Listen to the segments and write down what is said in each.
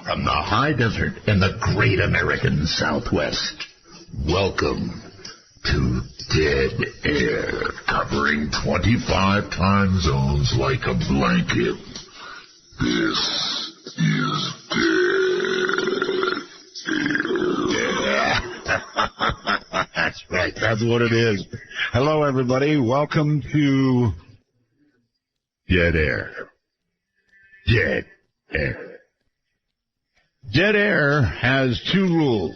from the high desert in the great American Southwest. Welcome to Dead Air, covering 25 time zones like a blanket. This is Dead Air. That's right, that's what it is. Hello, everybody. Welcome to Dead Air. Dead Air. Dead Air has two rules.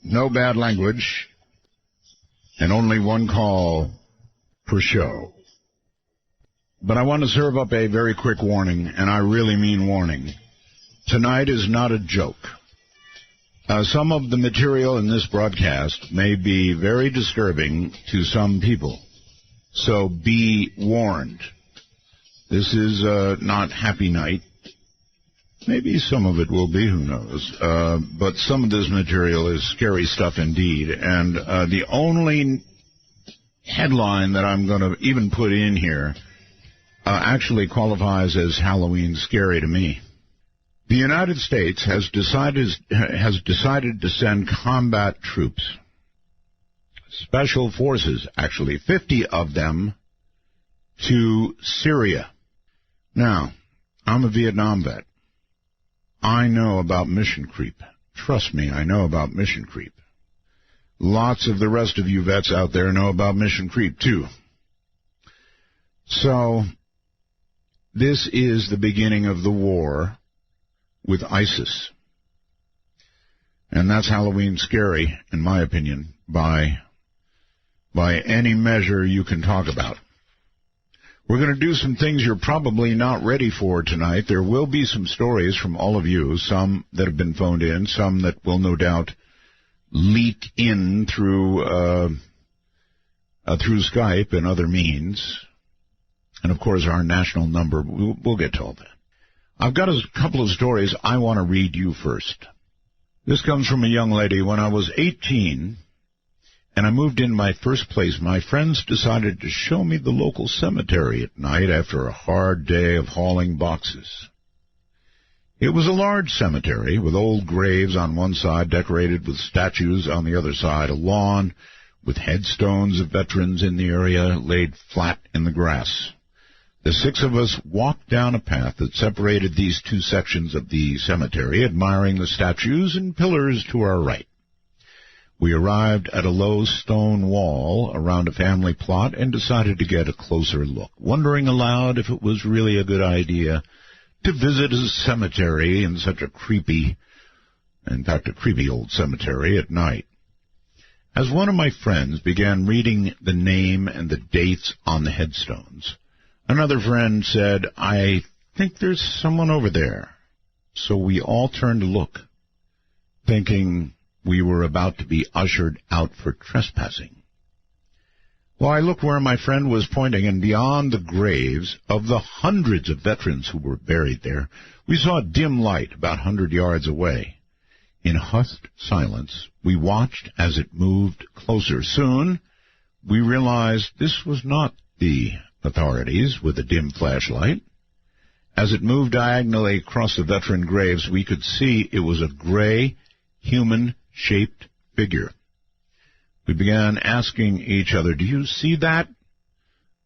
No bad language, and only one call per show. But I want to serve up a very quick warning, and I really mean warning. Tonight is not a joke. Some of the material in this broadcast may be very disturbing to some people, so be warned. This is not Happy Night. Maybe some of it will be, who knows. But some of this material is scary stuff indeed. And the only headline that I'm going to even put in here actually qualifies as Halloween scary to me. The United States has decided to send combat troops, special forces, actually, 50 of them, to Syria. Now, I'm a Vietnam vet. I know about mission creep. Trust me, I know about mission creep. Lots of the rest of you vets out there know about mission creep, too. So, this is the beginning of the war with ISIS. And that's Halloween scary, in my opinion, by any measure you can talk about. We're going to do some things you're probably not ready for tonight. There will be some stories from all of you, some that have been phoned in, some that will no doubt leak in through Skype and other means. And, of course, our national number. We'll get to all that. I've got a couple of stories I want to read you first. This comes from a young lady. When I was 18... and I moved in my first place, my friends decided to show me the local cemetery at night after a hard day of hauling boxes. It was a large cemetery with old graves on one side decorated with statues on the other side, a lawn with headstones of veterans in the area laid flat in the grass. The six of us walked down a path that separated these two sections of the cemetery, admiring the statues and pillars to our right. We arrived at a low stone wall around a family plot and decided to get a closer look, wondering aloud if it was really a good idea to visit a cemetery in such a creepy old cemetery at night. As one of my friends began reading the name and the dates on the headstones, another friend said, "I think there's someone over there." So we all turned to look, thinking we were about to be ushered out for trespassing. Well, I looked where my friend was pointing, and beyond the graves of the hundreds of veterans who were buried there, we saw a dim light about 100 yards away. In hushed silence, we watched as it moved closer. Soon, we realized this was not the authorities with a dim flashlight. As it moved diagonally across the veteran graves, we could see it was a gray, human-shaped figure. We began asking each other, "Do you see that?"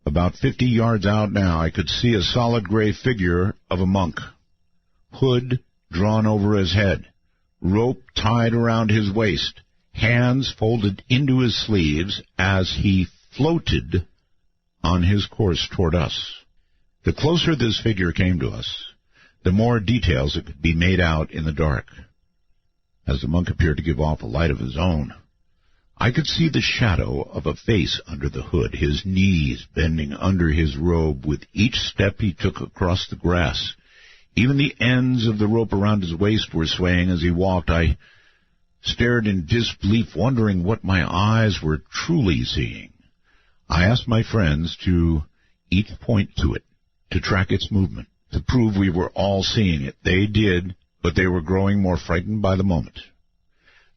About 50 yards out now, I could see a solid gray figure of a monk. Hood drawn over his head, rope tied around his waist, hands folded into his sleeves as he floated on his course toward us. The closer this figure came to us, the more details it could be made out in the dark. As the monk appeared to give off a light of his own, I could see the shadow of a face under the hood, his knees bending under his robe with each step he took across the grass. Even the ends of the rope around his waist were swaying as he walked. I stared in disbelief, wondering what my eyes were truly seeing. I asked my friends to each point to it, to track its movement, to prove we were all seeing it. They did, but they were growing more frightened by the moment.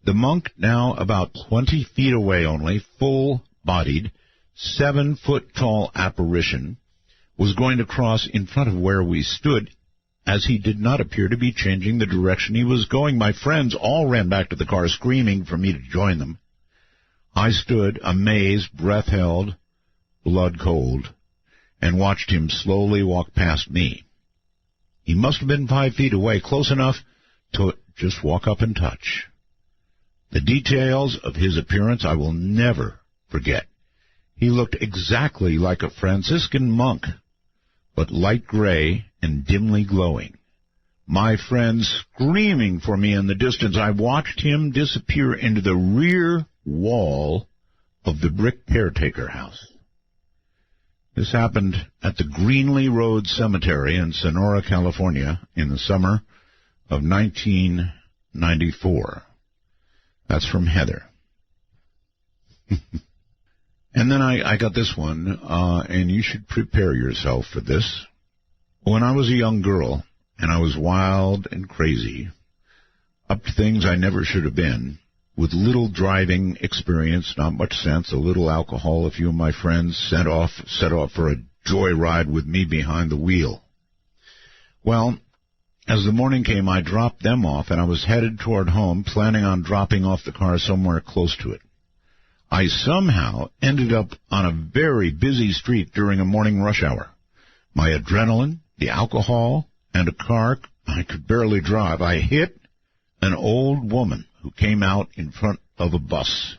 The monk, now about 20 feet away only, full-bodied, 7-foot-tall apparition, was going to cross in front of where we stood as he did not appear to be changing the direction he was going. My friends all ran back to the car, screaming for me to join them. I stood, amazed, breath held, blood cold, and watched him slowly walk past me. He must have been 5 feet away, close enough to just walk up and touch. The details of his appearance I will never forget. He looked exactly like a Franciscan monk, but light gray and dimly glowing. My friends screaming for me in the distance, I watched him disappear into the rear wall of the brick caretaker house. This happened at the Greenlee Road Cemetery in Sonora, California, in the summer of 1994. That's from Heather. And then I got this one, and you should prepare yourself for this. When I was a young girl, and I was wild and crazy, up to things I never should have been, with little driving experience, not much sense, a little alcohol, a few of my friends set off for a joyride with me behind the wheel. Well, as the morning came, I dropped them off, and I was headed toward home, planning on dropping off the car somewhere close to it. I somehow ended up on a very busy street during a morning rush hour. My adrenaline, the alcohol, and a car I could barely drive. I hit an old woman who came out in front of a bus.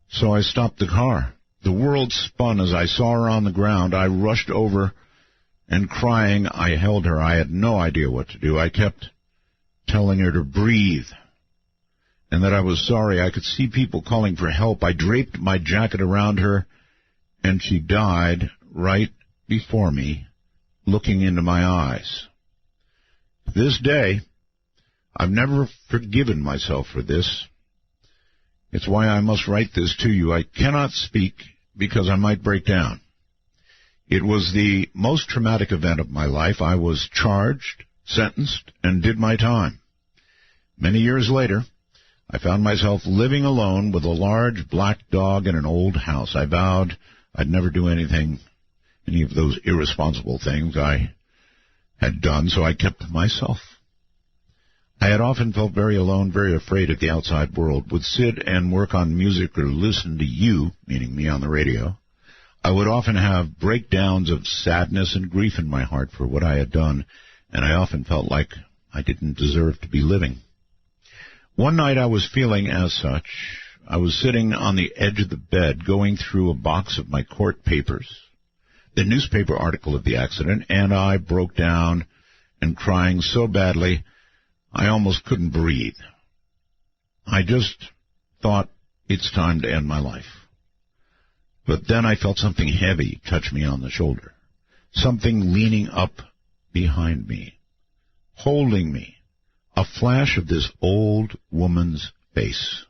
So I stopped the car. The world spun as I saw her on the ground. I rushed over, and crying, I held her. I had no idea what to do. I kept telling her to breathe, and that I was sorry. I could see people calling for help. I draped my jacket around her, and she died right before me, looking into my eyes. To this day, I've never forgiven myself for this. It's why I must write this to you. I cannot speak because I might break down. It was the most traumatic event of my life. I was charged, sentenced, and did my time. Many years later, I found myself living alone with a large black dog in an old house. I vowed I'd never do any of those irresponsible things I had done, so I kept to myself. I had often felt very alone, very afraid of the outside world, would sit and work on music or listen to you, meaning me on the radio. I would often have breakdowns of sadness and grief in my heart for what I had done, and I often felt like I didn't deserve to be living. One night I was feeling as such. I was sitting on the edge of the bed, going through a box of my court papers, the newspaper article of the accident, and I broke down and crying so badly I almost couldn't breathe. I just thought it's time to end my life. But then I felt something heavy touch me on the shoulder, something leaning up behind me, holding me, a flash of this old woman's face.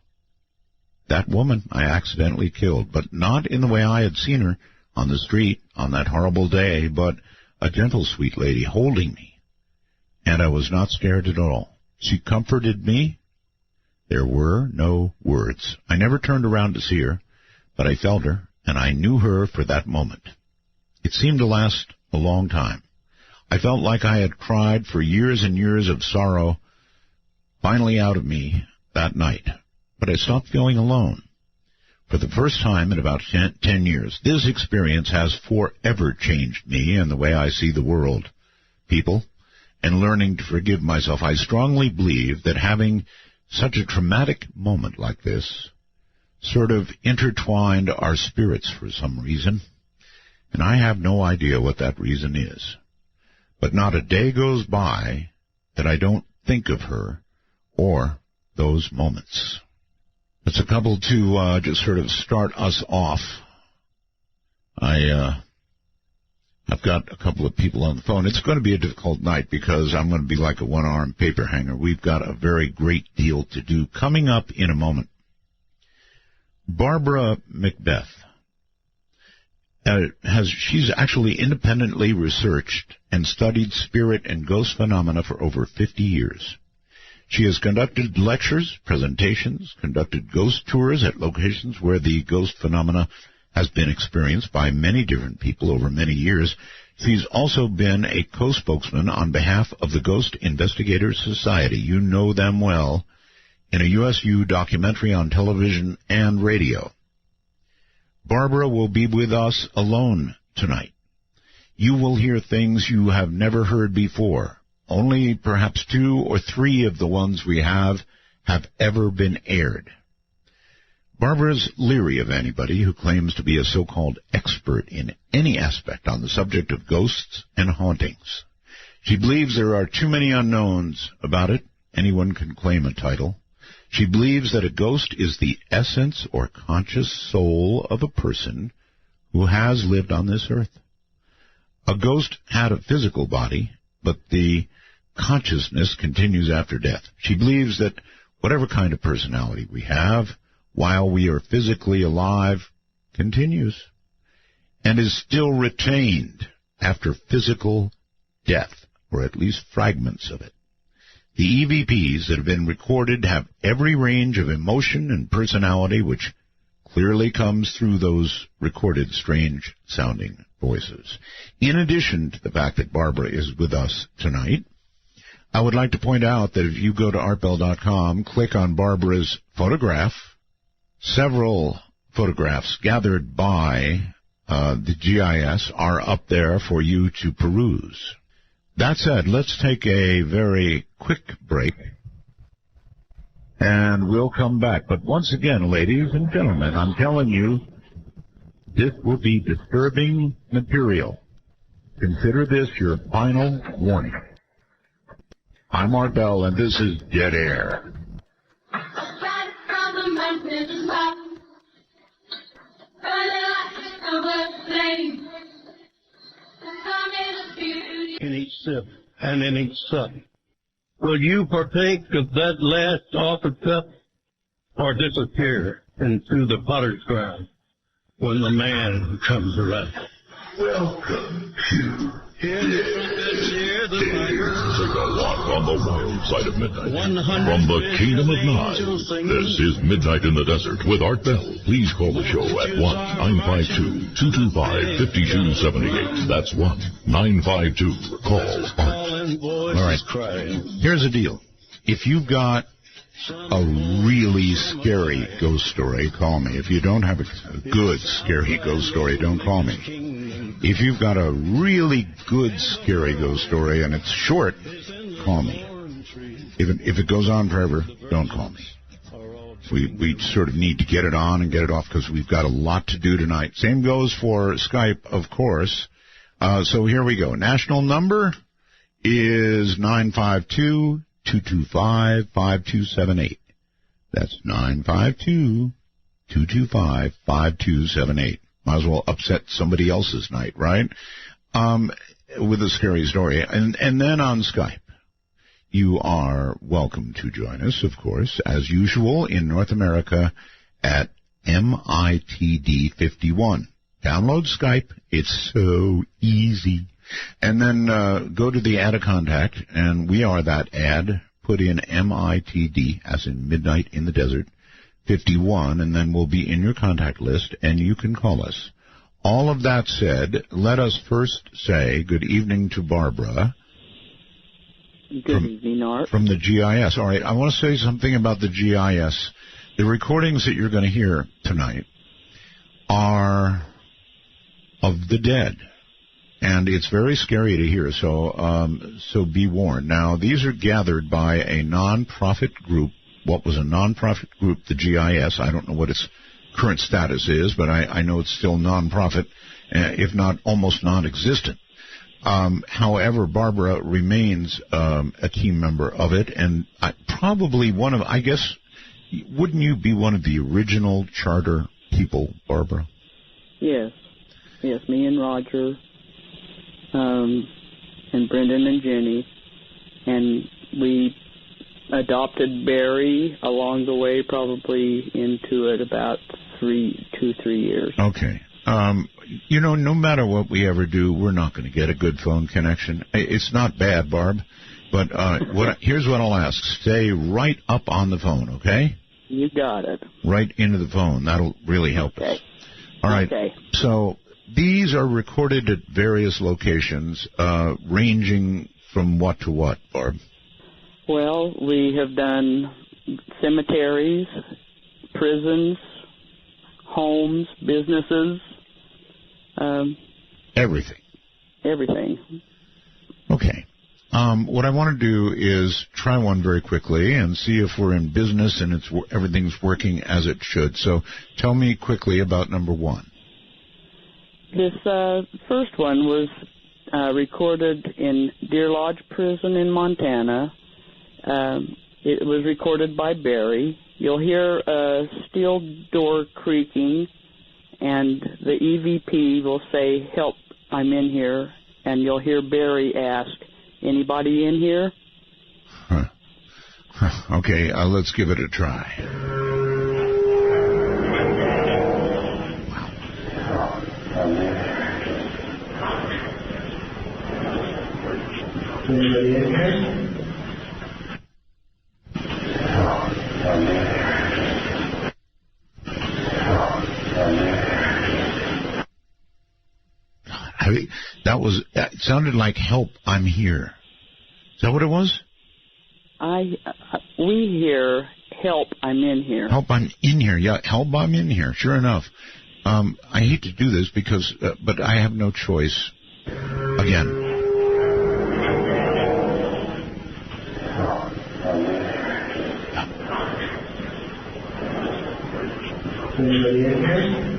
That woman I accidentally killed, but not in the way I had seen her on the street on that horrible day, but a gentle, sweet lady holding me. And I was not scared at all. She comforted me. There were no words. I never turned around to see her, but I felt her, and I knew her for that moment. It seemed to last a long time. I felt like I had cried for years and years of sorrow, finally out of me that night. But I stopped feeling alone. For the first time in about 10 years, this experience has forever changed me and the way I see the world, people, and learning to forgive myself. I strongly believe that having such a traumatic moment like this sort of intertwined our spirits for some reason, and I have no idea what that reason is. But not a day goes by that I don't think of her or those moments. It's a couple to just sort of start us off. I've got a couple of people on the phone. It's going to be a difficult night because I'm going to be like a one-armed paper hanger. We've got a very great deal to do coming up in a moment. Barbara McBeth she's actually independently researched and studied spirit and ghost phenomena for over 50 years. She has conducted lectures, presentations, conducted ghost tours at locations where the ghost phenomena has been experienced by many different people over many years. She's also been a co-spokesman on behalf of the Ghost Investigators Society. You know them well, in a USU documentary on television and radio. Barbara will be with us alone tonight. You will hear things you have never heard before. Only perhaps 2 or 3 of the ones we have ever been aired. Barbara's leery of anybody who claims to be a so-called expert in any aspect on the subject of ghosts and hauntings. She believes there are too many unknowns about it. Anyone can claim a title. She believes that a ghost is the essence or conscious soul of a person who has lived on this earth. A ghost had a physical body, but the consciousness continues after death. She believes that whatever kind of personality we have, while we are physically alive, continues and is still retained after physical death, or at least fragments of it. The EVPs that have been recorded have every range of emotion and personality, which clearly comes through those recorded strange-sounding voices. In addition to the fact that Barbara is with us tonight, I would like to point out that if you go to artbell.com, click on Barbara's photograph, several photographs gathered by the GIS are up there for you to peruse. That said, let's take a very quick break, and we'll come back. But once again, ladies and gentlemen, I'm telling you, this will be disturbing material. Consider this your final warning. I'm Art Bell, and this is Dead Air. In each sip and in each sup. Will you partake of that last offered cup, or disappear into the potter's ground when the man comes around? Welcome to Take a walk on the wild side of midnight. From the Kingdom of Nod, this is Midnight in the Desert with Art Bell. Please call the show at 1-952-225-5278. That's 1-952. Call Art. All right. Here's the deal. If you've got a really scary ghost story, call me. If you don't have a good scary ghost story, don't call me. If you've got a really good scary ghost story and it's short, call me. If it goes on forever, don't call me. We sort of need to get it on and get it off because we've got a lot to do tonight. Same goes for Skype, of course. So here we go. National number is 952-225-5278. That's 952-225-5278. Might as well upset somebody else's night, right? With a scary story. And then on Skype, you are welcome to join us, of course, as usual, in North America at MITD51. Download Skype. It's so easy. And then go to the add a contact, and we are that ad. Put in MITD, as in Midnight in the Desert, 51, and then we'll be in your contact list, and you can call us. All of that said, let us first say good evening to Barbara. Good evening, Art. From the GIS. All right, I want to say something about the GIS. The recordings that you're going to hear tonight are of the dead, and it's very scary to hear, so be warned. Now, these are gathered by a non-profit group. What was a non-profit group, the GIS. I don't know what its current status is, but I know it's still non-profit, if not almost non-existent. However, Barbara remains a team member of it, and probably one of, I guess, wouldn't you be one of the original charter people, Barbara? Yes. Yes, me and Roger, and Brendan and Jenny, and we adopted Barry along the way, probably into it about 2-3 years. Okay. No matter what we ever do, we're not going to get a good phone connection. It's not bad, Barb, but here's what I'll ask. Stay right up on the phone, okay? You got it. Right into the phone. That'll really help us. All right. Okay. So these are recorded at various locations, ranging from what to what, Barb? Well, we have done cemeteries, prisons, homes, businesses. Everything. Everything. Okay. What I want to do is try one very quickly and see if we're in business and everything's working as it should. So tell me quickly about number one. This first one was recorded in Deer Lodge Prison in Montana. It was recorded by Barry. You'll hear a steel door creaking, and the EVP will say, "Help, I'm in here," and you'll hear Barry ask, "Anybody in here?" Okay, let's give it a try. Anybody in here? It sounded like "Help, I'm here." Is that what it was? We hear, "Help, I'm in here." Help, I'm in here. Yeah, help, I'm in here. Sure enough. I hate to do this because, but I have no choice. Again. Anybody in here?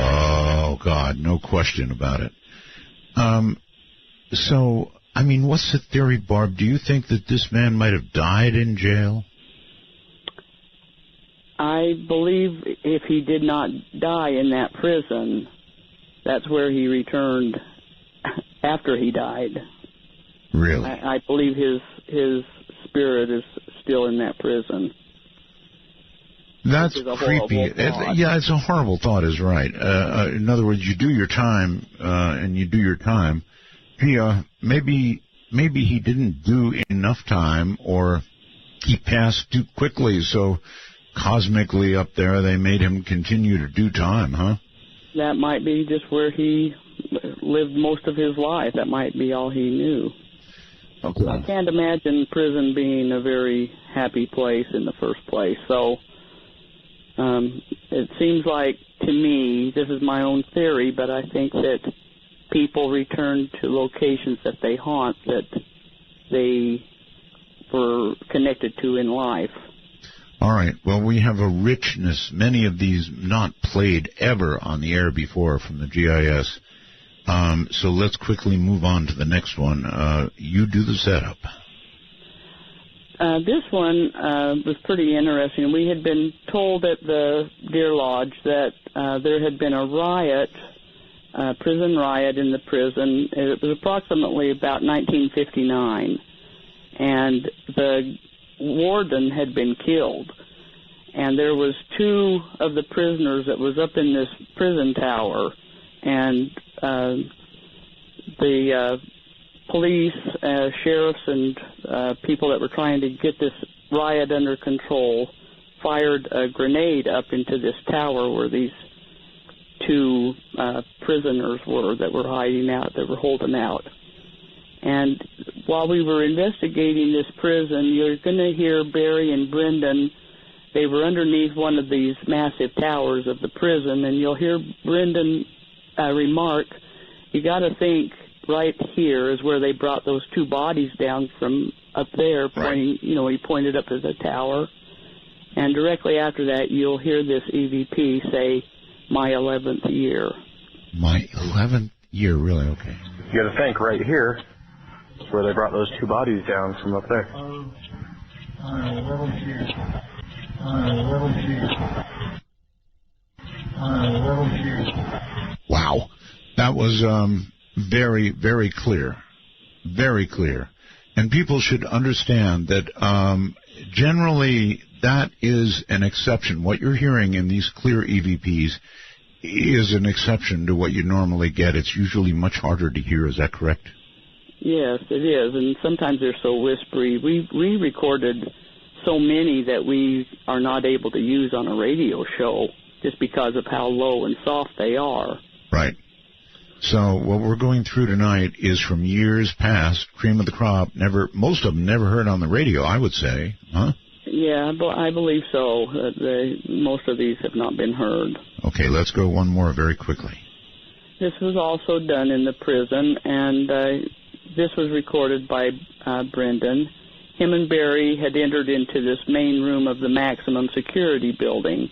Oh, God, no question about it. So, I mean, what's the theory, Barb? Do you think that this man might have died in jail? I believe if he did not die in that prison, that's where he returned after he died. Really? I believe his spirit is still in that prison. That's creepy. It's a horrible thought, is right. In other words, you do your time, and you do your time. Maybe he didn't do enough time, or he passed too quickly, so cosmically up there they made him continue to do time, huh? That might be just where he lived most of his life. That might be all he knew. Okay. I can't imagine prison being a very happy place in the first place. So it seems like, to me, this is my own theory, but I think that people return to locations that they haunt that they were connected to in life. All right. Well, we have a richness, many of these not played ever on the air before from the GIS. So let's quickly move on to the next one. You do the setup. This one was pretty interesting. We had been told at the Deer Lodge that there had been a riot, prison riot in the prison. It was approximately about 1959, and the warden had been killed. And there was two of the prisoners that was up in this prison tower, and the police, sheriffs, and people that were trying to get this riot under control fired a grenade up into this tower where these two prisoners were that were hiding out, that were holding out. And while we were investigating this prison, you're going to hear Barry and Brendan. They were underneath one of these massive towers of the prison, and you'll hear Brendan remark, "You got to think right here is where they brought those two bodies down from up there." Pointing, he pointed up to the tower. And directly after that, you'll hear this EVP say, "My 11th year." My 11th year, really? Okay. You got to think right here is where they brought those two bodies down from up there. My 11th year. My 11th year. My 11th year. Wow. That was very, very clear. Very clear. And people should understand that generally that is an exception. What you're hearing in these clear EVPs is an exception to what you normally get. It's usually much harder to hear. Is that correct? Yes, it is. And sometimes they're so whispery. We recorded so many that we are not able to use on a radio show just because of how low and soft they are. Right. So what we're going through tonight is from years past, cream of the crop. Most of them never heard on the radio, I would say, huh? Yeah, I believe so. Most of these have not been heard. Okay, let's go one more very quickly. This was also done in the prison, and this was recorded by Brendan. Him and Barry had entered into this main room of the maximum security building.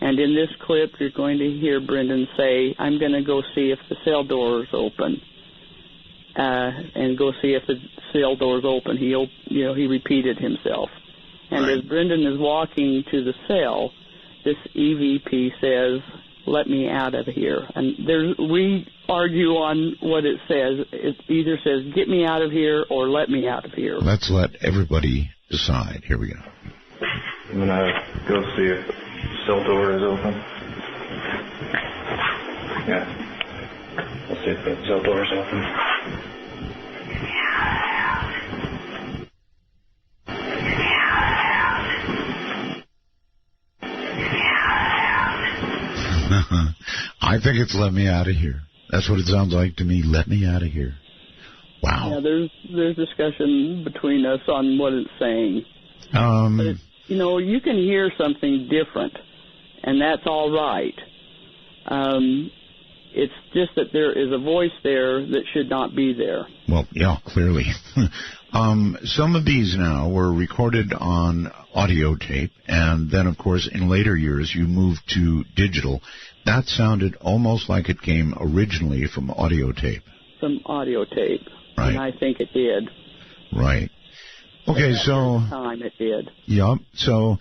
And in this clip, you're going to hear Brendan say, I'm going to go see if the cell door is open. And go see if the cell door is open. He repeated himself. And right. As Brendan is walking to the cell, this EVP says, let me out of here. And we argue on what it says. It either says, get me out of here or let me out of here. Let's let everybody decide. Here we go. I'm going to go see if the cell door is open. Yeah. Let's see if the cell door is open. I think it's let me out of here. That's what it sounds like to me. Let me out of here. Wow. Yeah, there's discussion between us on what it's saying. But you can hear something different, and that's all right. It's just that there is a voice there that should not be there. Well, yeah, clearly. Some of these now were recorded on audio tape, and then, of course, in later years, you moved to digital. That sounded almost like it came originally from audio tape. From audio tape. Right. And I think it did. Right. Okay, so... time it did. Yep. So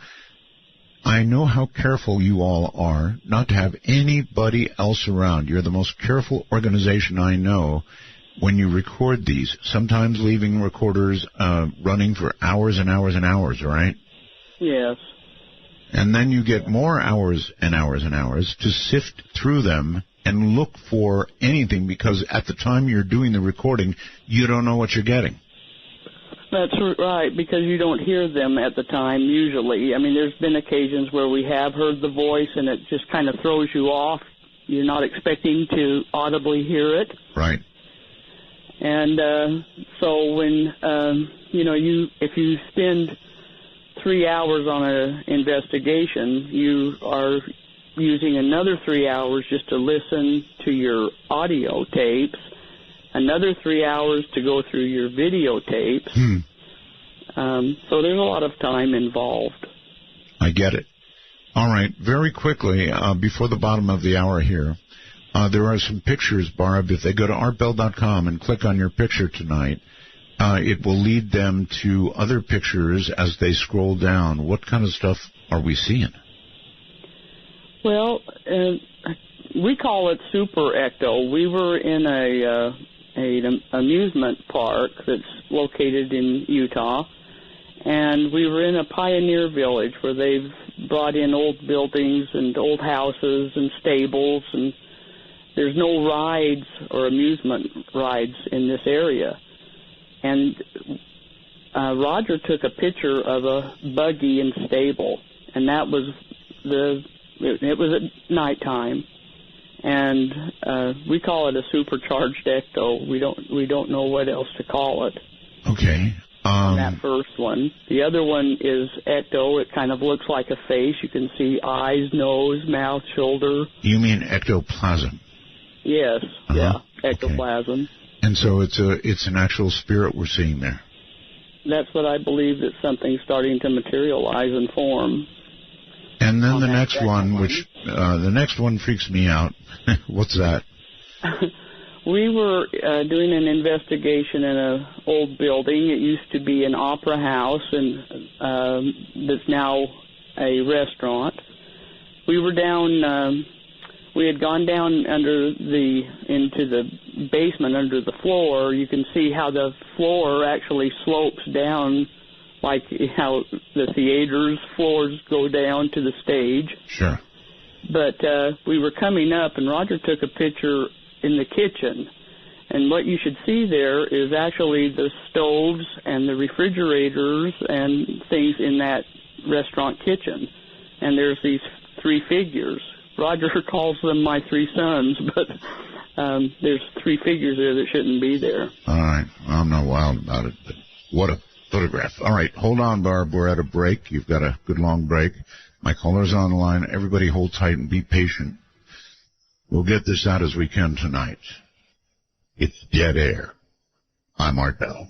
I know how careful you all are not to have anybody else around. You're the most careful organization I know when you record these, sometimes leaving recorders running for hours and hours and hours, right? Yes. And then you get more hours and hours and hours to sift through them and look for anything, because at the time you're doing the recording, you don't know what you're getting. That's right, because you don't hear them at the time usually. I mean, there's been occasions where we have heard the voice and it just kind of throws you off. You're not expecting to audibly hear it. Right. And so when, if you spend 3 hours on an investigation, you are using another 3 hours just to listen to your audio tapes, another 3 hours to go through your videotapes. So there's a lot of time involved. I get it. All right, very quickly, before the bottom of the hour here, there are some pictures, Barb. If they go to artbell.com and click on your picture tonight, it will lead them to other pictures as they scroll down. What kind of stuff are we seeing? Well, we call it super ecto. We were in an amusement park that's located in Utah, and we were in a pioneer village where they've brought in old buildings and old houses and stables, and there's no rides or amusement rides in this area. And Roger took a picture of a buggy and stable, and that was it was at nighttime, and we call it a supercharged ecto. We don't know what else to call it. Okay. That first one. The other one is ecto. It kind of looks like a face. You can see eyes, nose, mouth, shoulder. You mean ectoplasm? Yes. Yeah. Ectoplasm. Okay. And so it's an actual spirit we're seeing there. That's what I believe, that something's starting to materialize and form. And then the next one, the next one freaks me out. What's that? We were doing an investigation in an old building. It used to be an opera house, and that's now a restaurant. We were down. We had gone down into the basement under the floor. You can see how the floor actually slopes down, like how the theater's floors go down to the stage. Sure. But we were coming up, and Roger took a picture in the kitchen, And what you should see there is actually the stoves and the refrigerators and things in that restaurant kitchen. And there's these three figures. Roger calls them my three sons, but there's three figures there that shouldn't be there. All right. I'm not wild about it, but what a photograph. All right. Hold on, Barb. We're at a break. You've got a good long break. My caller's on the line. Everybody hold tight and be patient. We'll get this out as we can tonight. It's Dead Air. I'm Art Bell.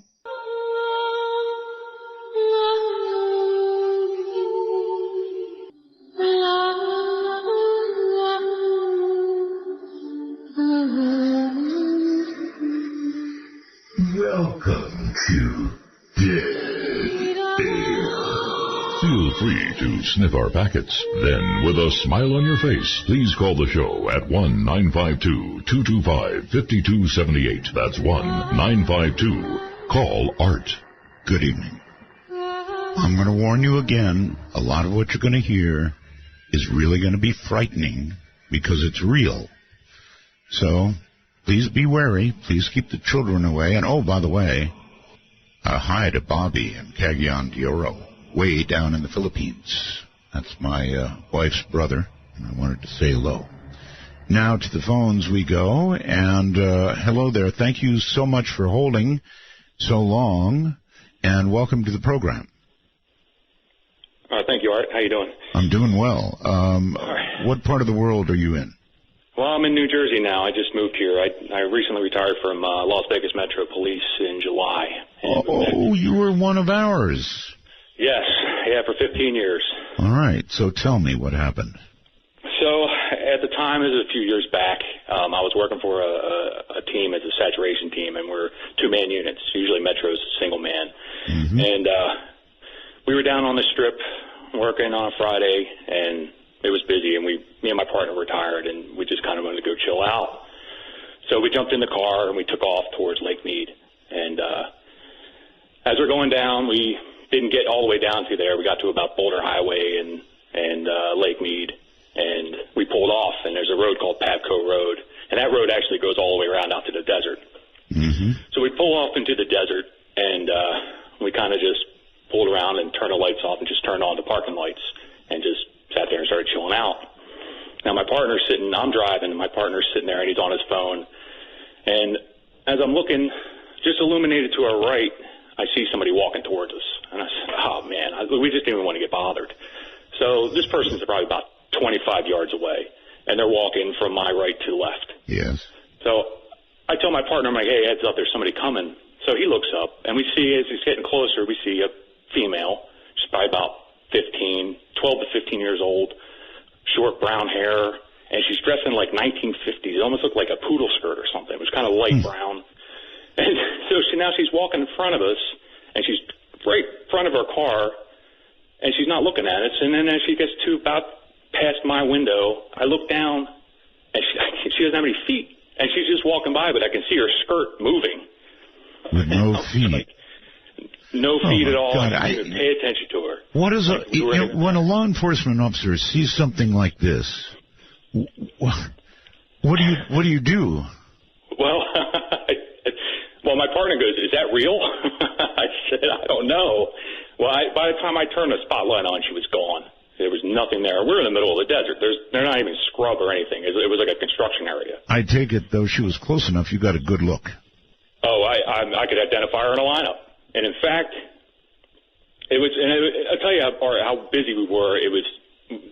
Welcome to Dead Air. Feel free to sniff our packets. Then, with a smile on your face, please call the show at 1-952-225-5278. That's 1-952-CALL-ART. Good evening. I'm going to warn you again, a lot of what you're going to hear is really going to be frightening because it's real. So, please be wary. Please keep the children away. And, oh, by the way, hi to Bobby and Cagayan de Oro, way down in the Philippines. That's my wife's brother, and I wanted to say hello. Now to the phones we go, and hello there. Thank you so much for holding so long, and welcome to the program. Thank you, Art. How you doing? I'm doing well. What part of the world are you in? Well, I'm in New Jersey now. I just moved here. I recently retired from Las Vegas Metro Police in July. Oh, you were one of ours. Yes. Yeah, for 15 years. All right. So tell me what happened. So at the time, it was a few years back, I was working for a team as a saturation team, and we're two-man units. Usually Metro's single man. Mm-hmm. And we were down on the strip working on a Friday, and it was busy, and me and my partner were tired, and we just kind of wanted to go chill out. So we jumped in the car, and we took off towards Lake Mead. And as we're going down, we didn't get all the way down to there. We got to about Boulder Highway and Lake Mead, and we pulled off, and there's a road called Pavco Road, and that road actually goes all the way around out to the desert. Mm-hmm. So we pull off into the desert, and we kind of just pulled around and turned the lights off and just turned on the parking lights and just sat there and started chilling out. Now I'm driving, and my partner's sitting there, and he's on his phone. And as I'm looking, just illuminated to our right, I see somebody walking towards us. And I said, oh, man, we just didn't even want to get bothered. So this person's probably about 25 yards away, and they're walking from my right to left. Yes. So I tell my partner, I'm like, hey, heads up, there's somebody coming. So he looks up, and we see, as he's getting closer, we see a female. She's probably about 12 to 15 years old, short brown hair, and she's dressed in like 1950s. It almost looked like a poodle skirt or something. It was kind of light brown. And so now she's walking in front of us, and she's right in front of our car, and she's not looking at us. And then as she gets to about past my window, I look down, and she doesn't have any feet, and she's just walking by, but I can see her skirt moving. With no feet. No feet at all. God, I didn't pay attention to her. What is when a law enforcement officer sees something like this? What do you do? Well, my partner goes, "Is that real?" I said, "I don't know." Well, by the time I turned the spotlight on, she was gone. There was nothing there. We're in the middle of the desert. They're not even scrub or anything. It was like a construction area. I take it, though, she was close enough. You got a good look. Oh, I could identify her in a lineup. And in fact, it was. And I'll tell you how busy we were. It was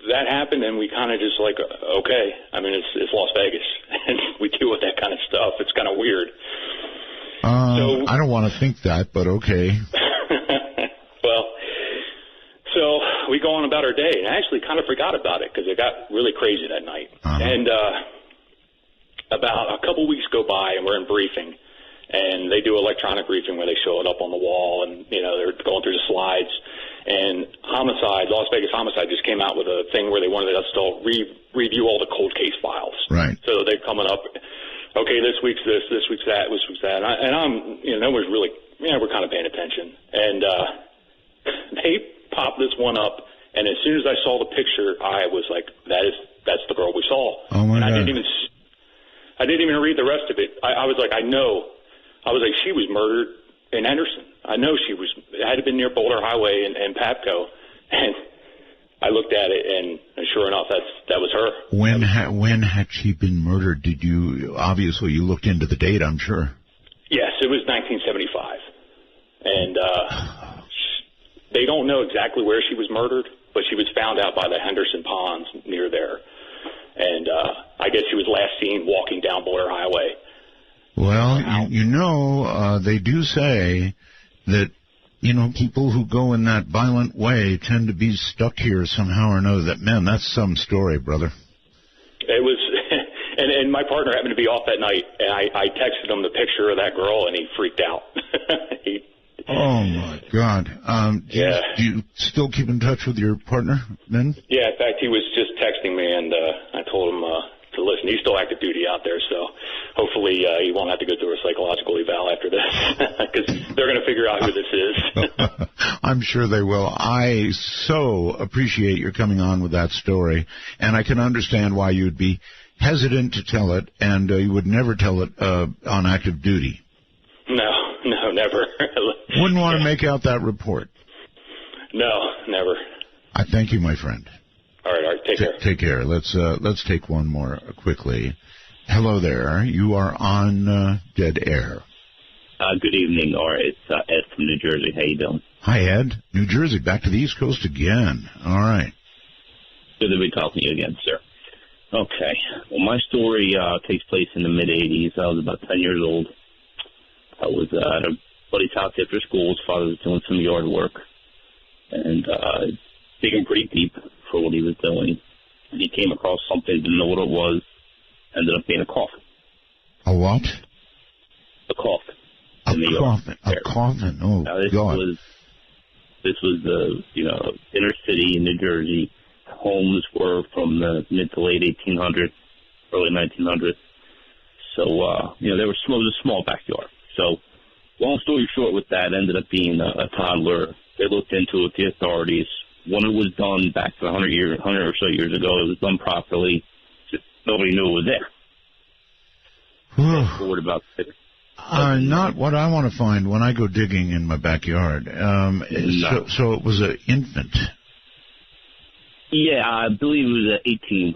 that happened, and we kind of just like, okay. I mean, it's Las Vegas, and we deal with that kind of stuff. It's kind of weird. I don't want to think that, but okay. Well, so we go on about our day, and I actually kind of forgot about it because it got really crazy that night. Uh-huh. And about a couple weeks go by, and we're in briefing. And they do electronic briefing where they show it up on the wall, and, you know, they're going through the slides. And Las Vegas Homicide just came out with a thing where they wanted us to review all the cold case files. Right. So they're coming up, okay, this week's this week's that, this week's that. And I'm, you know, nobody's really, we're kind of paying attention. And they popped this one up, and as soon as I saw the picture, I was like, that's the girl we saw. Oh, my God. I didn't even... I didn't even read the rest of it. I was like, I know. I was like, she was murdered in Henderson. I know she was. It had to been near Boulder Highway and Papco. And I looked at it, and sure enough, that was her. When had she been murdered? Did you, obviously you looked into the date, I'm sure. Yes, it was 1975. And they don't know exactly where she was murdered, but she was found out by the Henderson Ponds near there. And I guess she was last seen walking down Boulder Highway. Well, they do say that, people who go in that violent way tend to be stuck here somehow or another. That's some story, brother. It was, and my partner happened to be off that night, and I texted him the picture of that girl, and he freaked out. Oh, my God. Do you still keep in touch with your partner then? Yeah, in fact, he was just texting me, and I told him to listen. He's still active duty out there, so hopefully he won't have to go through a psychological eval after this, because they're going to figure out who this is. I'm sure they will. I so appreciate your coming on with that story, and I can understand why you'd be hesitant to tell it, and you would never tell it on active duty. No, never. Wouldn't want to make out that report. No, never. I thank you, my friend. All right, take care. Take care. Let's take one more quickly. Hello there. You are on Dead Air. Good evening, or it's Ed from New Jersey. How you doing? Hi, Ed. New Jersey, back to the East Coast again. All right. Good to be talking to you again, sir. Okay. Well, my story takes place in the mid-'80s. I was about 10 years old. I was at a buddy's house after school. His father was doing some yard work and digging pretty deep for what he was doing. And he came across something, didn't know what it was, ended up being a coffin. A what? A coffin. A coffin. Oh, now, this God. This was the inner city in New Jersey. Homes were from the mid to late 1800s, early 1900s. So there was a small backyard. So, long story short, with that, ended up being a toddler. They looked into it, the authorities. When it was done back 100 or so years ago, it was done properly. Just nobody knew it was there. Forward about 6. Not what I want to find when I go digging in my backyard. No. So it was an infant. Yeah, I believe it was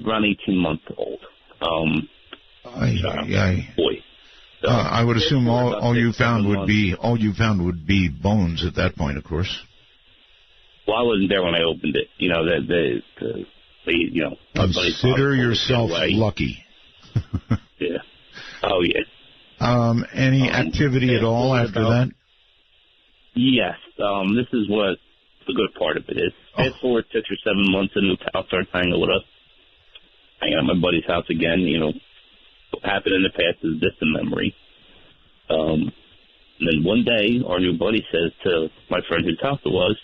around 18 months old. Boy. So, I would assume all you found would be bones at that point, of course. Well, I wasn't there when I opened it. Consider yourself lucky. Yeah. Oh, yeah. Any activity at all after that? Yes. This is what the good part of it is. Fast forward 6 or 7 months, a new pal starts hanging with us. Hanging at my buddy's house again. What happened in the past is distant memory. And then one day, our new buddy says to my friend whose house it was,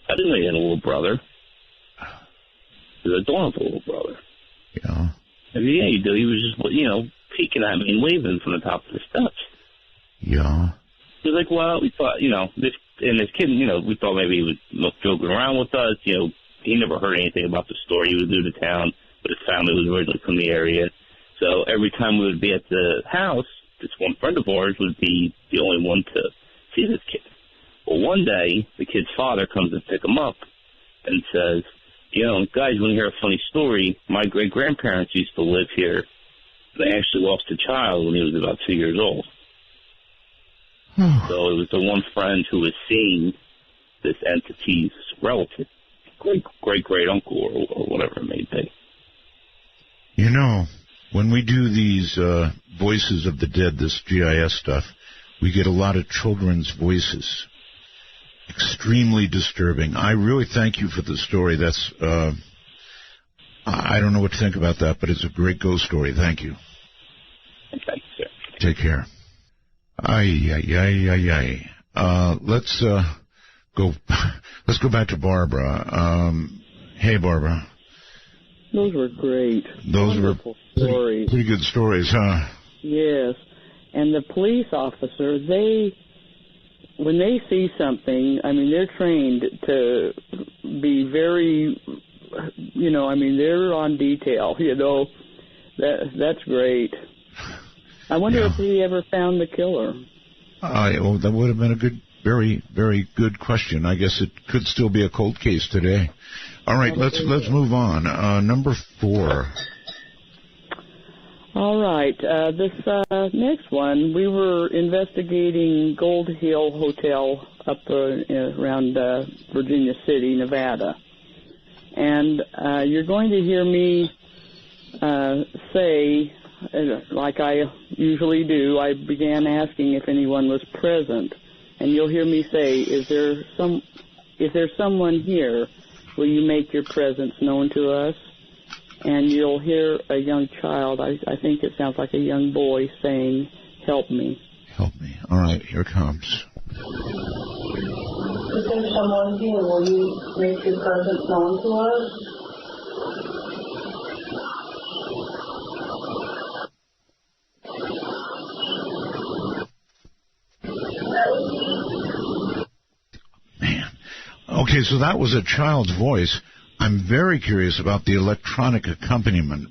I didn't know you had a little brother. There's a adorable little brother. Yeah. I mean, yeah, you do. He was just, peeking at me and waving from the top of the steps. Yeah. He was like, well, we thought, this kid, we thought maybe he was joking around with us. He never heard anything about the story. He was new to town, but his family was originally from the area. So every time we would be at the house, this one friend of ours would be the only one to see this kid. Well, one day, the kid's father comes to pick him up and says, guys, want to hear a funny story? My great-grandparents used to live here. They actually lost a child when he was about 2 years old. So it was the one friend who was seeing this entity's relative, great-uncle or whatever it may be. When we do these Voices of the Dead, this GIS stuff, we get a lot of children's voices. Extremely disturbing. I really thank you for the story. That's, I don't know what to think about that, but it's a great ghost story. Thank you. Thank you, sir. Take care. Let's go back to Barbara. Hey, Barbara. Those were great. Those wonderful were stories. Pretty good stories, huh? Yes. And the police officer, when they see something, they're trained to be very, they're on detail, That's great. I wonder if he ever found the killer. Well, that would have been a good, very, very good question. I guess it could still be a cold case today. All right, let's move on. Number 4. All right. This next one, we were investigating Gold Hill Hotel up around Virginia City, Nevada. And you're going to hear me say, like I usually do, I began asking if anyone was present. And you'll hear me say, is there someone here? Will you make your presence known to us? And you'll hear a young child, I think it sounds like a young boy, saying, help me. Help me. All right, here it comes. Is there someone here? Will you make your presence known to us? Man. Okay, so that was a child's voice. I'm very curious about the electronic accompaniment.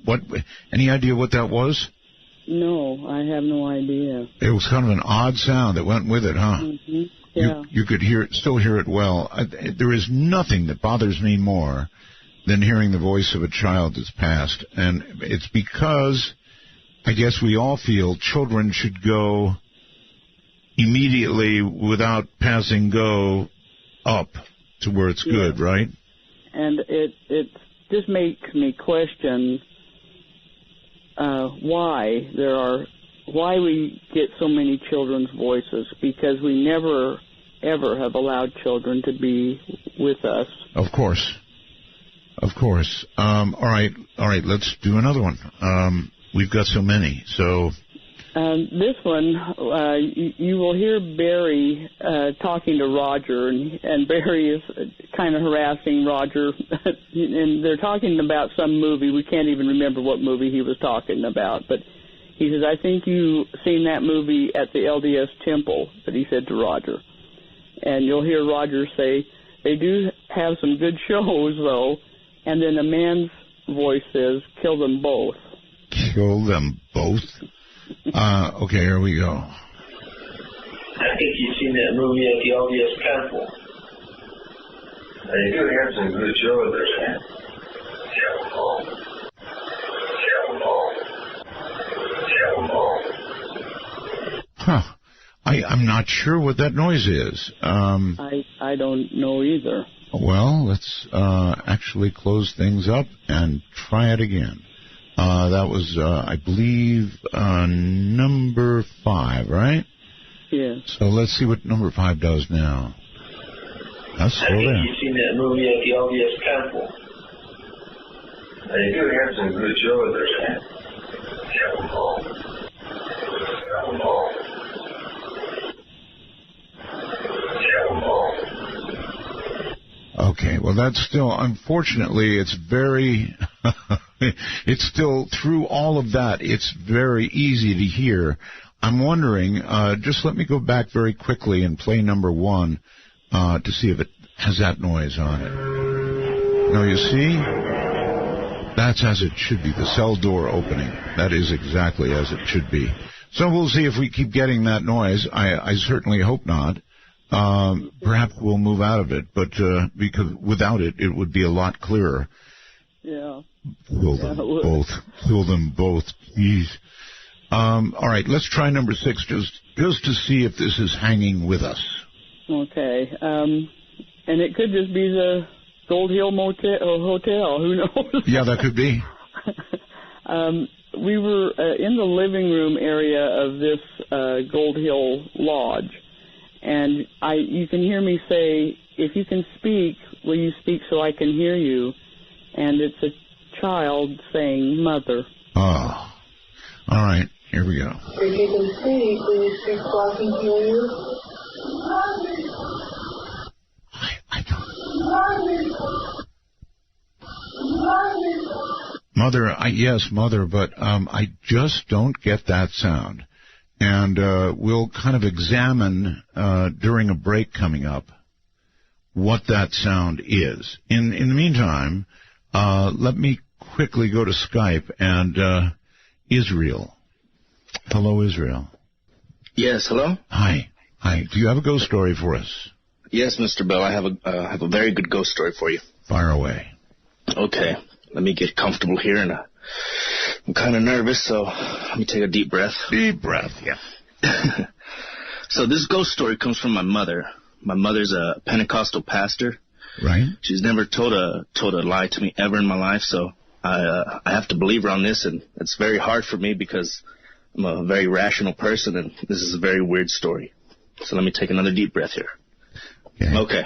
Any idea what that was? No, I have no idea. It was kind of an odd sound that went with it, huh? Mm-hmm. Yeah. You could still hear it well. There is nothing that bothers me more than hearing the voice of a child that's passed. And it's because I guess we all feel children should go immediately without passing go up to where it's good, right? And it just makes me question why we get so many children's voices, because we never, ever have allowed children to be with us. Of course. All right, let's do another one. We've got so many, so... This one, you will hear Barry talking to Roger, and Barry is kind of harassing Roger, and they're talking about some movie. We can't even remember what movie he was talking about, but he says, I think you've seen that movie at the LDS Temple, that he said to Roger. And you'll hear Roger say, they do have some good shows, though, and then a man's voice says, kill them both. Kill them both? Okay, here we go. I think you've seen that movie at the LDS Temple. They do have some good shows there. Huh. I'm not sure what that noise is. I don't know either. Well, let's actually close things up and try it again. That was, I believe, number 5, right? Yeah. So let's see what number 5 does now. That's slow down. I think you've seen that movie at the LDS Temple. They do have some good shows there. Okay, well, that's still, unfortunately, it's very, it's still, through all of that, it's very easy to hear. I'm wondering, just let me go back very quickly and play number 1 to see if it has that noise on it. Now, you see, that's as it should be, the cell door opening. That is exactly as it should be. So we'll see if we keep getting that noise. I certainly hope not. Perhaps we'll move out of it, but because without it, it would be a lot clearer. Yeah. Kill them both. Kill them both, please. All right, let's try number 6 just to see if this is hanging with us. Okay. And it could just be the Gold Hill Hotel. Who knows? Yeah, that could be. We were in the living room area of this Gold Hill Lodge. And you can hear me say, if you can speak, will you speak so I can hear you? And it's a child saying, Mother. Oh. All right, here we go. If you can speak, will you speak so I can hear you? I don't... Mother, yes, Mother, but I just don't get that sound. And we'll kind of examine during a break coming up what that sound is. In the meantime, let me quickly go to Skype and Israel. Hello, Israel. Yes, hello? Hi. Do you have a ghost story for us? Yes, Mr. Bell, I have a very good ghost story for you. Fire away. Okay, let me get comfortable here, and I'm kind of nervous, so let me take a deep breath. Deep breath, yeah. So this ghost story comes from my mother. My mother's a Pentecostal pastor. Right. She's never told a lie to me ever in my life, so I have to believe her on this, and it's very hard for me because I'm a very rational person, and this is a very weird story. So let me take another deep breath here. Okay.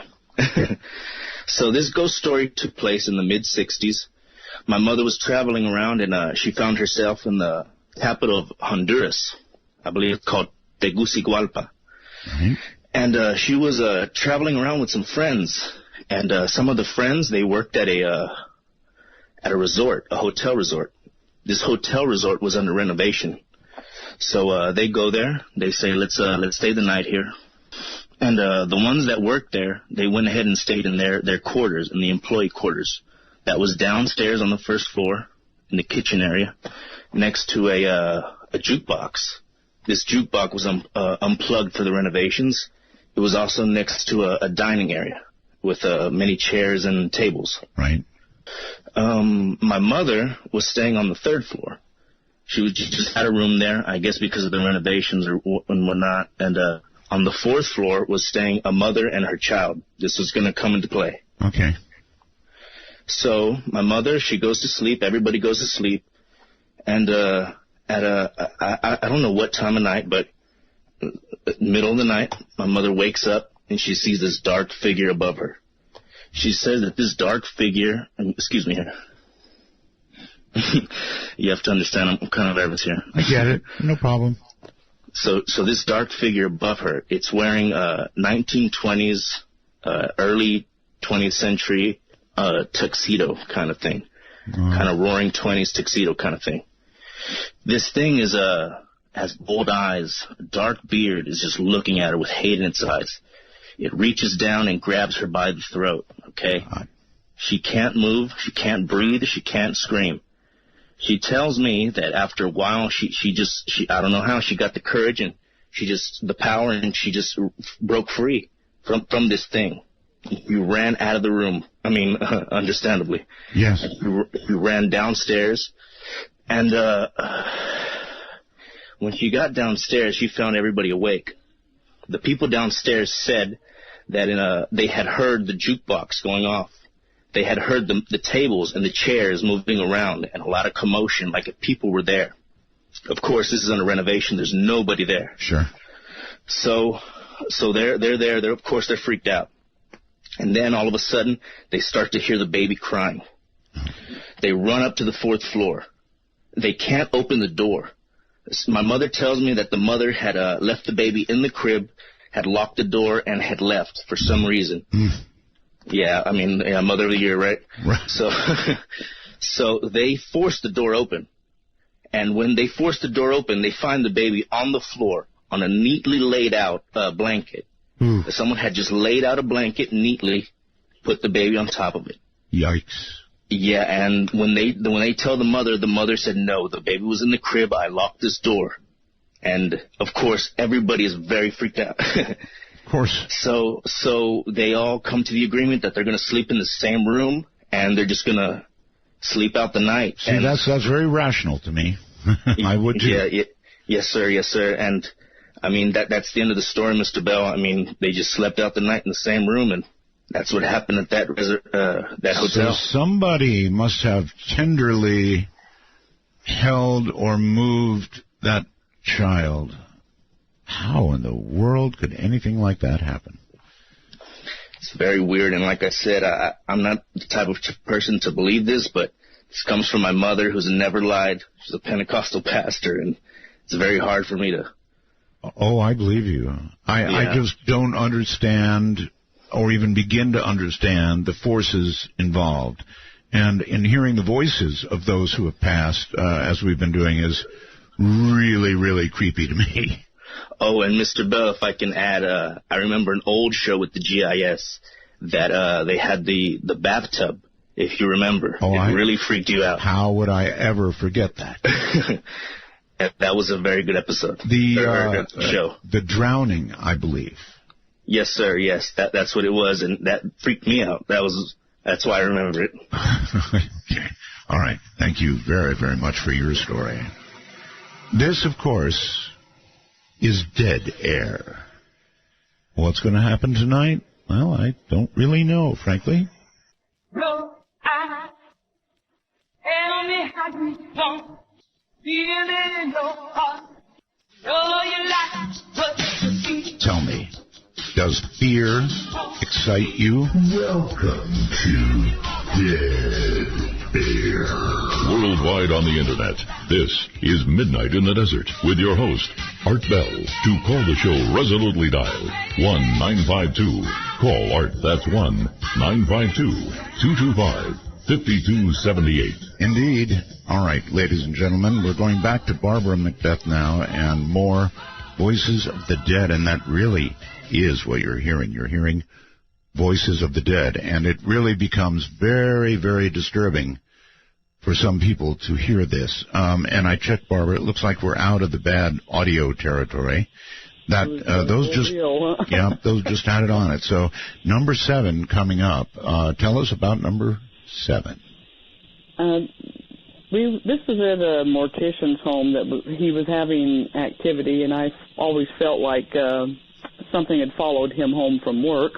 So this ghost story took place in the mid-'60s. My mother was traveling around, and she found herself in the capital of Honduras. I believe it's called Tegucigalpa. Right. And she was traveling around with some friends. And some of the friends, they worked at a resort, a hotel resort. This hotel resort was under renovation. So they go there. They say, let's stay the night here. And the ones that worked there, they went ahead and stayed in their quarters, in the employee quarters. That was downstairs on the first floor in the kitchen area next to a jukebox. This jukebox was unplugged for the renovations. It was also next to a dining area with many chairs and tables. Right. My mother was staying on the third floor. She just had a room there, I guess because of the renovations and whatnot. And on the fourth floor was staying a mother and her child. This was going to come into play. Okay. So my mother, she goes to sleep. Everybody goes to sleep. And I don't know what time of night, but middle of the night, my mother wakes up and she sees this dark figure above her. She says that this dark figure, excuse me here. You have to understand, I'm kind of nervous here. I get it. No problem. So this dark figure above her, it's wearing 1920s, early 20th century tuxedo kind of thing. Kind of roaring 20s tuxedo kind of thing. This thing has bold eyes, a dark beard, is just looking at her with hate in its eyes. It reaches down and grabs her by the throat, okay? She can't move, she can't breathe, she can't scream. She tells me that after a while, she I don't know how, she got the courage and the power, and she just broke free from this thing. You ran out of the room. I mean, understandably. Yes. You ran downstairs, and when she got downstairs, she found everybody awake. The people downstairs said that they had heard the jukebox going off. They had heard the tables and the chairs moving around and a lot of commotion, like if people were there. Of course, this is under renovation. There's nobody there. Sure. So they're there. Of course, they're freaked out. And then all of a sudden, they start to hear the baby crying. They run up to the fourth floor. They can't open the door. My mother tells me that the mother had left the baby in the crib, had locked the door, and had left for some reason. Yeah, I mean, Mother of the Year, right? Right. So they forced the door open. And when they forced the door open, they find the baby on the floor on a neatly laid out blanket. Someone had just laid out a blanket neatly, put the baby on top of it. Yikes. Yeah, and when they tell the mother said, no, the baby was in the crib, I locked this door. And, of course, everybody is very freaked out. Of course. So they all come to the agreement that they're going to sleep in the same room, and they're just going to sleep out the night. See, and that's very rational to me. I would too. Yeah, yes, sir. And, I mean, that's the end of the story, Mr. Bell. I mean, they just slept out the night in the same room, and that's what happened at that hotel. So somebody must have tenderly held or moved that child. How in the world could anything like that happen? It's very weird, and like I said, I'm not the type of person to believe this, but this comes from my mother, who's never lied. She's a Pentecostal pastor, and it's very hard for me to... Oh, I believe you. I just don't understand or even begin to understand the forces involved. And in hearing the voices of those who have passed, as we've been doing, is really, really creepy to me. Oh, and Mr. Bell, if I can add, I remember an old show with the GIS that they had the bathtub, if you remember. It really freaked you out. How would I ever forget that? That was a very good episode. The good show. The drowning, I believe. Yes, sir. Yes, that's what it was, and that freaked me out. That's why I remember it. Okay. All right. Thank you very, very much for your story. This, of course, is Dead Air. What's going to happen tonight? Well, I don't really know, frankly. No, I tell me how you want, feel it in your heart. Know you like what you see. Tell me, does fear excite you? Welcome to Dead Air. Worldwide on the internet, this is Midnight in the Desert with your host, Art Bell. To call the show, resolutely dial 1-952. Call Art, that's 1-952-225-5278. Indeed. All right, ladies and gentlemen, we're going back to Barbara McBeth now and more Voices of the Dead, and that really is what you're hearing. You're hearing Voices of the Dead, and it really becomes very, very disturbing for some people to hear this. And I checked, Barbara, it looks like we're out of the bad audio territory. That those just added on it. So number 7 coming up. Tell us about number 7. This was at a mortician's home that he was having activity, and I always felt like something had followed him home from work.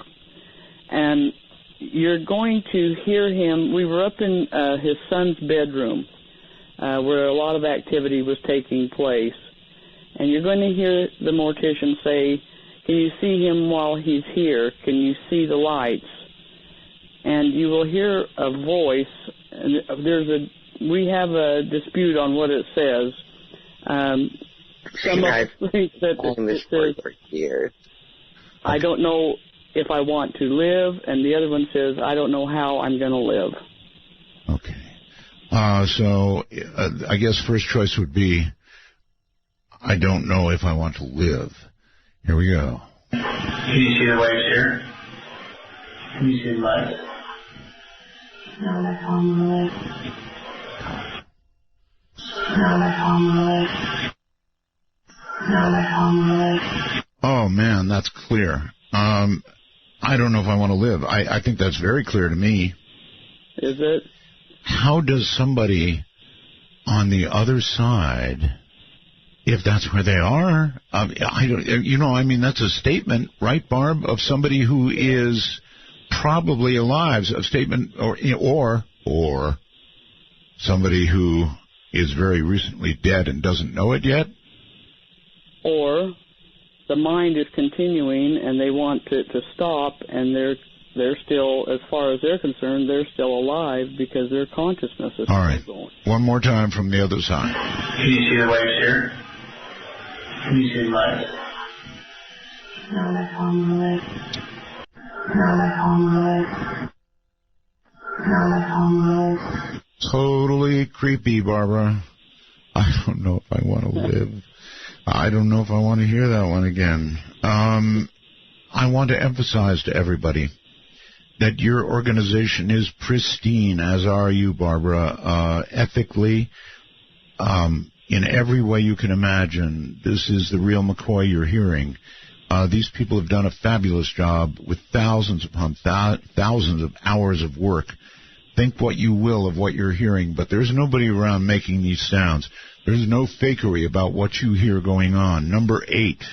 And you're going to hear him. We were up in his son's bedroom where a lot of activity was taking place. And you're going to hear the mortician say, can you see him while he's here? Can you see the lights? And you will hear a voice. And we have a dispute on what it says. Some of us think that it says, for years. I don't know if I want to live, and the other one says, I don't know how I'm going to live. Okay. So I guess first choice would be, I don't know if I want to live. Here we go. Can you see the waves here? Can you see the lights? No, I can't live. No, I can't live. No, I can't live. Oh, man, that's clear. I don't know if I want to live. I think that's very clear to me. Is it? How does somebody on the other side, if that's where they are, that's a statement, right, Barb, of somebody who is probably alive, a statement, or somebody who is very recently dead and doesn't know it yet? Or the mind is continuing and they want it to stop, and they're still, as far as they're concerned, they're still alive because their consciousness is all right. still going. One more time from the other side. Can you see the waves here? Can you see the lights? No, I can't live. No, I can't live. No, I can't live. Totally creepy, Barbara. I don't know if I want to live. I don't know if I want to hear that one again. I want to emphasize to everybody that your organization is pristine, as are you, Barbara, ethically, in every way you can imagine. This is the real McCoy you're hearing. These people have done a fabulous job with thousands upon thousands of hours of work. Think what you will of what you're hearing, but there's nobody around making these sounds. There's no fakery about what you hear going on. Number 8.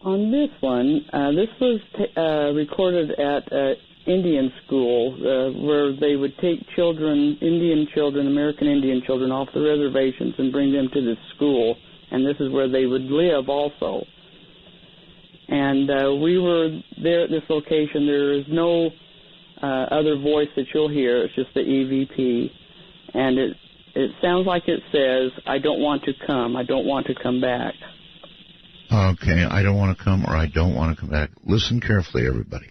On this one, this was recorded at Indian school where they would take children, American Indian children, off the reservations and bring them to this school, and this is where they would live also. And we were there at this location. There is no other voice that you'll hear. It's just the EVP. And it sounds like it says, I don't want to come. I don't want to come back. Okay, I don't want to come, or I don't want to come back. Listen carefully, everybody.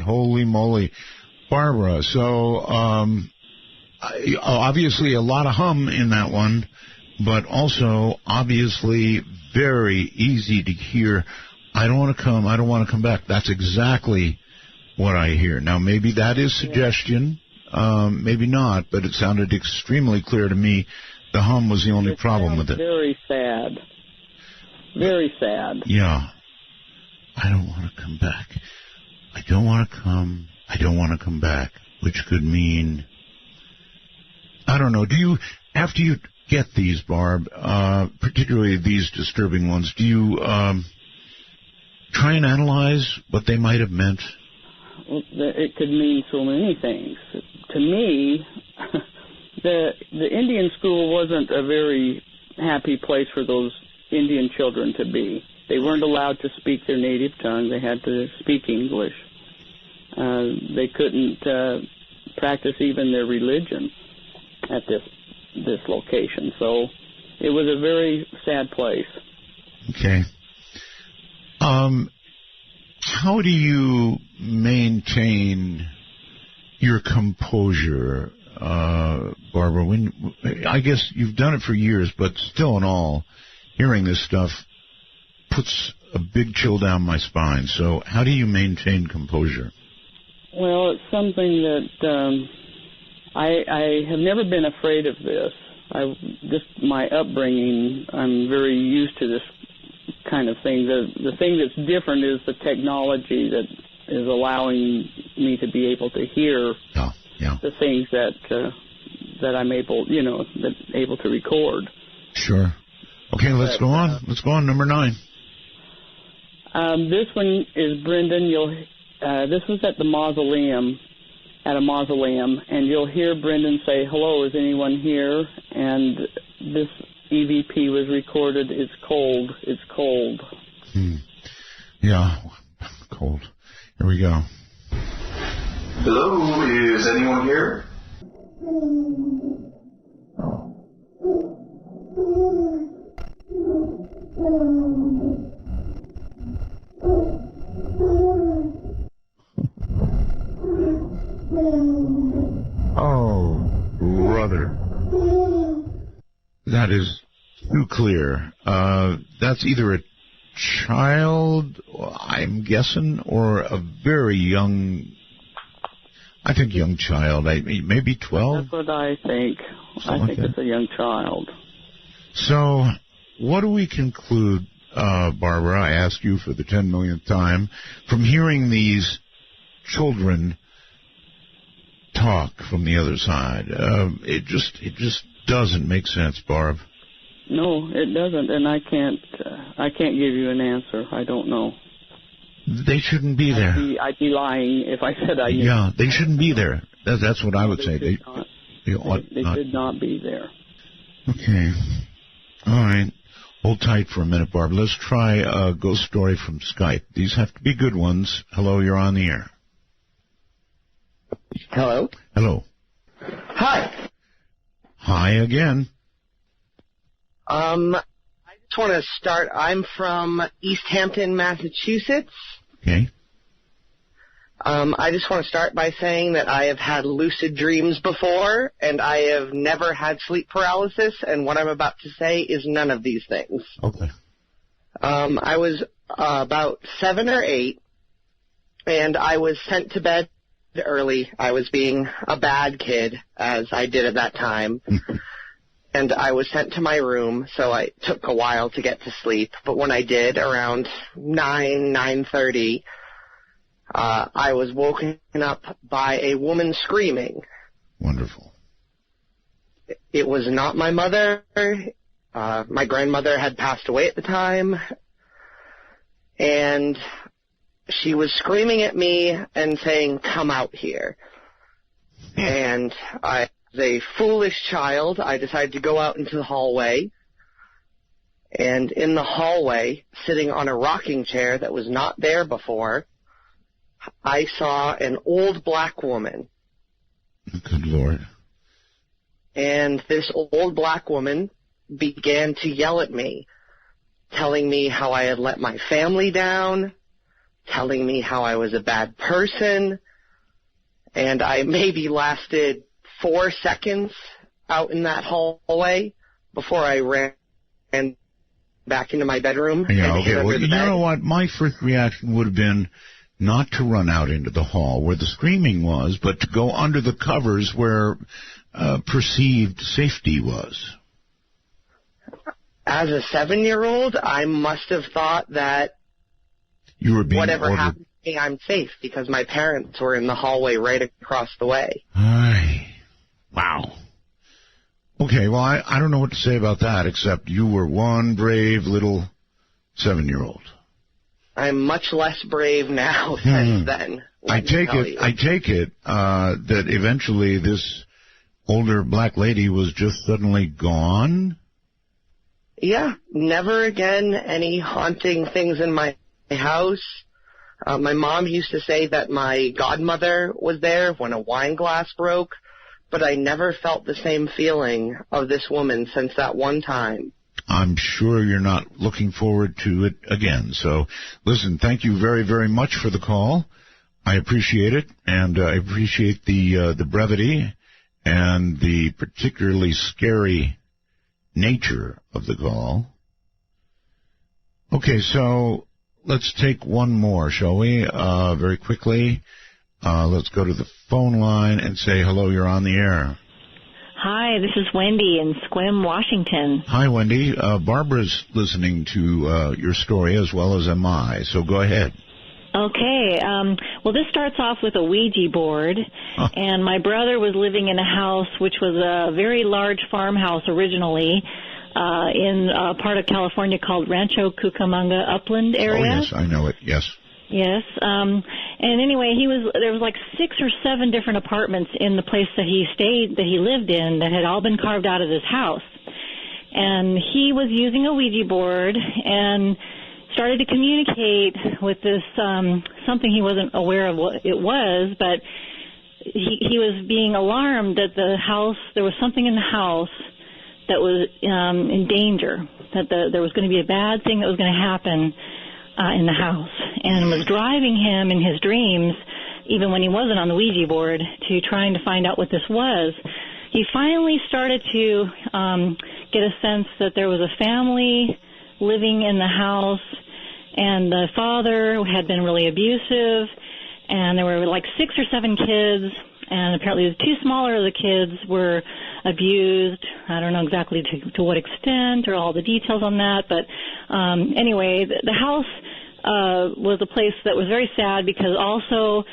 Holy moly. Barbara, so obviously a lot of hum in that one, but also obviously very easy to hear, I don't want to come back. That's exactly what I hear. Now, maybe that is suggestion, maybe not, but it sounded extremely clear to me. The hum was the only problem with it. Very sad. Very sad. Yeah. I don't want to come back. I don't want to come back, which could mean, I don't know. After you get these, Barb, particularly these disturbing ones, do you try and analyze what they might have meant? Well, it could mean so many things. To me, the Indian school wasn't a very happy place for those Indian children to be. They weren't allowed to speak their native tongue. They had to speak English. They couldn't practice even their religion at this location. So it was a very sad place. Okay. How do you maintain your composure, Barbara? I guess you've done it for years, but still in all, hearing this stuff puts a big chill down my spine. So how do you maintain composure? Well, it's something that I have never been afraid of this. Just my upbringing, I'm very used to this kind of thing. The thing that's different is the technology that is allowing me to be able to hear the things that I'm able to record. Sure. Okay, let's go on. Let's go on. Number 9. This one is Brendan. This was at the mausoleum, and you'll hear Brendan say, "Hello, is anyone here?" And this EVP was recorded. It's cold. It's cold. Yeah, cold. Here we go. Hello, is anyone here? Oh, brother. That is too clear. That's either a child, I'm guessing, or a very young, I think young child, maybe 12? That's what I think. I think it's a young child. So, what do we conclude, Barbara, I ask you for the 10 millionth time, from hearing these children talk from the other side? It just doesn't make sense, Barb. No, it doesn't, and I can't give you an answer. I don't know. They shouldn't be there. I'd be lying if I said I knew. Yeah, they shouldn't be there. That's what I would say. They should not be there. Okay. All right. Hold tight for a minute, Barb. Let's try a ghost story from Skype. These have to be good ones. Hello, you're on the air. Hello? Hello. Hi. Hi again. I just want to start. I'm from East Hampton, Massachusetts. Okay. I just want to start by saying that I have had lucid dreams before, and I have never had sleep paralysis, and what I'm about to say is none of these things. Okay. I was about 7 or 8, and I was sent to bed early. I was being a bad kid, as I did at that time. And I was sent to my room, so it took a while to get to sleep. But when I did, around 9:30, I was woken up by a woman screaming. Wonderful. It was not my mother. My grandmother had passed away at the time. And she was screaming at me and saying, "Come out here." And as a foolish child, I decided to go out into the hallway. And in the hallway, sitting on a rocking chair that was not there before, I saw an old black woman. Good Lord. And this old black woman began to yell at me, telling me how I had let my family down, telling me how I was a bad person, and I maybe lasted 4 seconds out in that hallway before I ran back into my bedroom. Yeah, and okay. hid Well, under the you bed. know what? My first reaction would have been not to run out into the hall where the screaming was, but to go under the covers where perceived safety was. As a 7-year-old, I must have thought that You were being whatever ordered. happened to me, I'm safe because my parents were in the hallway right across the way. Aye. Wow. Okay, well, I don't know what to say about that, except you were one brave little 7-year-old. I'm much less brave now since then. I take it that eventually this older black lady was just suddenly gone? Yeah, never again any haunting things in my house. My mom used to say that my godmother was there when a wine glass broke, but I never felt the same feeling of this woman since that one time. I'm sure you're not looking forward to it again. So, listen, thank you very, very much for the call. I appreciate it, and I appreciate the brevity and the particularly scary nature of the call. Okay, so let's take one more, shall we? Very quickly. Let's go to the phone line and say hello, you're on the air. Hi, this is Wendy in Sequim, Washington. Hi, Wendy. Barbara's listening to your story as well as am I, so go ahead. Okay, well, this starts off with a Ouija board, and my brother was living in a house which was a very large farmhouse originally in a part of California called Rancho Cucamonga Upland area. Oh, yes, I know it, yes. Yes, and anyway, there was like 6 or 7 different apartments in the place that he stayed, that he lived in, that had all been carved out of this house. And he was using a Ouija board and started to communicate with this something he wasn't aware of what it was, but he was being alarmed that there was something in the house that was in danger, that there was going to be a bad thing that was going to happen in the house, and was driving him in his dreams, even when he wasn't on the Ouija board, to trying to find out what this was. He finally started to get a sense that there was a family living in the house, and the father had been really abusive, and there were like 6 or 7 kids, and apparently the 2 smaller of the kids were abused. I don't know exactly to what extent or all the details on that, but anyway, the house was a place that was very sad because also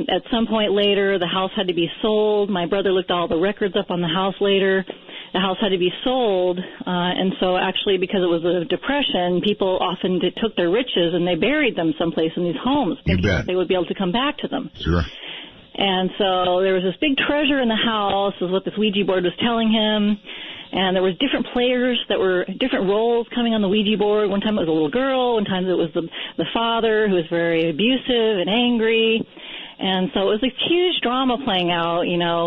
at some point later the house had to be sold. My brother looked all the records up on the house later. The house had to be sold, and so actually because it was a depression, people often took their riches and they buried them someplace in these homes, thinking that they would be able to come back to them. Sure. And so there was this big treasure in the house, is what this Ouija board was telling him. And there was different players that were different roles coming on the Ouija board. One time it was a little girl. One time it was the father who was very abusive and angry. And so it was this huge drama playing out,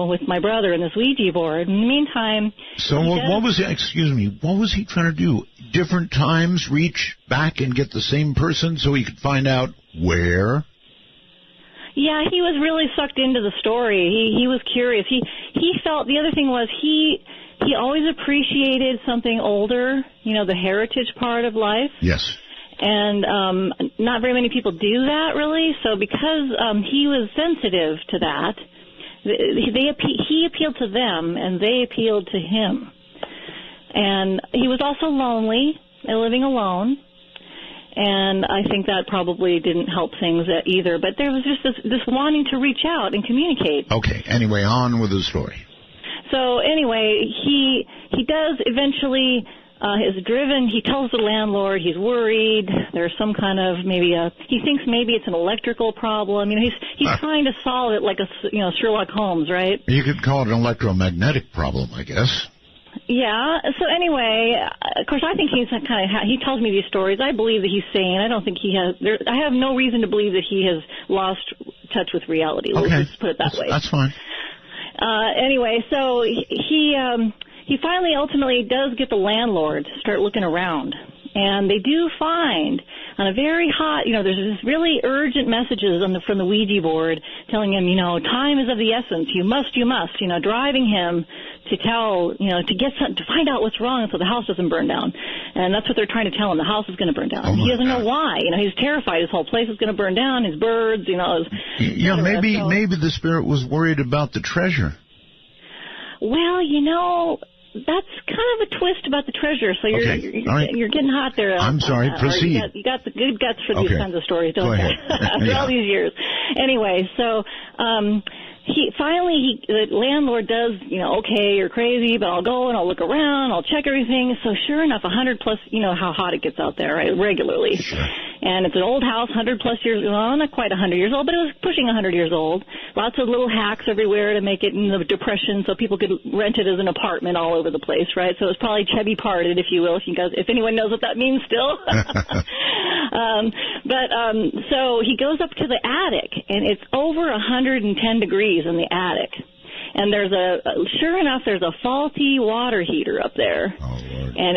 with my brother and this Ouija board. In the meantime... So what was he trying to do? Different times reach back and get the same person so he could find out where? Yeah, he was really sucked into the story. He was curious. He felt, the other thing was he always appreciated something older, the heritage part of life. Yes. And not very many people do that, really. So because he was sensitive to that, he appealed to them, and they appealed to him. And he was also lonely and living alone. And I think that probably didn't help things either. But there was just this wanting to reach out and communicate. Okay. Anyway, on with the story. So anyway, he does eventually is driven. He tells the landlord he's worried. There's some kind of he thinks maybe it's an electrical problem. He's trying to solve it like Sherlock Holmes, right? You could call it an electromagnetic problem, I guess. Yeah. So anyway, of course, I think he's he tells me these stories. I believe that he's sane. I don't think he has. I have no reason to believe that he has lost touch with reality. Okay. Let's just put it that way. That's fine. Anyway, so he finally ultimately does get the landlord to start looking around, and they do find on a very hot, there's this really urgent messages from the Ouija board telling him, time is of the essence. You must, driving him to tell, to find out what's wrong so the house doesn't burn down. And that's what they're trying to tell him. The house is going to burn down. He doesn't know why. He's terrified. His whole place is going to burn down. His birds, maybe the spirit was worried about the treasure. Well, that's kind of a twist about the treasure. So you're getting hot there. I'm sorry. Proceed. You got the good guts for these kinds of stories, don't you? After all these years. Anyway, so the landlord does, okay, you're crazy, but I'll go and I'll look around, I'll check everything. So sure enough, 100 plus, how hot it gets out there, right, regularly. Sure. And it's an old house, 100 plus years, well, not quite 100 years old, but it was pushing 100 years old. Lots of little hacks everywhere to make it in the Depression so people could rent it as an apartment all over the place, right? So it was probably Chevy parted, if you will, if anyone knows what that means still. So he goes up to the attic, and it's over 110 degrees in the attic. And sure enough, there's a faulty water heater up there. Oh, Lord. And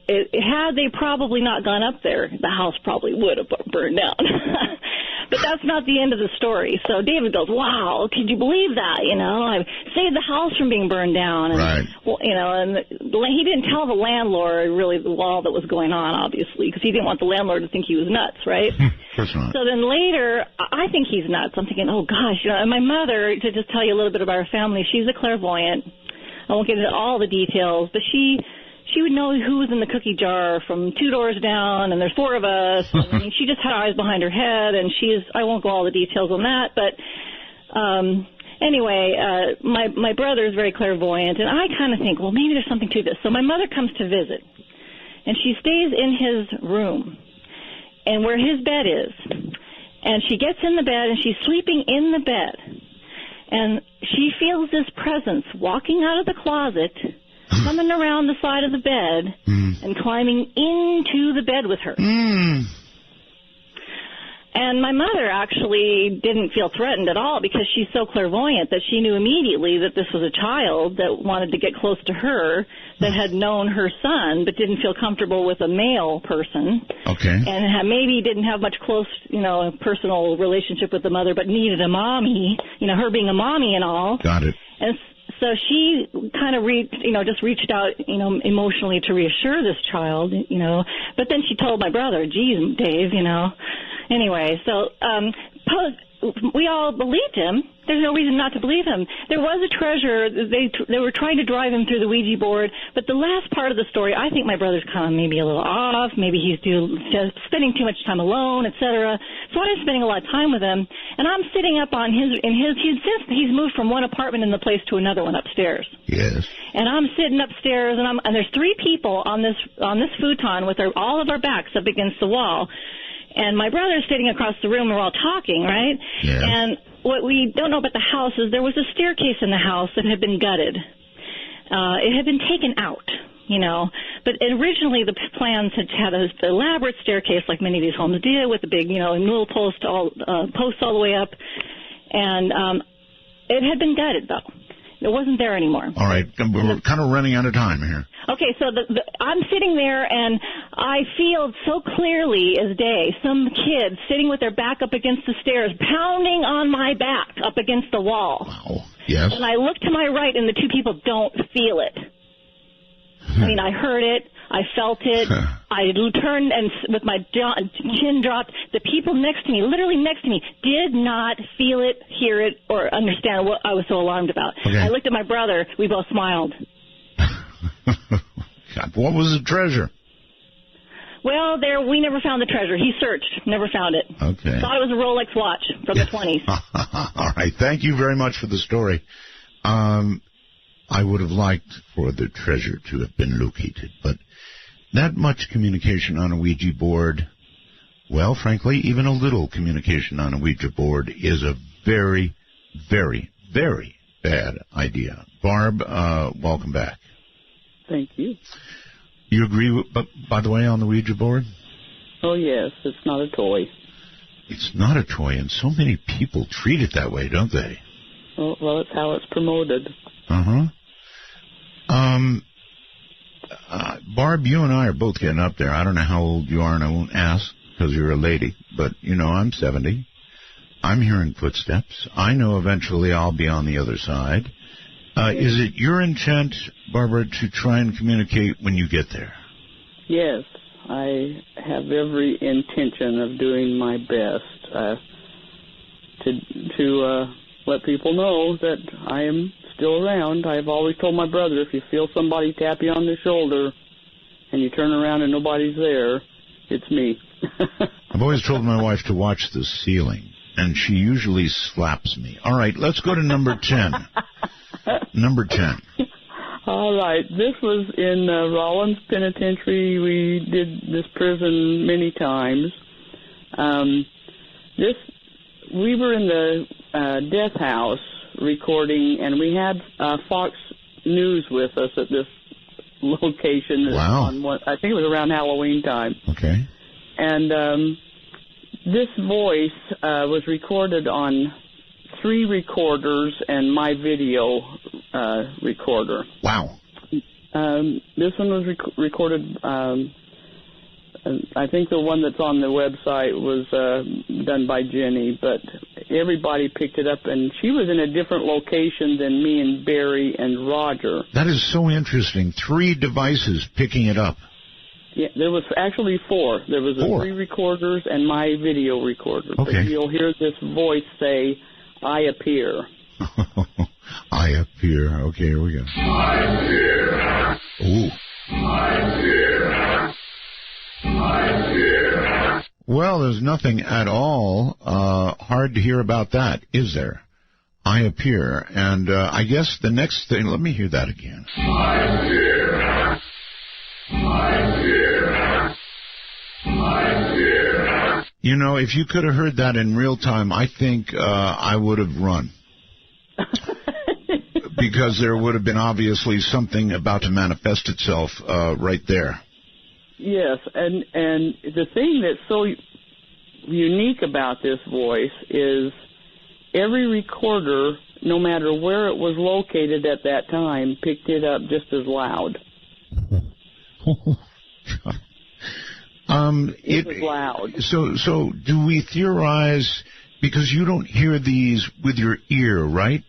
had they probably not gone up there, the house probably would have burned down. But that's not the end of the story. So David goes, wow, could you believe that? I saved the house from being burned down. And, right. Well, and he didn't tell the landlord really all that was going on, obviously, because he didn't want the landlord to think he was nuts, right? Of course not. So then later, I think he's nuts. I'm thinking, oh, gosh. And my mother, to just tell you a little bit about her family, she's a clairvoyant. I won't get into all the details, but she would know who was in the cookie jar from 2 doors down, and there's 4 of us. And she just had eyes behind her head, and I won't go all the details on that, but anyway, my brother is very clairvoyant, and I kind of think, well, maybe there's something to this. So my mother comes to visit, and she stays in his room, and where his bed is, and she gets in the bed, and she's sleeping in the bed, and she feels this presence walking out of the closet, coming around the side of the bed and climbing into the bed with her. And my mother actually didn't feel threatened at all because she's so clairvoyant that she knew immediately that this was a child that wanted to get close to her, that had known her son but didn't feel comfortable with a male person. Okay. And maybe didn't have much close, personal relationship with the mother, but needed a mommy, her being a mommy and all. Got it. And so she kind of reached out, emotionally to reassure this child, but then she told my brother, geez, Dave, Anyway, so we all believed him. There's no reason not to believe him. There was a treasure. They were trying to drive him through the Ouija board, but the last part of the story, I think my brother's kind of maybe a little off. Maybe he's spending too much time alone, etc. So I'm spending a lot of time with him, and I'm sitting up on he's moved from one apartment in the place to another one upstairs. Yes. And I'm sitting upstairs, and there's 3 people on this futon with all of our backs up against the wall. And my brother's sitting across the room, and we're all talking, right? Yeah. And what we don't know about the house is there was a staircase in the house that had been gutted. It had been taken out, But originally the plans had an elaborate staircase like many of these homes did with a big, newel posts all the way up. And it had been gutted, though. It wasn't there anymore. All right. We're kind of running out of time here. Okay, so I'm sitting there, and I feel so clearly as day some kids sitting with their back up against the stairs, pounding on my back up against the wall. Wow. Yes. And I look to my right, and the 2 people don't feel it. I mean, I heard it. I felt it. I turned, and with my chin dropped, the people next to me, literally next to me, did not feel it, hear it, or understand what I was so alarmed about. Okay. I looked at my brother. We both smiled. God, what was the treasure? Well, we never found the treasure. He searched, never found it. Okay. Thought it was a Rolex watch from the 20s. All right. Thank you very much for the story. I would have liked for the treasure to have been located, but that much communication on a Ouija board, well, frankly, even a little communication on a Ouija board is a very, very, very bad idea. Barb, welcome back. Thank you. You agree, by the way, on the Ouija board? Oh, yes. It's not a toy. It's not a toy, and so many people treat it that way, don't they? Well, it's how it's promoted. Uh-huh. Barb, you and I are both getting up there. I don't know how old you are, and I won't ask because you're a lady, but, I'm 70. I'm hearing footsteps. I know eventually I'll be on the other side. Is it your intent, Barbara, to try and communicate when you get there? Yes, I have every intention of doing my best to let people know that I am still around. I've always told my brother, if you feel somebody tap you on the shoulder and you turn around and nobody's there, it's me. I've always told my wife to watch the ceiling, and she usually slaps me. All right, let's go to number 10. Number 10. All right. This was in Rollins Penitentiary. We did this prison many times. We were in the death house recording, and we had Fox News with us at this location. Wow. I think it was around Halloween time. Okay. And this voice was recorded on 3 recorders and my video recorder. Wow. This one was recorded, I think the one that's on the website was done by Jenny, but everybody picked it up, and she was in a different location than me and Barry and Roger. That is so interesting. 3 devices picking it up. Yeah, there was actually 4. There was 3 recorders and my video recorder. Okay. But you'll hear this voice say, "I appear." I appear. Okay, here we go. I appear. Ooh. I appear. I appear. Well, there's nothing at all hard to hear about that, is there? I appear. And I guess the next thing, let me hear that again. I appear. I appear. I appear. You know, if you could have heard that in real time, I think I would have run. Because there would have been obviously something about to manifest itself right there. Yes, and the thing that's so unique about this voice is every recorder, no matter where it was located at that time, picked it up just as loud. It was loud. So do we theorize, because you don't hear these with your ear, right?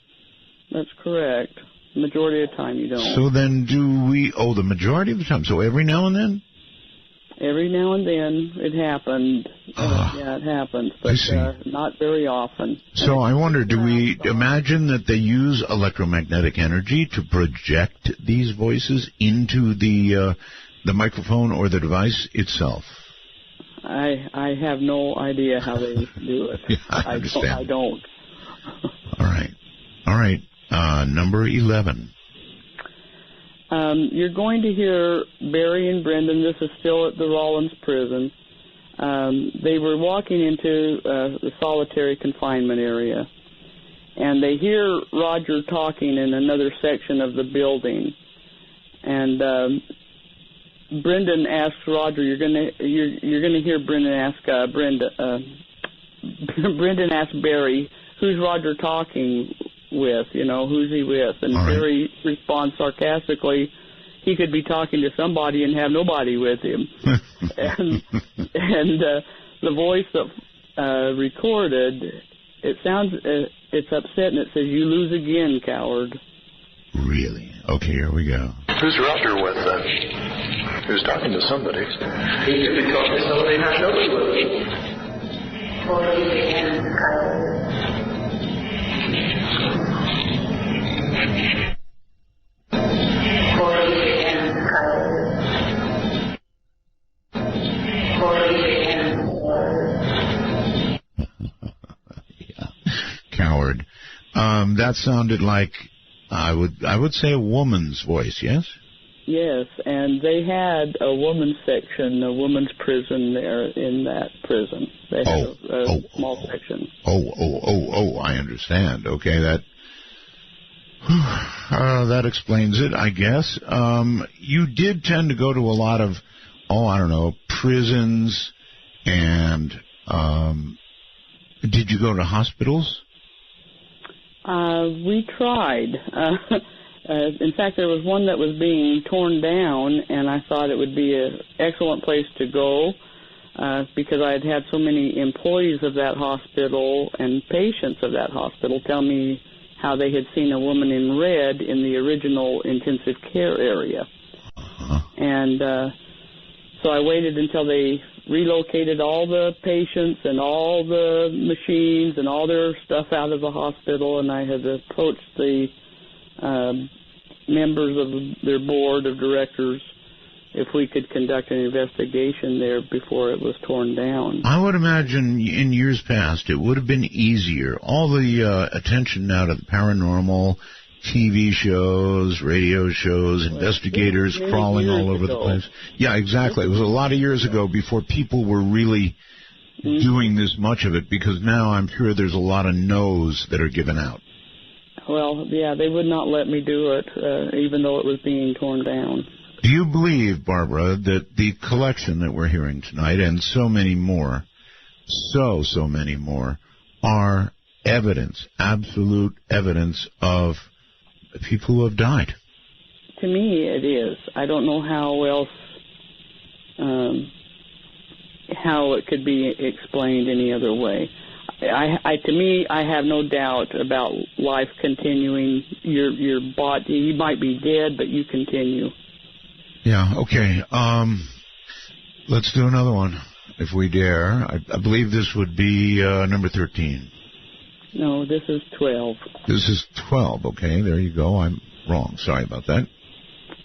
That's correct. Majority of the time you don't. So then do we, the majority of the time, so every now and then? Every now and then it happened. Yeah, it happens, but not very often. So I wonder, do we imagine that they use electromagnetic energy to project these voices into the microphone or the device itself? I have no idea how they do it. Yeah, I understand. I don't. All right. Number 11. You're going to hear Barry and Brendan. This is still at the Rollins prison. They were walking into the solitary confinement area, and they hear Roger talking in another section of the building. And Brendan asks Roger, you're gonna hear Brendan ask Brendan asks Barry, who's Roger talking with? Who's he with? And Barry responds sarcastically, he could be talking to somebody and have nobody with him. and the voice that recorded, it sounds, it's upset, and it says, "You lose again, coward." Really? Okay, here we go. Who's Roger with then? He was talking to somebody. He could be talking to somebody and have nobody with Yeah. Coward. That sounded like, I would say, a woman's voice, yes? Yes, and they had a woman's section, a woman's prison there in that prison. They had a small section. I understand. Okay, that explains it, I guess. You did tend to go to a lot of, prisons, and did you go to hospitals? We tried. In fact, there was one that was being torn down, and I thought it would be an excellent place to go because I had so many employees of that hospital and patients of that hospital tell me how they had seen a woman in red in the original intensive care area. And so I waited until they relocated all the patients and all the machines and all their stuff out of the hospital, and I had approached the members of their board of directors if we could conduct an investigation there before it was torn down. I would imagine in years past it would have been easier. All the attention now to the paranormal, TV shows, radio shows, investigators crawling all over the place. Yeah, exactly. It was a lot of years ago before people were really doing this much of it, because now I'm sure there's a lot of no's that are given out. Well, yeah, they would not let me do it, even though it was being torn down. Do you believe, Barbara, that the collection that we're hearing tonight, and so many more, so many more, are evidence, absolute evidence of people who have died? To me, it is. I don't know how else, how it could be explained any other way. To me, I have no doubt about life continuing. Your body, you might be dead, but you continue. Yeah, okay. Let's do another one, if we dare. I believe this would be number 13. No, this is 12. This is 12, okay. There you go. I'm wrong. Sorry about that.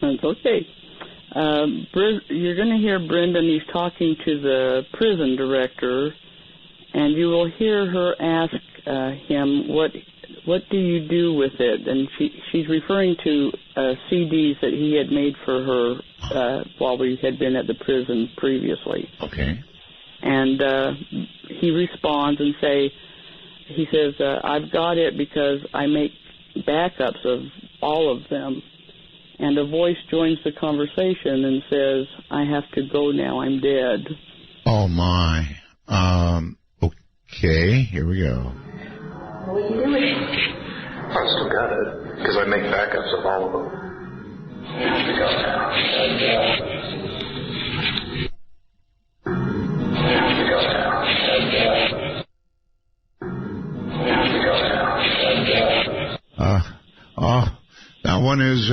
That's okay. You're going to hear Brendan. He's talking to the prison director, and you will hear her ask him, what do you do with it? And she's referring to CDs that he had made for her while we had been at the prison previously. Okay. And he responds and he says, I've got it because I make backups of all of them. And a voice joins the conversation and says, I have to go now, I'm dead. Oh, my. Okay, here we go. What are you doing? I still got it, because I make backups of all of them. I have to go now. I have to go now. That one is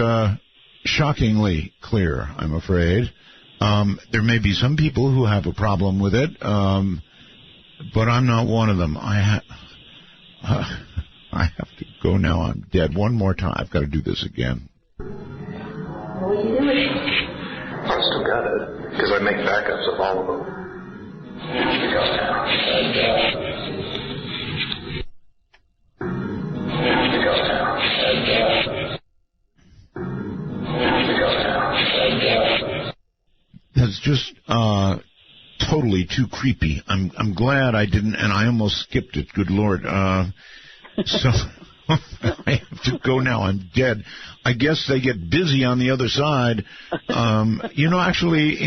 shockingly clear, I'm afraid. There may be some people who have a problem with it, but I'm not one of them. I have to go now. I'm dead. One more time. I've got to do this again. What are you doing? I still got it, because I make backups of all of them. I have to go now. That's just totally too creepy. I'm glad I didn't, and I almost skipped it. Good Lord. So I have to go now. I'm dead. I guess they get busy on the other side. Actually,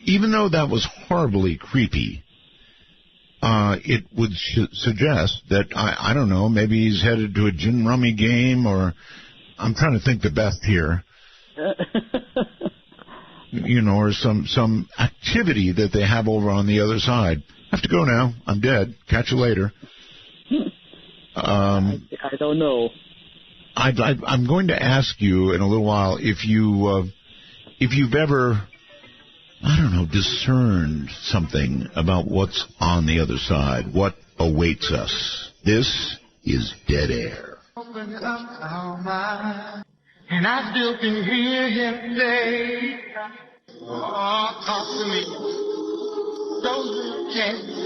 even though that was horribly creepy, it would suggest that, I don't know, maybe he's headed to a gin rummy game, or I'm trying to think the best here. Or some activity that they have over on the other side. I have to go now. I'm dead. Catch you later. I don't know. I'm going to ask you in a little while if you've ever, I don't know, discerned something about what's on the other side, what awaits us. This is Dead Air. Open up our mind, and I still can hear him say, oh, talk to me. Don't you tell me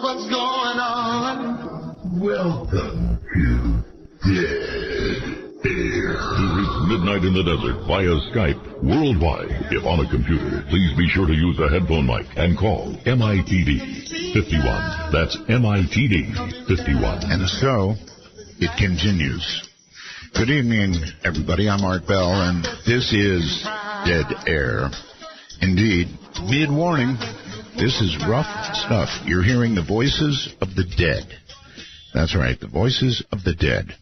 what's going on? Welcome to Dead Air. To reach Midnight in the Desert via Skype worldwide. If on a computer, please be sure to use a headphone mic and call MITD 51. That's MITD 51. And so it continues. Good evening, everybody. I'm Art Bell, and this is Dead Air. Indeed, mid-warning, this is rough stuff. You're hearing the voices of the dead. That's right, the voices of the dead.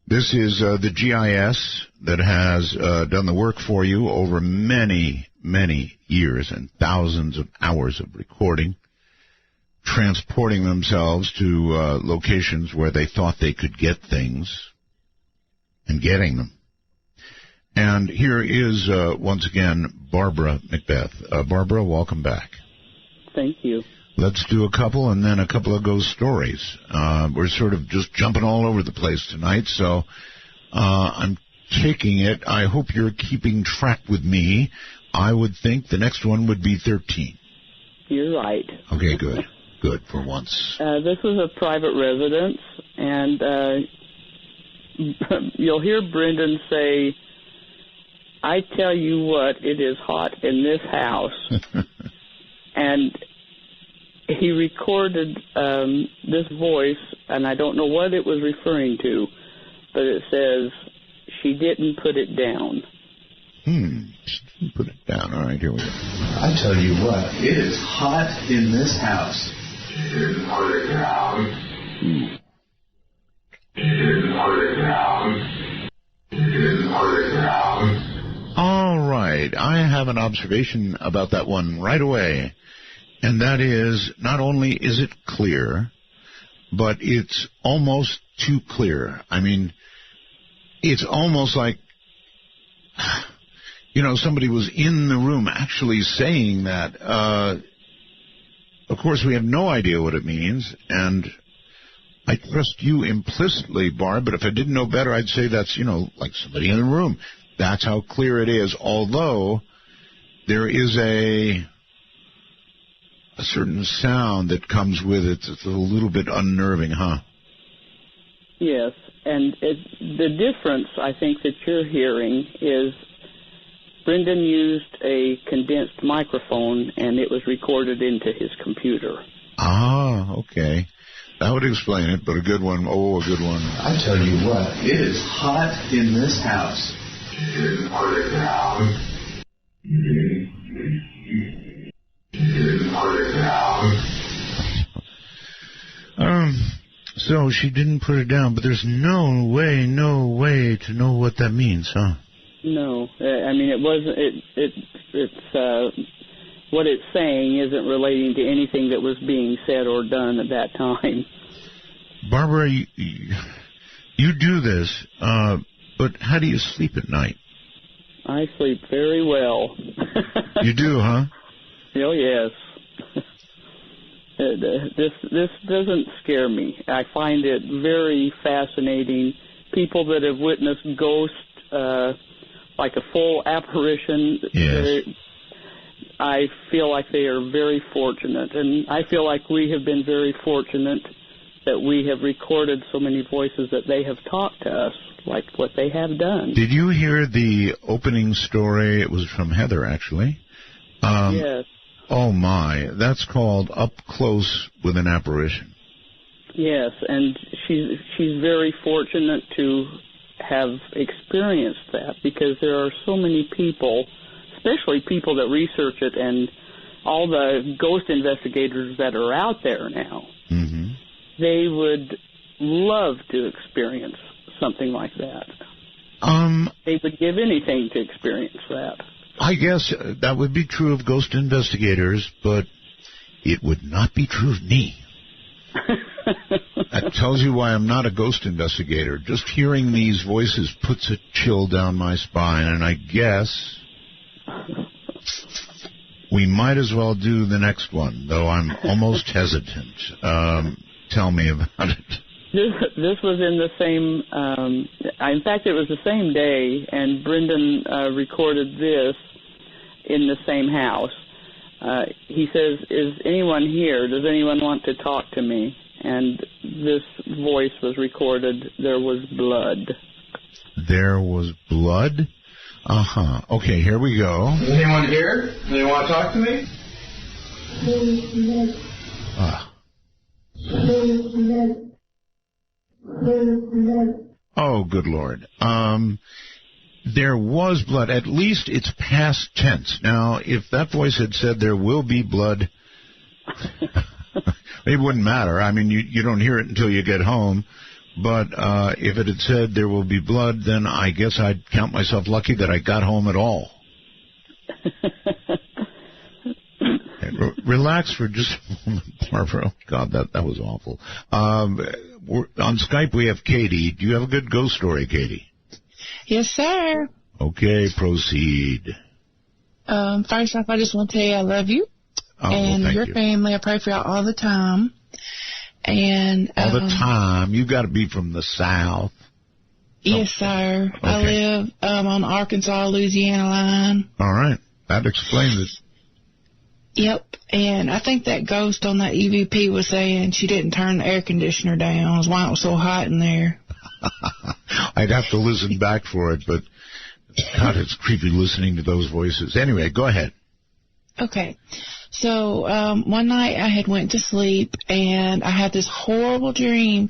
This is the GIS that has done the work for you over many, many years and thousands of hours of recording transporting themselves to locations where they thought they could get things and getting them. And here is, once again, Barbara McBeth. Barbara, welcome back. Thank you. Let's do a couple and then a couple of ghost stories. We're sort of just jumping all over the place tonight, so I'm taking it. I hope you're keeping track with me. I would think the next one would be 13. You're right. Okay, good. Good, for once. This was a private residence, and you'll hear Brendan say, I tell you what, it is hot in this house. And he recorded this voice, and I don't know what it was referring to, but it says, she didn't put it down. She didn't put it down. All right, here we go. I tell you what, it is hot in this house. She didn't put it down. She didn't put it down. She didn't put it down. All right, I have an observation about that one right away. And that is, not only is it clear, but it's almost too clear. I mean, it's almost like, somebody was in the room actually saying that. Of course, we have no idea what it means, and I trust you implicitly, Barb, but if I didn't know better, I'd say that's, like somebody in the room. That's how clear it is, although there is a certain sound that comes with it. It's a little bit unnerving, huh? Yes, and the difference, I think, that you're hearing is Brendan used a condensed microphone, and it was recorded into his computer. Ah, okay. That would explain it, but a good one. Oh, a good one. I tell you what, it is hot in this house. She didn't put it down. So she didn't put it down, but there's no way to know what that means, huh? No, I mean, it wasn't. It's what it's saying isn't relating to anything that was being said or done at that time. Barbara, you do this, but how do you sleep at night? I sleep very well. You do, huh? Oh, yes. This doesn't scare me. I find it very fascinating. People that have witnessed ghosts, like a full apparition, yes. I feel like they are very fortunate. And I feel like we have been very fortunate that we have recorded so many voices that they have talked to us, like what they have done. Did you hear the opening story? It was from Heather, actually. Yes. Oh, my. That's called Up Close with an Apparition. Yes, and she's very fortunate to have experienced that, because there are so many people, especially people that research it, and all the ghost investigators that are out there now. Mm-hmm. They would love to experience something like that. They would give anything to experience that. I guess that would be true of ghost investigators, but it would not be true of me. That tells you why I'm not a ghost investigator. Just hearing these voices puts a chill down my spine, and I guess we might as well do the next one, though I'm almost hesitant. Tell me about it. This was in the same, in fact, it was the same day, and Brendan recorded this in the same house. He says, is anyone here? Does anyone want to talk to me? And this voice was recorded, there was blood. There was blood? Uh-huh. Okay, here we go. Is anyone here? Do they want to talk to me? Oh, good Lord. There was blood. At least it's past tense. Now, if that voice had said there will be blood, it wouldn't matter. I mean, you don't hear it until you get home. But if it had said there will be blood, then I guess I'd count myself lucky that I got home at all. Relax for just a moment, Barbara, God, that was awful. On Skype, we have Katie. Do you have a good ghost story, Katie? Yes, sir. Okay, proceed. First off, I just want to tell you I love you. And your family. I pray for y'all all the time. And all the time? You got to be from the South. Yes, sir. Okay. I live on the Arkansas-Louisiana line. All right. That explains it. Yep. And I think that ghost on that EVP was saying she didn't turn the air conditioner down. That's why it was so hot in there. I'd have to listen back for it, but God, it's creepy listening to those voices. Anyway, go ahead. Okay. So one night I had went to sleep, and I had this horrible dream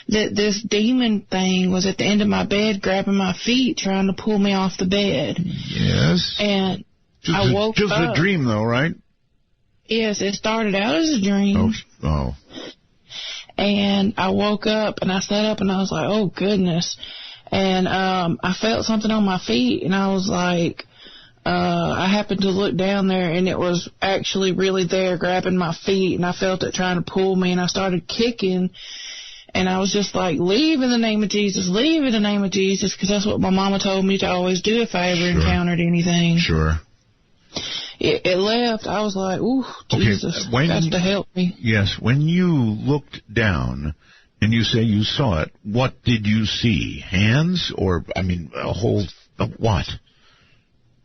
that this demon thing was at the end of my bed grabbing my feet, trying to pull me off the bed. Yes. And I woke up. Just a dream, though, right? Yes, it started out as a dream. Oh. And I woke up, and I sat up, and I was like, oh, goodness. And I felt something on my feet, and I was like, I happened to look down there, and it was actually really there grabbing my feet, and I felt it trying to pull me, and I started kicking, and I was just like, leave in the name of Jesus, leave in the name of Jesus, because that's what my mama told me to always do if I ever encountered anything. Sure. It left. I was like, ooh, Jesus, that's to help me. Yes, when you looked down and you say you saw it, what did you see? Hands or, a whole, what?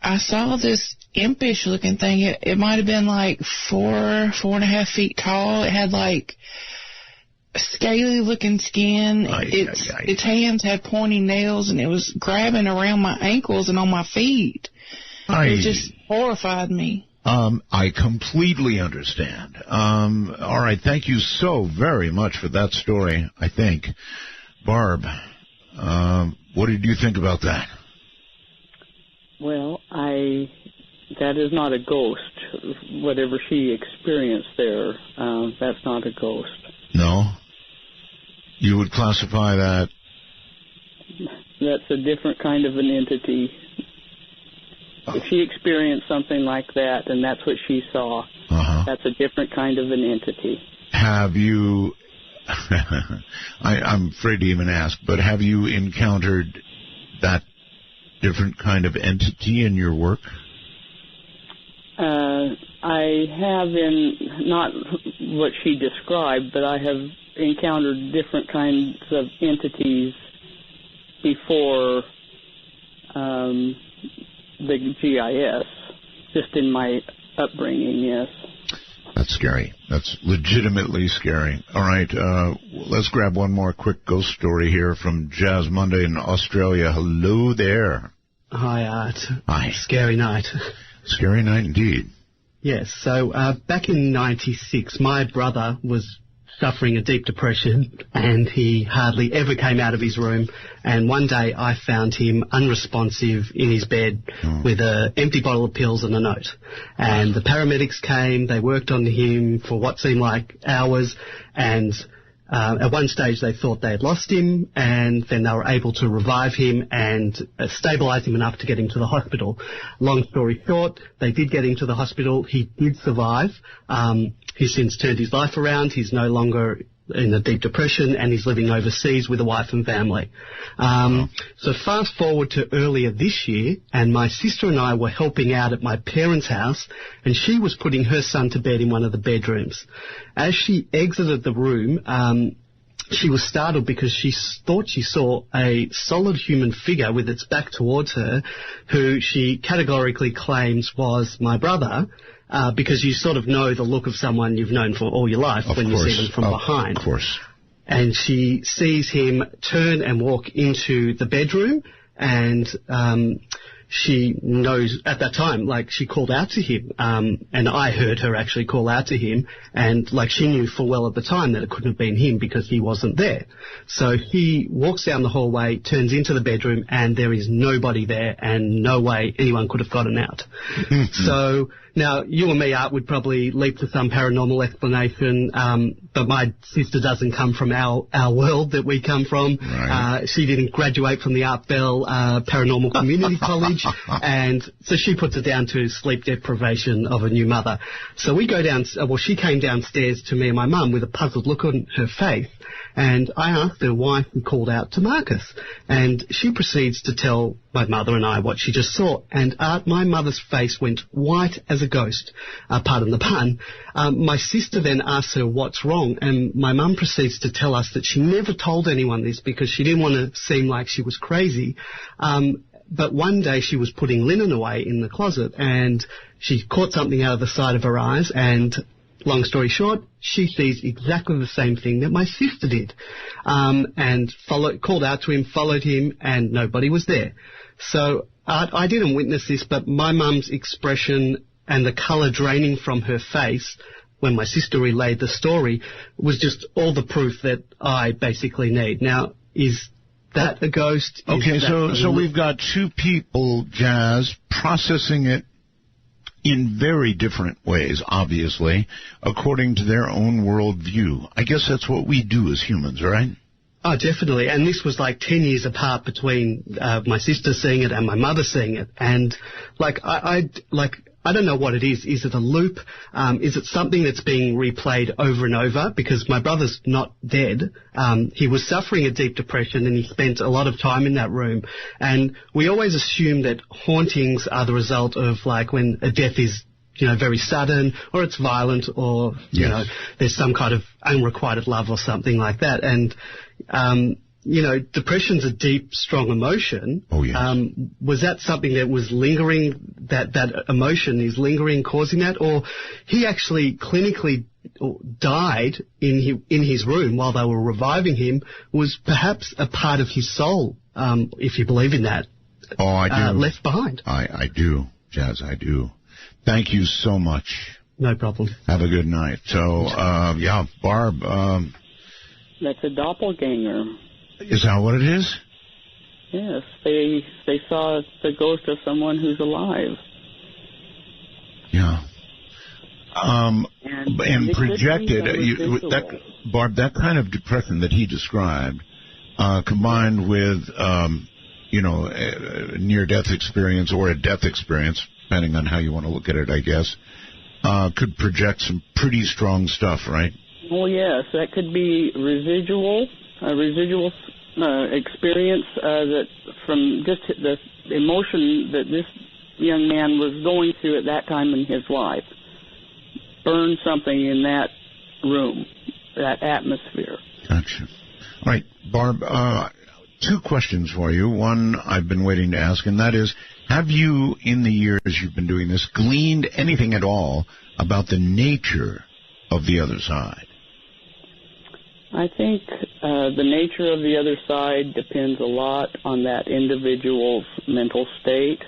I saw this impish-looking thing. It might have been like 4.5 feet tall. It had like scaly-looking skin. Its hands had pointy nails, and it was grabbing around my ankles and on my feet. It just horrified me. I completely understand. All right, thank you so very much for that story, I think. Barb, what did you think about that? Well, that is not a ghost. Whatever she experienced there, that's not a ghost. No? You would classify that? That's a different kind of an entity. If she experienced something like that, and that's what she saw, that's a different kind of an entity. Have you, I'm afraid to even ask, but have you encountered that different kind of entity in your work? I have not what she described, but I have encountered different kinds of entities before the GIS, just in my upbringing, yes. That's scary. That's legitimately scary. All right, let's grab one more quick ghost story here from Jazz Monday in Australia. Hello there. Hi, Art. Hi. Scary night. Scary night indeed. Yes, so back in '96, my brother was suffering a deep depression, and he hardly ever came out of his room. And one day I found him unresponsive in his bed with an empty bottle of pills and a note. And the paramedics came, they worked on him for what seemed like hours, and at one stage they thought they had lost him, and then they were able to revive him and stabilise him enough to get him to the hospital. Long story short, they did get him to the hospital. He did survive. He's since turned his life around. He's no longer in a deep depression, and he's living overseas with a wife and family. So fast forward to earlier this year, and my sister and I were helping out at my parents' house, and she was putting her son to bed in one of the bedrooms. As she exited the room, she was startled because she thought she saw a solid human figure with its back towards her, who she categorically claims was my brother. Because you sort of know the look of someone you've known for all your life when you see them from behind. Of course. And she sees him turn and walk into the bedroom, and she knows at that time, like, she called out to him, and I heard her actually call out to him, and like she knew full well at the time that it couldn't have been him because he wasn't there. So he walks down the hallway, turns into the bedroom, and there is nobody there, and no way anyone could have gotten out. So Now, you and me, Art, would probably leap to some paranormal explanation, but my sister doesn't come from our world that we come from. Right. She didn't graduate from the Art Bell Paranormal Community College, and so she puts it down to sleep deprivation of a new mother. So we go down, she came downstairs to me and my mum with a puzzled look on her face, and I asked her why she called out to Marcus, and she proceeds to tell my mother and I what she just saw, and my mother's face went white as a ghost, pardon the pun. My sister then asks her what's wrong, and my mum proceeds to tell us that she never told anyone this because she didn't want to seem like she was crazy. But one day she was putting linen away in the closet, and she caught something out of the side of her eyes, and long story short, she sees exactly the same thing that my sister did, and called out to him, followed him, and nobody was there. So I didn't witness this, but my mum's expression and the colour draining from her face when my sister relayed the story was just all the proof that I basically need. Now, is that a ghost? Okay, so we've got two people, Jazz, processing it in very different ways, obviously, according to their own worldview. I guess that's what we do as humans, right? Oh, definitely. And this was like 10 years apart between my sister seeing it and my mother seeing it. And I don't know what it is. Is it a loop? Is it something that's being replayed over and over? Because my brother's not dead. He was suffering a deep depression, and he spent a lot of time in that room. And we always assume that hauntings are the result of like when a death is, very sudden, or it's violent, or, there's some kind of unrequited love or something like that. And, depression's a deep, strong emotion. Oh, yes. Was that something that was lingering, that emotion is lingering, causing that? Or he actually clinically died in his room while they were reviving him, was perhaps a part of his soul, if you believe in that. Oh, I do. Left behind. I do, Jazz, I do. Thank you so much. No problem. Have a good night. So, Barb. That's a doppelganger. Is that what it is? Yes, they saw the ghost of someone who's alive. Yeah. And projected, Barb, that kind of depression that he described, combined with, a near-death experience or a death experience, depending on how you want to look at it, I guess, could project some pretty strong stuff, right? Oh, yes. That could be residual experience that from just the emotion that this young man was going through at that time in his life. Burn something in that room, that atmosphere. Gotcha. All right, Barb, two questions for you. One I've been waiting to ask, and that is, have you, in the years you've been doing this, gleaned anything at all about the nature of the other side? I think the nature of the other side depends a lot on that individual's mental state.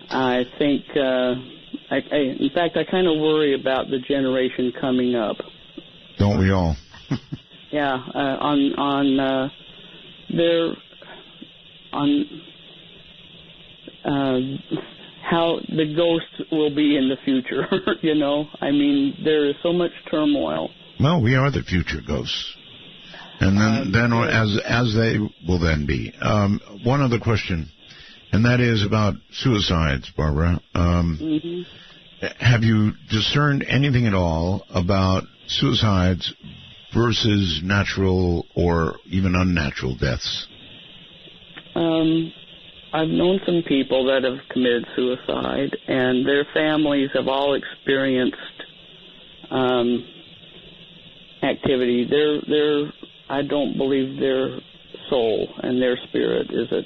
I think, in fact, I kind of worry about the generation coming up. Don't we all? Yeah, how the ghosts will be in the future. I mean, there is so much turmoil. Well, we are the future ghosts. And then as they will then be. One other question, and that is about suicides, Barbara. Have you discerned anything at all about suicides versus natural or even unnatural deaths? I've known some people that have committed suicide, and their families have all experienced activity. I don't believe their soul and their spirit is at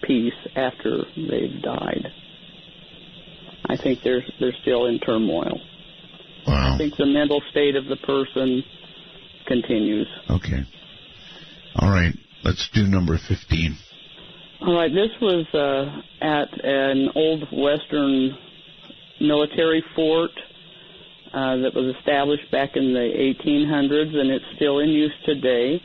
peace after they've died. I think they're still in turmoil. Wow. I think the mental state of the person continues. Okay. All right. Let's do number 15. All right. This was at an old Western military fort that was established back in the 1800s, and it's still in use today.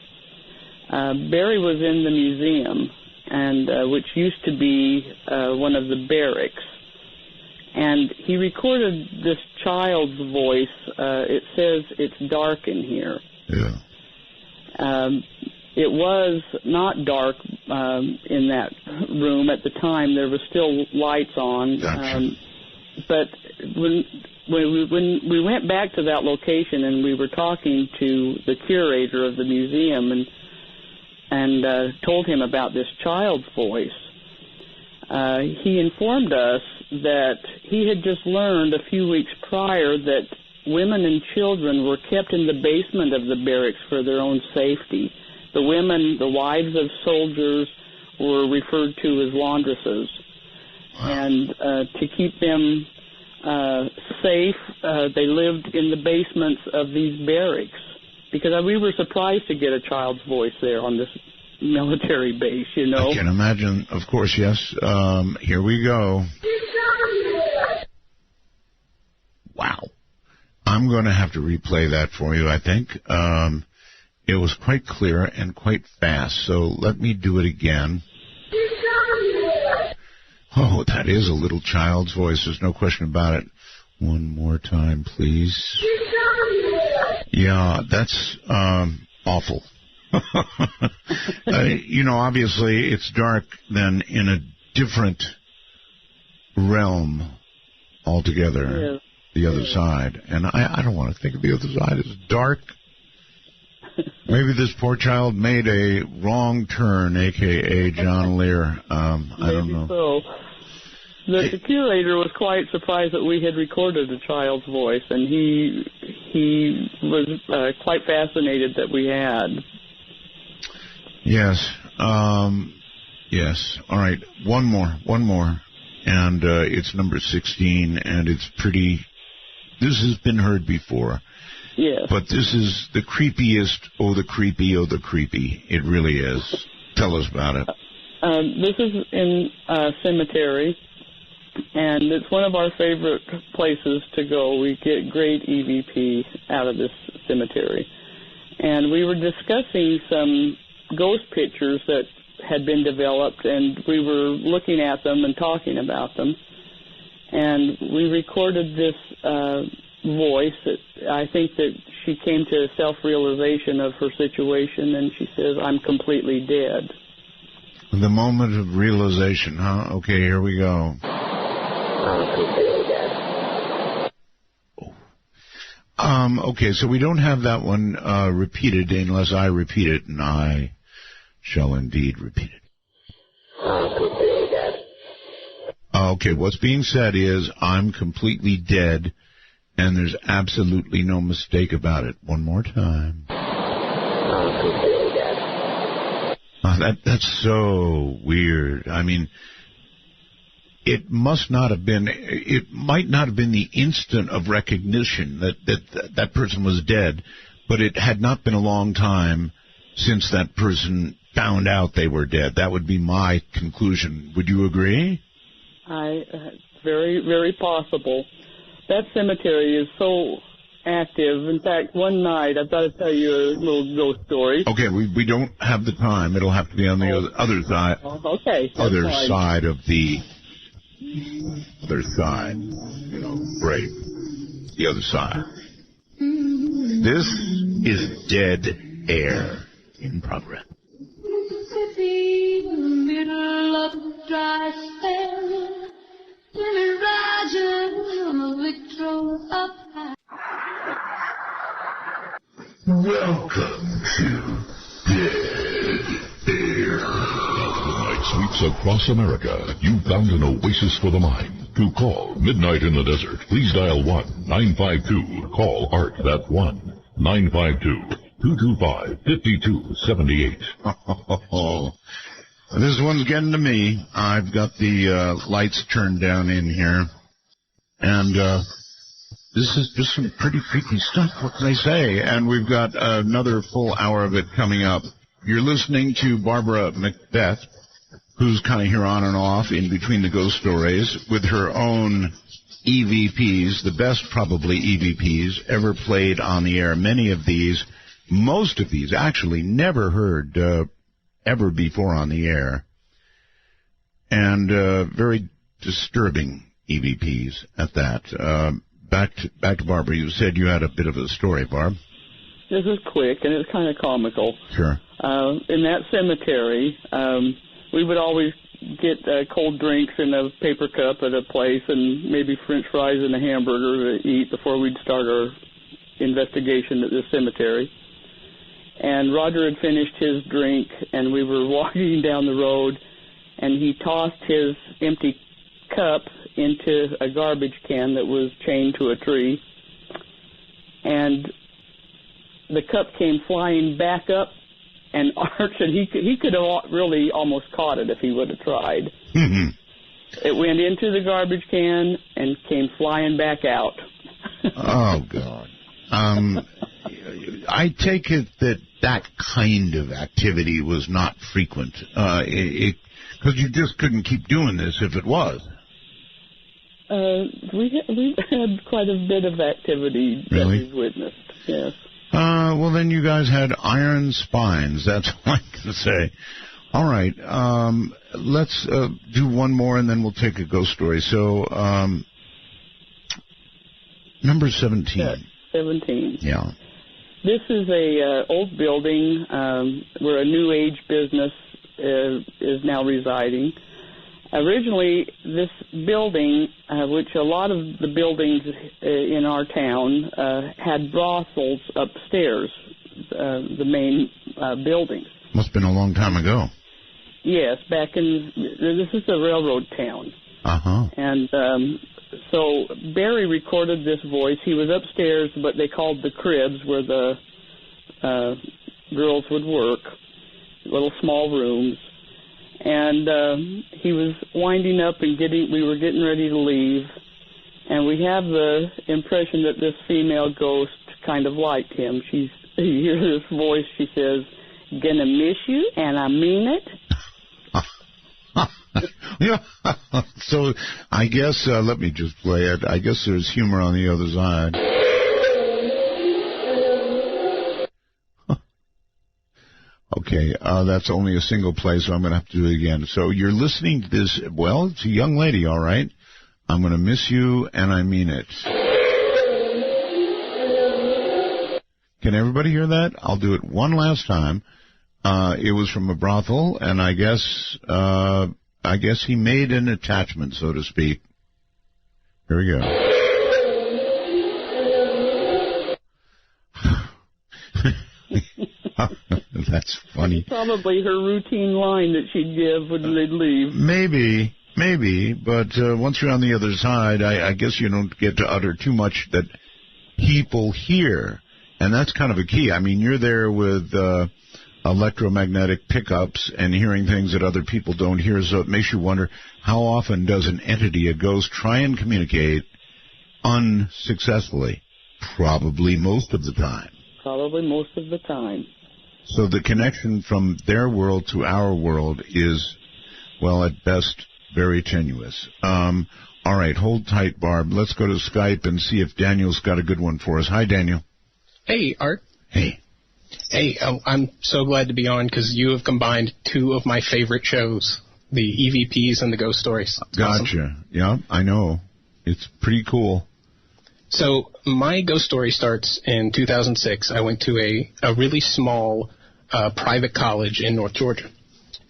Barry was in the museum, and which used to be one of the barracks. And he recorded this child's voice. It says it's dark in here. Yeah. It was not dark in that room at the time. There were still lights on. Gotcha. But when we went back to that location and we were talking to the curator of the museum and told him about this child's voice, he informed us that he had just learned a few weeks prior that women and children were kept in the basement of the barracks for their own safety. The women, the wives of soldiers, were referred to as laundresses. And to keep them safe, they lived in the basements of these barracks. Because we were surprised to get a child's voice there on this military base, you know. I can imagine, of course, yes. Here we go. Wow. I'm going to have to replay that for you, I think. It was quite clear and quite fast, so let me do it again. Oh, that is a little child's voice. There's no question about it. One more time, please. Yeah, that's awful. You know, obviously it's dark then in a different realm altogether, yes. The other side. And I don't want to think of the other side as dark. Maybe this poor child made a wrong turn, a.k.a. John Lear. I don't know. So. The curator was quite surprised that we had recorded a child's voice, and he was quite fascinated that we had. Yes. Yes. All right. One more. And it's number 16, and it's pretty... This has been heard before. Yes. But this is the creepiest, the creepy. It really is. Tell us about it. This is in a cemetery, and it's one of our favorite places to go. We get great EVP out of this cemetery. And we were discussing some ghost pictures that had been developed, and we were looking at them and talking about them. And we recorded this voice. I think that she came to a self-realization of her situation, and she says, "I'm completely dead." The moment of realization, huh? Okay, here we go. I'm completely dead. Okay, so we don't have that one repeated unless I repeat it, and I shall indeed repeat it. I'm completely dead. Okay, what's being said is, I'm completely dead, and there's absolutely no mistake about it. One more time. I'm completely dead. That's so weird. I mean, it might not have been the instant of recognition that person was dead, but it had not been a long time since that person found out they were dead. That would be my conclusion. Would you agree? Very, very possible. That cemetery is so active. In fact, one night, I've got to tell you a little ghost story. Okay, we don't have the time. It'll have to be on the other side. Okay. Other side of the other side. You know, break. The other side. This is Dead Air in progress. Mississippi, middle of dry spell, Jimmy Rogers, Victor up high. Welcome to Dead Air. Night sweeps across America. You found an oasis for the mind. To call Midnight in the Desert, please dial 1-952. Call Art. That's 1-952-225-5278. This one's getting to me. I've got the lights turned down in here. And this is just some pretty freaky stuff. What can I say? And we've got another full hour of it coming up. You're listening to Barbara McBeth, who's kind of here on and off in between the ghost stories with her own EVPs, the best probably EVPs ever played on the air. Many of these, most of these actually never heard ever before on the air. And very disturbing EVPs at that. Back to Barbara. You said you had a bit of a story, Barb. This is quick, and it's kind of comical. Sure. In that cemetery, we would always get cold drinks in a paper cup at a place and maybe French fries and a hamburger to eat before we'd start our investigation at this cemetery. And Roger had finished his drink, and we were walking down the road, and he tossed his empty cup into a garbage can that was chained to a tree. And the cup came flying back up and arched, and he could have really almost caught it if he would have tried. Mm-hmm. It went into the garbage can and came flying back out. Oh, God. I take it that kind of activity was not frequent, because you just couldn't keep doing this if it was. We've had quite a bit of activity that we've witnessed, yes. Well, then you guys had iron spines. That's all I can say. All right. Let's do one more, and then we'll take a ghost story. So, number 17. Yes, 17. Yeah. This is a old building where a New Age business is now residing. Originally, this building, which a lot of the buildings in our town had brothels upstairs, the main buildings. Must have been a long time ago. Yes, back in, this is a railroad town. Uh-huh. And so Barry recorded this voice. He was upstairs, but they called the cribs where the girls would work, little small rooms. And he was winding up and we were getting ready to leave. And we have the impression that this female ghost kind of liked him. You hear this voice, she says, "Gonna miss you, and I mean it." Yeah. So I guess, let me just play it. I guess there's humor on the other side. Okay, that's only a single play, so I'm going to have to do it again. So you're listening to this. Well, it's a young lady, all right. I'm going to miss you, and I mean it. Can everybody hear that? I'll do it one last time. It was from a brothel, and I guess he made an attachment, so to speak. Here we go. That's funny. Probably her routine line that she'd give when they'd leave. Maybe, but once you're on the other side, I guess you don't get to utter too much that people hear, and that's kind of a key. I mean, you're there with electromagnetic pickups and hearing things that other people don't hear, so it makes you wonder, how often does an entity, a ghost, try and communicate unsuccessfully? Probably most of the time. Probably most of the time. So the connection from their world to our world is, well, at best, very tenuous. All right, hold tight, Barb. Let's go to Skype and see if Daniel's got a good one for us. Hi, Daniel. Hey, Art. Hey. Hey, I'm so glad to be on because you have combined two of my favorite shows, the EVPs and the ghost stories. Gotcha. Awesome. Yeah, I know. It's pretty cool. So my ghost story starts in 2006. I went to a really small private college in North Georgia,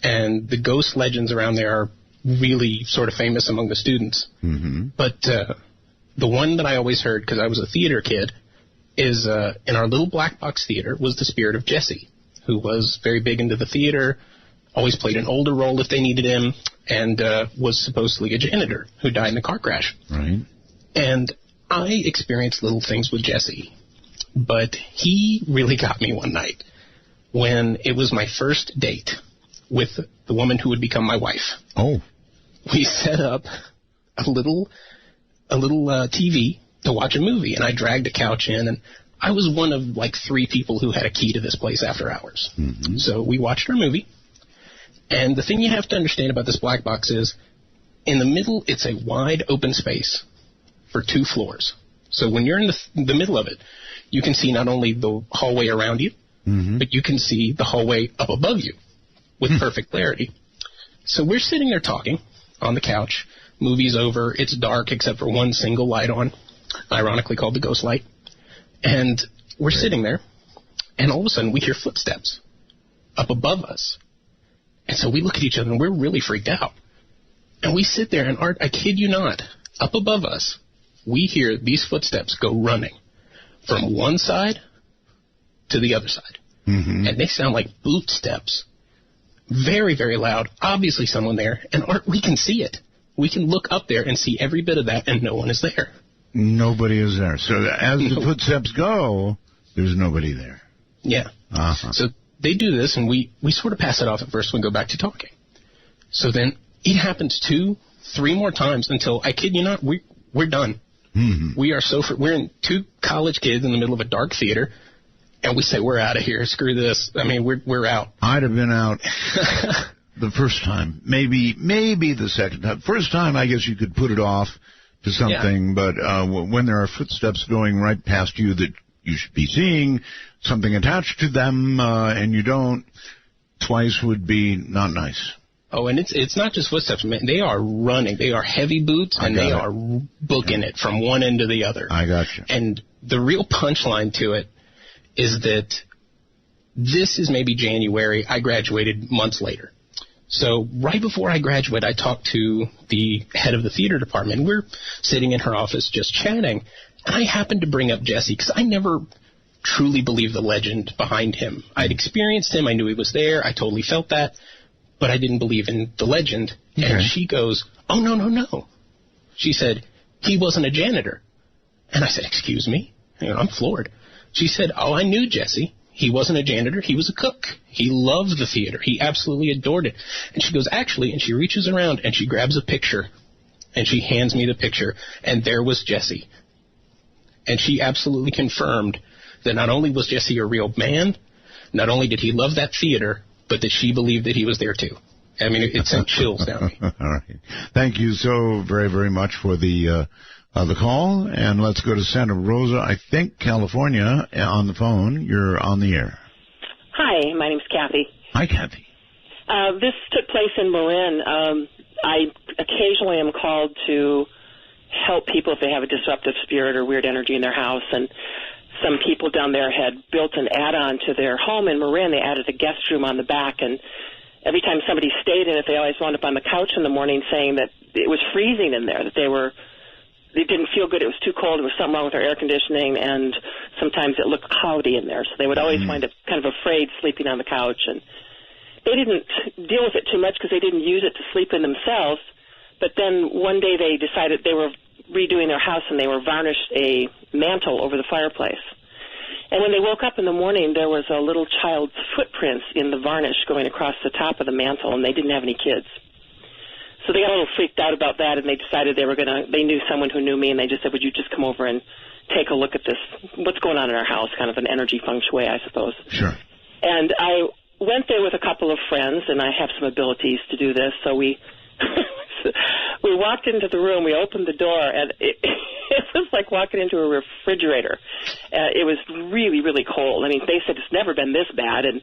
and the ghost legends around there are really sort of famous among the students. Mm-hmm. But the one that I always heard, because I was a theater kid, is in our little black box theater was the spirit of Jesse, who was very big into the theater, always played an older role if they needed him, and was supposedly a janitor who died in a car crash. Right. And I experienced little things with Jesse, but he really got me one night when it was my first date with the woman who would become my wife. Oh. We set up a little TV to watch a movie, and I dragged a couch in, and I was one of like 3 people who had a key to this place after hours. Mm-hmm. So we watched our movie, and the thing you have to understand about this black box is in the middle it's a wide open space for 2 floors. So when you're in the middle of it, you can see not only the hallway around you, mm-hmm. but you can see the hallway up above you with perfect clarity. So we're sitting there talking on the couch. Movie's over. It's dark except for one single light on, ironically called the ghost light. And we're sitting there, and all of a sudden we hear footsteps up above us. And so we look at each other, and we're really freaked out. And we sit there, and Art, I kid you not, up above us, we hear these footsteps go running from one side to the other side. Mm-hmm. And they sound like boot steps. Very, very loud. Obviously someone there. And Art, we can see it. We can look up there and see every bit of that, and no one is there. Nobody is there. So as the footsteps go, there's nobody there. Yeah. Uh-huh. So they do this, and we sort of pass it off at first and we go back to talking. So then it happens 2, 3 more times until, I kid you not, we're done. Mm-hmm. We are we're in 2 college kids in the middle of a dark theater, and we say, we're out of here. Screw this. I mean, we're out. I'd have been out the first time. Maybe the second time. First time, I guess you could put it off to something, but when there are footsteps going right past you that you should be seeing, something attached to them, and you don't, twice would be not nice. Oh, and it's not just footsteps, man. They are running. They are heavy boots, and they are booking it from one end to the other. I got you. And the real punchline to it is that this is maybe January. I graduated months later. So right before I graduated, I talked to the head of the theater department. We're sitting in her office just chatting, and I happened to bring up Jesse because I never truly believed the legend behind him. I'd experienced him. I knew he was there. I totally felt that, but I didn't believe in the legend. Okay. And she goes, oh, no. She said, he wasn't a janitor. And I said, excuse me? I'm floored. She said, oh, I knew Jesse. He wasn't a janitor. He was a cook. He loved the theater. He absolutely adored it. And she goes, actually, and she reaches around and she grabs a picture and she hands me the picture, and there was Jesse. And she absolutely confirmed that not only was Jesse a real man, not only did he love that theater, but that she believed that he was there too. I mean, it sent chills down me. All right. Thank you so very, very much for the call, and let's go to Santa Rosa, I think, California, on the phone. You're on the air. Hi, my name's Kathy. Hi, Kathy. This took place in Marin. I occasionally am called to help people if they have a disruptive spirit or weird energy in their house, and some people down there had built an add-on to their home in Marin. They added a guest room on the back, and every time somebody stayed in it, they always wound up on the couch in the morning saying that it was freezing in there, that they didn't feel good. It was too cold. There was something wrong with their air conditioning, and sometimes it looked cloudy in there. So they would always wind up kind of afraid sleeping on the couch. And they didn't deal with it too much because they didn't use it to sleep in themselves. But then one day they decided they were redoing their house, and they were varnished a mantle over the fireplace. And when they woke up in the morning, there was a little child's footprints in the varnish going across the top of the mantle, and they didn't have any kids. So they got a little freaked out about that, and they decided they knew someone who knew me, and they just said, would you just come over and take a look at this, what's going on in our house, kind of an energy feng shui, I suppose. Sure. And I went there with a couple of friends, and I have some abilities to do this, so we walked into the room, we opened the door, and it was like walking into a refrigerator. It was really, really cold. I mean, they said it's never been this bad, and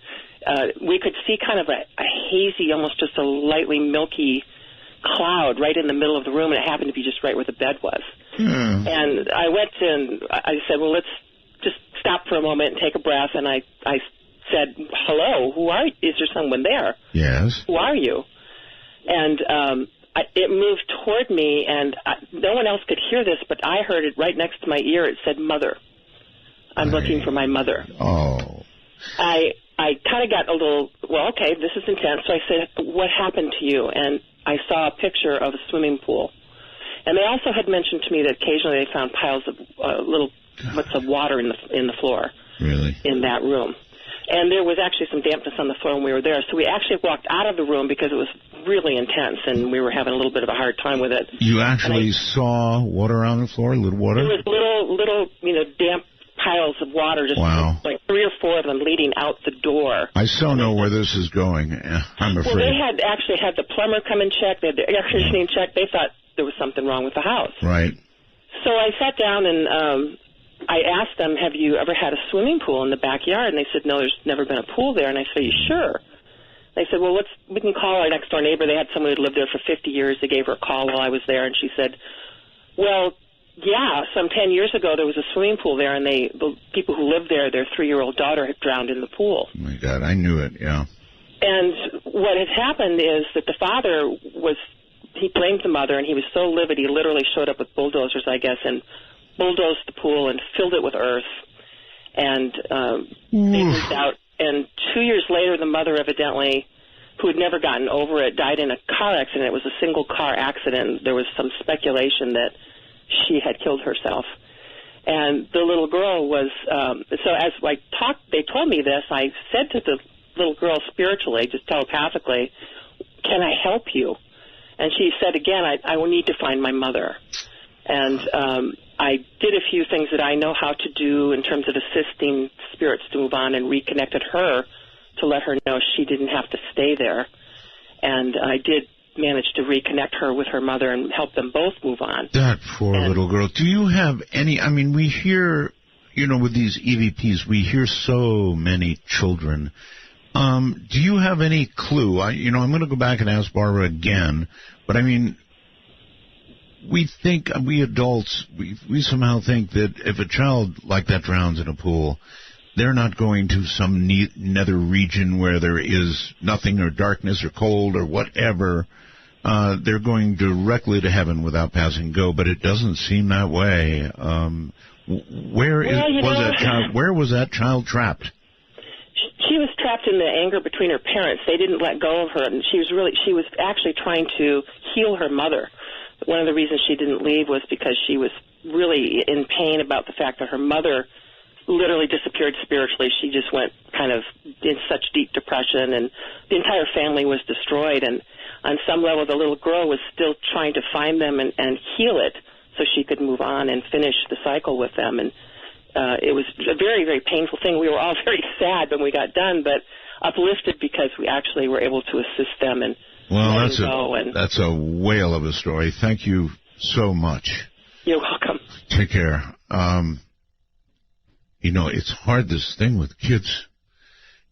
we could see kind of a hazy, almost just a lightly milky cloud right in the middle of the room, and it happened to be just right where the bed was. And I went and I said, well, let's just stop for a moment and take a breath, and I said, hello, who are you? Is there someone there? Yes. Who are you? And it moved toward me, and no one else could hear this, but I heard it right next to my ear. It said, mother. I'm looking for my mother. Oh. I kind of got a little, well, okay, this is intense. So I said, what happened to you? And I saw a picture of a swimming pool. And they also had mentioned to me that occasionally they found piles of little bits of water in the floor. Really? In that room. And there was actually some dampness on the floor when we were there. So we actually walked out of the room because it was really intense, and we were having a little bit of a hard time with it. You actually saw water on the floor, little water? There was little, damp piles of water, just like 3 or 4 of them leading out the door. I so know where this is going. I'm afraid. Well, they had actually had the plumber come and check. They had the air conditioning check. They thought there was something wrong with the house. Right. So I sat down and I asked them, have you ever had a swimming pool in the backyard? And they said, no, there's never been a pool there. And I said, are you sure? They said, well, we can call our next door neighbor. They had someone who lived there for 50 years. They gave her a call while I was there, and she said, well, yeah, some 10 years ago there was a swimming pool there, and the people who lived there, their 3-year-old daughter had drowned in the pool. Oh, my God, I knew it, yeah. And what had happened is that the father he blamed the mother, and he was so livid he literally showed up with bulldozers, I guess, and bulldozed the pool and filled it with earth. And they moved out. And 2 years later, the mother evidently, who had never gotten over it, died in a car accident. It was a single-car accident. There was some speculation that she had killed herself. And the little girl was, so as they told me this, I said to the little girl spiritually, just telepathically, can I help you? And she said again, I will need to find my mother. And I did a few things that I know how to do in terms of assisting spirits to move on, and reconnected her to let her know she didn't have to stay there. And I did manage to reconnect her with her mother and help them both move on. That poor little girl. Do you have any, I mean, we hear, with these EVPs, we hear so many children. Do you have any clue? I'm going to go back and ask Barbara again, but I mean, we adults, we somehow think that if a child like that drowns in a pool, they're not going to some nether region where there is nothing or darkness or cold or whatever. They're going directly to heaven without passing go, but it doesn't seem that way. Where was that child trapped? She was trapped in the anger between her parents. They didn't let go of her, and she was actually trying to heal her mother. One of the reasons she didn't leave was because she was really in pain about the fact that her mother literally disappeared spiritually. She just went kind of in such deep depression, and the entire family was destroyed. And on some level, the little girl was still trying to find them and heal it so she could move on and finish the cycle with them. And it was a very, very painful thing. We were all very sad when we got done, but uplifted because we actually were able to assist them and that's a whale of a story. Thank you so much. You're welcome. Take care. It's hard. This thing with kids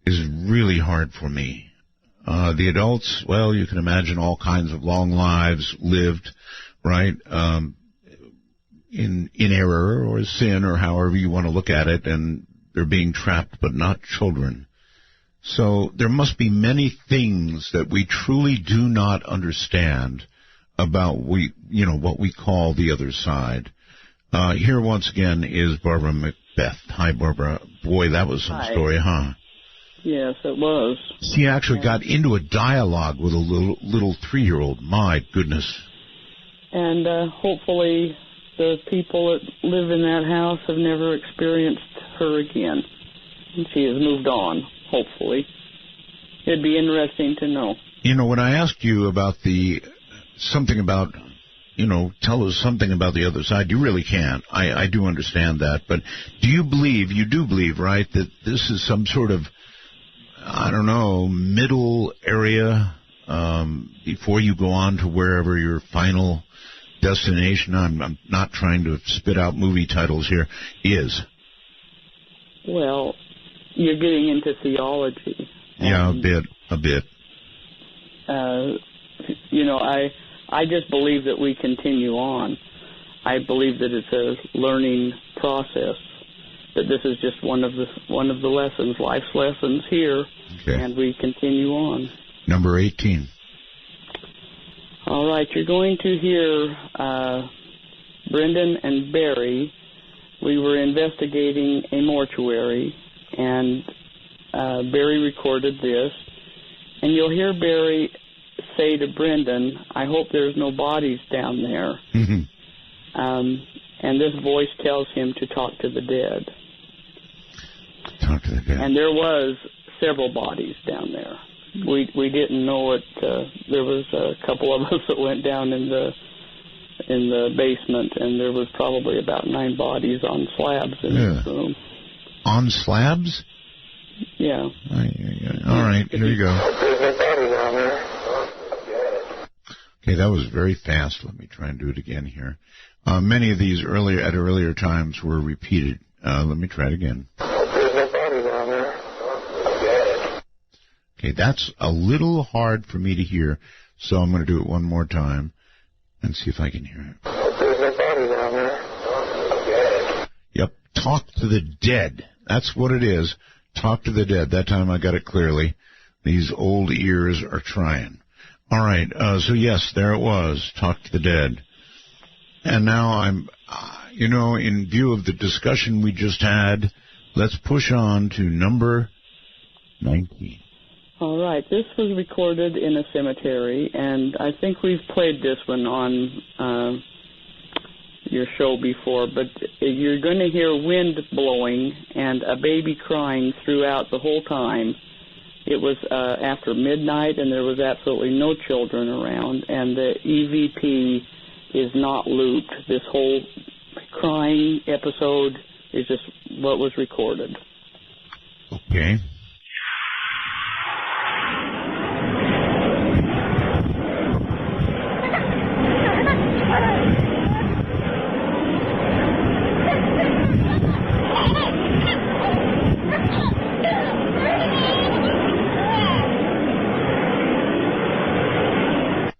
is really hard for me. The adults, well, you can imagine all kinds of long lives lived, right? In error or sin or however you want to look at it, and they're being trapped, but not children. So there must be many things that we truly do not understand about what we call the other side. Here once again is Barbara McBth. Hi, Barbara. Boy, that was some story, huh? Yes, it was. She actually got into a dialogue with a little 3-year-old. My goodness. And hopefully the people that live in that house have never experienced her again. And she has moved on, hopefully. It'd be interesting to know. When I asked you about tell us something about the other side, you really can't. I do understand that. But you do believe, right, that this is some sort of, middle area before you go on to wherever your final destination, I'm not trying to spit out movie titles here, is? Well, you're getting into theology. Yeah, a bit. I just believe that we continue on. I believe that it's a learning process, that this is just one of the lessons, life's lessons here, and we continue on. Number 18. All right, you're going to hear Brendan and Barry. We were investigating a mortuary, and Barry recorded this. And you'll hear Barry say to Brendan, I hope there's no bodies down there. And this voice tells him to talk to the dead. Talk to the dead. And there was several bodies down there. We didn't know it. There was a couple of us that went down in the basement, and there was probably about 9 bodies on slabs in this room. On slabs? Yeah. All right, here you go. Okay, that was very fast. Let me try and do it again here. Many of these earlier times were repeated. Let me try it again. Okay, that's a little hard for me to hear, so I'm going to do it one more time and see if I can hear it. There's no body down there. Okay. Yep, talk to the dead. That's what it is. Talk to the dead. That time I got it clearly. These old ears are trying. All right, so yes, there it was. Talk to the dead. And now I'm, in view of the discussion we just had, let's push on to number 19. All right, this was recorded in a cemetery, and I think we've played this one on your show before, but you're going to hear wind blowing and a baby crying throughout the whole time. It was after midnight, and there was absolutely no children around, and the EVP is not looped. This whole crying episode is just what was recorded. Okay.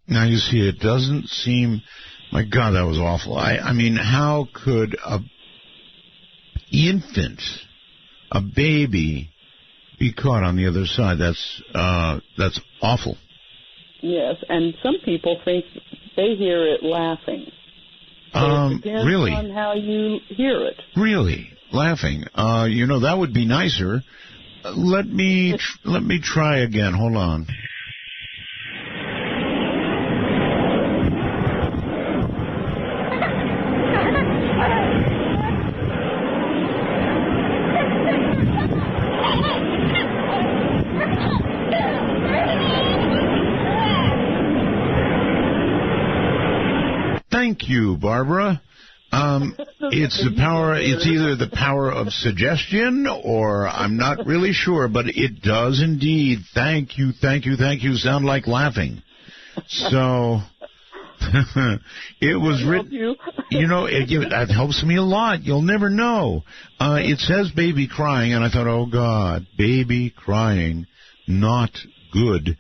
Now, you see, it doesn't seem... My God, that was awful. I mean, how could a infant, a baby, be caught on the other side? That's awful. Yes, and some people think they hear it laughing. So it depends really? on how you hear it. Really? Laughing? That would be nicer. Let me try again. Hold on. Thank you, Barbara. It's the power. It's either the power of suggestion, or I'm not really sure, but it does indeed. Thank you, thank you, thank you. Sound like laughing. So it was written. That helps me a lot. You'll never know. It says baby crying, and I thought, oh God, baby crying, not good.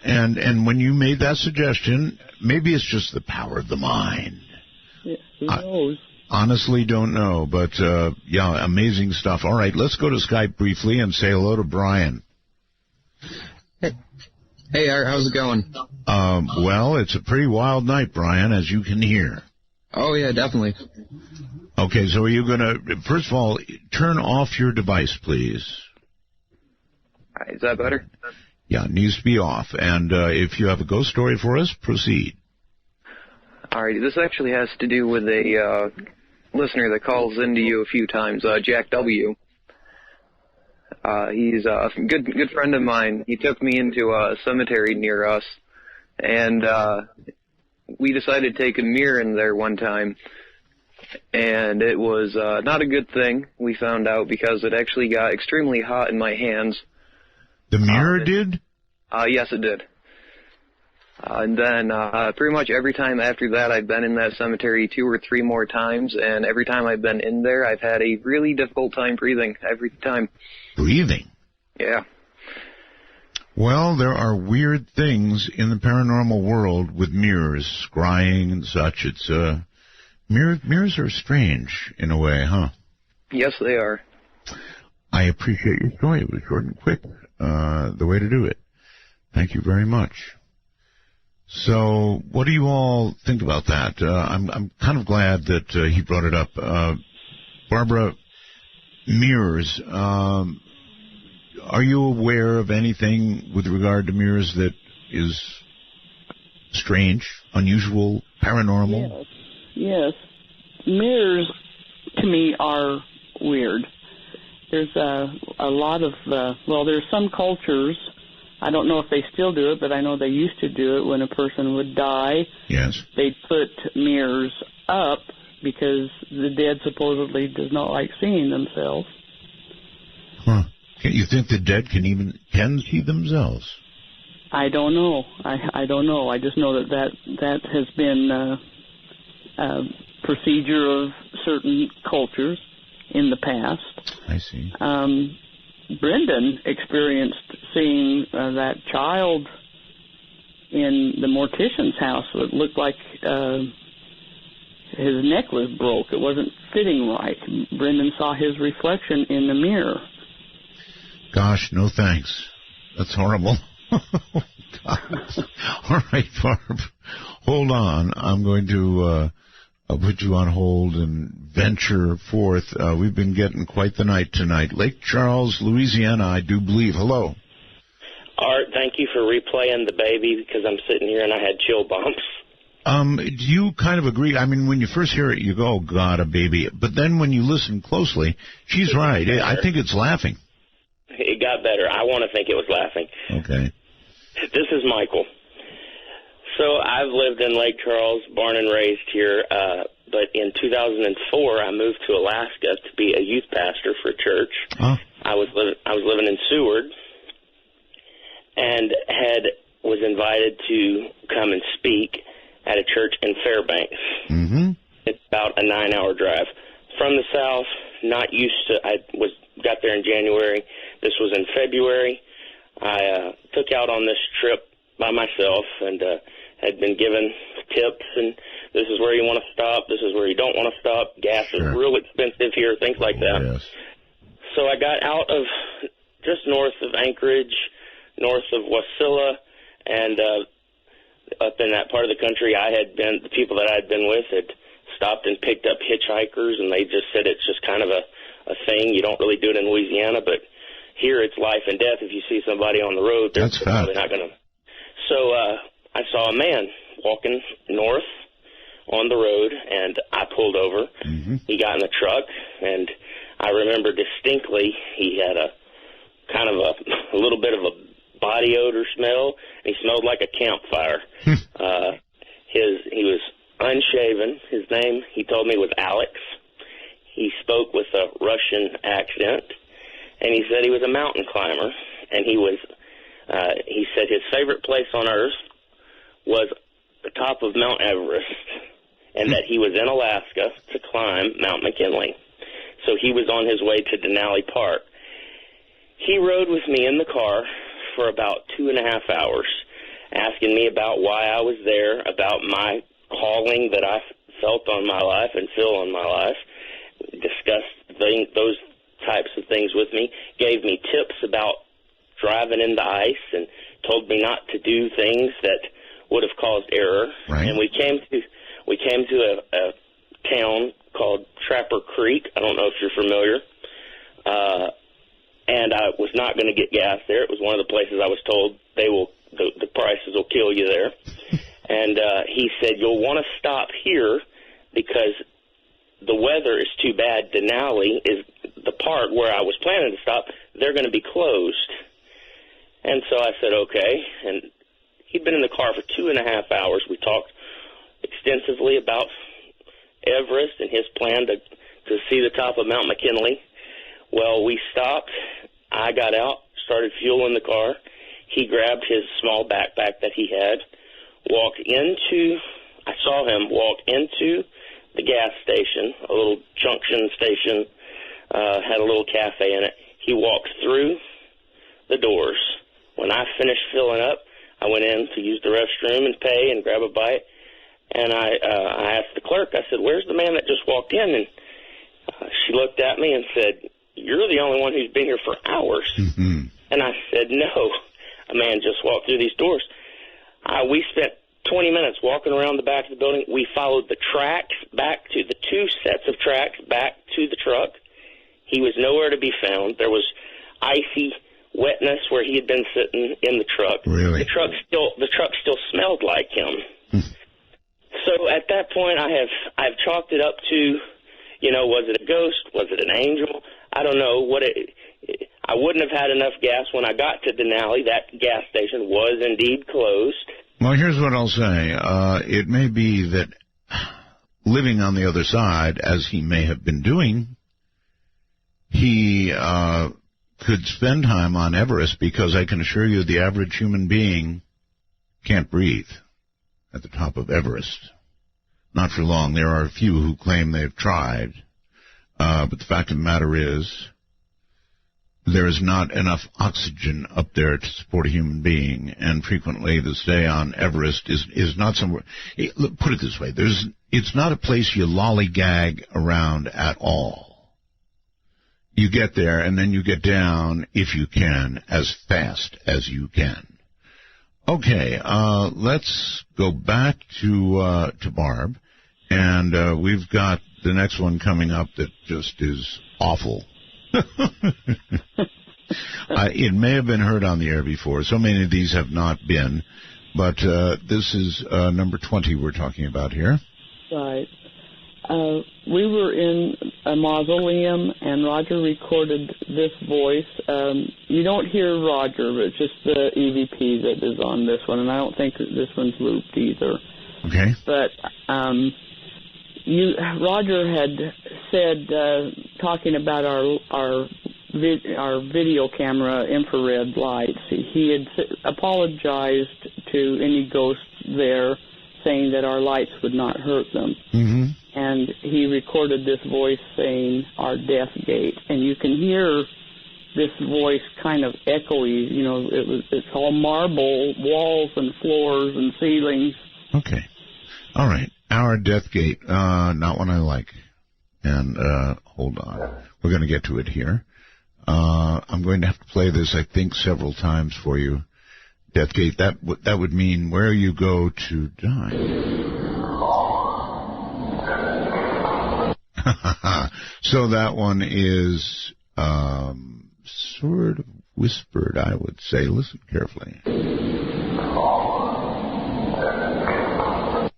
And when you made that suggestion, maybe it's just the power of the mind. Yeah, who knows? Honestly don't know, but amazing stuff. All right, let's go to Skype briefly and say hello to Brian. Hey, Art, how's it going? Well, it's a pretty wild night, Brian, as you can hear. Oh, yeah, definitely. Okay, so are you going to, first of all, turn off your device, please? All right, is that better? Yeah, it needs to be off. And if you have a ghost story for us, proceed. All right, this actually has to do with a listener that calls into you a few times, Jack W. He's a good friend of mine. He took me into a cemetery near us, and we decided to take a mirror in there one time. And it was not a good thing, we found out, because it actually got extremely hot in my hands. The mirror did? Yes, it did. And then pretty much every time after that, I've been in that cemetery 2 or 3 more times, and every time I've been in there, I've had a really difficult time breathing every time. Breathing? Yeah. Well, there are weird things in the paranormal world with mirrors, scrying and such. It's mirrors are strange in a way, huh? Yes, they are. I appreciate your story. It was short and quick, the way to do it. Thank you very much. So, what do you all think about that? I'm kind of glad that he brought it up. Barbara, mirrors. Are you aware of anything with regard to mirrors that is strange, unusual, paranormal? Yes. Mirrors, to me, are weird. There's a lot of, there's some cultures, I don't know if they still do it, but I know they used to do it when a person would die. Yes. They'd put mirrors up because the dead supposedly does not like seeing themselves. Huh. You think the dead can see themselves? I don't know. I don't know. I just know that has been a procedure of certain cultures in the past. I see. Brendan experienced seeing that child in the mortician's house. It looked like his neck was broke. It wasn't fitting right. Brendan saw his reflection in the mirror. Gosh, no thanks. That's horrible. All right, Barb. Hold on. I'm going to I'll put you on hold and venture forth. We've been getting quite the night tonight. Lake Charles, Louisiana, I do believe. Hello. Art, thank you for replaying the baby, because I'm sitting here and I had chill bumps. Do you kind of agree? I mean, when you first hear it, you go, oh, God, a baby. But then when you listen closely, she's right. I think it's laughing. It got better. I want to think it was laughing. Okay. This is Michael. So I've lived in Lake Charles, born and raised here, but in 2004 I moved to Alaska to be a youth pastor for a church. Huh? I was living in Seward, and was invited to come and speak at a church in Fairbanks. Mm-hmm. It's about a 9-hour drive from the south. Not used to. Got there in January. This was in February. I took out on this trip by myself and had been given tips, and this is where you want to stop, this is where you don't want to stop, gas is real expensive here, things like that. Yes. So I got out of just north of Anchorage, north of Wasilla, and up in that part of the country, the people that I had been with had stopped and picked up hitchhikers, and they just said it's just kind of a thing. You don't really do it in Louisiana, but here it's life and death. If you see somebody on the road, they're probably not going to. So I saw a man walking north on the road, and I pulled over. Mm-hmm. He got in the truck, and I remember distinctly he had a kind of a little bit of a body odor smell, and he smelled like a campfire. He was unshaven. His name, he told me, was Alex. He spoke with a Russian accent, and he said he was a mountain climber, and he said his favorite place on earth was the top of Mount Everest, and that he was in Alaska to climb Mount McKinley. So he was on his way to Denali Park. He rode with me in the car for about 2.5 hours, asking me about why I was there, about my calling that I felt on my life and feel on my life, discussed those types of things with me, gave me tips about driving in the ice, and told me not to do things that would have caused error. Right. And we came to a town called Trapper Creek. I don't know if you're familiar. And I was not going to get gas there. It was one of the places I was told the prices will kill you there. And he said, you'll want to stop here because the weather is too bad. Denali is the part where I was planning to stop. They're going to be closed. And so I said, okay. And he'd been in the car for 2.5 hours. We talked extensively about Everest and his plan to see the top of Mount McKinley. Well, we stopped. I got out, started fueling the car. He grabbed his small backpack that he had, I saw him walk into the gas station, a little junction station, had a little cafe in it. He walked through the doors. When I finished filling up, I went in to use the restroom and pay and grab a bite. And I asked the clerk, I said, where's the man that just walked in? And she looked at me and said, you're the only one who's been here for hours. Mm-hmm. And I said, no, a man just walked through these doors. We spent 20 minutes walking around the back of the building. We followed the tracks back to the 2 sets of tracks back to the truck. He was nowhere to be found. There was icy wetness where he had been sitting in the truck. Really? The truck still smelled like him. So at that point, I've chalked it up to, was it a ghost? Was it an angel? I don't know I wouldn't have had enough gas when I got to Denali. That gas station was indeed closed. Well, here's what I'll say. It may be that living on the other side, as he may have been doing, he could spend time on Everest, because I can assure you the average human being can't breathe at the top of Everest. Not for long. There are a few who claim they've tried. But the fact of the matter is, there is not enough oxygen up there to support a human being, and frequently the stay on Everest is not somewhere. Put it this way: it's not a place you lollygag around at all. You get there, and then you get down, if you can, as fast as you can. Okay, let's go back to Barb, and we've got the next one coming up that just is awful. It may have been heard on the air before. So many of these have not been, but this is number 20 we're talking about here. Right. We were in a mausoleum, and Roger recorded this voice. You don't hear Roger, but just the EVP that is on this one, and I don't think that this one's looped either. Okay. But Roger had said, talking about our video camera infrared lights, he had apologized to any ghosts there, saying that our lights would not hurt them. Mm-hmm. And he recorded this voice saying our death gate, and you can hear this voice kind of echoey. You know, it's all marble walls and floors and ceilings. Okay. All right. Our death gate, not one I like. And hold on. We're going to get to it here. I'm going to have to play this, I think, several times for you. Death gate, that would mean where you go to die. So that one is sort of whispered, I would say. Listen carefully.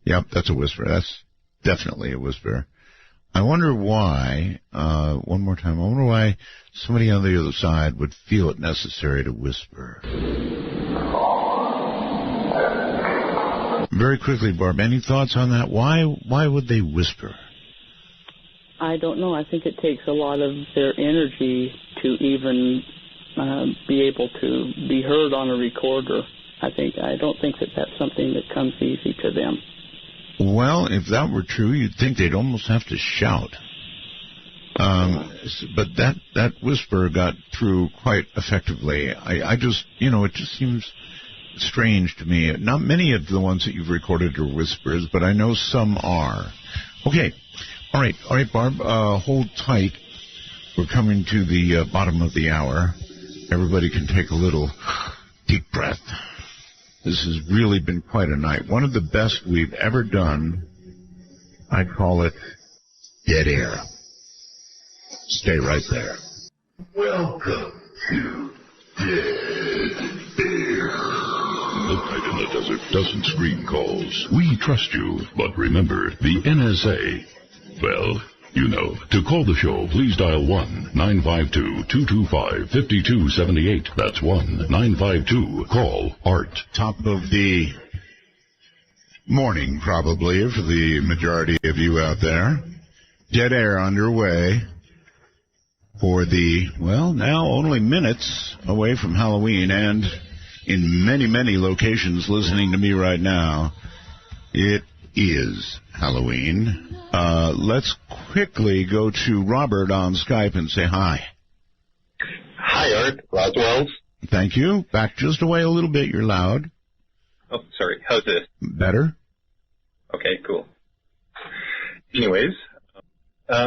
Yep, that's a whisper. That's definitely a whisper. I wonder why, one more time, I wonder why somebody on the other side would feel it necessary to whisper. Very quickly, Barb, any thoughts on that? Why would they whisper? I don't know. I think it takes a lot of their energy to even be able to be heard on a recorder. I don't think that that's something that comes easy to them. Well, if that were true, you'd think they'd almost have to shout. But that whisper got through quite effectively. I just, it just seems strange to me. Not many of the ones that you've recorded are whispers, but I know some are. Okay. All right, Barb, hold tight. We're coming to the bottom of the hour. Everybody can take a little deep breath. This has really been quite a night. One of the best we've ever done. I call it dead air. Stay right there. Welcome to Dead Air. Midnight in the Desert doesn't screen calls. We trust you, but remember, the NSA... Well, to call the show, please dial 1-952-225-5278. That's 1-952-CALL-ART. Top of the morning, probably, for the majority of you out there. Dead air underway for now only minutes away from Halloween, and in many, many locations listening to me right now, it is Halloween. Let's quickly go to Robert on Skype and say hi. Hi, Art. Roswell's. Thank you. Back just away a little bit. You're loud. Oh, sorry. How's this? Better. Okay, cool. Anyways,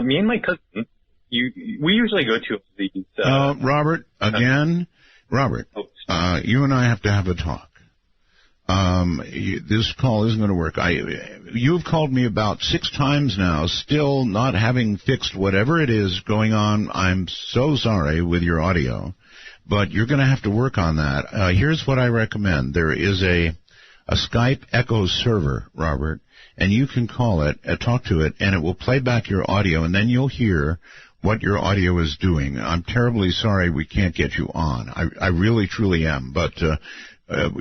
me and my cousin, we usually go to these... Robert, again. Robert, you and I have to have a talk. This call isn't going to work. You've called me about 6 times now, still not having fixed whatever it is going on. I'm so sorry with your audio, but you're going to have to work on that. Here's what I recommend. There is a Skype Echo server, Robert, and you can call it, talk to it, and it will play back your audio, and then you'll hear what your audio is doing. I'm terribly sorry we can't get you on. I really, truly am, but...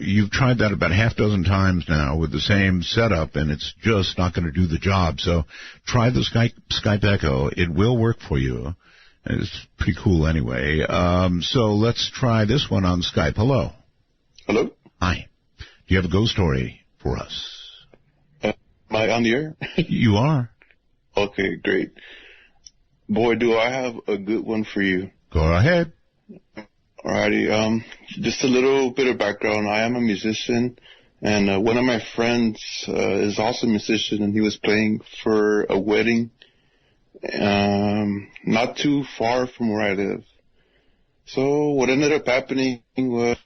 you've tried that about half dozen times now with the same setup, and it's just not going to do the job. So try the Skype Echo. It will work for you. It's pretty cool anyway. So let's try this one on Skype. Hello. Hello. Hi. Do you have a ghost story for us? Am I on the air? You are. Okay, great. Boy, do I have a good one for you. Go ahead. Alrighty. Just a little bit of background. I am a musician, and one of my friends is also a musician, and he was playing for a wedding not too far from where I live. So what ended up happening was,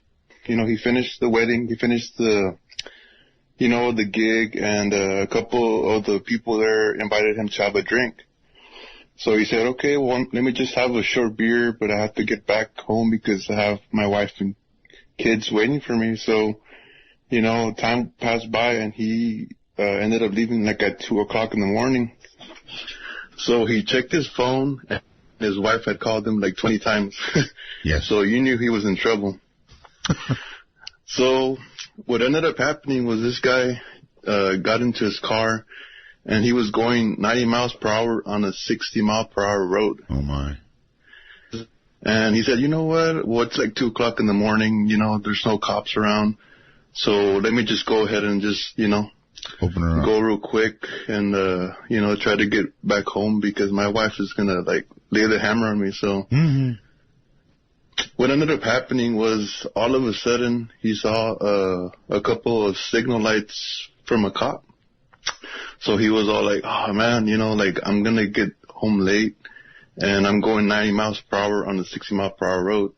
he finished the wedding, he finished the gig, and a couple of the people there invited him to have a drink. So he said, okay, well, let me just have a short beer, but I have to get back home because I have my wife and kids waiting for me. So, time passed by, and he ended up leaving like at 2 o'clock in the morning. So he checked his phone, and his wife had called him like 20 times. Yes. So you knew he was in trouble. So what ended up happening was this guy got into his car, and he was going 90 miles per hour on a 60-mile-per-hour road. Oh, my. And he said, you know what? Well, it's like 2 o'clock in the morning. There's no cops around. So let me just go ahead and just, open her up. Go real quick and, try to get back home because my wife is going to, lay the hammer on me. So what ended up happening was all of a sudden he saw a couple of signal lights from a cop. So he was all like, oh, man, I'm going to get home late, and I'm going 90 miles per hour on the 60-mile-per-hour road.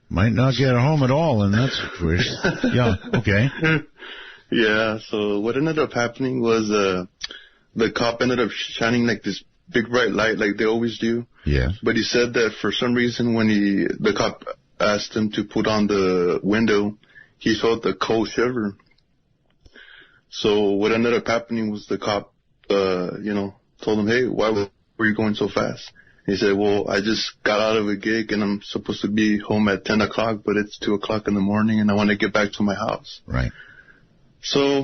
Might not get home at all in that situation. Yeah, okay. Yeah, so what ended up happening was the cop ended up shining like this big bright light like they always do. Yeah. But he said that for some reason when the cop asked him to put on the window, he felt a cold shiver. So what ended up happening was the cop, told him, hey, why were you going so fast? He said, well, I just got out of a gig and I'm supposed to be home at 10 o'clock, but it's 2 o'clock in the morning and I want to get back to my house. Right. So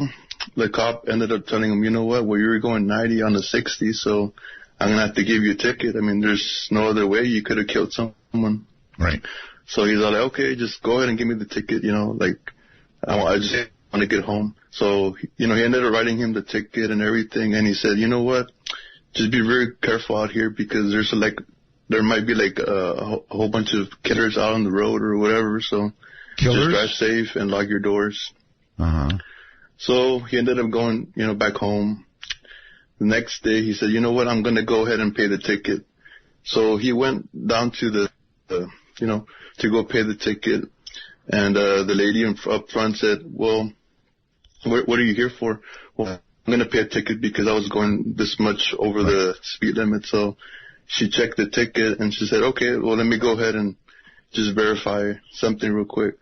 the cop ended up telling him, you know what, well, you were going 90 on the 60, so I'm going to have to give you a ticket. I mean, there's no other way. You could have killed someone. Right. So he's all like, okay, just go ahead and give me the ticket, I just want to get home. So, he ended up writing him the ticket and everything, and he said, you know what, just be very careful out here because there might be a whole bunch of killers out on the road or whatever, so killers? Just drive safe and lock your doors. Uh-huh. So he ended up going, back home. The next day he said, you know what, I'm going to go ahead and pay the ticket. So he went down to to go pay the ticket, and the lady up front said, well, what are you here for? Well, I'm going to pay a ticket because I was going this much over the speed limit. So she checked the ticket and she said, okay, well, let me go ahead and just verify something real quick.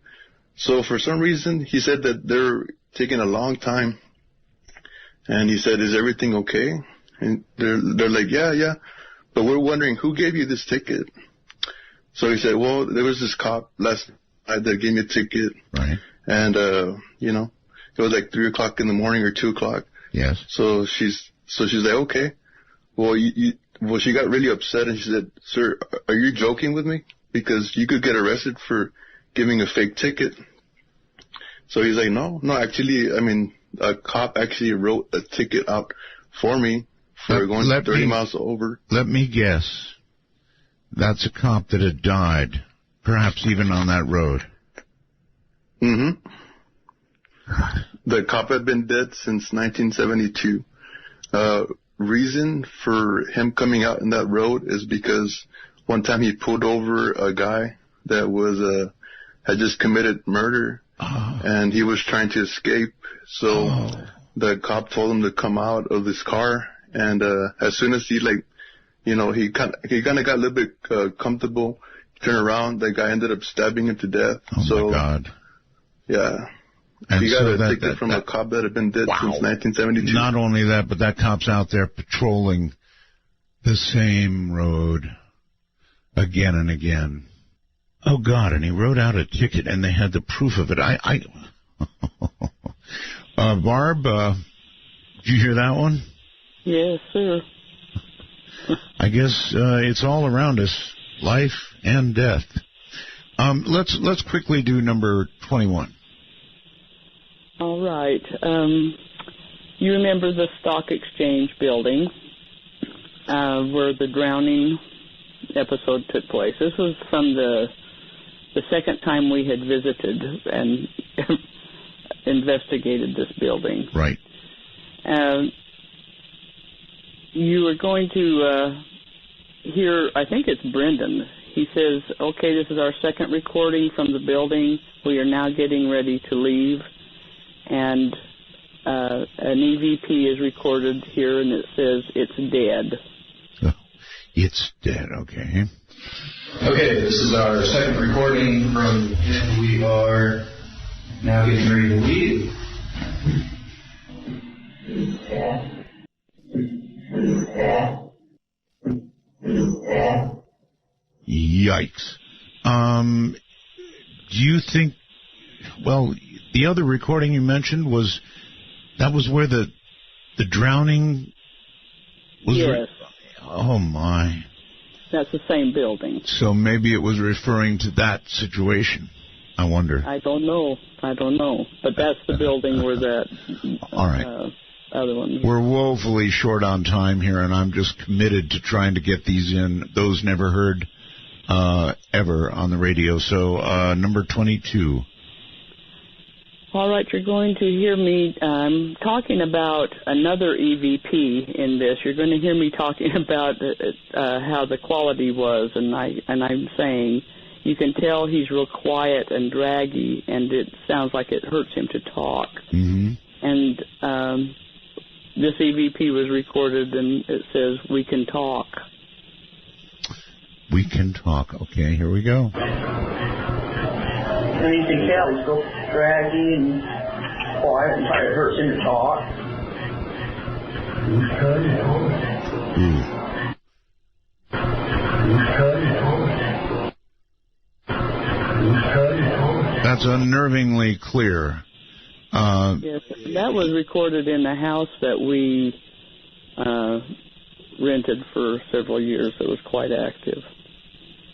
So for some reason, he said that they're taking a long time. And he said, is everything okay? And they're like, yeah. But we're wondering, who gave you this ticket? So he said, well, there was this cop last night that gave me a ticket. Right. And, it was like 3 o'clock in the morning or 2 o'clock. Yes. So she's like, okay. Well, she got really upset and she said, sir, are you joking with me? Because you could get arrested for giving a fake ticket. So he's like, no, actually, a cop actually wrote a ticket out for me for going 30 miles over. Let me guess. That's a cop that had died, perhaps even on that road. Mm-hmm. The cop had been dead since 1972. Reason for him coming out in that road is because one time he pulled over a guy that was had just committed murder, and he was trying to escape. So the cop told him to come out of his car, and as soon as he he kind of got a little bit comfortable, turned around, the guy ended up stabbing him to death. Oh my God! Yeah. And he got so a ticket from a cop that had been dead since 1972. Not only that, but that cop's out there patrolling the same road again and again. Oh, God, and he wrote out a ticket, and they had the proof of it. Barb, did you hear that one? Yes, sir. I guess it's all around us, life and death. Let's quickly do number 21. All right. You remember the Stock Exchange building where the drowning episode took place. This was from the the second time we had visited and investigated this building. Right. You were going to hear, I think it's Brendan. He says, okay, this is our second recording from the building. We are now getting ready to leave. And an EVP is recorded here, and it says it's dead. Oh, it's dead, okay. Okay, this is our second recording from, and we are now getting ready to leave. Yikes. Do you think, well, the other recording you mentioned was where the drowning was? Yes. Oh, my. That's the same building. So maybe it was referring to that situation. I wonder. I don't know. But that's the building where that all right. Other one. We're woefully short on time here, and I'm just committed to trying to get these in. Those never heard ever on the radio. So number 22. All right, you're going to hear me talking about another EVP in this. You're going to hear me talking about how the quality was, and I'm saying you can tell he's real quiet and draggy, and it sounds like it hurts him to talk. Mm-hmm. And this EVP was recorded, and it says, "We can talk." We can talk. Okay, here we go. And you can tell he's real draggy and quiet, and it hurts him to talk. That's unnervingly clear. Yes, that was recorded in the house that we rented for several years. It was quite active.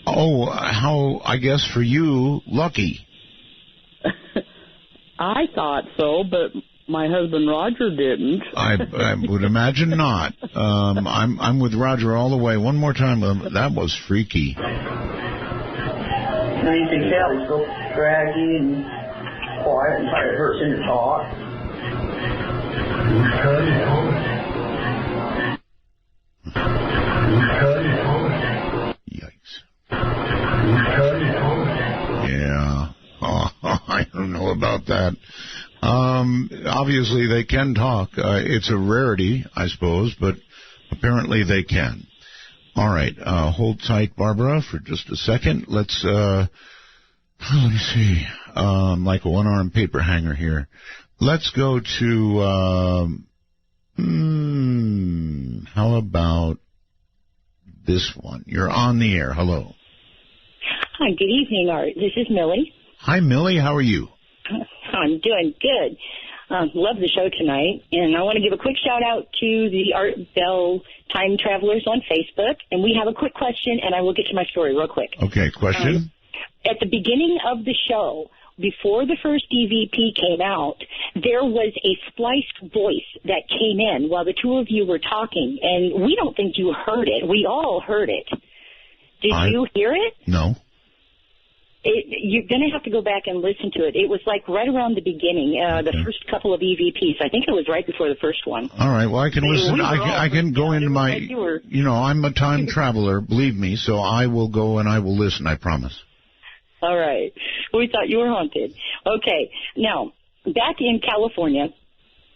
Oh, how, I guess for you, lucky. I thought so, but my husband Roger didn't. I would imagine not. I'm with Roger all the way. One more time. That was freaky. And you can tell he's real draggy and quiet, and it hurts him to talk. Yikes. Yeah. Oh, I don't know about that. Obviously, they can talk. It's a rarity, I suppose, but apparently they can. All right. Hold tight, Barbara, for just a second. Let's, let me see. Like a one-arm paper hanger here. Let's go to, how about this one? You're on the air. Hello. Hi, good evening, Art. This is Millie. Hi, Millie. How are you? I'm doing good. Love the show tonight. And I want to give a quick shout-out to the Art Bell Time Travelers on Facebook. And we have a quick question, and I will get to my story real quick. Okay, question? At the beginning of the show, before the first EVP came out, there was a spliced voice that came in while the two of you were talking, and we don't think you heard it. We all heard it. Did you hear it? No. You're going to have to go back and listen to it. It was like right around the beginning, the first couple of EVPs. I think it was right before the first one. All right, well, I can listen. I can go into my, I'm a time traveler, believe me, so I will go and I will listen, I promise. All right. We thought you were haunted. Okay. Now, back in California,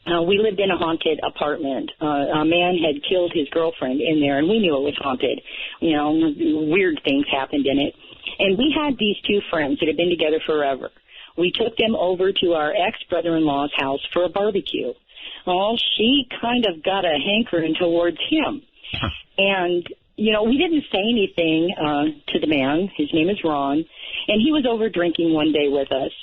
we lived in a haunted apartment. A man had killed his girlfriend in there, and we knew it was haunted. Weird things happened in it. And we had these two friends that had been together forever. We took them over to our ex-brother-in-law's house for a barbecue. Well, she kind of got a hankering towards him. And, we didn't say anything to the man. His name is Ron. And he was over drinking one day with us.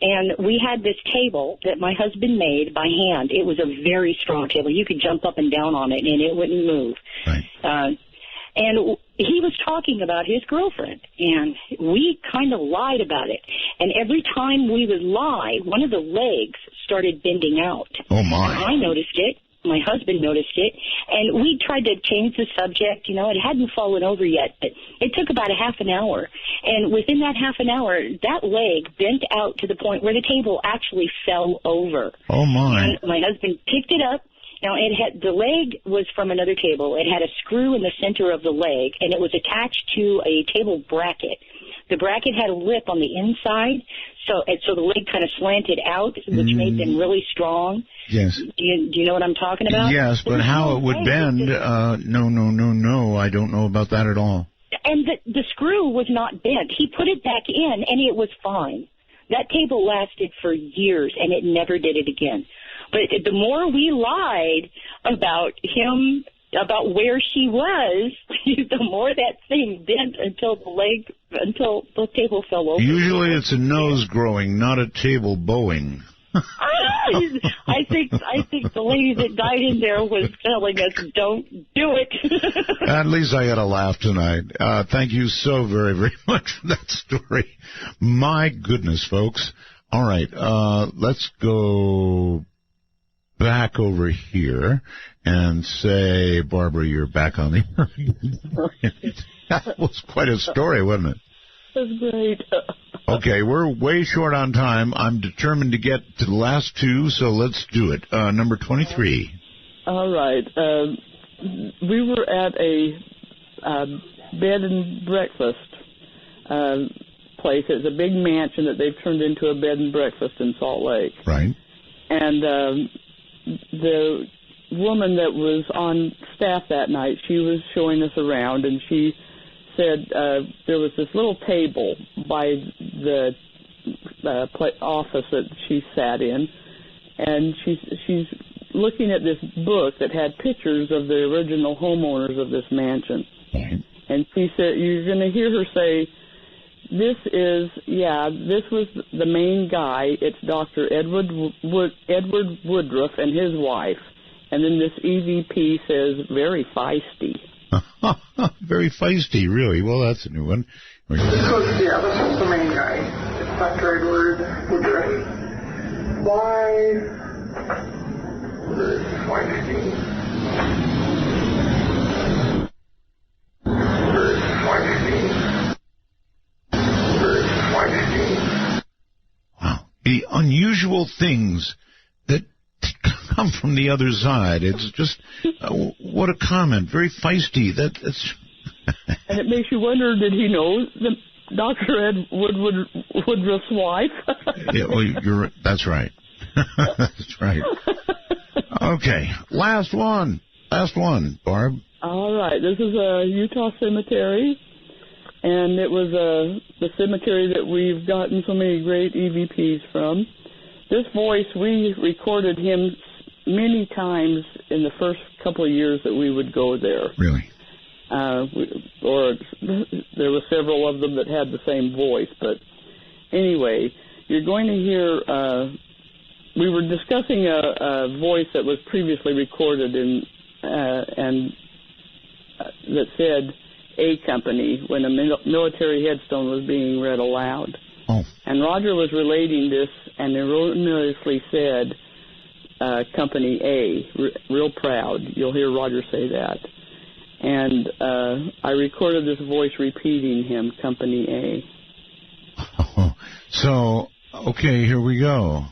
And we had this table that my husband made by hand. It was a very strong table. You could jump up and down on it, and it wouldn't move. Right. And he was talking about his girlfriend, and we kind of lied about it. And every time we would lie, one of the legs started bending out. Oh, my. And I noticed it. my husband noticed it, and we tried to change the subject. You know, it hadn't fallen over yet, but it took about a half an hour. And within that half an hour, that leg bent out to the point where the table actually fell over. Oh, my. And my husband picked it up. Now, the leg was from another table. It had a screw in the center of the leg, and it was attached to a table bracket. The bracket had a lip on the inside, so the leg kind of slanted out, which made them really strong. Yes. Do you know what I'm talking about? Yes, but how it would bend, no, I don't know about that at all. And the screw was not bent. He put it back in, and it was fine. That table lasted for years, and it never did it again. But the more we lied about him, about where she was, the more that thing bent until the table fell over. Usually it's a nose growing, not a table bowing. I think the lady that died in there was telling us, don't do it. At least I got a laugh tonight. Thank you so very, very much for that story. My goodness, folks. All right, let's go back over here and say, Barbara, you're back on the air. That was quite a story, wasn't it? That's great. Okay, we're way short on time. I'm determined to get to the last two, so let's do it. Number 23. All right. We were at a bed and breakfast place. It's a big mansion that they've turned into a bed and breakfast in Salt Lake. Right. And the woman that was on staff that night, she was showing us around, and she said there was this little table by the office that she sat in, and she's looking at this book that had pictures of the original homeowners of this mansion. And she said, you're going to hear her say, this was the main guy. It's Dr. Edward Woodruff and his wife. And then this EVP says, very feisty. Very feisty, really. Well, that's a new one. This was the main guy. It's Dr. Edward Woodruff. Why? Very feisty. Very feisty. Very feisty. Wow. The unusual things that come from the other side. It's just, what a comment. Very feisty. That's. And it makes you wonder, did he know Dr. Ed Woodruff's wife? Yeah, well, that's right. That's right. Okay, last one, Barb. All right, this is a Utah cemetery, and it was the cemetery that we've gotten so many great EVPs from. This voice, we recorded him many times in the first couple of years that we would go there. Really? Or there were several of them that had the same voice. But anyway, you're going to hear, we were discussing a voice that was previously recorded and that said A Company when a military headstone was being read aloud. Oh. And Roger was relating this and erroneously said Company A, real proud. You'll hear Roger say that. And I recorded this voice repeating him, Company A. Oh, so, okay, here we go.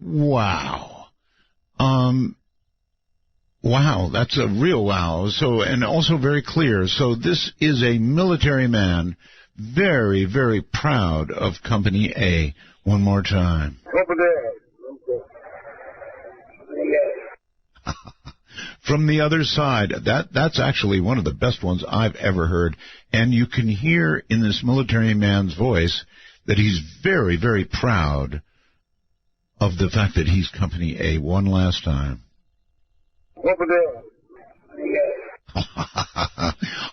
Wow. Wow, that's a real wow. So, and also very clear. So this is a military man, very, very proud of Company A. One more time. From the other side, that's actually one of the best ones I've ever heard. And you can hear in this military man's voice that he's very, very proud of the fact that he's Company A. One last time.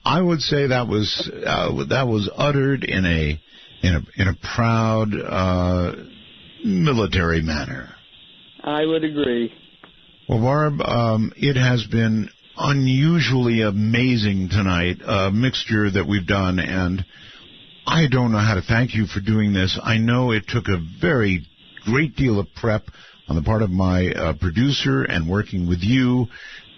I would say that was uttered in a proud military manner. I would agree. Well, Barb, it has been unusually amazing tonight, a mixture that we've done, and I don't know how to thank you for doing this. I know it took a very great deal of prep on the part of my producer and working with you,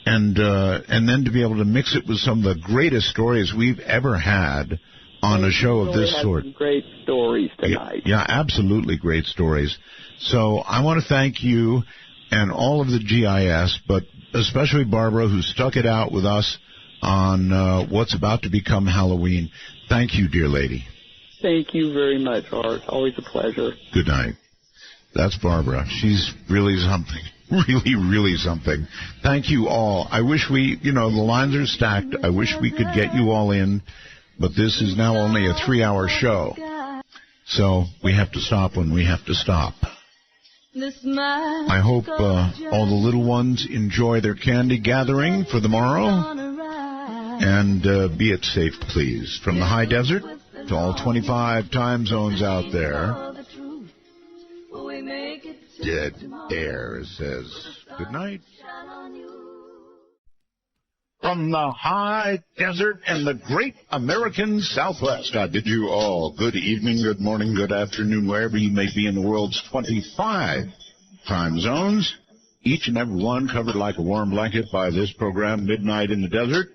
and then to be able to mix it with some of the greatest stories we've ever had on a show of this sort. Some great stories tonight. Yeah, absolutely great stories. So I want to thank you and all of the GIS, but especially Barbara, who stuck it out with us on what's about to become Halloween. Thank you, dear lady. Thank you very much, Art. Always a pleasure. Good night. That's Barbara. She's really something. Really, really something. Thank you all. I wish the lines are stacked. I wish we could get you all in, but this is now only a 3-hour show. So we have to stop when we have to stop. I hope all the little ones enjoy their candy gathering for the morrow. And be it safe, please. From the high desert to all 25 time zones out there. Dead Air says good night. From the high desert and the great American Southwest, I bid you all good evening, good morning, good afternoon, wherever you may be in the world's 25 time zones, each and every one covered like a warm blanket by this program, Midnight in the Desert.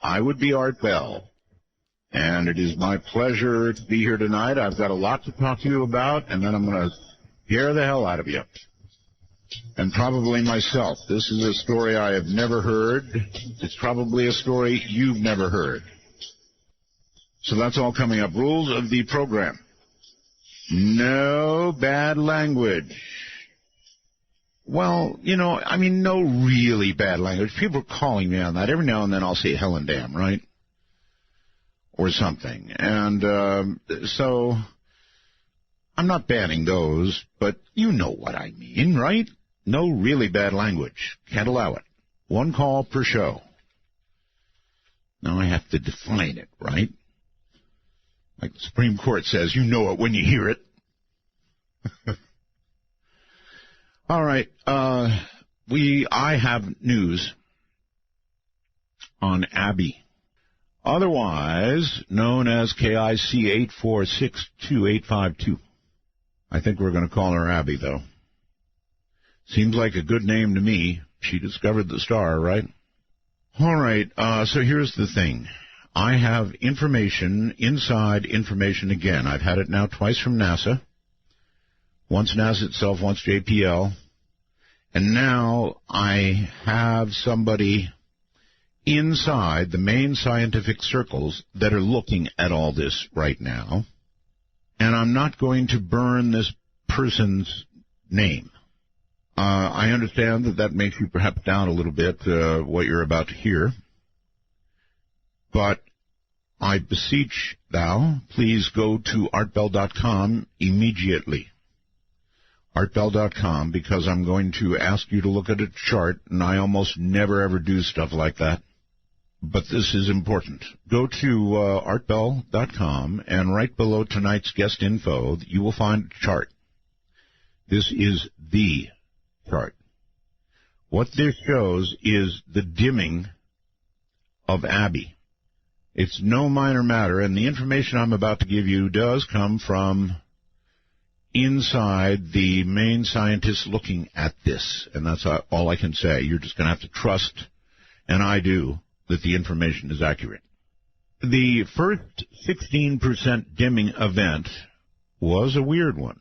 I would be Art Bell, and it is my pleasure to be here tonight. I've got a lot to talk to you about, and then I'm going to scare the hell out of you. And probably myself. This is a story I have never heard. It's probably a story you've never heard. So that's all coming up. Rules of the program. No bad language. Well, no really bad language. People are calling me on that. Every now and then I'll say hell and damn, right? Or something. And so I'm not banning those, but you know what I mean, right? No really bad language. Can't allow it. 1 call per show. Now I have to define it, right? Like the Supreme Court says, you know it when you hear it. All right. I have news on Abby, otherwise known as KIC 8462852. I think we're going to call her Abby, though. Seems like a good name to me. She discovered the star, right? All right, so here's the thing. I have information, inside information again. I've had it now twice from NASA. Once NASA itself, once JPL. And now I have somebody inside the main scientific circles that are looking at all this right now. And I'm not going to burn this person's name. I understand that makes you perhaps down a little bit, what you're about to hear. But I beseech thou, please go to artbell.com immediately. Artbell.com, because I'm going to ask you to look at a chart, and I almost never ever do stuff like that. But this is important. Go to artbell.com, and right below tonight's guest info, you will find a chart. This is the chart. What this shows is the dimming of Abby. It's no minor matter, and the information I'm about to give you does come from inside the main scientists looking at this, and that's all I can say. You're just going to have to trust, and I do, that the information is accurate. The first 16% dimming event was a weird one.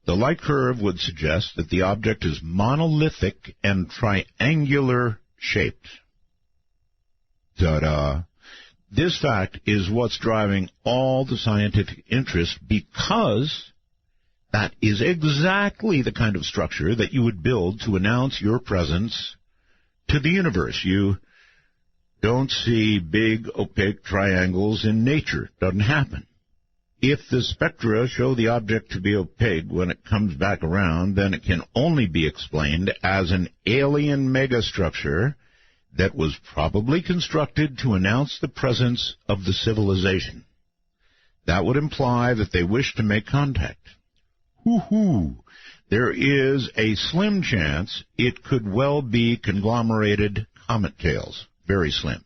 The light curve would suggest that the object is monolithic and triangular shaped. Ta-da! This fact is what's driving all the scientific interest, because that is exactly the kind of structure that you would build to announce your presence to the universe. You don't see big, opaque triangles in nature. Doesn't happen. If the spectra show the object to be opaque when it comes back around, then it can only be explained as an alien megastructure that was probably constructed to announce the presence of the civilization. That would imply that they wish to make contact. Hoo-hoo. There is a slim chance it could well be conglomerated comet tails. Very slim.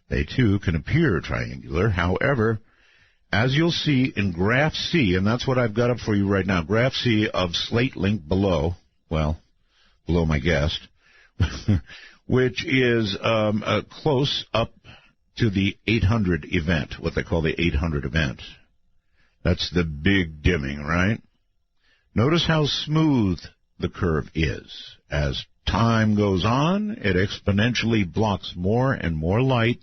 They, too, can appear triangular. However, As you'll see in Graph C, and that's what I've got up for you right now, Graph C of Slate link below, well, below my guest, which is close up to the 800 event, what they call the 800 event. That's the big dimming, right? Notice how smooth the curve is. As time goes on, it exponentially blocks more and more light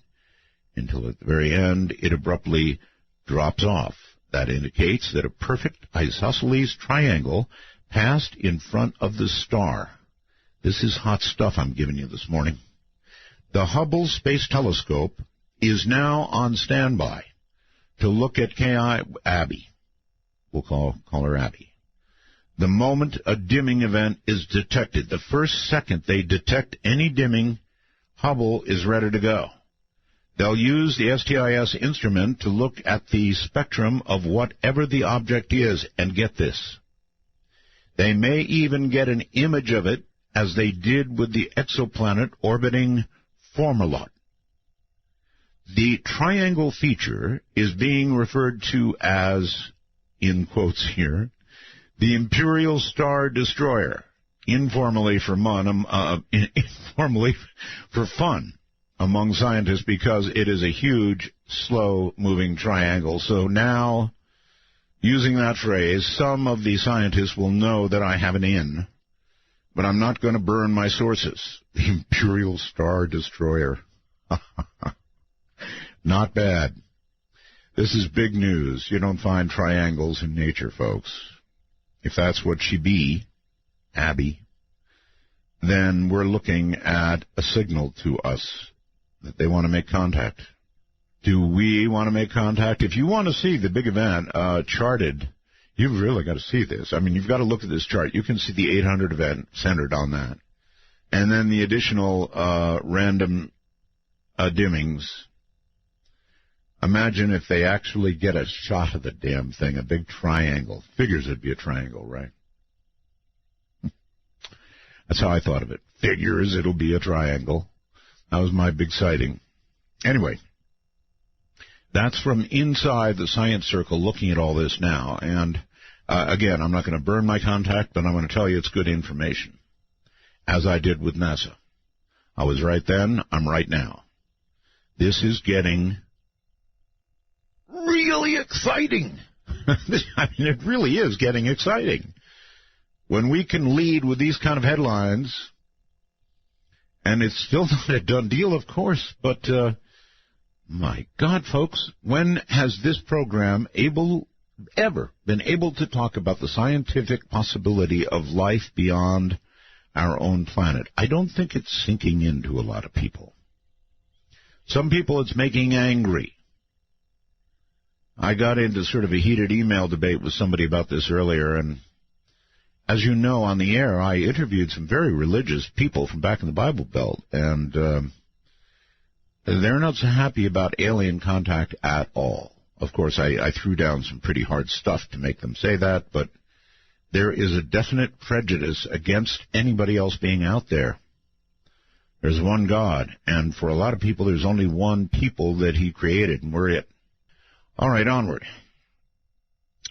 until at the very end it abruptly drops off. That indicates that a perfect isosceles triangle passed in front of the star. This is hot stuff I'm giving you this morning. The Hubble Space Telescope is now on standby to look at Abby. We'll call her Abby. The moment a dimming event is detected, the first second they detect any dimming, Hubble is ready to go. They'll use the STIS instrument to look at the spectrum of whatever the object is, and get this. They may even get an image of it, as they did with the exoplanet orbiting Fomalhaut. The triangle feature is being referred to as, in quotes here, the Imperial Star Destroyer, informally for fun among scientists, because it is a huge, slow-moving triangle. So now, using that phrase, some of the scientists will know that I have an in, but I'm not going to burn my sources. The Imperial Star Destroyer. Not bad. This is big news. You don't find triangles in nature, folks. If that's what she be, Abby, then we're looking at a signal to us that they want to make contact. Do we want to make contact? If you want to see the big event charted, you've really got to see this. I mean, you've got to look at this chart. You can see the 800 event centered on that. And then the additional random dimmings. Imagine if they actually get a shot of the damn thing, a big triangle. Figures it'd be a triangle, right? That's how I thought of it. Figures it'll be a triangle. That was my big sighting. Anyway, that's from inside the science circle looking at all this now. And, again, I'm not going to burn my contact, but I'm going to tell you it's good information, as I did with NASA. I was right then. I'm right now. This is getting really exciting. I mean, it really is getting exciting. When we can lead with these kind of headlines, and it's still not a done deal, of course, but my God, folks, when has this program ever been able to talk about the scientific possibility of life beyond our own planet? I don't think it's sinking into a lot of people. Some people it's making angry. I got into sort of a heated email debate with somebody about this earlier, and as you know, on the air, I interviewed some very religious people from back in the Bible Belt, and they're not so happy about alien contact at all. Of course, I threw down some pretty hard stuff to make them say that, but there is a definite prejudice against anybody else being out there. There's one God, and for a lot of people, there's only one people that he created, and we're it. All right, onward.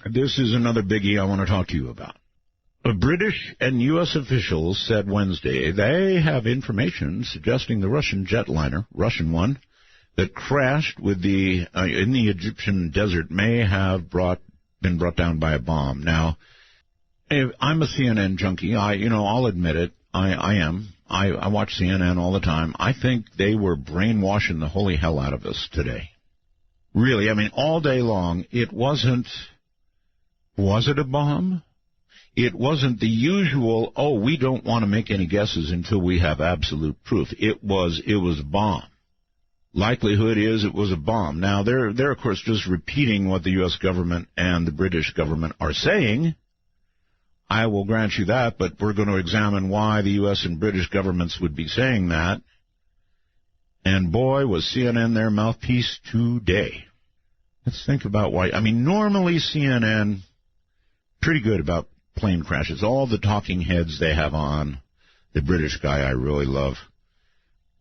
This is another biggie I want to talk to you about. British and U.S. officials said Wednesday they have information suggesting the Russian jetliner, Russian one, that crashed with in the Egyptian desert may have been brought down by a bomb. Now, I'm a CNN junkie. I'll admit it. I am. I watch CNN all the time. I think they were brainwashing the holy hell out of us today. Really, I mean, all day long, it wasn't, was it a bomb? It wasn't the usual, we don't want to make any guesses until we have absolute proof. It was a bomb. Likelihood is it was a bomb. Now, they're of course just repeating what the U.S. government and the British government are saying. I will grant you that, but we're going to examine why the U.S. and British governments would be saying that. And boy, was CNN their mouthpiece today. Let's think about why. I mean, normally CNN, pretty good about plane crashes. All the talking heads they have on. The British guy I really love.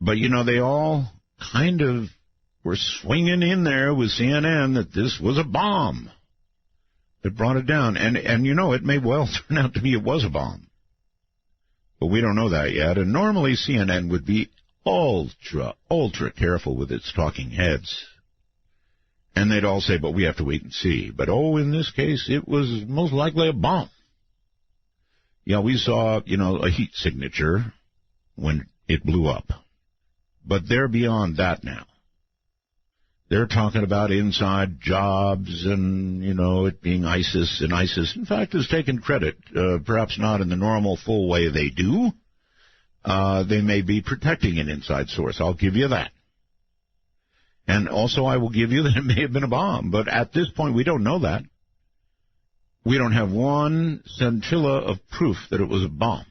But, they all kind of were swinging in there with CNN that this was a bomb that brought it down. And you know, it may well turn out to be it was a bomb. But we don't know that yet. And normally CNN would be ultra careful with its talking heads. And they'd all say, but we have to wait and see. But, in this case, it was most likely a bomb. Yeah, we saw, a heat signature when it blew up. But they're beyond that now. They're talking about inside jobs and, it being ISIS. And ISIS, in fact, has taken credit, perhaps not in the normal full way they do. They may be protecting an inside source. I'll give you that. And also I will give you that it may have been a bomb. But at this point, we don't know that. We don't have one scintilla of proof that it was a bomb.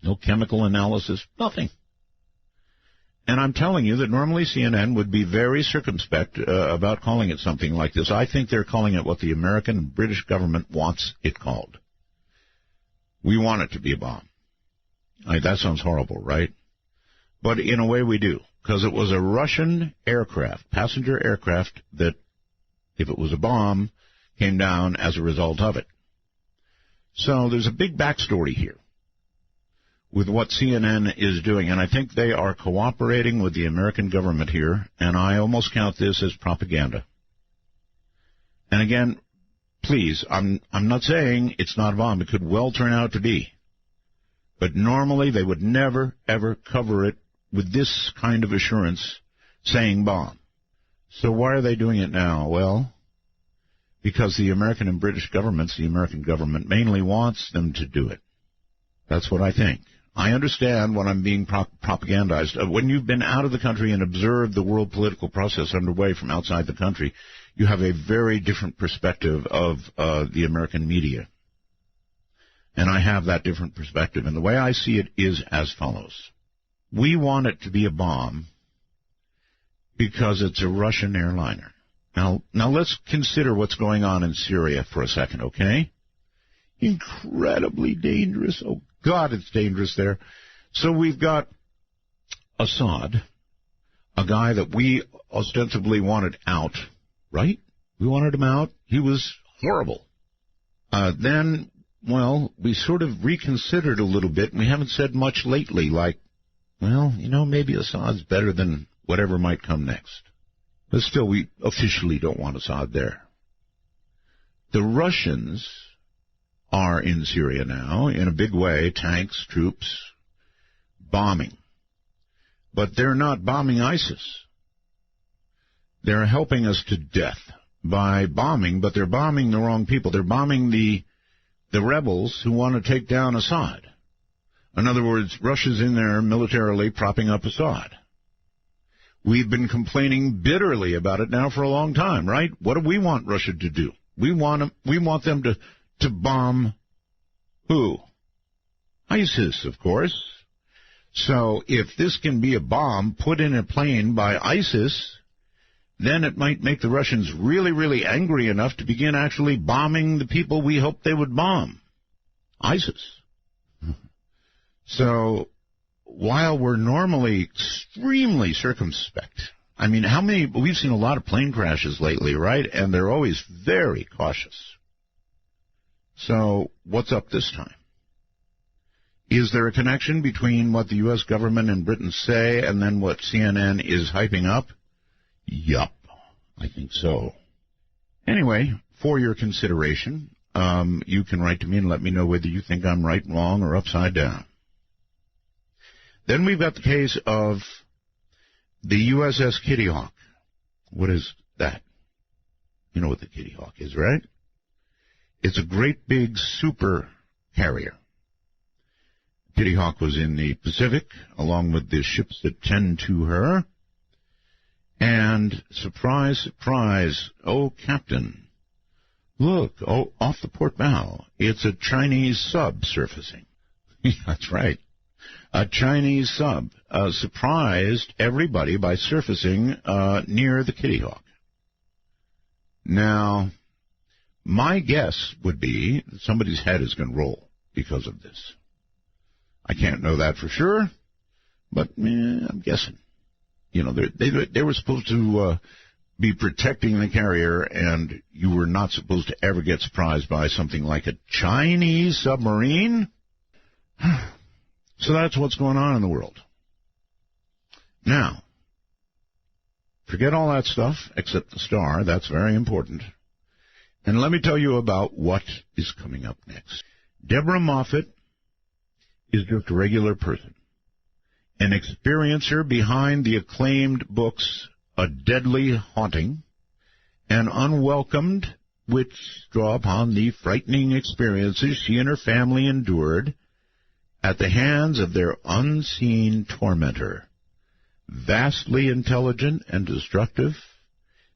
No chemical analysis, nothing. And I'm telling you that normally CNN would be very circumspect about calling it something like this. I think they're calling it what the American and British government wants it called. We want it to be a bomb. That sounds horrible, right? But in a way we do, because it was a Russian aircraft, passenger aircraft, that, if it was a bomb, came down as a result of it. So there's a big backstory here with what CNN is doing, and I think they are cooperating with the American government here, and I almost count this as propaganda. And again, please, I'm not saying it's not a bomb. It could well turn out to be. But normally they would never, ever cover it with this kind of assurance saying bomb. So why are they doing it now? Well, because the American and British governments, the American government mainly wants them to do it. That's what I think. I understand when I'm being propagandized. When you've been out of the country and observed the world political process underway from outside the country, you have a very different perspective of the American media. And I have that different perspective. And the way I see it is as follows. We want it to be a bomb because it's a Russian airliner. Now let's consider what's going on in Syria for a second, okay? Incredibly dangerous. Oh, God, it's dangerous there. So we've got Assad, a guy that we ostensibly wanted out, right? We wanted him out. He was horrible. Then, we sort of reconsidered a little bit, and we haven't said much lately, like, maybe Assad's better than whatever might come next. But still, we officially don't want Assad there. The Russians are in Syria now, in a big way, tanks, troops, bombing. But they're not bombing ISIS. They're helping us to death by bombing, but they're bombing the wrong people. They're bombing the rebels who want to take down Assad. In other words, Russia's in there militarily propping up Assad. We've been complaining bitterly about it now for a long time, right? What do we want Russia to do? We want them to bomb who? ISIS, of course. So if this can be a bomb put in a plane by ISIS, then it might make the Russians really, really angry enough to begin actually bombing the people we hoped they would bomb. ISIS. So while we're normally extremely circumspect, we've seen a lot of plane crashes lately, right? And they're always very cautious. So what's up this time? Is there a connection between what the U.S. government and Britain say and then what CNN is hyping up? Yup, I think so. Anyway, for your consideration, you can write to me and let me know whether you think I'm right, wrong, or upside down. Then we've got the case of the USS Kitty Hawk. What is that? You know what the Kitty Hawk is, right? It's a great big super carrier. Kitty Hawk was in the Pacific, along with the ships that tend to her. And surprise, surprise, Captain, look, off the port bow, it's a Chinese sub surfacing. That's right. A Chinese sub surprised everybody by surfacing near the Kitty Hawk. Now, my guess would be that somebody's head is going to roll because of this. I can't know that for sure, but I'm guessing. they were supposed to be protecting the carrier, and you were not supposed to ever get surprised by something like a Chinese submarine. So that's what's going on in the world. Now, forget all that stuff except the star. That's very important. And let me tell you about what is coming up next. Deborah Moffat is just a regular person, an experiencer behind the acclaimed books A Deadly Haunting and Unwelcomed, which draw upon the frightening experiences she and her family endured at the hands of their unseen tormentor. Vastly intelligent and destructive,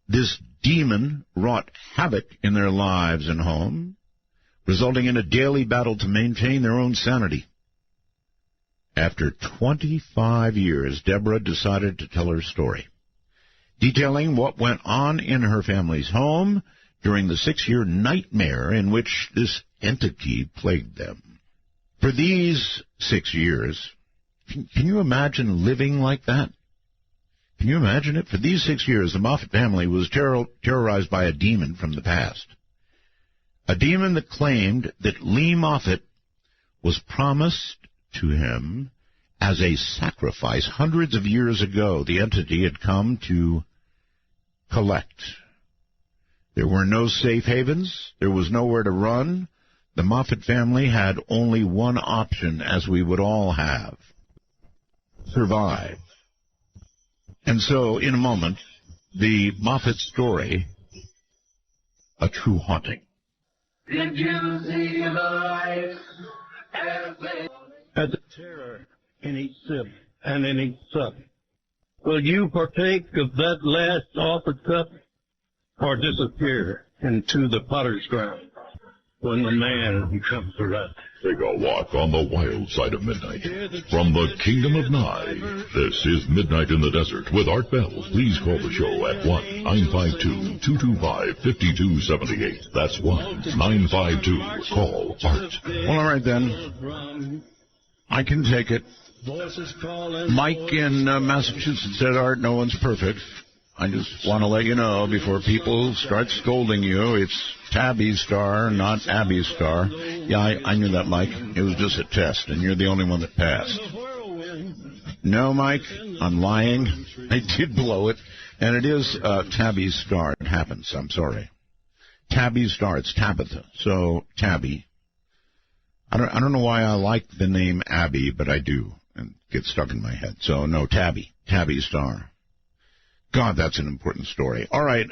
this demon wrought havoc in their lives and home, resulting in a daily battle to maintain their own sanity. After 25 years, Deborah decided to tell her story, detailing what went on in her family's home during the 6-year nightmare in which this entity plagued them. For these 6 years, can you imagine living like that? Can you imagine it? For these 6 years, the Moffat family was terrorized by a demon from the past. A demon that claimed that Lee Moffat was promised to him as a sacrifice hundreds of years ago. The entity had come to collect. There were no safe havens. There was nowhere to run. The Moffat family had only one option, as we would all have: survive. And so, in a moment, the Moffat story, A True Haunting. Did you see the light at the terror in each sip and in each sup? Will you partake of that last offered cup, or disappear into the potter's ground when the man becomes the rat? Take a walk on the wild side of midnight. From the Kingdom of Nye, this is Midnight in the Desert with Art Bell. Please call the show at 1-952-225-5278. That's 1-952. Call Art. Well, all right, then. I can take it. Mike in Massachusetts said, Art, no one's perfect. I just want to let you know before people start scolding you, it's Tabby's star, not Abby's star. Yeah, I knew that, Mike. It was just a test, and you're the only one that passed. No, Mike, I'm lying. I did blow it, and it is Tabby's star. It happens. I'm sorry. Tabby's star. It's Tabitha. So, Tabby. I don't know why I like the name Abby, but I do, and it gets stuck in my head. So, no, Tabby. Tabby's star. God, that's an important story. All right,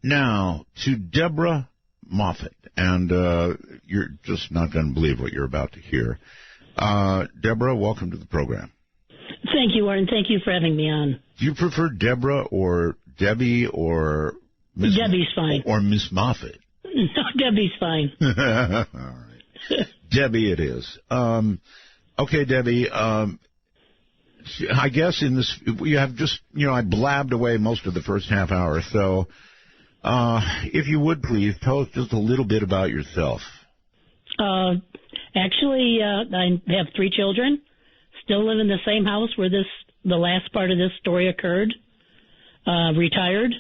now to Deborah Moffat, and you're just not going to believe what you're about to hear. Deborah, welcome to the program. Thank you, Warren. Thank you for having me on. Do you prefer Deborah or Debbie or Miss Debbie's fine. Or Miss Moffat? No, Debbie's fine. All right. Debbie it is. Okay, Debbie, I guess in this, you have just, I blabbed away most of the first half hour, so if you would please, tell us just a little bit about yourself. Actually, I have 3 children, still live in the same house where the last part of this story occurred, retired,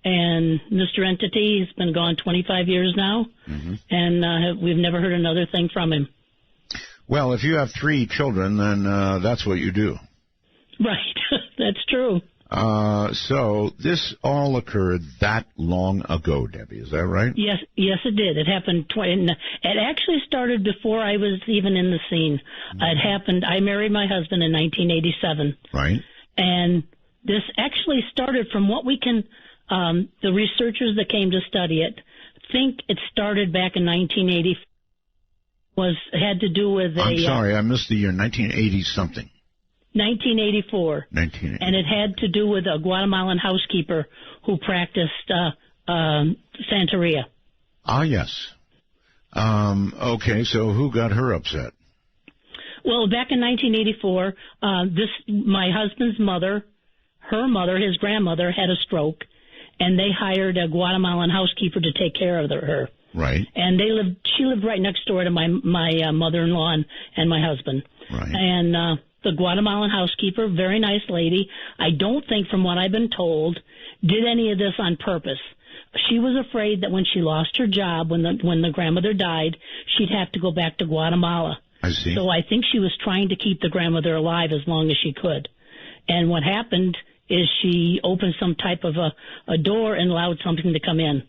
and Mr. Entity has been gone 25 years now, and we've never heard another thing from him. Well, if you have 3 children, then that's what you do. Right. That's true. So this all occurred that long ago, Debbie. Is that right? Yes, it did. It happened. It actually started before I was even in the scene. It happened. I married my husband in 1987. Right. And this actually started from what we can. The researchers that came to study it think it started back in 1980. Had to do with a. I'm sorry, I missed the year. 1980 something. 1984. 1980. And it had to do with a Guatemalan housekeeper who practiced Santeria. Ah, yes. Okay, so who got her upset? Well, back in 1984, my husband's mother, her mother, his grandmother, had a stroke, and they hired a Guatemalan housekeeper to take care of her. Right. And she lived right next door to my mother-in-law and my husband. Right. And the Guatemalan housekeeper, very nice lady. I don't think, from what I've been told, did any of this on purpose. She was afraid that when she lost her job, when the grandmother died, she'd have to go back to Guatemala. I see. So I think she was trying to keep the grandmother alive as long as she could. And what happened is she opened some type of a door and allowed something to come in.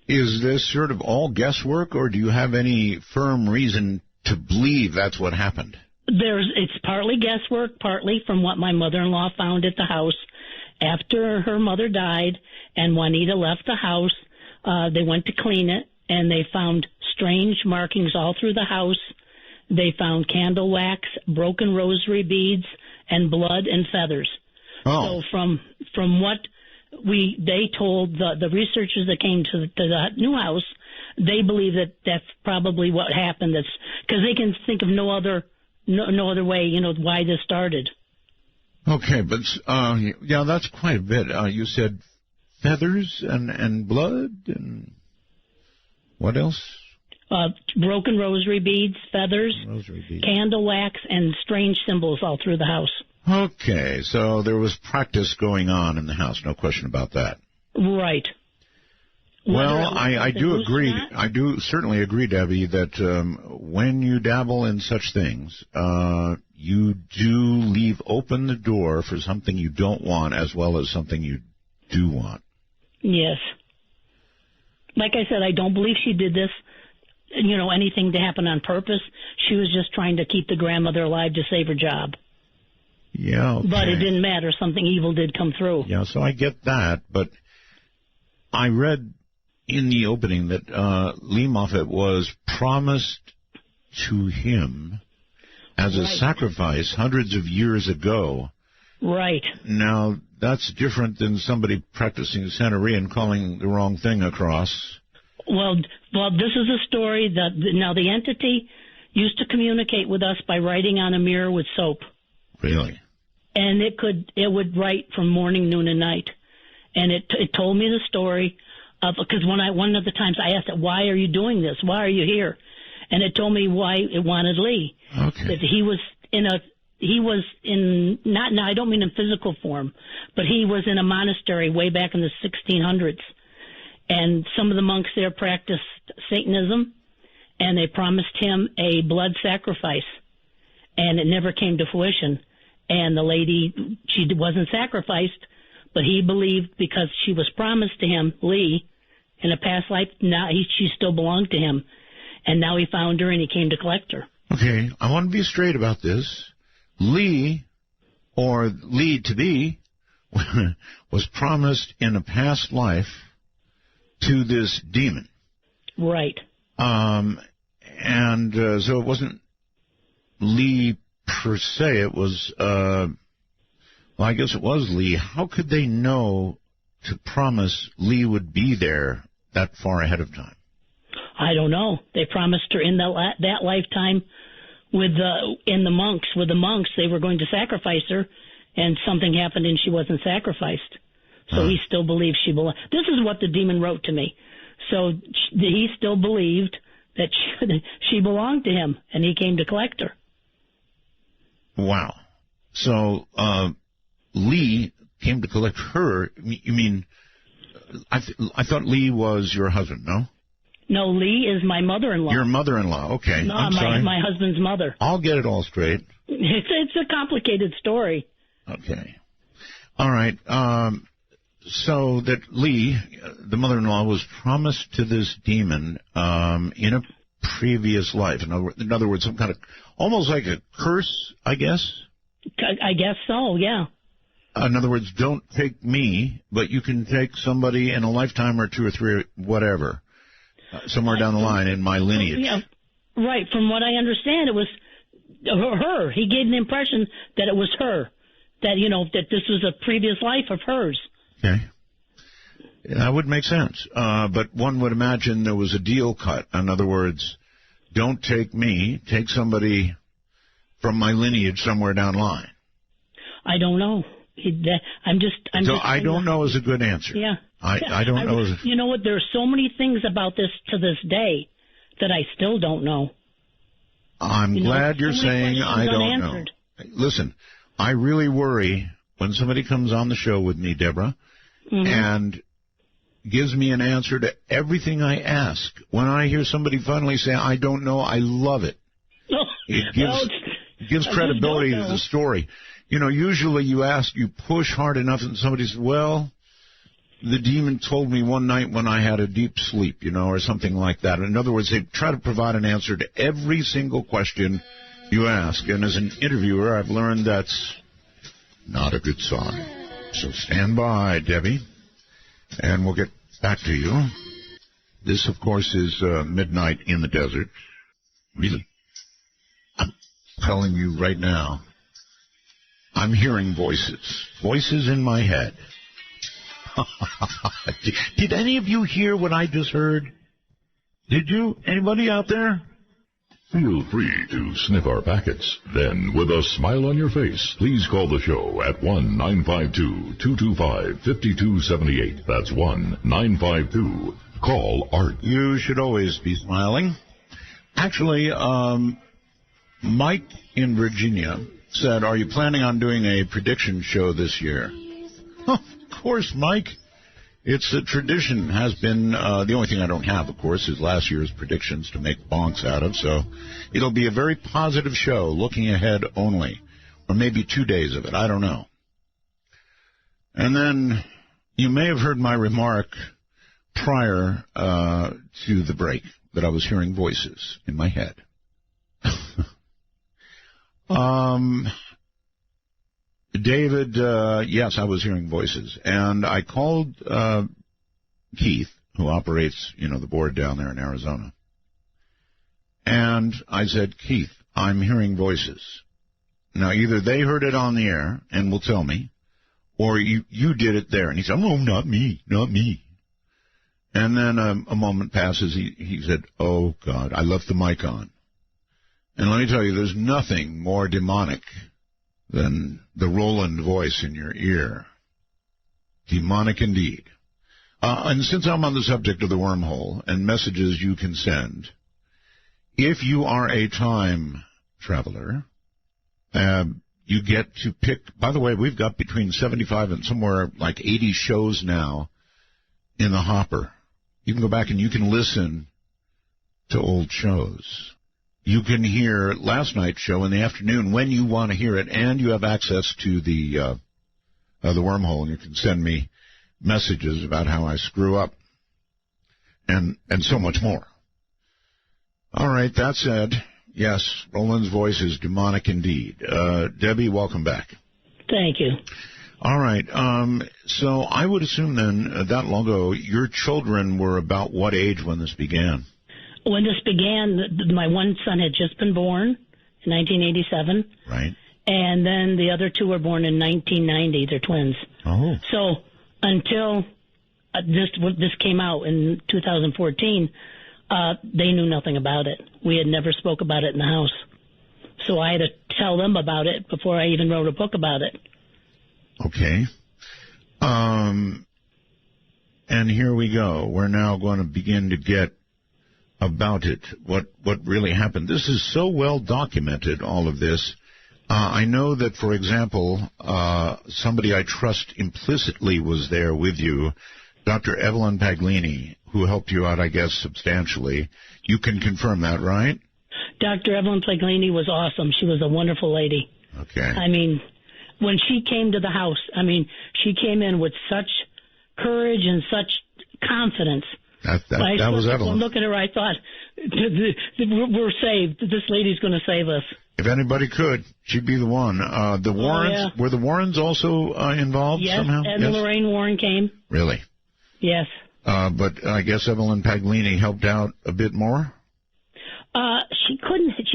Is this sort of all guesswork, or do you have any firm reason to believe that's what happened? It's partly guesswork, partly from what my mother-in-law found at the house. After her mother died and Juanita left the house, they went to clean it, and they found strange markings all through the house. They found candle wax, broken rosary beads, and blood and feathers. Oh. So from what they told the researchers that came to the new house, they believe that that's probably what happened. That's because they can think of no other way, why this started. Okay, but yeah, that's quite a bit. You said feathers and blood and what else? Broken rosary beads, feathers, candle wax, and strange symbols all through the house. Okay, so there was practice going on in the house, no question about that. Right. Well, I do agree. I do certainly agree, Debbie, that when you dabble in such things, you do leave open the door for something you don't want as well as something you do want. Yes. Like I said, I don't believe she did this, anything to happen on purpose. She was just trying to keep the grandmother alive to save her job. Yeah, okay. But it didn't matter. Something evil did come through. Yeah, so I get that, but I read in the opening that Lee Moffat was promised to him as a sacrifice hundreds of years ago. Right. Now, that's different than somebody practicing Santeria and calling the wrong thing across. Well, this is a story that now the entity used to communicate with us by writing on a mirror with soap. Really? And it would write from morning, noon, and night. And it told me the story of, because one of the times I asked it, why are you doing this? Why are you here? And it told me why it wanted Lee. Okay. That he was in not, I don't mean in physical form, but he was in a monastery way back in the 1600s. And some of the monks there practiced Satanism, and they promised him a blood sacrifice. And it never came to fruition. And the lady, she wasn't sacrificed, but he believed because she was promised to him, Lee, in a past life, now she still belonged to him. And now he found her and he came to collect her. Okay, I want to be straight about this. Lee, or Lee to be, was promised in a past life to this demon. Right. So it wasn't Lee per se, it was, I guess it was Lee. How could they know to promise Lee would be there that far ahead of time? I don't know. They promised her in that lifetime with the monks, they were going to sacrifice her, and something happened and she wasn't sacrificed. So he still believes she belonged. This is what the demon wrote to me. So he still believed that she belonged to him, and he came to collect her. Wow. So Lee came to collect her. You mean, I thought Lee was your husband, no? No, Lee is my mother-in-law. Your mother-in-law, okay. No, I'm sorry. my husband's mother. I'll get it all straight. It's a complicated story. Okay. All right. So that Lee, the mother-in-law, was promised to this demon in a previous life. In other words, some kind of, almost like a curse, I guess? I guess so, yeah. In other words, don't take me, but you can take somebody in a lifetime or two or three, or whatever, somewhere down the line in my lineage. Yeah, right. From what I understand, it was her. He gave the impression that it was her, that, that this was a previous life of hers. Okay. That would make sense. But one would imagine there was a deal cut. In other words, don't take me, take somebody from my lineage somewhere down the line. I don't know. I don't know is a good answer. Yeah. I don't know. You know what? There are so many things about this to this day that I still don't know. I'm glad you're saying I don't know. Listen, I really worry when somebody comes on the show with me, Deborah, and gives me an answer to everything I ask. When I hear somebody finally say, I don't know, I love it. It gives credibility to the story. You know, usually you push hard enough and somebody says, well, the demon told me one night when I had a deep sleep, you know, or something like that. In other words, they try to provide an answer to every single question you ask. And as an interviewer, I've learned that's not a good sign. So stand by, Debbie, and we'll get back to you. This, of course, is Midnight in the Desert. Really, I'm telling you right now, I'm hearing voices. Voices in my head. Did any of you hear what I just heard? Did you? Anybody out there? Feel free to sniff our packets. Then, with a smile on your face, please call the show at 1-952-225-5278. That's 1-952-CALL-ART. You should always be smiling. Actually, Mike in Virginia said, are you planning on doing a prediction show this year? Of course, Mike. It's a tradition, has been. The only thing I don't have, of course, is last year's predictions to make bonks out of. So it'll be a very positive show, looking ahead only. Or maybe 2 days of it. I don't know. And then you may have heard my remark prior to the break that I was hearing voices in my head. David, yes, I was hearing voices. And I called Keith, who operates, the board down there in Arizona. And I said, Keith, I'm hearing voices. Now, either they heard it on the air and will tell me, or you did it there. And he said, oh, not me. And then a moment passes. He said, oh, God, I left the mic on. And let me tell you, there's nothing more demonic than the Roland voice in your ear. Demonic indeed. And since I'm on the subject of the wormhole and messages you can send, if you are a time traveler, you get to pick. By the way, we've got between 75 and somewhere like 80 shows now in the hopper. You can go back and you can listen to old shows. You can hear last night's show in the afternoon when you want to hear it, and you have access to the wormhole, and you can send me messages about how I screw up, and so much more. All right, that said, yes, Roland's voice is demonic indeed. Debbie, welcome back. Thank you. All right, so I would assume then that long ago, your children were about what age when this began? When this began, my one son had just been born in 1987. Right. And then the other two were born in 1990. They're twins. Oh. So until this came out in 2014, they knew nothing about it. We had never spoke about it in the house. So I had to tell them about it before I even wrote a book about it. Okay. And here we go. We're now going to begin to get about it, what really happened. This is so well documented, all of this. I know that, for example, somebody I trust implicitly was there with you, Dr. Evelyn Paglini, who helped you out, I guess, substantially. You can confirm that, right? Dr. Evelyn Paglini was awesome. She was a wonderful lady. Okay. I mean, when she came to the house, she came in with such courage and such confidence. That was Evelyn. Looking at her, I thought, we're saved. This lady's going to save us. If anybody could, she'd be the one. The Warrens, were the Warrens also involved somehow? Yes, and Lorraine Warren came. Really? Yes. But I guess Evelyn Paglini helped out a bit more? She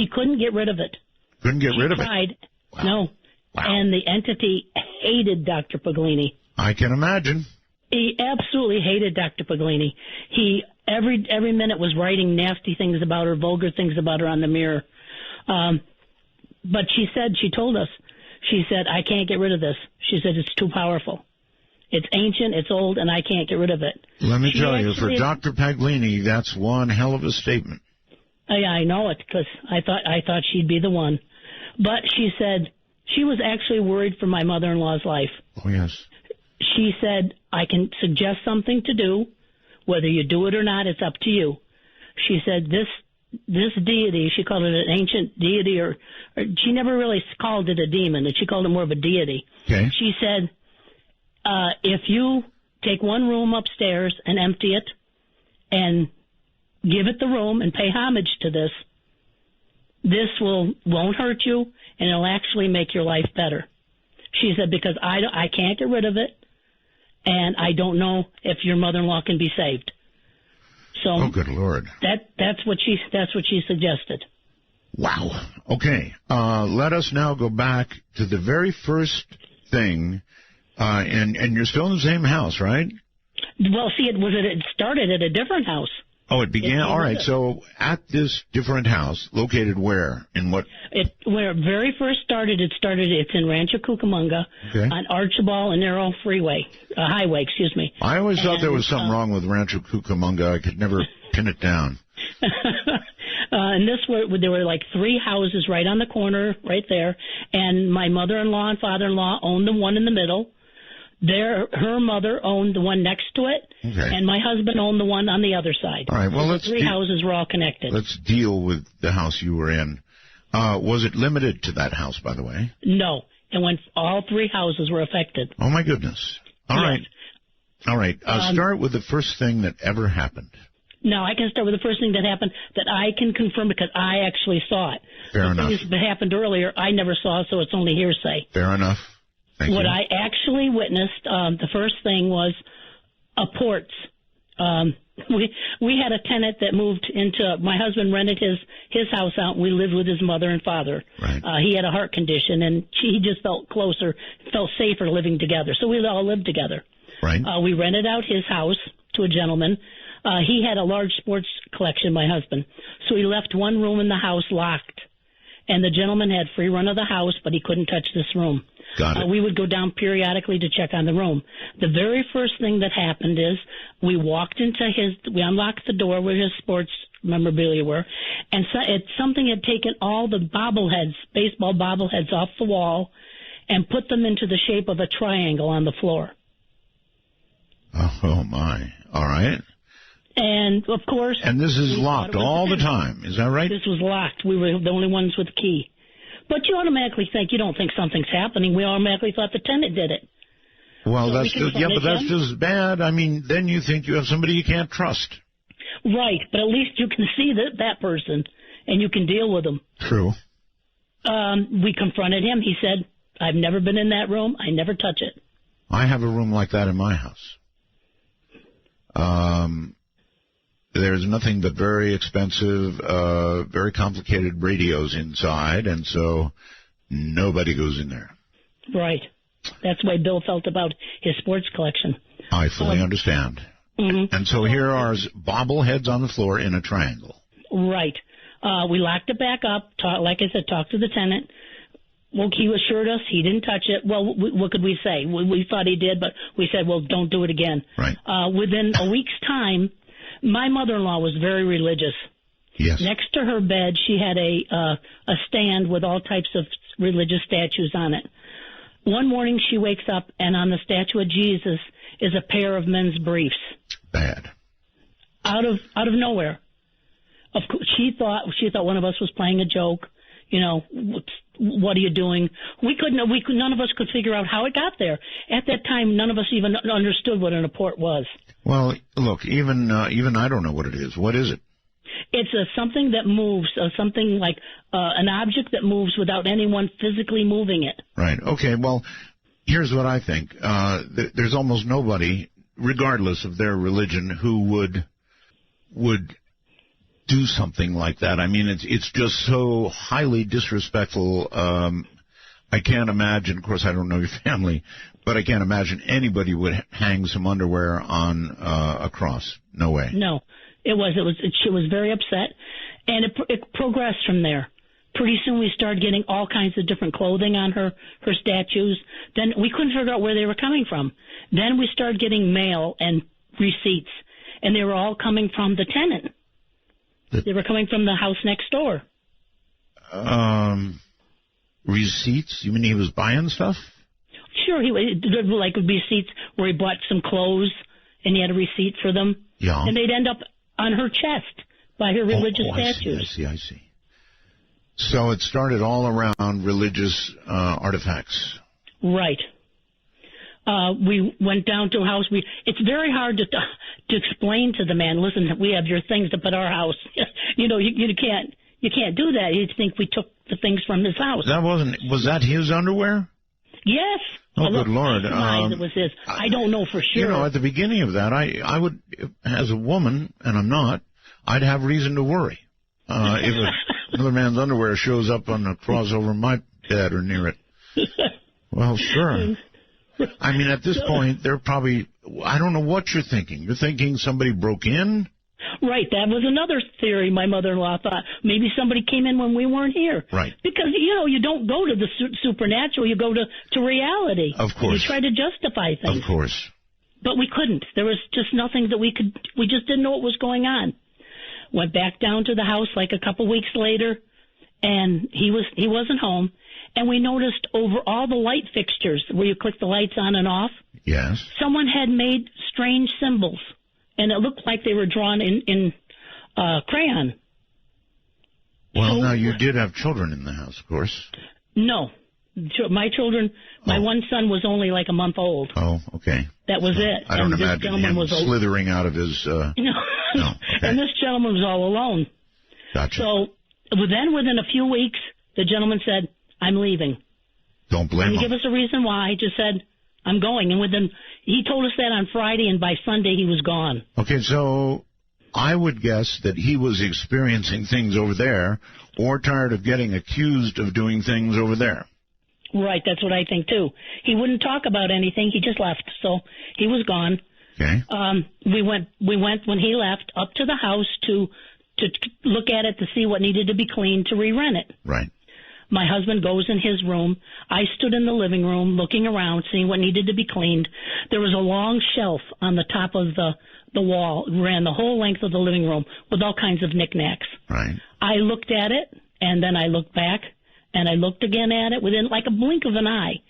couldn't get rid of it. Couldn't get rid of tried. it? Wow. No. Wow. And the entity hated Dr. Paglini. I can imagine. He absolutely hated Dr. Paglini. He every minute was writing nasty things about her, vulgar things about her on the mirror. But she told us, I can't get rid of this. She said, it's too powerful. It's ancient, it's old, and I can't get rid of it. Let me tell you, for Dr. Paglini, that's one hell of a statement. Yeah, I know it because I thought she'd be the one. But she said she was actually worried for my mother-in-law's life. Oh, yes. She said, I can suggest something to do. Whether you do it or not, it's up to you. She said this deity, she called it an ancient deity, or she never really called it a demon, and she called it more of a deity. Okay. She said, if you take one room upstairs and empty it and give it the room and pay homage to this won't hurt you, and it'll actually make your life better. She said, because I can't get rid of it, and I don't know if your mother-in-law can be saved. So, oh, good Lord. That's what she suggested. Wow. Okay. Let us now go back to the very first thing, and you're still in the same house, right? Well, see, it started at a different house. Oh, it began. All right. So at this different house, located where? In what? Where it very first started, it's in Rancho Cucamonga on Archibald and Narrow Highway, excuse me. I always thought there was something wrong with Rancho Cucamonga. I could never pin it down. And there were like 3 houses right on the corner, right there. And my mother-in-law and father-in-law owned the one in the middle. Her mother owned the one next to it, and my husband owned the one on the other side. All right, well, the 3 houses were all connected. Let's deal with the house you were in. Was it limited to that house, by the way? No, and when all 3 houses were affected. Oh, my goodness. All right. Start with the first thing that ever happened. No, I can start with the first thing that happened that I can confirm because I actually saw it. Fair enough. Things that happened earlier, I never saw, so it's only hearsay. Fair enough. What I actually witnessed, the first thing was ports. We had a tenant that moved into. My husband rented his house out. And we lived with his mother and father. Right. He had a heart condition, and he just felt closer, felt safer living together. So we all lived together. Right. We rented out his house to a gentleman. He had a large sports collection, my husband. So he left one room in the house locked, and the gentleman had free run of the house, but he couldn't touch this room. Got it. We would go down periodically to check on the room. The very first thing that happened is we unlocked the door where his sports memorabilia were, and something had taken all the baseball bobbleheads off the wall and put them into the shape of a triangle on the floor. Oh my. All right. And, of course... And this is locked all the time, is that right? This was locked. We were the only ones with the key. But you automatically you don't think something's happening. We automatically thought the tenant did it. Well, so that's just bad. I mean, then you think you have somebody you can't trust. Right, but at least you can see that person, and you can deal with them. True. We confronted him. He said, I've never been in that room. I never touch it. I have a room like that in my house. There's nothing but very expensive, very complicated radios inside, and so nobody goes in there. Right. That's the way Bill felt about his sports collection. I fully understand. Mm-hmm. And so here are bobbleheads on the floor in a triangle. Right. We locked it back up, like I said, talked to the tenant. Well, he assured us he didn't touch it. Well, what could we say? We thought he did, but we said, well, don't do it again. Right. Within a week's time, my mother-in-law was very religious. Yes. Next to her bed, she had a stand with all types of religious statues on it. One morning, she wakes up, and on the statue of Jesus is a pair of men's briefs. Bad. Out of nowhere. Of course, she thought one of us was playing a joke. You know, what are you doing? None of us could figure out how it got there. At that time, none of us even understood what an apport was. Well, look, even I don't know what it is. What is it? It's something that moves, something like an object that moves without anyone physically moving it. Right. Okay. Well, here's what I think. There's almost nobody, regardless of their religion, who would do something like that. I mean, it's just so highly disrespectful. I can't imagine. Of course, I don't know your family, but I can't imagine anybody would hang some underwear on a cross. No way. No, she was very upset, and it progressed from there. Pretty soon we started getting all kinds of different clothing on her statues. Then we couldn't figure out where they were coming from. Then we started getting mail and receipts, and they were all coming from the tenant. They were coming from the house next door. Receipts? You mean he was buying stuff? Sure, there were like receipts where he bought some clothes and he had a receipt for them. Yeah. And they'd end up on her chest by her religious statues. I see. So it started all around religious artifacts. Right. We went down to a house. It's very hard to explain to the man, listen, we have your things up at our house. You can't do that. You'd think we took the things from his house. Was that his underwear? Yes. Oh, good Lord. It was his. I don't know for sure. You know, at the beginning of that, I would, as a woman, and I'm not, I'd have reason to worry. If another man's underwear shows up on the cross over my bed or near it. Well, sure. I mean, at this point, they're probably, I don't know what you're thinking. You're thinking somebody broke in? Right. That was another theory my mother-in-law thought. Maybe somebody came in when we weren't here. Right. Because, you don't go to the supernatural. You go to reality. Of course. And you try to justify things. Of course. But we couldn't. There was just nothing that we just didn't know what was going on. Went back down to the house like a couple weeks later, and he wasn't home. And we noticed over all the light fixtures where you click the lights on and off. Yes. Someone had made strange symbols, and it looked like they were drawn in crayon. Well, now you did have children in the house, of course. No. My children, my one son was only like a month old. Oh, okay. That was it. I don't imagine him slithering out of his... No. No. Okay. And this gentleman was all alone. Gotcha. So then within a few weeks, the gentleman said, I'm leaving. Don't blame him. Didn't give us a reason why. He just said, I'm going. And he told us that on Friday, and by Sunday he was gone. Okay, so I would guess that he was experiencing things over there or tired of getting accused of doing things over there. Right, that's what I think, too. He wouldn't talk about anything. He just left, so he was gone. Okay. We went when he left up to the house to look at it to see what needed to be cleaned to re-rent it. Right. My husband goes in his room. I stood in the living room looking around, seeing what needed to be cleaned. There was a long shelf on the top of the wall, ran the whole length of the living room with all kinds of knickknacks. Right. I looked at it, and then I looked back, and I looked again at it within like a blink of an eye.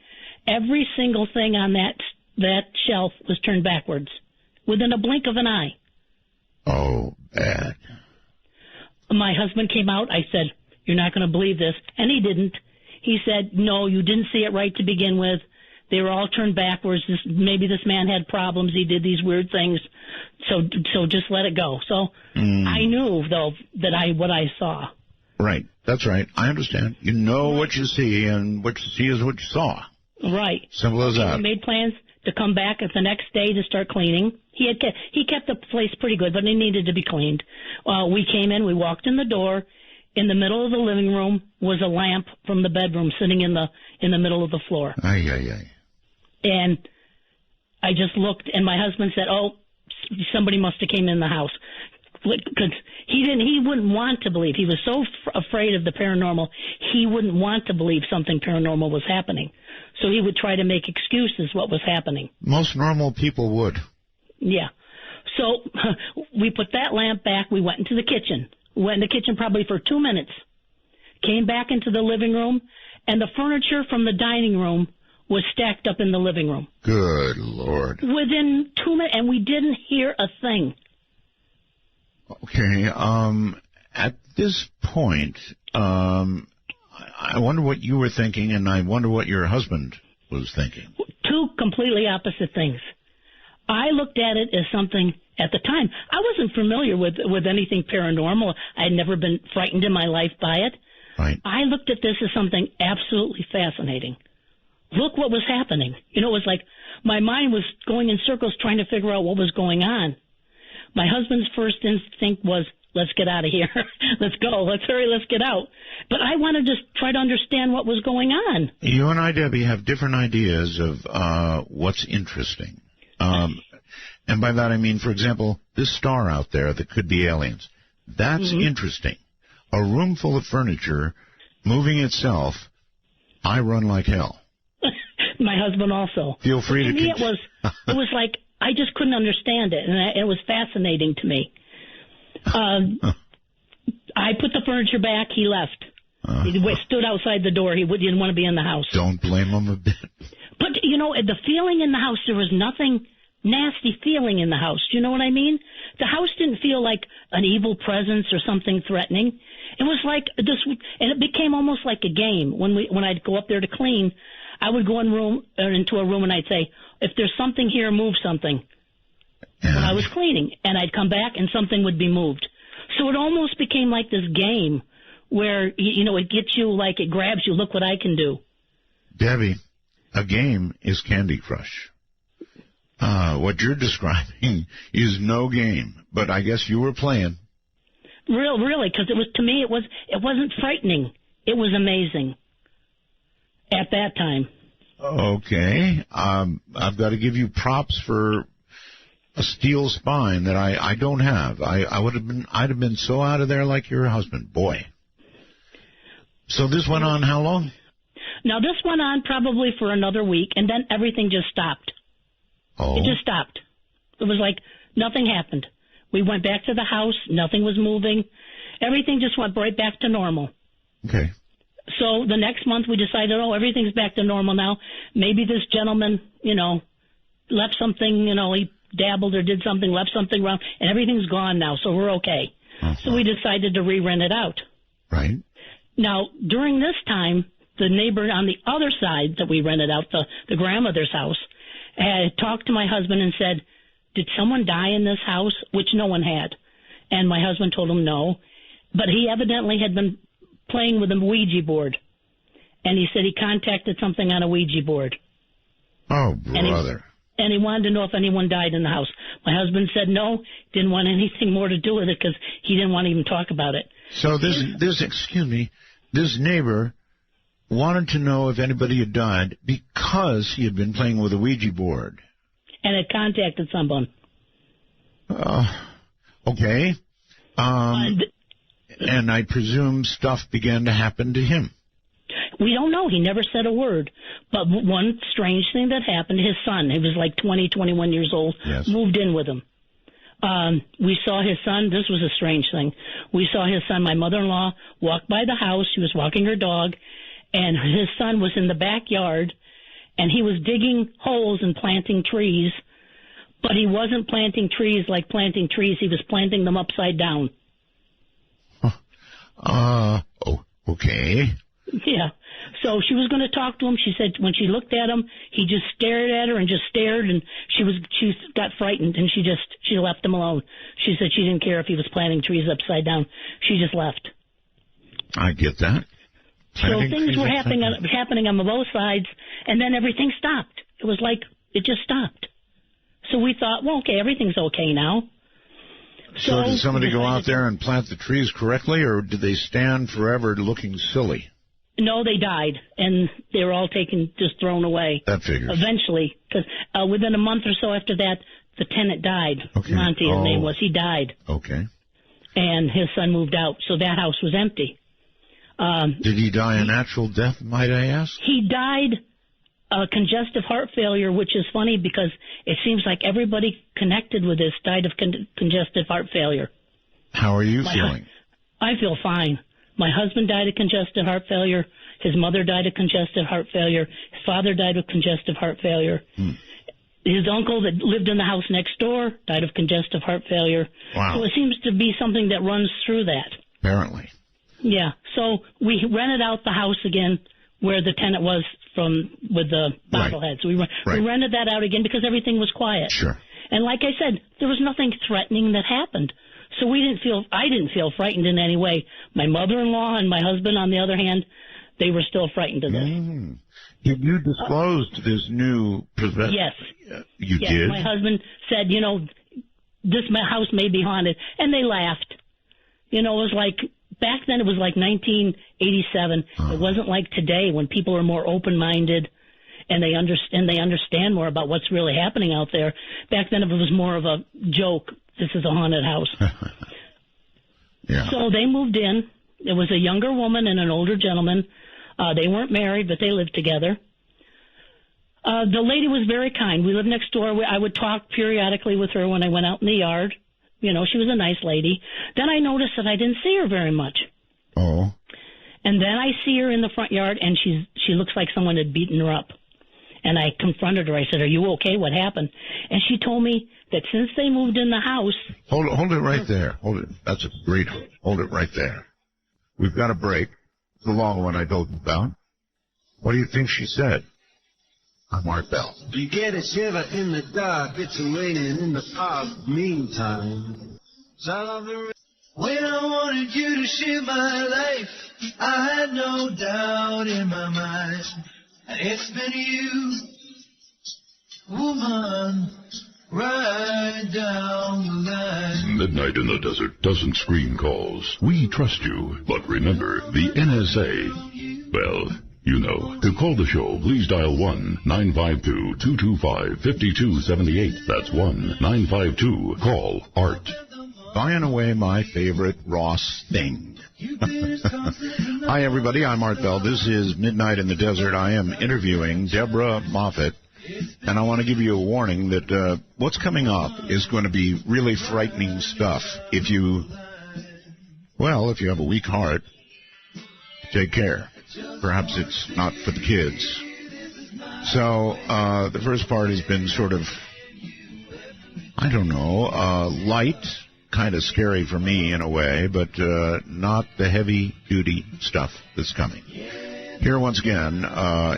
Every single thing on that shelf was turned backwards within a blink of an eye. Oh, bad. My husband came out. I said, you're not going to believe this. And he didn't. He said, no, you didn't see it right to begin with. They were all turned backwards. Maybe this man had problems. He did these weird things. So just let it go. So I knew, though, what I saw. Right. That's right. I understand. You know what you see, and what you see is what you saw. Right. Simple as that. We made plans to come back the next day to start cleaning. He kept the place pretty good, but it needed to be cleaned. We came in. We walked in the door. In the middle of the living room was a lamp from the bedroom sitting in the middle of the floor. Ay, ay, ay. And I just looked, and my husband said, "Oh, somebody must have came in the house," because he wouldn't want to believe. He was so afraid of the paranormal, he wouldn't want to believe something paranormal was happening. So he would try to make excuses what was happening. Most normal people would. Yeah. So we put that lamp back. We went into the kitchen. We went in the kitchen probably for 2 minutes. Came back into the living room, and the furniture from the dining room was stacked up in the living room. Good Lord. Within 2 minutes, and we didn't hear a thing. Okay. At this point, I wonder what you were thinking, and I wonder what your husband was thinking. Two completely opposite things. I looked at it as something, at the time, I wasn't familiar with anything paranormal. I had never been frightened in my life by it. Right. I looked at this as something absolutely fascinating. Look what was happening. You know, it was like my mind was going in circles trying to figure out what was going on. My husband's first instinct was, let's get out of here. Let's go. Let's hurry. Let's get out. But I wanted to try to understand what was going on. You and I, Debbie, have different ideas of what's interesting. And by that I mean, for example, this star out there that could be aliens. That's interesting. A room full of furniture moving itself, I run like hell. My husband also. Feel free to me, it was like I just couldn't understand it, and it was fascinating to me. I put the furniture back. He left. He stood outside the door. He didn't want to be in the house. Don't blame him a bit. But, the feeling in the house, there was nothing nasty feeling in the house. Do you know what I mean? The house didn't feel like an evil presence or something threatening. It was like this, and it became almost like a game. When I'd go up there to clean, I would go into a room and I'd say, if there's something here, move something. When I was cleaning, and I'd come back and something would be moved. So it almost became like this game where, it gets you, like it grabs you, look what I can do. Debbie, a game is Candy Crush. What you're describing is no game, but I guess you were playing. Really, because to me, it wasn't frightening. It was amazing at that time. Okay. I've got to give you props for a steel spine that I don't have. I'd have been so out of there like your husband. Boy. So this went on how long? Now, this went on probably for another week, and then everything just stopped. Oh. It just stopped. It was like nothing happened. We went back to the house. Nothing was moving. Everything just went right back to normal. Okay. So the next month we decided, everything's back to normal now. Maybe this gentleman, left something, he dabbled or did something, left something wrong, and everything's gone now, so we're okay. Uh-huh. So we decided to re-rent it out. Right. Now, during this time, the neighbor on the other side that we rented out, the grandmother's house, had talked to my husband and said, did someone die in this house? Which no one had. And my husband told him no. But he evidently had been playing with a Ouija board. And he said he contacted something on a Ouija board. Oh, brother. And he wanted to know if anyone died in the house. My husband said no, didn't want anything more to do with it because he didn't want to even talk about it. So this neighbor wanted to know if anybody had died because he had been playing with a Ouija board. And had contacted someone. Okay. And I presume stuff began to happen to him. We don't know. He never said a word. But one strange thing that happened, his son, he was like 20, 21 years old, moved in with him. We saw his son. This was a strange thing. We saw his son, my mother-in-law, walk by the house. She was walking her dog, and his son was in the backyard, and he was digging holes and planting trees, but he wasn't planting trees like planting trees. He was planting them upside down. Okay. Yeah. So she was going to talk to him. She said when she looked at him, he just stared at her and just stared, and she got frightened, and she left him alone. She said she didn't care if he was planting trees upside down. She just left. I get that. So things were happening on both sides, and then everything stopped. It was like it just stopped. So we thought, well, okay, everything's okay now. So did somebody go out there and plant the trees correctly, or did they stand forever looking silly? No, they died, and they were all just thrown away. That figures. Eventually, because within a month or so after that, the tenant died. Okay. Monty, his name was. He died. Okay. And his son moved out, so that house was empty. Did he die a natural death, might I ask? He died congestive heart failure, which is funny because it seems like everybody connected with this died of congestive heart failure. How are you feeling? I feel fine. My husband died of congestive heart failure. His mother died of congestive heart failure. His father died of congestive heart failure. His uncle that lived in the house next door died of congestive heart failure. Wow. So it seems to be something that runs through that. Apparently. Yeah. So we rented out the house again where the tenant was with the bobbleheads. We rented that out again because everything was quiet. Sure. And like I said, there was nothing threatening that happened. So I didn't feel frightened in any way. My mother-in-law and my husband, on the other hand, they were still frightened of this. Did you disclose to this new possessor? Yes. You did? My husband said, this house may be haunted. And they laughed. It was like, back then it was like 1987. It wasn't like today when people are more open-minded and they understand more about what's really happening out there. Back then it was more of a joke. This is a haunted house. Yeah. So they moved in. It was a younger woman and an older gentleman. They weren't married, but they lived together. The lady was very kind. We lived next door. I would talk periodically with her when I went out in the yard. You know, she was a nice lady. Then I noticed that I didn't see her very much. Oh. And then I see her in the front yard, and she looks like someone had beaten her up. And I confronted her. I said, "Are you okay? What happened?" And she told me that since they moved in the house... Hold it right there. Hold it. That's a great... Hold it right there. We've got a break. The long one I told you about. What do you think she said? I'm Art Bell. You get a shiver in the dark, it's raining in the park. Meantime, when I wanted you to share my life, I had no doubt in my mind. And it's been you, woman, right down the line. Midnight in the Desert doesn't screen calls. We trust you, but remember, the NSA, well, you know. To call the show, please dial 1-952-225-5278. That's 1-952-CALL-ART. By and away my favorite Ross thing. Hi, everybody. I'm Art Bell. This is Midnight in the Desert. I am interviewing Deborah Moffat, and I want to give you a warning that what's coming up is going to be really frightening stuff. If you have a weak heart, take care. Perhaps it's not for the kids. So the first part has been sort of, I don't know, light, kind of scary for me in a way, but not the heavy-duty stuff that's coming. Here once again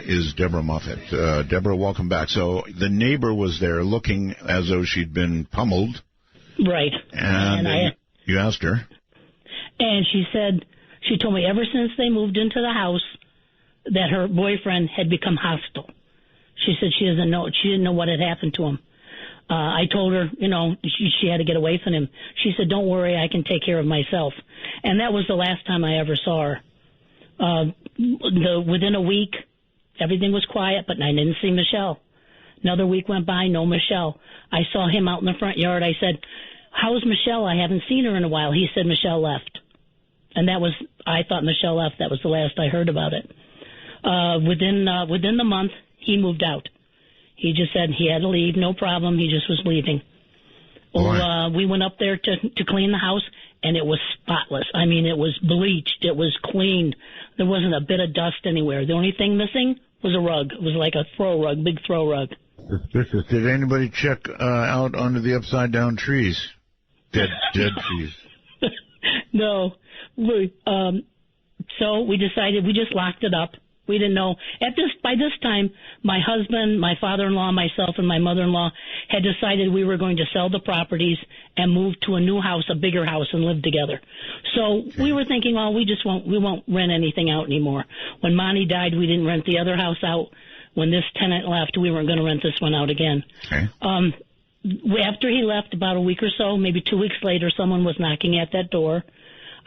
is Deborah Moffat. Deborah, welcome back. So the neighbor was there looking as though she'd been pummeled. Right. And you asked her. And she said, she told me ever since they moved into the house that her boyfriend had become hostile. She said she didn't know what had happened to him. I told her, you know, she had to get away from him. She said, "Don't worry, I can take care of myself." And that was the last time I ever saw her. Within a week, everything was quiet, but I didn't see Michelle. Another week went by, no Michelle. I saw him out in the front yard. I said, "How's Michelle? I haven't seen her in a while." He said Michelle left. And I thought Michelle left. That was the last I heard about it. Within the month, he moved out. He just said he had to leave, no problem. He just was leaving. We went up there to clean the house, and it was spotless. I mean, it was bleached. It was cleaned. There wasn't a bit of dust anywhere. The only thing missing was a rug. It was like a throw rug, big throw rug. Suspicious. Did anybody check out under the upside-down trees? Dead trees. No. So we decided we just locked it up. We didn't know. By this time, my husband, my father-in-law, myself, and my mother-in-law had decided we were going to sell the properties and move to a new house, a bigger house, and live together. So we were thinking, we won't rent anything out anymore. When Monty died, we didn't rent the other house out. When this tenant left, we weren't going to rent this one out again. Okay. After he left, about a week or so, maybe 2 weeks later, someone was knocking at that door.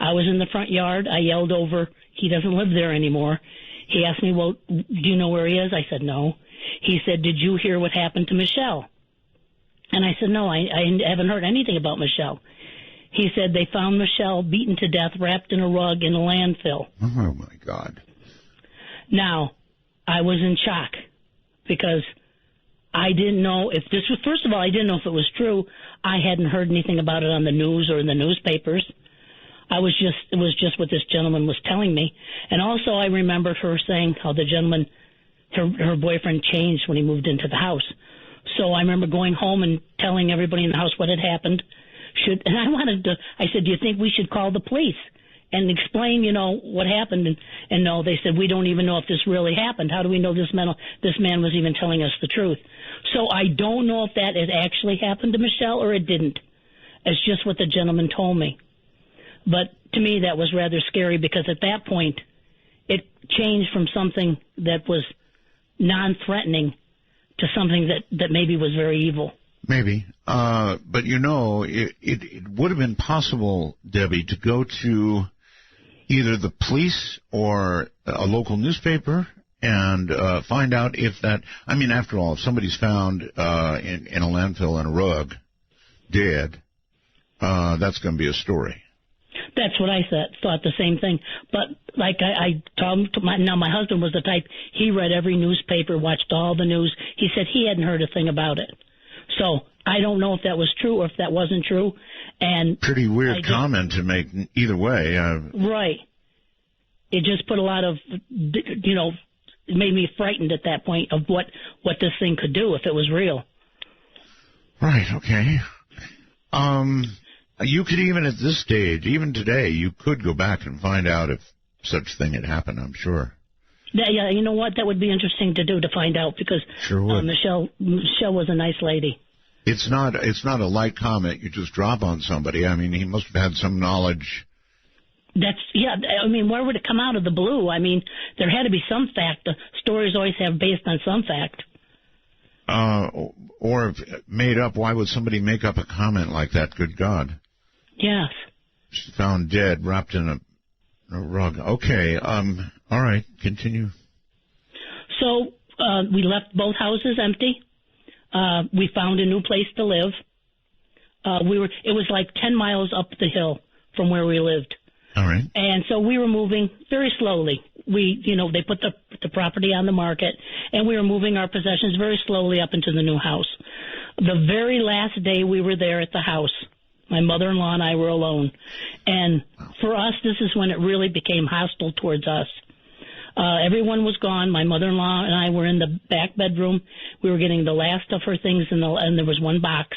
I was in the front yard. I yelled over, "He doesn't live there anymore." He asked me, "Well, do you know where he is?" I said, "No." He said, "Did you hear what happened to Michelle?" And I said, "No, I haven't heard anything about Michelle." He said they found Michelle beaten to death, wrapped in a rug in a landfill. Oh, my God. Now, I was in shock because I didn't know if this was, first of all, I didn't know if it was true. I hadn't heard anything about it on the news or in the newspapers. It was just what this gentleman was telling me. And also I remembered her saying how the gentleman, her boyfriend changed when he moved into the house. So I remember going home and telling everybody in the house what had happened. I said, "Do you think we should call the police and explain, what happened?" And no, they said, "We don't even know if this really happened. How do we know this man was even telling us the truth?" So I don't know if that had actually happened to Michelle or it didn't. It's just what the gentleman told me. But to me, that was rather scary because at that point, it changed from something that was non-threatening to something that maybe was very evil. Maybe. But, it would have been possible, Debbie, to go to either the police or a local newspaper and find out if that... I mean, after all, if somebody's found in a landfill in a rug, dead, that's going to be a story. That's what I thought the same thing. But like I told him, my husband was the type, he read every newspaper, watched all the news. He said he hadn't heard a thing about it. So I don't know if that was true or if that wasn't true. And pretty weird comment to make either way. Right. It just put a lot of, it made me frightened at that point of what this thing could do if it was real. Right, okay. You could even at this stage, even today, you could go back and find out if such thing had happened, I'm sure. Yeah, you know what? That would be interesting to do, to find out, because sure would. Michelle was a nice lady. It's not a light comment you just drop on somebody. I mean, he must have had some knowledge. I mean, where would it come out of the blue? I mean, there had to be some fact. Stories always have based on some fact. Or if made up. Why would somebody make up a comment like that? Good God. Yes. She's found dead, wrapped in a rug. Okay. All right. Continue. So we left both houses empty. We found a new place to live. It was like 10 miles up the hill from where we lived. All right. And so we were moving very slowly. They put the property on the market, and we were moving our possessions very slowly up into the new house. The very last day we were there at the house, my mother-in-law and I were alone. And for us, this is when it really became hostile towards us. Everyone was gone. My mother-in-law and I were in the back bedroom. We were getting the last of her things, and there was one box.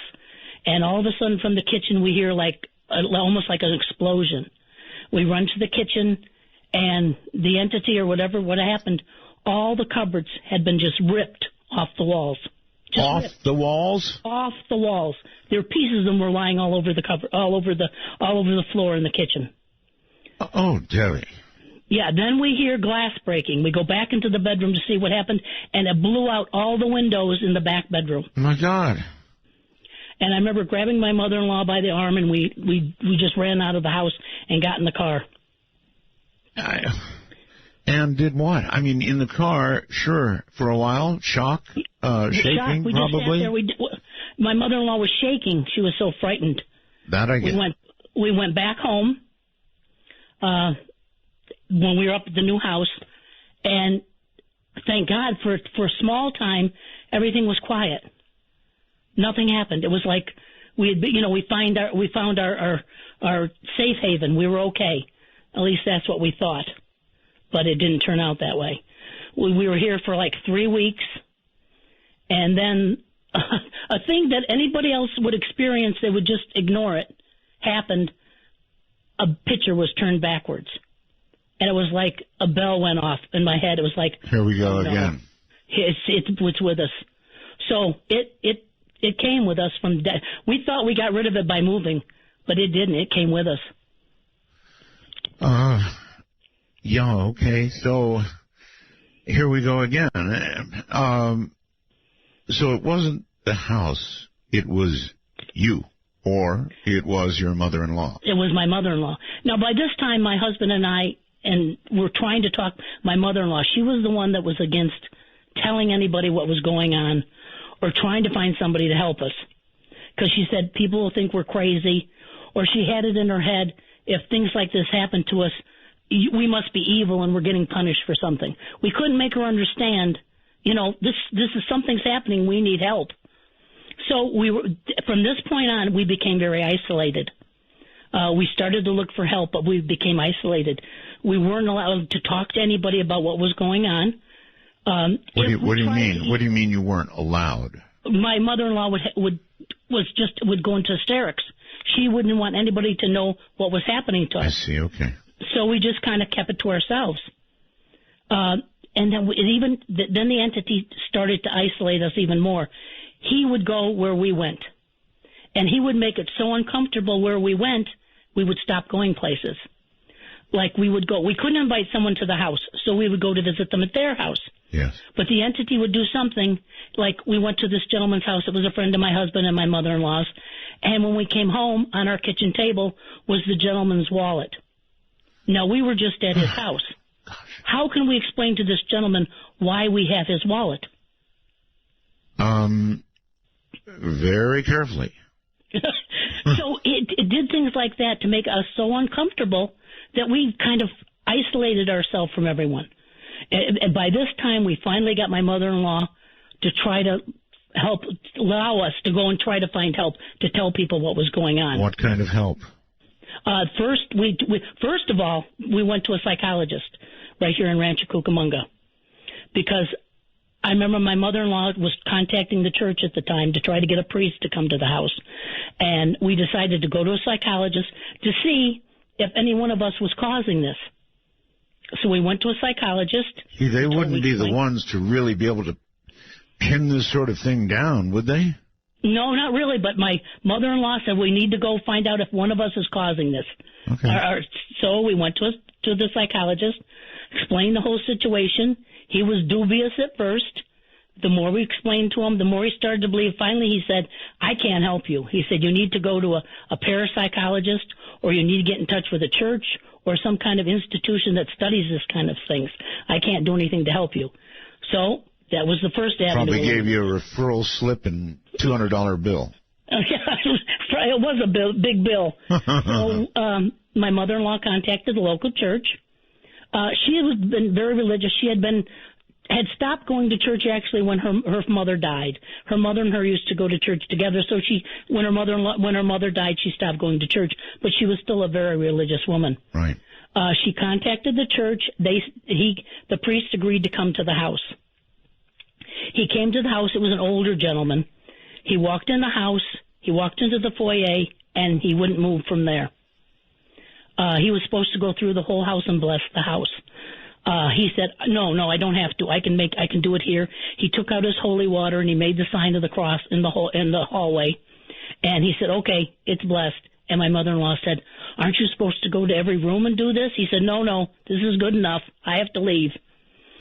And all of a sudden from the kitchen, we hear almost like an explosion. We run to the kitchen, and the entity or whatever, what happened, all the cupboards had been just ripped off the walls. Off the walls? Off the walls. There were pieces of them were lying all over the cupboard, all over the floor in the kitchen. Oh, Terry. Yeah, then we hear glass breaking. We go back into the bedroom to see what happened, and it blew out all the windows in the back bedroom. Oh, my God. And I remember grabbing my mother-in-law by the arm, and we just ran out of the house and got in the car. And did what? I mean, in the car, sure, for a while, shaking, we probably. Just sat there. My mother-in-law was shaking. She was so frightened. That I get. We went back home when we were up at the new house, and thank God for a small time, everything was quiet. Nothing happened. It was like we found our safe haven. We were okay. At least that's what we thought. But it didn't turn out that way. We were here for like 3 weeks, and then a thing that anybody else would experience, they would just ignore it, happened. A picture was turned backwards. And it was like a bell went off in my head. It was like, here we go again. It's with us. So it came with us from death. We thought we got rid of it by moving, but it didn't. It came with us. Yeah, okay. So here we go again. So it wasn't the house. It was you, or it was your mother-in-law. It was my mother-in-law. Now, by this time, my husband and I were trying to talk. My mother-in-law, she was the one that was against telling anybody what was going on or trying to find somebody to help us. Because she said people will think we're crazy, or she had it in her head, if things like this happen to us, we must be evil and we're getting punished for something. We couldn't make her understand, this is something's happening, we need help. So from this point on, we became very isolated. We started to look for help, but we became isolated. We weren't allowed to talk to anybody about what was going on. What do you mean? What do you mean you weren't allowed? My mother-in-law would go into hysterics. She wouldn't want anybody to know what was happening to us. I see. Okay. So we just kind of kept it to ourselves. And then then the entity started to isolate us even more. He would go where we went, and he would make it so uncomfortable where we went, we would stop going places. Like we couldn't invite someone to the house, so we would go to visit them at their house. Yes. But the entity would do something, like we went to this gentleman's house. It was a friend of my husband and my mother-in-law's. And when we came home, on our kitchen table was the gentleman's wallet. Now, we were just at his house. How can we explain to this gentleman why we have his wallet? Very carefully. So it did things like that to make us so uncomfortable that we kind of isolated ourselves from everyone. And by this time, we finally got my mother-in-law to try to allow us to go and try to find help to tell people what was going on. What kind of help? First of all, we went to a psychologist right here in Rancho Cucamonga because I remember my mother-in-law was contacting the church at the time to try to get a priest to come to the house. And we decided to go to a psychologist to see if any one of us was causing this. So we went to a psychologist. See, they wouldn't be the ones to really be able to pin this sort of thing down, would they? No, not really, but my mother-in-law said we need to go find out if one of us is causing this. Okay. So we went to the psychologist, explained the whole situation. He was dubious at first. The more we explained to him, the more he started to believe. Finally, he said, I can't help you. He said, you need to go to a parapsychologist, or you need to get in touch with a church or some kind of institution that studies this kind of things. I can't do anything to help you. So that was the first avenue. Probably gave you a referral slip and $200 bill. It was a big bill. So my mother-in-law contacted the local church. She had been very religious. She had stopped going to church actually when her mother died. Her mother and her used to go to church together. So when her mother died, she stopped going to church, but she was still a very religious woman. Right. She contacted the church. The priest agreed to come to the house. He came to the house. It was an older gentleman. He walked in the house. He walked into the foyer, and he wouldn't move from there. He was supposed to go through the whole house and bless the house. He said, no, I don't have to. I can do it here. He took out his holy water and he made the sign of the cross in the hallway. And he said, okay, it's blessed. And my mother-in-law said, aren't you supposed to go to every room and do this? He said, no, this is good enough. I have to leave.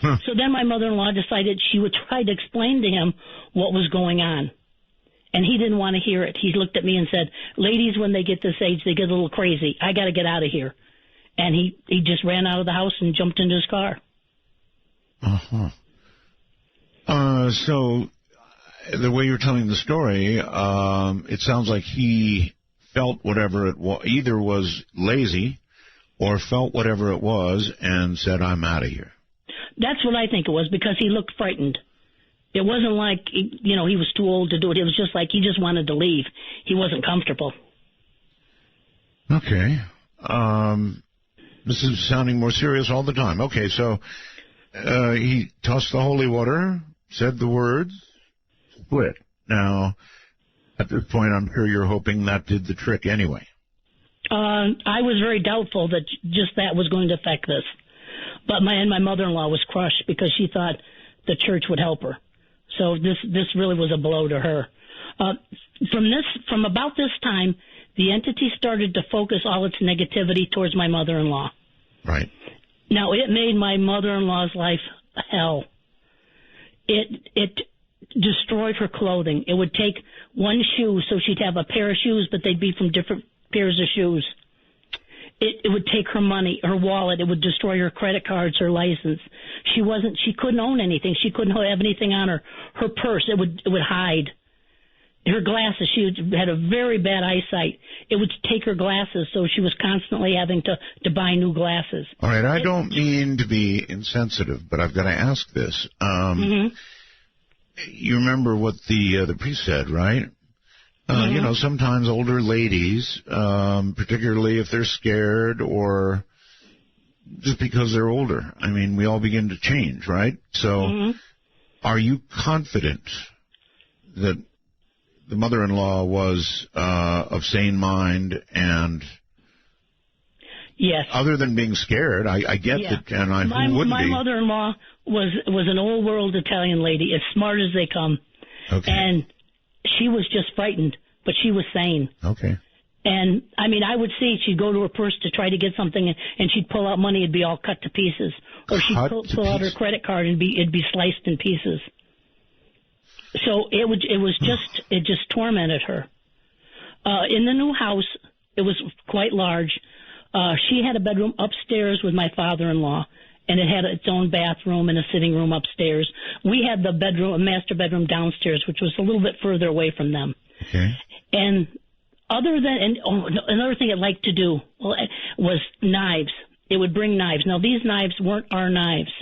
So then my mother-in-law decided she would try to explain to him what was going on. And he didn't want to hear it. He looked at me and said, ladies, when they get this age, they get a little crazy. I got to get out of here. And he just ran out of the house and jumped into his car. So the way you're telling the story, it sounds like he felt whatever it was, either was lazy or felt whatever it was and said, I'm out of here. That's what I think it was, because he looked frightened. It wasn't like, he was too old to do it. It was just like he just wanted to leave. He wasn't comfortable. Okay. This is sounding more serious all the time. Okay, so he tossed the holy water, said the words, split. Now, at this point, I'm sure you're hoping that did the trick anyway. I was very doubtful that just that was going to affect this. But my mother-in-law was crushed because she thought the church would help her. So this really was a blow to her. From about this time, the entity started to focus all its negativity towards my mother-in-law. Right. Now, it made my mother-in-law's life hell. It destroyed her clothing. It would take one shoe, so she'd have a pair of shoes, but they'd be from different pairs of shoes. It would take her money, her wallet. It would destroy her credit cards, her license. She couldn't own anything. She couldn't have anything on her. Her purse, it would hide. Her glasses, she had a very bad eyesight. It would take her glasses, so she was constantly having to buy new glasses. All right, I don't mean to be insensitive, but I've got to ask this. You remember what the priest said, right? Sometimes older ladies, particularly if they're scared or just because they're older, I mean, we all begin to change, right? So are you confident that the mother-in-law was of sane mind and... Yes. Other than being scared, I get that, and who wouldn't be? My mother-in-law was an old-world Italian lady, as smart as they come. Okay. And she was just frightened, but she was sane. Okay. And, I mean, I would see she'd go to her purse to try to get something, and she'd pull out money, it'd be all cut to pieces. Or she'd pull out her credit card, and it'd be sliced in pieces. So it just tormented her. In the new house, it was quite large. She had a bedroom upstairs with my father-in-law, and it had its own bathroom and a sitting room upstairs. We had a master bedroom downstairs, which was a little bit further away from them. Okay. And another thing it liked to do was knives. It would bring knives. Now, these knives weren't our knives.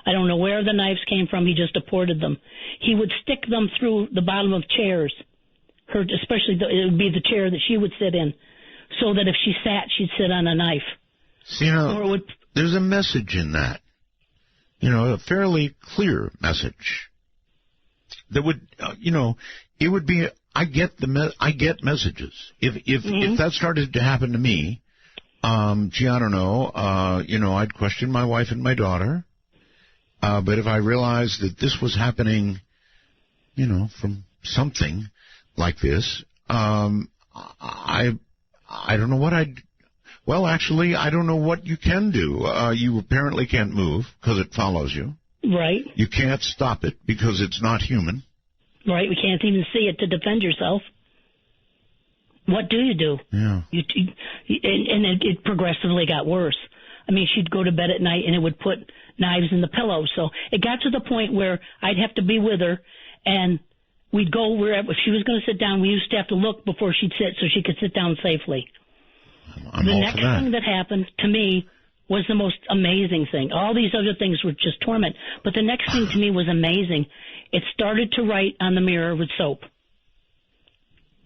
I don't know where the knives came from. He just deported them. He would stick them through the bottom of chairs. Especially it would be the chair that she would sit in, so that if she sat, she'd sit on a knife. See, there's a message in that. A fairly clear message. That would, it would be. I get messages. If that started to happen to me, I don't know. I'd question my wife and my daughter. But if I realized that this was happening, from something like this, I don't know what I'd. Well, actually, I don't know what you can do. You apparently can't move because it follows you. Right. You can't stop it because it's not human. Right. We can't even see it to defend yourself. What do you do? Yeah. It progressively got worse. I mean, she'd go to bed at night and it would put knives in the pillow. So it got to the point where I'd have to be with her, and we'd go wherever. If she was going to sit down, we used to have to look before she'd sit so she could sit down safely. The next thing that happened to me was the most amazing thing. All these other things were just torment. But the next thing to me was amazing. It started to write on the mirror with soap.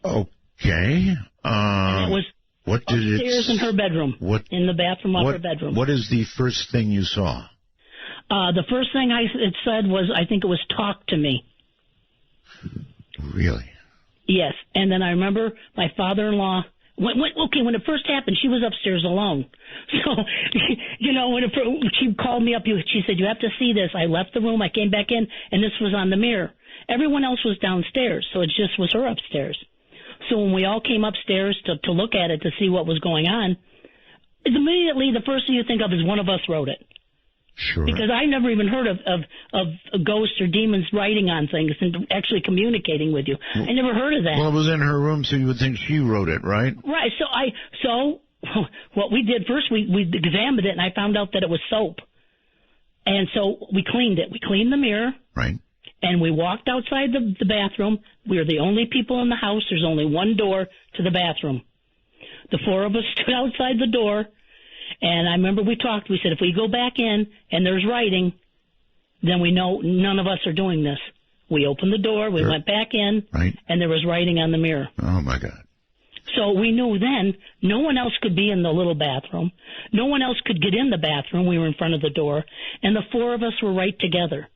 Okay. And it was what did it upstairs in her bedroom, in the bathroom of her bedroom. What is the first thing you saw? The first thing it said was, I think it was, talk to me. Really? Yes. And then I remember my father-in-law, when it first happened, she was upstairs alone. So, when she called me up, she said, you have to see this. I left the room, I came back in, and this was on the mirror. Everyone else was downstairs, so it just was her upstairs. So when we all came upstairs to look at it, to see what was going on, immediately the first thing you think of is one of us wrote it. Sure. Because I never even heard of ghosts or demons writing on things and actually communicating with you. I never heard of that. Well, it was in her room, so you would think she wrote it, right? Right. So what we did first, we examined it, and I found out that it was soap. And so we cleaned it. We cleaned the mirror. Right. And we walked outside the bathroom. We were the only people in the house. There's only one door to the bathroom. The four of us stood outside the door. And I remember we talked. We said, if we go back in and there's writing, then we know none of us are doing this. We opened the door. We went back in. Right. And there was writing on the mirror. Oh, my God. So we knew then no one else could be in the little bathroom. No one else could get in the bathroom. We were in front of the door. And the four of us were right together.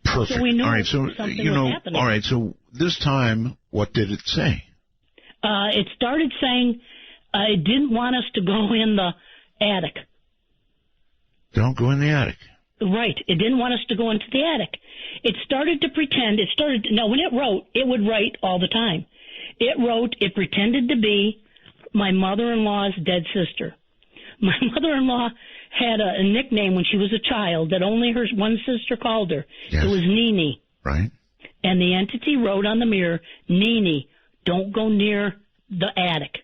Perfect. So we knew all right, so, something was happening. All right, so this time, what did it say? It started saying it didn't want us to go in the attic. Don't go in the attic. Right. It didn't want us to go into the attic. It started to pretend. When it wrote, it would write all the time. It pretended to be my mother-in-law's dead sister. My mother-in-law had a nickname when she was a child that only her one sister called her. Yes. It was Nini. Right. And the entity wrote on the mirror, Nini, don't go near the attic.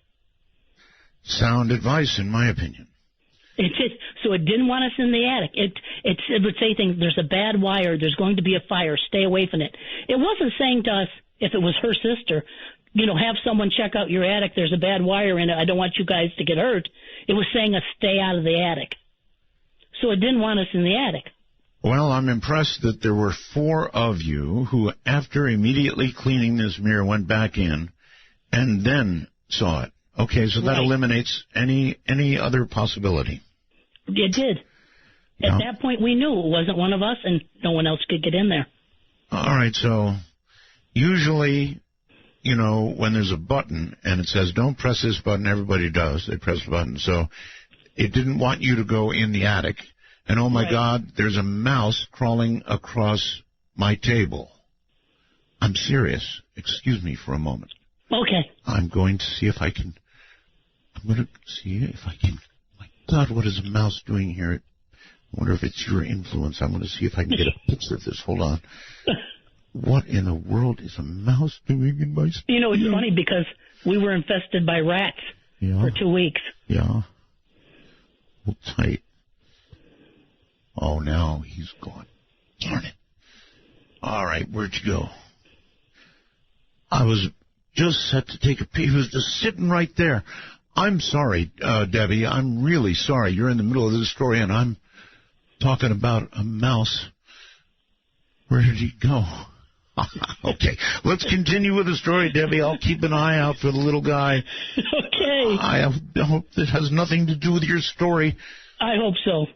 Sound advice, in my opinion. So it didn't want us in the attic. It would say things, there's a bad wire, there's going to be a fire, stay away from it. It wasn't saying to us, if it was her sister, have someone check out your attic, there's a bad wire in it, I don't want you guys to get hurt. It was saying us stay out of the attic. So it didn't want us in the attic. Well, I'm impressed that there were four of you who, after immediately cleaning this mirror, went back in and then saw it. Okay, so that eliminates any other possibility. It did. At that point, we knew it wasn't one of us, and no one else could get in there. All right, so usually, when there's a button and it says, don't press this button, everybody does. They press the button. So it didn't want you to go in the attic. And, oh, my God, there's a mouse crawling across my table. I'm serious. Excuse me for a moment. Okay. I'm going to see if I can. My God, what is a mouse doing here? I wonder if it's your influence. I'm going to see if I can get a picture of this. Hold on. What in the world is a mouse doing in my studio? It's funny because we were infested by rats for 2 weeks. Yeah. Hold tight. Oh, now he's gone. Darn it. All right, where'd you go? I was just set to take a peek. He was just sitting right there. I'm sorry, Debbie. I'm really sorry. You're in the middle of this story, and I'm Talking about a mouse. Where did he go? Okay, let's continue with the story, Debbie. I'll keep an eye out for the little guy. Okay. I hope it has nothing to do with your story. I hope so.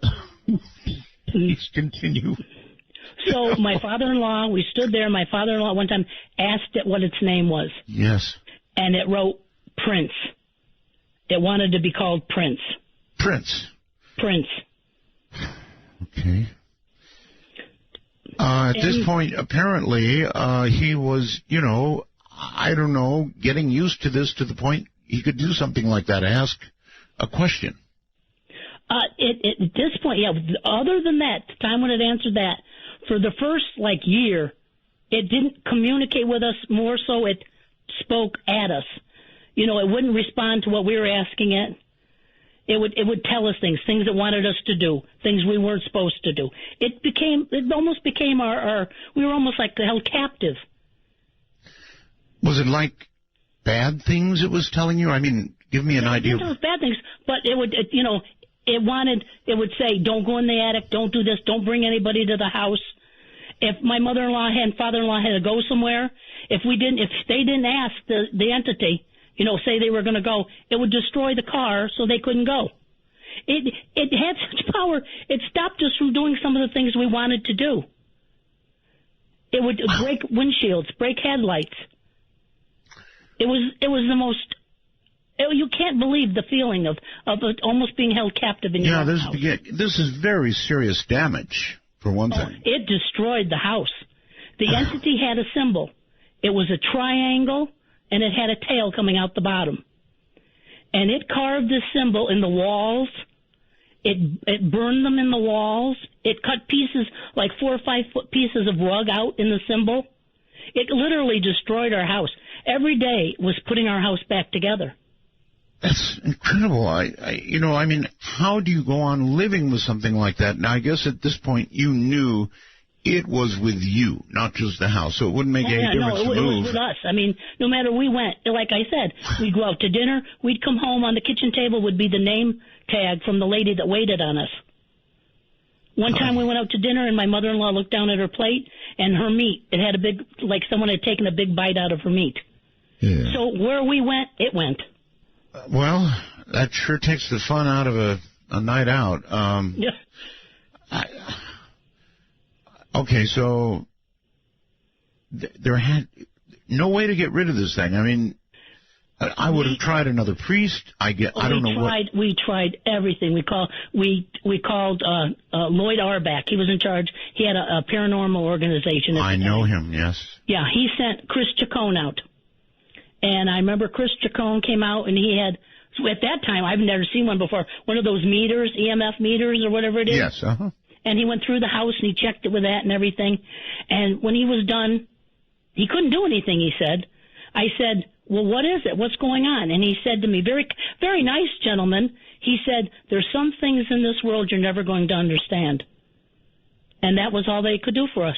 Please continue. So my father-in-law, we stood there. My father-in-law one time asked it what its name was. Yes. And it wrote Prince. It wanted to be called Prince. Prince. Prince. Okay. At this point, apparently, he was, I don't know, getting used to this to the point he could do something like that, ask a question. At this point, yeah, other than that, the time when it answered that, for the first, year, it didn't communicate with us. More so, it spoke at us. It wouldn't respond to what we were asking it. It would tell us things it wanted us to do, things we weren't supposed to do. It almost became we were almost like held captive. Was it like bad things it was telling you? I mean, give me an idea. It was bad things, but it would say, don't go in the attic, don't do this, don't bring anybody to the house. If my mother-in-law and father-in-law had to go somewhere, if they didn't ask the entity, say they were going to go, it would destroy the car so they couldn't go. It had such power, it stopped us from doing some of the things we wanted to do. It would break windshields, break headlights. It was the most... You can't believe the feeling of almost being held captive in your house. This is very serious damage, for one thing. It destroyed the house. The entity had a symbol. It was a triangle, and it had a tail coming out the bottom. And it carved this symbol in the walls. It burned them in the walls. It cut pieces, like 4 or 5 foot pieces of rug out in the symbol. It literally destroyed our house. Every day was putting our house back together. That's incredible. I mean, how do you go on living with something like that? Now, I guess at this point you knew it was with you, not just the house, so it wouldn't make any difference to move. It was with us. I mean, no matter we went, like I said, we'd go out to dinner, we'd come home, on the kitchen table would be the name tag from the lady that waited on us. One time we went out to dinner, and my mother-in-law looked down at her plate, and her meat, it had a big, like someone had taken a big bite out of her meat. Yeah. So where we went, it went. Well, that sure takes the fun out of a night out. Yeah. Okay, so there had no way to get rid of this thing. I mean, I would have tried another priest. I don't know what. We tried everything. We called Lloyd Arback. He was in charge. He had a paranormal organization. I know him. Yes. Yeah, he sent Chris Chacon out, and I remember Chris Chacon came out, and he had. So at that time, I've never seen one before. One of those meters, EMF meters, or whatever it is. Yes. And he went through the house and he checked it with that and everything. And when he was done, he couldn't do anything, he said. I said, well, what is it? What's going on? And he said to me, very, very nice gentleman, he said, there's some things in this world you're never going to understand. And that was all they could do for us.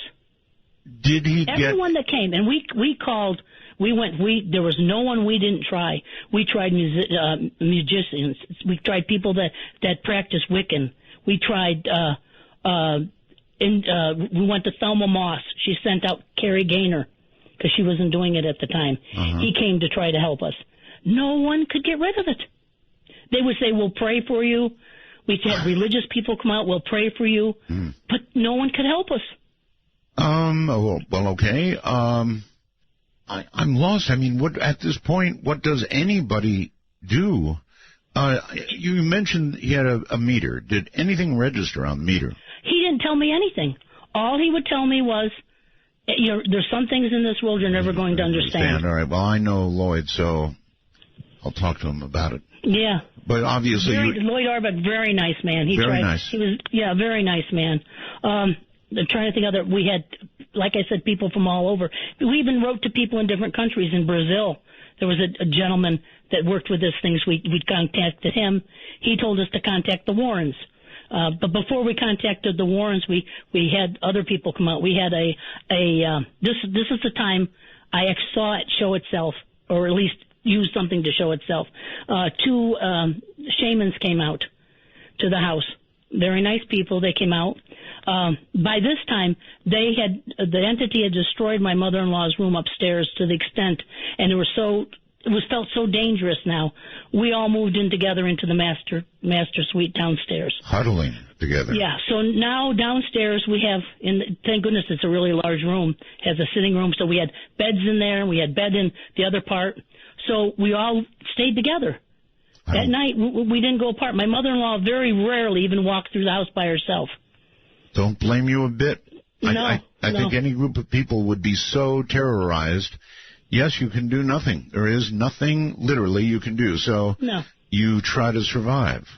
Did he Everyone that came, and we called, there was no one we didn't try. We tried musicians. We tried people that practiced Wiccan. We tried, we went to Thelma Moss. She sent out Carrie Gaynor because she wasn't doing it at the time. He came to try to help us. No one could get rid of it. They would say, we'll pray for you. We had religious people come out, we'll pray for you. But no one could help us. Well, okay. I'm lost. I mean, at this point, what does anybody do? You mentioned he had a meter. Did anything register on the meter? He didn't tell me anything. All he would tell me was, there's some things in this world you're never going to understand. All right. Well, I know Lloyd, so I'll talk to him about it. Yeah. But obviously... Lloyd Arbuck, very nice man. Nice. He was, very nice man. I'm trying to think of we had, like I said, people from all over. We even wrote to people in different countries. In Brazil, there was a gentleman that worked with these things. We contacted him. He told us to contact the Warrens. But before we contacted the Warrens, we had other people come out. We had this is the time I saw it show itself, or at least use something to show itself. 2 shamans came out to the house, Very nice people. They came out. By this time, the entity had destroyed my mother-in-law's room upstairs to the extent, and it was felt so dangerous now. We all moved in together into the master suite downstairs. Huddling together. Yeah, so now downstairs we have, thank goodness it's a really large room, has a sitting room, so we had beds in there, and we had bed in the other part, so we all stayed together. At night, we didn't go apart. My mother-in-law very rarely even walked through the house by herself. Don't blame you a bit. No, I think any group of people would be so terrorized. Yes, you can do nothing. There is nothing literally you can do. So you try to survive.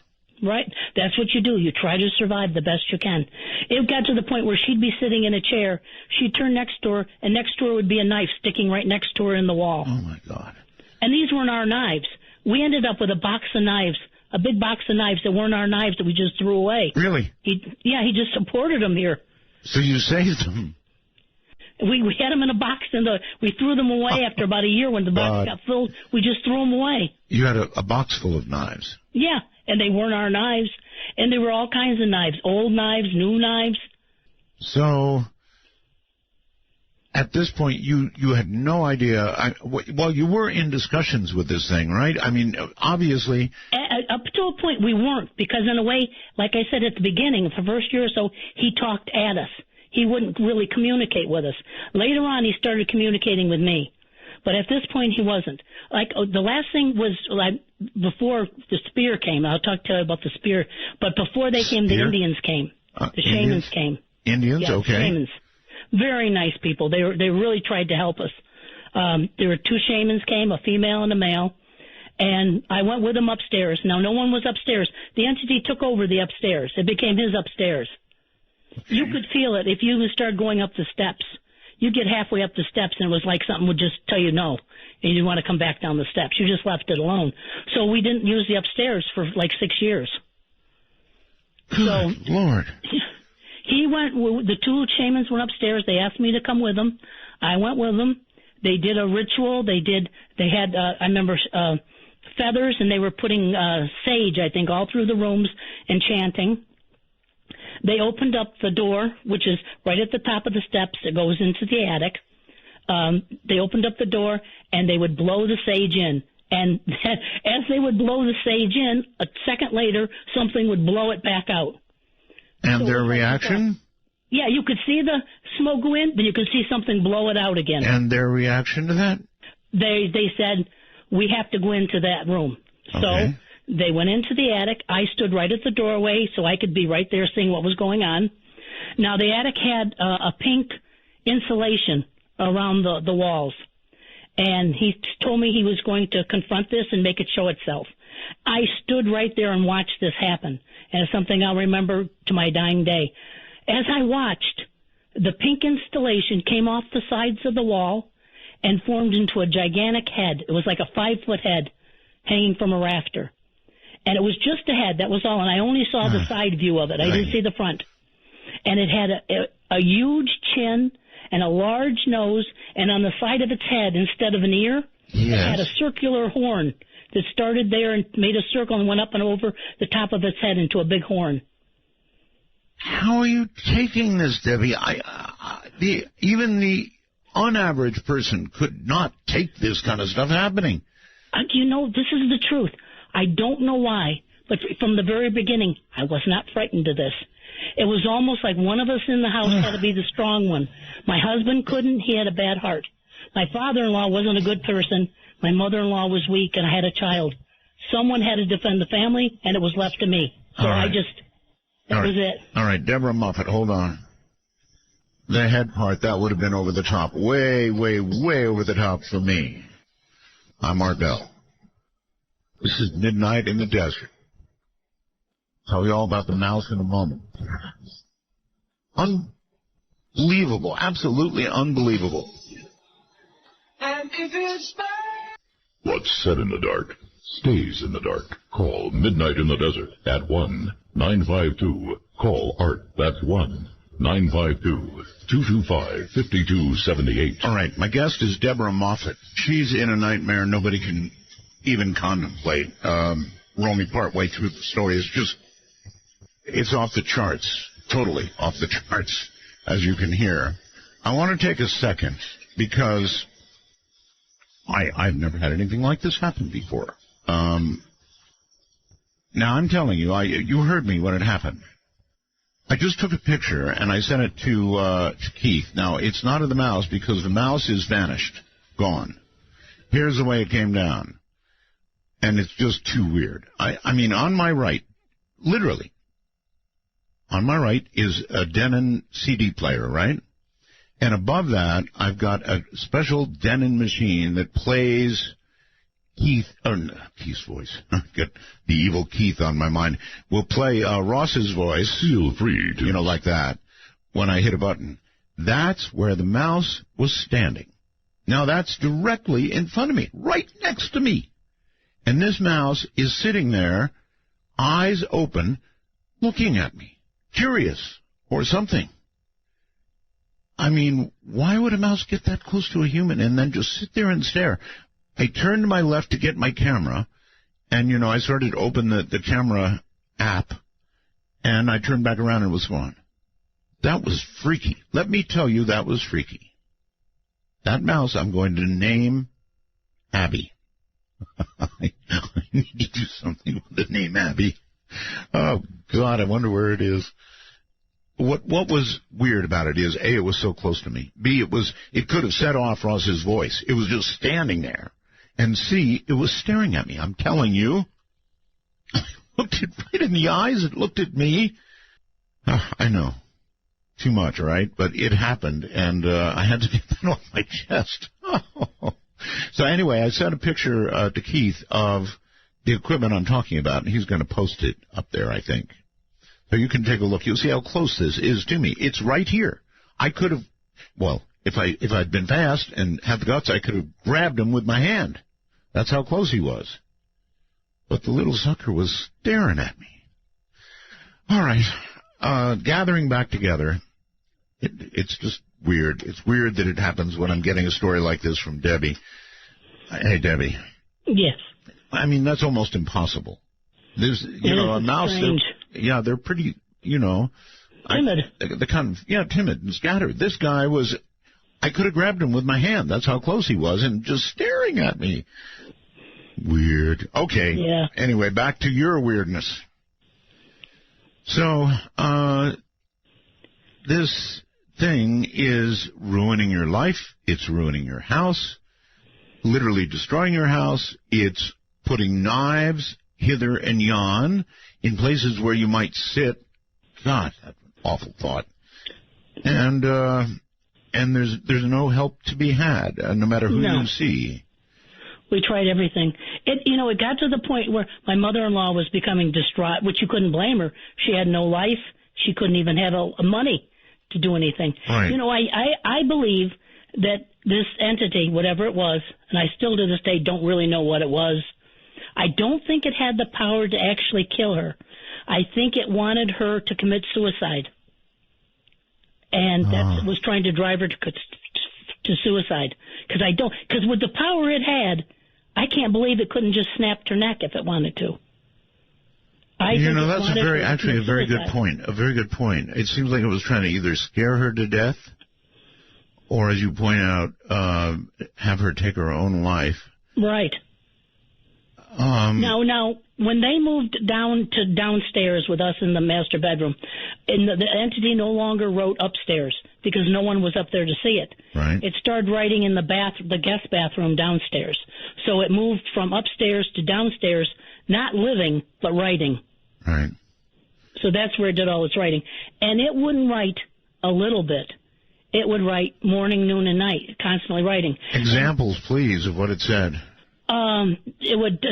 Right. That's what you do. You try to survive the best you can. It got to the point where she'd be sitting in a chair. She'd turn next door, and next door would be a knife sticking right next to her in the wall. Oh, my God. And these weren't our knives. We ended up with a box of knives, a big box of knives that weren't our knives that we just threw away. Really? He just supported them here. So you saved them? We had them in a box, and we threw them away after about a year when the box got filled. We just threw them away. You had a box full of knives? Yeah, and they weren't our knives. And they were all kinds of knives, old knives, new knives. So at this point, you had no idea. Well, you were in discussions with this thing, right? I mean, obviously. Up to a point, we weren't, because in a way, like I said at the beginning, the first year or so, he talked at us. He wouldn't really communicate with us. Later on, he started communicating with me. But at this point, he wasn't. Like, the last thing was, like, before the spear came. I'll talk to you about the spear. But before they came, the Indians came. The shamans came. Indians? Yeah, okay. Shamans. Very nice people. They really tried to help us. There were two shamans came, a female and a male, and I went with them upstairs. Now, no one was upstairs. The entity took over the upstairs. It became his upstairs. You could feel it if you started going up the steps. You get halfway up the steps, and it was like something would just tell you no, and you didn't want to come back down the steps. You just left it alone. So we didn't use the upstairs for like 6 years. Good Lord. He went, the two shamans went upstairs. They asked me to come with them. I went with them. They did a ritual. They had, I remember, feathers, and they were putting sage, I think, all through the rooms and chanting. They opened up the door, which is right at the top of the steps that goes into the attic. They opened up the door, and they would blow the sage in. And as they would blow the sage in, a second later, something would blow it back out. And so their reaction? Yeah, you could see the smoke go in, then you could see something blow it out again. And their reaction to that? They said, we have to go into that room. Okay. So they went into the attic. I stood right at the doorway so I could be right there seeing what was going on. Now, the attic had a pink insulation around the walls. And he told me he was going to confront this and make it show itself. I stood right there and watched this happen. And it's something I'll remember to my dying day. As I watched, the pink installation came off the sides of the wall and formed into a gigantic head. It was like a 5-foot head hanging from a rafter. And it was just a head, that was all. And I only saw the side view of it. I didn't see the front. And it had a huge chin and a large nose, and on the side of its head, instead of an ear, it had a circular horn that started there and made a circle and went up and over the top of its head into a big horn. How are you taking this, Debbie? Even the unaverage person could not take this kind of stuff happening. You know, this is the truth. I don't know why, but from the very beginning, I was not frightened of this. It was almost like one of us in the house had to be the strong one. My husband couldn't. He had a bad heart. My father-in-law wasn't a good person. My mother-in-law was weak, and I had a child. Someone had to defend the family, and it was left to me. So that was it. All right, Deborah Moffat, hold on. The head part, that would have been over the top. Way, way, way over the top for me. I'm Art Bell. This is Midnight in the Desert. Tell you all about the mouse in a moment. Unbelievable. Absolutely unbelievable. What's said in the dark stays in the dark. Call Midnight in the Desert at 1-952. Call Art. That's 1-952-225-5278. All right. My guest is Deborah Moffat. She's in a nightmare nobody can even contemplate. We're only partway through the story. it's off the charts, totally off the charts, as you can hear. I want to take a second because I've never had anything like this happen before. Now, I'm telling you, you heard me when it happened. I just took a picture, and I sent it to Keith. Now, it's not of the mouse because the mouse is vanished, gone. Here's the way it came down. And it's just too weird. I mean, on my right, literally, on my right is a Denon CD player, right? And above that, I've got a special Denon machine that plays Keith's voice. Get the evil Keith on my mind. Will play Ross's voice. Feel free to. You know, like that, when I hit a button. That's where the mouse was standing. Now, that's directly in front of me, right next to me. And this mouse is sitting there, eyes open, looking at me, curious or something. I mean, why would a mouse get that close to a human and then just sit there and stare? I turned to my left to get my camera, and, you know, I started to open the camera app, and I turned back around and it was gone. That was freaky. Let me tell you, that was freaky. That mouse I'm going to name Abby. I need to do something with the name Abby. Oh, God, I wonder where it is. What was weird about it is, A, it was so close to me. B, it could have set off Ross's voice. It was just standing there. And C, it was staring at me. I'm telling you. I looked it right in the eyes. It looked at me. I know. Too much, right? But it happened, and I had to get that off my chest. So anyway, I sent a picture to Keith of the equipment I'm talking about, and he's going to post it up there, I think. So you can take a look. You'll see how close this is to me. It's right here. I could have, well, if I'd been fast and had the guts, I could have grabbed him with my hand. That's how close he was. But the little sucker was staring at me. All right. Gathering back together. It's just weird. It's weird that it happens when I'm getting a story like this from Debbie. Hey, Debbie. Yes. I mean, that's almost impossible. There's, a mouse. They're pretty, timid. Timid and scattered. This guy was, I could have grabbed him with my hand. That's how close he was, and just staring at me. Weird. Okay. Yeah. Anyway, back to your weirdness. So, this thing is ruining your life. It's ruining your house. Literally destroying your house. It's putting knives hither and yon in places where you might sit. God, that's an awful thought. And there's no help to be had, no matter who you see. We tried everything. It got to the point where my mother-in-law was becoming distraught, which you couldn't blame her. She had no life. She couldn't even have money to do anything. Right. I believe that this entity, whatever it was, and I still to this day don't really know what it was, I don't think it had the power to actually kill her. I think it wanted her to commit suicide. And that was trying to drive her to suicide. Because with the power it had, I can't believe it couldn't just snap her neck if it wanted to. That's a very good point. A very good point. It seems like it was trying to either scare her to death, or, as you point out, have her take her own life. Right. Now, when they moved down to downstairs with us in the master bedroom, and the entity no longer wrote upstairs because no one was up there to see it. Right. It started writing in the guest bathroom downstairs. So it moved from upstairs to downstairs, not living, but writing. Right. So that's where it did all its writing. And it wouldn't write a little bit. It would write morning, noon, and night, constantly writing. Examples, please, of what it said. It would,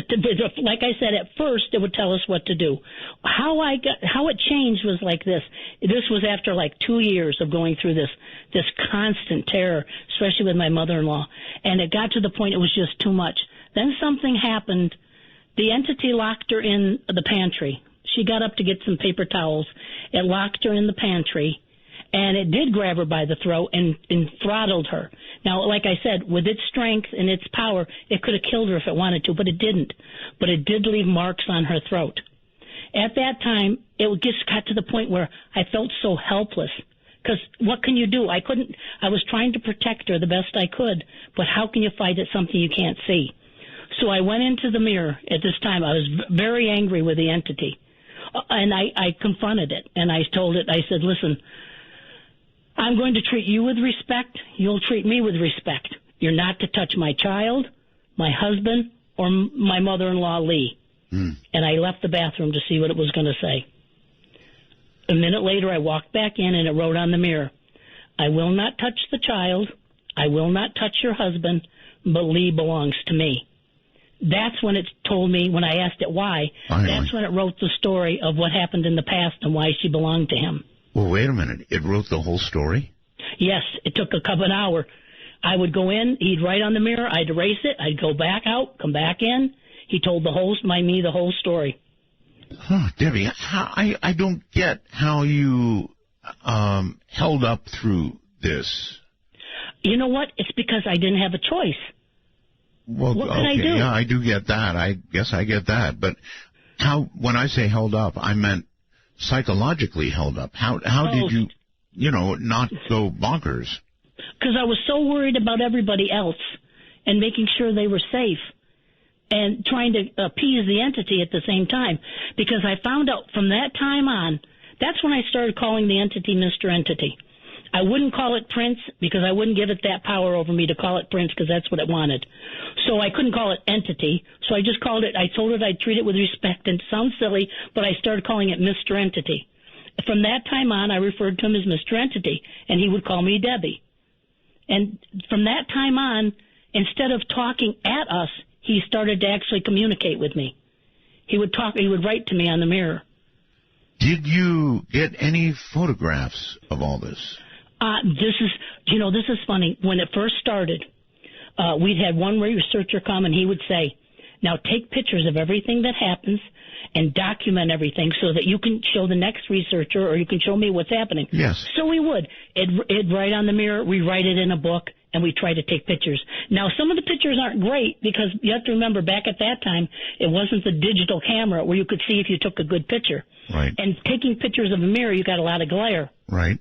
like I said, at first it would tell us what to do. How it changed was like this. This was after like 2 years of going through this constant terror, especially with my mother-in-law. And it got to the point it was just too much. Then something happened. The entity locked her in the pantry. She got up to get some paper towels. It locked her in the pantry. And it did grab her by the throat and throttled her. Now, like I said, with its strength and its power, it could have killed her if it wanted to, but it didn't. But it did leave marks on her throat. At that time, it just got to the point where I felt so helpless. Because what can you do? I was trying to protect her the best I could, but how can you fight at something you can't see? So I went into the mirror at this time. I was very angry with the entity. And I confronted it, and I told it, I said, listen, I'm going to treat you with respect. You'll treat me with respect. You're not to touch my child, my husband, or my mother-in-law, Lee. And I left the bathroom to see what it was going to say. A minute later, I walked back in, and it wrote on the mirror, I will not touch the child. I will not touch your husband, but Lee belongs to me. That's when it told me, when I asked it why, that's when it wrote the story of what happened in the past and why she belonged to him. Well, wait a minute. It wrote the whole story? Yes, it took an hour. I would go in, he'd write on the mirror, I'd erase it, I'd go back out, come back in. He told me the whole story. Huh, Debbie, I don't get how you held up through this. You know what? It's because I didn't have a choice. Well, what can I do? Yeah, I do get that. I guess I get that. But when I say held up, I meant psychologically held up. How did you not go bonkers? Because I was so worried about everybody else and making sure they were safe and trying to appease the entity at the same time. Because I found out from that time on, that's when I started calling the entity Mr. Entity. I wouldn't call it Prince because I wouldn't give it that power over me to call it Prince because that's what it wanted. So I couldn't call it Entity. So I just called it, I told it I'd treat it with respect. And it sounds silly, but I started calling it Mr. Entity. From that time on, I referred to him as Mr. Entity, and he would call me Debbie. And from that time on, instead of talking at us, he started to actually communicate with me. He would write to me on the mirror. Did you get any photographs of all this? This is funny. When it first started, we'd had one researcher come and he would say, now take pictures of everything that happens and document everything so that you can show the next researcher or you can show me what's happening. Yes. So we would. It'd write on the mirror, we write it in a book, and we try to take pictures. Now, some of the pictures aren't great because you have to remember back at that time, it wasn't the digital camera where you could see if you took a good picture. Right. And taking pictures of a mirror, you got a lot of glare. Right.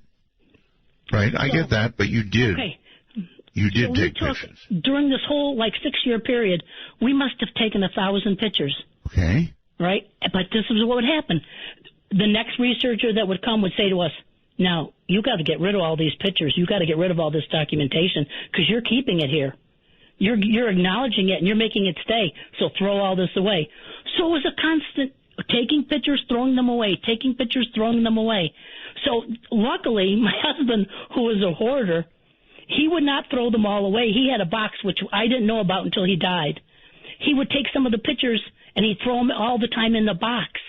Right, I get that, but you did. Okay. You did take pictures. During this whole, 6-year period, we must have taken 1,000 pictures. Okay. Right? But this is what would happen. The next researcher that would come would say to us, now, you got to get rid of all these pictures. You got to get rid of all this documentation because you're keeping it here. You're acknowledging it and you're making it stay. So throw all this away. So it was a constant taking pictures, throwing them away, taking pictures, throwing them away. So luckily, my husband, who was a hoarder, he would not throw them all away. He had a box, which I didn't know about until he died. He would take some of the pictures and he'd throw them all the time in the box.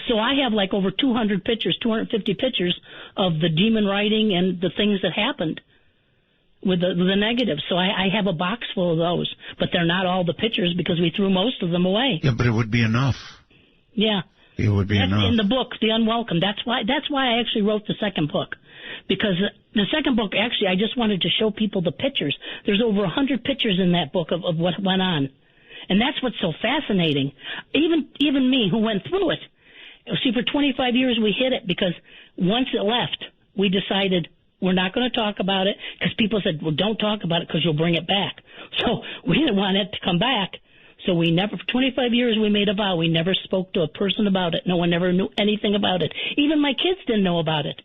So I have over 200 pictures, 250 pictures of the demon writing and the things that happened with the negatives. So I have a box full of those, but they're not all the pictures because we threw most of them away. Yeah, but it would be enough. Yeah. It would be enough. In the book, The Unwelcome. That's why I actually wrote the second book. Because the second book, actually, I just wanted to show people the pictures. There's over 100 pictures in that book of what went on. And that's what's so fascinating. Even me, who went through it. See, for 25 years we hid it because once it left, we decided we're not going to talk about it because people said, well, don't talk about it because you'll bring it back. So we didn't want it to come back. So we never, for 25 years, we made a vow. We never spoke to a person about it. No one ever knew anything about it. Even my kids didn't know about it.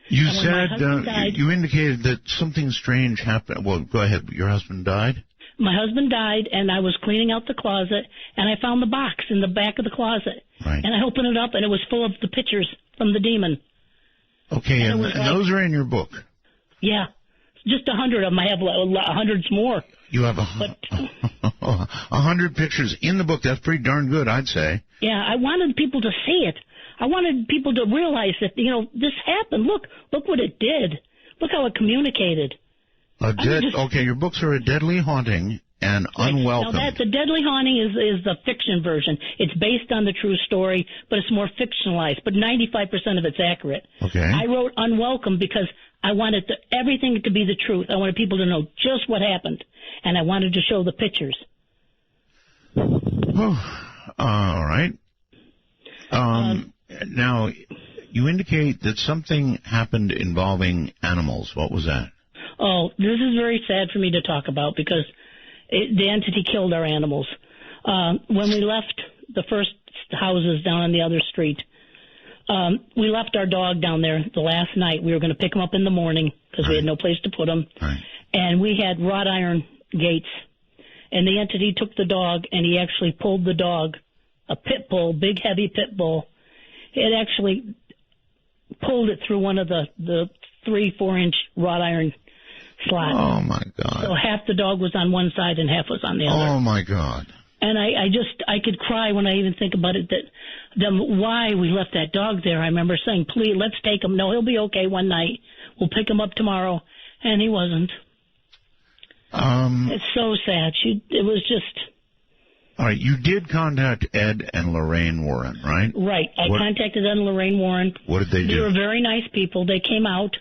You said, you indicated that something strange happened. Well, go ahead. Your husband died? My husband died, and I was cleaning out the closet, and I found the box in the back of the closet. Right. And I opened it up, and it was full of the pictures from the demon. Okay, and those are in your book? Yeah. Just 100 of them. I have hundreds more. You have 100 pictures in the book. That's pretty darn good, I'd say. Yeah, I wanted people to see it. I wanted people to realize that, this happened. Look what it did. Look how it communicated. Okay, your books are A Deadly Haunting and Unwelcome. Now, the Deadly Haunting is the fiction version. It's based on the true story, but it's more fictionalized. But 95% of it's accurate. Okay. I wrote Unwelcome because I wanted everything to be the truth. I wanted people to know just what happened, and I wanted to show the pictures. Oh, all right. Now, you indicate that something happened involving animals. What was that? Oh, this is very sad for me to talk about because the entity killed our animals. When we left the first houses down on the other street, we left our dog down there the last night. We were going to pick him up in the morning because we had no place to put him. Right. And we had wrought iron gates. And the entity took the dog, and he actually pulled the dog, a pit bull, big, heavy pit bull. It actually pulled it through one of the 3-4-inch wrought iron slots. Oh, my God. So half the dog was on one side and half was on the other. Oh, my God. And I could cry when I even think about it, why we left that dog there. I remember saying, please, let's take him. No, he'll be okay one night. We'll pick him up tomorrow. And he wasn't. It's so sad. It was just... All right, you did contact Ed and Lorraine Warren, right? Right. I contacted Ed and Lorraine Warren. What did they do? They were very nice people. They came out.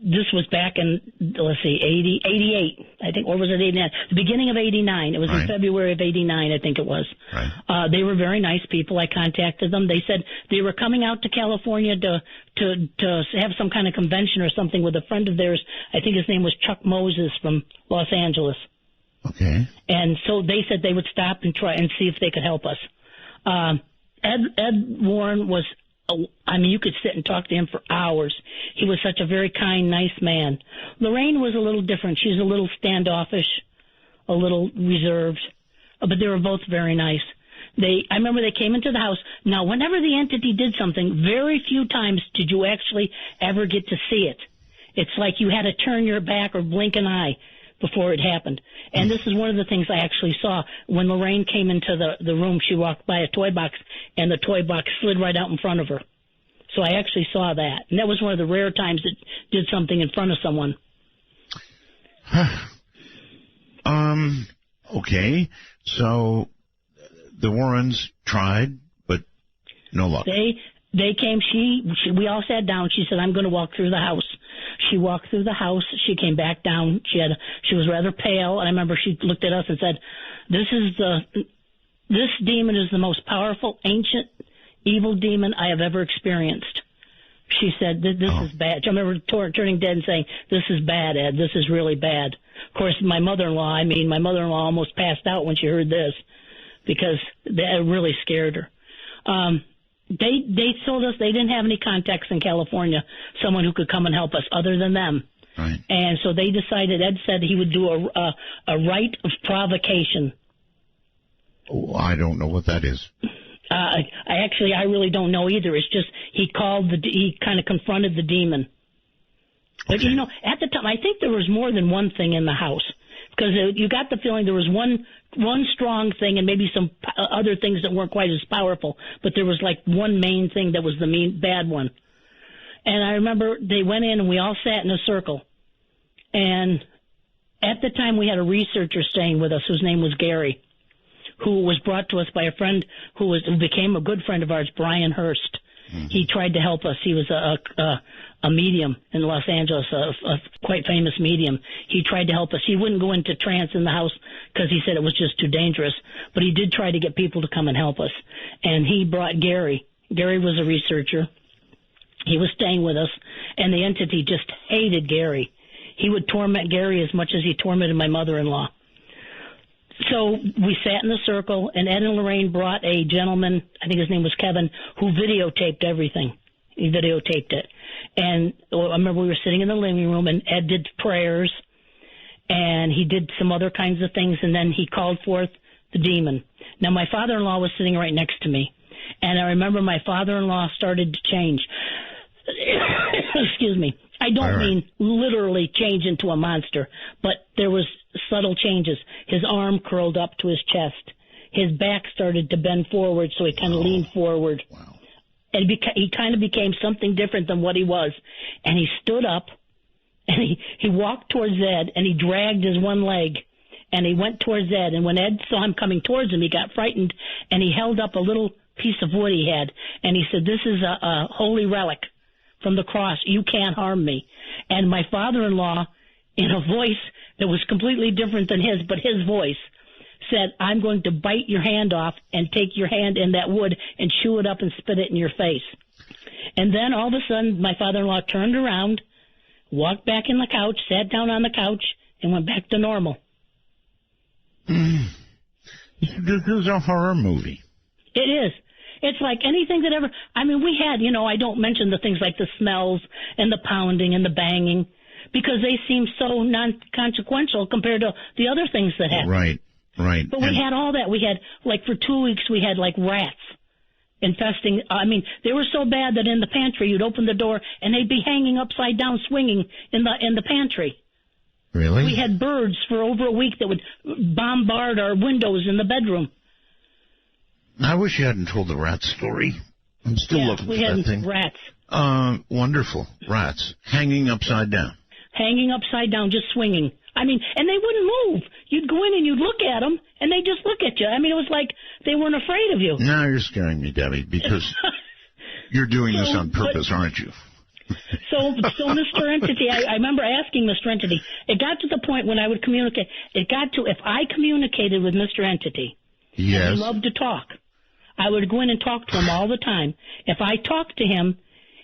This was back in, 88, I think, or was it 89? The beginning of 89. It was in February of 89, I think it was. Right. They were very nice people. I contacted them. They said they were coming out to California to have some kind of convention or something with a friend of theirs. I think his name was Chuck Moses from Los Angeles. Okay. And so they said they would stop and try and see if they could help us. Ed Warren was... you could sit and talk to him for hours. He was such a very kind, nice man. Lorraine was a little different. She's a little standoffish, a little reserved, but they were both very nice. I remember they came into the house. Now, whenever the entity did something, very few times did you actually ever get to see it. It's like you had to turn your back or blink an eye before it happened. And this is one of the things I actually saw. When Lorraine came into the room, she walked by a toy box, and the toy box slid right out in front of her. So I actually saw that. And that was one of the rare times it did something in front of someone. Okay. So the Warrens tried, but no luck. They came. We all sat down. She said, I'm going to walk through the house. She walked through the house. She came back down. She was rather pale. And I remember she looked at us and said, this demon is the most powerful, ancient, evil demon I have ever experienced. She said, this is bad. I remember turning dead and saying, this is bad, Ed. This is really bad. Of course, my mother-in-law almost passed out when she heard this because that really scared her. They told us they didn't have any contacts in California, someone who could come and help us other than them. Right. And so they decided, Ed said he would do a rite of provocation. Oh, I don't know what that is. I really don't know either. It's just he kind of confronted the demon. But, at the time, I think there was more than one thing in the house. Because you got the feeling there was one strong thing and maybe some other things that weren't quite as powerful. But there was like one main thing that was the bad one. And I remember they went in and we all sat in a circle. And at the time we had a researcher staying with us whose name was Gary, who was brought to us by a friend who became a good friend of ours, Brian Hurst. Mm-hmm. He tried to help us. He was a medium in Los Angeles, a quite famous medium. He tried to help us. He wouldn't go into trance in the house because he said it was just too dangerous, but he did try to get people to come and help us. And he brought Gary. Gary was a researcher. He was staying with us, and the entity just hated Gary. He would torment Gary as much as he tormented my mother-in-law. So we sat in the circle, and Ed and Lorraine brought a gentleman, I think his name was Kevin, who videotaped everything. He videotaped it. And I remember we were sitting in the living room, and Ed did prayers, and he did some other kinds of things, and then he called forth the demon. Now, my father-in-law was sitting right next to me, and I remember my father-in-law started to change. Excuse me. I don't mean literally change into a monster, but there was subtle changes. His arm curled up to his chest. His back started to bend forward, so he kind of leaned forward. Wow. And he kind of became something different than what he was. And he stood up, and he walked towards Ed, and he dragged his one leg, and he went towards Ed. And when Ed saw him coming towards him, he got frightened, and he held up a little piece of wood he had, and he said, "This is a holy relic from the cross. You can't harm me." And my father-in-law, in a voice that was completely different than his, but his voice, said, I'm going to bite your hand off and take your hand in that wood and chew it up and spit it in your face. And then all of a sudden, my father-in-law turned around, walked back in the couch, sat down on the couch, and went back to normal. This is a horror movie. It is. It's like anything that ever... I mean, we had, I don't mention the things like the smells and the pounding and the banging because they seem so non-consequential compared to the other things that happened. Right. But we had all that. We had, like, for 2 weeks, we had, like, rats infesting. I mean, they were so bad that in the pantry, you'd open the door, and they'd be hanging upside down, swinging in the pantry. Really? We had birds for over a week that would bombard our windows in the bedroom. I wish you hadn't told the rat story. I'm still looking for that thing. Rats. Wonderful. Rats. Hanging upside down. Hanging upside down, just swinging. I mean, and they wouldn't move. You'd go in and you'd look at them, and they just look at you. I mean, it was like they weren't afraid of you. Now you're scaring me, Debbie, because you're doing this on purpose, aren't you? So Mr. Entity, I remember asking Mr. Entity, it got to the point when I would communicate, if I communicated with Mr. Entity, yes, and he loved to talk, I would go in and talk to him all the time. If I talked to him,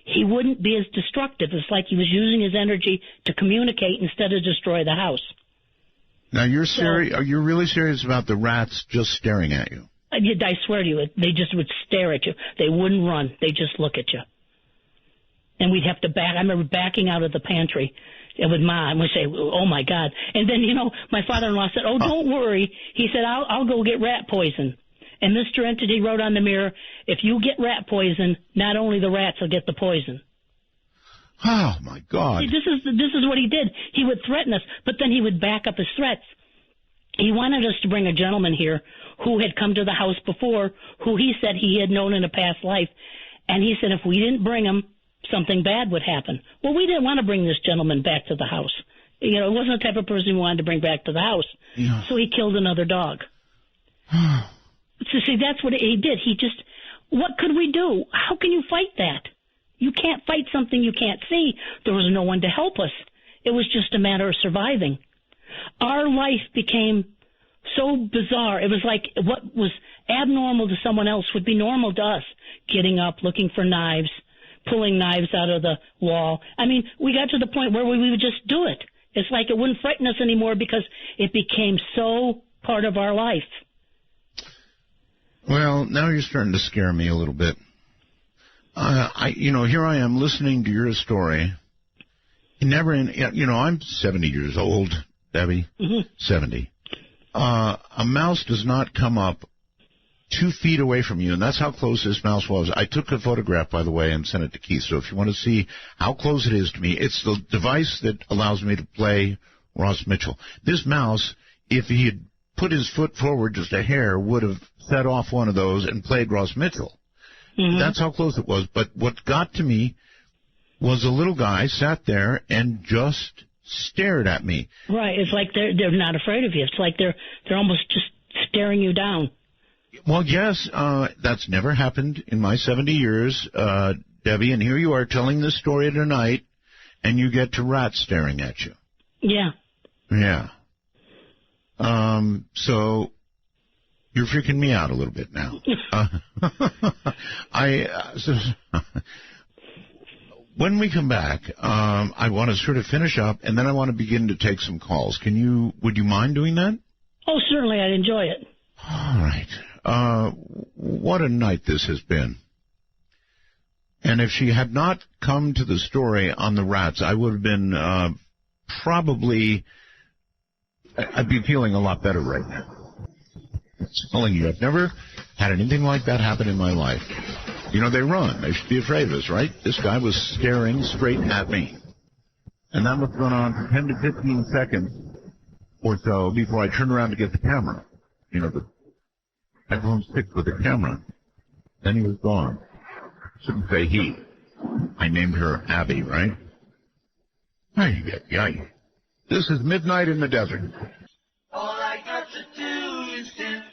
he wouldn't be as destructive. It's like he was using his energy to communicate instead of destroy the house. Now, you're serious? Are you really serious about the rats just staring at you? I swear to you, they just would stare at you. They wouldn't run. They just look at you. And we'd have to back. I remember backing out of the pantry with Mom. We'd say, oh, my God. And then, my father-in-law said, oh, don't worry. He said, I'll go get rat poison. And Mr. Entity wrote on the mirror, if you get rat poison, not only the rats will get the poison. Oh, my God. See, this is what he did. He would threaten us, but then he would back up his threats. He wanted us to bring a gentleman here who had come to the house before, who he said he had known in a past life. And he said if we didn't bring him, something bad would happen. Well, we didn't want to bring this gentleman back to the house. It wasn't the type of person we wanted to bring back to the house. Yeah. So he killed another dog. So, see, that's what he did. What could we do? How can you fight that? You can't fight something you can't see. There was no one to help us. It was just a matter of surviving. Our life became so bizarre. It was like what was abnormal to someone else would be normal to us. Getting up, looking for knives, pulling knives out of the wall. I mean, we got to the point where we would just do it. It's like it wouldn't frighten us anymore because it became so part of our life. Well, now you're starting to scare me a little bit. Here I am listening to your story. I'm 70 years old, Debbie. 70. A mouse does not come up 2 feet away from you, and that's how close this mouse was. I took a photograph, by the way, and sent it to Keith. So if you want to see how close it is to me, it's the device that allows me to play Ross Mitchell. This mouse, if he had put his foot forward just a hair, would have set off one of those and played Ross Mitchell. Mm-hmm. That's how close it was. But what got to me was a little guy sat there and just stared at me. Right. It's like they're not afraid of you. It's like they're almost just staring you down. Well, yes, that's never happened in my 70 years, Debbie, and here you are telling this story tonight, and you get to rats staring at you. Yeah. Yeah. So you're freaking me out a little bit now. When we come back, I want to sort of finish up, and then I want to begin to take some calls. Would you mind doing that? Oh, certainly. I'd enjoy it. All right. What a night this has been. And if she had not come to the story on the rats, I would have been I'd be feeling a lot better right now. I'm telling you, I've never had anything like that happen in my life. They run. They should be afraid of us, right? This guy was staring straight at me. And that was going on for 10 to 15 seconds or so before I turned around to get the camera. The iPhone 6 with the camera. Then he was gone. Shouldn't say he. I named her Abby, right? Yay. This is Midnight in the Desert. All I got to do is dance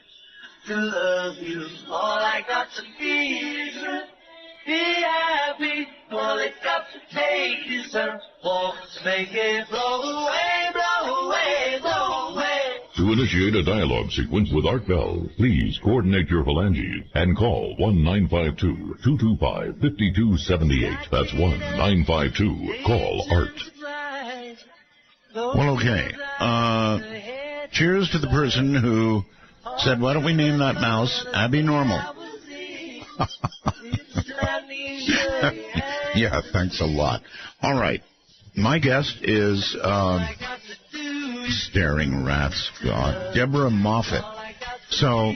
to love you. All I got to be is be happy. All it's got to take is a walk to make it blow away, blow away, blow away. To initiate a dialogue sequence with Art Bell, please coordinate your phalanges and call 1-952-225-5278. That's 1-952-CALL-ART. Well, okay. Cheers to the person who said, why don't we name that mouse Abby Normal? Yeah, thanks a lot. All right. My guest is, staring rats, God, Deborah Moffat. So,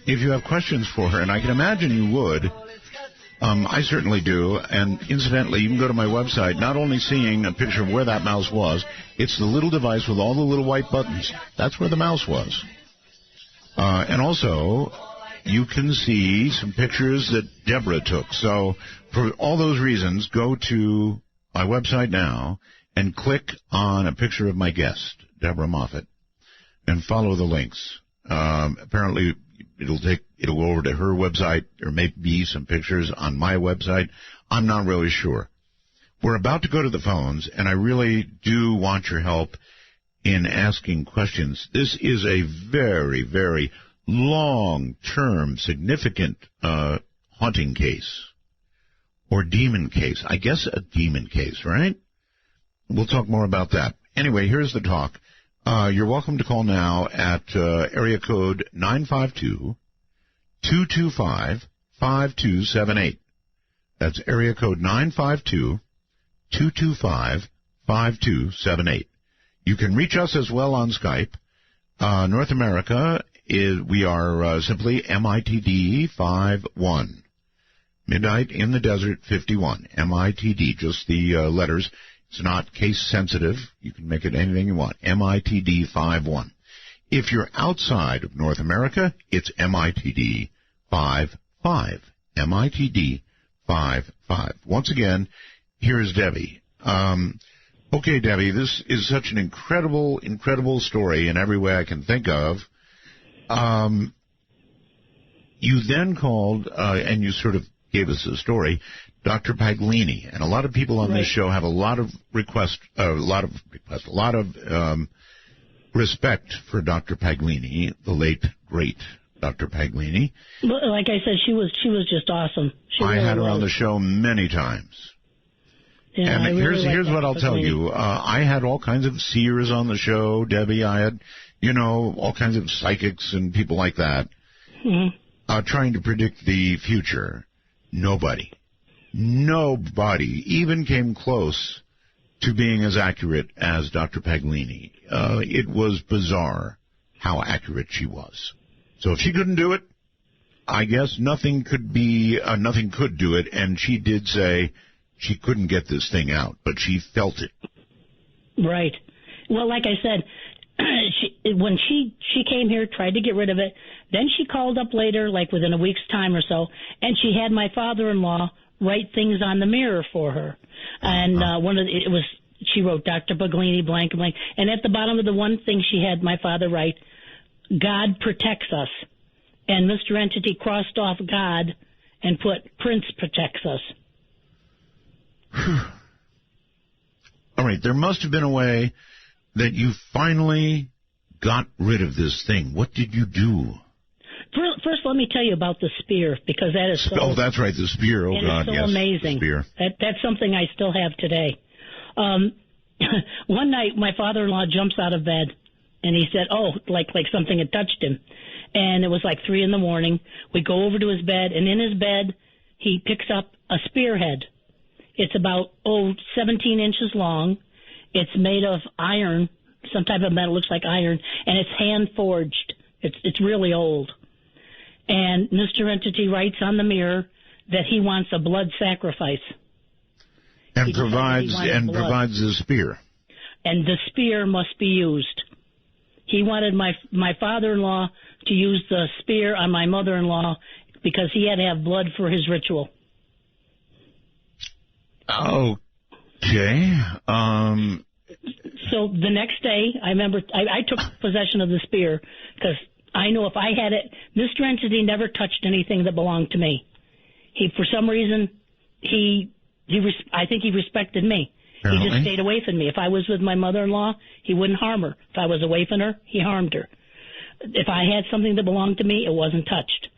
if you have questions for her, and I can imagine you would, I certainly do, and incidentally, you can go to my website, not only seeing a picture of where that mouse was, it's the little device with all the little white buttons. That's where the mouse was. And also, you can see some pictures that Deborah took. So, for all those reasons, go to my website now and click on a picture of my guest, Deborah Moffat, and follow the links. Apparently, it'll go over to her website. There may be some pictures on my website. I'm not really sure. We're about to go to the phones, and I really do want your help in asking questions. This is a very, very long-term, significant haunting case or demon case. I guess a demon case, right? We'll talk more about that. Anyway, here's the talk. You're welcome to call now at area code 952-225-5278. That's area code 952-225-5278. You can reach us as well on Skype. North America, we are simply MITD 51. Midnight in the Desert 51. MITD, just the letters. It's not case sensitive. You can make it anything you want. MITD 51. If you're outside of North America, it's MITD 55. MITD 55. Once again, here's Debbie. Okay, Debbie, this is such an incredible, incredible story in every way I can think of. You then called, and you sort of gave us a story, Dr. Paglini, and a lot of people on this show have a lot of respect for Dr. Paglini, the late great Dr. Paglini. Like I said, she was just awesome. I had her on the show many times. Yeah, and really here's what I'll tell you. I had all kinds of seers on the show, Debbie. I had, all kinds of psychics and people like that trying to predict the future. Nobody even came close to being as accurate as Dr. Paglini. It was bizarre how accurate she was. So if she couldn't do it, I guess nothing could do it, and she did say she couldn't get this thing out, but she felt it. Right. Well, like I said, when she came here, tried to get rid of it, then she called up later, like within a week's time or so, and she had my father-in-law write things on the mirror for her. And she wrote Dr. Paglini, blank, blank. And at the bottom of the one thing she had my father write, God protects us. And Mr. Entity crossed off God and put Prince protects us. All right, there must have been a way that you finally got rid of this thing. What did you do? First, let me tell you about the spear, because that is so... Oh, that's right, the spear. Oh, God, it's so yes, amazing. The spear. That's something I still have today. One night, my father-in-law jumps out of bed, and he said, like something had touched him. And it was like 3 a.m. We go over to his bed, and in his bed, he picks up a spearhead. It's about, 17 inches long. It's made of iron, some type of metal, looks like iron, and it's hand-forged. It's really old. And Mr. Entity writes on the mirror that he wants a blood sacrifice. And provides the spear. And the spear must be used. He wanted my father-in-law to use the spear on my mother-in-law because he had to have blood for his ritual. Okay. So the next day, I remember I took possession of the spear because I know if I had it, Mr. Entity never touched anything that belonged to me. For some reason, I think he respected me. Apparently. He just stayed away from me. If I was with my mother-in-law, he wouldn't harm her. If I was away from her, he harmed her. If I had something that belonged to me, it wasn't touched.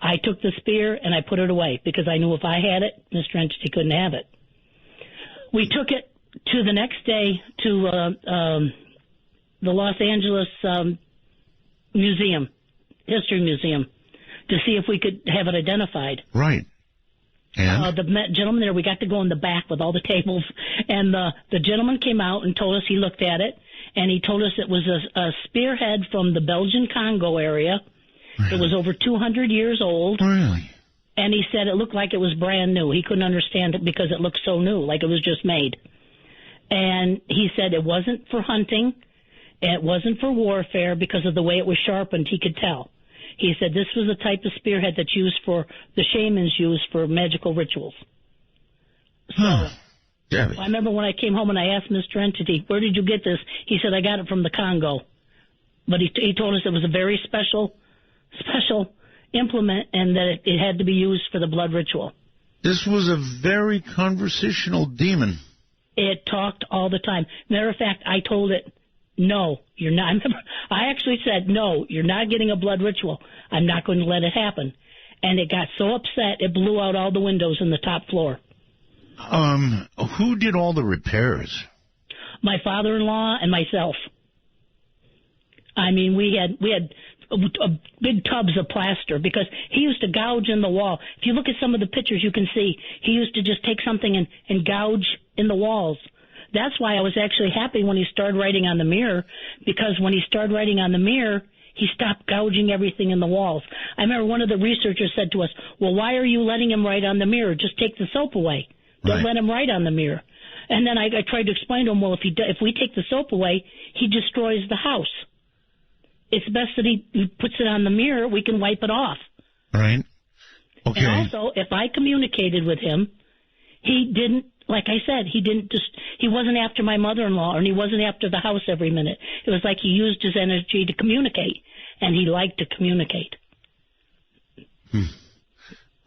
I took the spear and I put it away because I knew if I had it, Mr. Entity couldn't have it. We took it to the next day to the Los Angeles History Museum, to see if we could have it identified. Right. And? The gentleman there, we got to go in the back with all the tables, and the gentleman came out and told us, he looked at it, and he told us it was a spearhead from the Belgian Congo area. Really? It was over 200 years old. Really? And he said it looked like it was brand new. He couldn't understand it because it looked so new, like it was just made. And he said it wasn't for hunting, it wasn't for warfare because of the way it was sharpened, he could tell. He said this was a type of spearhead that's used for, the shamans use for magical rituals. So, I remember when I came home and I asked Mr. Entity, where did you get this? He said, I got it from the Congo. But he told us it was a very special implement and that it had to be used for the blood ritual. This was a very conversational demon. It talked all the time. Matter of fact, I told it, no, you're not. I remember, I actually said, no, you're not getting a blood ritual. I'm not going to let it happen. And it got so upset, it blew out all the windows in the top floor. Who did all the repairs? My father-in-law and myself. I mean, we had big tubs of plaster because he used to gouge in the wall. If you look at some of the pictures, you can see he used to just take something and gouge in the walls. That's why I was actually happy when he started writing on the mirror, because when he started writing on the mirror, he stopped gouging everything in the walls. I remember one of the researchers said to us, well, why are you letting him write on the mirror? Just take the soap away. Don't let him write on the mirror. And then I tried to explain to him, well, if we take the soap away, he destroys the house. It's best that he puts it on the mirror. We can wipe it off. Right. Okay. And also, if I communicated with him, he didn't, like I said, he wasn't after my mother-in-law, and he wasn't after the house every minute. It was like he used his energy to communicate, and he liked to communicate.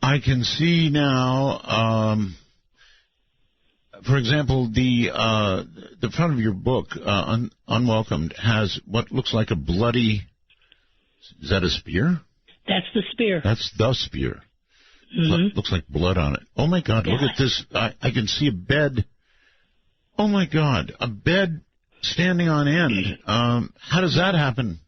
I can see now, for example, the front of your book, Unwelcomed, has what looks like a bloody, is that a spear? That's the spear. That's the spear. Looks like blood on it. Oh, my God, look at this. I can see a bed. Oh, my God, a bed standing on end. How does that happen?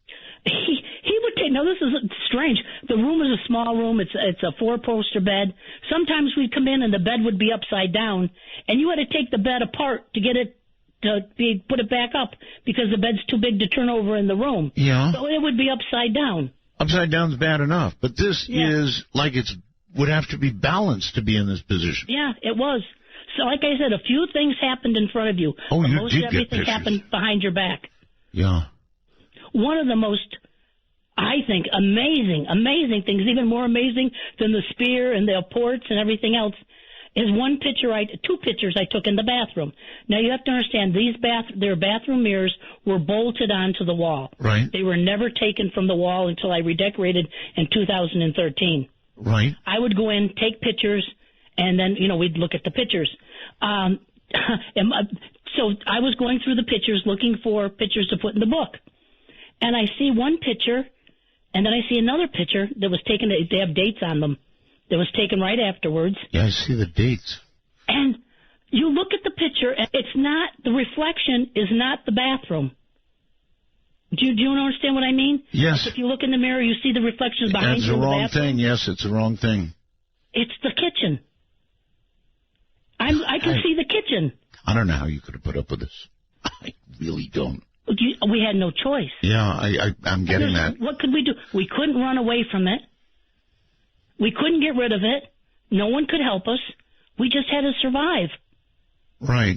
He would take, now this is strange. The room is a small room. It's a four-poster bed. Sometimes we'd come in and the bed would be upside down, and you had to take the bed apart to get it put it back up because the bed's too big to turn over in the room. Yeah. So it would be upside down. Upside down's bad enough, but this is like would have to be balanced to be in this position. Yeah, it was. So like I said, a few things happened in front of you. Oh, but you most did of everything get pictures. happened behind your back. Yeah. One of the most, I think, amazing things, even more amazing than the spear and the ports and everything else, is two pictures I took in the bathroom. Now, you have to understand, their bathroom mirrors were bolted onto the wall. Right. They were never taken from the wall until I redecorated in 2013. Right. I would go in, take pictures, and then, we'd look at the pictures. So I was going through the pictures, looking for pictures to put in the book. And I see one picture, and then I see another picture that was taken, they have dates on them, that was taken right afterwards. Yeah, I see the dates. And you look at the picture, and the reflection is not the bathroom. Do you understand what I mean? Yes. Like if you look in the mirror, you see the reflections behind you in the bathroom. It's the wrong thing. Yes, it's the wrong thing. It's the kitchen. I can see the kitchen. I don't know how you could have put up with this. I really don't. We had no choice. Yeah, I'm getting that. What could we do? We couldn't run away from it. We couldn't get rid of it. No one could help us. We just had to survive. Right.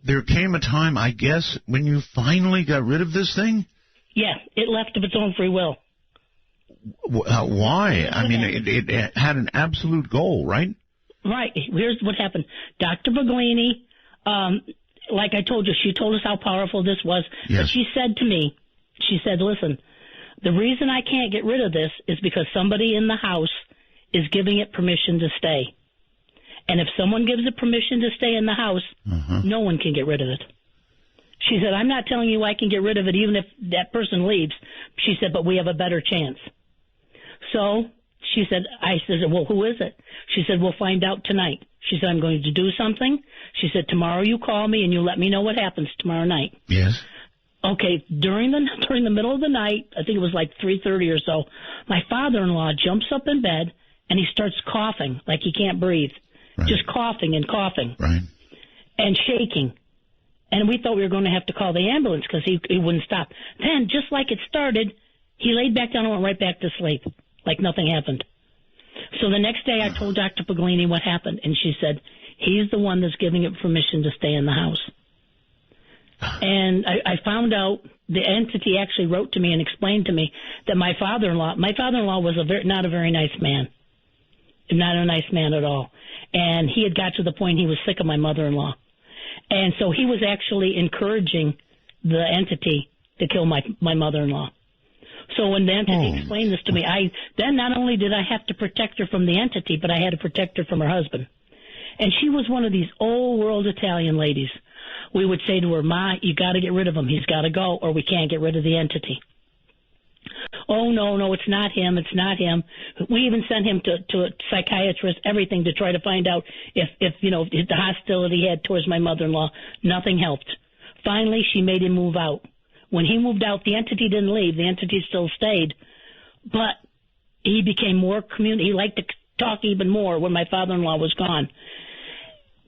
There came a time, I guess, when you finally got rid of this thing? Yeah, it left of its own free will. Why? I mean, it had an absolute goal, right? Right. Here's what happened. Dr. Baglini, like I told you, she told us how powerful this was. Yes. But she said to me, listen, the reason I can't get rid of this is because somebody in the house is giving it permission to stay. And if someone gives it permission to stay in the house, no one can get rid of it. She said, I'm not telling you I can get rid of it even if that person leaves. She said, but we have a better chance. So she said, I said, well, who is it? She said, we'll find out tonight. She said, I'm going to do something. She said, tomorrow you call me and you let me know what happens tomorrow night. Yes. Okay, during the middle of the night, I think it was like 3:30 or so, my father-in-law jumps up in bed and he starts coughing like he can't breathe. Right. Just coughing and coughing. Right. And shaking. And we thought we were going to have to call the ambulance because he wouldn't stop. Then, just like it started, he laid back down and went right back to sleep, like nothing happened. So the next day I told Dr. Paglini what happened, and she said, he's the one that's giving it permission to stay in the house. And I found out the entity actually wrote to me and explained to me that my father-in-law was not a very nice man. Not a nice man at all. And he had got to the point he was sick of my mother-in-law. And so he was actually encouraging the entity to kill my mother-in-law. So when the entity explained this to me, then not only did I have to protect her from the entity, but I had to protect her from her husband. And she was one of these old-world Italian ladies. We would say to her, Ma, you got to get rid of him. He's got to go, or we can't get rid of the entity. Oh, no, it's not him. It's not him. We even sent him to a psychiatrist, everything, to try to find out if the hostility he had towards my mother-in-law. Nothing helped. Finally, she made him move out. When he moved out, the entity didn't leave. The entity still stayed. But he became more he liked to talk even more when my father-in-law was gone.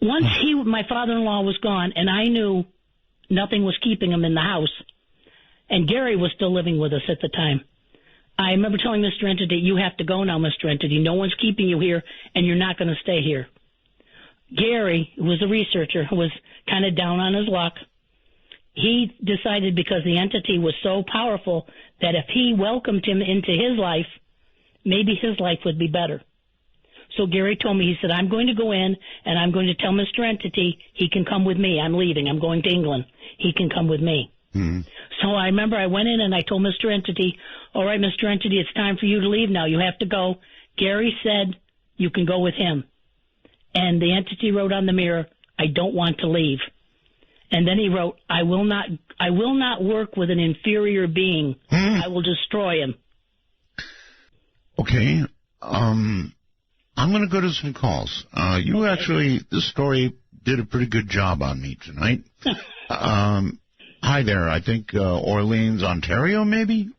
Once my father-in-law was gone, and I knew nothing was keeping him in the house, and Gary was still living with us at the time, I remember telling Mr. Entity, you have to go now, Mr. Entity. No one's keeping you here, and you're not going to stay here. Gary, who was a researcher, who was kind of down on his luck, he decided because the entity was so powerful that if he welcomed him into his life, maybe his life would be better. So Gary told me, he said, I'm going to go in and I'm going to tell Mr. Entity he can come with me. I'm leaving. I'm going to England. He can come with me. Mm-hmm. So I remember I went in and I told Mr. Entity, all right, Mr. Entity, it's time for you to leave now. You have to go. Gary said you can go with him. And the entity wrote on the mirror, I don't want to leave. And then he wrote, I will not work with an inferior being. I will destroy him. Okay. I'm going to go to some calls. This story did a pretty good job on me tonight. Hi there. I think Orleans, Ontario, maybe?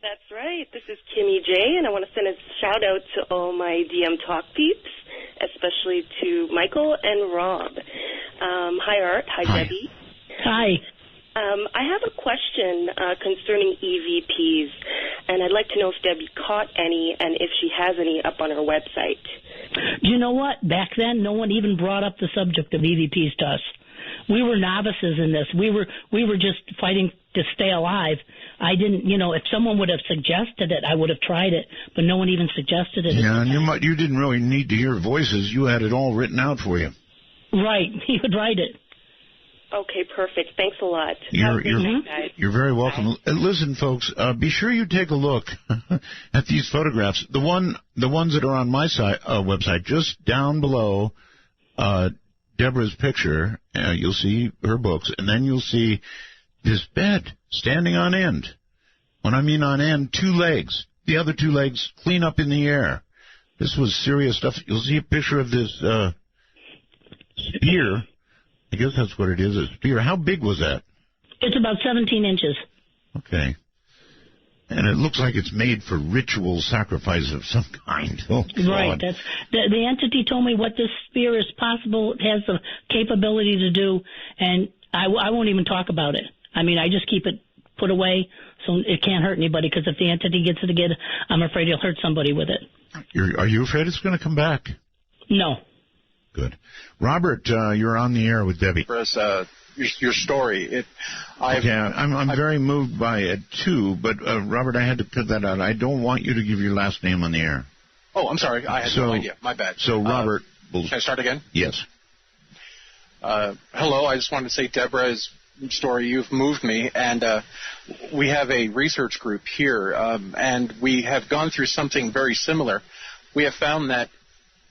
That's right. This is Kimmy J, and I want to send a shout-out to all my DM Talk peeps, especially to Michael and Rob. Hi, Art. Hi, Debbie. Hi. I have a question concerning EVPs, and I'd like to know if Debbie caught any and if she has any up on her website. You know what? Back then, no one even brought up the subject of EVPs to us. We were novices in this. We were just fighting to stay alive. I didn't, if someone would have suggested it, I would have tried it, but no one even suggested it. Yeah, and you didn't really need to hear voices. You had it all written out for you. Right. He would write it. Okay, perfect. Thanks a lot. You're very welcome. Listen, folks, be sure you take a look at these photographs. The ones that are on my website, just down below Deborah's picture, you'll see her books, and then you'll see this bed standing on end. When I mean on end, 2 legs. The other 2 legs clean up in the air. This was serious stuff. You'll see a picture of this spear. I guess that's what it is, a spear. How big was that? It's about 17 inches. Okay. And it looks like it's made for ritual sacrifice of some kind. Oh, right. That's the entity told me what this spear is possible. It has the capability to do, and I won't even talk about it. I mean, I just keep it put away so it can't hurt anybody, because if the entity gets it again, I'm afraid he'll hurt somebody with it. Are you afraid it's going to come back? No. Good. Robert, you're on the air with Debbie. Your story. I'm very moved by it, too, but, Robert, I had to cut that out. I don't want you to give your last name on the air. Oh, I'm sorry. I had no idea. My bad. So, Robert... can I start again? Yes. Hello. I just wanted to say, Deborah's story, you've moved me, and we have a research group here, and we have gone through something very similar. We have found that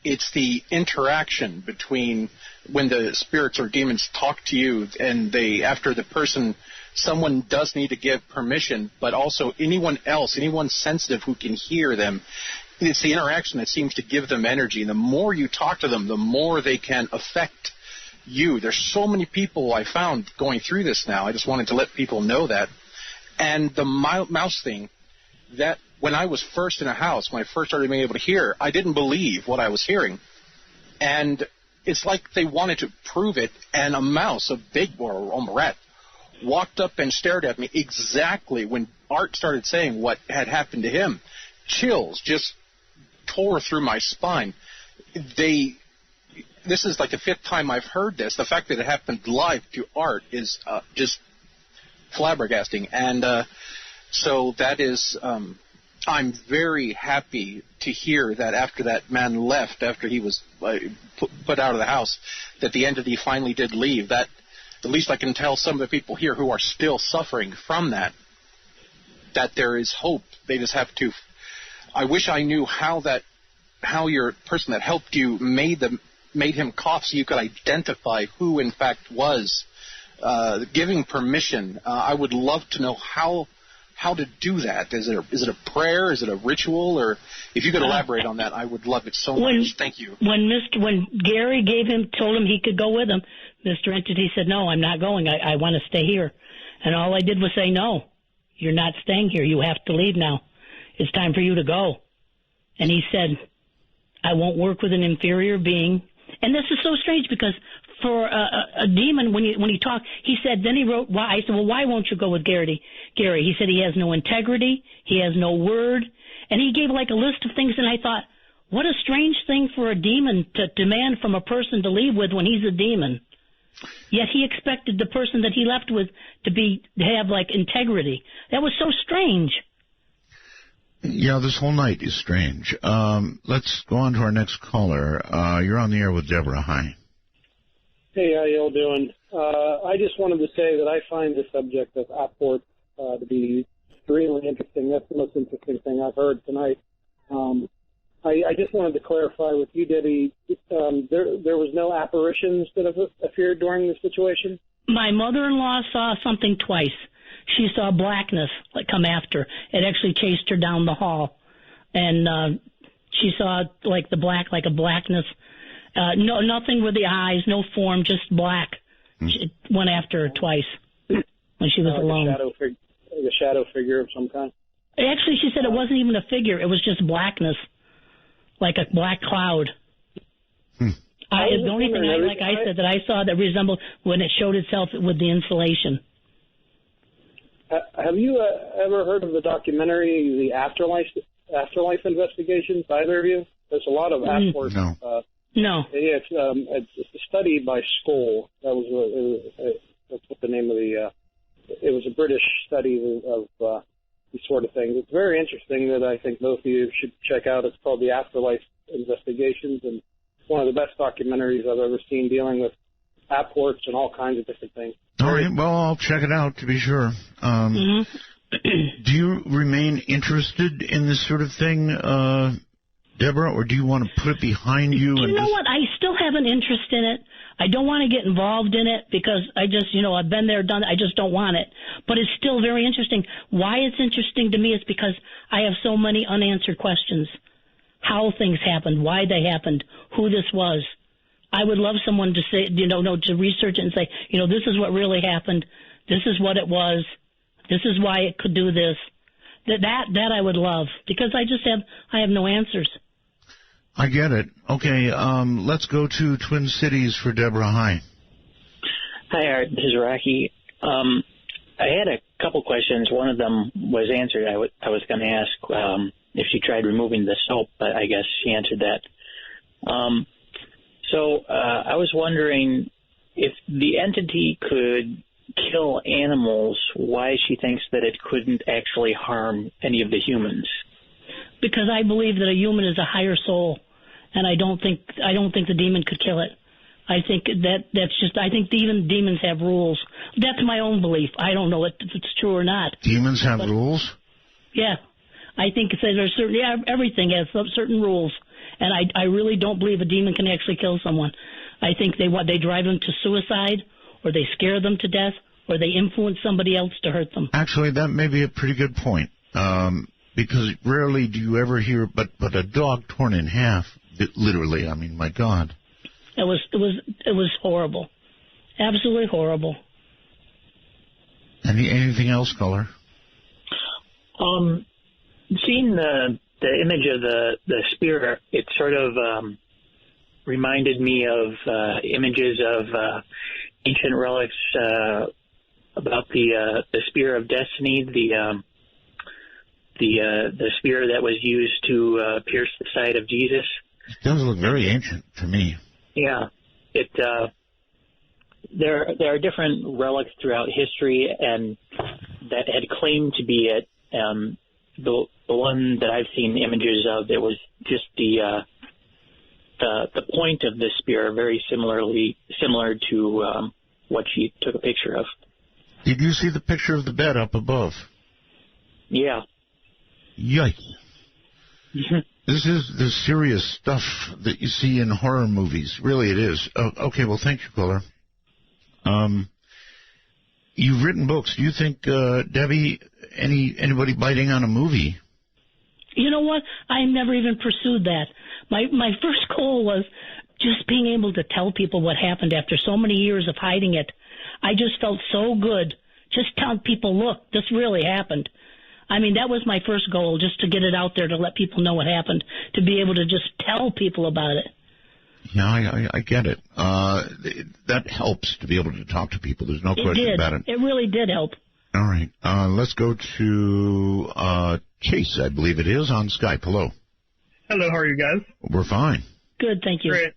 it's the interaction between when the spirits or demons talk to you, and someone does need to give permission, but also anyone sensitive who can hear them. It's the interaction that seems to give them energy. And the more you talk to them, the more they can affect you. There's so many people I found going through this now. I just wanted to let people know that. And the mouse thing, that when I was first in a house, when I first started being able to hear, I didn't believe what I was hearing. And it's like they wanted to prove it, and a mouse, a rat, walked up and stared at me exactly when Art started saying what had happened to him. Chills just tore through my spine. This is like the 5th time I've heard this. The fact that it happened live to Art is just flabbergasting. And so that is, I'm very happy to hear that after that man left, after he was put out of the house, that the entity finally did leave. That at least I can tell some of the people here who are still suffering from that there is hope. They just have to. I wish I knew how your person that helped you made him cough, so you could identify who in fact was giving permission. I would love to know how to do that. Is it a prayer? Is it a ritual? Or if you could elaborate on that, I would love it so much. Thank you. When Gary told him he could go with him, Mr. Entity said, "No, I'm not going. I want to stay here." And all I did was say, "No, you're not staying here. You have to leave now. It's time for you to go." And he said, "I won't work with an inferior being." And this is so strange because for a demon, when he talked, he said, then he wrote, why? I said, well, why won't you go with Gary? He said he has no integrity, he has no word, and he gave like a list of things, and I thought, what a strange thing for a demon to demand from a person to leave with when he's a demon. Yet he expected the person that he left with to have like integrity. That was so strange. Yeah, this whole night is strange. Let's go on to our next caller. You're on the air with Deborah. Hi. Hey, how y'all doing? I just wanted to say that I find the subject of apport to be extremely interesting. That's the most interesting thing I've heard tonight. I just wanted to clarify with you, Debbie, there was no apparitions that have appeared during this situation? My mother-in-law saw something twice. She saw blackness come after. It actually chased her down the hall. And she saw like a blackness. No, nothing with the eyes, no form, just black. It went after her twice when she was alone. A shadow figure of some kind? Actually, she said it wasn't even a figure. It was just blackness, like a black cloud. The only thing, I said, that I saw that resembled when it showed itself with the insulation. Have you ever heard of the documentary, The Afterlife Investigations, either of you? There's a lot of apport. No. No. Yeah, it's a study by School. That's what the name of it was a British study of these sort of things. It's very interesting that I think both of you should check out. It's called The Afterlife Investigations, and it's one of the best documentaries I've ever seen dealing with apports and all kinds of different things. All right, well, I'll check it out to be sure. Do you remain interested in this sort of thing, Deborah, or do you want to put it behind you? You know what? I still have an interest in it. I don't want to get involved in it because I just, I've been there, done it. I just don't want it. But it's still very interesting. Why it's interesting to me is because I have so many unanswered questions. How things happened, why they happened, who this was. I would love someone to say, to research it and say, this is what really happened. This is what it was. This is why it could do this. That I would love because I have no answers. I get it. Okay, let's go to Twin Cities for Deborah. Hi. Hi, Art. This is Rocky. I had a couple questions. One of them was answered. I was going to ask if she tried removing the soap, but I guess she answered that. So I was wondering if the entity could kill animals, why she thinks that it couldn't actually harm any of the humans. Because I believe that a human is a higher soul, and I don't think the demon could kill it. I think I think even demons have rules. That's my own belief. I don't know if it's true or not. Demons have rules? Yeah. I think there's everything has certain rules, And I really don't believe a demon can actually kill someone. I think they drive them to suicide, or they scare them to death, or they influence somebody else to hurt them. Actually, that may be a pretty good point, because rarely do you ever hear, but a dog torn in half, literally. I mean, my God. It was horrible, absolutely horrible. Anything else, caller? Seeing the image of the spear, it sort of reminded me of images of ancient relics about the spear of destiny, the spear that was used to pierce the side of Jesus. It does look very ancient to me. Yeah, there are different relics throughout history, and that had claimed to be it. The one that I've seen images of, it was just the point of the spear, very similar to what she took a picture of. Did you see the picture of the bed up above? Yeah. Yikes. This is the serious stuff that you see in horror movies. Really, it is. Okay, well, thank you, caller. You've written books. Do you think, Debbie, anybody biting on a movie? You know what? I never even pursued that. My first goal was just being able to tell people what happened after so many years of hiding it. I just felt so good. Just tell people, look, this really happened. I mean, that was my first goal, just to get it out there, to let people know what happened, to be able to just tell people about it. Yeah, I get it. That helps to be able to talk to people. There's no question about it. It really did help. All right. Let's go to Chase, I believe it is, on Skype. Hello. Hello, how are you guys? We're fine. Good, thank you. Great.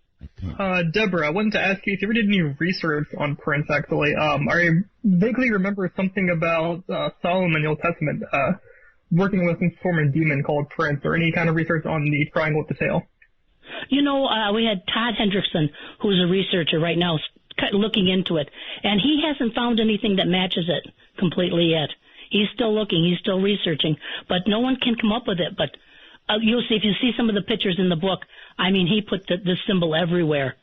Deborah, I wanted to ask you if you ever did any research on Prince, actually. I vaguely remember something about Solomon in the Old Testament working with some form of demon called Prince, or any kind of research on the triangle with the tail. You know, we had Todd Hendrickson, who's a researcher right now, looking into it, and he hasn't found anything that matches it completely yet. He's still looking, he's still researching, but no one can come up with it. But you'll see, if you see some of the pictures in the book, I mean, he put the symbol everywhere.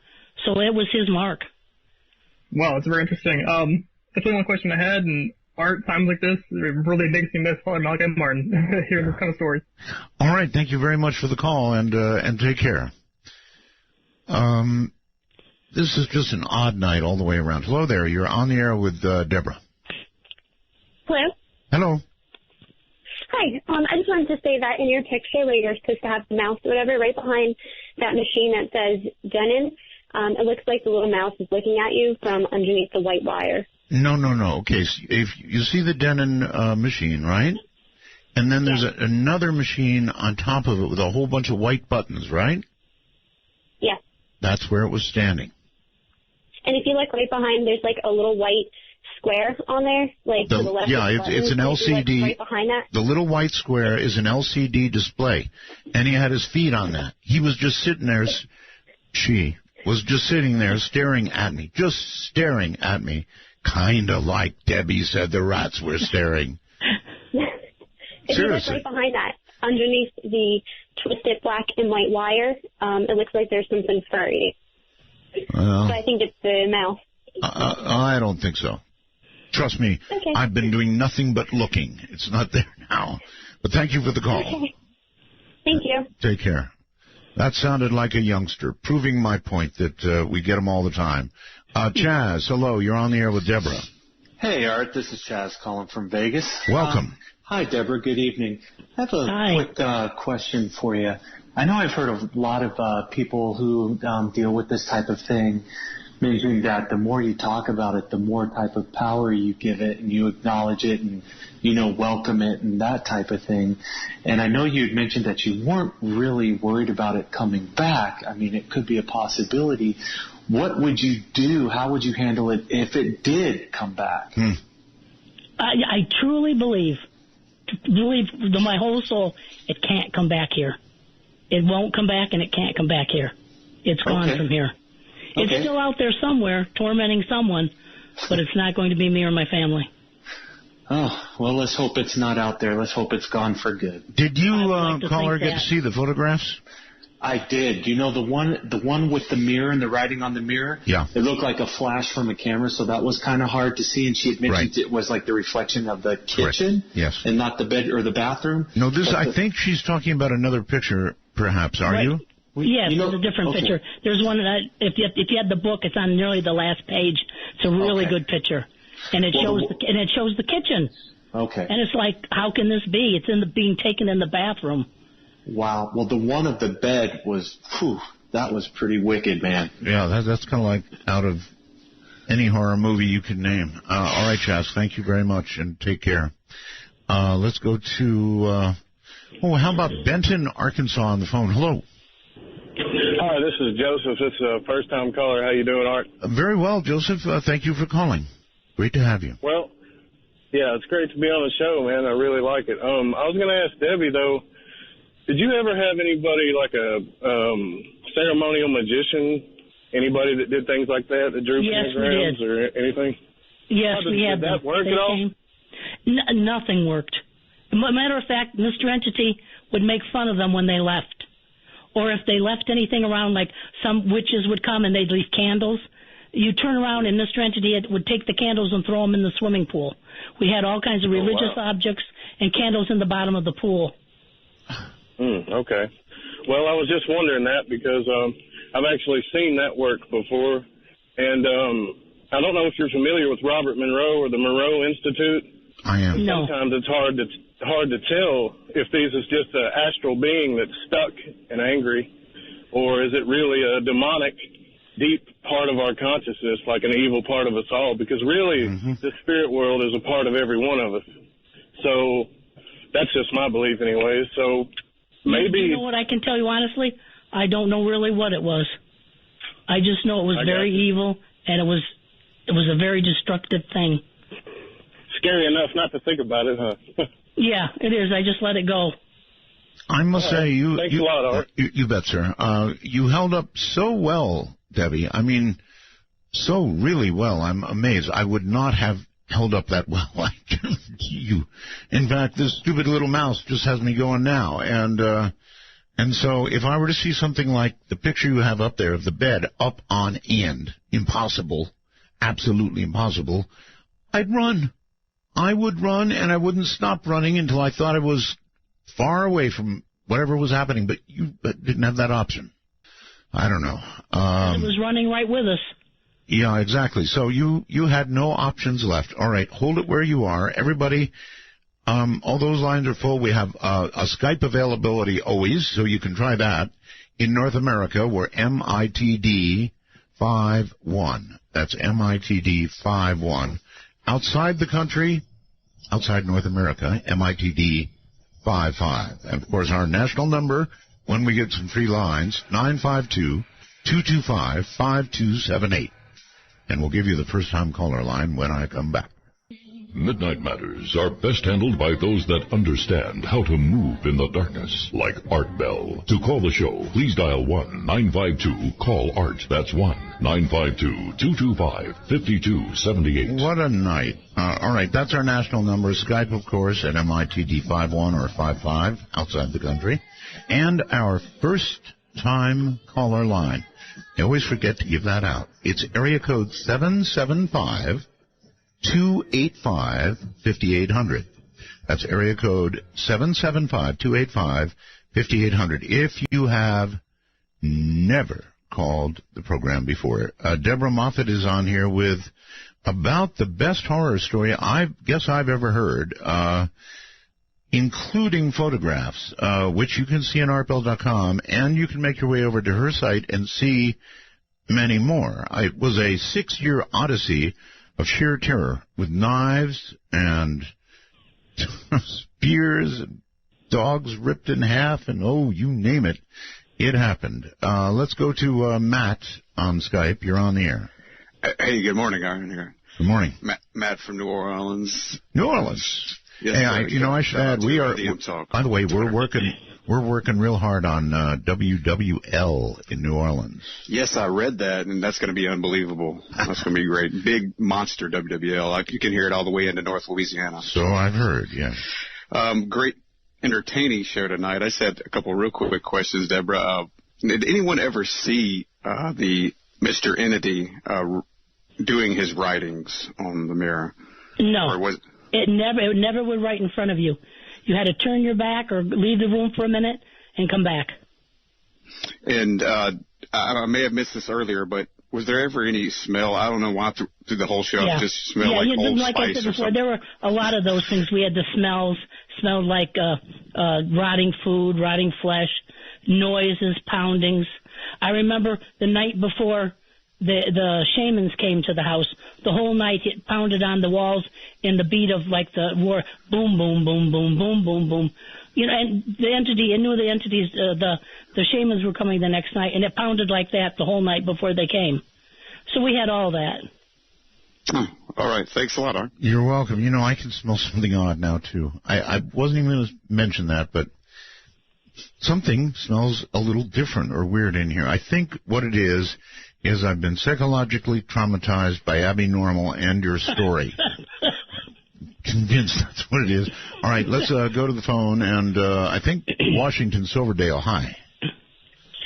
So it was his mark. Wow, it's very interesting. That's the only question I had, and Art, times like this, it really makes me miss Father Malachi Martin hearing this kind of stories. All right, thank you very much for the call, and take care. This is just an odd night all the way around. Hello there, you're on the air with Deborah. Hello. Hello. Hi. I just wanted to say that in your picture where you're supposed to have the mouse or whatever, right behind that machine that says Denon, it looks like the little mouse is looking at you from underneath the white wire. No. Okay, so if you see the Denon machine, right? And then there's another machine on top of it with a whole bunch of white buttons, right? Yeah. That's where it was standing. And if you look right behind, there's like a little white square on there, like to the left. Yeah, it's an LCD. Right behind that. The little white square is an LCD display, and he had his feet on that. He was just sitting there. She was just sitting there staring at me, kind of like Debbie said the rats were staring. If you look right behind that, underneath the twisted black and white wire, it looks like there's something furry. Well, so I think it's the mouse. I don't think so. Trust me, okay. I've been doing nothing but looking. It's not there now. But thank you for the call. Okay. Thank you. Take care. That sounded like a youngster, proving my point that we get them all the time. Chaz, hello. You're on the air with Deborah. Hey, Art. This is Chaz calling from Vegas. Welcome. Hi, Deborah. Good evening. I have a quick question for you. I know I've heard a lot of people who deal with this type of thing mentioning that the more you talk about it, the more type of power you give it, and you acknowledge it and, welcome it and that type of thing. And I know you had mentioned that you weren't really worried about it coming back. I mean, it could be a possibility. What would you do? How would you handle it if it did come back? I truly believe with my whole soul, it can't come back here. It won't come back, and it can't come back here. It's gone from here. It's still out there somewhere, tormenting someone, but it's not going to be me or my family. Oh, well, let's hope it's not out there. Let's hope it's gone for good. Did you, caller, get to see the photographs? I did. You know the one with the mirror and the writing on the mirror? Yeah. It looked like a flash from a camera, so that was kind of hard to see. And she had mentioned it was like the reflection of the kitchen, and not the bed or the bathroom. No, I think she's talking about another picture, perhaps. Are you? Yes, it's a different picture. There's one that if you had the book, it's on nearly the last page. It's a really good picture, and it shows the kitchen. Okay. And it's like, how can this be? It's being taken in the bathroom. Wow. Well, the one of the bed was, that was pretty wicked, man. Yeah, that's kind of like out of any horror movie you could name. All right, Chas, thank you very much, and take care. Let's go to, how about Benton, Arkansas on the phone? Hello. Hi, this is Joseph. This is a first-time caller. How you doing, Art? Very well, Joseph. Thank you for calling. Great to have you. Well, yeah, it's great to be on the show, man. I really like it. I was going to ask Debbie, though, did you ever have anybody like a ceremonial magician, anybody that did things like that drew pentagrams or anything? Yes, we had. Did that work at all? Nothing worked. Matter of fact, Mr. Entity would make fun of them when they left. Or if they left anything around, like some witches would come and they'd leave candles, you turn around and Mr. Entity would take the candles and throw them in the swimming pool. We had all kinds of religious objects and candles in the bottom of the pool. Okay. Well, I was just wondering that because I've actually seen that work before. And I don't know if you're familiar with Robert Monroe or the Monroe Institute. I am. No. Sometimes it's hard to tell if this is just an astral being that's stuck and angry, or is it really a demonic, deep part of our consciousness, like an evil part of us all? Because really, the spirit world is a part of every one of us. So that's just my belief anyway. So maybe... You know what, I can tell you honestly? I don't know really what it was. I just know it was very evil, and it was a very destructive thing. Scary enough not to think about it, huh? Yeah, it is. I just let it go. I must say, Thanks a lot, Art. You bet, sir. You held up so well, Debbie. I mean, so really well. I'm amazed. I would not have held up that well. I guarantee you. In fact, this stupid little mouse just has me going now. And so if I were to see something like the picture you have up there of the bed up on end, impossible, absolutely impossible, I'd run. I would run, and I wouldn't stop running until I thought I was far away from whatever was happening, but you didn't have that option. I don't know. It was running right with us. Yeah, exactly. So you had no options left. All right, hold it where you are. Everybody, all those lines are full. We have a Skype availability always, so you can try that. In North America, we're MITD 51. That's MITD 51. Outside the country, outside North America, MITD 55. And, of course, our national number, when we get some free lines, 952-225-5278. And we'll give you the first-time caller line when I come back. Midnight Matters are best handled by those that understand how to move in the darkness, like Art Bell. To call the show, please dial 1-952-CALL-ART. That's 1-952-225-5278. What a night. All right, that's our national number. Skype, of course, at MITD 51 or 55 outside the country. And our first-time caller line. I always forget to give that out. It's area code 775-285-5800. That's area code 775-285-5800. If you have never called the program before. Deborah Moffat is on here with about the best horror story I guess I've ever heard, including photographs, which you can see on artbell.com, and you can make your way over to her site and see many more. It was a 6-year odyssey of sheer terror with knives and spears and dogs ripped in half and, oh, you name it, it happened. Let's go to Matt on Skype. You're on the air. Hey, good morning, Aaron. Good morning. Matt from New Orleans. New Orleans. Yes, hey, I should add, we are, by the way, we're working real hard on WWL in New Orleans. Yes, I read that, and that's going to be unbelievable. That's going to be great. Big monster WWL. You can hear it all the way into North Louisiana. So I've heard, yes. Great entertaining show tonight. I just had a couple real quick questions, Deborah. Did anyone ever see the Mr. Entity doing his writings on the mirror? No. Or was it never would write in front of you. You had to turn your back or leave the room for a minute and come back. And I may have missed this earlier, but was there ever any smell? I don't know why through the whole show it just smelled like Old like Spice I said or before, something. there were a lot of those things. We had the smelled like rotting food, rotting flesh, noises, poundings. I remember the night before the shamans came to the house, the whole night it pounded on the walls in the beat of like the war, boom, boom, boom, boom, boom, boom, boom. You know, and the entity, I knew the entities, the shamans were coming the next night, and it pounded like that the whole night before they came. So we had all that. Oh, all right. Thanks a lot, Art. You're welcome. You know, I can smell something odd now, too. I wasn't even going to mention that, but something smells a little different or weird in here. I think what it is I've been psychologically traumatized by Abby Normal and your story. Convinced that's what it is. All right, let's go to the phone, and I think Washington Silverdale. Hi.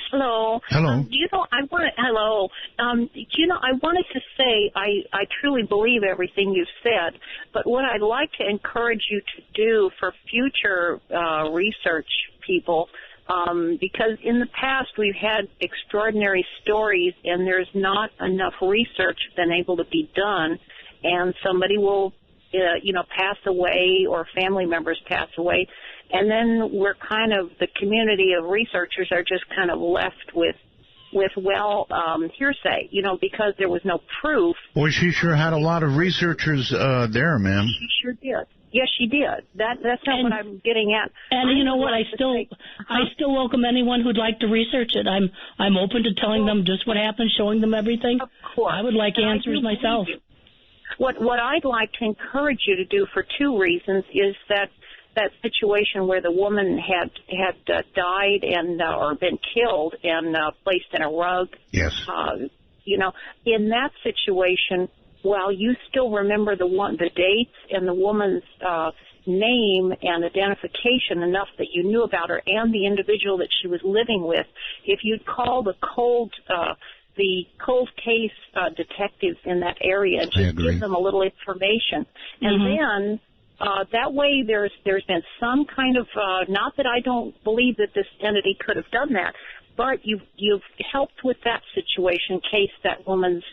Hello. Hello. Hello. I wanted to say I truly believe everything you've said, but what I'd like to encourage you to do for future research people, because in the past we've had extraordinary stories and there's not enough research been able to be done, and somebody will pass away or family members pass away, and then we're kind of, the community of researchers are just kind of left with hearsay, because there was no proof. Boy, she sure had a lot of researchers there, ma'am. She sure did. Yes, she did. That's not what I'm getting at. And you know what? I still welcome anyone who'd like to research it. I'm open to telling them just what happened, showing them everything. Of course. I would like answers myself. What I'd like to encourage you to do for two reasons is that situation where the woman had died and or been killed and placed in a rug. Yes. In that situation, while you still remember the dates and the woman's name and identification enough that you knew about her and the individual that she was living with, if you'd call the cold case detectives in that area and just give them a little information. And then that way there's been some kind of, not that I don't believe that this entity could have done that, but you've helped with that situation in case that woman's,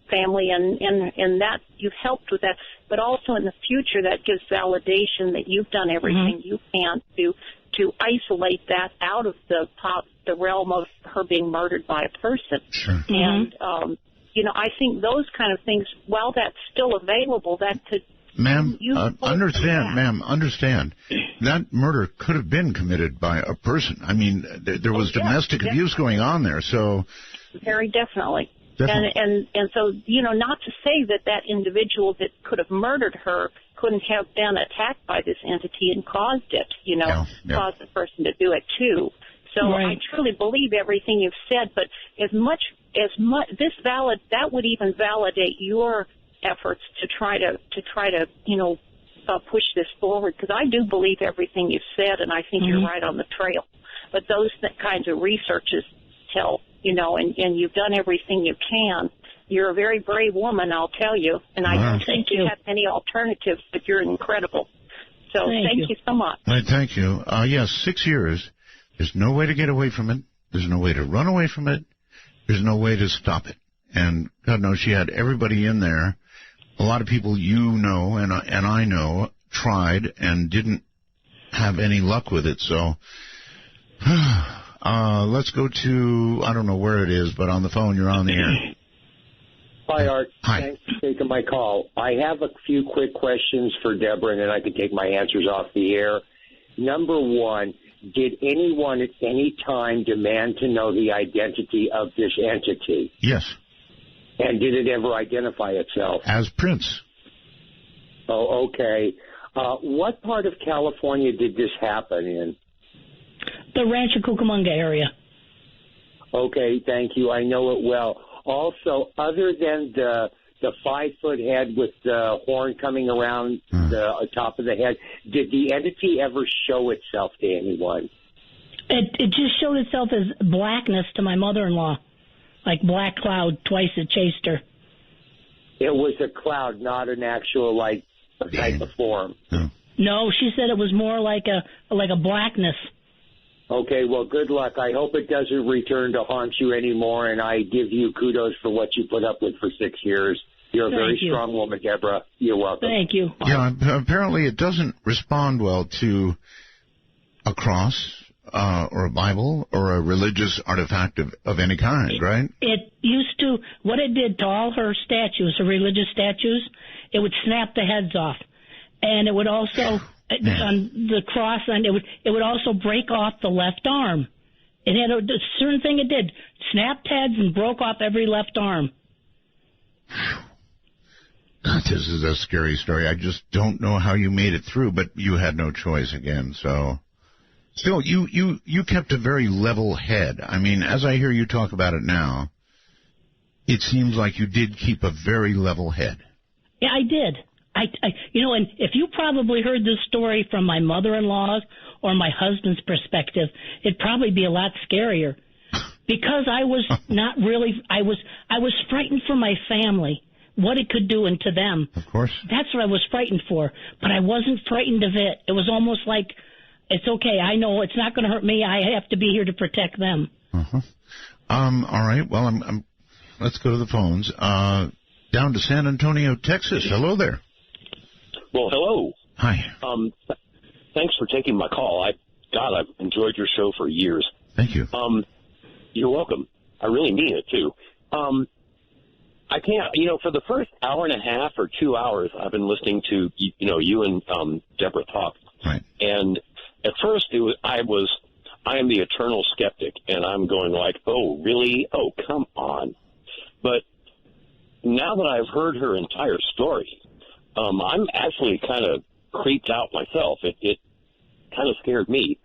family and that you've helped with that. But also in the future that gives validation that you've done everything you can to isolate that out of the realm of her being murdered by a person. Sure. And, I think those kind of things, while that's still available, that could... Ma'am, understand. That murder could have been committed by a person. I mean, there was domestic abuse going on there, so... Very definitely. And so, not to say that individual that could have murdered her couldn't have been attacked by this entity and caused it, caused the person to do it too. So I truly believe everything you've said, but that would even validate your efforts to try to push this forward, because I do believe everything you've said, and I think you're right on the trail. But those kinds of researches tell, and you've done everything you can. You're a very brave woman, I'll tell you, and I don't think you have any alternatives, but you're incredible. So thank you so much. Right, thank you. Yes, 6 years. There's no way to get away from it. There's no way to run away from it. There's no way to stop it. And God knows she had everybody in there. A lot of people and I know tried and didn't have any luck with it. So let's go to, I don't know where it is, but on the phone, you're on the air. Hi, Art. Hi. Thanks for taking my call. I have a few quick questions for Deborah, and then I can take my answers off the air. Number one, did anyone at any time demand to know the identity of this entity? Yes. And did it ever identify itself? As Prince. Oh, okay. What part of California did this happen in? The Rancho Cucamonga area. Okay, thank you. I know it well. Also, other than the 5-foot head with the horn coming around the top of the head, did the entity ever show itself to anyone? It just showed itself as blackness to my mother-in-law, like black cloud. Twice it chased her. It was a cloud, not an actual, like, type of form. No, she said it was more like a blackness. Okay, well, good luck. I hope it doesn't return to haunt you anymore, and I give you kudos for what you put up with for 6 years. You're a very strong woman, Deborah. You're welcome. Thank you. Yeah, apparently it doesn't respond well to a cross or a Bible or a religious artifact of any kind, right? It used to, what it did to all her statues, her religious statues, it would snap the heads off. And it would also, on the cross end, it would also break off the left arm. It had a certain thing it did. Snapped heads and broke off every left arm. God, this is a scary story. I just don't know how you made it through, but you had no choice again, so... Still, you kept a very level head. I mean, as I hear you talk about it now, it seems like you did keep a very level head. Yeah, I did. And if you probably heard this story from my mother-in-law's or my husband's perspective, it'd probably be a lot scarier. Because I was not really, I was frightened for my family, what it could do to them. Of course. That's what I was frightened for. But I wasn't frightened of it. It was almost like, it's okay, I know it's not going to hurt me. I have to be here to protect them. Uh-huh. All right, well, let's go to the phones. Down to San Antonio, Texas. Hello there. Well, hello. Hi. Thanks for taking my call. I've enjoyed your show for years. Thank you. You're welcome. I really mean it, too. I can't, for the first hour and a half or 2 hours, I've been listening to, you and Deborah talk. Right. And at first, I am the eternal skeptic, and I'm going like, oh, really? Oh, come on. But now that I've heard her entire story, I'm actually kind of creeped out myself. It kind of scared me.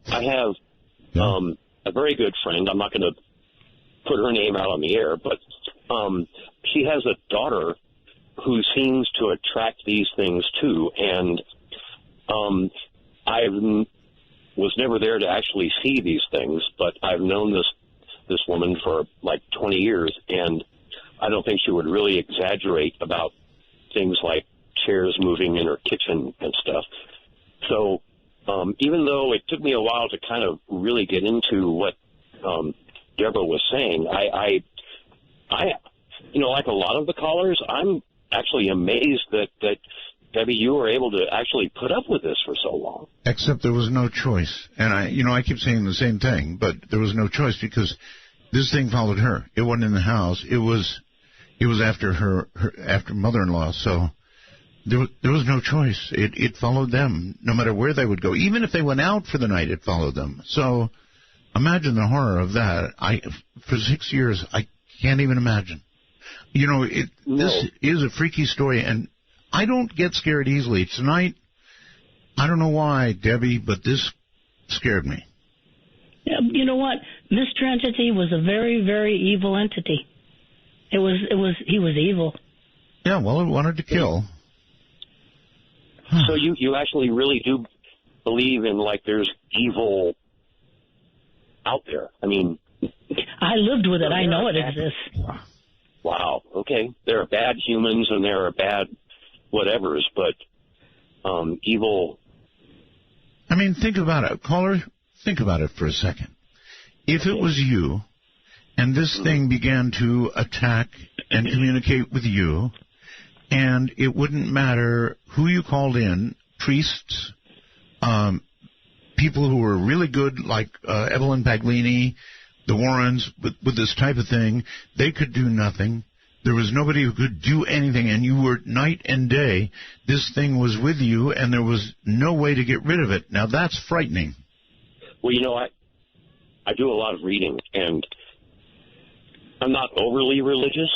I have a very good friend. I'm not going to put her name out on the air, but she has a daughter who seems to attract these things too, and I was never there to actually see these things, but I've known this woman for like 20 years, and I don't think she would really exaggerate about things like chairs moving in her kitchen and stuff. So even though it took me a while to kind of really get into what Deborah was saying, I like a lot of the callers, I'm actually amazed that Debbie, you were able to actually put up with this for so long. Except there was no choice. And I keep saying the same thing, but there was no choice because this thing followed her. It wasn't in the house. It was after after mother-in-law. So there was no choice. It followed them no matter where they would go. Even if they went out for the night, it followed them. So imagine the horror of that. For 6 years, I can't even imagine. This is a freaky story, and I don't get scared easily. Tonight, I don't know why, Debbie, but this scared me. Yeah, you know what? Mr. Entity was a very, very evil entity. He was evil. Yeah, well, it wanted to kill. So you actually really do believe in, like, there's evil out there? I mean... I lived with it. I know it exists. Wow. Okay. There are bad humans and there are bad whatevers, but evil... I mean, think about it. Caller, think about it for a second. If it was you, and this thing began to attack and communicate with you, and it wouldn't matter who you called in, priests, people who were really good, like Evelyn Paglini, the Warrens, with this type of thing, they could do nothing. There was nobody who could do anything, and you were night and day. This thing was with you, and there was no way to get rid of it. Now, that's frightening. Well, I do a lot of reading, and I'm not overly religious,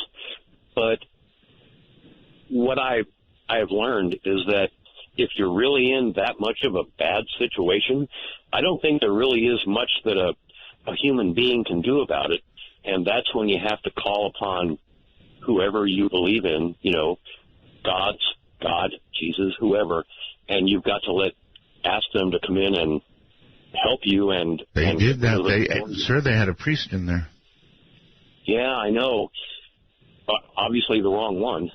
but what I have learned is that if you're really in that much of a bad situation, I don't think there really is much that a human being can do about it, and that's when you have to call upon whoever you believe in, God, Jesus, whoever, and you've got to ask them to come in help you. And they did that. Sir, they had a priest in there. Yeah, I know. Obviously the wrong one.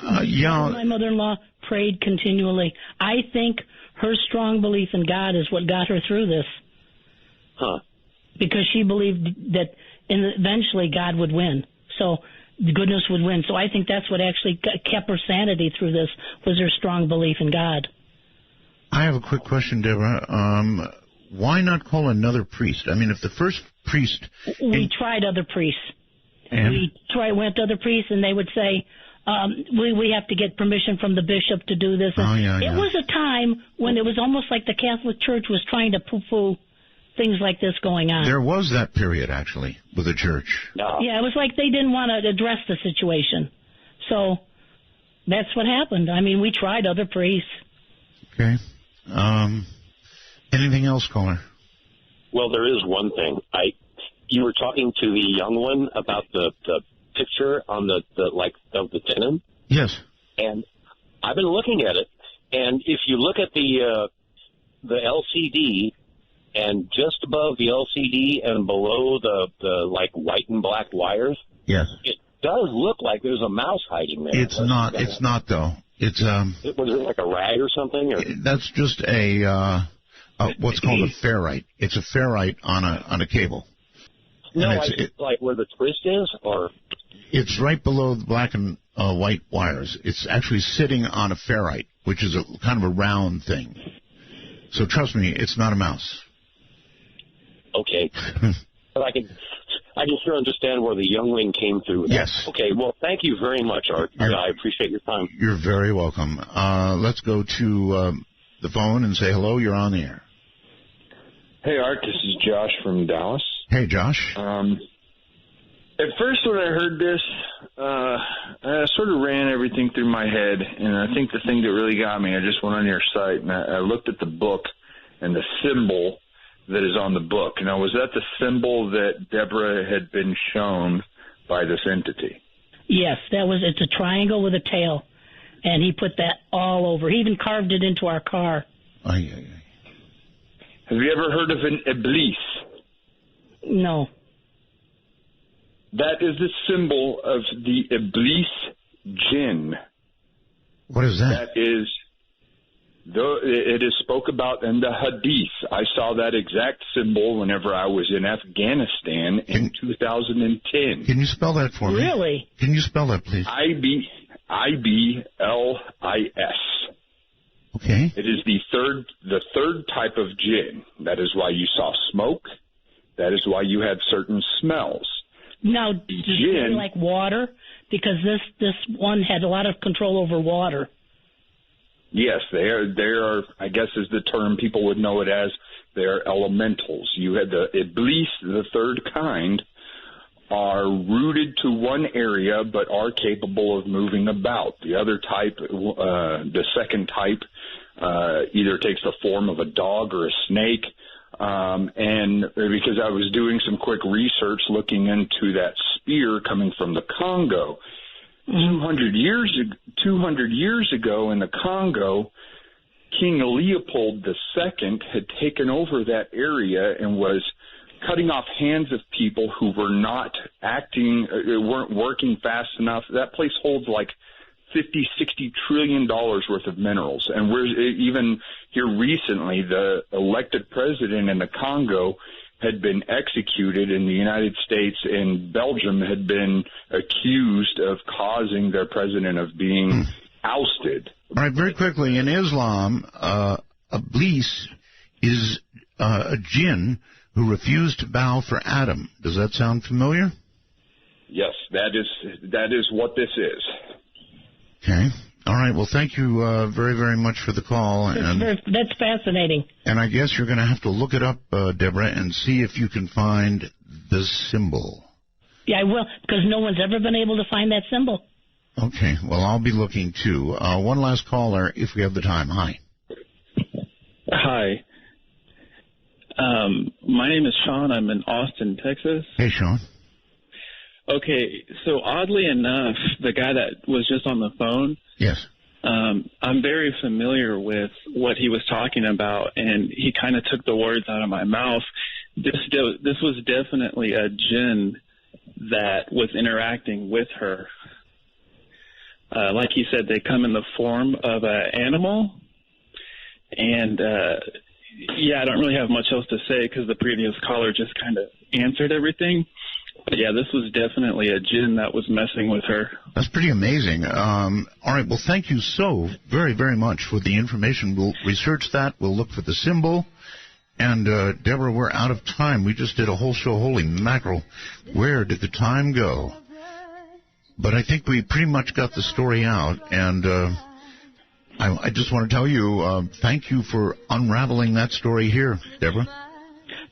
My mother-in-law prayed continually. I think her strong belief in God is what got her through this. Huh. Because she believed that eventually God would win. So goodness would win. So I think that's what actually kept her sanity through this, was her strong belief in God. I have a quick question, Deborah. Why not call another priest? I mean, if the first priest... We tried other priests. And? Went to other priests, and they would say, we have to get permission from the bishop to do this. It was a time when it was almost like the Catholic Church was trying to poo-poo things like this going on. There was that period, actually, with the church. Yeah, it was like they didn't want to address the situation. So that's what happened. I mean, we tried other priests. Okay. Anything else, caller? Well, there is one thing. You were talking to the young one about the picture on the of the tenon. Yes. And I've been looking at it, and if you look at the LCD, and just above the LCD and below the white and black wires, yes, it does look like there's a mouse hiding there. It's not. It's not though. It's Was it like a rag or something? Or? That's just what's called a ferrite. It's a ferrite on a cable. No, like where the twist is, or it's right below the black and white wires. It's actually sitting on a ferrite, which is a kind of a round thing. So trust me, it's not a mouse. Okay, but I can sure understand where the youngling came through with that. Yes. Okay. Well, thank you very much, Art. I appreciate your time. You're very welcome. Let's go to the phone and say hello. You're on the air. Hey, Art. This is Josh from Dallas. Hey, Josh. At first, when I heard this, I sort of ran everything through my head, and I think the thing that really got me, I just went on your site, and I looked at the book and the symbol that is on the book. Now, was that the symbol that Deborah had been shown by this entity? Yes, it's a triangle with a tail, and he put that all over. He even carved it into our car. Have you ever heard of an iblis? No. That is the symbol of the iblis jinn. What is that? That is... It is spoke about in the Hadith. I saw that exact symbol whenever I was in Afghanistan in 2010. Can you spell that for me? Really? Can you spell that, please? IBLIS. Okay. It is the third type of jinn. That is why you saw smoke. That is why you have certain smells. Now, does it like water? Because this one had a lot of control over water. Yes, they are, I guess is the term people would know it as, they are elementals. You had the Iblis, the third kind, are rooted to one area but are capable of moving about. The other type, the second type, either takes the form of a dog or a snake. And because I was doing some quick research looking into that spear coming from the Congo, 200 years ago in the Congo, King Leopold II had taken over that area and was cutting off hands of people who were not weren't working fast enough. That place holds like $50-60 trillion worth of minerals. And we're even here recently, the elected president in the Congo had been executed in the United States, and Belgium had been accused of causing their president of being ousted. All right, very quickly, in Islam, Iblis is a jinn who refused to bow for Adam. Does that sound familiar? Yes, that is what this is. Okay. All right. Well, thank you very, very much for the call. That's fascinating. And I guess you're going to have to look it up, Deborah, and see if you can find the symbol. Yeah, I will, because no one's ever been able to find that symbol. Okay. Well, I'll be looking, too. One last caller, if we have the time. Hi. Hi. My name is Sean. I'm in Austin, Texas. Hey, Sean. Okay, so oddly enough, the guy that was just on the phone, yes, I'm very familiar with what he was talking about, and he kind of took the words out of my mouth. This was definitely a jinn that was interacting with her. Like he said, they come in the form of an animal, and yeah, I don't really have much else to say because the previous caller just kind of answered everything. But yeah, this was definitely a jinn that was messing with her. That's pretty amazing. All right, well, thank you so very, very much for the information. We'll research that. We'll look for the symbol. And, Deborah, we're out of time. We just did a whole show. Holy mackerel. Where did the time go? But I think we pretty much got the story out. And I just want to tell you, thank you for unraveling that story here, Deborah.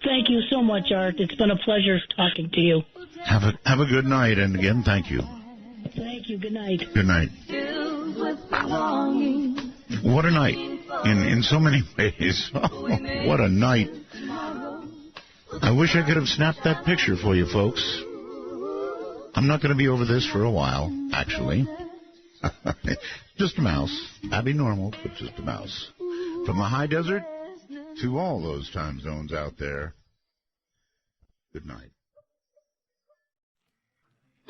Thank you so much, Art. It's been a pleasure talking to you. Have a good night, and again, thank you. Thank you. Good night. Good night. What a night, in so many ways. Oh, what a night. I wish I could have snapped that picture for you, folks. I'm not going to be over this for a while, actually. Just a mouse. Abby normal, but just a mouse. From the high desert to all those time zones out there. Good night.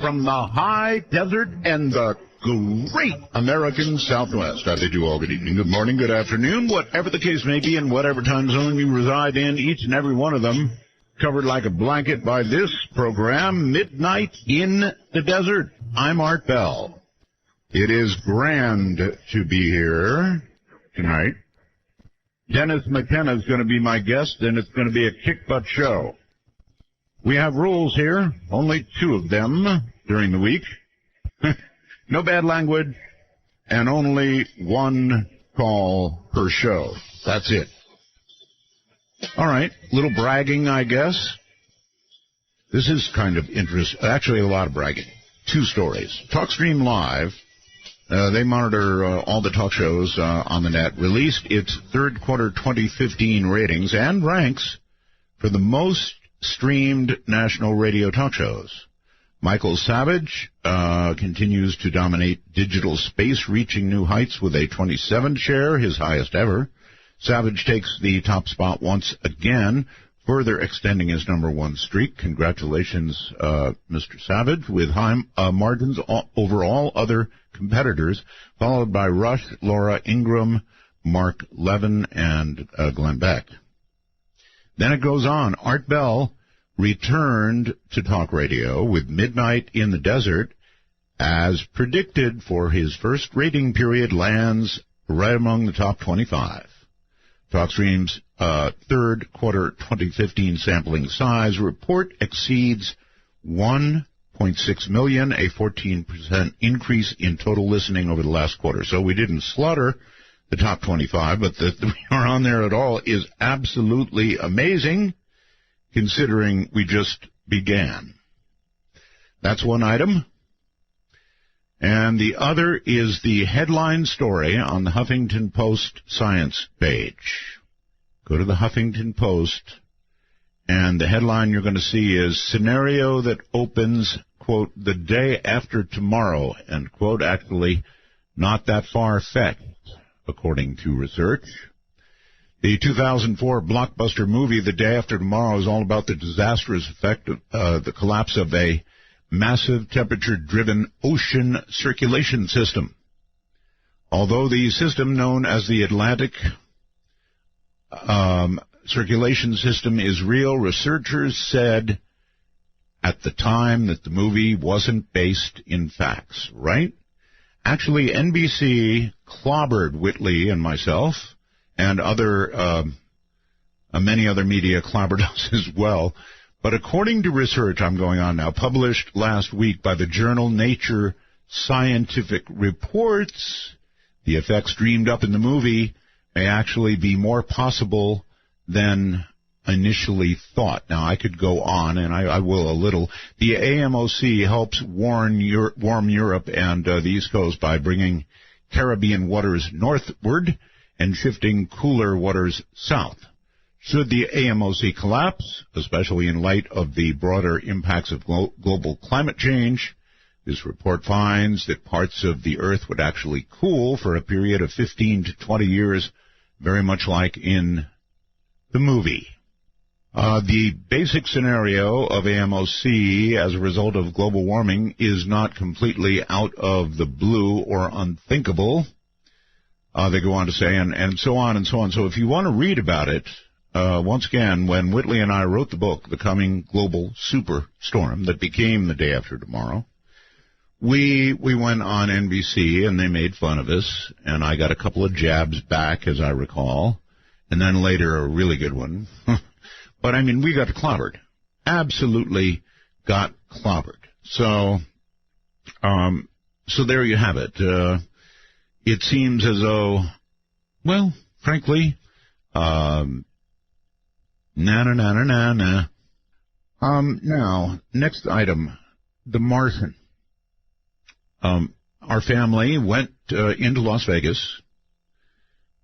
From the high desert and the great American Southwest, I bid you all good evening, good morning, good afternoon, whatever the case may be, in whatever time zone you reside in, each and every one of them covered like a blanket by this program, Midnight in the Desert. I'm Art Bell. It is grand to be here tonight. Dennis McKenna is going to be my guest, and it's going to be a kick-butt show. We have rules here, only 2 of them during the week. No bad language, and only 1 call per show. That's it. All right, little bragging, I guess. This is kind of interesting. Actually, a lot of bragging. 2 stories. TalkStream Live. They monitor all the talk shows on the net, released its third quarter 2015 ratings and ranks for the most streamed national radio talk shows. Michael Savage continues to dominate digital space, reaching new heights with a 27 share, his highest ever. Savage takes the top spot once again, further extending his #1 streak. Congratulations, Mr. Savage, with high margins over all other competitors, followed by Rush, Laura Ingram, Mark Levin, and Glenn Beck. Then it goes on. Art Bell returned to talk radio with Midnight in the Desert. As predicted, for his first rating period, lands right among the top 25. TalkStream's third quarter 2015 sampling size report exceeds 1.6 million, a 14% increase in total listening over the last quarter. So we didn't slaughter the top 25, but that we are on there at all is absolutely amazing, considering we just began. That's one item. And the other is the headline story on the Huffington Post science page. Go to the Huffington Post, and the headline you're going to see is "Scenario that opens, quote, the day after tomorrow," end quote. Actually, not that far-fetched, according to research. The 2004 blockbuster movie, The Day After Tomorrow, is all about the disastrous effect of the collapse of a massive temperature-driven ocean circulation system. Although the system known as the Atlantic circulation system is real, researchers said at the time that the movie wasn't based in facts, right? Actually, NBC clobbered Whitley and myself, and many other media clobbered us as well. But according to research I'm going on now, published last week by the journal Nature Scientific Reports, the effects dreamed up in the movie may actually be more possible than initially thought. Now, I could go on, and I will a little. The AMOC helps warm Europe and the East Coast by bringing Caribbean waters northward and shifting cooler waters south. Should the AMOC collapse, especially in light of the broader impacts of global climate change, This report finds that parts of the Earth would actually cool for a period of 15 to 20 years, very much like in the movie. The basic scenario of AMOC as a result of global warming is not completely out of the blue or unthinkable. They go on to say, and so on and so on. So if you want to read about it, once again, when Whitley and I wrote the book, The Coming Global Superstorm, that became The Day After Tomorrow, we went on NBC and they made fun of us, and I got a couple of jabs back, as I recall, and then later a really good one. But, I mean, we got clobbered. Absolutely got clobbered. So there you have it. It seems as though, well, frankly, Now, next item, The Martian. Our family went into Las Vegas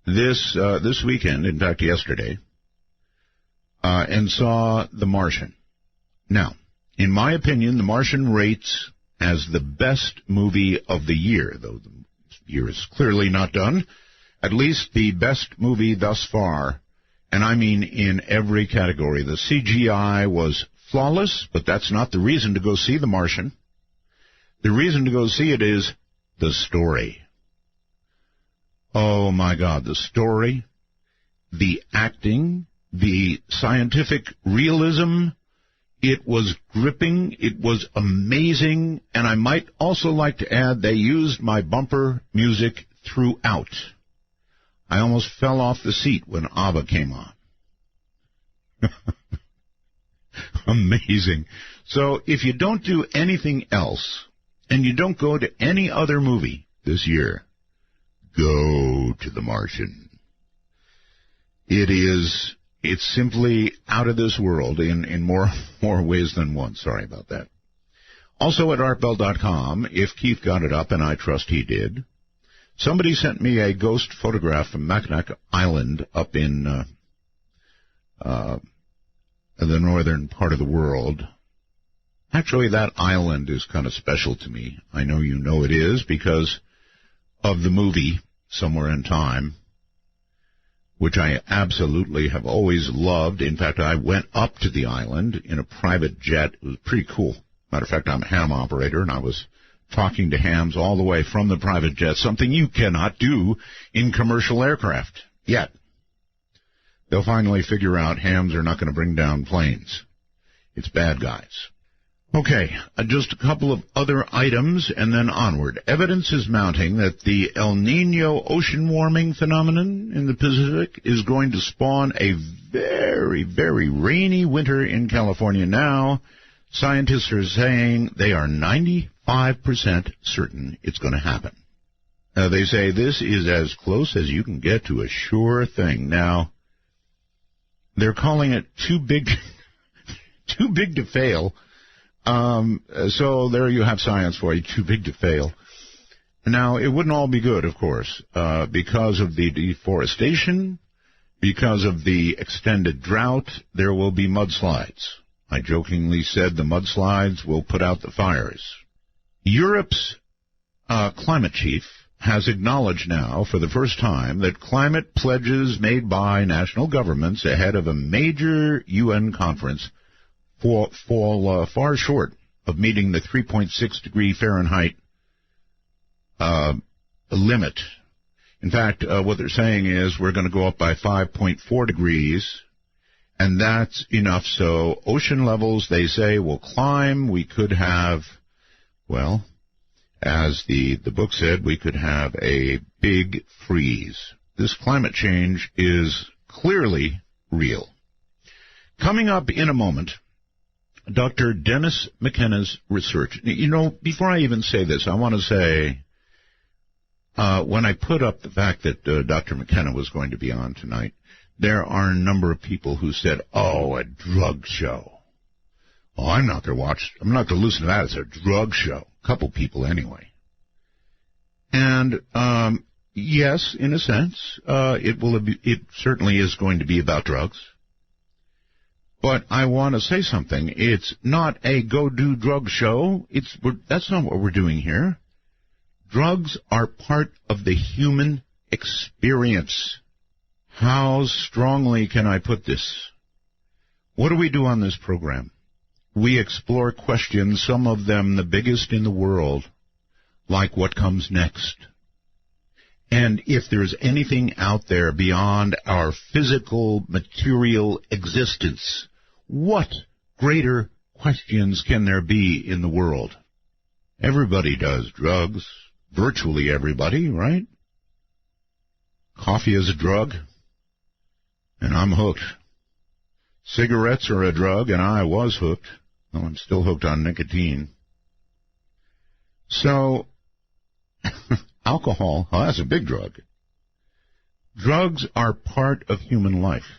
this weekend, in fact, yesterday, and saw The Martian. Now, in my opinion, The Martian rates as the best movie of the year, though the year is clearly not done, at least the best movie thus far, and I mean in every category. The CGI was flawless, but that's not the reason to go see The Martian. The reason to go see it is the story. Oh, my God, the story, the acting, the scientific realism. It was gripping, it was amazing, and I might also like to add they used my bumper music throughout. I almost fell off the seat when ABBA came on. Amazing. So if you don't do anything else, and you don't go to any other movie this year, go to The Martian. It's simply out of this world in more ways than one. Sorry about that. Also at artbell.com, if Keith got it up, and I trust he did, somebody sent me a ghost photograph from Mackinac Island up in the northern part of the world. Actually, that island is kind of special to me. I know you know it is because of the movie Somewhere in Time, which I absolutely have always loved. In fact, I went up to the island in a private jet. It was pretty cool. Matter of fact, I'm a ham operator, and I was talking to hams all the way from the private jet, something you cannot do in commercial aircraft yet. They'll finally figure out hams are not going to bring down planes. It's bad guys. Okay, just a couple of other items and then onward. Evidence is mounting that the El Nino ocean warming phenomenon in the Pacific is going to spawn a very, very rainy winter in California now. Scientists are saying they are 95% certain it's going to happen. They say this is as close as you can get to a sure thing. Now, they're calling it too big to fail. So there you have science for you, too big to fail. Now, it wouldn't all be good, of course, because of the deforestation, because of the extended drought, there will be mudslides. I jokingly said the mudslides will put out the fires. Europe's climate chief has acknowledged now for the first time that climate pledges made by national governments ahead of a major UN conference fall far short of meeting the 3.6 degree Fahrenheit limit. In fact, what they're saying is we're going to go up by 5.4 degrees, and that's enough. So ocean levels, they say, will climb. We could have, well, as the book said, we could have a big freeze. This climate change is clearly real. Coming up in a moment, Dr. Dennis McKenna's research. You know, before I even say this, I want to say, when I put up the fact that Dr. McKenna was going to be on tonight, there are a number of people who said, oh, a drug show. Oh, I'm not going to listen to that. It's a drug show. A couple people anyway. And, yes, in a sense, it certainly is going to be about drugs. But I want to say something. It's not a go-do drug show. That's not what we're doing here. Drugs are part of the human experience. How strongly can I put this? What do we do on this program? We explore questions, some of them the biggest in the world, like what comes next. And if there's anything out there beyond our physical, material existence, what greater questions can there be in the world? Everybody does drugs. Virtually everybody, right? Coffee is a drug, and I'm hooked. Cigarettes are a drug, and I was hooked. Well, I'm still hooked on nicotine. So, alcohol, that's a big drug. Drugs are part of human life.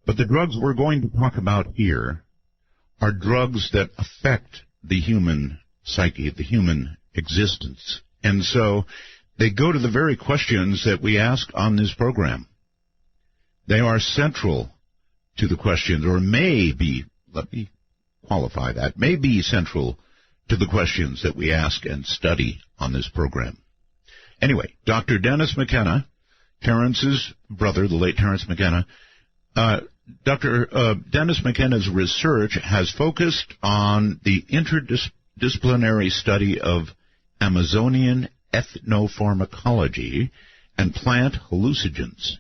But the drugs we're going to talk about here are drugs that affect the human psyche, the human existence. And so they go to the very questions that we ask on this program. They are central to the questions, or may be, let me qualify that, may be central to the questions that we ask and study on this program. Anyway, Dr. Dennis McKenna, Terrence's brother, the late Terrence McKenna, Dr. Dennis McKenna's research has focused on the interdisciplinary study of Amazonian ethnopharmacology and plant hallucinogens.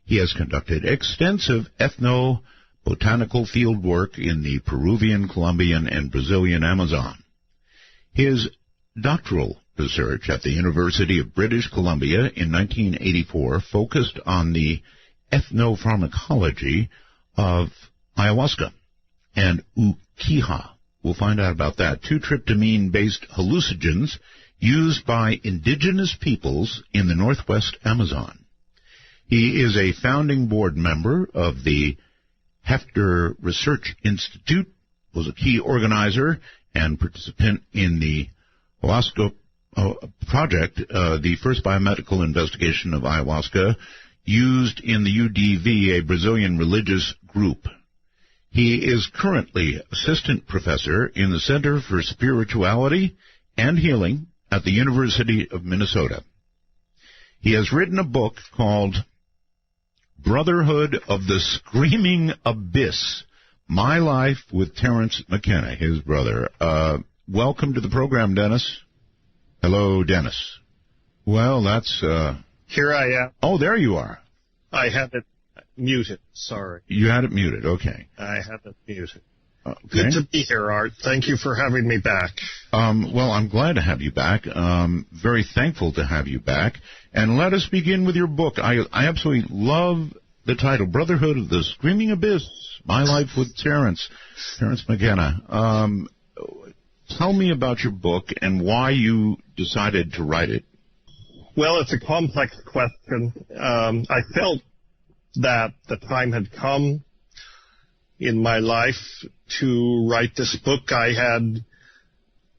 He has conducted extensive ethnobotanical field work in the Peruvian, Colombian, and Brazilian Amazon. His doctoral research at the University of British Columbia in 1984 focused on the ethnopharmacology of ayahuasca and ukiha. We'll find out about that. 2-tryptamine-based hallucinogens used by indigenous peoples in the northwest Amazon. He is a founding board member of the Hefter Research Institute, was a key organizer and participant in the ayahuasca project, the first biomedical investigation of ayahuasca used in the UDV, a Brazilian religious group. He is currently assistant professor in the Center for Spirituality and Healing at the University of Minnesota. He has written a book called Brotherhood of the Screaming Abyss, My Life with Terrence McKenna, his brother. Welcome to the program, Dennis. Hello, Dennis. Well, that's... Here I am. Oh, there you are. I have it muted, sorry. You had it muted, okay. I have it muted. Okay. Good to be here, Art. Thank you for having me back. Well, I'm glad to have you back. Very thankful to have you back. And let us begin with your book. I absolutely love the title, Brotherhood of the Screaming Abyss, My Life with Terrence McKenna. Tell me about your book and why you decided to write it. Well, it's a complex question. I felt that the time had come in my life to write this book. I had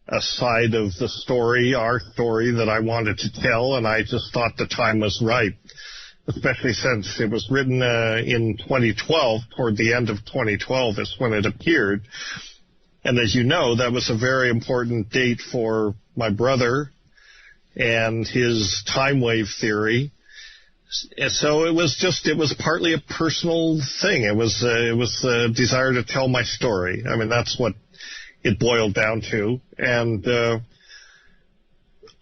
a side of the story, our story, that I wanted to tell, and I just thought the time was right, especially since it was written in 2012, toward the end of 2012 is when it appeared. And as you know, that was a very important date for my brother and his time wave theory. And so it was partly a personal thing. It was a desire to tell my story. I mean, that's what it boiled down to. And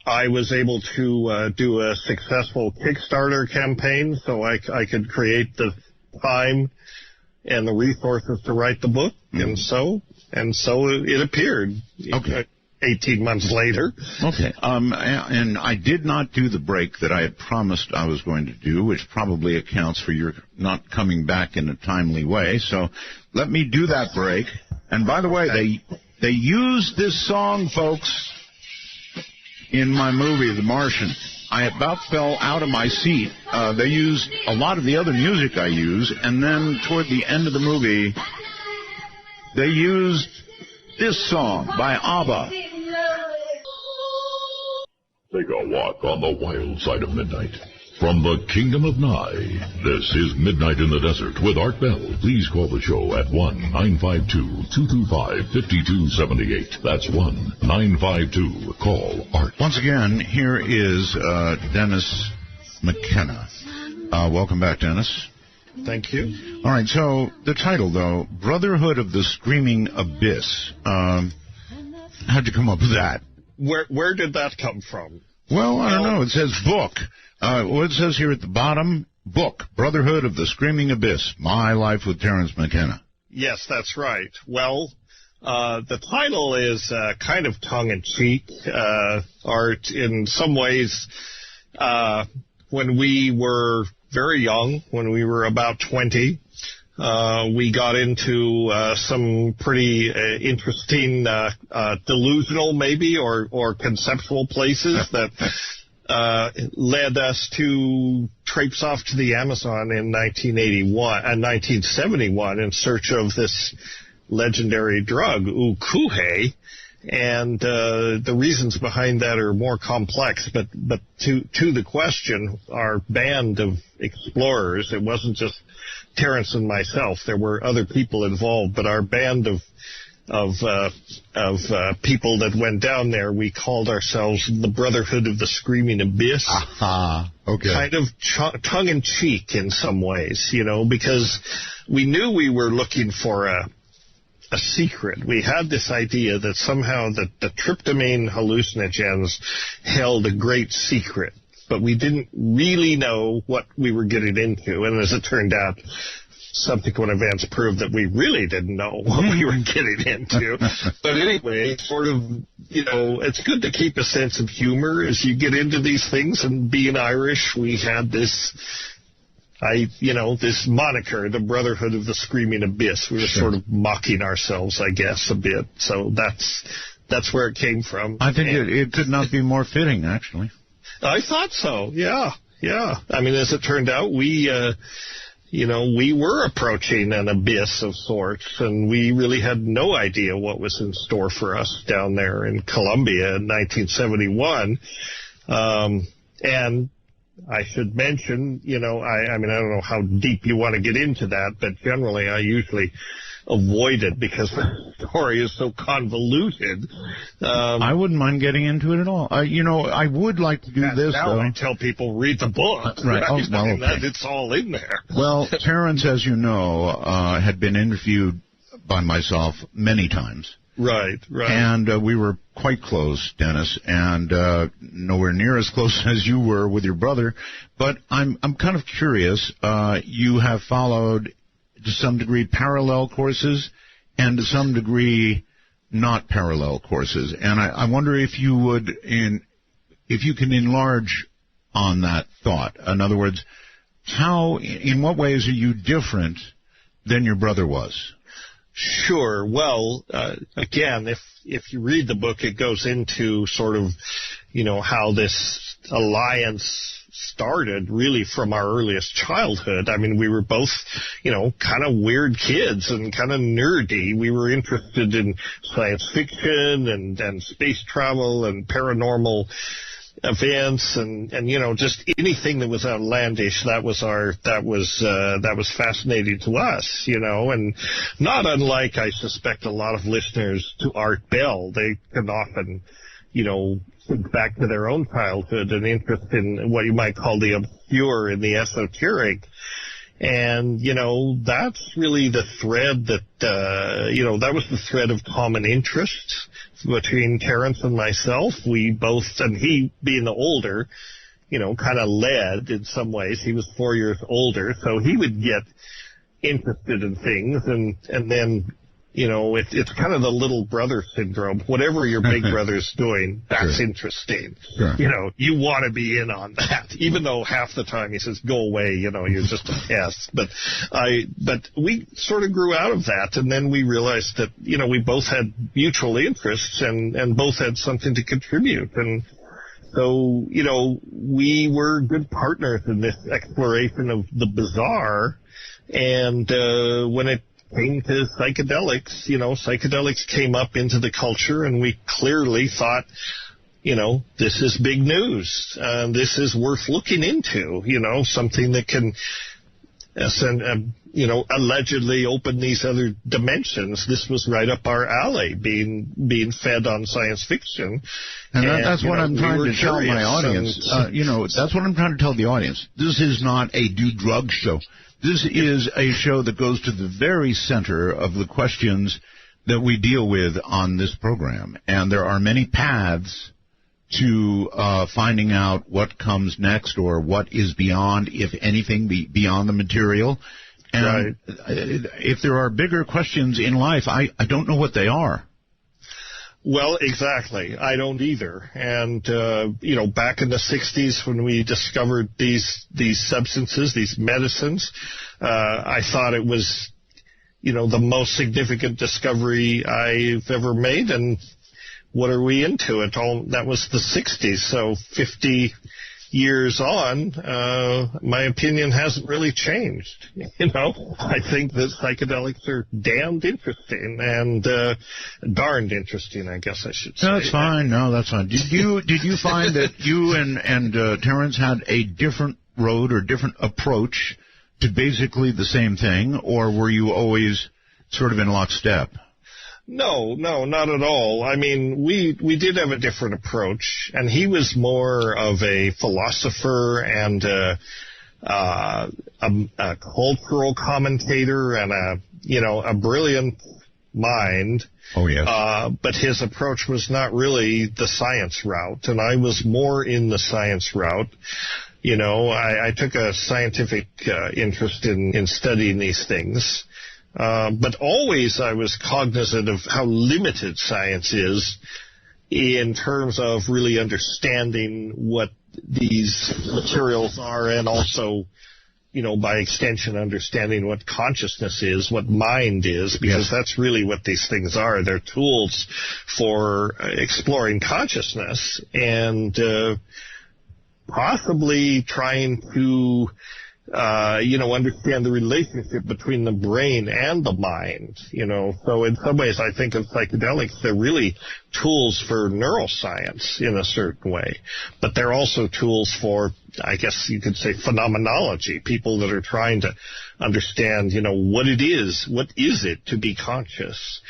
I was able to do a successful Kickstarter campaign so I could create the time and the resources to write the book. And so it appeared. Okay. 18 months later. Okay. And I did not do the break that I had promised I was going to do, which probably accounts for your not coming back in a timely way. So let me do that break. And by the way, they used this song, folks, in my movie, The Martian. I about fell out of my seat. They used a lot of the other music I use, and then toward the end of the movie, they used this song by ABBA. Take a walk on the wild side of midnight. From the Kingdom of Nye, this is Midnight in the Desert with Art Bell. Please call the show at 1-952-225-5278. That's 1-952-CALL-ART. Once again, here is Dennis McKenna. Welcome back, Dennis. Thank you. All right, so the title, though, Brotherhood of the Screaming Abyss. How'd you come up with that? Where did that come from? Well, I don't know. It says book. What it says here at the bottom, book, Brotherhood of the Screaming Abyss, My Life with Terence McKenna. Yes, that's right. Well, the title is kind of tongue-in-cheek, Art, in some ways. When we were very young, when we were about 20, we got into some pretty interesting delusional, maybe, or conceptual places that led us to traipse off to the Amazon in 1971 in search of this legendary drug, ukuhe. And the reasons behind that are more complex, but to the question, our band of explorers, it wasn't just Terence and myself, there were other people involved, but our band of people that went down there, we called ourselves the Brotherhood of the Screaming Abyss. Okay. Kind of tongue-in-cheek in some ways, because we knew we were looking for a secret. We had this idea that somehow the tryptamine hallucinogens held a great secret, but we didn't really know what we were getting into. And as it turned out, subsequent events proved that we really didn't know what we were getting into. But anyway, sort of, it's good to keep a sense of humor as you get into these things. And being Irish, we had this moniker, the Brotherhood of the Screaming Abyss. We were sort of mocking ourselves, I guess, a bit. So that's where it came from. I think it could not be more fitting, actually. I thought so, yeah. I mean, as it turned out, we were approaching an abyss of sorts, and we really had no idea what was in store for us down there in Colombia in 1971. And I should mention, I don't know how deep you want to get into that, but generally I usually avoid it because the story is so convoluted. I wouldn't mind getting into it at all. I would like to do this, though. I tell people, read the book. Right. Oh, well, okay. It's all in there. Well, Terence, as you know, had been interviewed by myself many times. Right. And we were quite close, Dennis, and nowhere near as close as you were with your brother. But I'm kind of curious. You have followed, to some degree, parallel courses, and to some degree, not parallel courses. And I wonder if you can enlarge on that thought. In other words, in what ways are you different than your brother was? Sure. Well, again, if you read the book, it goes into sort of, how this alliance started really from our earliest childhood. I mean, we were both, kind of weird kids and kind of nerdy. We were interested in science fiction and space travel and paranormal events and just anything that was outlandish. That was fascinating to us, and not unlike, I suspect, a lot of listeners to Art Bell. They can often, think back to their own childhood and interest in what you might call the obscure and the esoteric. And, that's really the thread that that was the thread of common interest between Terence and myself. We both, and he being the older, kind of led in some ways. He was 4 years older, so he would get interested in things, and then, it's kind of the little brother syndrome. Whatever your big brother's doing, that's interesting. Sure. You want to be in on that, even though half the time he says, go away, you're just a pest. But we sort of grew out of that, and then we realized that, we both had mutual interests and both had something to contribute. And so, we were good partners in this exploration of the bizarre. And when it came to psychedelics, psychedelics came up into the culture, and we clearly thought, this is big news. This is worth looking into, something that can, allegedly open these other dimensions. This was right up our alley, being fed on science fiction. And that's what I'm trying to tell my audience. That's what I'm trying to tell the audience. This is not a do drug show. This is a show that goes to the very center of the questions that we deal with on this program. And there are many paths to finding out what comes next or what is beyond, if anything, beyond the material. And if there are bigger questions in life, I don't know what they are. Well, exactly. I don't either. And, back in the 60s when we discovered these substances, these medicines, I thought it was, the most significant discovery I've ever made. And what are we into? That was the 60s. So 50 years on, my opinion hasn't really changed. I think that psychedelics are damned interesting and darned interesting, I guess I should say. That's fine. No, that's fine. Did you find that you and Terrence had a different road or different approach to basically the same thing, or were you always sort of in lockstep? No, not at all. I mean, we did have a different approach, and he was more of a philosopher and a cultural commentator and a brilliant mind. Oh, yes. But his approach was not really the science route, and I was more in the science route. I took a scientific interest in studying these things. But always I was cognizant of how limited science is in terms of really understanding what these materials are, and also, by extension, understanding what consciousness is, what mind is, because that's really what these things are. They're tools for exploring consciousness and possibly trying to understand the relationship between the brain and the mind, So in some ways, I think of psychedelics, they're really tools for neuroscience in a certain way. But they're also tools for, I guess you could say, phenomenology, people that are trying to understand, what it is. What is it to be conscious?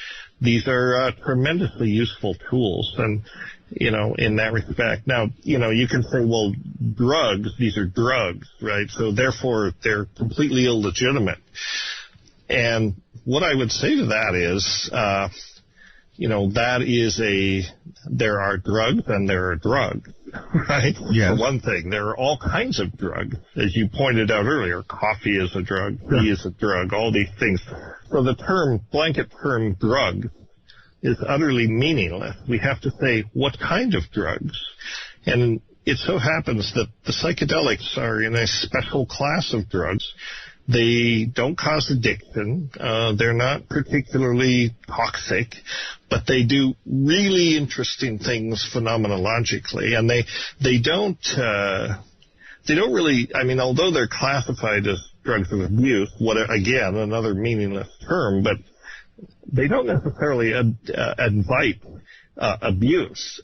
These are tremendously useful tools. And in that respect. Now, you can say, well, these are drugs, right? So therefore, they're completely illegitimate. And what I would say to that is, there are drugs and there are drugs, right? Yes. For one thing, there are all kinds of drugs. As you pointed out earlier, coffee is a drug, tea is a drug, all these things. So the blanket term drug is utterly meaningless. We have to say, what kind of drugs? And it so happens that the psychedelics are in a special class of drugs. They don't cause addiction. They're not particularly toxic, but they do really interesting things phenomenologically. And they don't really, although they're classified as drugs of abuse, again, another meaningless term, but they don't necessarily invite abuse,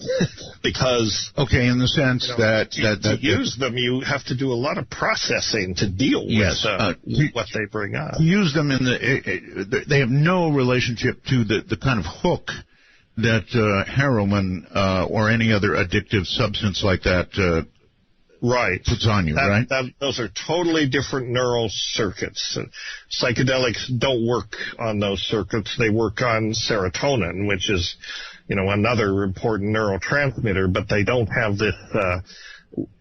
because in the sense that to use them, you have to do a lot of processing to deal with what they bring up. Use them they have no relationship to the kind of hook that heroin or any other addictive substance like that puts on you, right? Those are totally different neural circuits. Psychedelics don't work on those circuits. They work on serotonin, which is, another important neurotransmitter, but they don't have this,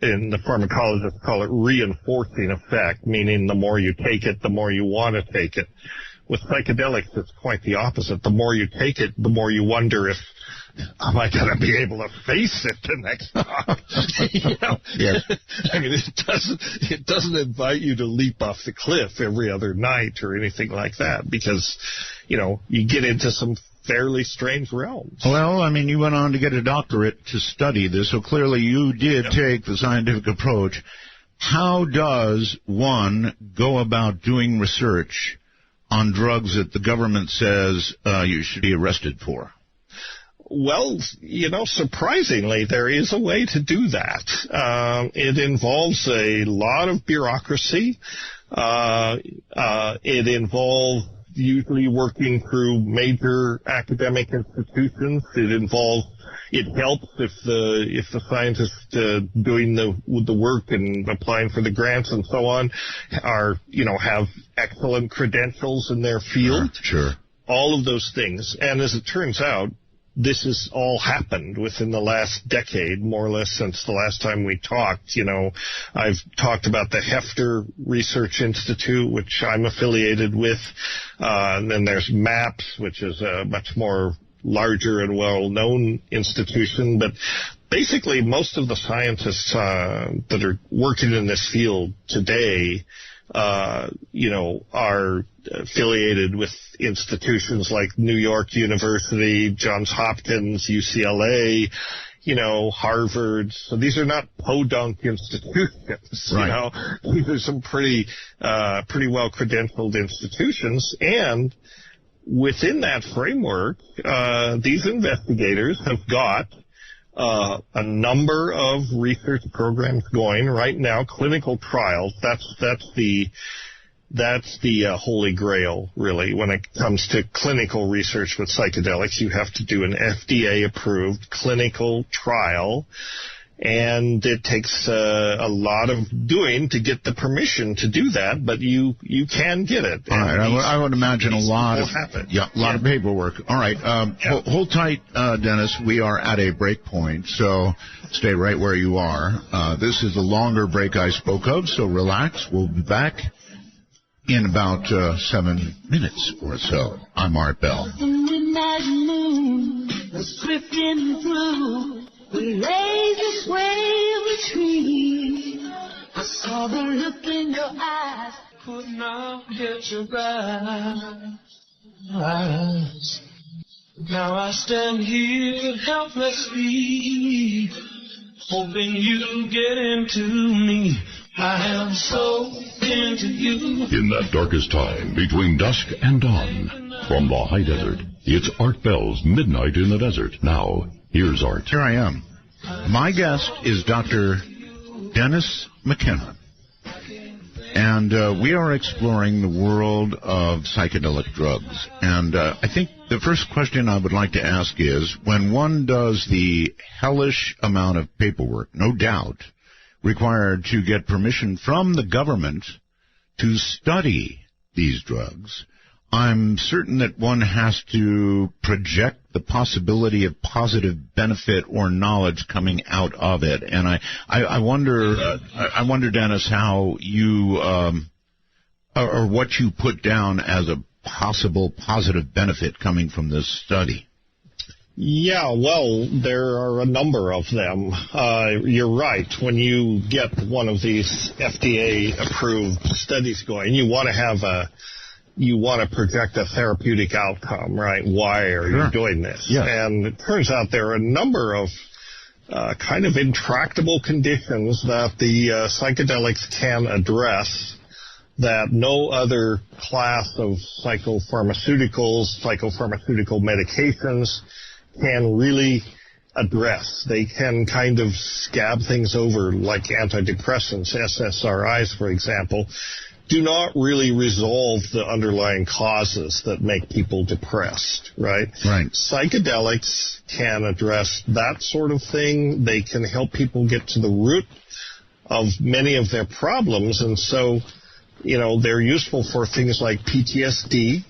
in the pharmacologists call it reinforcing effect, meaning the more you take it, the more you want to take it. With psychedelics, it's quite the opposite. The more you take it, the more you wonder if, am I going to be able to face it the next time? Yes. It doesn't invite you to leap off the cliff every other night or anything like that, because, you get into some fairly strange realms. Well, you went on to get a doctorate to study this, so clearly you did take the scientific approach. How does one go about doing research on drugs that the government says you should be arrested for? Well, surprisingly, there is a way to do that. It involves a lot of bureaucracy. It involves usually working through major academic institutions. It helps if the scientists doing the work and applying for the grants and so on have excellent credentials in their field. Sure. All of those things. And as it turns out, this has all happened within the last decade, more or less since the last time we talked. I've talked about the Hefter Research Institute, which I'm affiliated with. And then there's MAPS, which is a much more larger and well-known institution. But basically, most of the scientists that are working in this field today are affiliated with institutions like New York University, Johns Hopkins, UCLA, Harvard. So these are not podunk institutions, right. These are some pretty well-credentialed institutions. And within that framework, these investigators have got a number of research programs going right now, clinical trials. That's the holy grail, really. When it comes to clinical research with psychedelics, you have to do an FDA-approved clinical trial, and it takes a lot of doing to get the permission to do that, but you can get it. All right, I would imagine a lot of paperwork. All right, hold tight, Dennis. We are at a break point, so stay right where you are. This is the longer break I spoke of, so relax. We'll be back in about 7 minutes or so. I'm Art Bell. The midnight moon was drifting through the lazy sway of the tree. I saw the look in your eyes, could not get your eyes. Now I stand here helplessly, hoping you get into me. I am so into you. In that darkest time, between dusk and dawn, from the high desert, it's Art Bell's Midnight in the Desert. Now, here's Art. Here I am. My guest is Dr. Dennis McKenna, and we are exploring the world of psychedelic drugs. And I think the first question I would like to ask is, when one does the hellish amount of paperwork, no doubt, required to get permission from the government to study these drugs, I'm certain that one has to project the possibility of positive benefit or knowledge coming out of it. And I wonder, Dennis, how you or what you put down as a possible positive benefit coming from this study. Yeah, well, there are a number of them. You're right. When you get one of these FDA-approved studies going, you want to project a therapeutic outcome, right? Why are you doing this? Yeah. And it turns out there are a number of kind of intractable conditions that the psychedelics can address that no other class of psychopharmaceutical medications can really address. They can kind of scab things over, like antidepressants, SSRIs, for example, do not really resolve the underlying causes that make people depressed, right? Right. Psychedelics can address that sort of thing. They can help people get to the root of many of their problems, and so, they're useful for things like PTSD.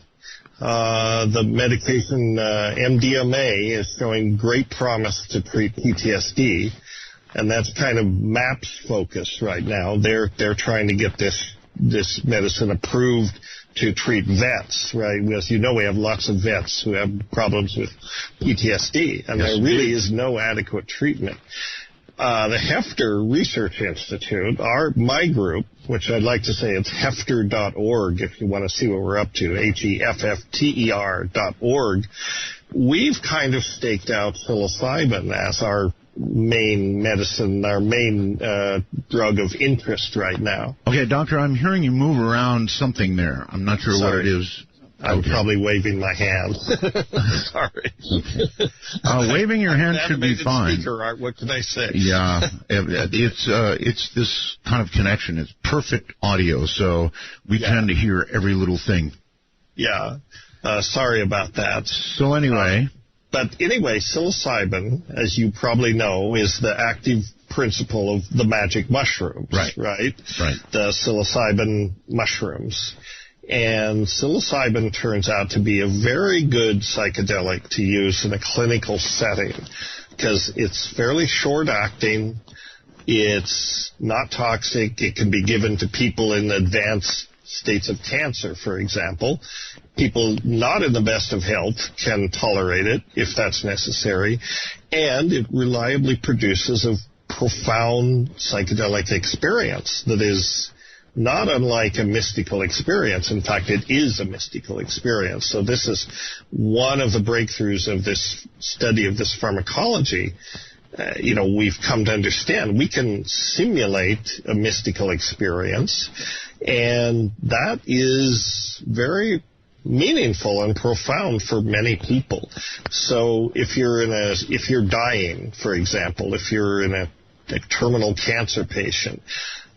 The medication MDMA is showing great promise to treat PTSD, and that's kind of MAPS focus right now. They're trying to get this medicine approved to treat vets, right? As you know, we have lots of vets who have problems with PTSD, and there really is no adequate treatment. The Hefter Research Institute, my group, which I'd like to say it's hefter.org if you want to see what we're up to, HEFFTER.org, we've kind of staked out psilocybin as our main medicine, our main drug of interest right now. Okay, Doctor, I'm hearing you move around something there. I'm not sure what it is. I'm probably waving my hand. Sorry. Okay. Waving your hand should be fine. Speaker art. What can I say? Yeah, it's this kind of connection. It's perfect audio, so we tend to hear every little thing. Yeah. Sorry about that. So anyway. But anyway, psilocybin, as you probably know, is the active principle of the magic mushrooms. Right. The psilocybin mushrooms. And psilocybin turns out to be a very good psychedelic to use in a clinical setting because it's fairly short-acting. It's not toxic. It can be given to people in advanced states of cancer, for example. People not in the best of health can tolerate it if that's necessary. And it reliably produces a profound psychedelic experience that is not unlike a mystical experience. In fact, it is a mystical experience. So this is one of the breakthroughs of this study of this pharmacology. We've come to understand we can simulate a mystical experience, and that is very meaningful and profound for many people. So if you're dying, for example, if you're in a terminal cancer patient,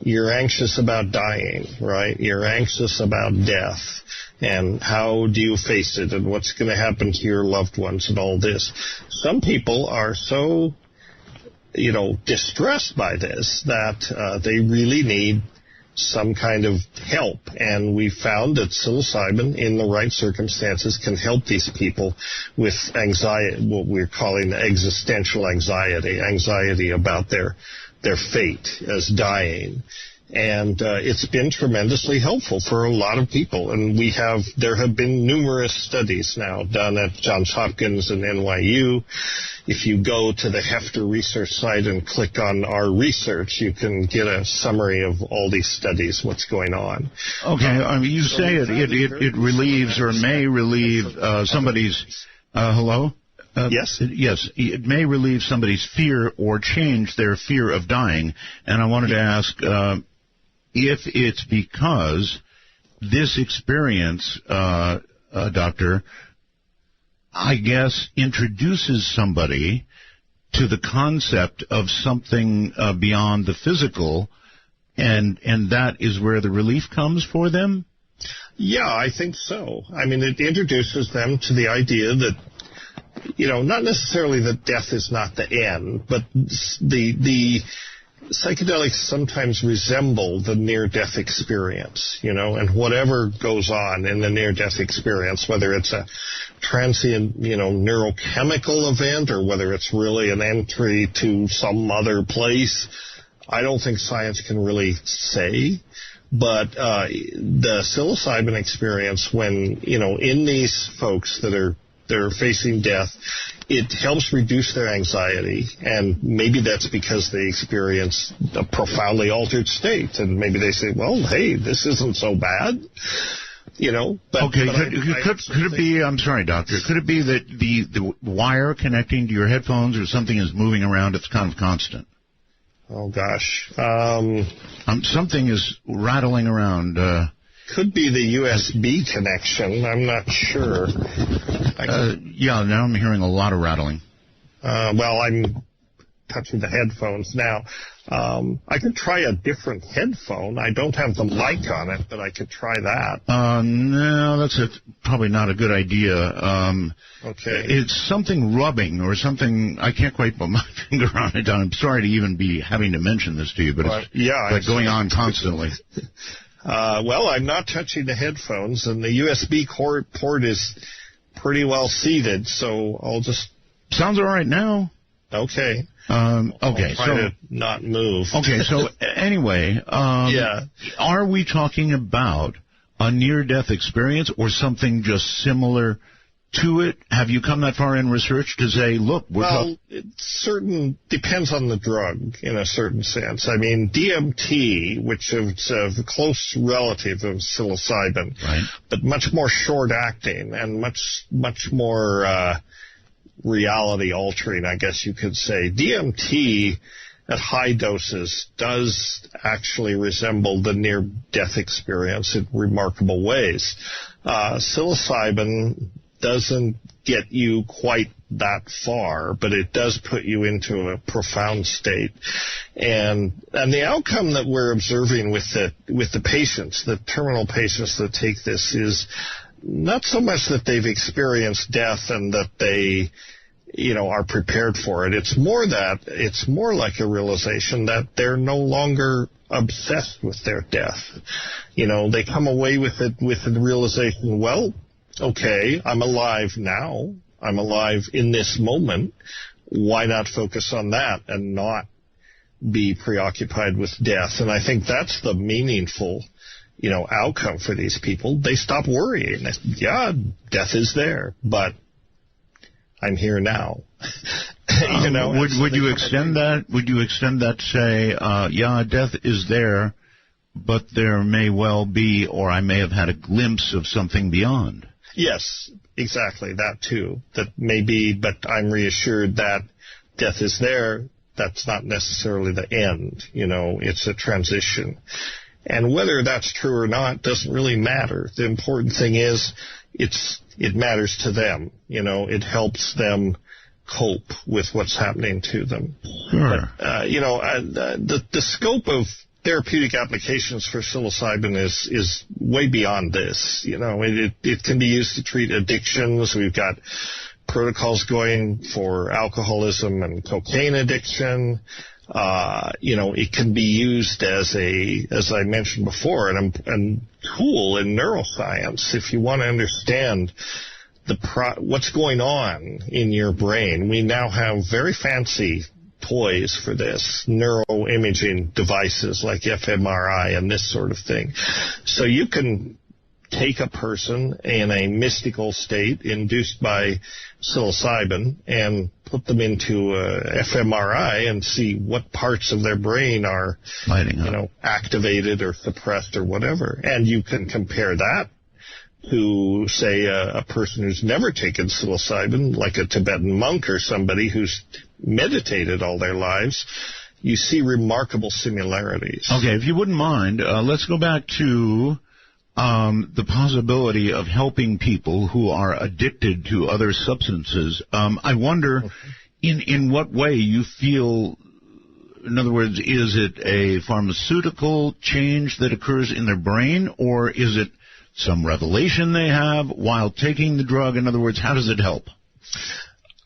you're anxious about dying, right? You're anxious about death and how do you face it and what's going to happen to your loved ones and all this. Some people are so, distressed by this that they really need some kind of help. And we found that psilocybin, in the right circumstances, can help these people with anxiety, what we're calling existential anxiety about their fate as dying. And it's been tremendously helpful for a lot of people. And there have been numerous studies now done at Johns Hopkins and NYU. If you go to the Hefter research site and click on our research, you can get a summary of all these studies, what's going on. Okay, you say it relieves or may relieve somebody's... hello? Yes? Yes, it may relieve somebody's fear or change their fear of dying. And I wanted to ask if it's because this experience, Doctor, I guess, introduces somebody to the concept of something beyond the physical, and that is where the relief comes for them? Yeah, I think so. I mean, it introduces them to the idea that, not necessarily that death is not the end, but the psychedelics sometimes resemble the near-death experience, and whatever goes on in the near-death experience, whether it's a transient, neurochemical event or whether it's really an entry to some other place, I don't think science can really say. But the psilocybin experience, when, in these folks that are facing death, it helps reduce their anxiety, and maybe that's because they experience a profoundly altered state, and maybe they say, well, hey, this isn't so bad, But, okay, could it be, I'm sorry, Doctor, could it be that the wire connecting to your headphones or something is moving around, it's kind of constant? Oh, gosh. Something is rattling around. Could be the USB connection. I'm not sure. Yeah, now I'm hearing a lot of rattling. Well, I'm touching the headphones now. I could try a different headphone. I don't have the mic on it, but I could try that. No, that's probably not a good idea. Okay. It's something rubbing or something. I can't quite put my finger on it. I'm sorry to even be having to mention this to you, but it's going on constantly. Well, I'm not touching the headphones, and the USB port is pretty well seated, so I'll just... Sounds all right now. Okay. Okay, I'll try to not move. Okay, so anyway, are we talking about a near-death experience or something just similar to it? Have you come that far in research to say, look, it depends on the drug in a certain sense. I mean, DMT, which is a close relative of psilocybin, but much more short-acting and much more reality-altering, I guess you could say. DMT at high doses does actually resemble the near-death experience in remarkable ways. Psilocybin doesn't get you quite that far, but it does put you into a profound state. And the outcome that we're observing with the patients, the terminal patients that take this, is not so much that they've experienced death and that they, are prepared for it. It's more like a realization that they're no longer obsessed with their death. They come away with the realization, well, okay, I'm alive now. I'm alive in this moment. Why not focus on that and not be preoccupied with death? And I think that's the meaningful, outcome for these people. They stop worrying. Yeah, death is there, but I'm here now. Would you extend that? Would you extend that to say, death is there, but there may well be, or I may have had a glimpse of something beyond? Yes, exactly, that too. That may be, but I'm reassured that death is there. That's not necessarily the end. It's a transition. And whether that's true or not doesn't really matter. The important thing is it matters to them. It helps them cope with what's happening to them. Sure. But, the scope of therapeutic applications for psilocybin is way beyond this. It can be used to treat addictions. We've got protocols going for alcoholism and cocaine addiction. It can be used as I mentioned before, a tool in neuroscience if you want to understand what's going on in your brain. We now have very fancy toys for this, neuroimaging devices like fMRI and this sort of thing. So you can take a person in a mystical state induced by psilocybin and put them into a fMRI and see what parts of their brain are activated or suppressed or whatever. And you can compare that to, say, a person who's never taken psilocybin, like a Tibetan monk or somebody who's meditated all their lives. You see remarkable similarities. Okay, if you wouldn't mind, let's go back to the possibility of helping people who are addicted to other substances. I wonder in what way you feel, in other words, is it a pharmaceutical change that occurs in their brain, or is it some revelation they have while taking the drug? In other words, how does it help?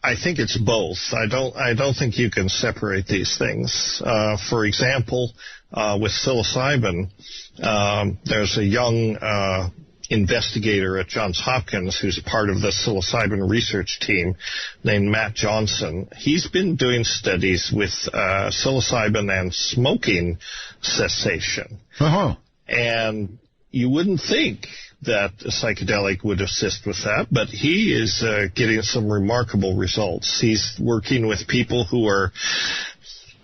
I think it's both. I don't think you can separate these things. For example, with psilocybin, there's a young investigator at Johns Hopkins who's part of the psilocybin research team named Matt Johnson. He's been doing studies with psilocybin and smoking cessation. Uh-huh. And you wouldn't think that a psychedelic would assist with that, but he is getting some remarkable results. He's working with people who are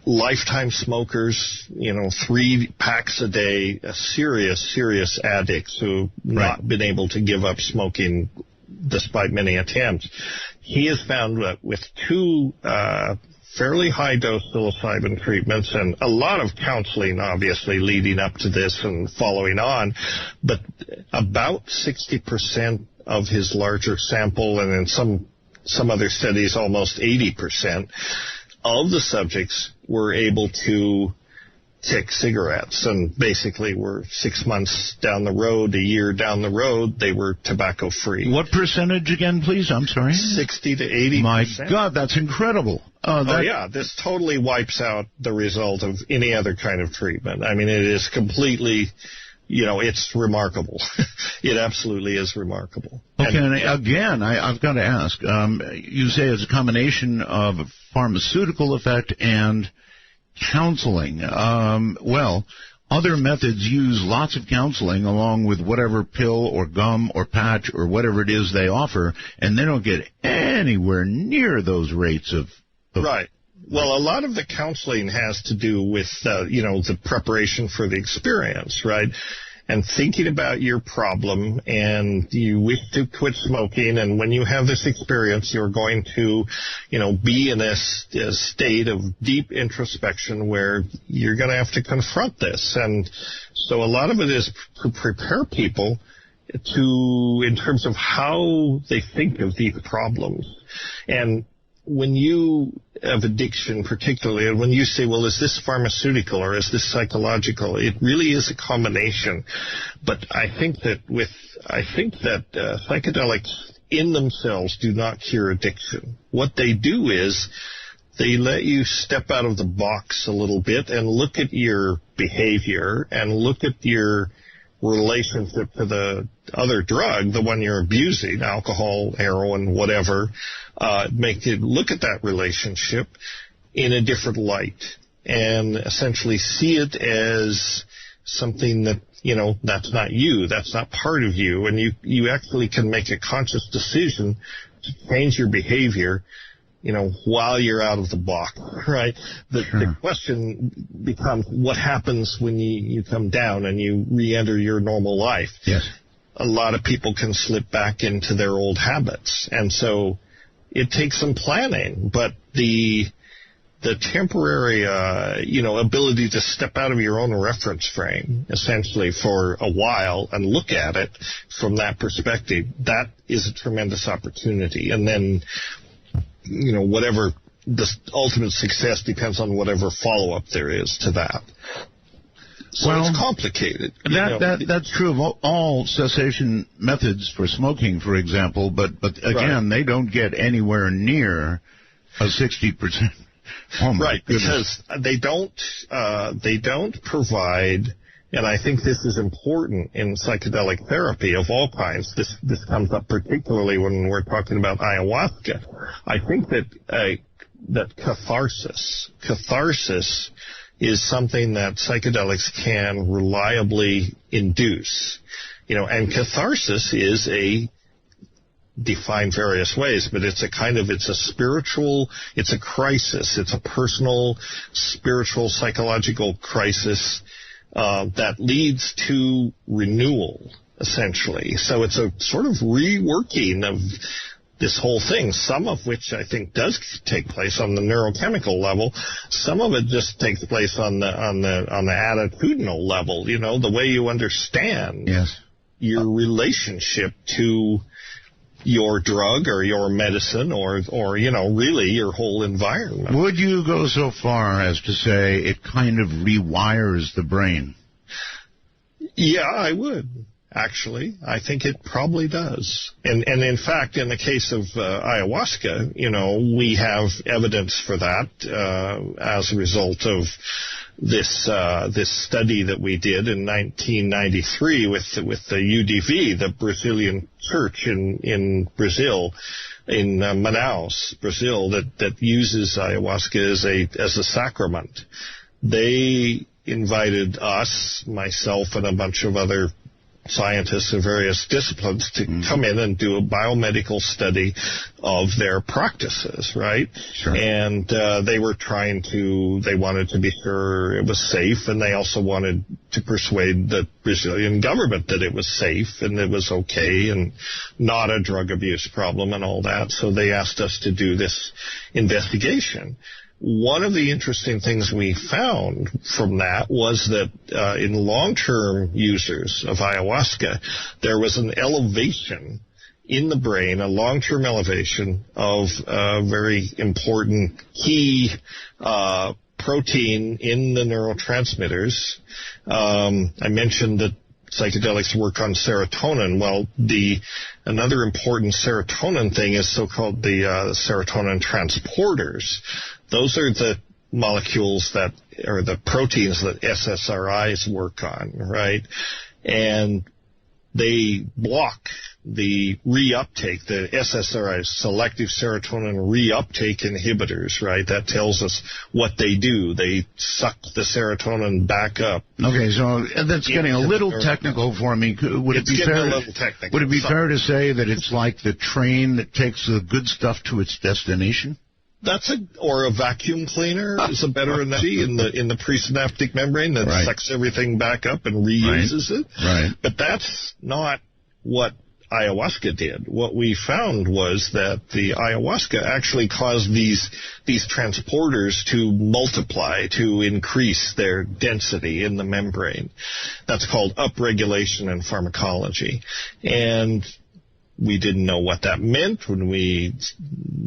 lifetime smokers, 3 packs a day, serious addicts who've not been able to give up smoking despite many attempts. He has found that with 2 fairly high-dose psilocybin treatments and a lot of counseling, obviously, leading up to this and following on, but about 60% of his larger sample, and in some other studies, almost 80% of the subjects were able to kick cigarettes, and basically were 6 months down the road, a year down the road, they were tobacco-free. What percentage again, please? I'm sorry? 60 to 80%. My God, that's incredible. Yeah, this totally wipes out the result of any other kind of treatment. I mean, it is completely, it's remarkable. It absolutely is remarkable. Okay, and again, I've got to ask, you say it's a combination of pharmaceutical effect and counseling. Well, other methods use lots of counseling along with whatever pill or gum or patch or whatever it is they offer, and they don't get anywhere near those rates of Right. Well, a lot of the counseling has to do with, the preparation for the experience, right? and thinking about your problem, and you wish to quit smoking, and when you have this experience, you're going to, be in a state of deep introspection where you're going to have to confront this. And so a lot of it is to prepare people in terms of how they think of these problems. And when you have addiction particularly, and when you say, well, is this pharmaceutical or is this psychological, it really is a combination. But I think that psychedelics in themselves do not cure addiction. What they do is they let you step out of the box a little bit and look at your behavior and look at your relationship to the other drug, the one you're abusing, alcohol, heroin, whatever, make you look at that relationship in a different light and essentially see it as something that, that's not you, that's not part of you, and you actually can make a conscious decision to change your behavior, while you're out of the box, right? The question becomes, what happens when you come down and you re-enter your normal life? Yes. A lot of people can slip back into their old habits, and so it takes some planning, but the temporary, ability to step out of your own reference frame, essentially, for a while and look at it from that perspective, that is a tremendous opportunity. And then, whatever the ultimate success depends on whatever follow-up there is to that. So it's complicated. That's true of all cessation methods for smoking, for example, but again, they don't get anywhere near a 60%. Oh my right, goodness. because they don't provide, and I think this is important in psychedelic therapy of all kinds. This comes up particularly when we're talking about ayahuasca. I think that catharsis is something that psychedelics can reliably induce. And catharsis is defined various ways, but it's a spiritual, it's a crisis, it's a personal, spiritual, psychological crisis that leads to renewal, essentially. So it's a sort of reworking of this whole thing, some of which I think does take place on the neurochemical level. Some of it just takes place on the attitudinal level, the way you understand your relationship to your drug or your medicine or really your whole environment. Would you go so far as to say it kind of rewires the brain? Yeah, I would. Actually, I think it probably does. And in fact, in the case of ayahuasca, we have evidence for that as a result of this study that we did in 1993 with the UDV, the Brazilian church in Brazil, in Manaus, Brazil, that uses ayahuasca as a sacrament. They invited us, myself, and a bunch of other scientists of various disciplines to come in and do a biomedical study of their practices, right? Sure. And they wanted to be sure it was safe, and they also wanted to persuade the Brazilian government that it was safe and it was okay and not a drug abuse problem and all that. So they asked us to do this investigation. One of the interesting things we found from that was that in long-term users of ayahuasca, there was an elevation in the brain, a long-term elevation of a very important key protein in the neurotransmitters. I mentioned that psychedelics work on serotonin. Well, another important serotonin thing is so-called the serotonin transporters. Those are the molecules the proteins that SSRIs work on, right? And they block the reuptake, the SSRIs, selective serotonin reuptake inhibitors, right? That tells us what they do. They suck the serotonin back up. Okay, so that's getting a little technical for me. Would it be fair to say that it's like the train that takes the good stuff to its destination? or a vacuum cleaner is a better analogy in the presynaptic membrane that sucks everything back up and reuses it. Right. But that's not what ayahuasca did. What we found was that the ayahuasca actually caused these transporters to multiply, to increase their density in the membrane. That's called upregulation in pharmacology. And we didn't know what that meant when we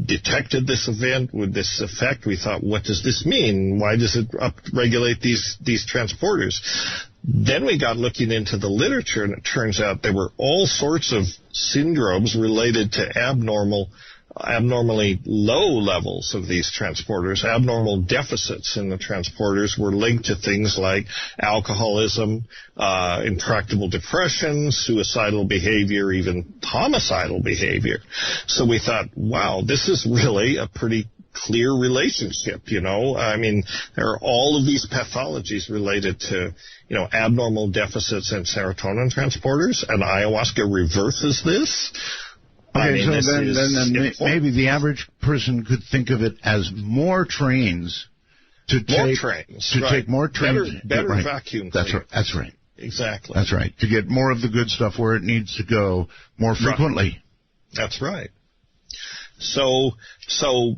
detected this event with this effect. We thought, what does this mean? Why does it upregulate these transporters? Then we got looking into the literature, and it turns out there were all sorts of syndromes related to abnormally low levels of these transporters. Abnormal deficits in the transporters were linked to things like alcoholism, intractable depression, suicidal behavior, even homicidal behavior. So we thought, wow, this is really a pretty clear relationship, I mean, there are all of these pathologies related to, abnormal deficits in serotonin transporters, and ayahuasca reverses this. Okay, so then maybe the average person could think of it as more trains to take more trains. Better vacuum. That's right. Exactly. That's right. To get more of the good stuff where it needs to go more frequently. Right. That's right. So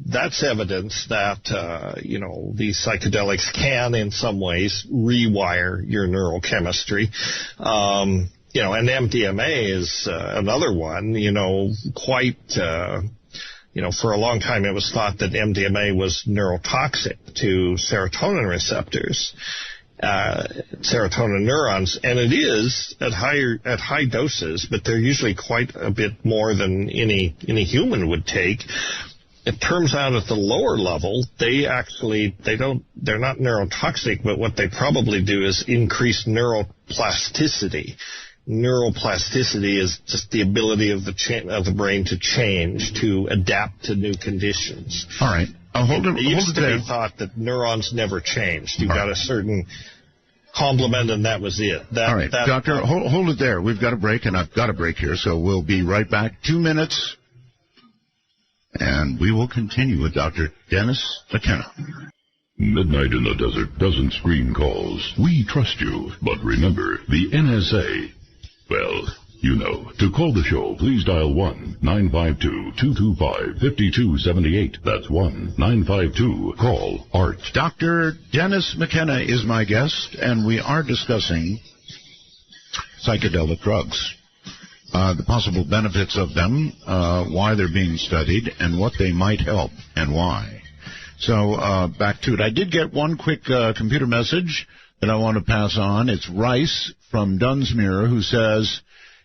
that's evidence that, these psychedelics can, in some ways, rewire your neurochemistry. And MDMA is another one, for a long time it was thought that MDMA was neurotoxic to serotonin receptors, serotonin neurons, and it is at high doses, but they're usually quite a bit more than any human would take. It turns out at the lower level, they're not neurotoxic, but what they probably do is increase neuroplasticity. Neuroplasticity is just the ability of the brain to change, to adapt to new conditions. All right. It used to be thought that neurons never changed. You got a certain complement, and that was it. All right, Doctor, hold it there. We've got a break, and I've got a break here, so we'll be right back. 2 minutes, and we will continue with Dr. Dennis McKenna. Midnight in the Desert doesn't screen calls. We trust you, but remember, the NSA... Well, to call the show, please dial 1-952-225-5278. That's 1-952-CALL-ART. Dr. Dennis McKenna is my guest, and we are discussing psychedelic drugs, the possible benefits of them, why they're being studied, and what they might help, and why. So back to it. I did get one quick computer message that I want to pass on. It's Rice from Dunsmuir, who says,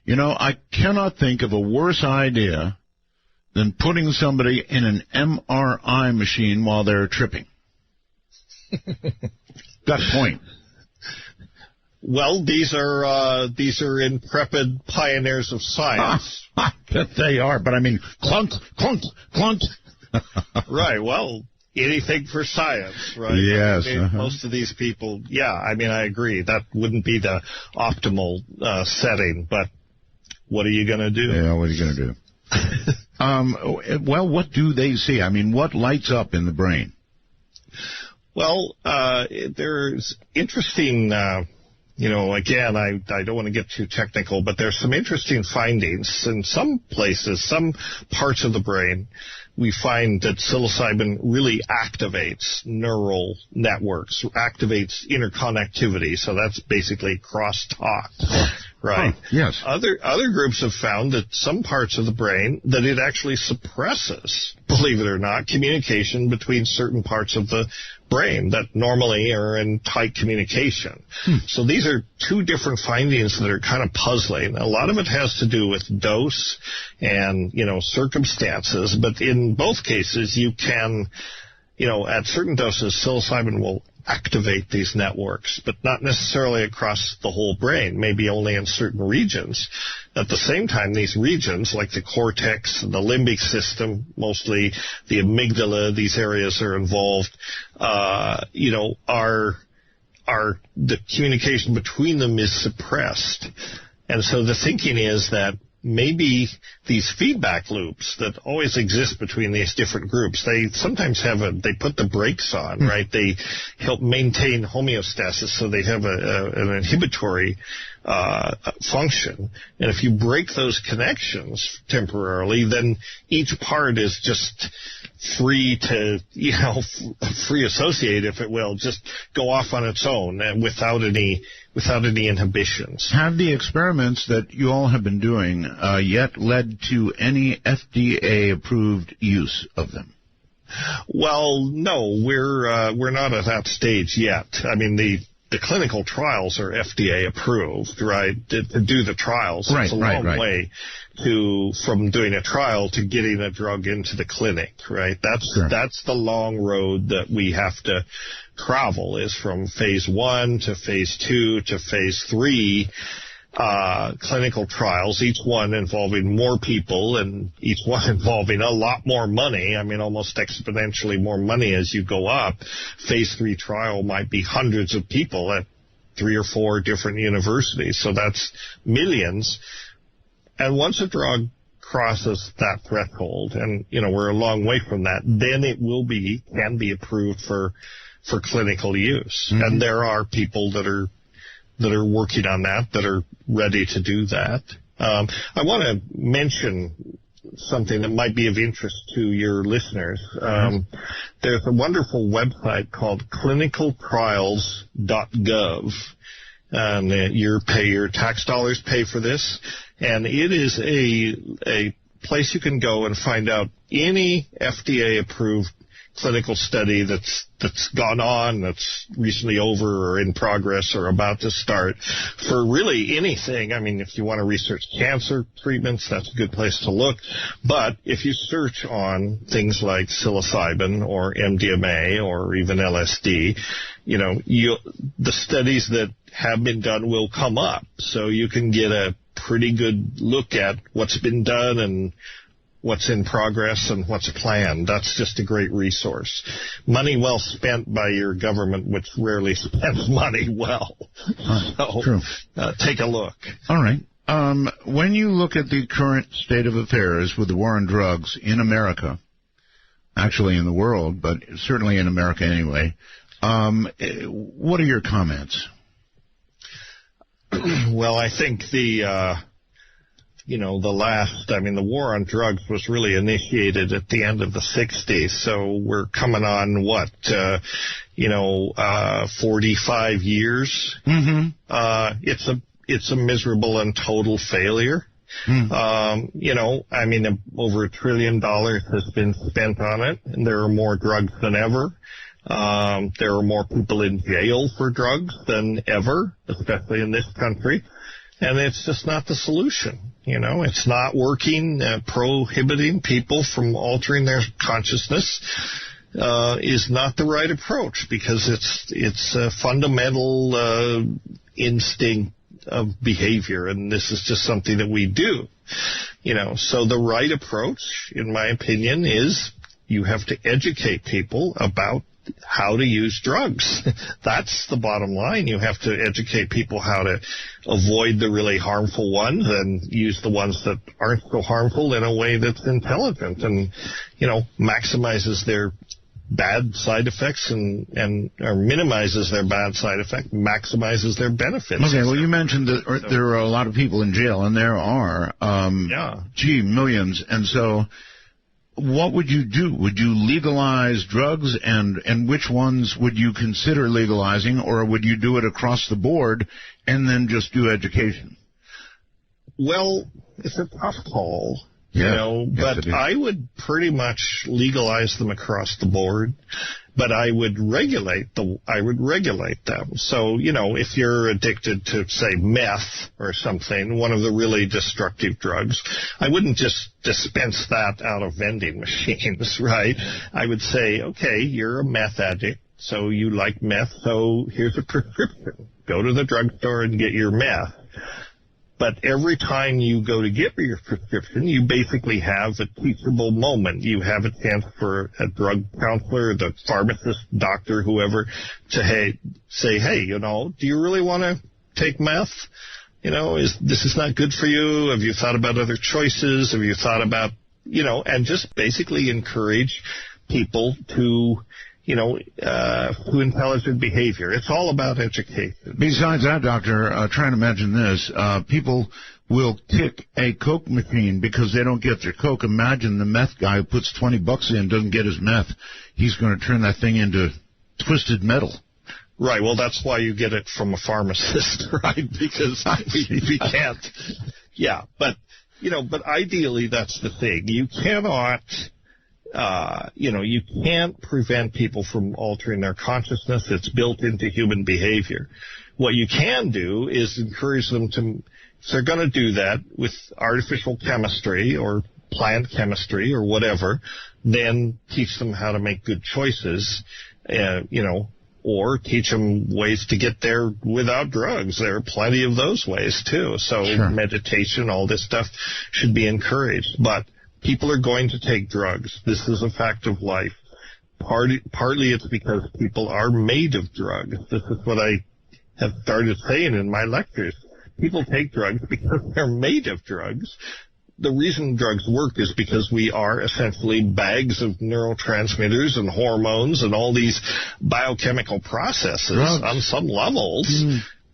I cannot think of a worse idea than putting somebody in an MRI machine while they're tripping. Got a point. Well, these are intrepid pioneers of science. That they are, but I mean, clunk, clunk, clunk. Right, well, anything for science, right? Yes. Most of these people, I agree. That wouldn't be the optimal setting, but what are you going to do? Yeah, what are you going to do? Well, what do they see? I mean, what lights up in the brain? Well, there's interesting, again, I don't want to get too technical, but there's some interesting findings. In some places, some parts of the brain, we find that psilocybin really activates neural networks, activates interconnectivity. So that's basically crosstalk, right? Yes. Other groups have found that some parts of the brain that it actually suppresses, believe it or not, communication between certain parts of the brain that normally are in tight communication. So these are two different findings that are kind of puzzling. A lot of it has to do with dose and, circumstances, but in both cases you can, at certain doses, psilocybin will activate these networks, but not necessarily across the whole brain, maybe only in certain regions. At the same time, these regions, like the cortex and the limbic system, mostly the amygdala, these areas are involved, are the communication between them is suppressed. And so the thinking is that maybe these feedback loops that always exist between these different groups, they sometimes they put the brakes on, right? They help maintain homeostasis, so they have an inhibitory function. And if you break those connections temporarily, then each part is just free to, free associate, if it will, just go off on its own and without any inhibitions. Have the experiments that you all have been doing yet led to any FDA-approved use of them? Well, no, we're not at that stage yet. I mean, the clinical trials are FDA approved, right? To do the trials, it's a long way from doing a trial to getting a drug into the clinic, right? That's the long road that we have to travel, is from phase 1 to phase 2 to phase 3 clinical trials, each one involving more people and each one involving a lot more money. I mean, almost exponentially more money as you go up. Phase 3 trial might be hundreds of people at 3 or 4 different universities, so that's millions. And once a drug crosses that threshold, and we're a long way from that, then it can be approved for clinical use. Mm-hmm. And there are people that are working on that are ready to do that. I want to mention something that might be of interest to your listeners. There's a wonderful website called clinicaltrials.gov, and your tax dollars pay for this, and it is a place you can go and find out any FDA-approved clinical study that's gone on, that's recently over or in progress or about to start, for really anything. I mean, if you want to research cancer treatments, that's a good place to look. But if you search on things like psilocybin or MDMA or even LSD, the studies that have been done will come up. So you can get a pretty good look at what's been done and what's in progress and what's planned. That's just a great resource. Money well spent by your government, which rarely spends money well. True. Take a look. All right. When you look at the current state of affairs with the war on drugs in America, actually in the world, but certainly in America anyway, what are your comments? Well, I think the war on drugs was really initiated at the end of the 60s, so we're coming on, 45 years. Mm-hmm. It's a miserable and total failure. Over $1 trillion has been spent on it, and there are more drugs than ever. There are more people in jail for drugs than ever, especially in this country. And it's just not the solution. It's not working. Prohibiting people from altering their consciousness is not the right approach, because it's a fundamental instinct of behavior, and this is just something that we do. So the right approach, in my opinion, is you have to educate people about how to use drugs. That's the bottom line. You have to educate people how to avoid the really harmful ones and use the ones that aren't so harmful in a way that's intelligent and, maximizes their bad side effects or minimizes their bad side effect, maximizes their benefits. Okay, well, you mentioned that there are a lot of people in jail, and there are, millions. And so what would you do? Would you legalize drugs, and which ones would you consider legalizing, or would you do it across the board and then just do education? Well, it's a tough call, but I would pretty much legalize them across the board, but I would regulate them. So, if you're addicted to, say, meth or something, one of the really destructive drugs, I wouldn't just dispense that out of vending machines, right? I would say, okay, you're a meth addict, so you like meth, so here's a prescription. Go to the drugstore and get your meth. But every time you go to get your prescription, you basically have a teachable moment. You have a chance for a drug counselor, the pharmacist, doctor, whoever, to say, hey, do you really want to take meth? this is not good for you? Have you thought about other choices? Have you thought about, and just basically encourage people to, to intelligent behavior. It's all about education. Besides that, Doctor, try and imagine this. People will kick a Coke machine because they don't get their Coke. Imagine the meth guy who puts $20 in, doesn't get his meth. He's going to turn that thing into twisted metal. Right. Well, that's why you get it from a pharmacist, right? Because we can't. Yeah. But ideally, that's the thing. You cannot, you can't prevent people from altering their consciousness. It's built into human behavior. What you can do is encourage them to, if they're going to do that with artificial chemistry or plant chemistry or whatever, then teach them how to make good choices, or teach them ways to get there without drugs. There are plenty of those ways, too. So meditation, all this stuff should be encouraged. But people are going to take drugs. This is a fact of life. Partly it's because people are made of drugs. This is what I have started saying in my lectures. People take drugs because they're made of drugs. The reason drugs work is because we are essentially bags of neurotransmitters and hormones and all these biochemical processes on some levels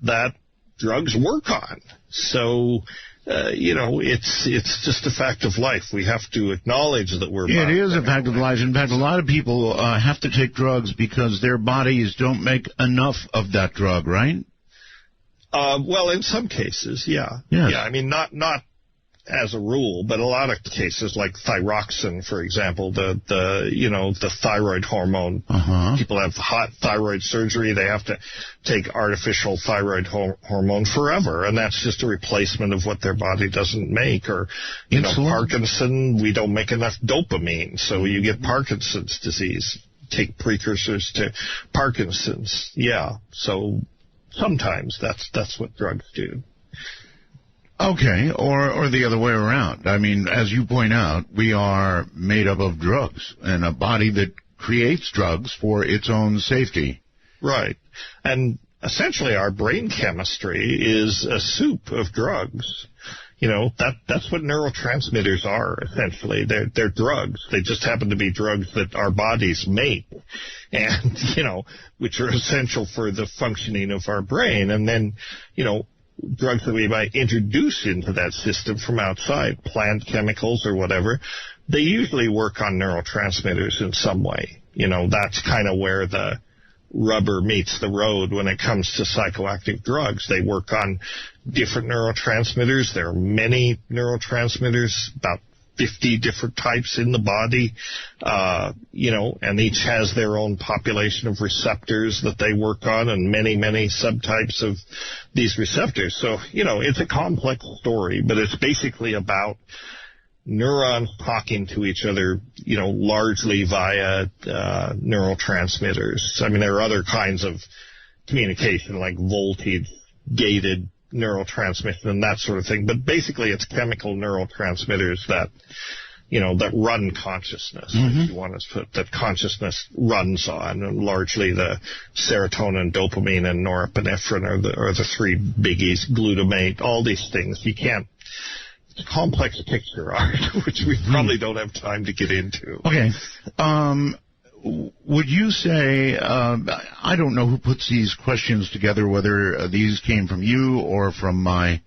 that drugs work on. So, it's just a fact of life. We have to acknowledge that we're... It is a fact of life. In fact, a lot of people have to take drugs because their bodies don't make enough of that drug, right? Well, in some cases, yeah. Yes. Yeah, I mean, not as a rule, but a lot of cases like thyroxine, for example, the thyroid hormone. People have hot thyroid surgery. They have to take artificial thyroid hormone forever, and that's just a replacement of what their body doesn't make. Or, Parkinson, we don't make enough dopamine, so you get Parkinson's disease. Take precursors to Parkinson's. Yeah, so sometimes that's what drugs do. Okay, or the other way around. I mean, as you point out, we are made up of drugs and a body that creates drugs for its own safety. Right. And essentially our brain chemistry is a soup of drugs. That's what neurotransmitters are, essentially. They're drugs. They just happen to be drugs that our bodies make and, which are essential for the functioning of our brain. And then, drugs that we might introduce into that system from outside, plant chemicals or whatever, they usually work on neurotransmitters in some way. That's kind of where the rubber meets the road when it comes to psychoactive drugs. They work on different neurotransmitters. There are many neurotransmitters, about 50 different types in the body, and each has their own population of receptors that they work on and many, many subtypes of these receptors. So, it's a complex story, but it's basically about neurons talking to each other, largely via neurotransmitters. I mean, there are other kinds of communication like voltage-gated neurotransmission and that sort of thing, but basically it's chemical neurotransmitters that run consciousness, if you want to put that consciousness runs on, and largely the serotonin, dopamine, and norepinephrine are the three biggies, glutamate, all these things. It's a complex picture, Art, which we probably don't have time to get into. Okay. Would you say, I don't know who puts these questions together, whether these came from you or from my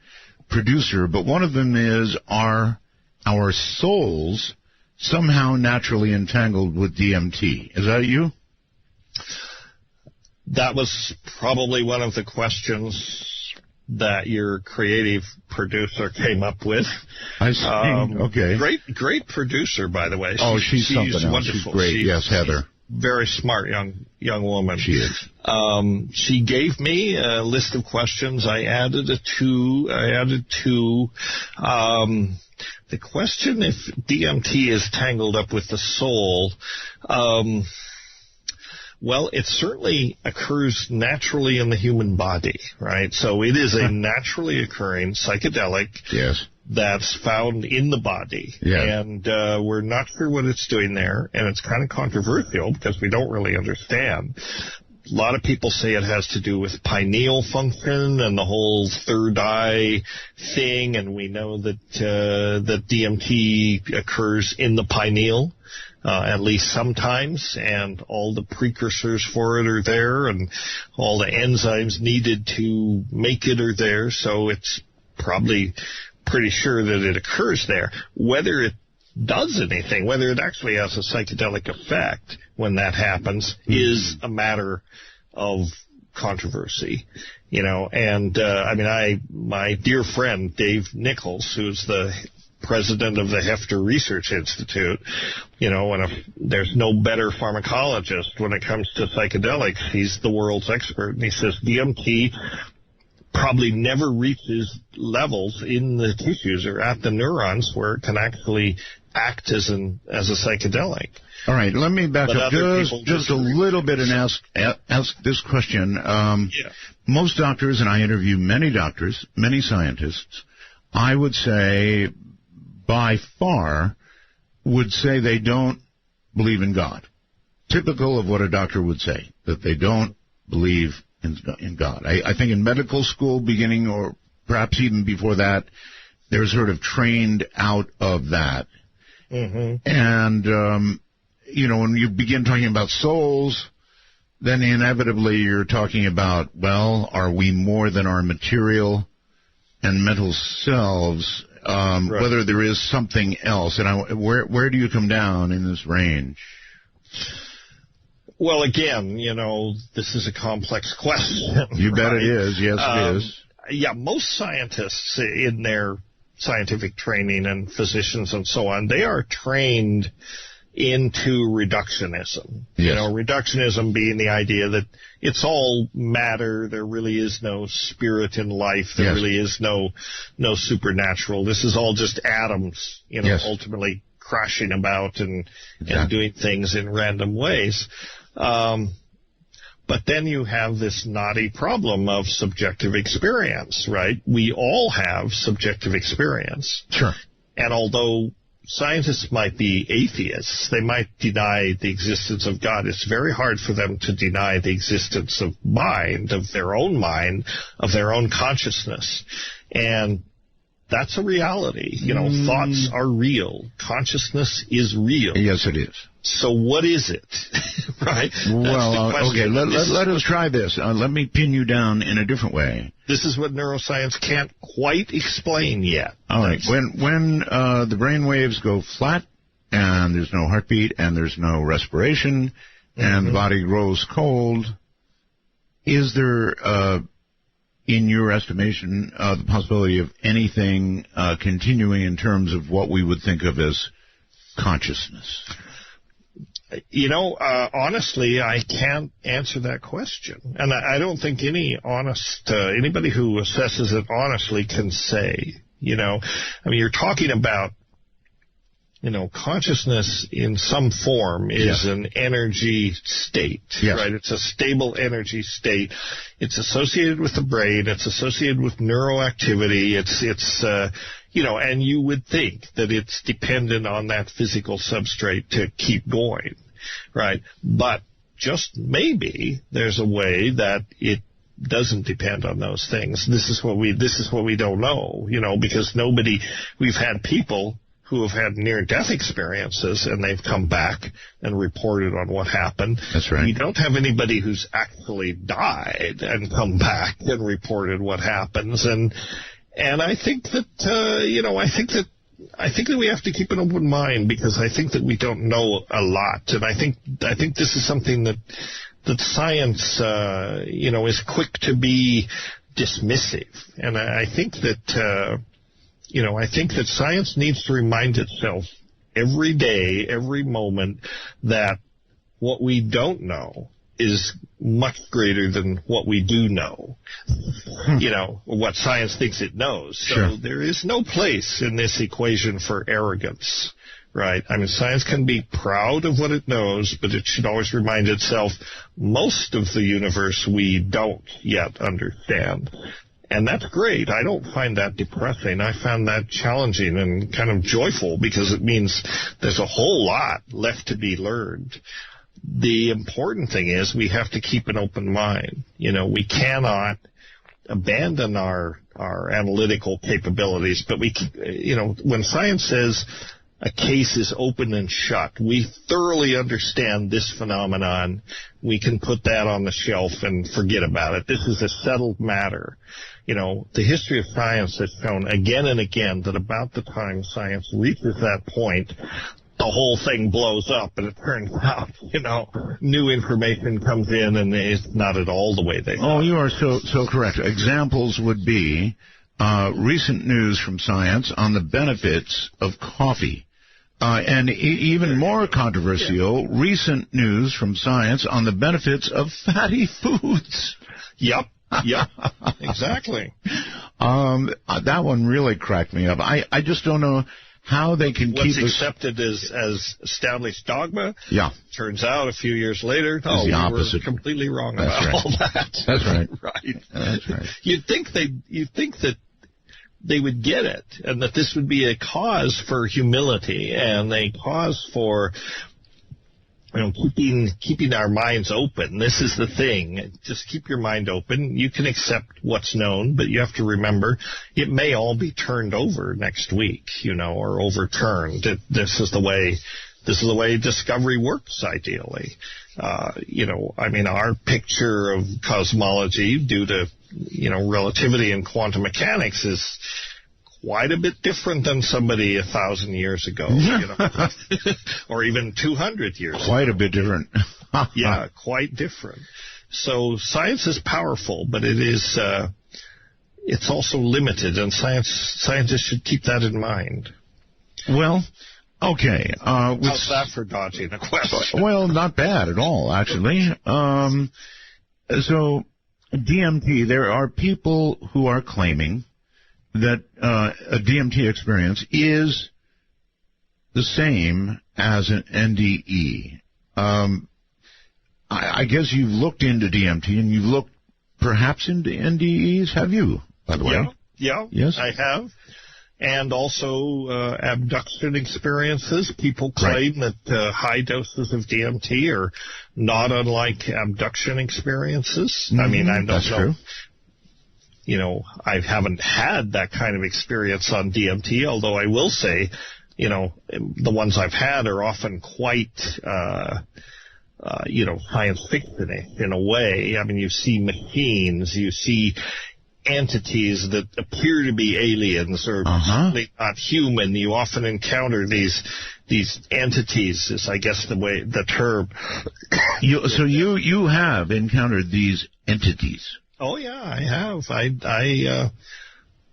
producer, but one of them is, are our souls somehow naturally entangled with DMT? Is that you? That was probably one of the questions that your creative producer came up with. I see. Okay. Great producer, by the way. She's something else. Wonderful. She's great. Yes, Heather. Very smart young woman. She is. She gave me a list of questions. I added two. The question if DMT is tangled up with the soul. Well, it certainly occurs naturally in the human body, right? So it is a naturally occurring psychedelic that's found in the body. And we're not sure what it's doing there, and it's kind of controversial because we don't really understand. lot of people say it has to do with pineal function and the whole third eye thing, and we know that that DMT occurs in the pineal, at least sometimes, and all the precursors for it are there, and all the enzymes needed to make it are there, so it's probably pretty sure that it occurs there. Whether it does anything, whether it actually has a psychedelic effect when that happens, is a matter of controversy, and my dear friend Dave Nichols, who's the president of the Hefter Research Institute, there's no better pharmacologist when it comes to psychedelics. He's the world's expert, and he says DMT probably never reaches levels in the tissues or at the neurons where it can actually act as a psychedelic. All right, let me back up just a little bit and ask this question. Most doctors, and I interview many doctors, many scientists, I would say by far would say they don't believe in God. Typical of what a doctor would say, that they don't believe in God. I think in medical school beginning, or perhaps even before that, they're sort of trained out of that. Mm-hmm. And, when you begin talking about souls, then inevitably you're talking about, well, are we more than our material and mental selves, right. Whether there is something else. And where do you come down in this range? Well, again, this is a complex question. You bet it is. Yes, it is. Yeah, most scientists in their scientific training and physicians and so on, they are trained into reductionism. Yes. Reductionism being the idea that it's all matter. There really is no spirit in life. There really is no supernatural. This is all just atoms, ultimately crashing about and doing things in random ways. But then you have this knotty problem of subjective experience, right? We all have subjective experience. Sure. And although scientists might be atheists, they might deny the existence of God. It's very hard for them to deny the existence of mind, of their own consciousness. And that's a reality. Thoughts are real. Consciousness is real. Yes, it is. So what is it? Right? Well, okay, let us try this. Let me pin you down in a different way. This is what neuroscience can't quite explain yet. All right. When the brain waves go flat and there's no heartbeat and there's no respiration and the body grows cold, is there, in your estimation, the possibility of anything continuing in terms of what we would think of as consciousness? Honestly, I can't answer that question. And I don't think anybody who assesses it honestly can say, you're talking about, consciousness in some form is an energy state, right? It's a stable energy state. It's associated with the brain. It's associated with neuroactivity. It's and you would think that it's dependent on that physical substrate to keep going, right? But just maybe there's a way that it doesn't depend on those things. This is what we don't know, because we've had people who have had near-death experiences, and they've come back and reported on what happened. That's right. We don't have anybody who's actually died and come back and reported what happens. And I think that, I think that we have to keep an open mind, because I think that we don't know a lot. And I think this is something that science, is quick to be dismissive. And I think that, I think that science needs to remind itself every day, every moment, that what we don't know is much greater than what we do know, what science thinks it knows. So there is no place in this equation for arrogance, right? I mean, science can be proud of what it knows, but it should always remind itself most of the universe we don't yet understand. And that's great. I don't find that depressing. I found that challenging and kind of joyful, because it means there's a whole lot left to be learned. the important thing is we have to keep an open mind. We cannot abandon our analytical capabilities, but when science says a case is open and shut, we thoroughly understand this phenomenon. We can put that on the shelf and forget about it. This is a settled matter. The history of science has shown again and again that about the time science reaches that point, the whole thing blows up, and it turns out, new information comes in, and it's not at all the way they thought. Oh, you are so correct. Examples would be recent news from science on the benefits of coffee. And even more controversial, recent news from science on the benefits of fatty foods. Yep, exactly. That one really cracked me up. I just don't know how they can What's keep accepted as established dogma. Yeah. Turns out a few years later, the opposite. We were completely wrong That's about right. all that. That's right. Right. That's right. You'd think that they would get it, and that this would be a cause for humility and a cause for keeping our minds open. This is the thing. Just keep your mind open. You can accept what's known, but you have to remember it may all be turned over next week, or overturned. This is the way discovery works, ideally. Our picture of cosmology due to, relativity and quantum mechanics is quite a bit different than somebody 1,000 years ago, or even 200 years ago. Quite a bit different. Yeah, quite different. So science is powerful, but it's also limited, and scientists should keep that in mind. Well, okay. How's that for dodging a question? Well, not bad at all, actually. So, DMT, there are people who are claiming that a DMT experience is the same as an NDE. I guess you've looked into DMT, and you've looked perhaps into NDEs, have you, by the way? Yeah, yes? I have. And also abduction experiences. People claim that high doses of DMT are not unlike abduction experiences. Mm-hmm. I mean, I don't That's know. True. I haven't had that kind of experience on DMT, although I will say, the ones I've had are often quite, science fiction-y in a way. I mean, you see machines, you see entities that appear to be aliens or certainly not human. You often encounter these entities, is I guess the term. So you have encountered these entities. Oh yeah, I have.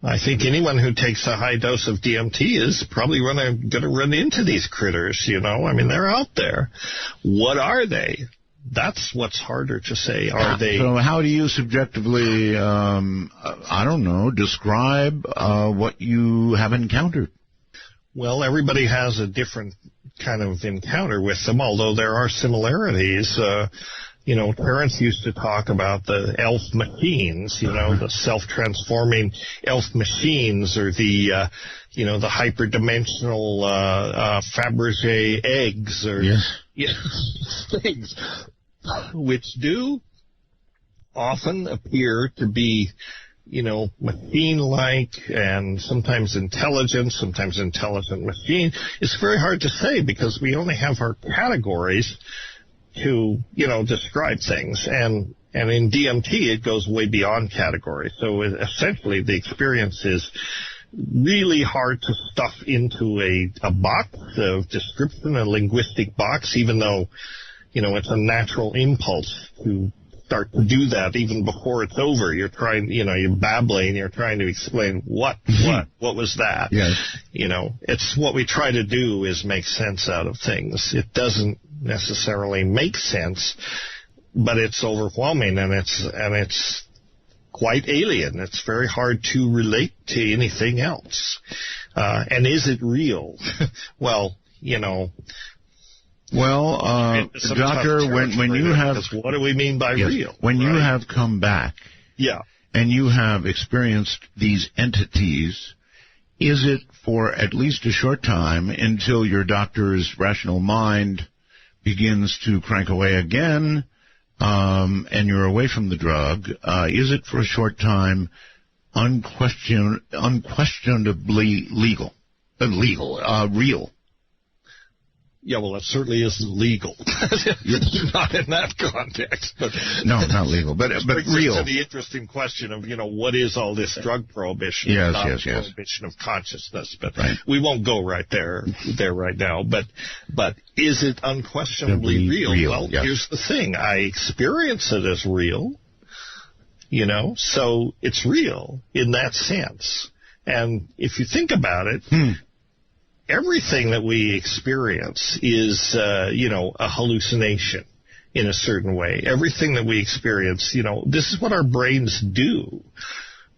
I think anyone who takes a high dose of DMT is probably going to run into these critters. I mean, they're out there. What are they? That's what's harder to say. Are they? So how do you subjectively, describe what you have encountered? Well, everybody has a different kind of encounter with them, although there are similarities. Parents used to talk about the elf machines, the self-transforming elf machines, or the hyperdimensional Fabergé eggs, or things which do often appear to be, machine-like and sometimes intelligent machine. It's very hard to say because we only have our categories to, describe things. And in DMT, it goes way beyond categories. So essentially, the experience is really hard to stuff into a box of description, a linguistic box, even though, it's a natural impulse to start to do that even before it's over. You're trying, you're babbling, you're trying to explain what was that? Yes. It's what we try to do is make sense out of things. It doesn't necessarily make sense, but it's overwhelming and it's quite alien. It's very hard to relate to anything else. And is it real? Well, Doctor, when you have... What do we mean by real? When you have come back... Yeah. And you have experienced these entities, is it for at least a short time until your doctor's rational mind begins to crank away again, and you're away from the drug, is it for a short time unquestionably real? Yeah, well, it certainly isn't legal. Not in that context. But no, not legal, but real. To the interesting question of, what is all this drug prohibition? Yes. Prohibition of consciousness. But we won't go right there right now. But is it unquestionably real? Well, here's the thing. I experience it as real, so it's real in that sense. And if you think about it, everything that we experience is, a hallucination in a certain way. Everything that we experience, this is what our brains do.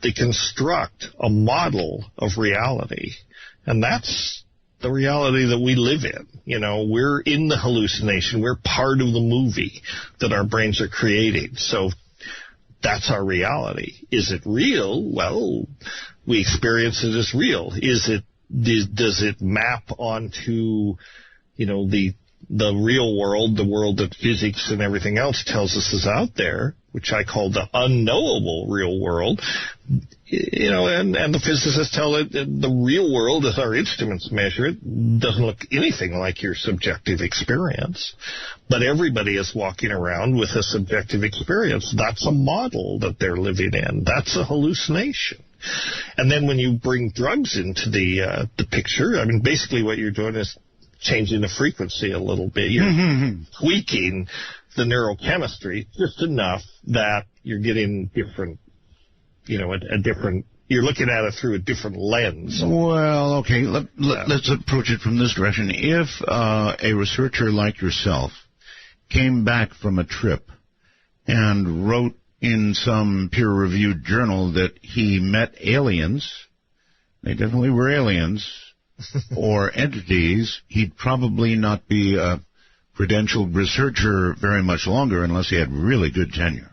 They construct a model of reality, and that's the reality that we live in. We're in the hallucination. We're part of the movie that our brains are creating. So that's our reality. Is it real? Well, we experience it as real. Does it map onto, the real world, the world that physics and everything else tells us is out there, which I call the unknowable real world, and the physicists tell it that the real world, as our instruments measure it, doesn't look anything like your subjective experience. But everybody is walking around with a subjective experience. That's a model that they're living in. That's a hallucination. And then when you bring drugs into the picture, I mean, basically what you're doing is changing the frequency a little bit. You're tweaking the neurochemistry just enough that you're getting different, you're looking at it through a different lens. Well, okay, let's approach it from this direction. If a researcher like yourself came back from a trip and wrote in some peer-reviewed journal that he met aliens, they definitely were aliens, or entities, he'd probably not be a credentialed researcher very much longer unless he had really good tenure.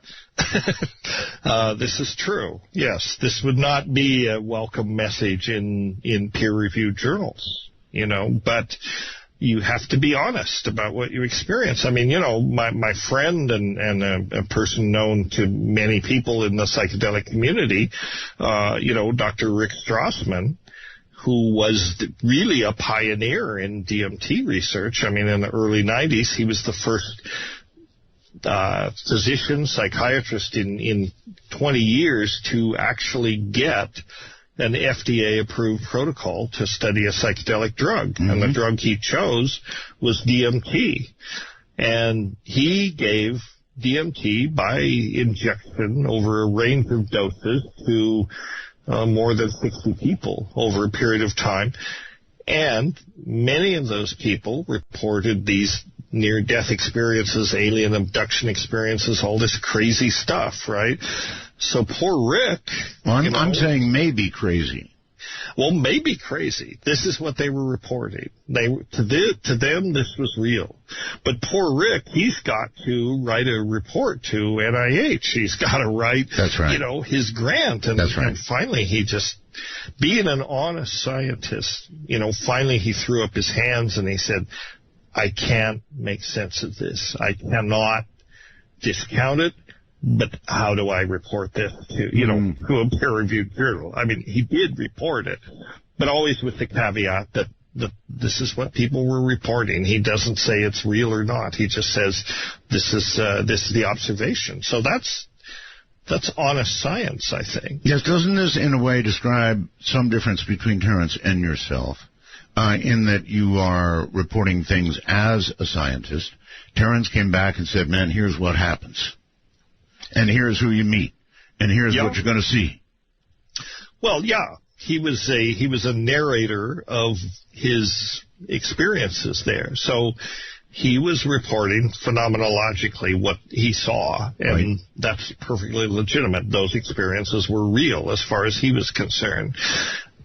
This is true. Yes, this would not be a welcome message in peer-reviewed journals, but you have to be honest about what you experience. I mean, my friend and a person known to many people in the psychedelic community, Dr. Rick Strassman, who was really a pioneer in DMT research. I mean, in the early 90s, he was the first physician, psychiatrist in 20 years to actually get an FDA-approved protocol to study a psychedelic drug. And the drug he chose was DMT. And he gave DMT by injection over a range of doses to more than 60 people over a period of time. And many of those people reported these near-death experiences, alien abduction experiences, all this crazy stuff, right? So poor Rick... Well, I'm saying maybe crazy. Well, maybe crazy. This is what they were reporting. To them, this was real. But poor Rick, he's got to write a report to NIH. He's got to write, his grant. And, and finally, he just, being an honest scientist, finally he threw up his hands and he said, I can't make sense of this. I cannot discount it. But how do I report this to, to a peer-reviewed journal? I mean, he did report it, but always with the caveat that this is what people were reporting. He doesn't say it's real or not. He just says this is the observation. So that's honest science, I think. Yes, doesn't this in a way describe some difference between Terence and yourself, in that you are reporting things as a scientist? Terence came back and said, man, here's what happens. And here's who you meet, and here's what you're going to see. Well, yeah, he was a narrator of his experiences there. So he was reporting phenomenologically what he saw, and that's perfectly legitimate. Those experiences were real as far as he was concerned.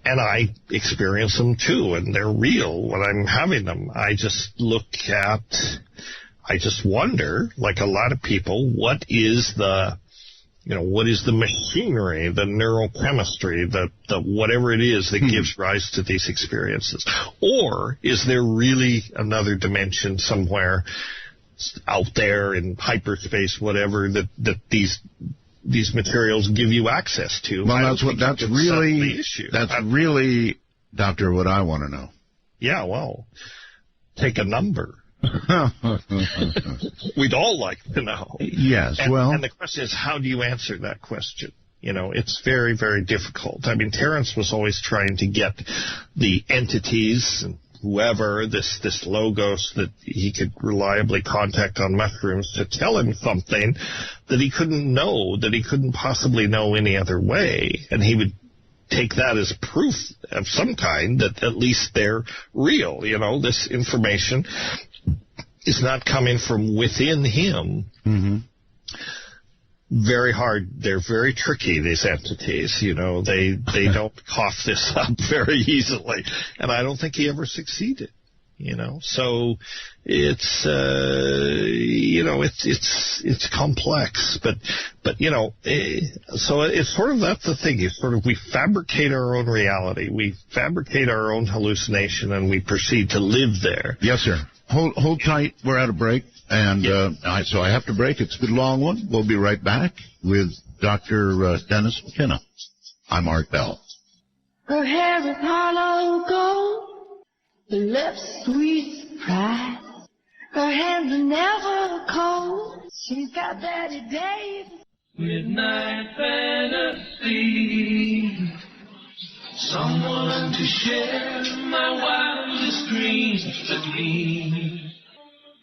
And I experience them too, and they're real when I'm having them. I just wonder, like a lot of people, what is the what is the machinery, the neurochemistry, the whatever it is that gives rise to these experiences? Or is there really another dimension somewhere out there in hyperspace, whatever, that these materials give you access to? Well, that's really, Doctor, what I want to know. Yeah, well, take a number. We'd all like to know. Yes, and the question is, how do you answer that question? It's very, very difficult. I mean, Terrence was always trying to get the entities and whoever, this logos that he could reliably contact on mushrooms to tell him something that he couldn't know, that he couldn't possibly know any other way. And he would take that as proof of some kind that at least they're real. This information is not coming from within him. Mm-hmm. Very hard. They're very tricky, these entities. They don't cough this up very easily. And I don't think he ever succeeded. So it's it's complex, but so it's sort of, that's the thing. We fabricate our own reality, we fabricate our own hallucination, and we proceed to live there. Yes, sir. Hold tight. We're at a break, and so I have to break. It's been a long one. We'll be right back with Dr. Dennis McKenna. I'm Art Bell. Her hair is hollow gold. Her lips sweet surprise. Her hands are never cold. She's got Betty Davis. Midnight fantasy. Someone to share my wildest dreams with me.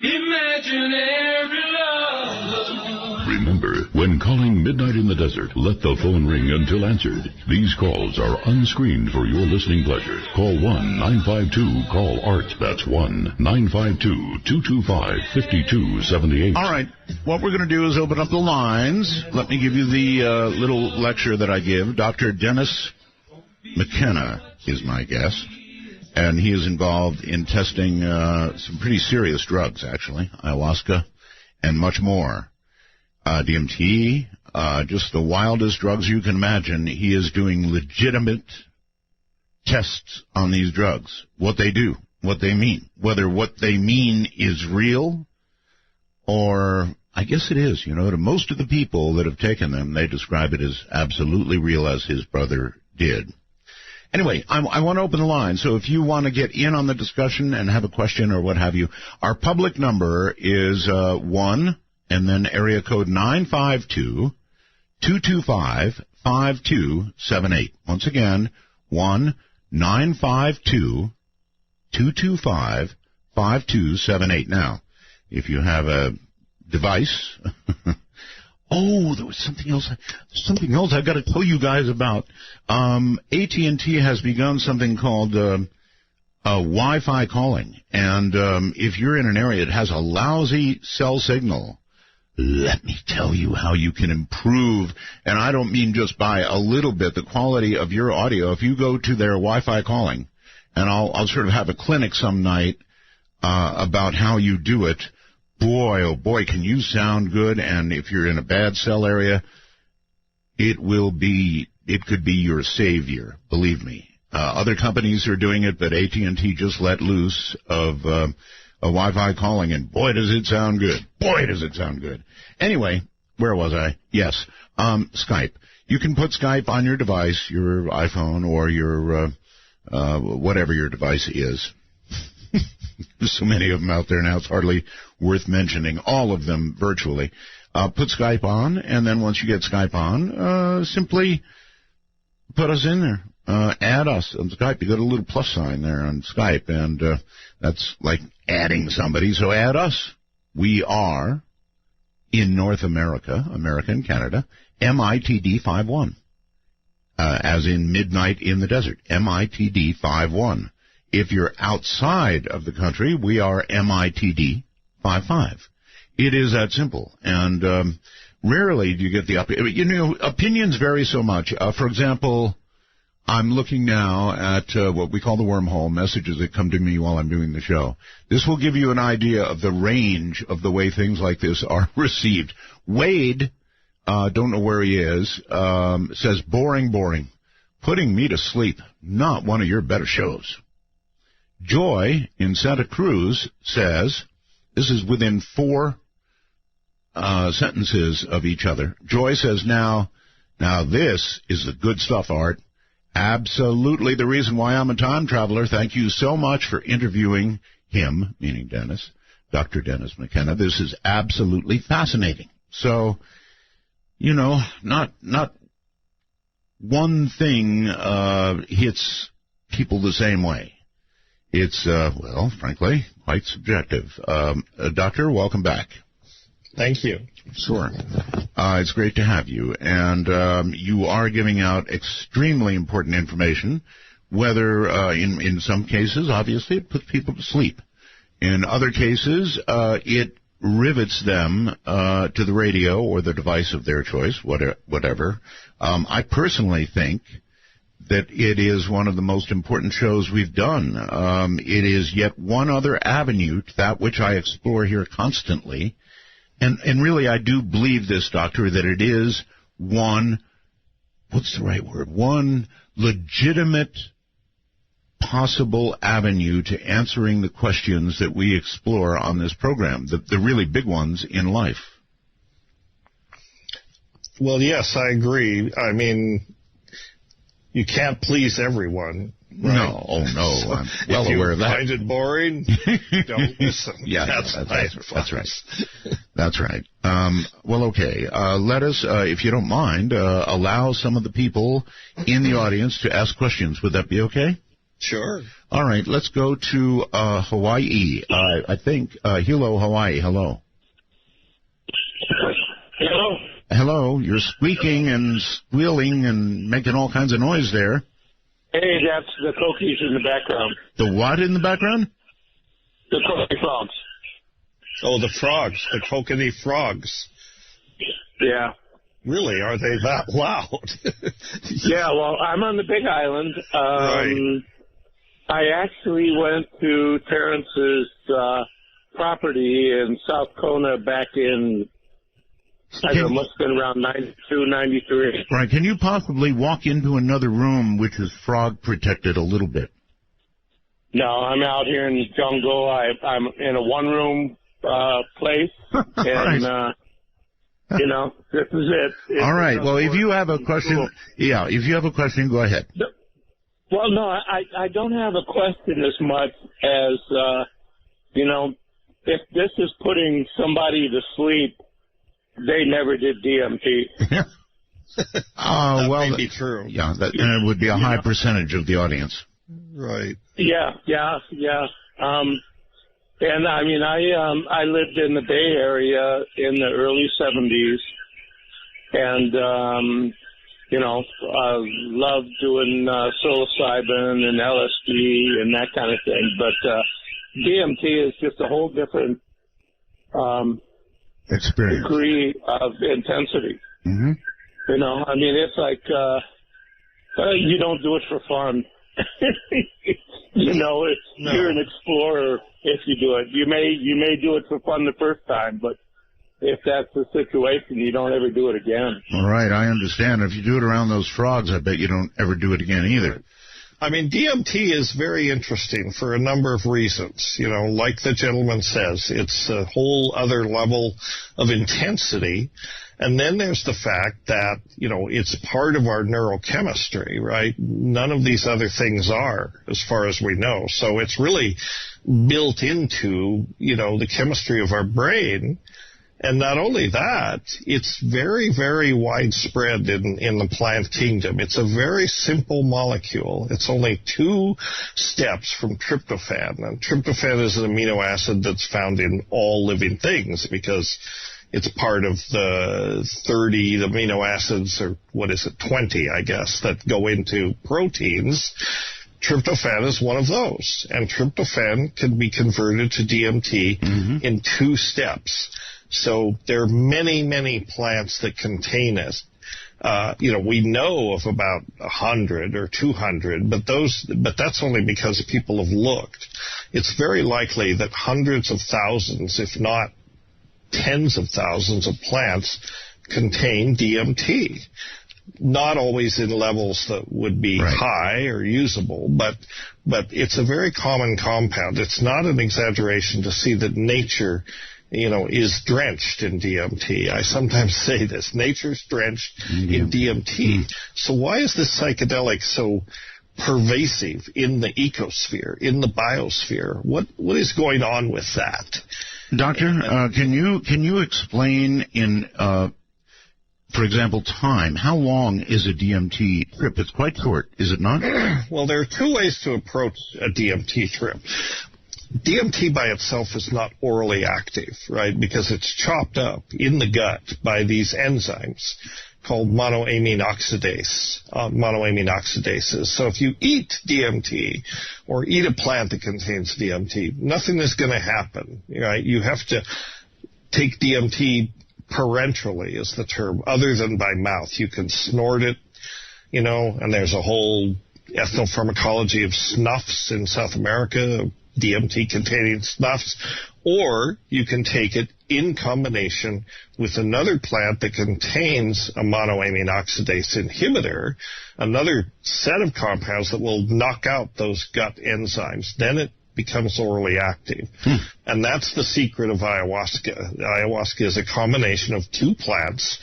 Imaginary love. Remember, when calling Midnight in the Desert, let the phone ring until answered. These calls are unscreened for your listening pleasure. Call 1-952-CALL-ART. That's 1-952-225-5278. All right. What we're going to do is open up the lines. Let me give you the little lecture that I give. Dr. Dennis McKenna is my guest, and he is involved in testing some pretty serious drugs, actually, ayahuasca and much more. DMT, just the wildest drugs you can imagine. He is doing legitimate tests on these drugs, what they do, what they mean, whether what they mean is real or, I guess it is. To most of the people that have taken them, they describe it as absolutely real, as his brother did. Anyway, I want to open the line, so if you want to get in on the discussion and have a question or what have you, our public number is 1 and then area code 952-225-5278. Once again, 1-952-225-5278. Now, if you have a device... Oh, there was something else I've got to tell you guys about. AT&T has begun something called Wi-Fi calling. And if you're in an area that has a lousy cell signal, let me tell you how you can improve, and I don't mean just by a little bit, the quality of your audio. If you go to their Wi-Fi calling, and I'll sort of have a clinic some night about how you do it. Boy, oh boy, can you sound good, and if you're in a bad cell area, it could be your savior, believe me. Other companies are doing it, but AT&T just let loose of a Wi-Fi calling, and boy, does it sound good. Boy, does it sound good. Anyway, where was I? Yes, Skype. You can put Skype on your device, your iPhone, or your whatever your device is. There's so many of them out there now, it's hardly worth mentioning. All of them virtually. Put Skype on, and then once you get Skype on, simply put us in there. Add us on Skype. You got a little plus sign there on Skype, and that's like adding somebody, so add us. We are, in North America, America and Canada, MITD 51, as in Midnight in the Desert, MITD 51. If you're outside of the country, we are MITD 55. It is that simple. And rarely do you get the opinions vary so much. For example, I'm looking now at what we call the wormhole, messages that come to me while I'm doing the show. This will give you an idea of the range of the way things like this are received. Wade don't know where he is, says, boring. Putting me to sleep. Not one of your better shows. Joy in Santa Cruz says, this is within 4 sentences of each other. Joy says, now this is the good stuff, Art. Absolutely the reason why I'm a time traveler. Thank you so much for interviewing him, meaning Dennis, Dr. Dennis McKenna. This is absolutely fascinating. So, you know, not one thing hits people the same way. It's, well, frankly, quite subjective. Doctor, welcome back. Thank you. Sure. It's great to have you. And you are giving out extremely important information, whether in some cases, obviously, it puts people to sleep. In other cases, it rivets them to the radio or the device of their choice, whatever. I personally think that it is one of the most important shows we've done. It is yet one other avenue to that which I explore here constantly. And really, I do believe this, Doctor, that it is one legitimate possible avenue to answering the questions that we explore on this program, the really big ones in life. Well, yes, I agree. I mean, you can't please everyone. Right? No, I'm well aware of that. If you find it boring, don't listen. Yeah, that's right. That's right. Well, okay. Let us, if you don't mind, allow some of the people in the audience to ask questions. Would that be okay? Sure. All right. Let's go to Hawaii. I think Hilo, Hawaii. Hello. Hello. Hello. You're squeaking and squealing and making all kinds of noise there. Hey, that's the cokies in the background. The what in the background? The cokie frogs. Oh, the frogs, the kokanee frogs. Yeah. Really? Are they that loud? Yeah, well, I'm on the Big Island. Right. I actually went to Terrence's property in South Kona back in, I don't know, must have been around 92, 93. Right. Can you possibly walk into another room which is frog protected a little bit? No, I'm out here in the jungle. I'm in a one-room place, and, right. You know, this is it. All right. Well, if you have a question, if you have a question, go ahead. Well, no, I don't have a question as much as, you know, if this is putting somebody to sleep, they never did DMT. That well, may be true. Yeah, and it would be a high percentage of the audience. Right. Yeah. And I mean, I lived in the Bay Area in the early 70s, and you know, loved doing psilocybin and LSD and that kind of thing. But DMT is just a whole different experience, degree of intensity. Mm-hmm. You know, I mean, it's like you don't do it for fun. You know, you're an explorer if you do it. You may do it for fun the first time, but if that's the situation, you don't ever do it again. All right, I understand. If you do it around those frogs, I bet you don't ever do it again either. I mean, DMT is very interesting for a number of reasons. You know, like the gentleman says, it's a whole other level of intensity. And then there's the fact that, you know, it's part of our neurochemistry, right? None of these other things are, as far as we know. So it's really built into, you know, the chemistry of our brain. And not only that, it's very, very widespread in the plant kingdom. It's a very simple molecule. It's only 2 steps from tryptophan. And tryptophan is an amino acid that's found in all living things because it's part of the 30 amino acids, or 20, I guess, that go into proteins. Tryptophan is one of those. And tryptophan can be converted to DMT in 2 steps. So there are many, many plants that contain it. You know, we know of about 100 or 200, but that's only because people have looked. It's very likely that hundreds of thousands, if not tens of thousands of plants contain DMT. Not always in levels that would be high or usable, but it's a very common compound. It's not an exaggeration to see that nature, is drenched in DMT. I sometimes say this, nature's drenched in DMT. So why is this psychedelic so pervasive in the ecosphere, in the biosphere? What is going on with that? Doctor, can you explain in, for example, time? How long is a DMT trip? It's quite short, is it not? Well, there are two ways to approach a DMT trip. DMT by itself is not orally active, right, because it's chopped up in the gut by these enzymes called monoamine oxidases. So if you eat DMT or eat a plant that contains DMT, nothing is going to happen, right? You have to take DMT parenterally is the term, other than by mouth. You can snort it, and there's a whole ethnopharmacology of snuffs in South America, DMT-containing snuffs, or you can take it in combination with another plant that contains a monoamine oxidase inhibitor, another set of compounds that will knock out those gut enzymes. Then it becomes orally active. And that's the secret of ayahuasca. Ayahuasca is a combination of two plants,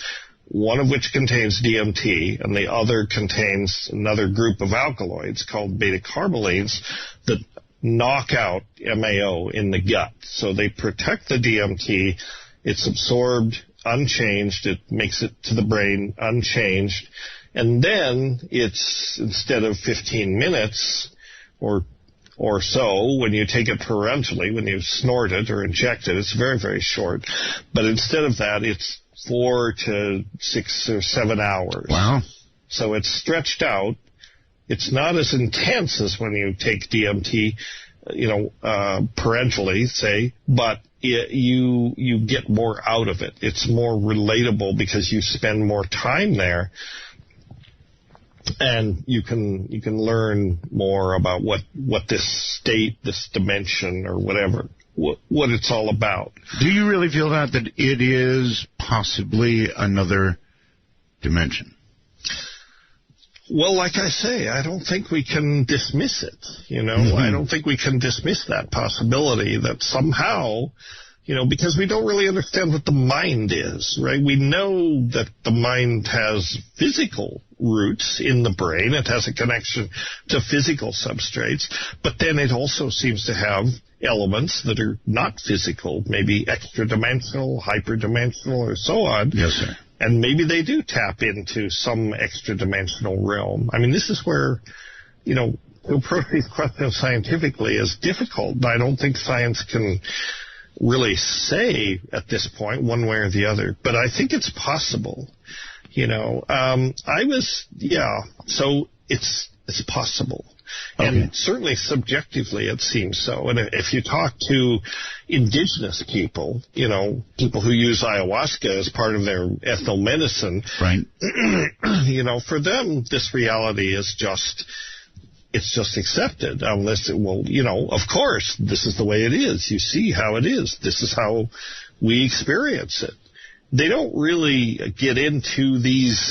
one of which contains DMT, and the other contains another group of alkaloids called beta-carbolines that knock out MAO in the gut. So they protect the DMT. It's absorbed unchanged. It makes it to the brain unchanged. And then it's, instead of 15 minutes or so, when you take it parenterally, when you snort it or inject it, it's very, very short. But instead of that, it's 4 to 6 or 7 hours. Wow. So it's stretched out. It's not as intense as when you take DMT, parenterally, say, but you get more out of it. It's more relatable because you spend more time there, and you can learn more about what this state, this dimension, or whatever, what it's all about. Do you really feel that it is possibly another dimension? Well, like I say, I don't think we can dismiss it, I don't think we can dismiss that possibility that somehow, because we don't really understand what the mind is, right? We know that the mind has physical roots in the brain. It has a connection to physical substrates, but then it also seems to have elements that are not physical, maybe extra-dimensional, hyper-dimensional, or so on. Yes, sir. And maybe they do tap into some extra-dimensional realm. I mean, this is where, to approach these questions scientifically is difficult. I don't think science can really say at this point one way or the other. But I think it's possible. So it's possible. Okay. And certainly subjectively it seems so. And if you talk to indigenous people, people who use ayahuasca as part of their ethnomedicine, right. For them this reality is just accepted, unless of course, this is the way it is. You see how it is. This is how we experience it. They don't really get into these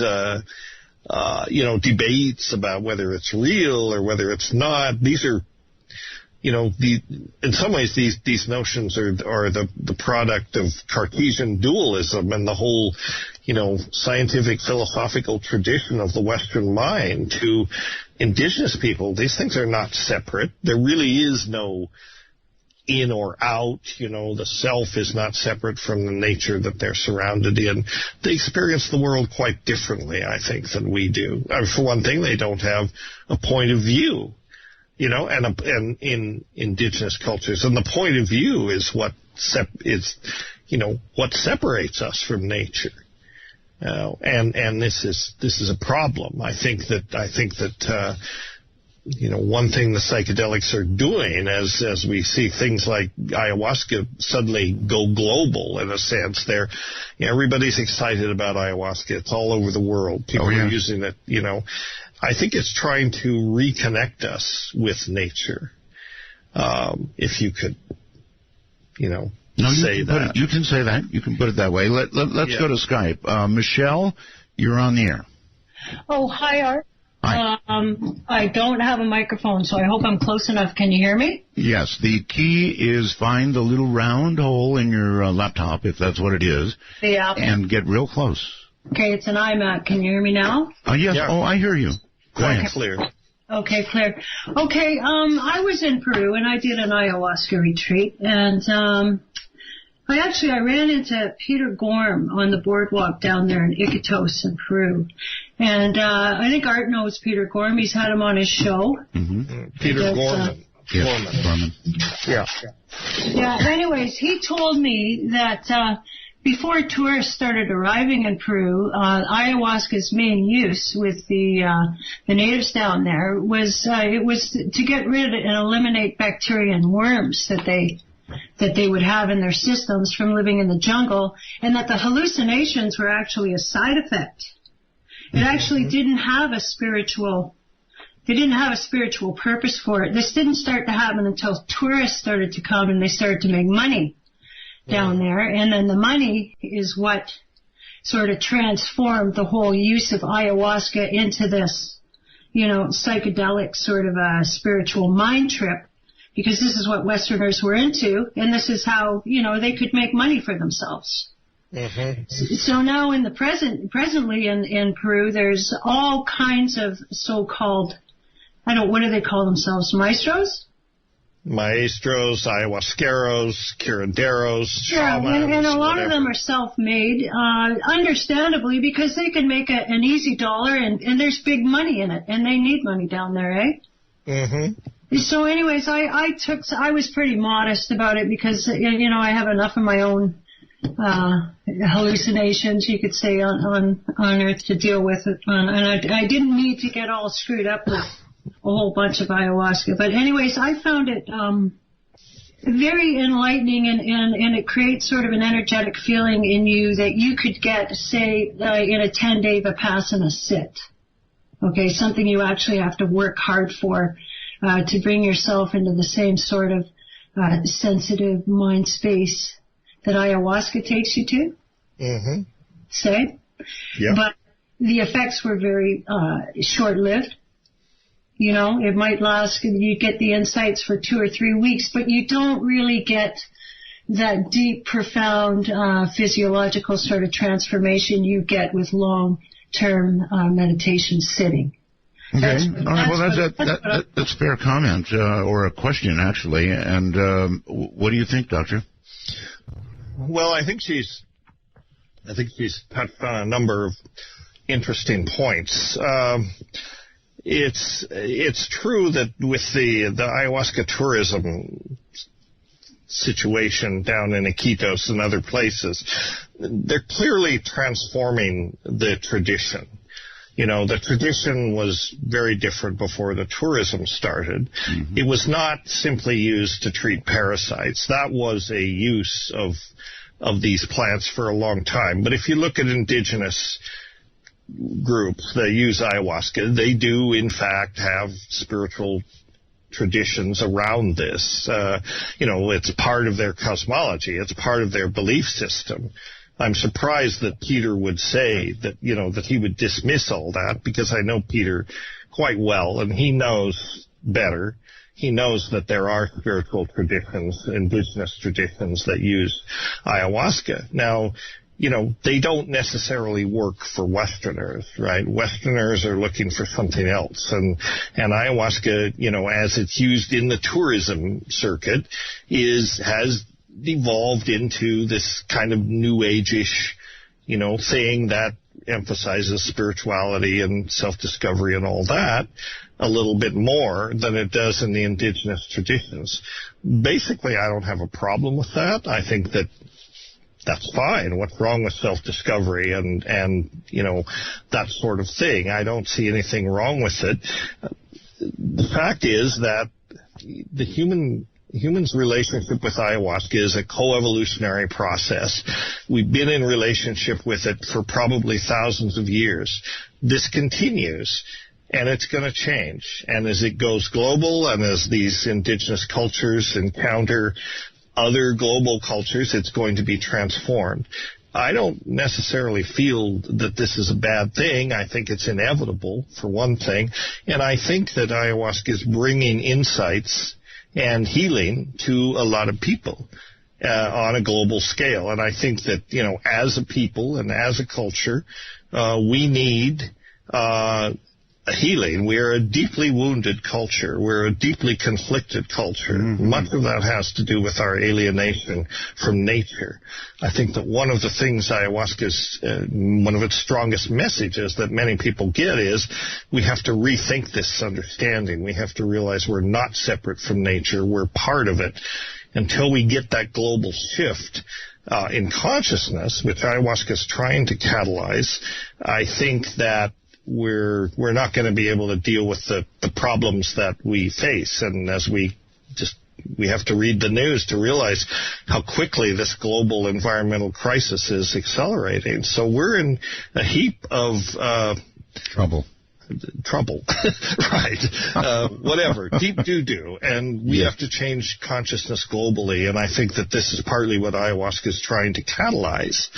debates about whether it's real or whether it's not. These are, in some ways, these notions are the product of Cartesian dualism and the whole, scientific philosophical tradition of the Western mind. To indigenous people, these things are not separate. There really is no in or out, the self is not separate from the nature that they're surrounded in. They experience the world quite differently, I think, than we do. For one thing, they don't have a point of view, and in indigenous cultures, and the point of view is what separates us from nature. And this is a problem. I think that one thing the psychedelics are doing, as we see things like ayahuasca suddenly go global, in a sense, everybody's excited about ayahuasca. It's all over the world. People are using it, I think it's trying to reconnect us with nature. If you could, say that. You can say that. You can put it that way. Let's go to Skype. Michelle, you're on the air. Oh, hi, Art. Hi. I don't have a microphone, so I hope I'm close enough. Can you hear me? Yes. The key is find the little round hole in your laptop, if that's what it is, and get real close. Okay, it's an iMac. Can you hear me now? Yes. Yeah. Oh, I hear you. Quite clear. Okay, clear. Okay, I was in Peru, and I did an ayahuasca retreat, and I ran into Peter Gorm on the boardwalk down there in Iquitos in Peru. And I think Art knows Peter Gorm. He's had him on his show. Mm-hmm. Peter Gorman. Gorman. Yeah. Yeah, anyways, he told me that before tourists started arriving in Peru, ayahuasca's main use with the natives down there was to get rid and eliminate bacteria and worms that they would have in their systems from living in the jungle, and that the hallucinations were actually a side effect. It actually didn't have a spiritual purpose for it. This didn't start to happen until tourists started to come and they started to make money down there, and then the money is what sort of transformed the whole use of ayahuasca into this, psychedelic sort of a spiritual mind trip, because this is what Westerners were into, and this is how, they could make money for themselves. Mm-hmm. So now presently in Peru, there's all kinds of so-called, what do they call themselves, maestros? Maestros, ayahuasqueros, curanderos, shamans, and a lot whatever. of them are self-made, understandably, because they can make an easy dollar, and there's big money in it, and they need money down there, eh? Mm-hmm. So anyways, I was pretty modest about it because, I have enough of my own hallucinations, you could say, on Earth to deal with it. And I didn't need to get all screwed up with a whole bunch of ayahuasca. But anyways, I found it very enlightening, and it creates sort of an energetic feeling in you that you could get, say, in a 10-day Vipassana sit. Okay, something you actually have to work hard for to bring yourself into the same sort of sensitive mind space that ayahuasca takes you to. Mm-hmm. Say? Yeah. But the effects were very short-lived. It might last, you get the insights for 2 or 3 weeks, but you don't really get that deep, profound physiological sort of transformation you get with long-term meditation sitting. Okay. All right. Well, that's a fair comment, or a question, actually. And what do you think, Doctor? Well, I think she's touched on a number of interesting points. It's true that with the ayahuasca tourism situation down in Iquitos and other places, they're clearly transforming the tradition. The tradition was very different before the tourism started. Mm-hmm. It was not simply used to treat parasites. That was a use of these plants for a long time. But if you look at indigenous groups that use ayahuasca, they do, in fact, have spiritual traditions around this. It's part of their cosmology. It's part of their belief system. I'm surprised that Peter would say that, that he would dismiss all that, because I know Peter quite well, and he knows better. He knows that there are spiritual traditions, indigenous traditions that use ayahuasca. Now, they don't necessarily work for Westerners, right? Westerners are looking for something else. And ayahuasca, as it's used in the tourism circuit, has evolved into this kind of new age-ish, thing that emphasizes spirituality and self-discovery and all that a little bit more than it does in the indigenous traditions. Basically, I don't have a problem with that. I think that's fine. What's wrong with self-discovery and that sort of thing? I don't see anything wrong with it. The fact is that the human's relationship with ayahuasca is a coevolutionary process. We've been in relationship with it for probably thousands of years. This continues, and it's going to change. And as it goes global, and as these indigenous cultures encounter other global cultures, it's going to be transformed. I don't necessarily feel that this is a bad thing. I think it's inevitable, for one thing. And I think that ayahuasca is bringing insights and healing to a lot of people on a global scale. And I think that, as a people and as a culture, we need a healing. We're a deeply wounded culture. We're a deeply conflicted culture. Mm-hmm. Much of that has to do with our alienation from nature. I think that one of the things ayahuasca's, one of its strongest messages that many people get is we have to rethink this understanding. We have to realize we're not separate from nature. We're part of it. Until we get that global shift in consciousness, which ayahuasca is trying to catalyze, I think that we're not going to be able to deal with the problems that we face. And as we have to read the news to realize how quickly this global environmental crisis is accelerating. So we're in a heap of trouble. Right. Whatever. Deep doo-doo. And we have to change consciousness globally. And I think that this is partly what ayahuasca is trying to catalyze.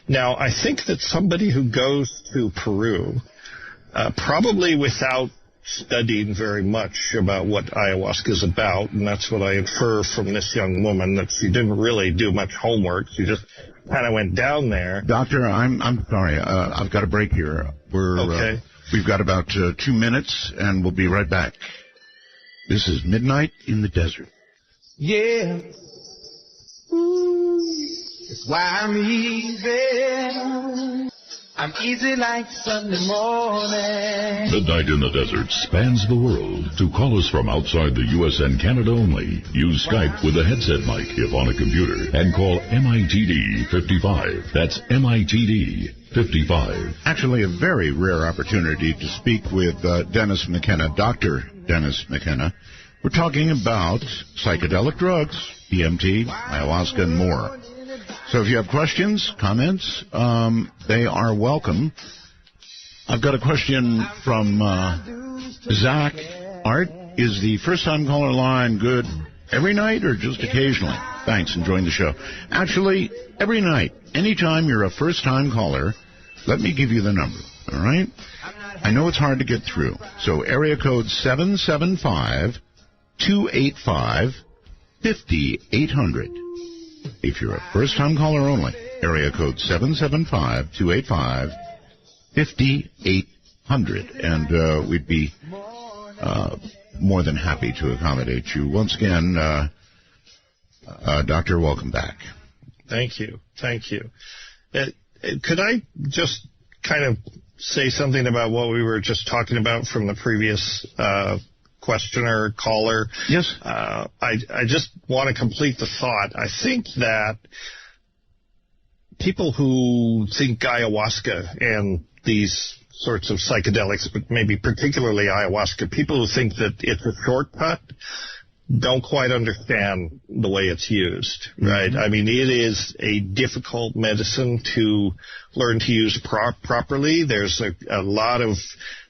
Now, I think that somebody who goes to Peru, probably without studying very much about what ayahuasca is about, and that's what I infer from this young woman, that she didn't really do much homework. She just kind of went down there. Doctor, I'm sorry. I've got a break here. Okay. We've got about 2 minutes, and we'll be right back. This is Midnight in the Desert. Yeah. Ooh, it's why I'm easy. I'm easy like Sunday morning. Midnight in the Desert spans the world. To call us from outside the U.S. and Canada only, use Skype with a headset mic if on a computer, and call MITD 55. That's MITD 55. Actually, a very rare opportunity to speak with Dennis McKenna, Dr. Dennis McKenna. We're talking about psychedelic drugs, DMT, ayahuasca, and more. So if you have questions, comments, they are welcome. I've got a question from Zach. Art, is the first-time caller line good every night or just occasionally? Thanks, enjoying the show. Actually, every night. Anytime you're a first-time caller, let me give you the number, all right? I know it's hard to get through. So area code 775-285-5800. If you're a first-time caller only, area code 775-285-5800. And we'd be more than happy to accommodate you. Once again, Doctor, welcome back. Thank you. Thank you. Could I just kind of say something about what we were just talking about from the previous questioner, caller? Yes. I just want to complete the thought. I think that people who think ayahuasca and these sorts of psychedelics, but maybe particularly ayahuasca, people who think that it's a shortcut don't quite understand the way it's used, right? I mean, it is a difficult medicine to learn to use properly. There's a lot of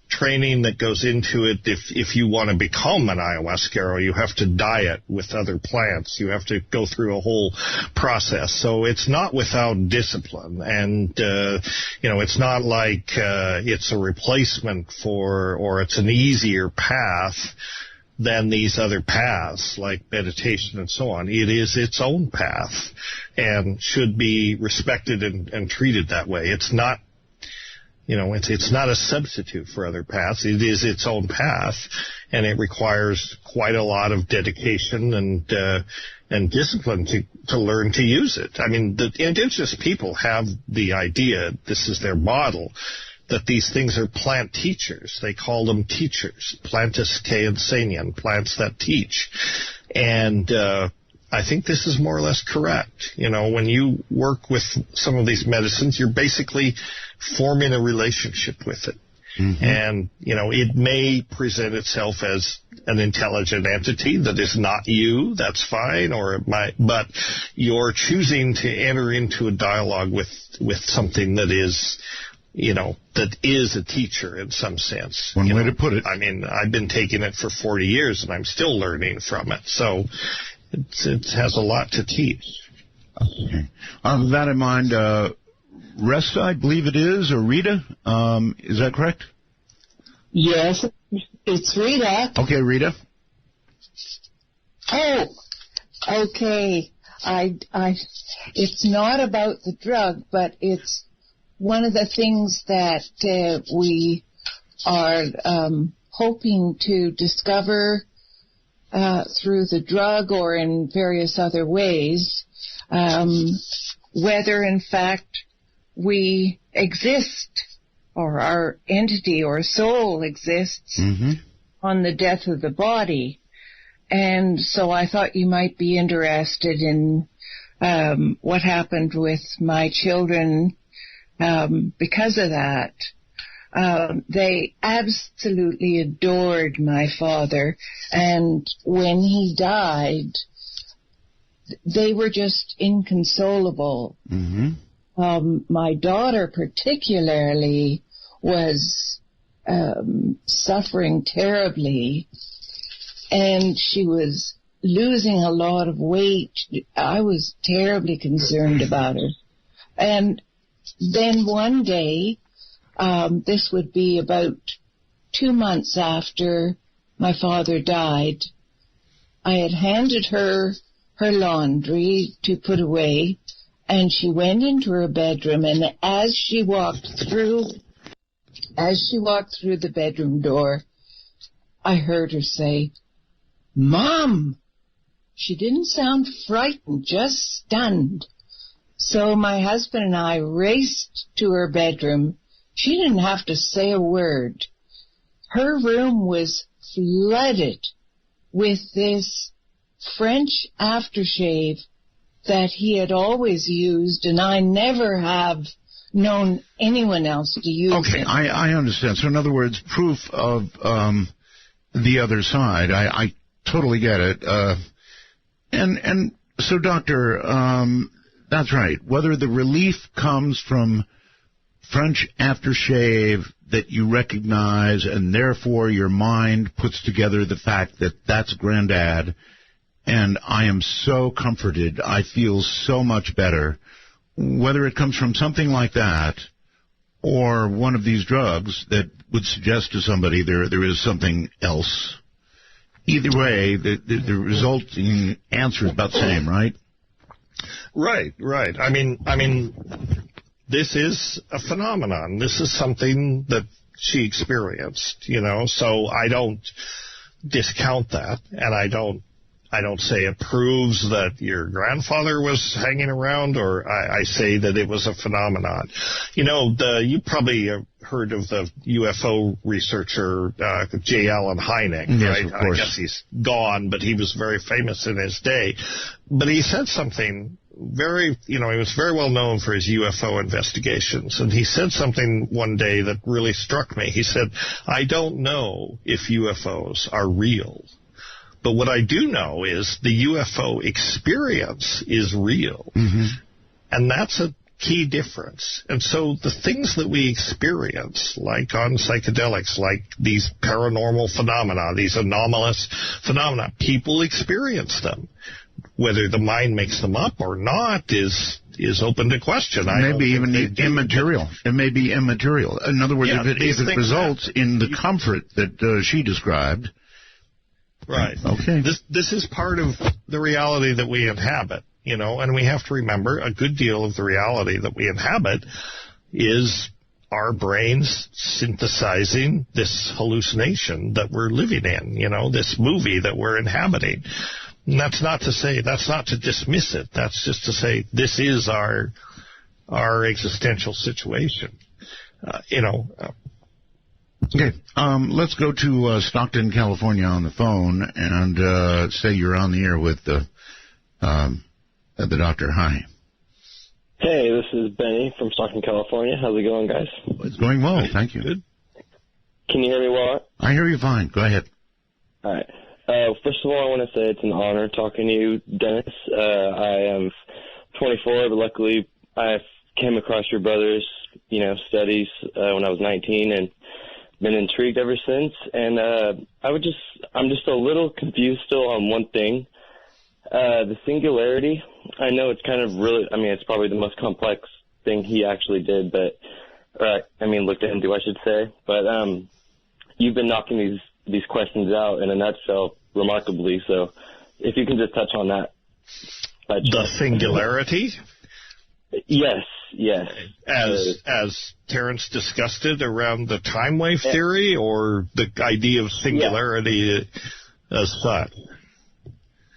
training that goes into it. If you want to become an ayahuasquero, you have to diet with other plants. You have to go through a whole process. So it's not without discipline. And, it's not like it's a replacement for, or it's an easier path than these other paths like meditation and so on. It is its own path and should be respected and treated that way. It's not, it's not a substitute for other paths. It is its own path, and it requires quite a lot of dedication and discipline to learn to use it. I mean, the indigenous people have the idea, this is their model, that these things are plant teachers. They call them teachers, plantas que enseñan, plants that teach. And I think this is more or less correct. When you work with some of these medicines, you're basically forming a relationship with it. Mm-hmm. And, it may present itself as an intelligent entity that is not you. That's fine. Or it might, but you're choosing to enter into a dialogue with something that is, that is a teacher in some sense. One way to put it. I mean, I've been taking it for 40 years and I'm still learning from it. So it has a lot to teach. Okay. With that in mind, Resta, I believe it is, or Rita, is that correct? Yes, it's Rita. Okay, Rita. Oh, okay. It's not about the drug, but it's one of the things that we are hoping to discover through the drug or in various other ways, whether in fact we exist or our entity or soul exists on the death of the body. And so I thought you might be interested in what happened with my children because of that. They absolutely adored my father, and when he died, they were just inconsolable. My daughter particularly was suffering terribly, and she was losing a lot of weight. I was terribly concerned about her. And then one day, this would be about 2 months after my father died, I had handed her her laundry to put away, and she went into her bedroom, and as she walked through the bedroom door, I heard her say, "Mom!" She didn't sound frightened, just stunned. So my husband and I raced to her bedroom. She didn't have to say a word. Her room was flooded with this French aftershave that he had always used, and I never have known anyone else to use it. I understand. So in other words, proof of the other side. I totally get it. And so, Doctor, that's right. Whether the relief comes from French aftershave that you recognize, and therefore your mind puts together the fact that that's Granddad, and I am so comforted, I feel so much better, whether it comes from something like that or one of these drugs that would suggest to somebody there is something else. Either way, the resulting answer is about the same, right? Right. I mean, this is a phenomenon. This is something that she experienced, so I don't discount that, and I don't say it proves that your grandfather was hanging around, or I say that it was a phenomenon. You probably have heard of the UFO researcher J. Allen Hynek, yes, right? Of course. I guess he's gone, but he was very famous in his day. But he said something he was very well known for his UFO investigations, and he said something one day that really struck me. He said, "I don't know if UFOs are real, but what I do know is the UFO experience is real." And that's a key difference. And so the things that we experience, like on psychedelics, like these paranormal phenomena, these anomalous phenomena, people experience them. Whether the mind makes them up or not is open to question. Maybe even immaterial. It may be immaterial. In other words, if it results in the comfort that she described. Right. Okay. This is part of the reality that we inhabit, and we have to remember a good deal of the reality that we inhabit is our brains synthesizing this hallucination that we're living in, this movie that we're inhabiting. And that's not to dismiss it. That's just to say this is our existential situation. Okay, let's go to Stockton, California on the phone and say you're on the air with the doctor. Hi. Hey, this is Benny from Stockton, California. How's it going, guys? It's going well, thank you. Good. Can you hear me well? I hear you fine. Go ahead. All right. First of all, I want to say it's an honor talking to you, Dennis. I am 24, but luckily I came across your brother's, studies when I was 19 and been intrigued ever since. And I'm just a little confused still on one thing. The singularity, I know it's kind of really, I mean, it's probably the most complex thing he actually did, but, looked into, I should say. But you've been knocking these questions out in a nutshell remarkably, so if you can just touch on that. The singularity? Yes. As Terrence discussed it around the time wave theory, or the idea of singularity as such?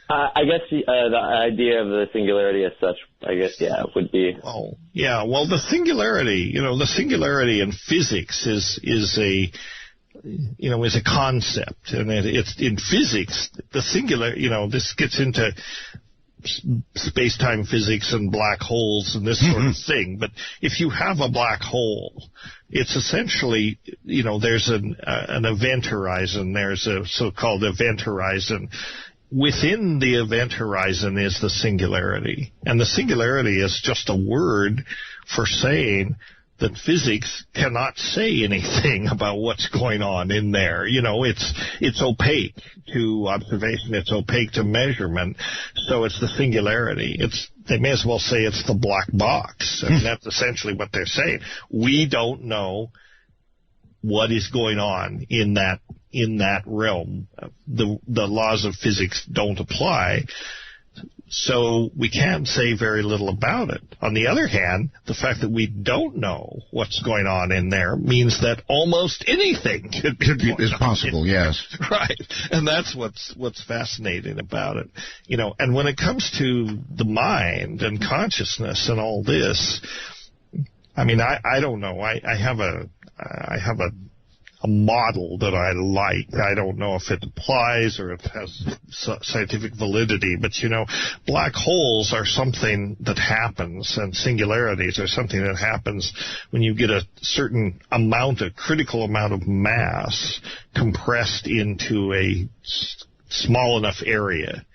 I guess the idea of the singularity as such, I guess, would be. Oh, yeah. Well, the singularity in physics is a concept, and it's in physics the singular. This gets into space-time physics and black holes and this sort of thing. But if you have a black hole, it's essentially, there's an event horizon. There's a so-called event horizon. Within the event horizon is the singularity. And the singularity is just a word for saying that physics cannot say anything about what's going on in there. It's opaque to observation. It's opaque to measurement. So it's the singularity. They may as well say it's the black box. I mean, that's essentially what they're saying. We don't know what is going on in that realm. The laws of physics don't apply. So we can't say very little about it. On the other hand, the fact that we don't know what's going on in there means that almost anything is possible. Yes, right. And that's what's fascinating about it. And when it comes to the mind and consciousness and all this, I mean, I don't know. I have a model that I like. I don't know if it applies or it has scientific validity, but black holes are something that happens, and singularities are something that happens when you get a certain critical amount of mass compressed into a small enough area.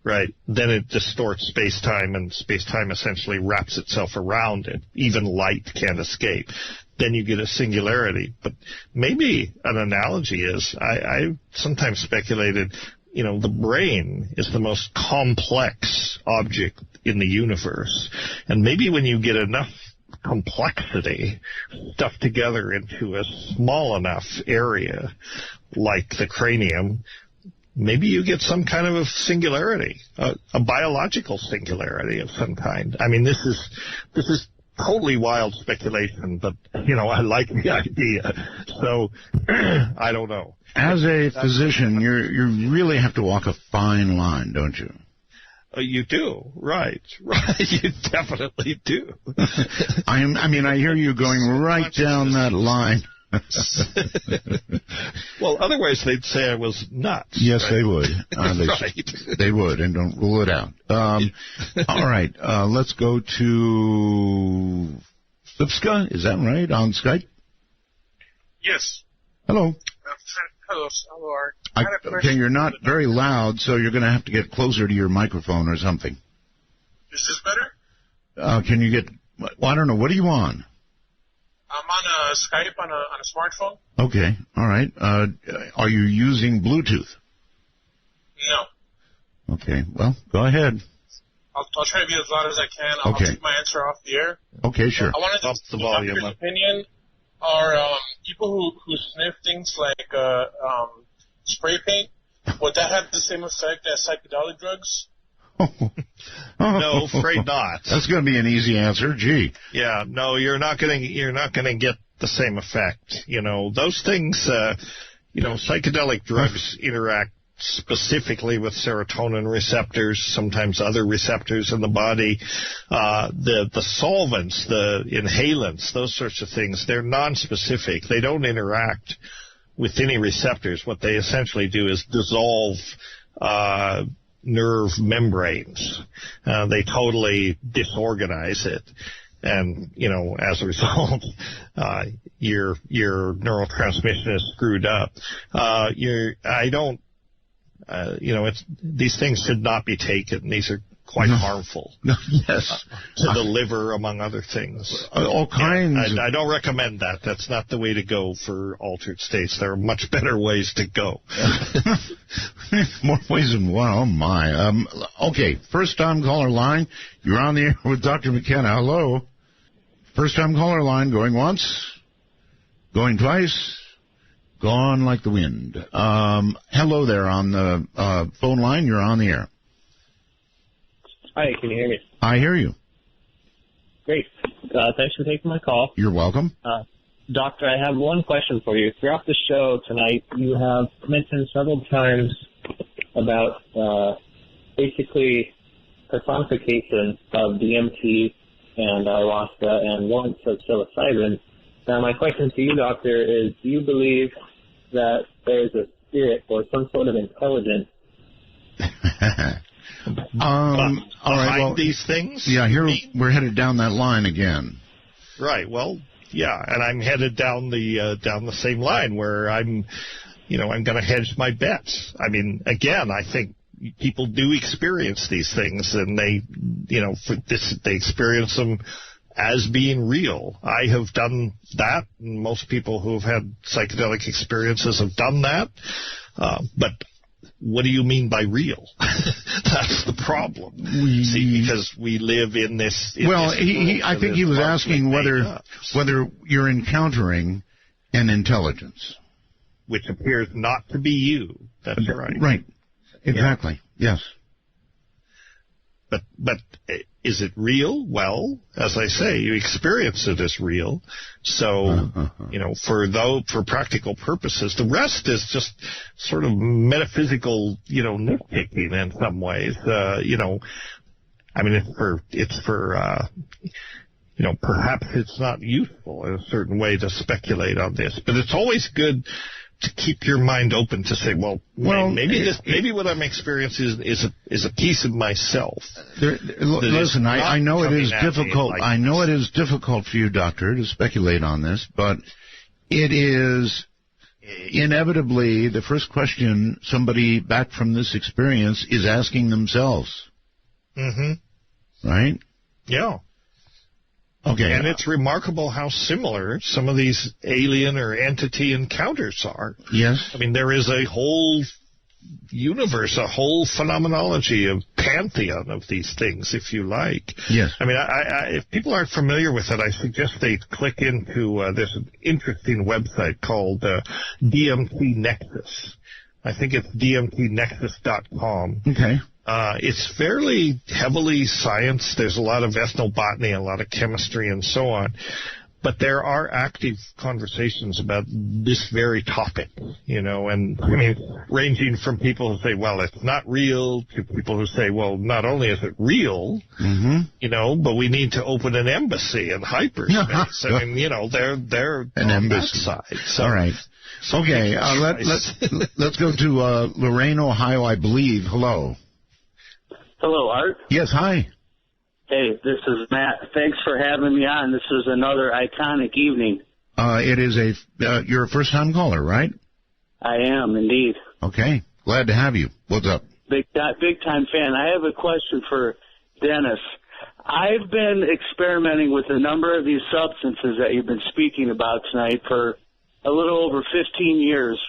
Right, then it distorts space-time, and space-time essentially wraps itself around it. Even light can't escape. Then you get a singularity. But maybe an analogy is, I sometimes speculated, the brain is the most complex object in the universe. And maybe when you get enough complexity stuffed together into a small enough area, like the cranium, maybe you get some kind of a singularity, a biological singularity of some kind. I mean, this is totally wild speculation, but, I like the idea. So, I don't know. As a physician, you really have to walk a fine line, don't you? You do, right. You definitely do. I hear you going right down that line. Well, otherwise they'd say I was nuts. Yes, right? they would. Right. They would, and don't rule it out. All right, let's go to Lipska. Is that right, on Skype? Yes. Hello. Hello, Art. I had a question. Okay, you're not very loud, so you're going to have to get closer to your microphone or something. Is this better? Can you get... Well, I don't know. What are you on? I'm on a Skype on a smartphone. Okay, all right. Are you using Bluetooth? No. Okay, well, go ahead. I'll try to be as loud as I can. I'll take my answer off the air. Okay, sure. I wanted to up the volume. Your opinion are people who sniff things like spray paint, would that have the same effect as psychedelic drugs? No, afraid not. That's going to be an easy answer. Gee. Yeah, no, you're not going to get the same effect. Those things, psychedelic drugs interact specifically with serotonin receptors, sometimes other receptors in the body. The solvents, the inhalants, those sorts of things, they're non-specific. They don't interact with any receptors. What they essentially do is dissolve nerve membranes. They totally disorganize it. And, as a result, your neurotransmission is screwed up. These things should not be taken. These are quite harmful. Yes. To the liver, among other things. All kinds. I don't recommend that. That's not the way to go for altered states. There are much better ways to go. More ways than one. Oh, my. Okay, first-time caller line. You're on the air with Dr. McKenna. Hello. First-time caller line, going once, going twice, gone like the wind. Hello there on the phone line. You're on the air. Hi, can you hear me? I hear you. Great. Thanks for taking my call. You're welcome. Doctor, I have one question for you. Throughout the show tonight, you have mentioned several times about basically personification of DMT and ayahuasca and once of psilocybin. Now, my question to you, Doctor, is do you believe that there is a spirit or some sort of intelligence all right, well, these things? Yeah, here we're headed down that line again. Right. Well, yeah, and I'm headed down the same line where I'm going to hedge my bets. I mean, again, I think people do experience these things, and they experience them as being real. I have done that, and most people who have had psychedelic experiences have done that, but what do you mean by real? That's the problem. Because we live in this. I think he was asking whether you're encountering an intelligence, which appears not to be you. That's right. Right. Exactly. Yeah. Yes. But is it real? Well, as I say, you experience it as real. So, for practical purposes, the rest is just sort of metaphysical, nitpicking in some ways. I mean, it's for perhaps it's not useful in a certain way to speculate on this, but it's always good to keep your mind open to say, maybe what I'm experiencing is a piece of myself. Listen, I know it is difficult. I know it is difficult for you, Doctor, to speculate on this, but it is inevitably the first question somebody back from this experience is asking themselves. Mm-hmm. Right? Yeah. Okay. And it's remarkable how similar some of these alien or entity encounters are. Yes. I mean, there is a whole universe, a whole phenomenology of pantheon of these things, if you like. Yes. I mean, if people aren't familiar with it, I suggest they click into this interesting website called DMT Nexus. I think it's dmtnexus.com. Okay. It's fairly heavily science. There's a lot of ethnobotany, a lot of chemistry, and so on. But there are active conversations about this very topic, and I mean, ranging from people who say, well, it's not real, to people who say, well, not only is it real, but we need to open an embassy in hyperspace. I mean, they're an on embassy. that side. So, all right. Okay, let's go to Lorain, Ohio, I believe. Hello. Hello, Art. Yes, hi. Hey, this is Matt. Thanks for having me on. This is another iconic evening. It is you're a first-time caller, right? I am, indeed. Okay. Glad to have you. What's up? Big-time fan. I have a question for Dennis. I've been experimenting with a number of these substances that you've been speaking about tonight for a little over 15 years,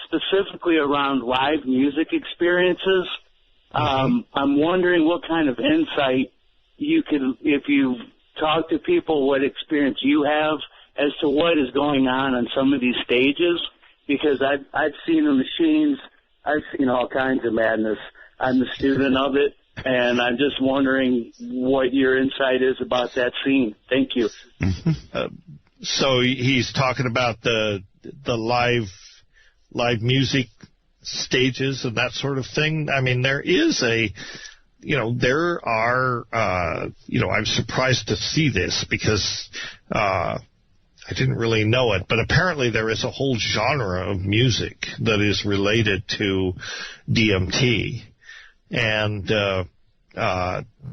specifically around live music experiences. I'm wondering what kind of insight you could, if you talk to people, what experience you have as to what is going on some of these stages, because I've seen the machines, I've seen all kinds of madness. I'm a student of it, and I'm just wondering what your insight is about that scene. Thank you. So he's talking about the live music stages and that sort of thing. I mean, there is there are, I'm surprised to see this because I didn't really know it, but apparently there is a whole genre of music that is related to DMT. And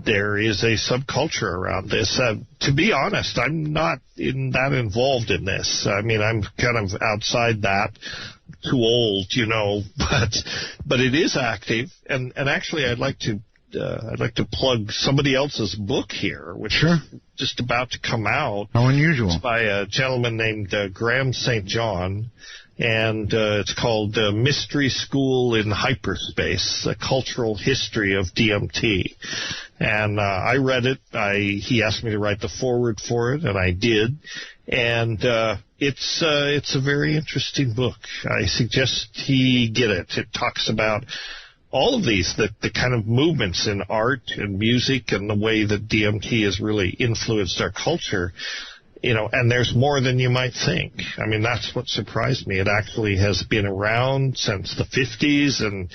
there is a subculture around this. To be honest, I'm not that involved in this. I mean, I'm kind of outside that. Too old, but it is active, and actually I'd like to I'd like to plug somebody else's book here, which is just about to come out. How unusual. It's by a gentleman named Graham St. John, and it's called Mystery School in Hyperspace, A Cultural History of DMT. And I read it. He asked me to write the foreword for it, and I did. And it's a very interesting book. I suggest he get it. It talks about all of these, the kind of movements in art and music and the way that DMT has really influenced our culture, and there's more than you might think. I mean, that's what surprised me. It actually has been around since the 50s and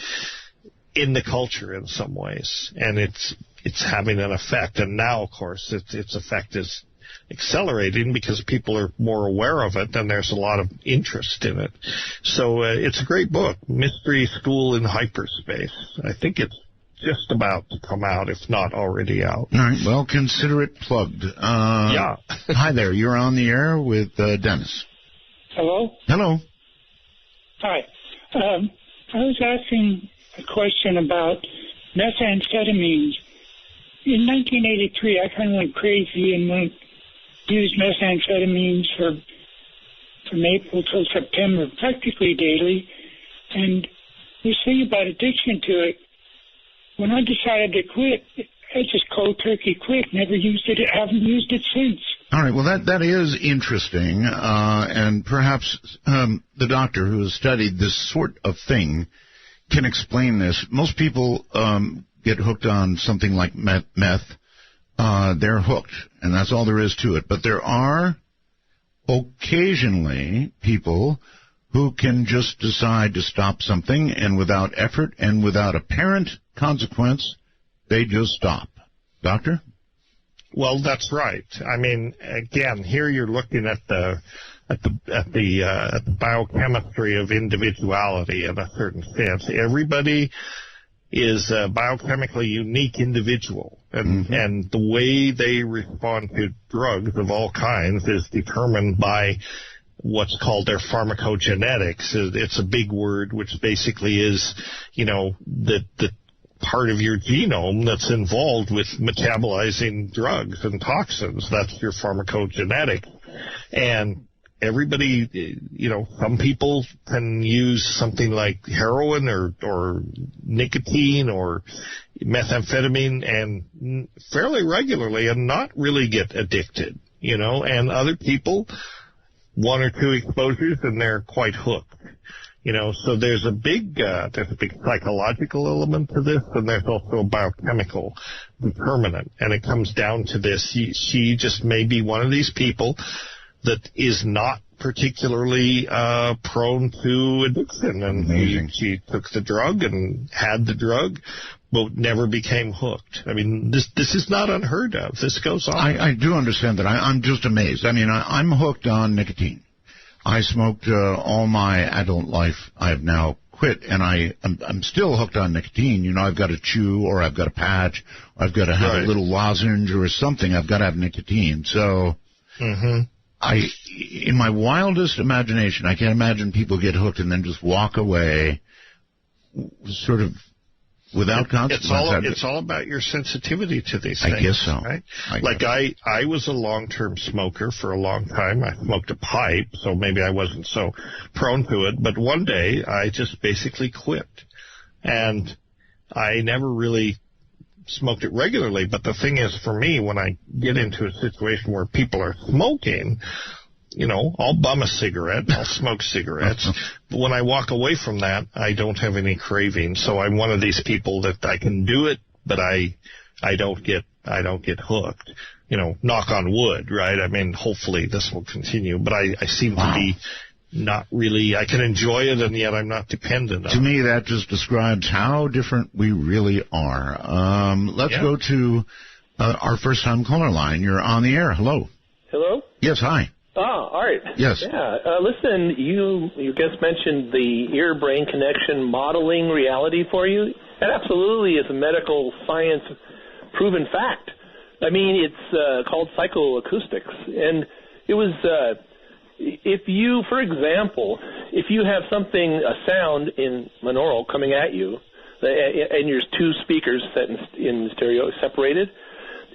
in the culture in some ways, and it's having an effect. And now, of course, its effect is accelerating because people are more aware of it, and there's a lot of interest in it. So it's a great book, Mystery School in Hyperspace. I think it's just about to come out, if not already out. All right, well, consider it plugged. Yeah. Hi there, you're on the air with Dennis. Hello? Hello. Hi. I was asking a question about methamphetamines. In 1983, I kind of went crazy and used methamphetamines from April till September, practically daily. And this thing about addiction to it, when I decided to quit, I just cold turkey quit. Never used it. Haven't used it since. All right. Well, that is interesting, and perhaps the doctor who has studied this sort of thing can explain this. Most people get hooked on something like meth. They're hooked, and that's all there is to it. But there are occasionally people who can just decide to stop something, and without effort and without apparent consequence, they just stop. Doctor? Well, that's right. I mean, again, here you're looking at the biochemistry of individuality in a certain sense. Everybody is a biochemically unique individual, and the way they respond to drugs of all kinds is determined by what's called their pharmacogenetics. It's a big word, which basically is, the part of your genome that's involved with metabolizing drugs and toxins. That's your pharmacogenetics. And everybody, some people can use something like heroin or nicotine or methamphetamine and fairly regularly and not really get addicted, and other people, one or two exposures and they're quite hooked. So there's a big psychological element to this, and there's also a biochemical determinant. And it comes down to this. She just may be one of these people that is not particularly prone to addiction. And she took the drug and had the drug, but never became hooked. I mean, this is not unheard of. This goes on. I do understand that. I'm just amazed. I mean, I'm hooked on nicotine. I smoked all my adult life. I've now quit, and I'm still hooked on nicotine. I've got to chew, or I've got to patch, or I've got to have a little lozenge or something. I've got to have nicotine. So in my wildest imagination, I can't imagine people get hooked and then just walk away sort of without consequence. It's all about your sensitivity to these things. I guess so. Right? I was a long-term smoker for a long time. I smoked a pipe, so maybe I wasn't so prone to it. But one day, I just basically quit. And I never really smoked it regularly. But the thing is, for me, when I get into a situation where people are smoking, I'll bum a cigarette, I'll smoke cigarettes, but when I walk away from that, I don't have any craving. So I'm one of these people that I can do it, but I don't get hooked. Knock on wood, right? I mean, hopefully this will continue, but I seem to be not really. I can enjoy it, and yet I'm not dependent on it. To me, that just describes how different we really are. Let's go to our first-time caller line. You're on the air. Hello. Hello? Yes, hi. Ah, Art. Yes. Yeah. Listen, you just mentioned the ear-brain connection modeling reality for you. That absolutely is a medical science proven fact. I mean, it's called psychoacoustics. And it was, if you, for example, if you have something, a sound in monaural coming at you, and there's two speakers set in stereo separated,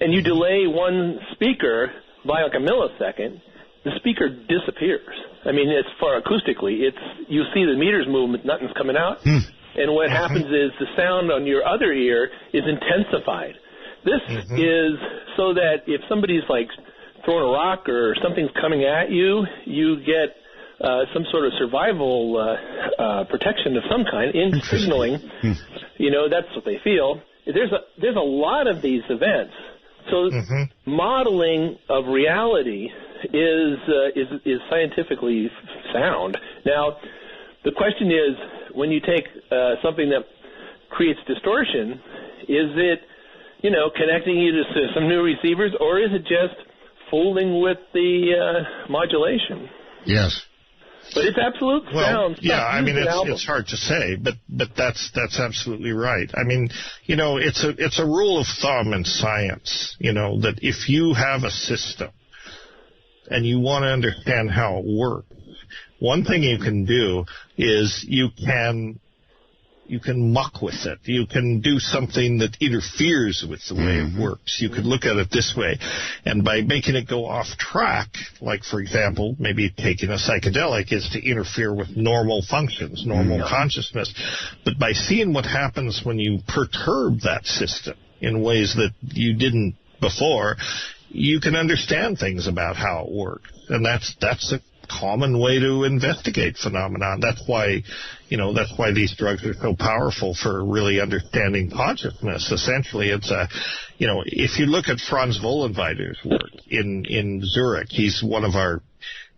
and you delay one speaker by like a millisecond, the speaker disappears. I mean, it's far acoustically. You see the meters move, nothing's coming out. And what happens is the sound on your other ear is intensified. This is so that if somebody's like throwing a rock or something's coming at you, you get some sort of survival protection of some kind in signaling. That's what they feel. There's a lot of these events. So modeling of reality is scientifically sound. Now, the question is, when you take something that creates distortion, is it, connecting you to some new receivers, or is it just fooling with the modulation? Yes. But it's absolute sound. Yeah, I mean, it's hard to say, but that's absolutely right. I mean, it's a rule of thumb in science, that if you have a system and you want to understand how it works, one thing you can do is you can muck with it. You can do something that interferes with the way it works. You could look at it this way. And by making it go off track, like, for example, maybe taking a psychedelic is to interfere with normal functions, normal consciousness. But by seeing what happens when you perturb that system in ways that you didn't before, you can understand things about how it works. And that's a common way to investigate phenomenon. That's why these drugs are so powerful for really understanding consciousness. Essentially, it's if you look at Franz Vollenweider's work in Zurich, he's one of our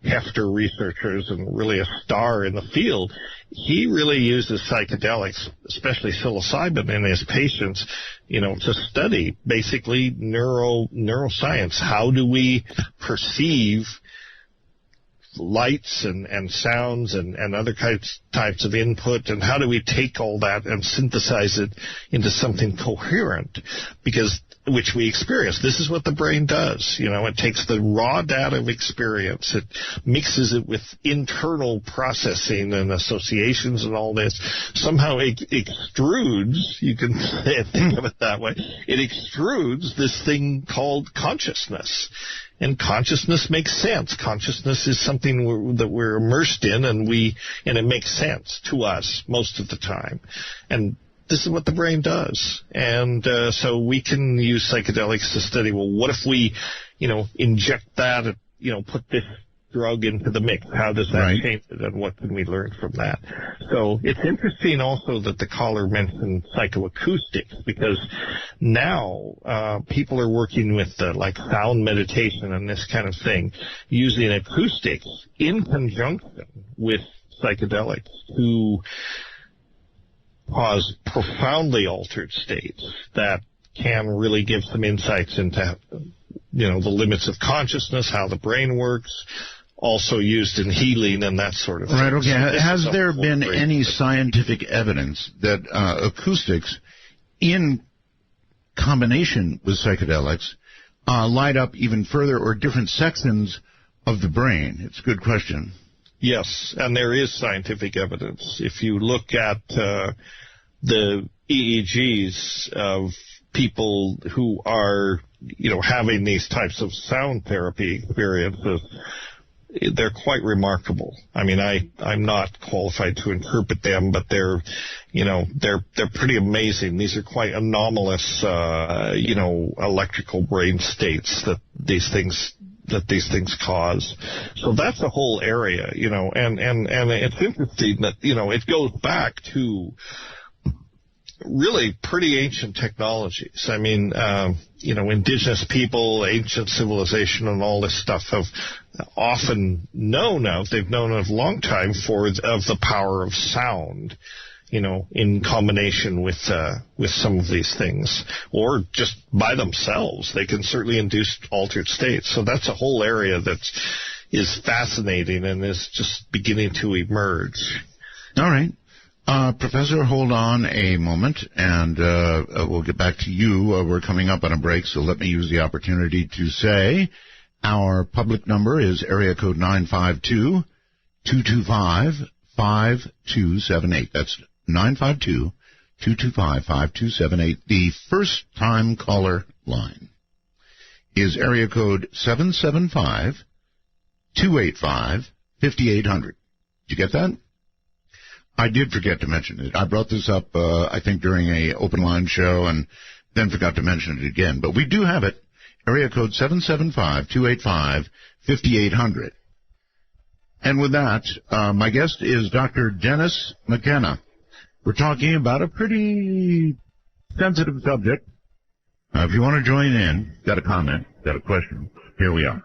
Hefter researchers and really a star in the field. He really uses psychedelics, especially psilocybin, in his patients, to study basically neuroscience. How do we perceive lights and sounds and other types of input, and how do we take all that and synthesize it into something coherent, which we experience. This is what the brain does. It takes the raw data of experience, it mixes it with internal processing and associations and all this. Somehow it extrudes, you can think of it that way, it extrudes this thing called consciousness. And consciousness makes sense. Consciousness is something that we're immersed in, and it makes sense to us most of the time. And this is what the brain does. And so we can use psychedelics to study, well, what if we, inject that, put this drug into the mix? How does that change it, and what can we learn from that? So it's interesting also that the caller mentioned psychoacoustics, because now people are working with like sound meditation and this kind of thing, using acoustics in conjunction with psychedelics to cause profoundly altered states that can really give some insights into the limits of consciousness, how the brain works, also used in healing and that sort of thing. Right, okay. So has there been any scientific evidence that acoustics in combination with psychedelics light up even further, or different sections of the brain? It's a good question. Yes, and there is scientific evidence. If you look at the EEGs of people who are, having these types of sound therapy experiences, they're quite remarkable. I mean, I'm not qualified to interpret them, but they're pretty amazing. These are quite anomalous, electrical brain states that these things cause. So that's a whole area, and it's interesting that, it goes back to really pretty ancient technologies. I mean, indigenous people, ancient civilization, and all this stuff have often known of. They've known of a long time of the power of sound, in combination with some of these things, or just by themselves. They can certainly induce altered states. So that's a whole area that is fascinating and is just beginning to emerge. All right. Professor, hold on a moment, and we'll get back to you. We're coming up on a break, so let me use the opportunity to say our public number is area code 952-225-5278. That's 225-5278. The first-time caller line is area code 775-285-5800. Did you get that? I did forget to mention it. I brought this up, I think, during a open line show and then forgot to mention it again. But we do have it. Area code 775-285-5800. And with that, my guest is Dr. Dennis McKenna. We're talking about a pretty sensitive subject. If you want to join in, got a comment, got a question, here we are.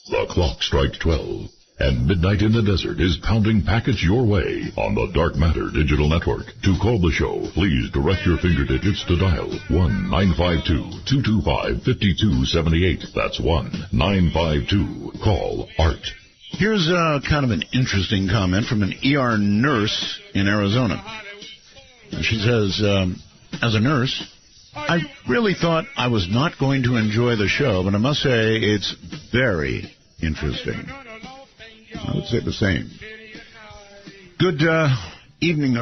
The clock strikes 12, and Midnight in the Desert is pounding packets your way on the Dark Matter Digital Network. To call the show, please direct your finger digits to dial 1-952-225-5278. That's 1-952. Call ART. Here's kind of an interesting comment from an ER nurse in Arizona. She says, as a nurse, I really thought I was not going to enjoy the show, but I must say it's very interesting. I would say the same. Good evening,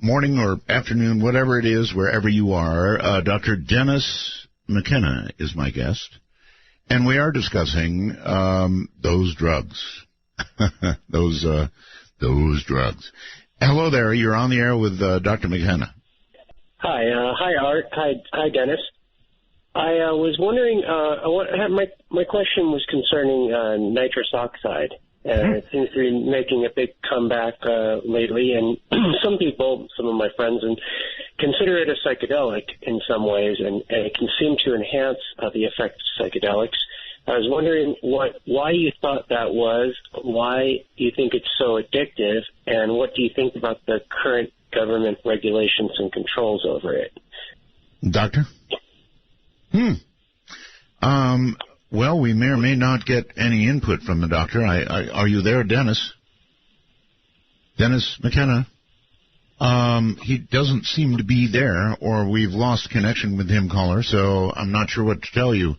morning, or afternoon, whatever it is, wherever you are. Dr. Dennis McKenna is my guest, and we are discussing those drugs. those drugs. Hello there. You're on the air with Dr. McKenna. Hi, Art. Hi, Dennis. I was wondering. My question was concerning nitrous oxide. It seems to be making a big comeback lately, and some people, some of my friends, consider it a psychedelic in some ways, and it can seem to enhance the effect of psychedelics. I was wondering why you thought that was, why you think it's so addictive, and what do you think about the current government regulations and controls over it? Doctor? Well, we may or may not get any input from the doctor. Are you there, Dennis? Dennis McKenna? He doesn't seem to be there, or we've lost connection with him, caller, so I'm not sure what to tell you.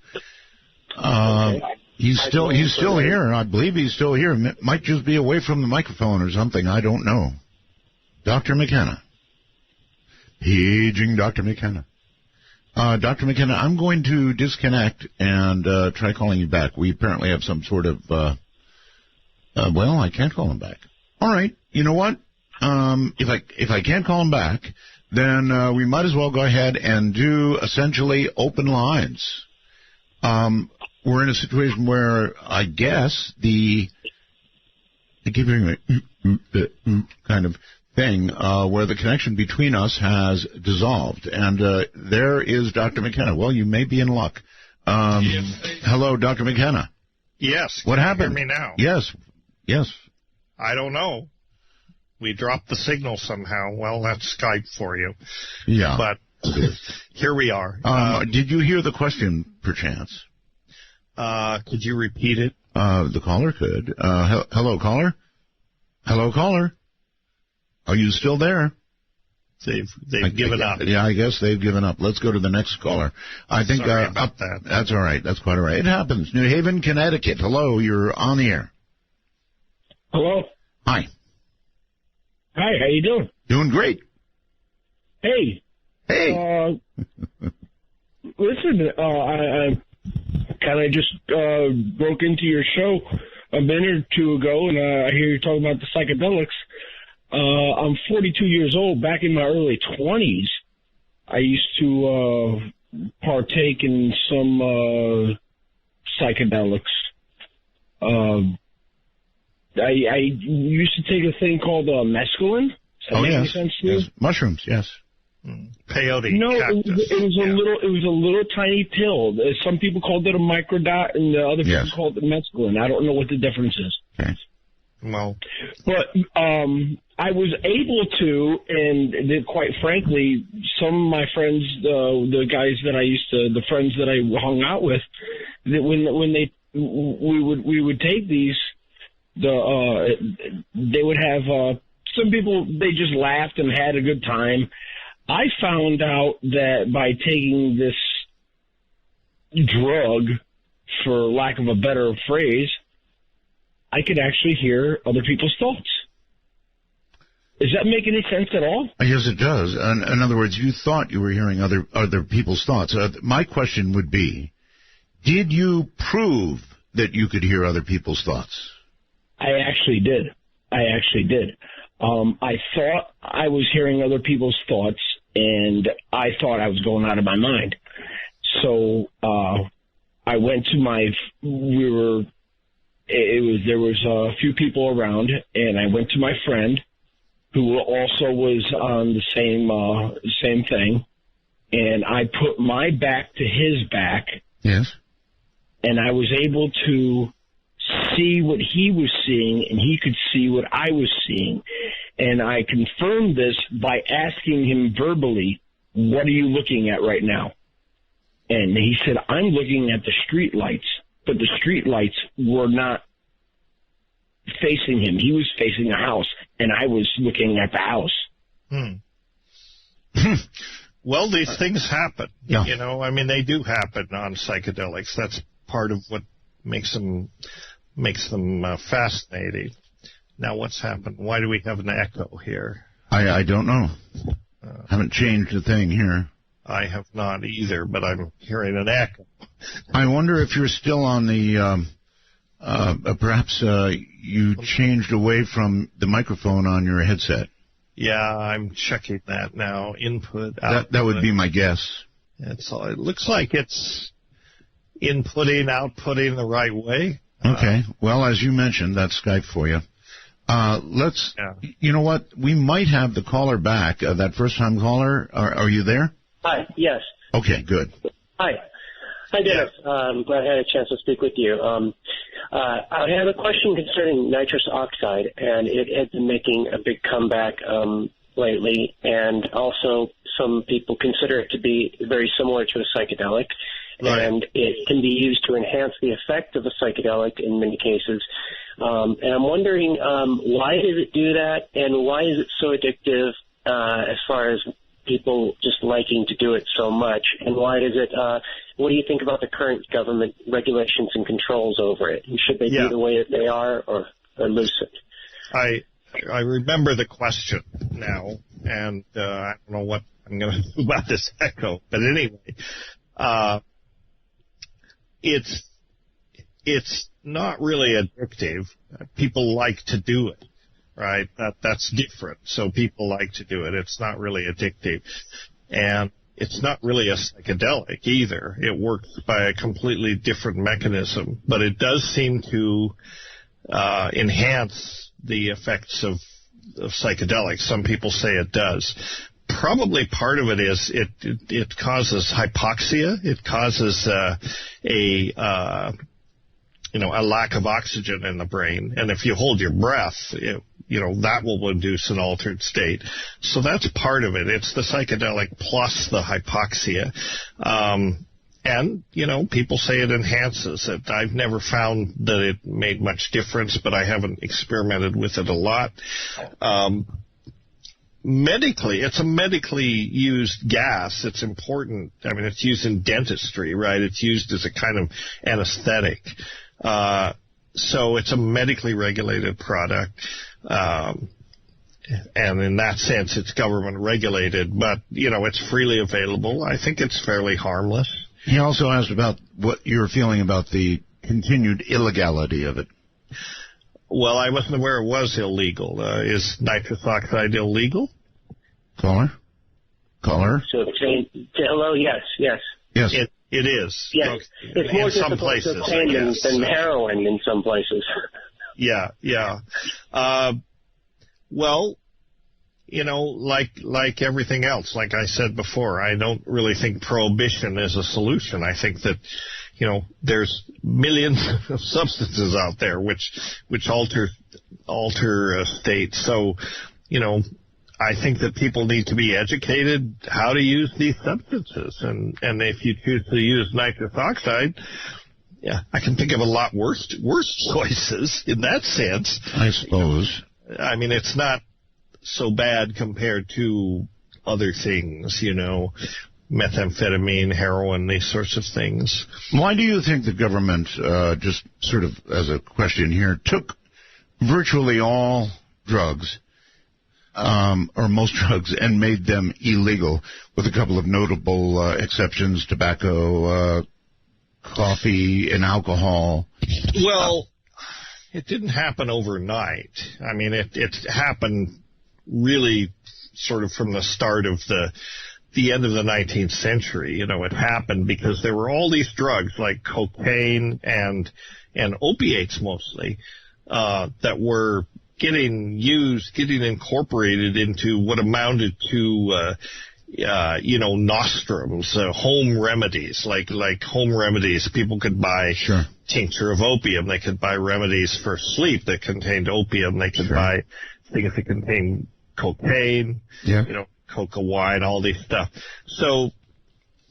He's still here. I believe he's still here. Might just be away from the microphone or something. I don't know. Dr. McKenna. Paging Dr. McKenna. Dr. McKenna, I'm going to disconnect and try calling you back. We apparently have some sort of, well, I can't call him back. All right. You know what? If I can't call him back, then we might as well go ahead and do essentially open lines. We're in a situation where I guess I keep hearing kind of thing where the connection between us has dissolved. And there is Dr. McKenna. Well, you may be in luck. Hello, Dr. McKenna. Yes. What happened? Hear me now? Yes. I don't know. We dropped the signal somehow. Well, that's Skype for you. Yeah. But here we are. Did you hear the question, perchance? Could you repeat it? The caller could. Hello, caller? Hello, caller? Are you still there? They've given up. Yeah, I guess they've given up. Let's go to the next caller. I think Sorry about that. That's all right. That's quite all right. It happens. New Haven, Connecticut. Hello, you're on the air. Hello. Hi. Hi, how you doing? Doing great. Hey. Listen, I kind of just broke into your show a minute or two ago, and I hear you talking about the psychedelics. I'm 42 years old. Back in my early 20s, I used to partake in some psychedelics. I used to take a thing called mescaline. Does that make any sense to you? Yes. Mushrooms, yes. Peyote. No, it was a little tiny pill. Some people called it a microdot, and the other people called it mescaline. I don't know what the difference is. Okay. Well, but I was able to, and quite frankly, some of my friends, the guys that the friends that I hung out with, that when we would take these, they would have some people, they just laughed and had a good time. I found out that by taking this drug, for lack of a better phrase, I could actually hear other people's thoughts. Does that make any sense at all? Yes, it does. In other words, you thought you were hearing other people's thoughts. My question would be, did you prove that you could hear other people's thoughts? I actually did. I thought I was hearing other people's thoughts, and I thought I was going out of my mind. So I went to there was a few people around, and I went to my friend, who also was on the same thing, and I put my back to his back. Yes. And I was able to see what he was seeing, and he could see what I was seeing. And I confirmed this by asking him verbally, what are you looking at right now? And he said, I'm looking at the street lights, but the street lights were not facing him. He was facing a house, and I was looking at the house. Well, these things happen. Yeah. You know, I mean, they do happen on psychedelics. That's part of what makes them fascinating. Now, what's happened? Why do we have an echo here? I don't know. Haven't changed a thing here. I have not either, but I'm hearing an echo. I wonder if you're still on the, perhaps you changed away from the microphone on your headset. Yeah, I'm checking that now. Input, output. That would be my guess. It looks like it's inputting, outputting the right way. Okay. Well, as you mentioned, that's Skype for you. You know what? We might have the caller back, that first-time caller. Are you there? Hi, yes. Okay, good. Hi, Dennis. I'm glad I had a chance to speak with you. I have a question concerning nitrous oxide, and it has been making a big comeback lately, and also some people consider it to be very similar to a psychedelic, and it can be used to enhance the effect of a psychedelic in many cases. And I'm wondering, why does it do that, and why is it so addictive as far as people just liking to do it so much, and why does it, what do you think about the current government regulations and controls over it? And should they be the way that they are, or loose it? I remember the question now, and I don't know what I'm going to do about this echo, but anyway, it's not really addictive. People like to do it. Right, that's different. So people like to do it. It's not really addictive, and it's not really a psychedelic either. It works by a completely different mechanism, but it does seem to enhance the effects of psychedelics. Some people say it does. Probably part of it is it causes hypoxia. It causes a lack of oxygen in the brain, and if you hold your breath, that will induce an altered state. So that's part of it. It's the psychedelic plus the hypoxia. And, people say it enhances it. I've never found that it made much difference, but I haven't experimented with it a lot. Medically, it's a medically used gas. It's important. I mean, it's used in dentistry, right? It's used as a kind of anesthetic. So it's a medically regulated product. And in that sense, it's government regulated, but, it's freely available. I think it's fairly harmless. He also asked about what you're feeling about the continued illegality of it. Well, I wasn't aware it was illegal. Is nitrous oxide illegal? Caller? So, hello, yes. Yes. It is. Yes. It's more difficult to obtain than heroin in some places. Yeah. Well, like everything else, like I said before, I don't really think prohibition is a solution. I think that, there's millions of substances out there which alter states. So, I think that people need to be educated how to use these substances. And if you choose to use nitrous oxide, I can think of a lot worse choices in that sense. I suppose. I mean, it's not so bad compared to other things, methamphetamine, heroin, these sorts of things. Why do you think the government, just sort of as a question here, took virtually all drugs or most drugs, and made them illegal, with a couple of notable exceptions: tobacco, coffee, and alcohol. Well, it didn't happen overnight. I mean, it happened really sort of from the start of the end of the 19th century. You know, it happened because there were all these drugs like cocaine and opiates mostly that were getting incorporated into what amounted to nostrums, home remedies, like home remedies. People could buy tincture of opium. They could buy remedies for sleep that contained opium. They could buy things that contained cocaine, coca wine, all these stuff. So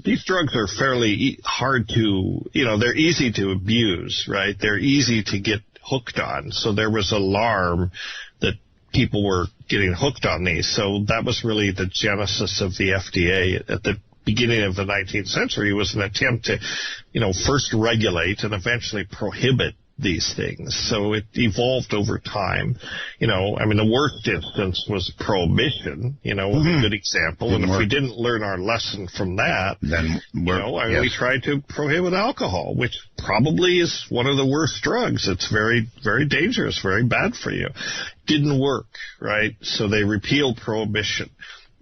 these drugs are fairly hard to, they're easy to abuse, right? They're easy to get hooked on. So there was alarm that people were getting hooked on these. So that was really the genesis of the FDA at the beginning of the 19th century. Was an attempt to, first regulate and eventually prohibit these things. So it evolved over time. The worst instance was prohibition, was a good example. And if we didn't learn our lesson from that, then we tried to prohibit alcohol, which probably is one of the worst drugs. It's very, very dangerous, very bad for you. Didn't work, right? So they repealed prohibition.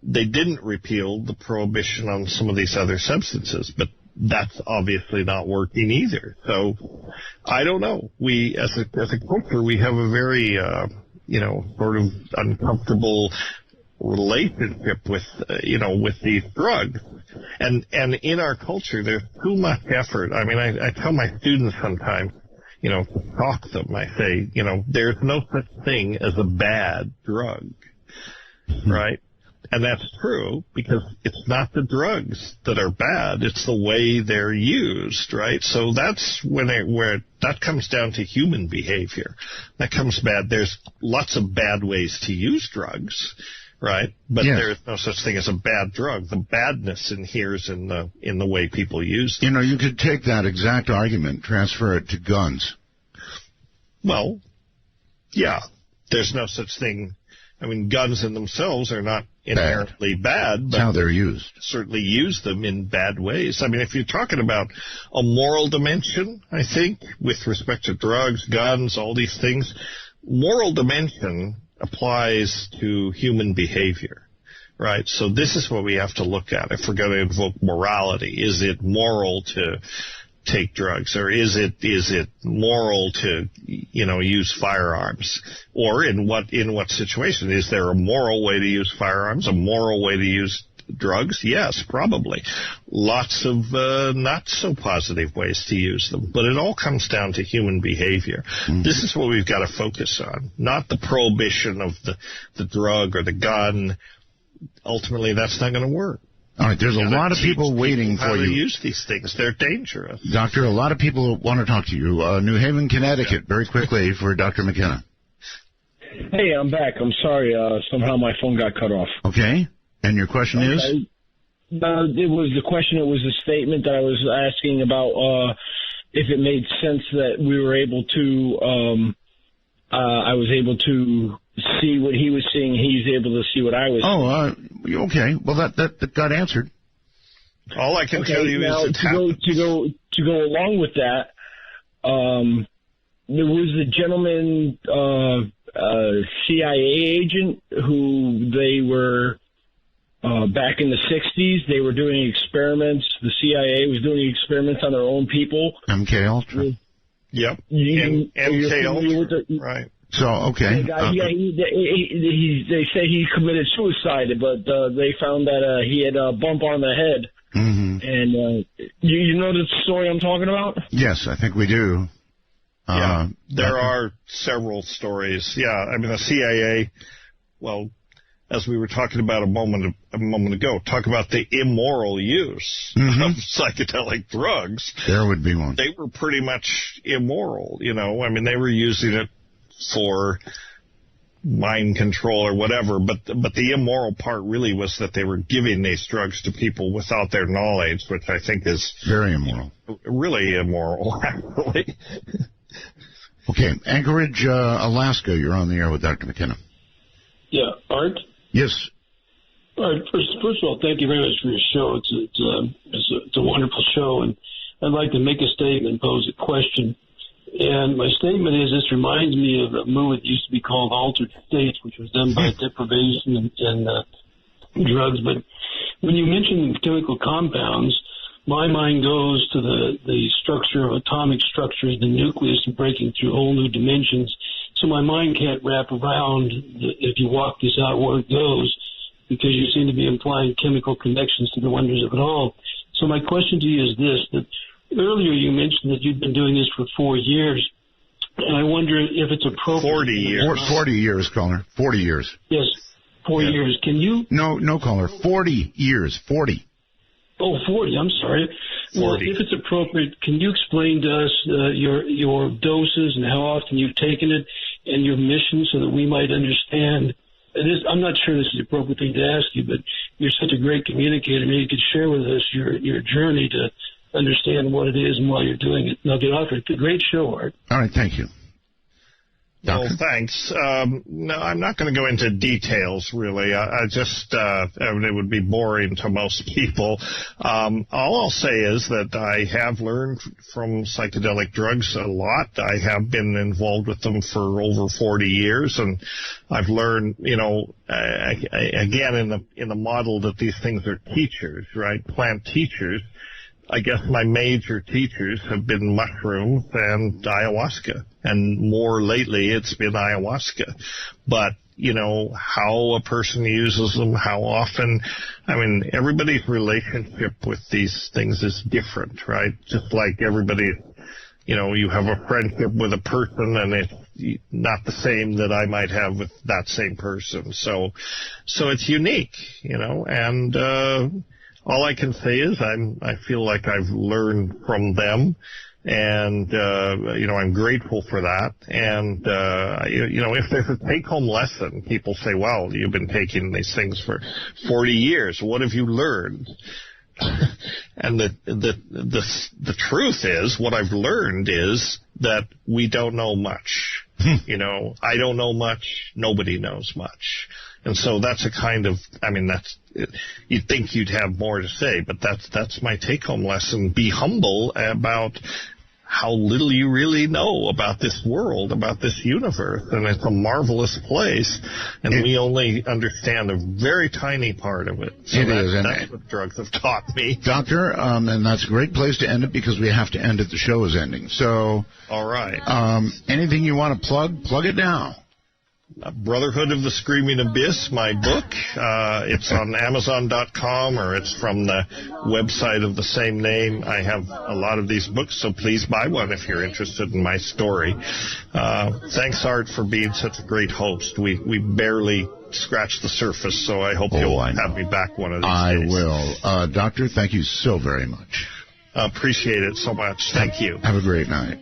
They didn't repeal the prohibition on some of these other substances, but that's obviously not working either. So I don't know. We, as a culture, we have a very, sort of uncomfortable relationship with, with these drugs. And in our culture, there's too much effort. I mean, I tell my students sometimes, to talk them. I say, there's no such thing as a bad drug, right? And that's true, because it's not the drugs that are bad, it's the way they're used, right? So that's where that comes down to human behavior. That comes bad. There's lots of bad ways to use drugs, right? But there's no such thing as a bad drug. The badness inheres in the way people use them. You could take that exact argument, transfer it to guns. Well, yeah, there's no such thing. I mean, guns in themselves are not inherently bad, but how they're used. Certainly use them in bad ways. I mean, if you're talking about a moral dimension, I think, with respect to drugs, guns, all these things, moral dimension applies to human behavior, right? So this is what we have to look at if we're going to invoke morality. Is it moral to take drugs, or is it moral to use firearms, or in what situation? Is there a moral way to use firearms, a moral way to use drugs? Yes, probably. Lots of not so positive ways to use them, but it all comes down to human behavior. This is what we've got to focus on, not the prohibition of the drug or the gun. Ultimately, that's not going to work. All right, there's a lot of people waiting for you. How to use these things. They're dangerous. Doctor, a lot of people want to talk to you. New Haven, Connecticut, very quickly for Dr. McKenna. Hey, I'm back. I'm sorry. Somehow my phone got cut off. Okay. And your question is? It was the question. It was a statement that I was asking about if it made sense that we were able to, I was able to see what he was seeing. He's able to see what I was seeing. Okay. Well, that got answered. All I can tell you now, is to go along with that, there was a gentleman, CIA agent, who they were back in the 60s. They were doing experiments. The CIA was doing experiments on their own people. MK Ultra. Yep. MK Ultra. Right. So, okay. They say he committed suicide, but they found that he had a bump on the head. Mm-hmm. And you know the story I'm talking about? Yes, I think we do. There are several stories. Yeah, I mean, the CIA, well, as we were talking about a moment ago, talk about the immoral use of psychedelic drugs. There would be one. They were pretty much immoral, I mean, they were using it for mind control or whatever, but the immoral part really was that they were giving these drugs to people without their knowledge, which I think is very immoral. Really immoral, actually. Okay, Anchorage, Alaska, you're on the air with Dr. McKenna. Yeah, Art? Yes. Art, first of all, thank you very much for your show. It's a wonderful show, and I'd like to make a statement and pose a question. And my statement is, this reminds me of a movie that used to be called Altered States, which was done by deprivation and drugs. But when you mention chemical compounds, my mind goes to the structure of atomic structures, the nucleus, and breaking through whole new dimensions. So my mind can't wrap around, if you walk this out, where it goes, because you seem to be implying chemical connections to the wonders of it all. So my question to you is this, that earlier you mentioned that you've been doing this for 4 years, and I wonder if it's appropriate. 40 years. 40 years, caller. 40 years. Yes, 4 years. Can you? No, caller. 40 years. 40. Oh, 40. I'm sorry. 40. Well, if it's appropriate, can you explain to us your doses and how often you've taken it and your mission so that we might understand? I'm not sure this is the appropriate thing to ask you, but you're such a great communicator. Maybe you could share with us your journey to understand what it is and why you're doing it. And I'll get off it. It's a great show, Art. All right, thank you. Well, thanks. No, I'm not going to go into details, really. I just, it would be boring to most people. All I'll say is that I have learned from psychedelic drugs a lot. I have been involved with them for over 40 years, and I've learned, again, in the model that these things are teachers, right? Plant teachers. I guess my major teachers have been mushrooms and ayahuasca, and more lately it's been ayahuasca. But, how a person uses them, how often, everybody's relationship with these things is different, right? Just like everybody, you have a friendship with a person and it's not the same that I might have with that same person. So it's unique, and, all I can say is I feel like I've learned from them, and I'm grateful for that. And if there's a take-home lesson, people say, "Well, you've been taking these things for 40 years. What have you learned?" And the truth is, what I've learned is that we don't know much. I don't know much. Nobody knows much. And so that's a kind of, you'd think you'd have more to say, but that's my take-home lesson. Be humble about how little you really know about this world, about this universe, and it's a marvelous place, and we only understand a very tiny part of it. So that's what drugs have taught me. Doctor, and that's a great place to end it because we have to end it. The show is ending. So, all right. Anything you want to plug it now. Brotherhood of the Screaming Abyss, my book. It's on Amazon.com, or it's from the website of the same name. I have a lot of these books, so please buy one if you're interested in my story. Thanks, Art, for being such a great host. We barely scratched the surface, so I hope you'll have me back one of these days. I will. Doctor, thank you so very much. Appreciate it so much. Thank you. Have a great night.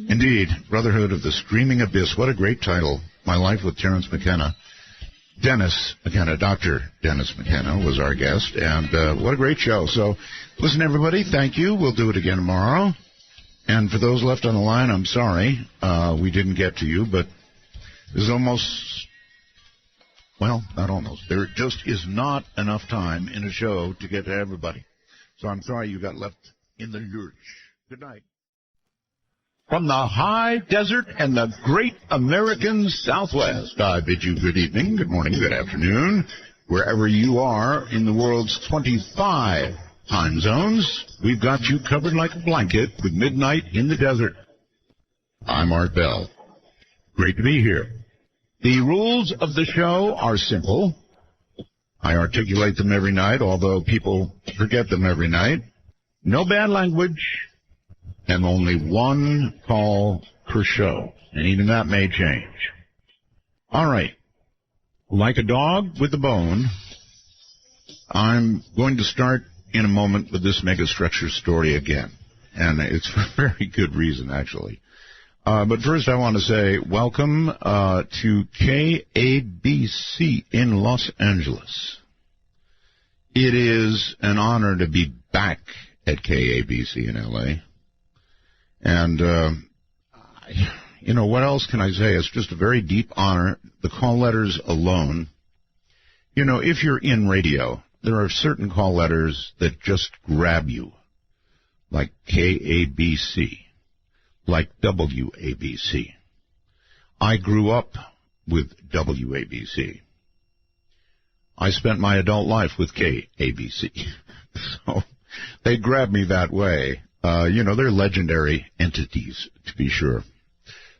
Indeed, Brotherhood of the Screaming Abyss. What a great title. My Life with Terence McKenna. Dennis McKenna, Dr. Dennis McKenna was our guest, and what a great show. So, listen, everybody, thank you. We'll do it again tomorrow. And for those left on the line, I'm sorry we didn't get to you, but there's not almost. There just is not enough time in a show to get to everybody. So I'm sorry you got left in the lurch. Good night. From the high desert and the great American Southwest, I bid you good evening, good morning, good afternoon, wherever you are in the world's 25 time zones. We've got you covered like a blanket with Midnight in the Desert. I'm Art Bell. Great to be here. The rules of the show are simple. I articulate them every night, although people forget them every night. No bad language. And only one call per show. And even that may change. All right. Like a dog with a bone, I'm going to start in a moment with this Megastructure story again. And it's for a very good reason, actually. But first I want to say welcome to KABC in Los Angeles. It is an honor to be back at KABC in L.A., and, what else can I say? It's just a very deep honor. the call letters alone, you know, if you're in radio, there are certain call letters that just grab you, like KABC, like WABC. I grew up with WABC. I spent my adult life with KABC. So they grab me that way. You know, they're legendary entities, to be sure.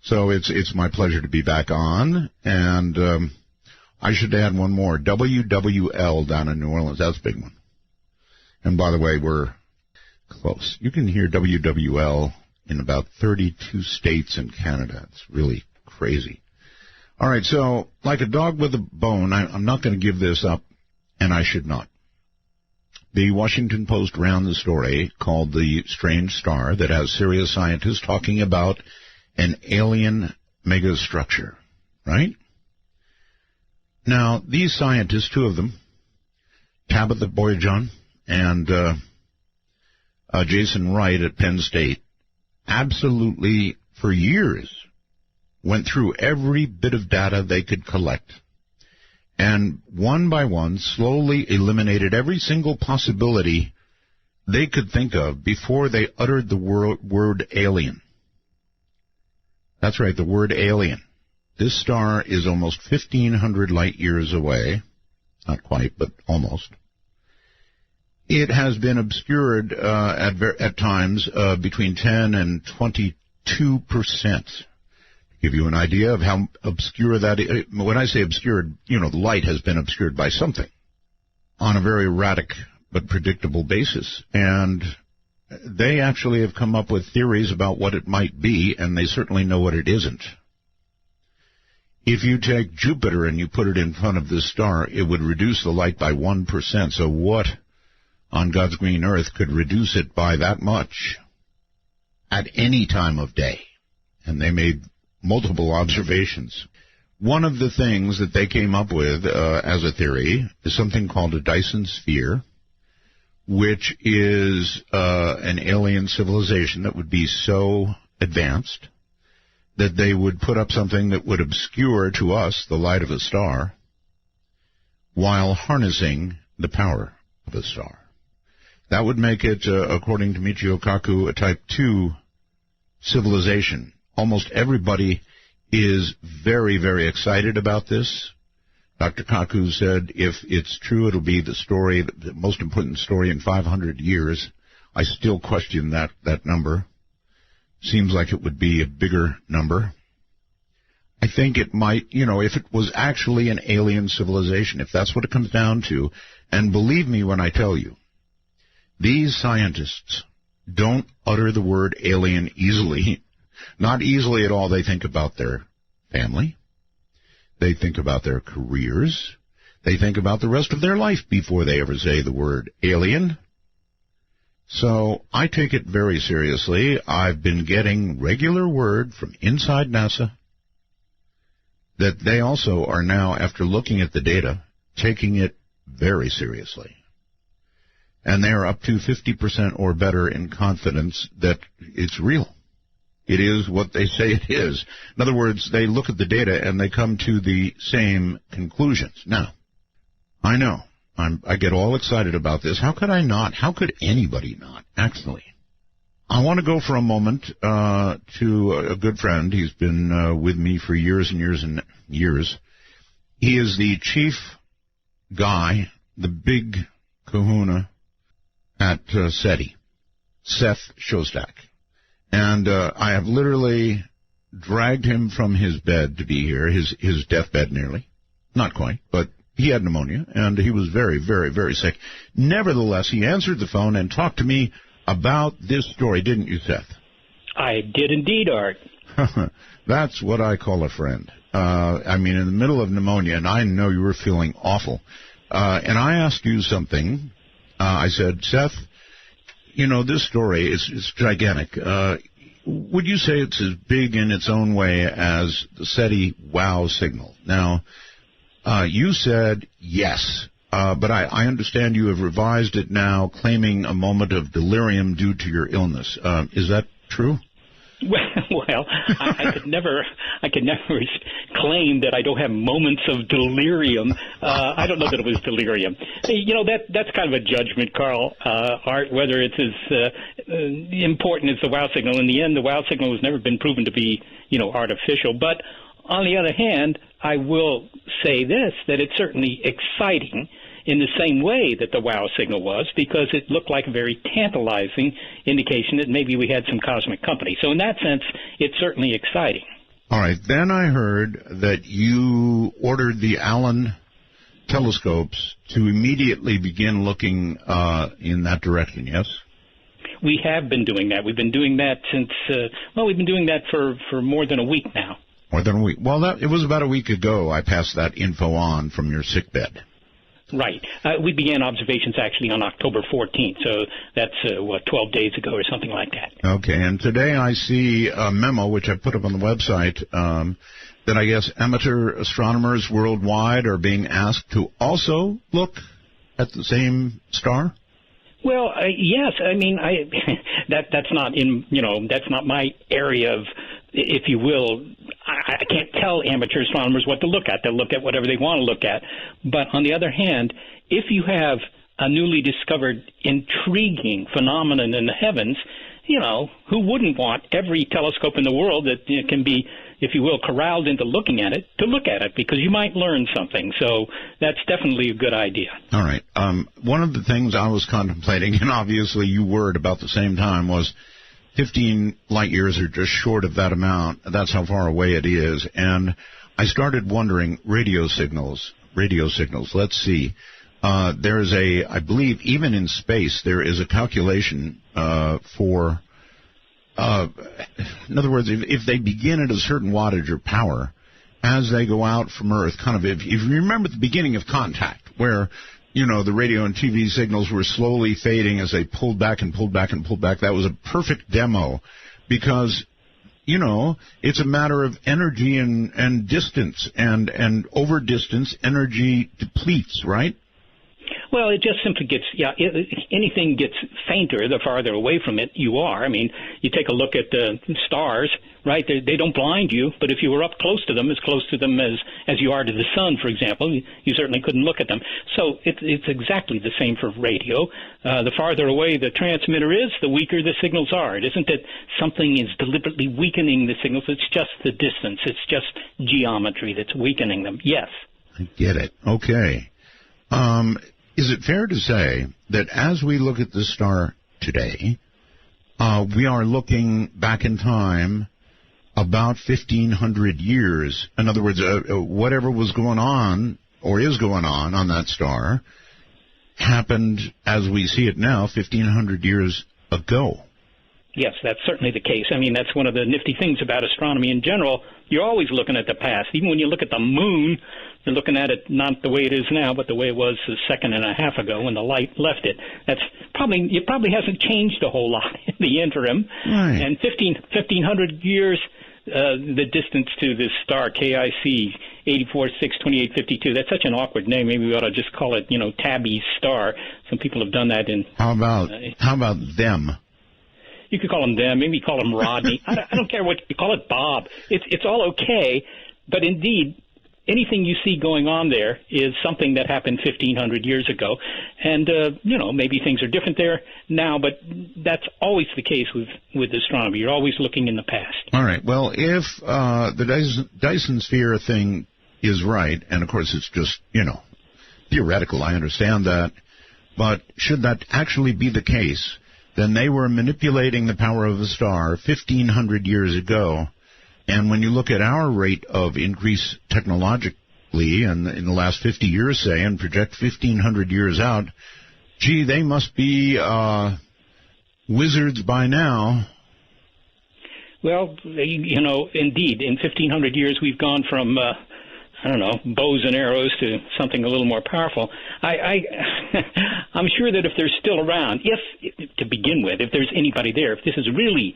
So it's my pleasure to be back on, and I should add one more. WWL down in New Orleans. That's a big one. And by the way, we're close. You can hear WWL in about 32 states in Canada. It's really crazy. All right, so like a dog with a bone, I'm not going to give this up, and I should not. The Washington Post ran the story called The Strange Star that has serious scientists talking about an alien megastructure, right? Now, these scientists, two of them, Tabitha Boyajian and Jason Wright at Penn State, absolutely, for years, went through every bit of data they could collect, and one by one slowly eliminated every single possibility they could think of before they uttered the word alien. That's right, the word alien. This star is almost 1,500 light years away. Not quite, but almost. It has been obscured at times between 10 and 22%. Give you an idea of how obscure that is. When I say obscured, you know, the light has been obscured by something on a very erratic but predictable basis. And they actually have come up with theories about what it might be, and they certainly know what it isn't. If you take Jupiter and you put it in front of this star, it would reduce the light by 1%. So what on God's green earth could reduce it by that much at any time of day? And they made multiple observations. One of the things that they came up with as a theory is something called a Dyson sphere, which is an alien civilization that would be so advanced that they would put up something that would obscure to us the light of a star while harnessing the power of a star. That would make it, according to Michio Kaku, a Type 2 civilization. Almost everybody is very, very excited about this. Dr. Kaku said if it's true, it'll be the most important story in 500 years. I still question that number. Seems like it would be a bigger number. I think it might, you know, if it was actually an alien civilization, if that's what it comes down to, and believe me when I tell you, these scientists don't utter the word alien easily. Not easily at all. They think about their family. They think about their careers. They think about the rest of their life before they ever say the word alien. So I take it very seriously. I've been getting regular word from inside NASA that they also are now, after looking at the data, taking it very seriously. And they are up to 50% or better in confidence that it's real. It is what they say it is. In other words, they look at the data and they come to the same conclusions. Now, I know, I get all excited about this. How could I not? How could anybody not, actually? I want to go for a moment to a good friend. He's been with me for years and years and years. He is the chief guy, the big kahuna at SETI, Seth Shostak. And I have literally dragged him from his bed to be here, his deathbed nearly. Not quite, but he had pneumonia, and he was very, very, very sick. Nevertheless, he answered the phone and talked to me about this story, didn't you, Seth? I did indeed, Art. That's what I call a friend. I mean, in the middle of pneumonia, and I know you were feeling awful. And I asked you something. I said, Seth, you know, this story is gigantic. Would you say it's as big in its own way as the SETI WOW signal? Now, you said yes, but I understand you have revised it now, claiming a moment of delirium due to your illness. Is that true? Well, I could never claim that I don't have moments of delirium. I don't know that it was delirium. That's kind of a judgment, Carl, Art, whether it's as important as the wow signal. In the end, the wow signal has never been proven to be, artificial. But on the other hand, I will say this, that it's certainly exciting in the same way that the wow signal was, because it looked like a very tantalizing indication that maybe we had some cosmic company. So in that sense, it's certainly exciting. All right. Then I heard that you ordered the Allen telescopes to immediately begin looking in that direction, yes? We have been doing that. We've been doing that since, we've been doing that for more than a week now. More than a week. Well, it was about a week ago I passed that info on from your sickbed. Right. We began observations actually on October 14th, so that's, 12 days ago or something like that. Okay, and today I see a memo, which I put up on the website, that I guess amateur astronomers worldwide are being asked to also look at the same star? Well, yes. I mean, that's not that's not my area of, if you will, I can't tell amateur astronomers what to look at. They'll look at whatever they want to look at. But on the other hand, if you have a newly discovered intriguing phenomenon in the heavens, who wouldn't want every telescope in the world that can be, if you will, corralled into looking at it, to look at it, because you might learn something. So that's definitely a good idea. All right. One of the things I was contemplating, and obviously you were at about the same time, was 15 light years are just short of that amount. That's how far away it is. And I started wondering, radio signals. Let's see. There's I believe even in space, there is a calculation for, in other words, if they begin at a certain wattage or power, as they go out from Earth, kind of, if you remember the beginning of contact, where the radio and TV signals were slowly fading as they pulled back and pulled back and pulled back. That was a perfect demo because, it's a matter of energy and distance, and over distance, energy depletes, right? Well, it just simply gets, anything gets fainter the farther away from it you are. I mean, you take a look at the stars, right? They don't blind you, but if you were up close to them as you are to the sun, for example, you certainly couldn't look at them. So it's exactly the same for radio. The farther away the transmitter is, the weaker the signals are. It isn't that something is deliberately weakening the signals. It's just the distance. It's just geometry that's weakening them. Yes. I get it. Okay. Is it fair to say that as we look at this star today, we are looking back in time about 1,500 years? In other words, whatever was going on or is going on that star happened as we see it now 1,500 years ago. Yes, that's certainly the case. I mean, that's one of the nifty things about astronomy in general. You're always looking at the past. Even when you look at the moon, you're looking at it not the way it is now, but the way it was a second and a half ago when the light left it. It probably hasn't changed a whole lot in the interim. Right. And 1,500 years, the distance to this star, KIC 84.62852. That's such an awkward name. Maybe we ought to just call it, Tabby's star. Some people have done that in. How about them? You could call him them. Maybe call him Rodney. I don't care what you call it, Bob. It's all okay. But indeed, anything you see going on there is something that happened 1,500 years ago. And, maybe things are different there now, but that's always the case with astronomy. You're always looking in the past. All right. Well, if the Dyson sphere thing is right, and of course it's just, theoretical, I understand that, but should that actually be the case, then they were manipulating the power of a star 1,500 years ago. And when you look at our rate of increase technologically in the last 50 years, say, and project 1,500 years out, gee, they must be wizards by now. Well, indeed, in 1,500 years we've gone from bows and arrows to something a little more powerful. I'm sure that if they're still around, to begin with, if there's anybody there, if this is really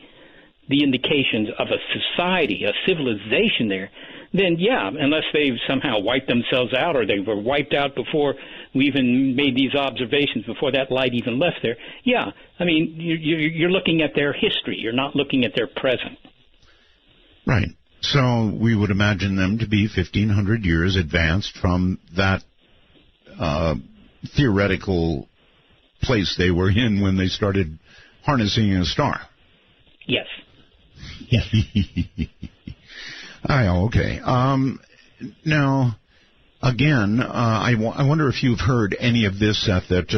the indications of a society, a civilization there, then yeah, unless they've somehow wiped themselves out or they were wiped out before we even made these observations, before that light even left there, yeah, I mean, you're looking at their history. You're not looking at their present. Right. So we would imagine them to be 1,500 years advanced from that theoretical place they were in when they started harnessing a star. Yes. Okay. Now, again, I wonder if you've heard any of this, Seth, that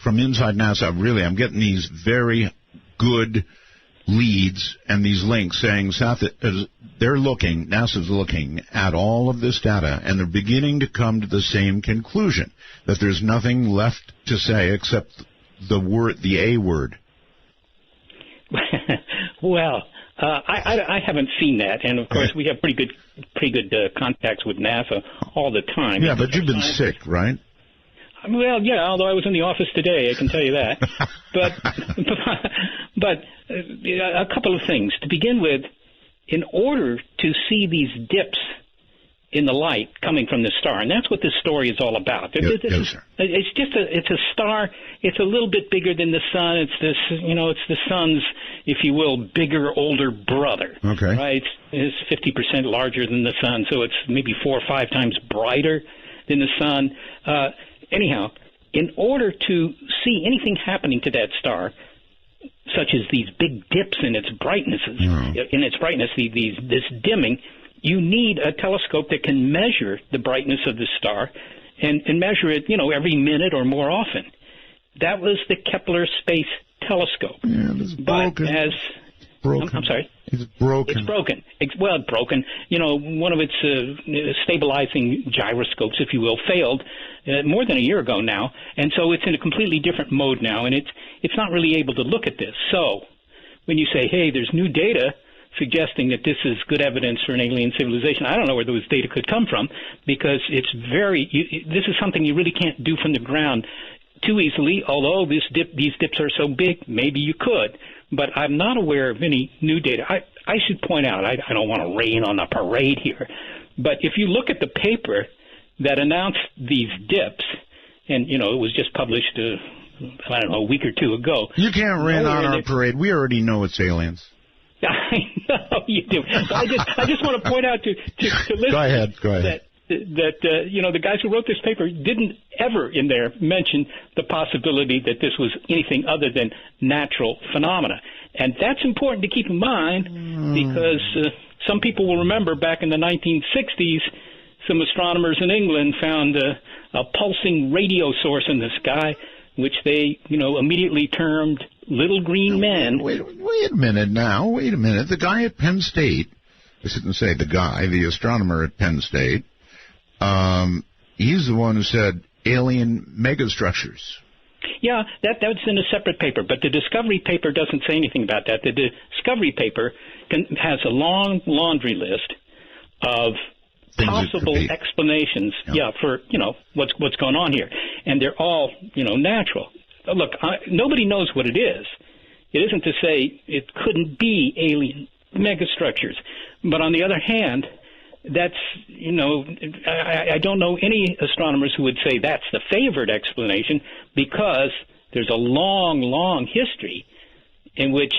from inside NASA, really, I'm getting these very good leads and these links saying, Seth, NASA's looking at all of this data, and they're beginning to come to the same conclusion, that there's nothing left to say except the A word. Well, I haven't seen that, and of course we have pretty good contacts with NASA all the time. Yeah, but you've been sick, right? Well, yeah, although I was in the office today, I can tell you that. But a couple of things. To begin with, in order to see these dips in the light coming from the star, and that's what this story is all about. It's a star. It's a little bit bigger than the sun. It's the sun's, if you will, bigger, older brother. Okay. Right? It's 50% larger than the sun, so it's maybe 4 or 5 times brighter than the sun. Anyhow, in order to see anything happening to that star, such as these big dips in its brightnesses, this dimming, you need a telescope that can measure the brightness of the star and measure it, every minute or more often. That was the Kepler Space Telescope. Yeah, it's broken. I'm sorry? It's broken. It's broken. Broken. One of its stabilizing gyroscopes, if you will, failed more than a year ago now, and so it's in a completely different mode now, and it's not really able to look at this. So when you say, hey, there's new data suggesting that this is good evidence for an alien civilization, I don't know where those data could come from, because this is something you really can't do from the ground too easily, although these dips are so big, maybe you could. But I'm not aware of any new data. I should point out, I don't want to rain on the parade here, but if you look at the paper that announced these dips, and, it was just published, a week or two ago. You can't rain on our parade. We already know it's aliens. I know you do. I just want to point out to listeners. Go ahead. That the guys who wrote this paper didn't ever in there mention the possibility that this was anything other than natural phenomena. And that's important to keep in mind because some people will remember back in the 1960s, some astronomers in England found a pulsing radio source in the sky, which they, immediately termed little green men. Wait a minute now. Wait a minute. The guy at Penn State, I shouldn't say the astronomer at Penn State, he's the one who said alien megastructures. Yeah, that's in a separate paper, but the Discovery paper doesn't say anything about that. The Discovery paper has a long laundry list of possible explanations, for what's going on here, and they're all natural. Look, nobody knows what it is. It isn't to say it couldn't be alien megastructures, but on the other hand, that's I don't know any astronomers who would say that's the favored explanation, because there's a long history in which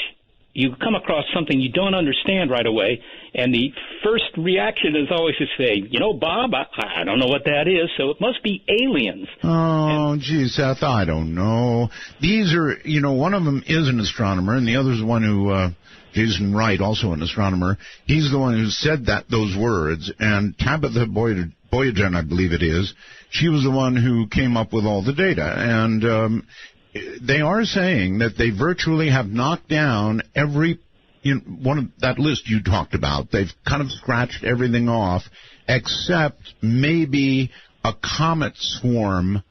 you come across something you don't understand right away, and the first reaction is always to say, Bob, I don't know what that is, so it must be aliens. Oh, geez, Seth, I don't know. These are, one of them is an astronomer, and the other is the one who, Jason Wright, also an astronomer, he's the one who said those words, and Tabitha Boyajian, I believe it is, she was the one who came up with all the data, and they are saying that they virtually have knocked down every one of that list you talked about. They've kind of scratched everything off, except maybe a comet swarm,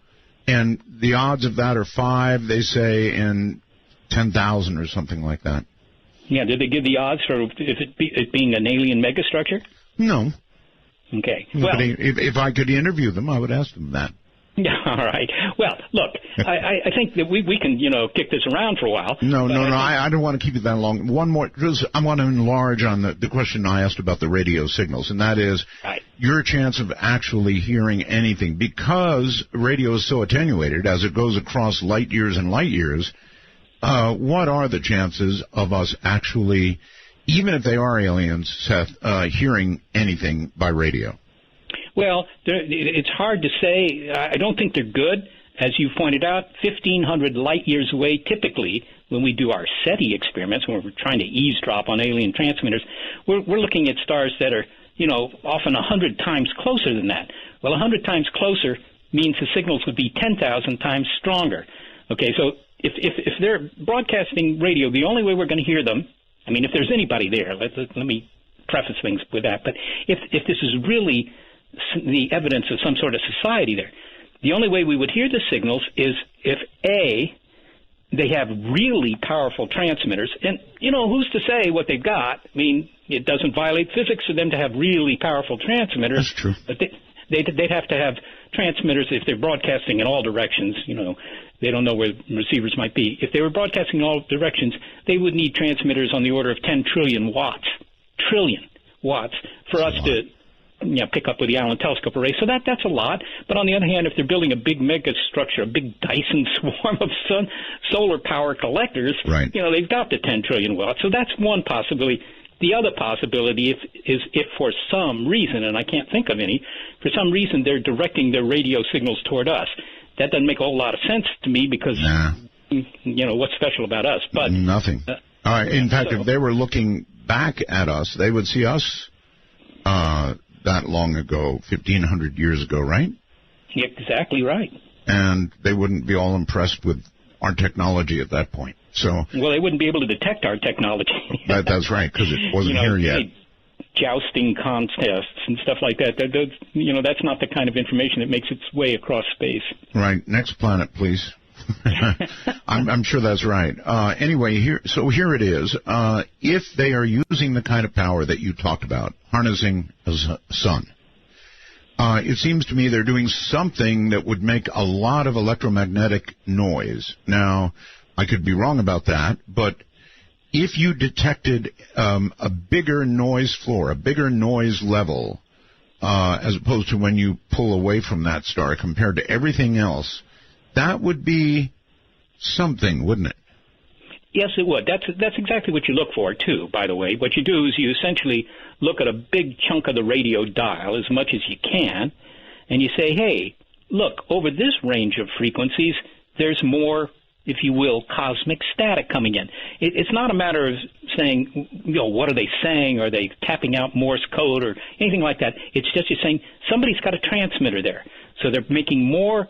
and the odds of that are 5, they say, in 10,000 or something like that. Yeah, did they give the odds for it being an alien megastructure? No. Okay. Well, if I could interview them, I would ask them that. All right. Well, look, I think that we can, kick this around for a while. No, I don't want to keep it that long. One more. I want to enlarge on the question I asked about the radio signals, and that is your chance of actually hearing anything. Because radio is so attenuated as it goes across light years and light years, what are the chances of us actually even if they are aliens, Seth, hearing anything by radio? Well, it's hard to say. I don't think they're good. As you pointed out, 1,500 light years away, typically, when we do our SETI experiments, when we're trying to eavesdrop on alien transmitters, we're looking at stars that are, often 100 times closer than that. Well, 100 times closer means the signals would be 10,000 times stronger. Okay, so if they're broadcasting radio, the only way we're going to hear them, I mean, if there's anybody there, let me preface things with that, but if this is really the evidence of some sort of society there, the only way we would hear the signals is if, A, they have really powerful transmitters. And, who's to say what they've got? I mean, it doesn't violate physics for them to have really powerful transmitters. That's true. But they'd have to have transmitters if they're broadcasting in all directions. They don't know where receivers might be. If they were broadcasting in all directions, they would need transmitters on the order of 10 trillion watts. Trillion watts for us to pick up with the Allen telescope array. So that's a lot. But on the other hand, if they're building a big megastructure, a big Dyson swarm of solar power collectors, right, they've got the 10 trillion watts. So that's one possibility. The other possibility is if for some reason, and I can't think of any, for some reason they're directing their radio signals toward us. That doesn't make a whole lot of sense to me because, what's special about us? But nothing. All right. In fact, if they were looking back at us, they would see us that long ago, 1,500 years ago, right? Yeah, exactly right. And they wouldn't be all impressed with our technology at that point. So, well, they wouldn't be able to detect our technology. That's right, because it wasn't here yet. Jousting contests and stuff like that. That's not the kind of information that makes its way across space. Right. Next planet, please. I'm sure that's right. Anyway, here it is. If they are using the kind of power that you talked about, harnessing the sun, it seems to me they're doing something that would make a lot of electromagnetic noise. Now, I could be wrong about that, but if you detected a bigger noise floor, a bigger noise level, as opposed to when you pull away from that star compared to everything else, that would be something, wouldn't it? Yes, it would. That's exactly what you look for, too, by the way. What you do is you essentially look at a big chunk of the radio dial, as much as you can, and you say, hey, look, over this range of frequencies, there's more, if you will, cosmic static coming in. It's not a matter of saying, what are they saying? Are they tapping out Morse code or anything like that? It's just you're saying somebody's got a transmitter there. So they're making more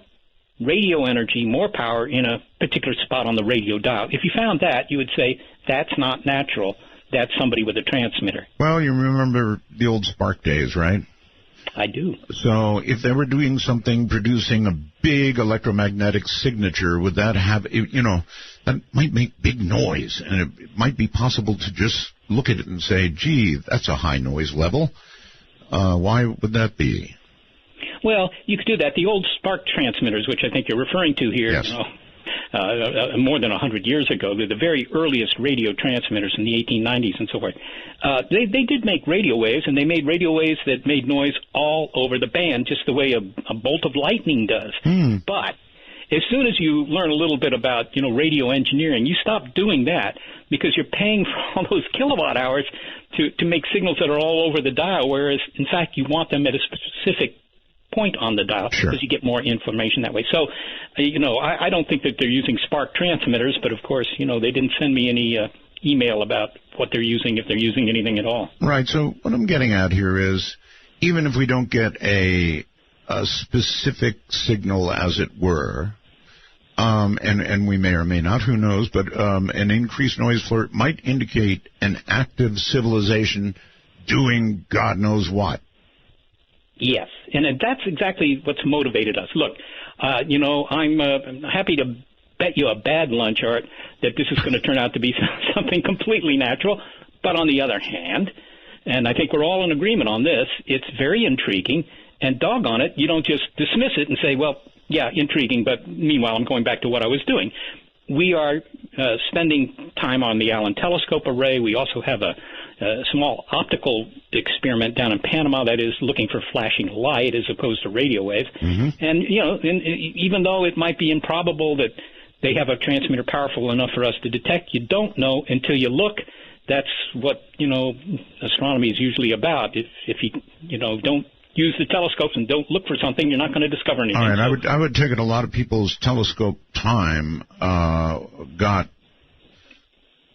radio energy, more power in a particular spot on the radio dial. If you found that, you would say, that's not natural. That's somebody with a transmitter. Well, you remember the old spark days, right? I do. So if they were doing something, producing a big electromagnetic signature, would that have, that might make big noise, and it might be possible to just look at it and say, gee, that's a high noise level. Why would that be? Well, you could do that. The old spark transmitters, which I think you're referring to here, yes, more than 100 years ago, they're the very earliest radio transmitters in the 1890s and so forth. They did make radio waves, and they made radio waves that made noise all over the band, just the way a bolt of lightning does. But as soon as you learn a little bit about, radio engineering, you stop doing that because you're paying for all those kilowatt hours to make signals that are all over the dial, whereas, in fact, you want them at a specific point on the dial because you get more information that way. So, I don't think that they're using spark transmitters, but of course, they didn't send me any email about what they're using, if they're using anything at all. Right. So what I'm getting at here is, even if we don't get a specific signal, as it were, and we may or may not, who knows, but an increased noise floor might indicate an active civilization doing God knows what. Yes, and that's exactly what's motivated us. Look, I'm happy to bet you a bad lunch, Art, that this is going to turn out to be something completely natural. But on the other hand, and I think we're all in agreement on this, it's very intriguing, and doggone it, you don't just dismiss it and say, well, yeah, intriguing, but meanwhile I'm going back to what I was doing. We are spending time on the Allen telescope array. We also have a small optical experiment down in Panama that is looking for flashing light as opposed to radio waves. And, even though it might be improbable that they have a transmitter powerful enough for us to detect, you don't know until you look that's what, astronomy is usually about. If you don't use the telescopes and don't look for something, you're not going to discover anything. All right, I would take it a lot of people's telescope time got,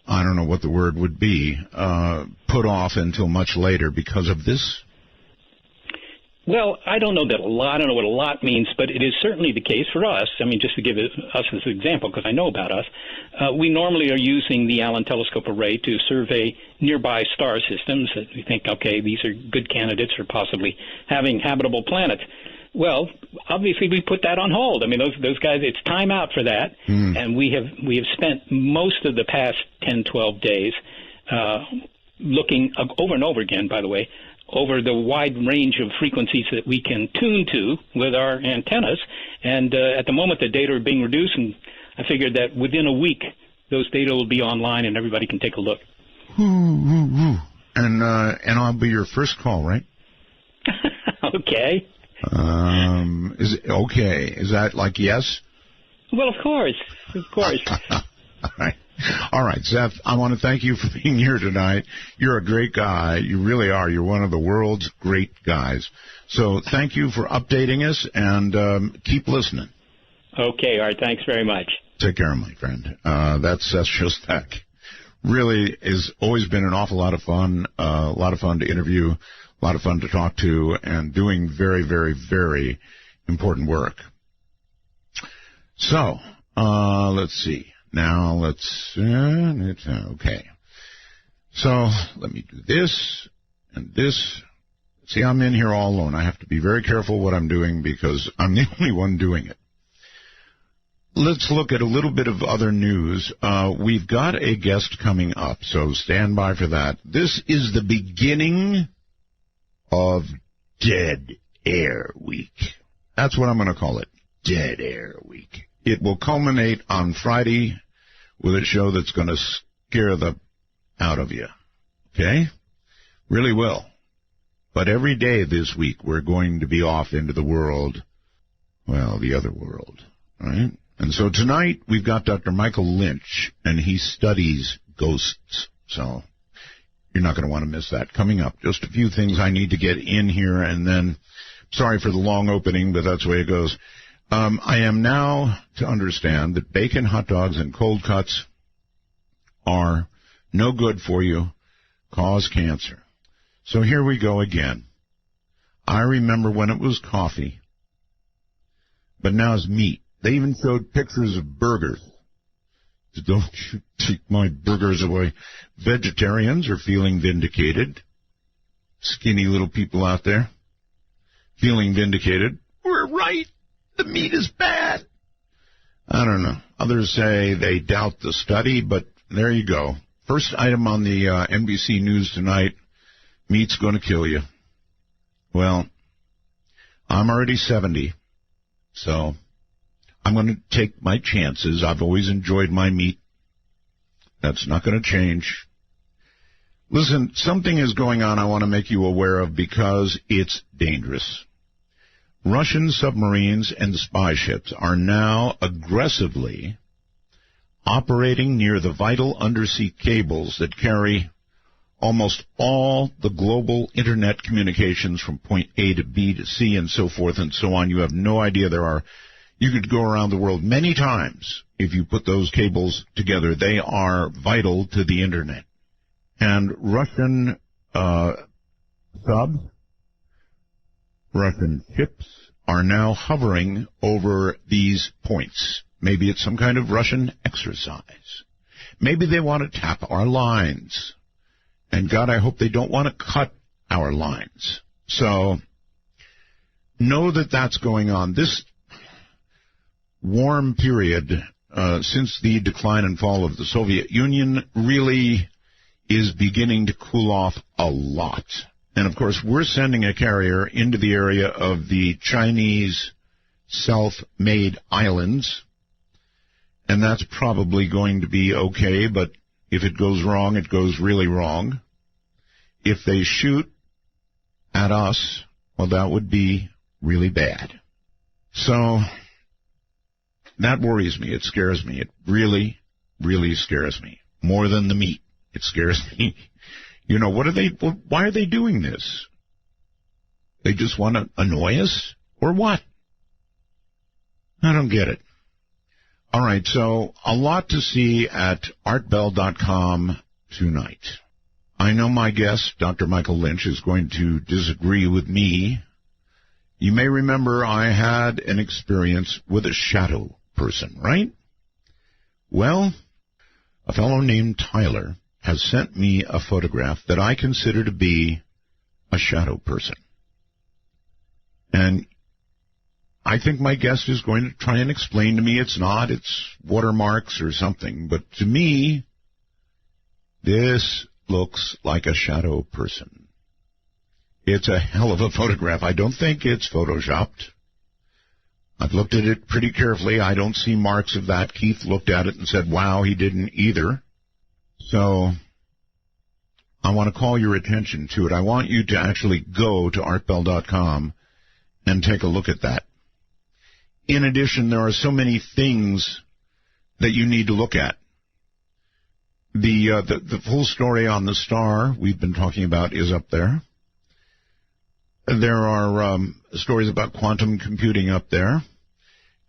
I don't know what the word would be, put off until much later because of this. Well, I don't know what a lot means, but it is certainly the case for us. I mean, just to give us as an example, because I know about us, we normally are using the Allen Telescope Array to survey nearby star systems that we think, okay, these are good candidates for possibly having habitable planets. Well, obviously we put that on hold. I mean, those guys, it's time out for that, and we have spent most of the past 10, 12 days looking over and over again, by the way, over the wide range of frequencies that we can tune to with our antennas. And at the moment, the data are being reduced, and I figured that within a week, those data will be online and everybody can take a look. And I'll be your first call, right? Okay. Is that like yes? Well, of course. All right, Seth, I want to thank you for being here tonight. You're a great guy. You really are. You're one of the world's great guys. So thank you for updating us, and keep listening. Okay, all right. Thanks very much. Take care, my friend. That's Seth Shostak. Really has always been an awful lot of fun, a lot of fun to interview, a lot of fun to talk to, and doing very, very, very important work. So, let's see. Now, okay. So, let me do this and this. See, I'm in here all alone. I have to be very careful what I'm doing because I'm the only one doing it. Let's look at a little bit of other news. We've got a guest coming up, so stand by for that. This is the beginning of Dead Air Week. That's what I'm going to call it, Dead Air Week. It will culminate on Friday with a show that's going to scare the out of you. Okay? Really will. But every day this week we're going to be off into the world, well, the other world, right? And so tonight we've got Dr. Michael Lynch, and he studies ghosts. So you're not going to want to miss that. Coming up, just a few things I need to get in here, and then, sorry for the long opening, but that's the way it goes. I am now to understand that bacon, hot dogs, and cold cuts are no good for you, cause cancer. So here we go again. I remember when it was coffee, but now it's meat. They even showed pictures of burgers. Don't you take my burgers away. Vegetarians are feeling vindicated. Skinny little people out there feeling vindicated. We're right. The meat is bad. I don't know. Others say they doubt the study, but there you go. First item on the NBC News tonight, meat's going to kill you. Well, I'm already 70, so I'm going to take my chances. I've always enjoyed my meat. That's not going to change. Listen, something is going on I want to make you aware of because it's dangerous. Russian submarines and spy ships are now aggressively operating near the vital undersea cables that carry almost all the global internet communications from point A to B to C and so forth and so on. You have no idea you could go around the world many times if you put those cables together. They are vital to the internet. And Russian Russian ships are now hovering over these points. Maybe it's some kind of Russian exercise. Maybe they want to tap our lines. And God, I hope they don't want to cut our lines. So know that that's going on. This warm period since the decline and fall of the Soviet Union really is beginning to cool off a lot. And, of course, we're sending a carrier into the area of the Chinese self-made islands, and that's probably going to be okay, but if it goes wrong, it goes really wrong. If they shoot at us, well, that would be really bad. So that worries me. It scares me. It really, really scares me. More than the meat. It scares me. You know, why are they doing this? They just want to annoy us? Or what? I don't get it. All right, so a lot to see at artbell.com tonight. I know my guest, Dr. Michael Lynch, is going to disagree with me. You may remember I had an experience with a shadow person, right? Well, a fellow named Tyler has sent me a photograph that I consider to be a shadow person. And I think my guest is going to try and explain to me it's not, it's watermarks or something. But to me, this looks like a shadow person. It's a hell of a photograph. I don't think it's photoshopped. I've looked at it pretty carefully. I don't see marks of that. Keith looked at it and said, wow, he didn't either. So I want to call your attention to it. I want you to actually go to artbell.com and take a look at that. In addition, there are so many things that you need to look at. The full story on the star we've been talking about is up there. There are stories about quantum computing up there.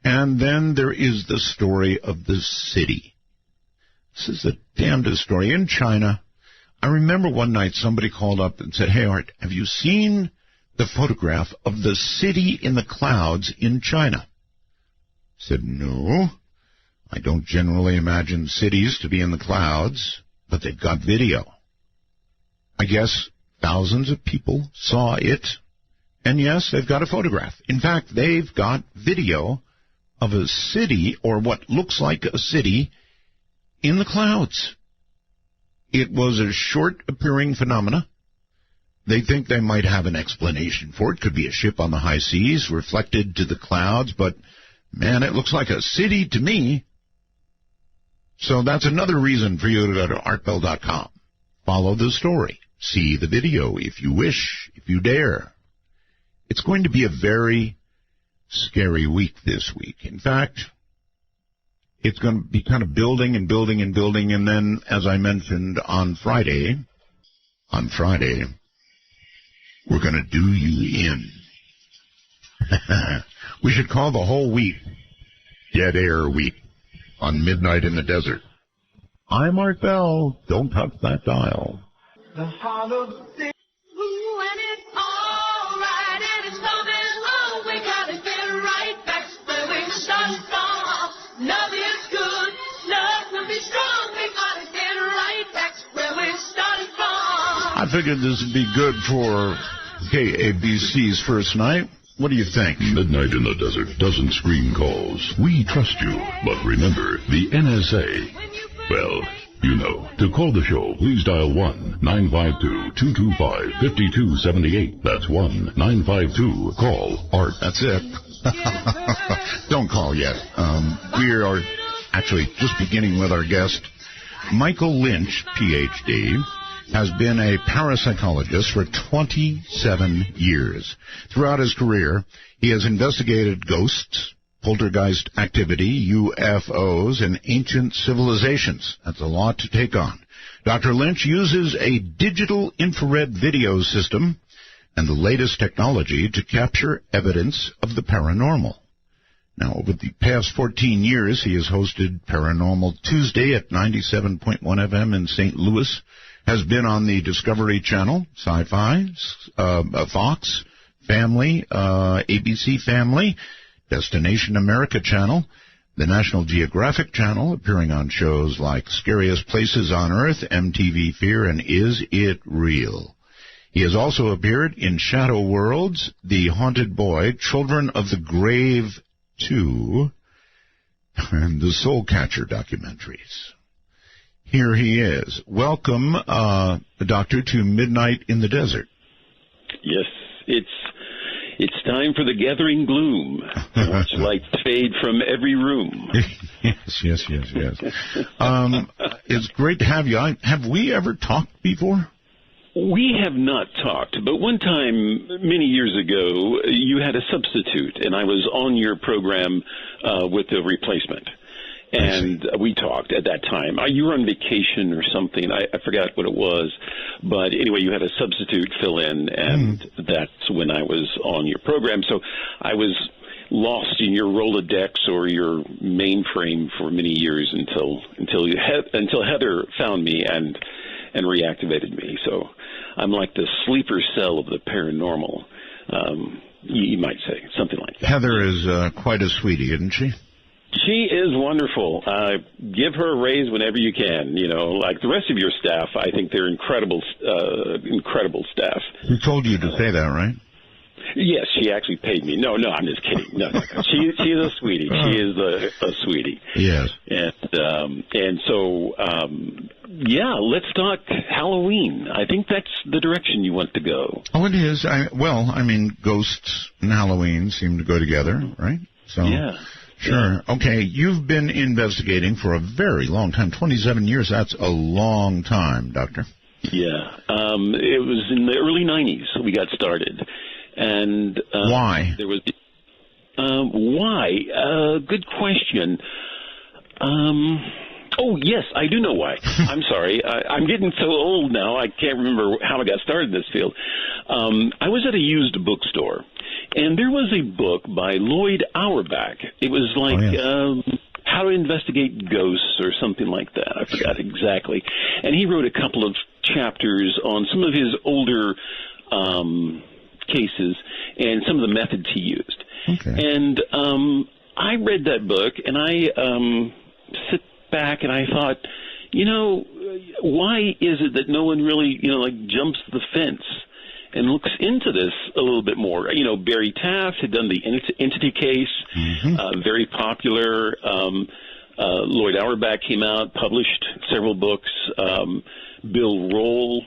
And then there is the story of the city. This is the damnedest story. In China, I remember one night somebody called up and said, hey, Art, have you seen the photograph of the city in the clouds in China? I said, no. I don't generally imagine cities to be in the clouds, but they've got video. I guess thousands of people saw it. And yes, they've got a photograph. In fact, they've got video of a city, or what looks like a city, in the clouds. It was a short-appearing phenomena. They think they might have an explanation for it. Could be a ship on the high seas reflected to the clouds, but, man, it looks like a city to me. So that's another reason for you to go to artbell.com. Follow the story. See the video if you wish, if you dare. It's going to be a very scary week this week. In fact, it's going to be kind of building and building and building, and then, as I mentioned, on Friday, we're going to do you in. We should call the whole week Dead Air Week on Midnight in the Desert. I'm Art Bell. Don't touch that dial. The heart of the thing. Ooh, and it's all right, and it's coming home. We gotta get right back where we started from. Love is good, love will be strong. We gotta get right back where we started from. I figured this would be good for KABC's first night. What do you think? Midnight in the Desert doesn't screen calls. We trust you. But remember, the NSA, well, you know. To call the show, please dial 1-952-225-5278. That's 1-952-CALL-ART. That's it. Don't call yet. We are actually just beginning with our guest. Michael Lynch, Ph.D., has been a parapsychologist for 27 years. Throughout his career, he has investigated ghosts, poltergeist activity, UFOs, and ancient civilizations. That's a lot to take on. Dr. Lynch uses a digital infrared video system and the latest technology to capture evidence of the paranormal. Now, over the past 14 years, he has hosted Paranormal Tuesday at 97.1 FM in St. Louis, has been on the Discovery Channel, Sci-Fi, Fox, Family, ABC Family, Destination America Channel, the National Geographic Channel, appearing on shows like Scariest Places on Earth, MTV Fear, and Is It Real? He has also appeared in Shadow Worlds, The Haunted Boy, Children of the Grave 2, and the Soul Catcher documentaries. Here he is. Welcome, Doctor, to Midnight in the Desert. Yes, it's time for the gathering gloom. Watch lights fade from every room. Yes. It's great to have you. Have we ever talked before? We have not talked, but one time, many years ago, you had a substitute, and I was on your program with the replacement. And we talked at that time. You were on vacation or something. I forgot what it was. But anyway, you had a substitute fill in, and that's when I was on your program. So I was lost in your Rolodex or your mainframe for many years until Heather found me and reactivated me. So I'm like the sleeper cell of the paranormal, you might say, something like that. Heather is quite a sweetie, isn't she? She is wonderful. Give her a raise whenever you can. You know, like the rest of your staff, I think they're incredible staff. Who told you to say that, right? Yes, she actually paid me. No, I'm just kidding. No. She's a sweetie. She is a sweetie. Yes. And so, let's talk Halloween. I think that's the direction you want to go. Oh, it is. Ghosts and Halloween seem to go together, right? So. Yeah. Sure. Okay, you've been investigating for a very long time, 27 years. That's a long time, Doctor. Yeah. It was in the early 90s we got started. And why? There was why? Good question. Oh, yes, I do know why. I'm sorry. I'm getting so old now, I can't remember how I got started in this field. I was at a used bookstore, and there was a book by Lloyd Auerbach. It was like How to Investigate Ghosts or something like that. I forgot exactly. And he wrote a couple of chapters on some of his older cases and some of the methods he used. Okay. And I read that book, and I sit back and I thought, why is it that no one really, jumps the fence and looks into this a little bit more? Barry Taft had done the entity case, very popular. Lloyd Auerbach came out, published several books. Bill Roll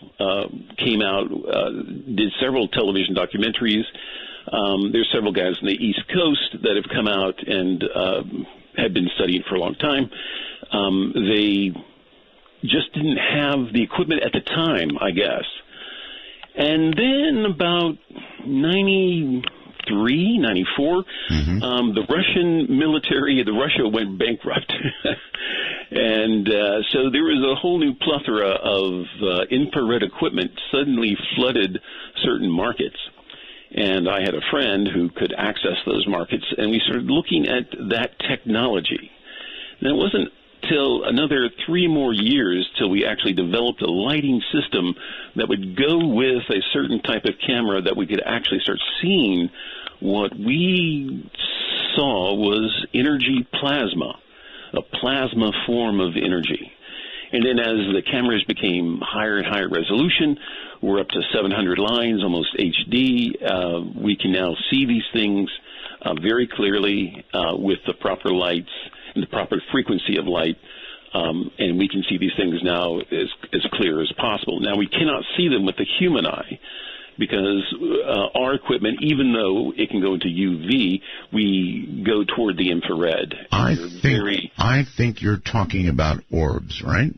came out, did several television documentaries. There's several guys on the East Coast that have come out and had been studying for a long time. They just didn't have the equipment at the time, I guess. And then about 93, 94, the Russian military, Russia went bankrupt. And so there was a whole new plethora of infrared equipment suddenly flooded certain markets. And I had a friend who could access those markets, and we started looking at that technology. And it wasn't till another 3 more years till we actually developed a lighting system that would go with a certain type of camera that we could actually start seeing what we saw was energy plasma, a plasma form of energy. And then as the cameras became higher and higher resolution, we're up to 700 lines, almost HD. We can now see these things very clearly with the proper lights and the proper frequency of light. And we can see these things now as clear as possible. Now, we cannot see them with the human eye because our equipment, even though it can go into UV, we go toward the infrared. I think you're talking about orbs, right?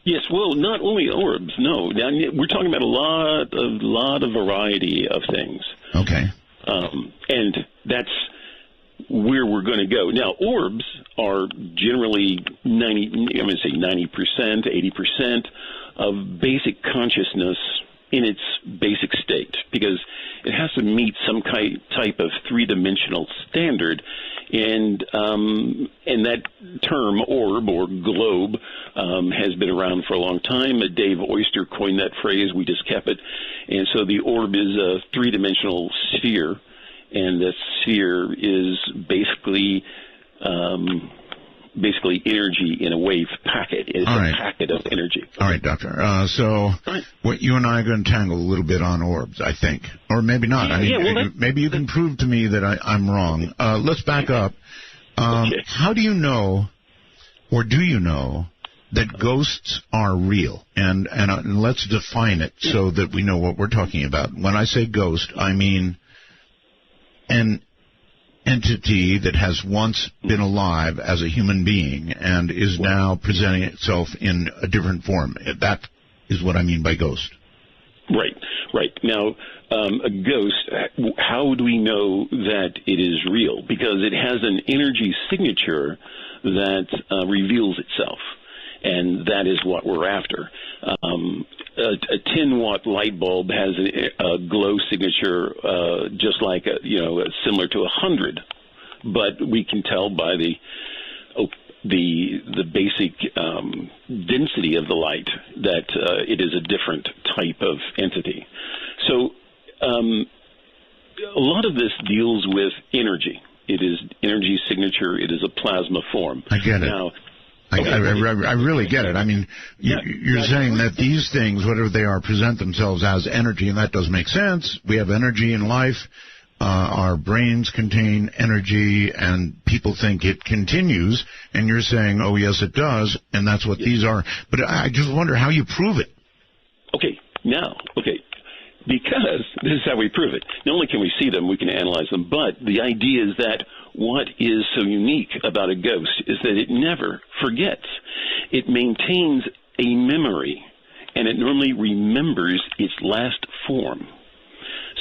Yes, well, not only orbs, no. Now, we're talking about a lot of variety of things. Okay. And that's where we're going to go. Now, orbs are generally 90%, 80% of basic consciousness in its basic state, because it has to meet some type of three-dimensional standard. And that term, orb or globe, has been around for a long time. Dave Oyster coined that phrase. We just kept it. And so the orb is a three-dimensional sphere, and the sphere is basically energy in a wave packet. It's a packet of energy. All right, Doctor. What you and I are going to tangle a little bit on orbs, I think. Or maybe not. Maybe you can prove to me that I'm wrong. Let's back up. How do you know, or do you know, that ghosts are real? And let's define it so that we know what we're talking about. When I say ghost, I mean an entity that has once been alive as a human being and is now presenting itself in a different form. That is what I mean by ghost. Right. Now, a ghost, how do we know that it is real? Because it has an energy signature that reveals itself, and that is what we're after. A 10-watt light bulb has a glow signature just like similar to 100, but we can tell by the basic density of the light that it is a different type of entity. So a lot of this deals with energy. It is energy signature. It is a plasma form. I get it. Now, I really get it. I mean, you're saying that these things, whatever they are, present themselves as energy, and that does make sense. We have energy in life. Our brains contain energy, and people think it continues, and you're saying, oh, yes, it does, and that's what these are. But I just wonder how you prove it. Because this is how we prove it. Not only can we see them, we can analyze them, but the idea is that what is so unique about a ghost is that it never forgets. It maintains a memory, and it normally remembers its last form.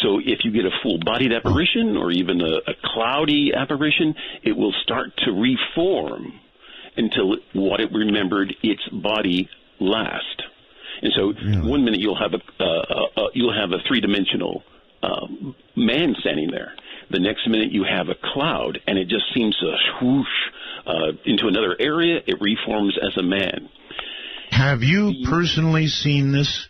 So if you get a full-bodied apparition or even a cloudy apparition, it will start to reform until what it remembered its body last. And so one minute you'll have a three-dimensional man standing there. The next minute you have a cloud, and it just seems to whoosh into another area. It reforms as a man. Have you personally seen this?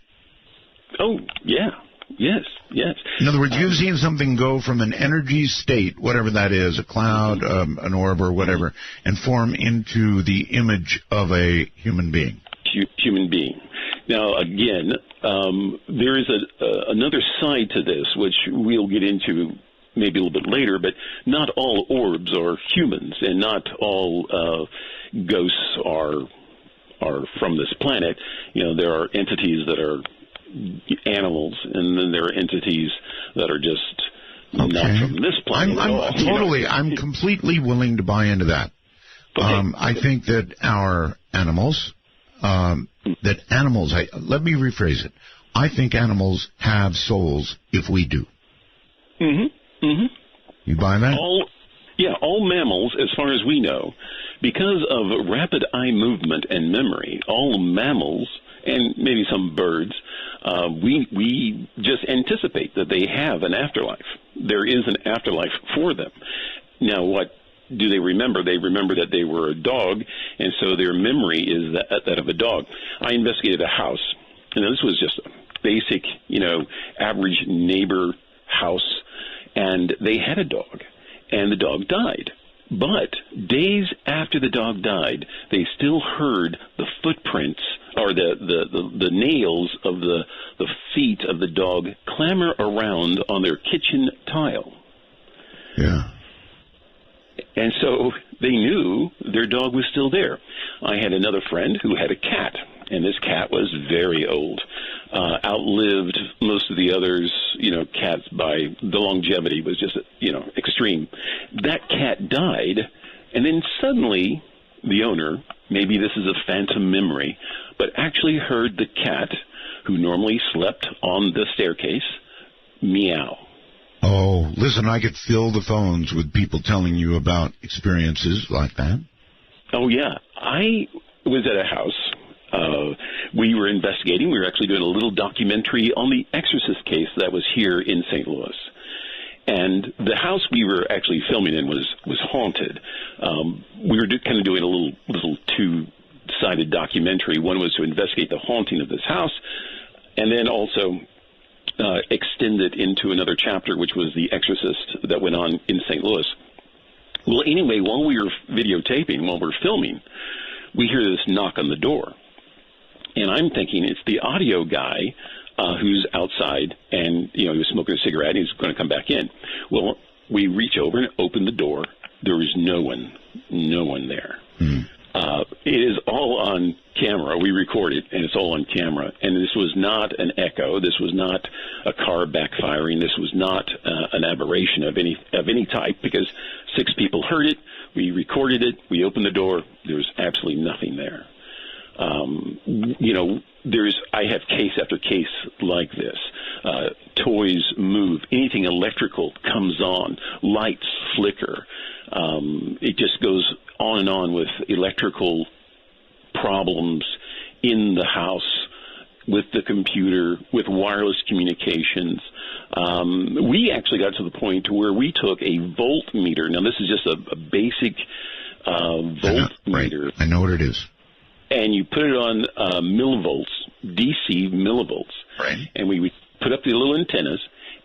Oh, yeah. Yes. In other words, you've seen something go from an energy state, whatever that is, a cloud, an orb, or whatever, and form into the image of a human being. Human being. Now, again, there is another side to this, which we'll get into maybe a little bit later, but not all orbs are humans, and not all ghosts are from this planet. There are entities that are animals, and then there are entities that are just not from this planet. I'm completely willing to buy into that. I think that our animals, let me rephrase it. I think animals have souls if we do. You buy that? All mammals, as far as we know, because of rapid eye movement and memory, all mammals, and maybe some birds, we just anticipate that they have an afterlife. There is an afterlife for them. Now, what do they remember? They remember that they were a dog, and so their memory is that of a dog. I investigated a house, and this was just a basic, average neighbor house, and they had a dog, and the dog died. But days after the dog died, they still heard the footprints or the nails of the feet of the dog clamor around on their kitchen tile. Yeah. And so they knew their dog was still there. I had another friend who had a cat, and this cat was very old, outlived most of the others, cats by the longevity was just, extreme. That cat died, and then suddenly the owner, maybe this is a phantom memory, but actually heard the cat, who normally slept on the staircase, meow. Oh, listen, I could fill the phones with people telling you about experiences like that. Oh, yeah. I was at a house. We were investigating. We were actually doing a little documentary on the Exorcist case that was here in St. Louis. And the house we were actually filming in was haunted. We were kind of doing a little two-sided documentary. One was to investigate the haunting of this house, and then also extend it into another chapter, which was The Exorcist that went on in St. Louis. Well, anyway, while we were videotaping, while we're filming, we hear this knock on the door. And I'm thinking it's the audio guy who's outside, and, he was smoking a cigarette, and he's going to come back in. Well, we reach over and open the door. There is no one there. It is all on camera. We record it, and it's all on camera. And this was not an echo. This was not a car backfiring. This was not an aberration of any type, because 6 people heard it. We recorded it. We opened the door. There was absolutely nothing there. I have case after case like this. Toys move. Anything electrical comes on. Lights flicker. It just goes on and on with electrical problems in the house, with the computer, with wireless communications. We actually got to the point to where we took a voltmeter. Now, this is just a basic voltmeter. Right. I know what it is. And you put it on millivolts, DC millivolts. Right. And we would put up the little antennas,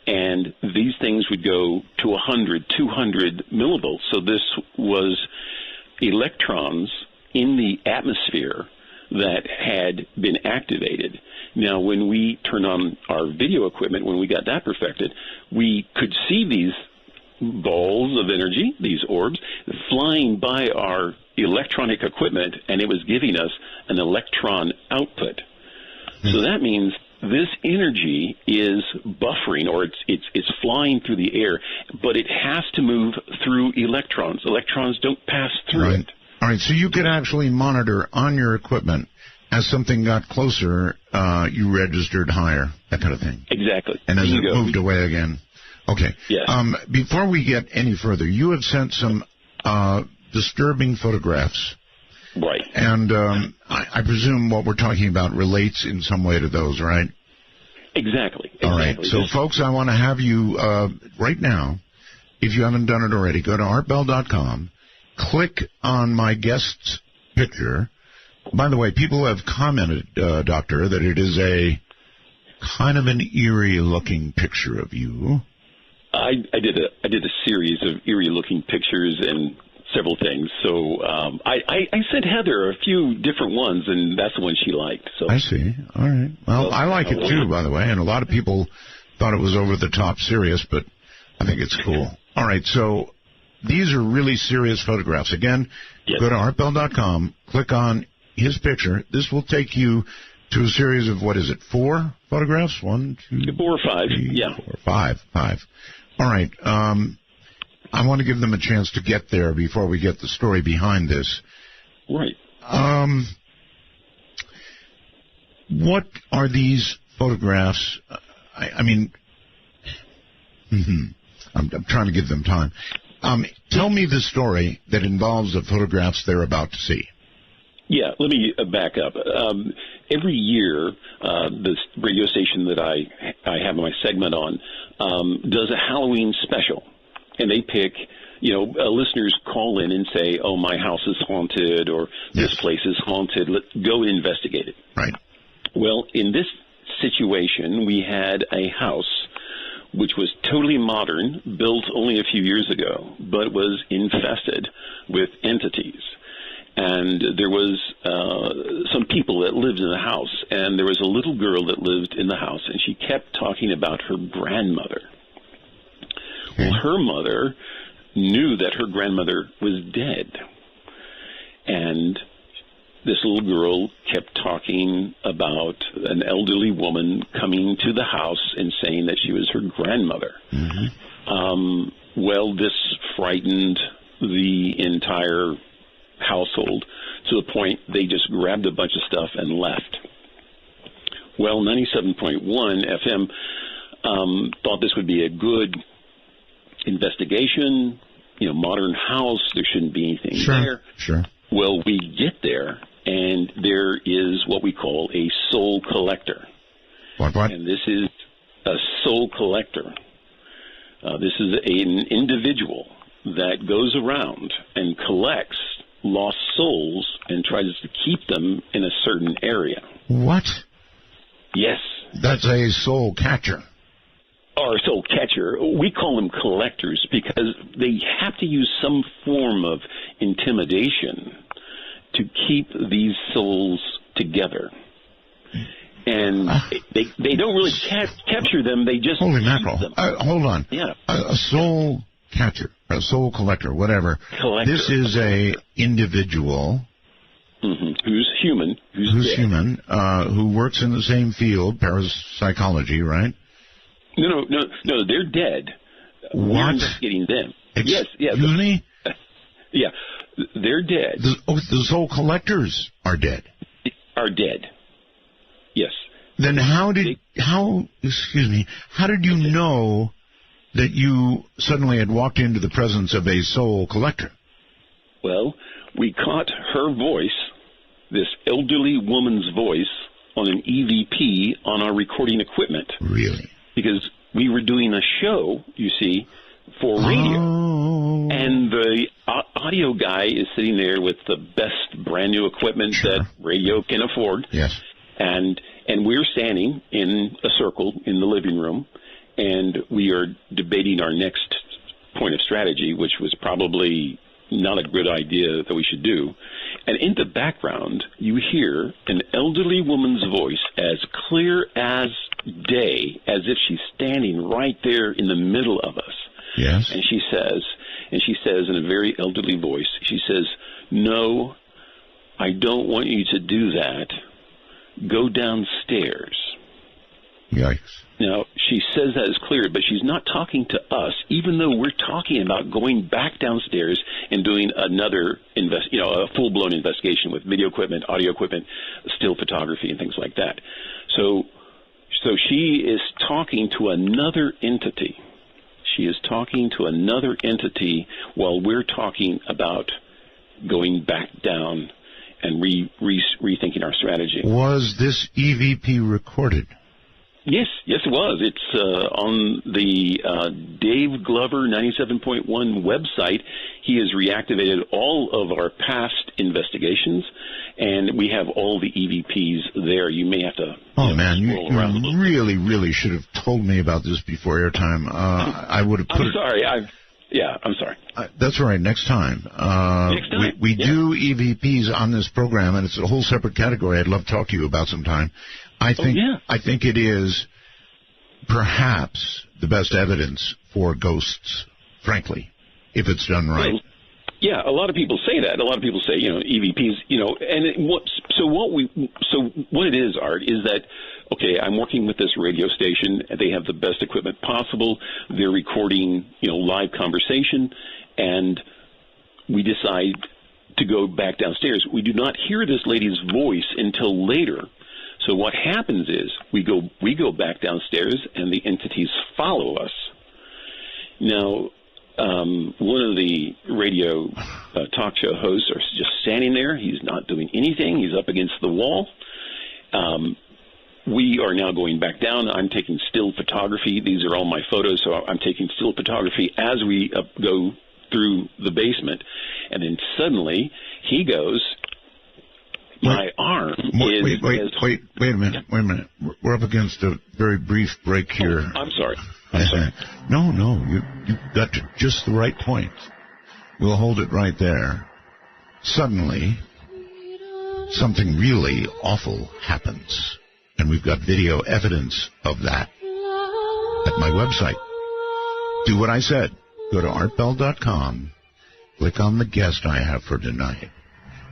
and these things would go to 100, 200 millivolts. So this was electrons in the atmosphere that had been activated. Now, when we turned on our video equipment, when we got that perfected, we could see these balls of energy, these orbs, flying by our electronic equipment, and it was giving us an electron output. So that means this energy is buffering, or it's flying through the air, but it has to move through electrons. Electrons don't pass through it. All right, so you could actually monitor on your equipment as something got closer, you registered higher, that kind of thing. Exactly. And as it moved away again. Okay. Yes. Before we get any further, you have sent some disturbing photographs. Right. And I presume what we're talking about relates in some way to those, right? Exactly. All right. So, folks, I want to have you right now, if you haven't done it already, go to artbell.com, click on my guest's picture. By the way, people have commented, Doctor, that it is a kind of an eerie-looking picture of you. I did a series of eerie-looking pictures and several things. So I sent Heather a few different ones, and that's the one she liked. So I see. All right. Well, I like it too, by the way, and a lot of people thought it was over the top serious, but I think it's cool. All right. So these are really serious photographs. Again, go to artbell.com, click on his picture. This will take you to a series of, what is it, 4 photographs? 1, 2, 4 or 5. 3, 4, 5. All right. I want to give them a chance to get there before we get the story behind this. Right. What are these photographs? I mean, I'm trying to give them time. Tell me the story that involves the photographs they're about to see. Yeah, let me back up. Every year, this radio station that I have my segment on does a Halloween special. And they pick, listeners call in and say, oh, my house is haunted, or this place is haunted. Let's go and investigate it. Right. Well, in this situation, we had a house which was totally modern, built only a few years ago, but was infested with entities. And there was some people that lived in the house, and there was a little girl that lived in the house, and she kept talking about her grandmother. Well, her mother knew that her grandmother was dead, and this little girl kept talking about an elderly woman coming to the house and saying that she was her grandmother. Well, this frightened the entire household to the point they just grabbed a bunch of stuff and left. Well, 97.1 FM thought this would be a good investigation, modern house, there shouldn't be anything there. Sure. Well, we get there, and there is what we call a soul collector. What? And this is a soul collector. This is an individual that goes around and collects lost souls and tries to keep them in a certain area. What? Yes. That's a soul catcher. Or soul catcher. We call them collectors because they have to use some form of intimidation to keep these souls together. And they don't really capture them, they just Holy keep mackerel. them. Hold on. Yeah. A soul catcher, a soul collector, whatever. Collector. This is a individual who's human, who's human, who works in the same field, parapsychology, right? No, they're dead. What? We're investigating them. Yes. Excuse me? Yeah, they're dead. The soul collectors are dead. Are dead. Yes. Then how did you know that you suddenly had walked into the presence of a soul collector? Well, we caught her voice, this elderly woman's voice, on an EVP on our recording equipment. Really? Because we were doing a show, you see, for radio. Oh. And the audio guy is sitting there with the best brand new equipment that radio can afford. Yes. And we're standing in a circle in the living room, and we are debating our next point of strategy, which was probably not a good idea that we should do. And in the background, you hear an elderly woman's voice as clear as day, as if she's standing right there in the middle of us. Yes. And she says in a very elderly voice, she says, "No, I don't want you to do that. Go downstairs." Yikes. Now, she says that is clear, but she's not talking to us, even though we're talking about going back downstairs and doing another a full-blown investigation with video equipment, audio equipment, still photography, and things like that. So she is talking to another entity. She is talking to another entity while we're talking about going back down and rethinking our strategy. Was this EVP recorded? Yes, it was. It's on the Dave Glover 97.1 website. He has reactivated all of our past investigations, and we have all the EVPs there. You may have to you really, really should have told me about this before airtime. I would have put I'm sorry. I'm sorry. That's all right. Next time. We do EVPs on this program, and it's a whole separate category I'd love to talk to you about sometime. I think it is perhaps the best evidence for ghosts, frankly, if it's done right. Well, a lot of people say that. A lot of people say, EVPs, and what it is, Art, is that, okay, I'm working with this radio station, and they have the best equipment possible. They're recording, live conversation, and we decide to go back downstairs. We do not hear this lady's voice until later. So what happens is we go back downstairs, and the entities follow us. Now, one of the radio talk show hosts are just standing there. He's not doing anything. He's up against the wall. We are now going back down. I'm taking still photography. These are all my photos, so I'm taking still photography as we go through the basement. And then suddenly he goes... My arm is... Wait a minute. We're up against a very brief break here. I'm sorry. No, you got to just the right point. We'll hold it right there. Suddenly, something really awful happens. And we've got video evidence of that at my website. Do what I said. Go to artbell.com, click on the guest I have for tonight,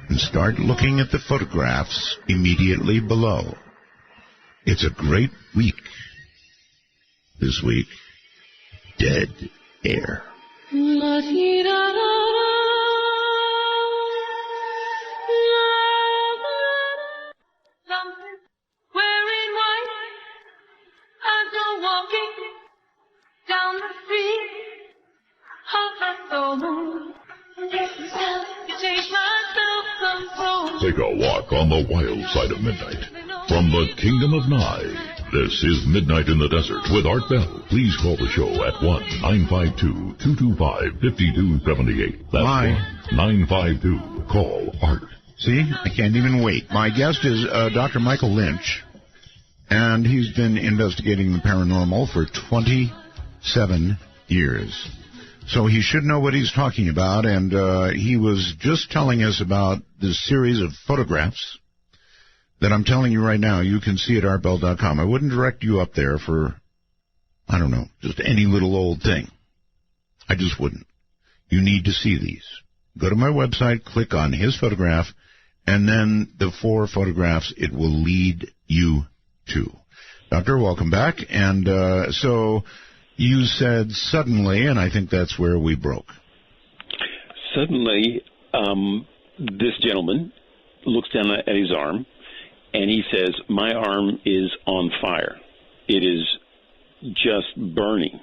and start looking at the photographs immediately below. It's a great week. This week, dead air. Wearing white, I go walking down the street of the soul. Take a walk on the wild side of midnight. From the kingdom of Nye, this is Midnight in the Desert with Art Bell. Please call the show at 1-952-225-5278. That's 1-952. Call Art. See, I can't even wait. My guest is Dr. Michael Lynch, and he's been investigating the paranormal for 27 years. So he should know what he's talking about, and he was just telling us about this series of photographs that I'm telling you right now. You can see at artbell.com. I wouldn't direct you up there for, I don't know, just any little old thing. I just wouldn't. You need to see these. Go to my website, click on his photograph, and then the 4 photographs it will lead you to. Doctor, welcome back. And so you said suddenly, and I think that's where we broke. Suddenly, this gentleman looks down at his arm, and he says, my arm is on fire. It is just burning.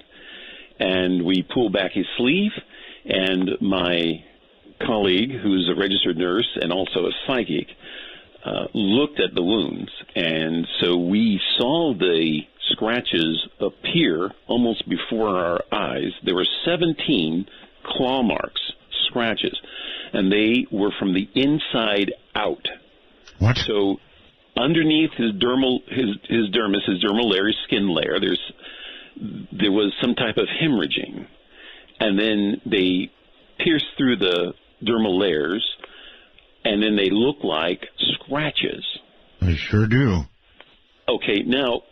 And we pull back his sleeve, and my colleague, who's a registered nurse and also a psychic, looked at the wounds, and so we saw the scratches appear almost before our eyes. There were 17 claw marks, scratches, and they were from the inside out. What? So underneath his dermis, his dermal layer, his skin layer, there was some type of hemorrhaging, and then they pierced through the dermal layers, and then they look like scratches. They sure do. Okay, now,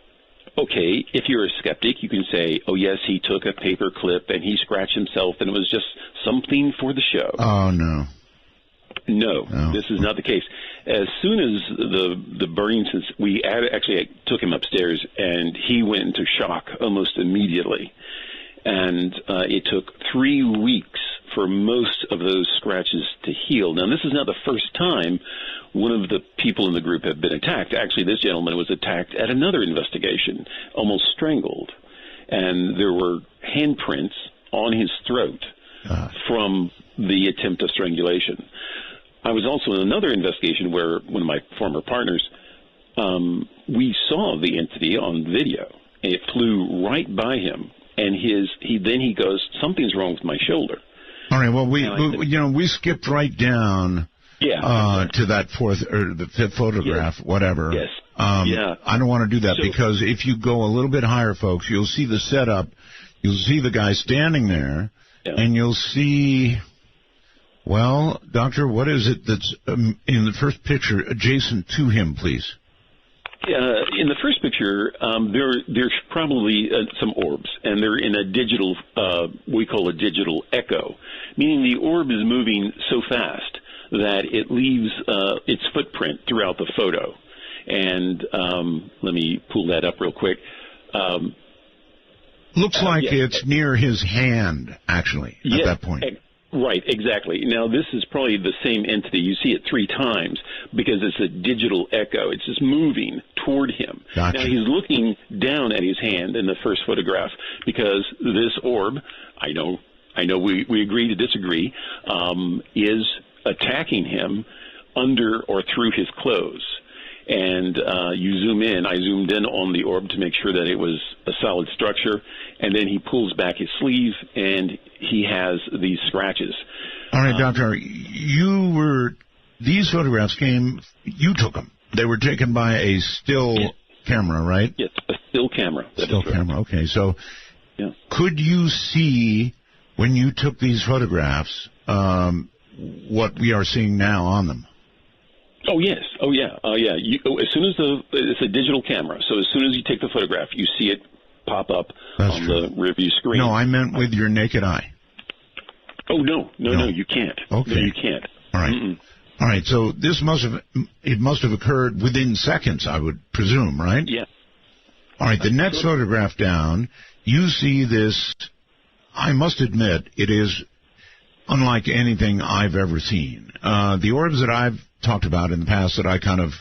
if you're a skeptic, you can say, oh, yes, he took a paper clip and he scratched himself and it was just something for the show. Oh, no. No, this is not the case. As soon as the burning, I took him upstairs and he went into shock almost immediately. And it took 3 weeks for most of those scratches to heal. Now, this is not the first time one of the people in the group have been attacked. Actually, this gentleman was attacked at another investigation, almost strangled. And there were handprints on his throat from the attempt of strangulation. I was also in another investigation where one of my former partners, we saw the entity on video. It flew right by him, and he goes, something's wrong with my shoulder. All right. Well, we skipped right down to that fourth or the fifth photograph, whatever. Yes. I don't want to do that because if you go a little bit higher, folks, you'll see the setup. You'll see the guy standing there, and you'll see. Well, Doctor, what is it that's in the first picture adjacent to him, please? In the first picture, there's probably some orbs, and they're in a digital, we call a digital echo, meaning the orb is moving so fast that it leaves its footprint throughout the photo. And let me pull that up real quick. Looks like it's near his hand, actually, at that point. Right, exactly. Now, this is probably the same entity. You see it 3 times because it's a digital echo. It's just moving toward him. Gotcha. Now, he's looking down at his hand in the first photograph because this orb, I know we agree to disagree, is attacking him under or through his clothes. And you zoom in. I zoomed in on the orb to make sure that it was a solid structure. And then he pulls back his sleeve, and he has these scratches. All right, Doctor, these photographs you took them. They were taken by a still camera, right? Yes, a still camera. Still camera, okay. So could you see, when you took these photographs, what we are seeing now on them? Oh, yes. Oh, yeah. As soon as it's a digital camera, so as soon as you take the photograph, you see it pop up on the rear view screen. No, I meant with your naked eye. Oh, no, you can't. Okay. No, you can't. All right. Mm-mm. All right, so this must have occurred within seconds, I would presume, right? Yeah. All right, the next photograph down, you see this. I must admit, it is unlike anything I've ever seen. The orbs that I've talked about in the past that I kind of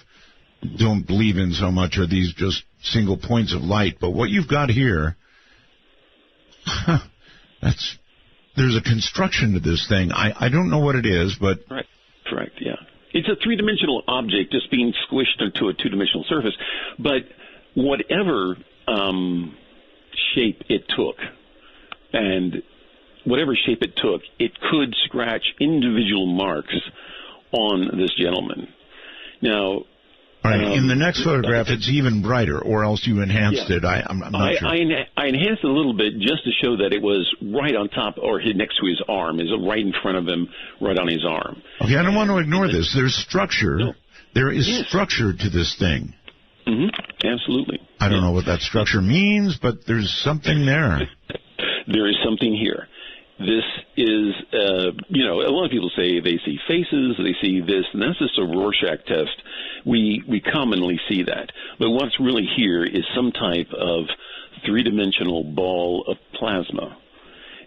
don't believe in so much are these just single points of light. But what you've got here, there's a construction to this thing. I don't know what it is, but... Right. Correct, yeah. It's a 3-dimensional object just being squished into a 2-dimensional surface. But whatever shape it took, and whatever shape it took, it could scratch individual marks on this gentleman. Now... All right, in the next photograph, it's even brighter, or else you enhanced it. I'm not sure. I enhanced it a little bit just to show that it was right on top, or next to his arm, is right in front of him, right on his arm. Okay, I don't want to ignore this. There's structure. No. There is structure to this thing. Mm-hmm. Absolutely. I don't know what that structure means, but there's something there. There is something here. This is, a lot of people say they see faces, they see this, and that's just a Rorschach test. We commonly see that. But what's really here is some type of 3-dimensional ball of plasma.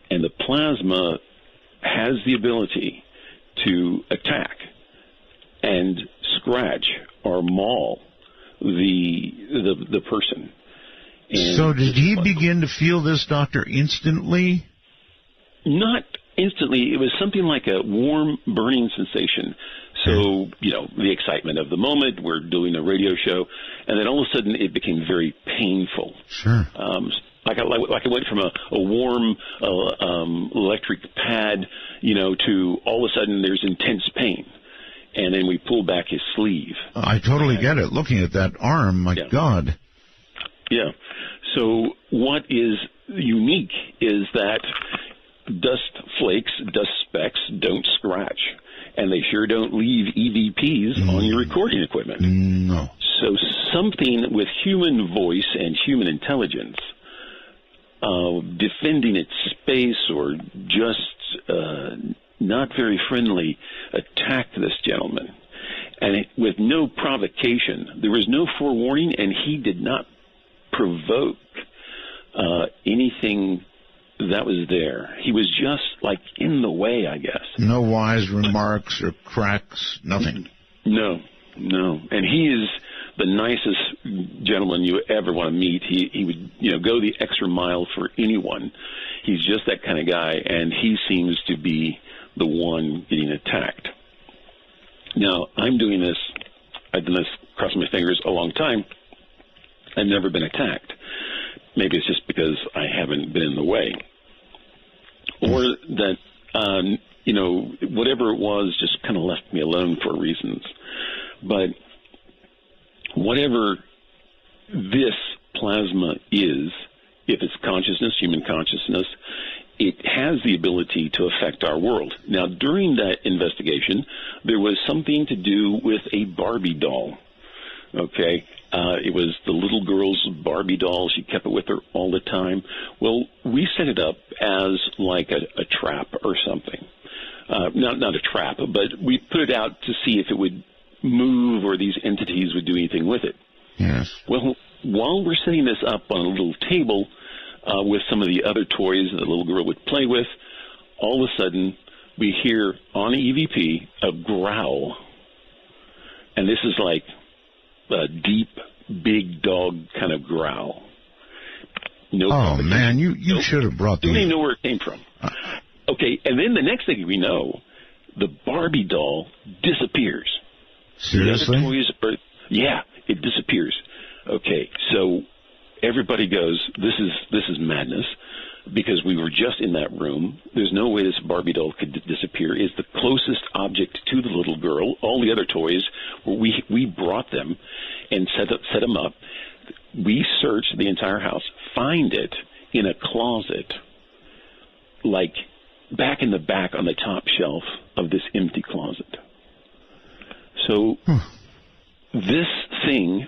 And the plasma has the ability to attack and scratch or maul the person. And so did he begin to feel this, Doctor, instantly? Not instantly, it was something like a warm, burning sensation. So, the excitement of the moment, we're doing a radio show, and then all of a sudden it became very painful. Sure. Like I went from a warm electric pad, to all of a sudden there's intense pain. And then we pull back his sleeve. I totally get it. Looking at that arm, my God. Yeah. So what is unique is that dust flakes, dust specks don't scratch. And they sure don't leave EVPs on your recording equipment. No. So something with human voice and human intelligence defending its space or just not very friendly attacked this gentleman. And with no provocation. There was no forewarning, and he did not provoke anything that was there. He was just like in the way, I guess. No wise remarks or cracks, nothing. No. And he is the nicest gentleman you ever want to meet. He would, go the extra mile for anyone. He's just that kind of guy, and he seems to be the one getting attacked. Now, I'm doing this, I've done this, crossing my fingers, a long time. I've never been attacked. Maybe it's just because I haven't been in the way. Or that, whatever it was just kind of left me alone for reasons. But whatever this plasma is, if it's consciousness, human consciousness, it has the ability to affect our world. Now, during that investigation, there was something to do with a Barbie doll. Okay? It was the little girl's Barbie doll. She kept it with her all the time. Well, we set it up as like a trap or something. Not a trap, but we put it out to see if it would move or these entities would do anything with it. Yes. Well, while we're setting this up on a little table with some of the other toys that the little girl would play with, all of a sudden we hear on EVP a growl. And this is like a deep, big dog kind of growl. No man, you should have brought these. Don't even know where it came from. Okay, and then the next thing we know, the Barbie doll disappears. Seriously? The other toys it disappears. Okay, so everybody goes, this is madness, because we were just in that room. There's no way this Barbie doll could disappear. It's the closest object to the little girl. All the other toys, we brought them and set them up. We searched the entire house, find it in a closet, like back in the back on the top shelf of this empty closet. So these things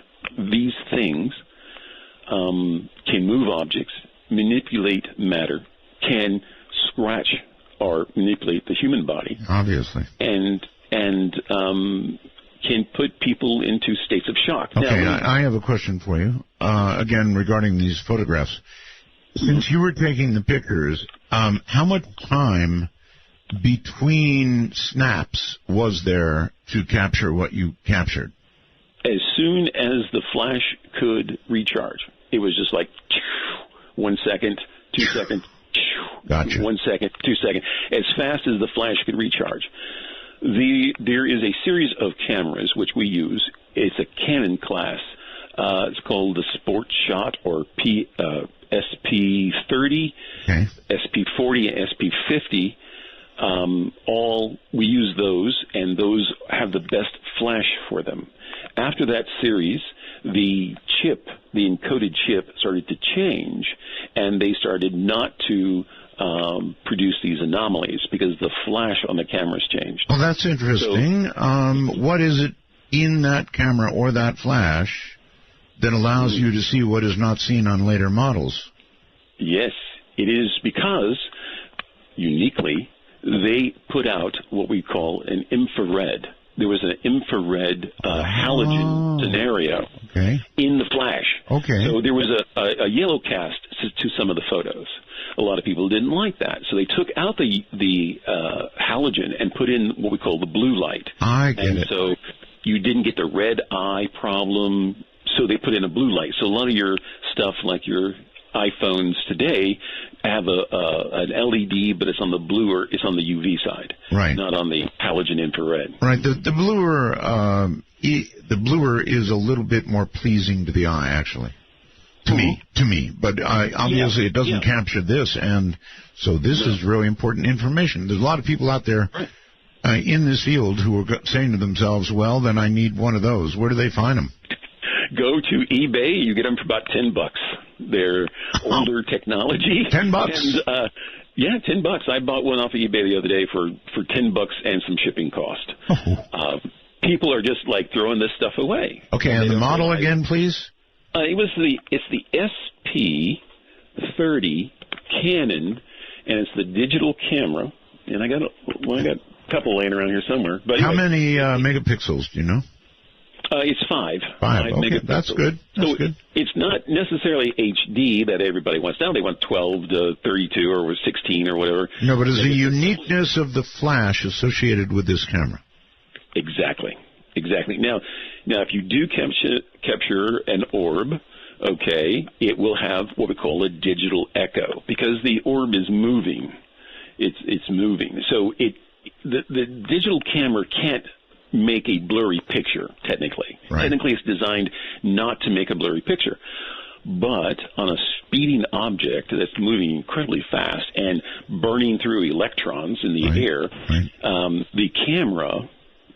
can move objects, manipulate matter, can scratch or manipulate the human body. Obviously. And can put people into states of shock. Okay, now, I have a question for you, again, regarding these photographs. Since you were taking the pictures, how much time between snaps was there to capture what you captured? As soon as the flash could recharge. It was just like 1 second, 2 seconds, gotcha. 1 second, 2 seconds, as fast as the flash could recharge. There is a series of cameras which we use. It's a Canon class. It's called the Sport Shot, or SP30, okay. SP40, and SP50. We use those, and those have the best flash for them. After that series, the encoded chip started to change, and they started not to produce these anomalies because the flash on the cameras changed. Well, that's interesting. So, what is it in that camera or that flash that allows you to see what is not seen on later models? Yes, it is because, uniquely, they put out what we call an infrared. There was an infrared halogen scenario in the flash. Okay. So there was a yellow cast to some of the photos. A lot of people didn't like that, so they took out the halogen and put in what we call the blue light. I get it. So you didn't get the red eye problem, so they put in a blue light. So a lot of your stuff, like your iPhones today, have an LED, but it's on the bluer, it's on the UV side, right? Not on the halogen infrared. Right. The bluer is a little bit more pleasing to the eye, actually. To me, but obviously it doesn't capture this, and so this is really important information. There's a lot of people out there in this field who are saying to themselves, well, then I need one of those. Where do they find them? Go to eBay. You get them for about $10. They're older technology. $10? And, yeah, $10. I bought one off of eBay the other day for $10 and some shipping cost. People are just like throwing this stuff away. Okay, and the model again, please? It's the SP30 Canon, and it's the digital camera. And I got a couple laying around here somewhere. But how anyway, many megapixels? Do you know? It's 5. 5 okay, megapixels. That's good. That's good. It's not necessarily HD that everybody wants now. They want 12 to 32 or 16 or whatever. No, but it's the uniqueness of the flash associated with this camera. Exactly. Now, if you do capture an orb, okay, it will have what we call a digital echo because the orb is moving. It's moving. So the digital camera can't make a blurry picture, technically. Right. Technically, it's designed not to make a blurry picture. But on a speeding object that's moving incredibly fast and burning through electrons in the air, the camera,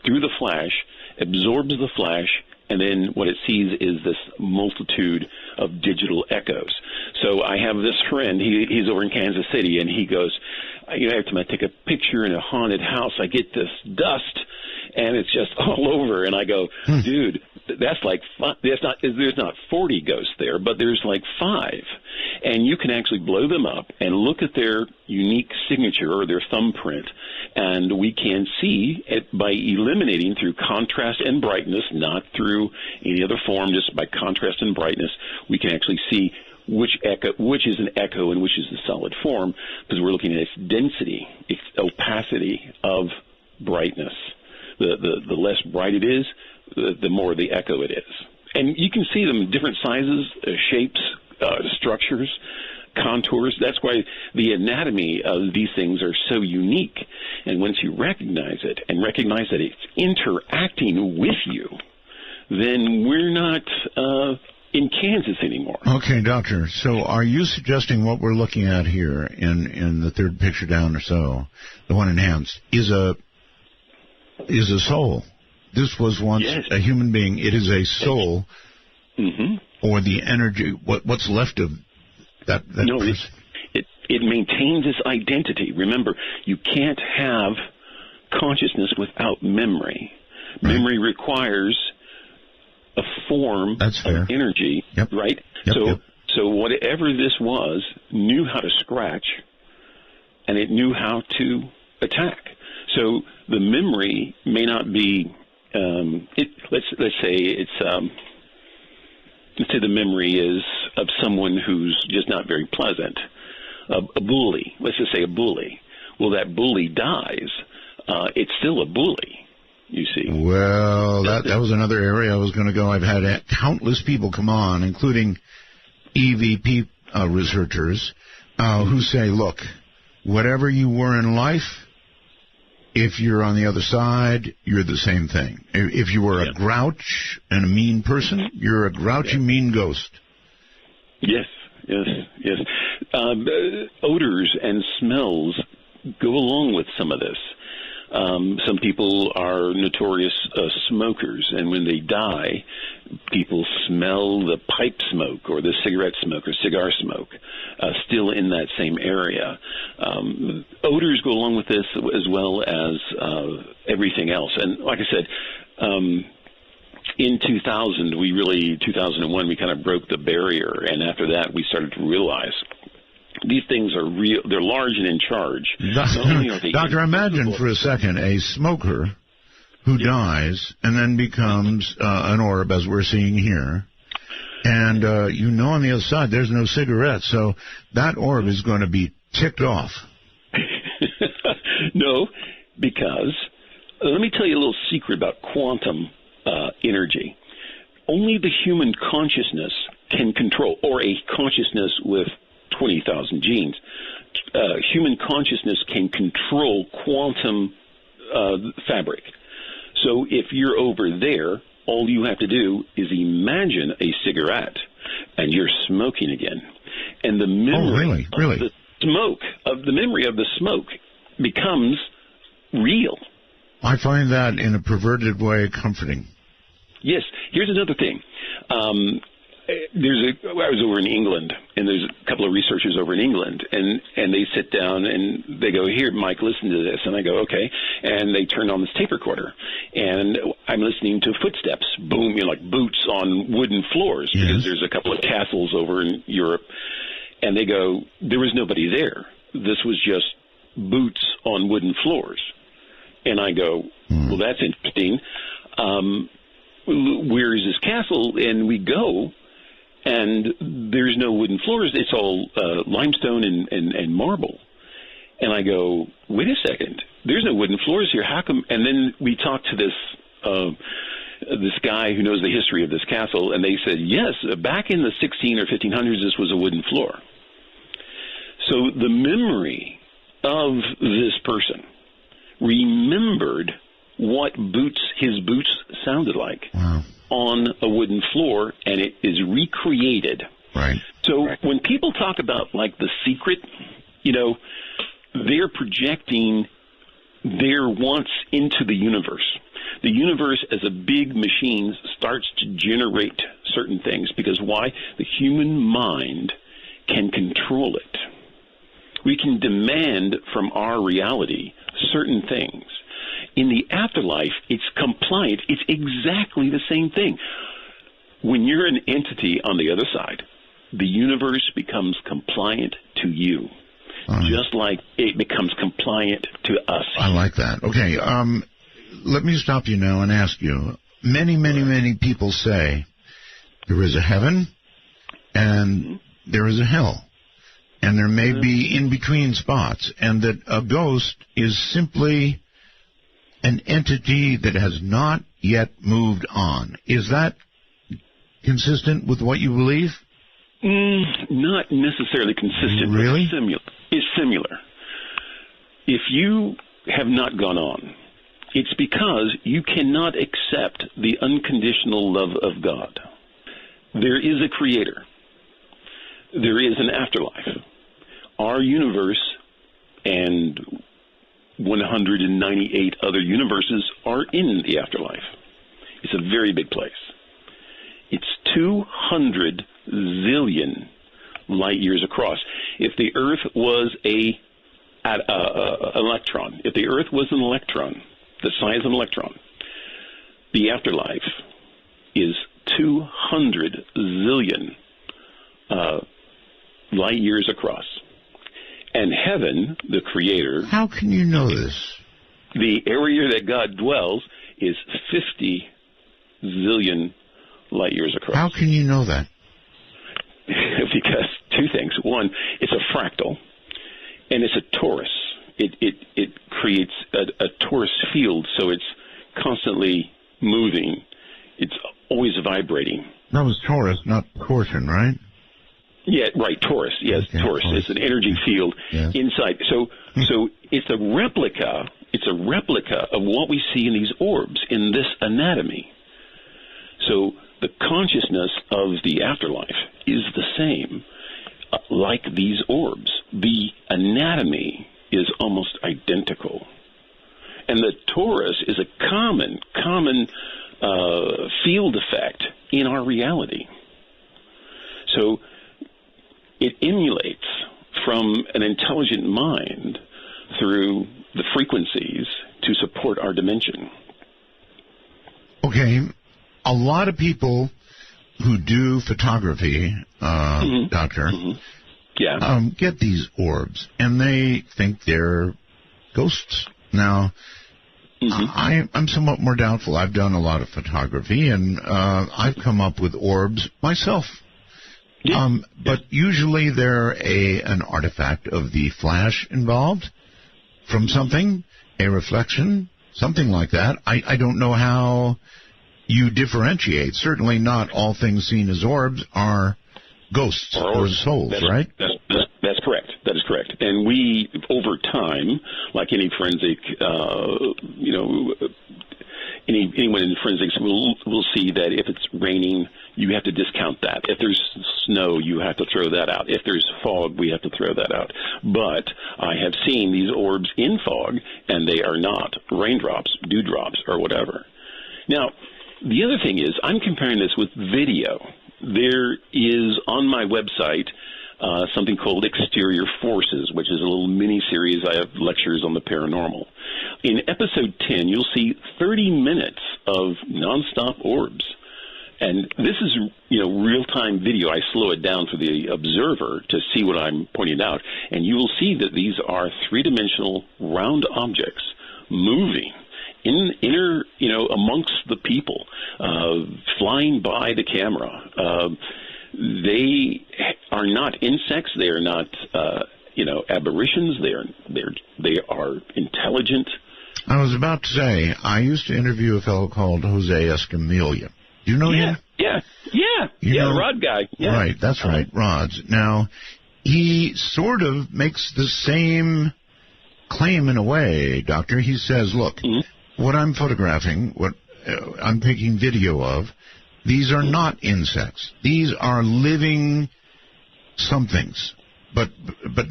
through the flash, absorbs the flash, and then what it sees is this multitude of digital echoes. So I have this friend, he's over in Kansas City, and he goes, every time I take a picture in a haunted house, I get this dust, and it's just all over. And I go, dude, that's like there's not 40 ghosts there, but there's like 5, and you can actually blow them up and look at their unique signature or their thumbprint, and we can see it by eliminating through contrast and brightness, not through any other form, just by contrast and brightness. We can actually see which is an echo and which is the solid form, because we're looking at its density, its opacity of brightness. The less bright it is, the more the echo it is. And you can see them in different sizes, shapes, structures, contours. That's why the anatomy of these things are so unique. And once you recognize it and recognize that it's interacting with you, then we're not in Kansas anymore. Okay, Doctor. So are you suggesting what we're looking at here in the third picture down or so, the one enhanced, is a soul? This was once a human being. It is a soul, or the energy. What's left of that no, person? It maintains its identity. Remember, you can't have consciousness without memory. Right. Memory requires a form of energy, right? So whatever this was knew how to scratch, and it knew how to attack. So the memory may not be. Let's say the memory is of someone who's just not very pleasant. A bully. Let's just say a bully. Well, that bully dies. It's still a bully. You see. Well, that was another area I was going to go. I've had countless people come on, including EVP researchers, who say, look, whatever you were in life, if you're on the other side, you're the same thing. If you were a grouch and a mean person, you're a grouchy, mean ghost. Yes. Odors and smells go along with some of this. Some people are notorious smokers, and when they die, people smell the pipe smoke or the cigarette smoke or cigar smoke still in that same area. Odors go along with this as well as everything else. And like I said, in 2001, we kind of broke the barrier, and after that, we started to realize these things are real. They're large and in charge. Doctor, imagine for a second a smoker who dies and then becomes an orb, as we're seeing here. And on the other side, there's no cigarette, so that orb is going to be ticked off. No, because let me tell you a little secret about quantum energy. Only the human consciousness can control, or a consciousness with 20,000 genes. Human consciousness can control quantum fabric. So if you're over there, all you have to do is imagine a cigarette, and you're smoking again. And the memory of the smoke, the memory of the smoke becomes real. I find that in a perverted way comforting. Yes. Here's another thing. I was over in England, and there's a couple of researchers over in England, and they sit down and they go, "Here, Mike, listen to this." And I go, "Okay." And they turn on this tape recorder, and I'm listening to footsteps, boom, like boots on wooden floors, because there's a couple of castles over in Europe. And they go, "There was nobody there. This was just boots on wooden floors." And I go, "Well, that's interesting. Where is this castle?" And we go, and there's no wooden floors. It's all limestone and marble. And I go, "Wait a second. There's no wooden floors here. How come?" And then we talked to this guy who knows the history of this castle, and they said, yes, back in the 16 or 1500s, this was a wooden floor. So the memory of this person remembered what his boots sounded like on a wooden floor, and it is recreated. Right. So when people talk about, like, The Secret, they're projecting their wants into the universe. The universe, as a big machine, starts to generate certain things, because why? The human mind can control it. We can demand from our reality certain things. In the afterlife, it's compliant. It's exactly the same thing. When you're an entity on the other side, the universe becomes compliant to you, just like it becomes compliant to us. I like that. Okay, let me stop you now and ask you. Many, many, many people say there is a heaven and there is a hell, and there may be in-between spots, and that a ghost is simply an entity that has not yet moved on. Is that consistent with what you believe? Not necessarily consistent. Really? It's similar. If you have not gone on, it's because you cannot accept the unconditional love of God. There is a creator. There is an afterlife. Our universe and 198 other universes are in the afterlife. It's a very big place. It's 200 zillion light years across. If the Earth was an electron, if the Earth was an electron, the size of an electron, the afterlife is 200 zillion light years across. And heaven, the creator... How can you know this? The area that God dwells is 50 zillion light years across. How can you know that? Because two things. One, it's a fractal, and it's a torus. It creates a torus field, so it's constantly moving. It's always vibrating. That was torus, not torsion, right? Yeah, right, torus. Yes, okay, torus. It's an energy field inside. So it's a replica. It's a replica of what we see in these orbs in this anatomy. So the consciousness of the afterlife is the same, like these orbs. The anatomy is almost identical, and the torus is a common field effect in our reality. So it emulates from an intelligent mind through the frequencies to support our dimension. Okay, a lot of people who do photography, Doctor, get these orbs, and they think they're ghosts. Now, I'm somewhat more doubtful. I've done a lot of photography, and I've come up with orbs myself. But usually they're an artifact of the flash involved from something, a reflection, something like that. I don't know how you differentiate. Certainly not all things seen as orbs are ghosts or souls, right? That's correct. And we, over time, like any forensic, anyone in forensics will see that if it's raining, you have to discount that. If there's snow, you have to throw that out. If there's fog, we have to throw that out. But I have seen these orbs in fog, and they are not raindrops, dewdrops, or whatever. Now, the other thing is, I'm comparing this with video. There is on my website something called Exterior Forces, which is a little mini-series. I have lectures on the paranormal. In episode 10, you'll see 30 minutes of nonstop orbs. And this is, real-time video. I slow it down for the observer to see what I'm pointing out. And you will see that these are three-dimensional round objects moving amongst the people, flying by the camera. They are not insects. They are not, aberrations. They are intelligent. I was about to say, I used to interview a fellow called Jose Escamilla. Do you know him? Yeah, the Rod guy. Yeah. Right, that's right, Rod's. Now, he sort of makes the same claim in a way, Doctor. He says, look, what I'm photographing, what I'm taking video of, these are not insects. These are living somethings, but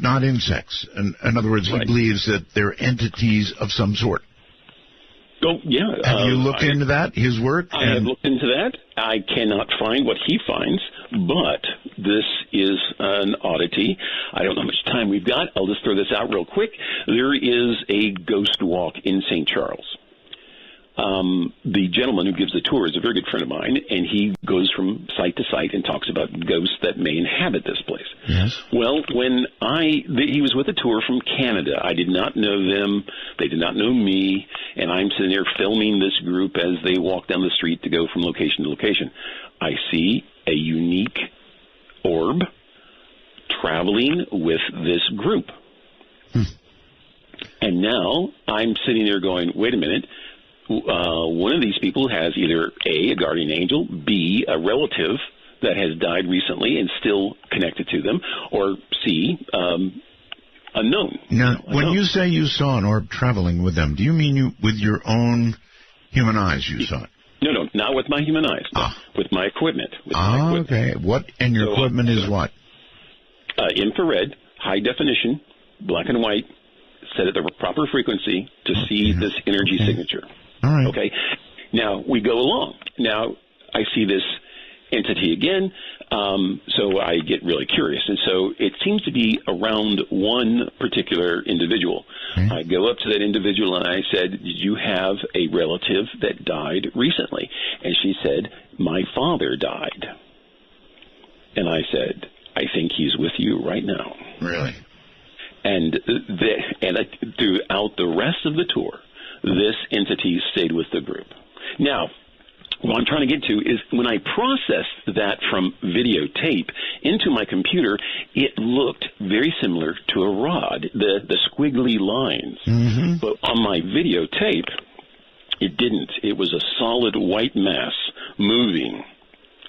not insects. In other words, he believes that they're entities of some sort. Oh, yeah. Have you looked into that, his work? I have looked into that. I cannot find what he finds, but this is an oddity. I don't know how much time we've got. I'll just throw this out real quick. There is a ghost walk in St. Charles. The gentleman who gives the tour is a very good friend of mine, and he goes from site to site and talks about ghosts that may inhabit this place. Yes. Well, when he was with a tour from Canada, I did not know them, they did not know me, and I'm sitting there filming this group as they walk down the street to go from location to location. I see a unique orb traveling with this group. And now I'm sitting there going, wait a minute, one of these people has either A, a guardian angel, B, a relative that has died recently and still connected to them, or C, unknown. Now, when you say you saw an orb traveling with them, do you mean with your own human eyes you saw it? No, not with my human eyes, with my equipment. Okay. And your equipment is what? Infrared, high definition, black and white, set at the proper frequency to see this energy signature. All right. Okay. Now, we go along. Now, I see this entity again, so I get really curious. And so it seems to be around one particular individual. I go up to that individual and I said, did you have a relative that died recently? And she said, my father died. And I said, I think he's with you right now. Really? And throughout the rest of the tour, this entity stayed with the group. Now, what I'm trying to get to is when I processed that from videotape into my computer, it looked very similar to a rod, the squiggly lines. But on my videotape, it didn't. It was a solid white mass moving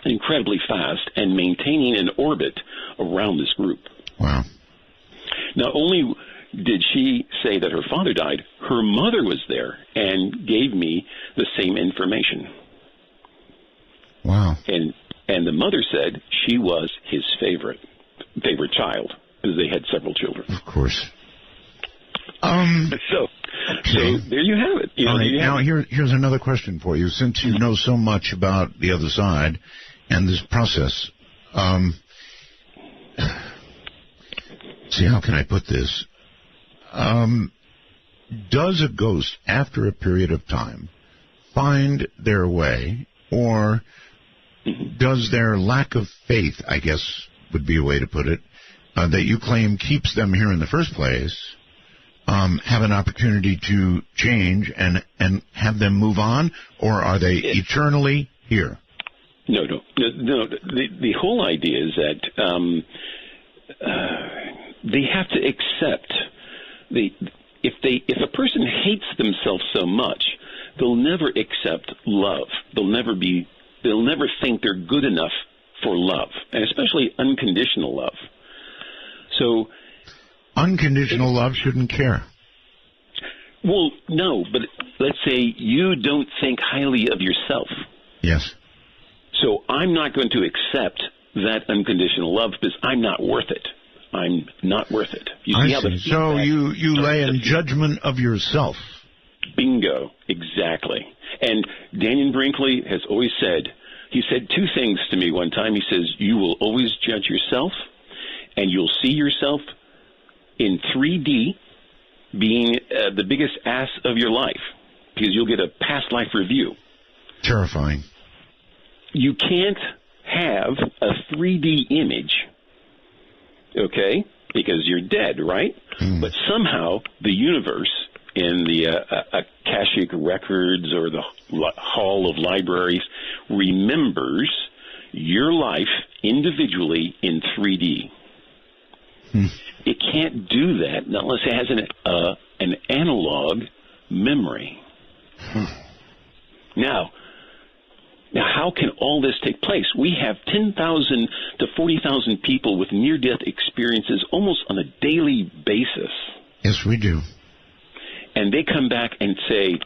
incredibly fast and maintaining an orbit around this group. Wow. Not only did she say that her father died, her mother was there and gave me the same information. Wow. And the mother said she was his favorite child, because they had several children. Of course. So there you have it. All right. Now, here's another question for you. Since you know so much about the other side and this process, see, how can I put this? Does a ghost, after a period of time, find their way, or does their lack of faith, I guess would be a way to put it, that you claim keeps them here in the first place, have an opportunity to change and have them move on, or are they eternally here? No. The whole idea is that they have to accept if a person hates themselves so much, they'll never accept love. They'll never think they're good enough for love, and especially unconditional love. So unconditional love shouldn't care. Well, no, but let's say you don't think highly of yourself. Yes. So I'm not going to accept that unconditional love because I'm not worth it. I'm not worth it. You see how the so you lay in judgment of yourself. Bingo, exactly. And Daniel Brinkley has always said, he said two things to me one time. He says, you will always judge yourself, and you'll see yourself in 3D being the biggest ass of your life, because you'll get a past life review. Terrifying. You can't have a 3D image, okay, because you're dead, right? But somehow the universe in the Akashic Records or the Hall of Libraries remembers your life individually in 3D. It can't do that unless it has an analog memory. Now, how can all this take place? We have 10,000 to 40,000 people with near-death experiences almost on a daily basis. Yes, we do. And they come back and say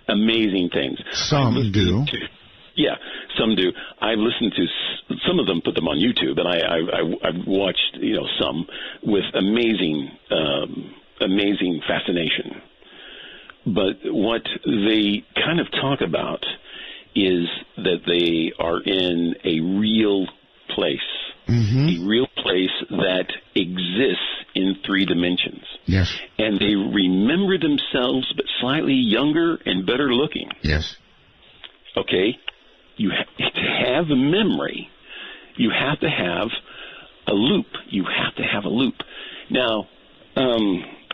amazing things. Some do. Yeah, some do. I've listened to some of them, put them on YouTube, and I've watched some with amazing fascination. But what they kind of talk about is that they are in a real place, a real place that exists in 3 dimensions. Yes. And they remember themselves, but slightly younger and better looking. Yes. Okay? To have a memory, you have to have a loop. You have to have a loop. Now,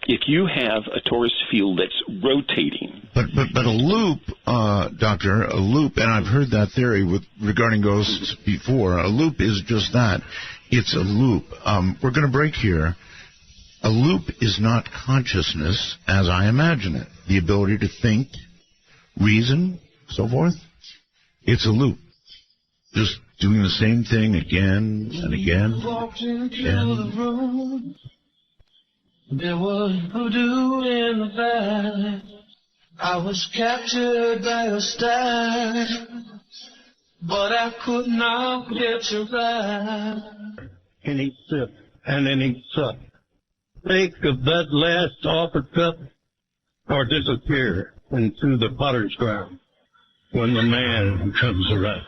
if you have a torus field that's rotating. But a loop, Doctor, a loop, and I've heard that theory regarding ghosts before, a loop is just that. It's a loop. We're going to break here. A loop is not consciousness as I imagine it. The ability to think, reason, so forth. It's a loop. Just doing the same thing again and again. Walked into the room. There was voodoo in the valley. I was captured by a style, but I could not get to ride. And he sipped, and then he sucked. Think of that last offered cup, or disappear into the potter's ground when the man comes around.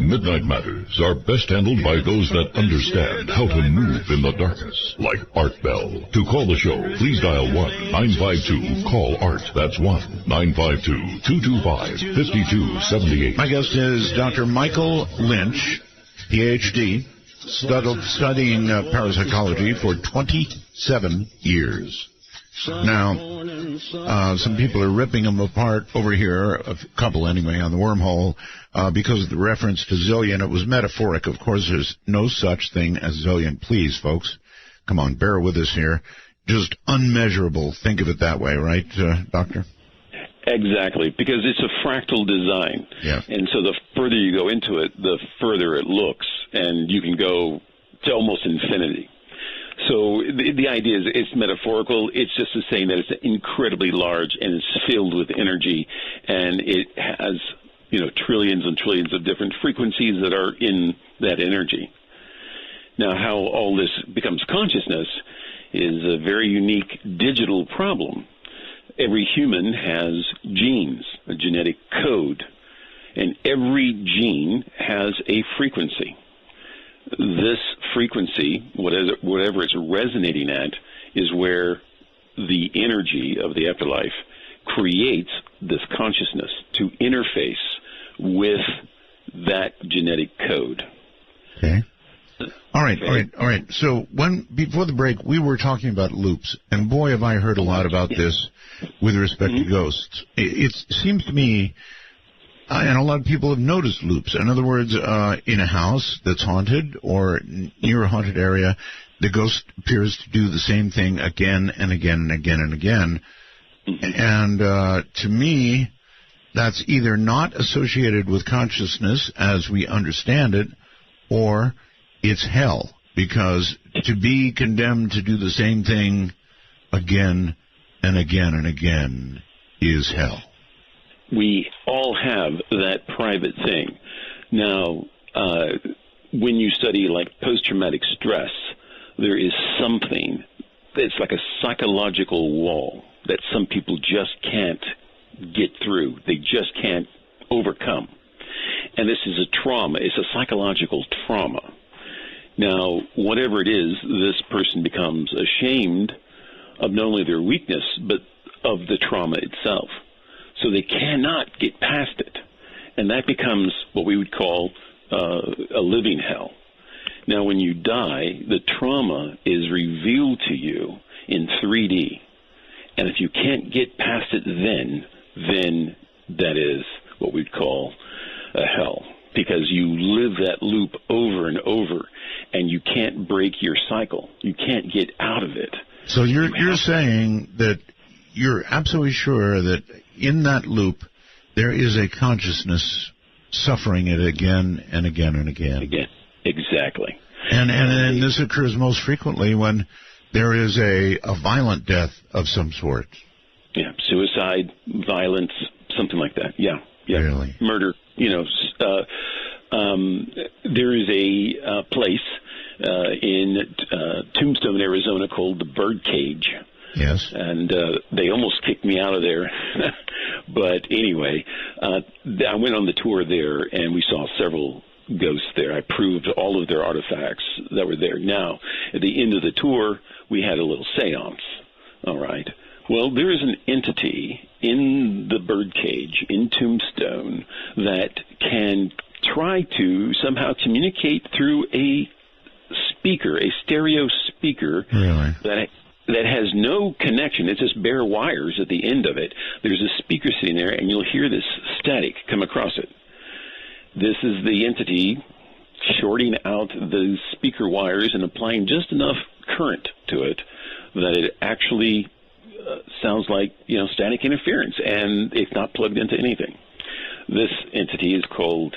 Midnight Matters are best handled by those that understand how to move in the darkness, like Art Bell. To call the show, please dial 1-952-CALL-ART. That's 1-952-225-5278. My guest is Dr. Michael Lynch, Ph.D., studying parapsychology for 27 years. Now, some people are ripping him apart over here, a couple anyway, on the wormhole, because of the reference to zillion. It was metaphoric. Of course, there's no such thing as zillion. Please, folks, come on, bear with us here. Just unmeasurable. Think of it that way, right, Doctor? Exactly, because it's a fractal design. Yeah. And so the further you go into it, the further it looks, and you can go to almost infinity. So the idea is it's metaphorical. It's just to saying that it's incredibly large and it's filled with energy, and it has, trillions and trillions of different frequencies that are in that energy. Now, how all this becomes consciousness is a very unique digital problem. Every human has genes, a genetic code, and every gene has a frequency. This frequency, whatever it's resonating at, is where the energy of the afterlife creates this consciousness to interface with that genetic code. Okay. All right. So before the break, we were talking about loops, and boy, have I heard a lot about this with respect to ghosts. It seems to me, and a lot of people have noticed loops. In other words, in a house that's haunted or near a haunted area, the ghost appears to do the same thing again and again and again and again. And to me, that's either not associated with consciousness as we understand it, or it's hell. Because to be condemned to do the same thing again and again and again is hell. We all have that private thing. Now, when you study like post-traumatic stress, there is something that's like a psychological wall that some people just can't get through. They just can't overcome. And this is a trauma. It's a psychological trauma. Now, whatever it is, this person becomes ashamed of not only their weakness, but of the trauma itself. So they cannot get past it. And that becomes what we would call a living hell. Now, when you die, the trauma is revealed to you in 3D. And if you can't get past it then that is what we'd call a hell. Because you live that loop over and over, and you can't break your cycle. You can't get out of it. So you're saying that you're absolutely sure that in that loop there is a consciousness suffering it again and again and again. Again, exactly. And this occurs most frequently when there is a violent death of some sort. Yeah, suicide, violence, something like that. Yeah. Really? Murder. There is a place in Tombstone, Arizona called the Birdcage. Yes. And they almost kicked me out of there. But anyway, I went on the tour there, and we saw several ghosts there. I proved all of their artifacts that were there. Now, at the end of the tour, we had a little seance. All right. Well, there is an entity in the Birdcage in Tombstone that can try to somehow communicate through a speaker, a stereo speaker. Really? That has no connection. It's just bare wires at the end of it. There's a speaker sitting there, and you'll hear this static come across it. This is the entity shorting out the speaker wires and applying just enough current to it that it actually sounds like, static interference, and it's not plugged into anything. This entity is called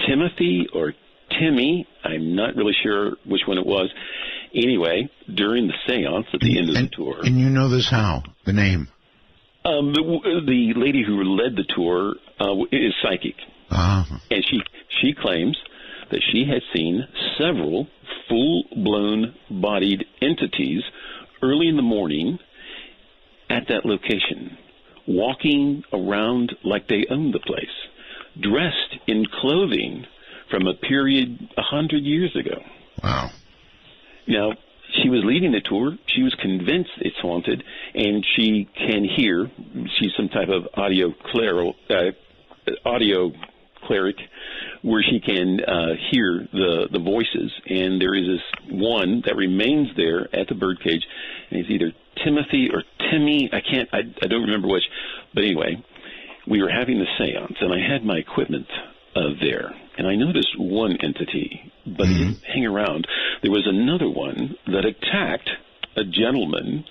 Timothy or Timmy. I'm not really sure which one it was. Anyway, during the seance at the end of the tour. And you know this how? The name? The lady who led the tour is psychic. Uh-huh. And she claims that she has seen several full-blown bodied entities early in the morning at that location, walking around like they owned the place, dressed in clothing from a period 100 years ago. Wow. Now, she was leading the tour. She was convinced it's haunted, and she can hear. She's some type of audio cleric, where she can hear the voices. And there is this one that remains there at the Birdcage, and he's either Timothy or Timmy. I don't remember which. But anyway, we were having the seance, and I had my equipment there. And I noticed one entity, but it didn't hang around. There was another one that attacked a gentleman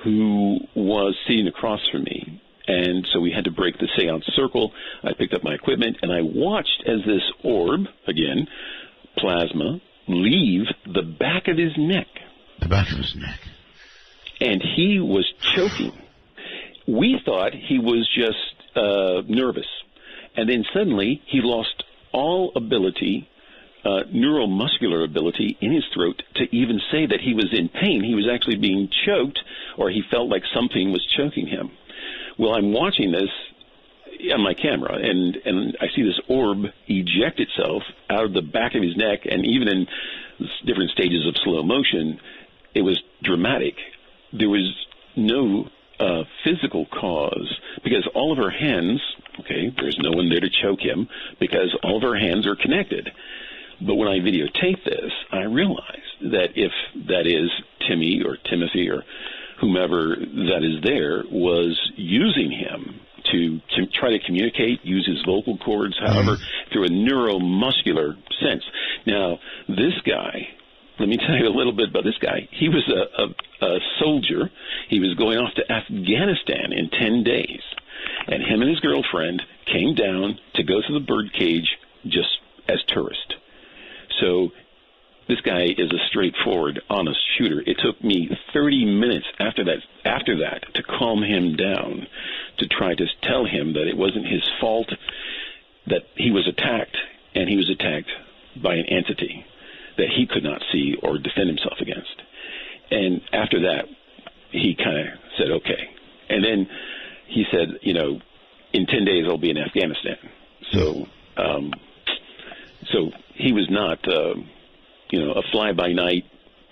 who was sitting across from me. And so we had to break the seance circle. I picked up my equipment, and I watched as this orb, again, plasma, leave the back of his neck. The back of his neck. And he was choking. We thought he was just nervous. And then suddenly he lost all ability, neuromuscular ability in his throat to even say that he was in pain. He was actually being choked, or he felt like something was choking him. Well, I'm watching this on my camera, and I see this orb eject itself out of the back of his neck, and even in different stages of slow motion, it was dramatic. There was no physical cause, because all of her hands, there's no one there to choke him, because all of her hands are connected. But when I videotape this, I realized that if that is Timmy or Timothy or whomever that is there was using him to try to communicate, use his vocal cords, however, through a neuromuscular sense. Now, this guy, let me tell you a little bit about this guy. He was a soldier. He was going off to Afghanistan in 10 days. And him and his girlfriend came down to go to the Birdcage just as tourists. So This guy is a straightforward, honest shooter. It took me 30 minutes after that to calm him down, to try to tell him that it wasn't his fault, that he was attacked, and he was attacked by an entity that he could not see or defend himself against. And after that, he kind of said, okay. And then he said, in 10 days I'll be in Afghanistan. So he was not, a fly-by-night,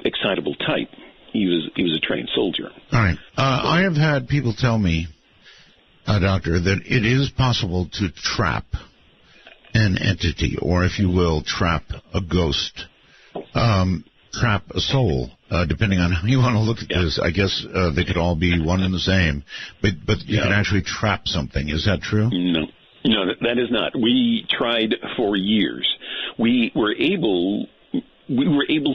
excitable type. He was a trained soldier. All right. I have had people tell me, Doctor, that it is possible to trap an entity, or if you will, trap a ghost, trap a soul, depending on how you want to look at this. I guess they could all be one and the same, but you can actually trap something. Is that true? No, that is not. We tried for years. We were able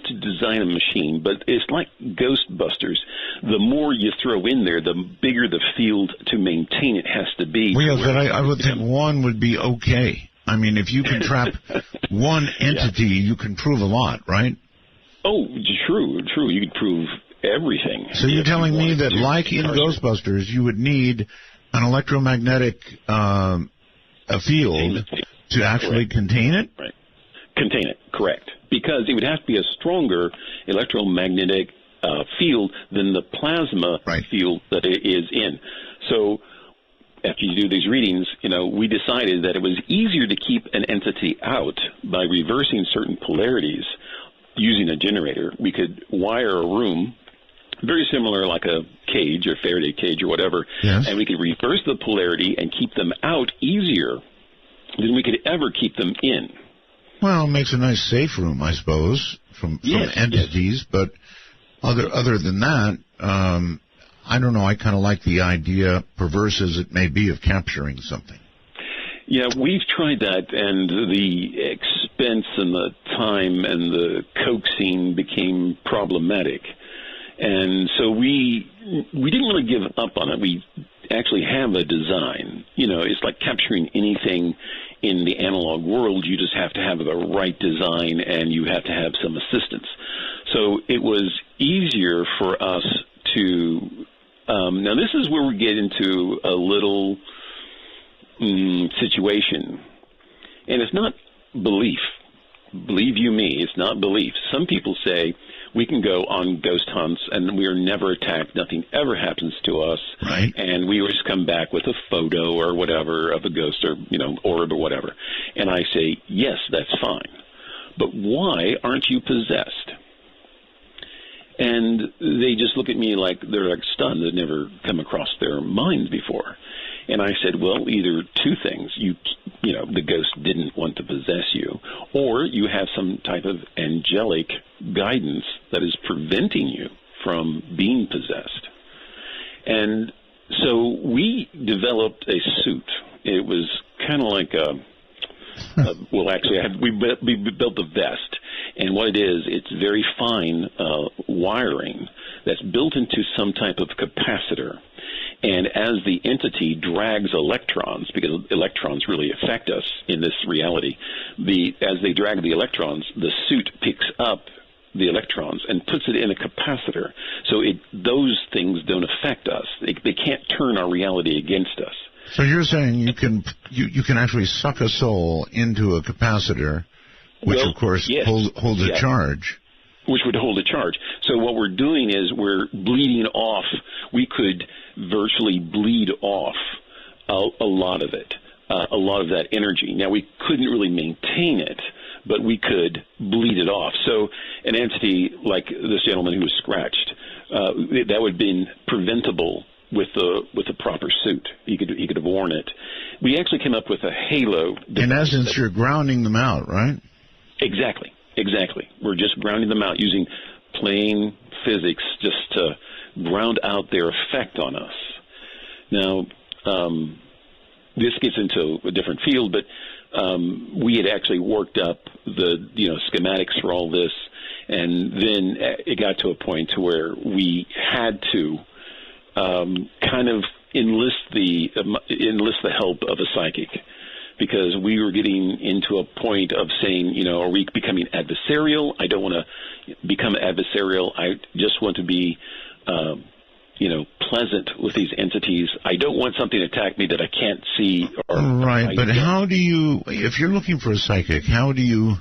to design a machine, but it's like Ghostbusters. The more you throw in there, the bigger the field to maintain it has to be. Well, yes, but I would think one would be okay. I mean, if you can trap one entity, you can prove a lot, right? Oh, true. You can prove everything. So you're telling me that, like in Ghostbusters, you would need an electromagnetic field to actually contain it? Right. Contain it, correct. Because it would have to be a stronger electromagnetic field than the plasma field that it is in. So after you do these readings, we decided that it was easier to keep an entity out by reversing certain polarities using a generator. We could wire a room, very similar like a cage or Faraday cage or whatever, and we could reverse the polarity and keep them out easier than we could ever keep them in. Well, it makes a nice safe room, I suppose, from entities, but other than that, I don't know, I kind of like the idea, perverse as it may be, of capturing something. Yeah, we've tried that, and the expense and the time and the coaxing became problematic. And so we didn't really give up on it. We actually have a design. It's like capturing anything in the analog world. You just have to have the right design, and you have to have some assistance. So it was easier for us to... now, this is where we get into a little situation. And it's not belief. Believe you me, it's not belief. Some people say we can go on ghost hunts and we are never attacked. Nothing ever happens to us. Right. And we always come back with a photo or whatever of a ghost or, orb or whatever. And I say, yes, that's fine. But why aren't you possessed? And they just look at me like they're like stunned. They've never come across their minds before. And I said, well, either two things. The ghost didn't want to possess you, or you have some type of angelic guidance that is preventing you from being possessed. And so we developed a suit. It was kind of like we built a vest. And what it is, it's very fine wiring that's built into some type of capacitor. And as the entity drags electrons, because electrons really affect us in this reality, as they drag the electrons, the suit picks up the electrons and puts it in a capacitor. So those things don't affect us. They can't turn our reality against us. So you're saying you can actually suck a soul into a capacitor, which of course holds a charge. Which would hold a charge. So what we're doing is we're bleeding off. We could virtually bleed off a lot of it, a lot of that energy. Now, we couldn't really maintain it, but we could bleed it off. So an entity like this gentleman who was scratched, that would have been preventable with the proper suit. He could have worn it. We actually came up with a halo. In essence, you're grounding them out, right? Exactly. We're just grounding them out using plain physics just to ground out their effect on us. Now, this gets into a different field, but we had actually worked up the schematics for all this, and then it got to a point to where we had to kind of enlist the help of a psychic because we were getting into a point of saying, are we becoming adversarial? I don't want to become adversarial. I just want to be, pleasant with these entities. I don't want something to attack me that I can't see. Right, but how do you, if you're looking for a psychic, how do you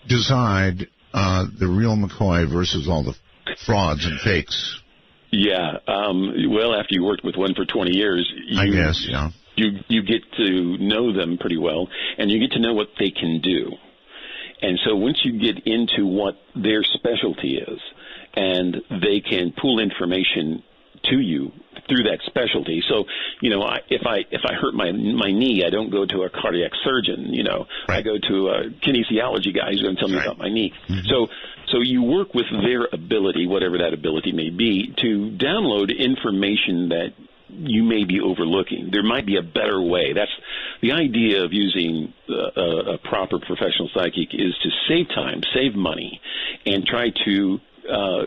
decide the real McCoy versus all the frauds and fakes? Yeah, well, after you worked with one for 20 years, I guess, yeah. You get to know them pretty well, and you get to know what they can do. And so once you get into what their specialty is, and they can pull information to you through that specialty. So, if I hurt my knee, I don't go to a cardiac surgeon. I go to a kinesiology guy who's going to tell me about my knee. Mm-hmm. So you work with their ability, whatever that ability may be, to download information that you may be overlooking. There might be a better way. That's the idea of using a proper professional psychic, is to save time, save money, and try to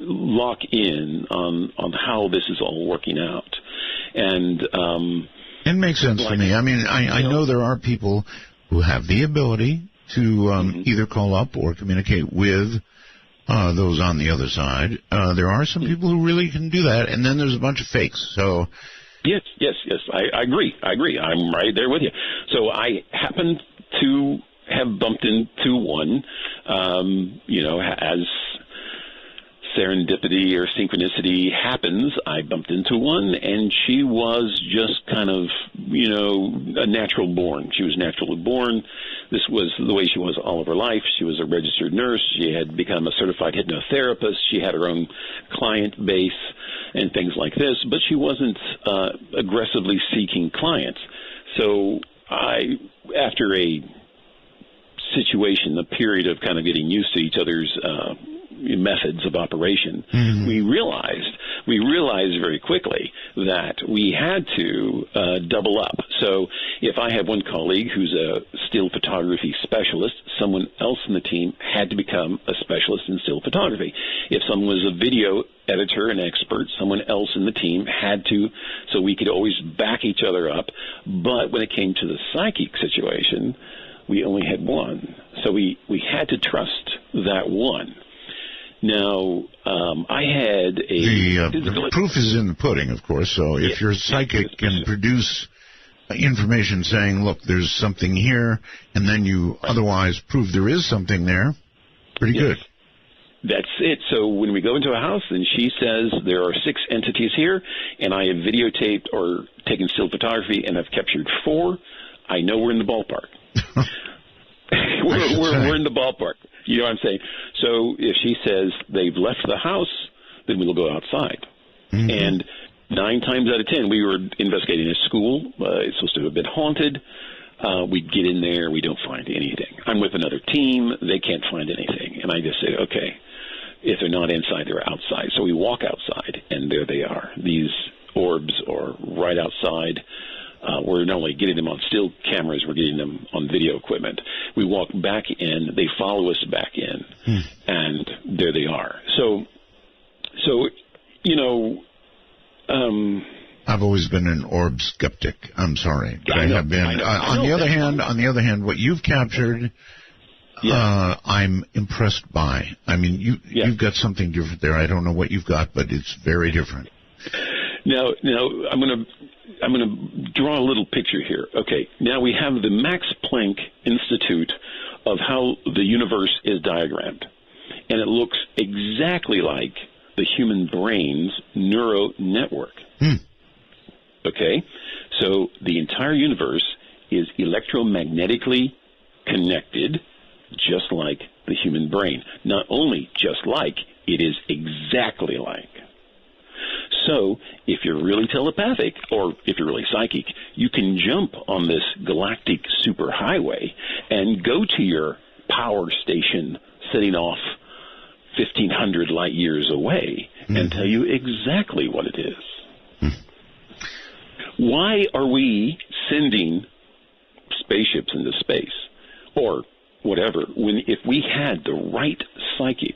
lock in on how this is all working out. And it makes sense to me. I mean, I know there are people who have the ability to either call up or communicate with those on the other side. There are some people who really can do that, and then there's a bunch of fakes. So yes, I agree. I'm right there with you. So I happen to have bumped into one, as serendipity or synchronicity happens. I bumped into one, and she was just kind of, a natural born. She was naturally born. This was the way she was all of her life. She was a registered nurse. She had become a certified hypnotherapist. She had her own client base and things like this, but she wasn't aggressively seeking clients. So after a situation, a period of kind of getting used to each other's methods of operation, we realized very quickly that we had to double up. So if I have one colleague who's a still photography specialist, someone else in the team had to become a specialist in still photography. If someone was a video editor and expert, someone else in the team had to, so we could always back each other up. But when it came to the psychic situation, we only had one. So we had to trust that one. Now, I had the proof is in the pudding, of course. So if your psychic can produce information saying, look, there's something here, and then you otherwise prove there is something there, pretty good. That's it. So when we go into a house and she says there are 6 entities here, and I have videotaped or taken still photography and I've captured 4, I know we're in the ballpark. we're in the ballpark. You know what I'm saying? So if she says they've left the house, then we'll go outside. Mm-hmm. And 9 times out of 10, we were investigating a school. It's supposed to have been haunted. We get in there. We don't find anything. I'm with another team. They can't find anything. And I just say, okay, if they're not inside, they're outside. So we walk outside, and there they are. These orbs are right outside. We're not only getting them on still cameras, we're getting them on video equipment. We walk back in, they follow us back in, and there they are. So I've always been an orb skeptic. I'm sorry, but I have been. On the other hand, what you've captured, I'm impressed by. I mean, you've got something different there. I don't know what you've got, but it's very different. Now, I'm going to draw a little picture here. Okay, now we have the Max Planck Institute of how the universe is diagrammed, and it looks exactly like the human brain's neural network. Okay, so the entire universe is electromagnetically connected, just like the human brain. Not only just like, it is exactly like. So if you're really telepathic, or if you're really psychic, you can jump on this galactic superhighway and go to your power station sitting off 1,500 light years away and tell you exactly what it is. Why are we sending spaceships into space or whatever when if we had the right psychic,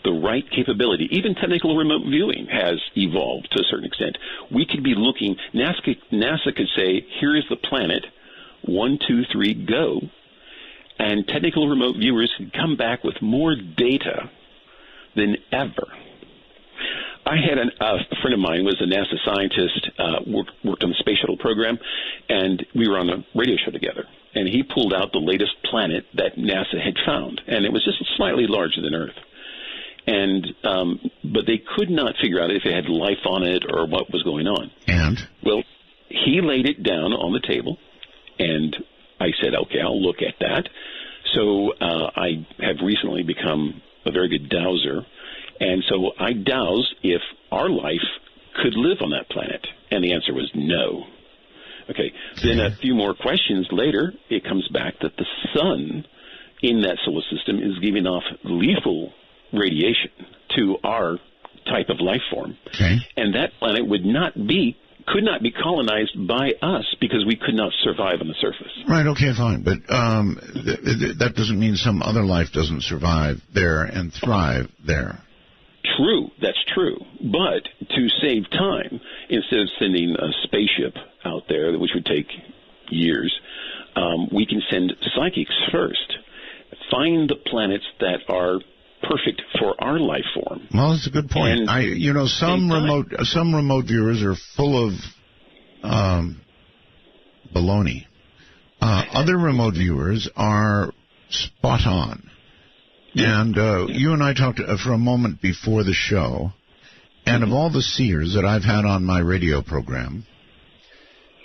the right capability, even technical remote viewing has evolved to a certain extent. We could be looking, NASA could say, here is the planet 1, 2, 3, go, and technical remote viewers could come back with more data than ever. I had a friend of mine was a NASA scientist, worked on the Space Shuttle program, and we were on a radio show together. And he pulled out the latest planet that NASA had found, and it was just slightly larger than Earth. And but they could not figure out if it had life on it or what was going on. And? Well, he laid it down on the table, and I said, okay, I'll look at that. So I have recently become a very good dowser, and so I dowsed if our life could live on that planet, and the answer was no. Okay, then a few more questions later, it comes back that the sun in that solar system is giving off lethal radiation to our type of life form. Okay. And that planet could not be colonized by us because we could not survive on the surface. Right, okay, fine. But that doesn't mean some other life doesn't survive there and thrive there. True, that's true. But to save time, instead of sending a spaceship out there, which would take years, we can send psychics first. Find the planets that are perfect for our life form. Well, that's a good point. And some remote viewers are full of baloney. Other remote viewers are spot on. And you and I talked for a moment before the show, and of all the seers that I've had on my radio program,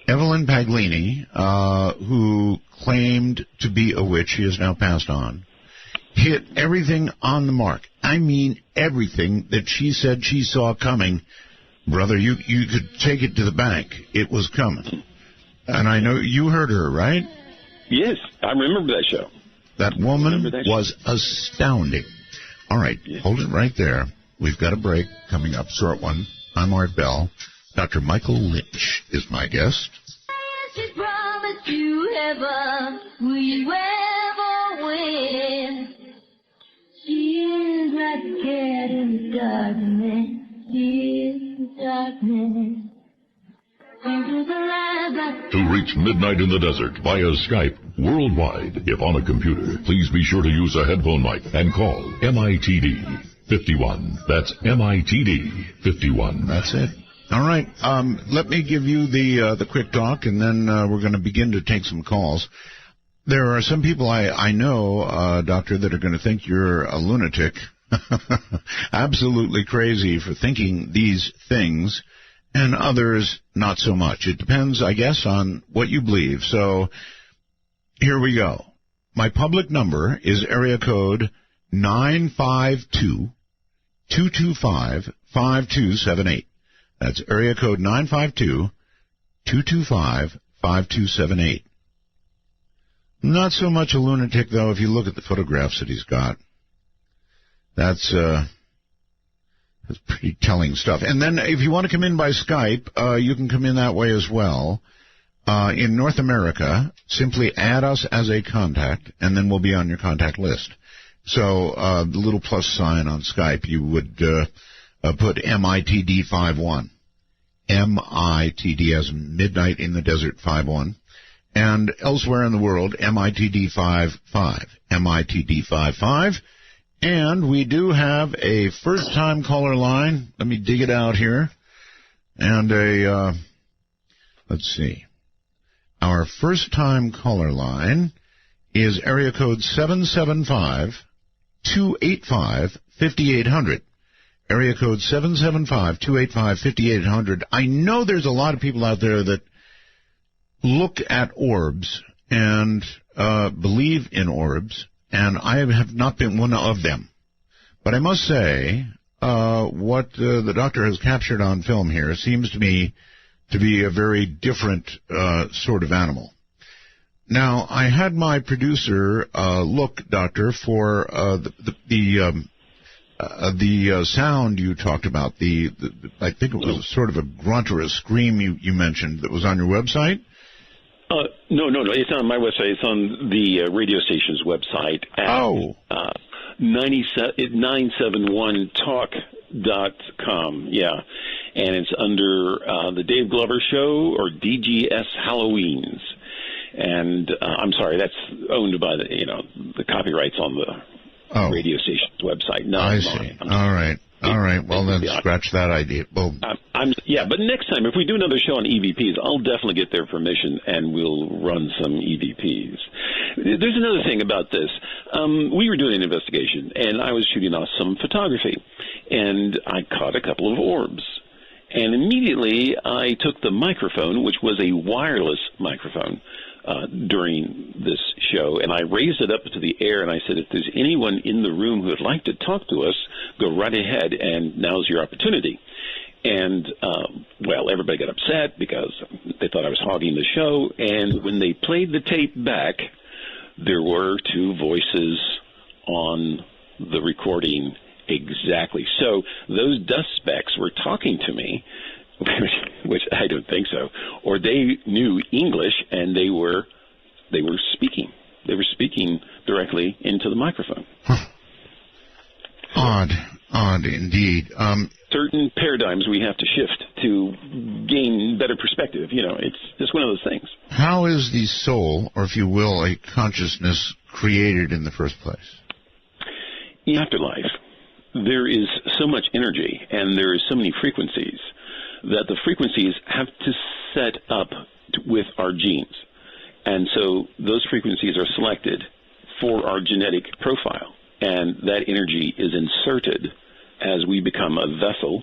Evelyn Paglini, who claimed to be a witch, she has now passed on, hit everything on the mark. I mean everything that she said she saw coming. Brother, you could take it to the bank. It was coming. And I know you heard her, right? Yes, I remember that show. That woman was astounding. All right, hold it right there. We've got a break coming up, short one. I'm Art Bell. Dr. Michael Lynch is my guest. She promised you heaven, will you ever win? She is like a cat in the darkness. She is the darkness. To reach Midnight in the Desert via Skype worldwide, if on a computer, please be sure to use a headphone mic and call MITD 51. That's MITD 51. That's it. All right. Let me give you the quick talk, and then we're going to begin to take some calls. There are some people I know, Doctor, that are going to think you're a lunatic, absolutely crazy for thinking these things, and others not so much. It depends, I guess, on what you believe. So here we go. My public number is area code 952-225-5278. That's area code 952-225-5278. Not so much a lunatic, though, if you look at the photographs that he's got. That's pretty telling stuff. And then if you want to come in by Skype, you can come in that way as well. In North America, simply add us as a contact, and then we'll be on your contact list. So the little plus sign on Skype, you would put MITD51. MITD as Midnight in the Desert 51. And elsewhere in the world, MITD55. MITD55. And we do have a first-time caller line. Let me dig it out here. And let's see. Our first-time caller line is area code 775-285-5800. Area code 775-285-5800. I know there's a lot of people out there that look at orbs and believe in orbs, and I have not been one of them. But I must say, what the doctor has captured on film here seems to me to be a very different sort of animal. Now, I had my producer look, Doctor, for the sound you talked about. I think it was sort of a grunt or a scream you mentioned that was on your website. No. It's on my website. It's on the radio station's website at 971talk.com. Yeah. And it's under the Dave Glover Show or DGS Halloweens. And I'm sorry, that's owned by the copyrights on the radio station's website. No, I see. All right. Well, then scratch that idea. Well, but next time, if we do another show on EVPs, I'll definitely get their permission, and we'll run some EVPs. There's another thing about this. We were doing an investigation, and I was shooting off some photography, and I caught a couple of orbs. And immediately, I took the microphone, which was a wireless microphone, during this show, and I raised it up to the air, and I said, if there's anyone in the room who would like to talk to us, go right ahead, and now's your opportunity. And, everybody got upset because they thought I was hogging the show, and when they played the tape back, there were two voices on the recording exactly. So those dust specks were talking to me, which I don't think so, or they knew English and they were speaking. They were speaking directly into the microphone. Odd indeed. Certain paradigms we have to shift to gain better perspective. It's just one of those things. How is the soul, or if you will, a consciousness, created in the first place? In afterlife, there is so much energy and there is so many frequencies that the frequencies have to set up with our genes. And so those frequencies are selected for our genetic profile. And that energy is inserted as we become a vessel.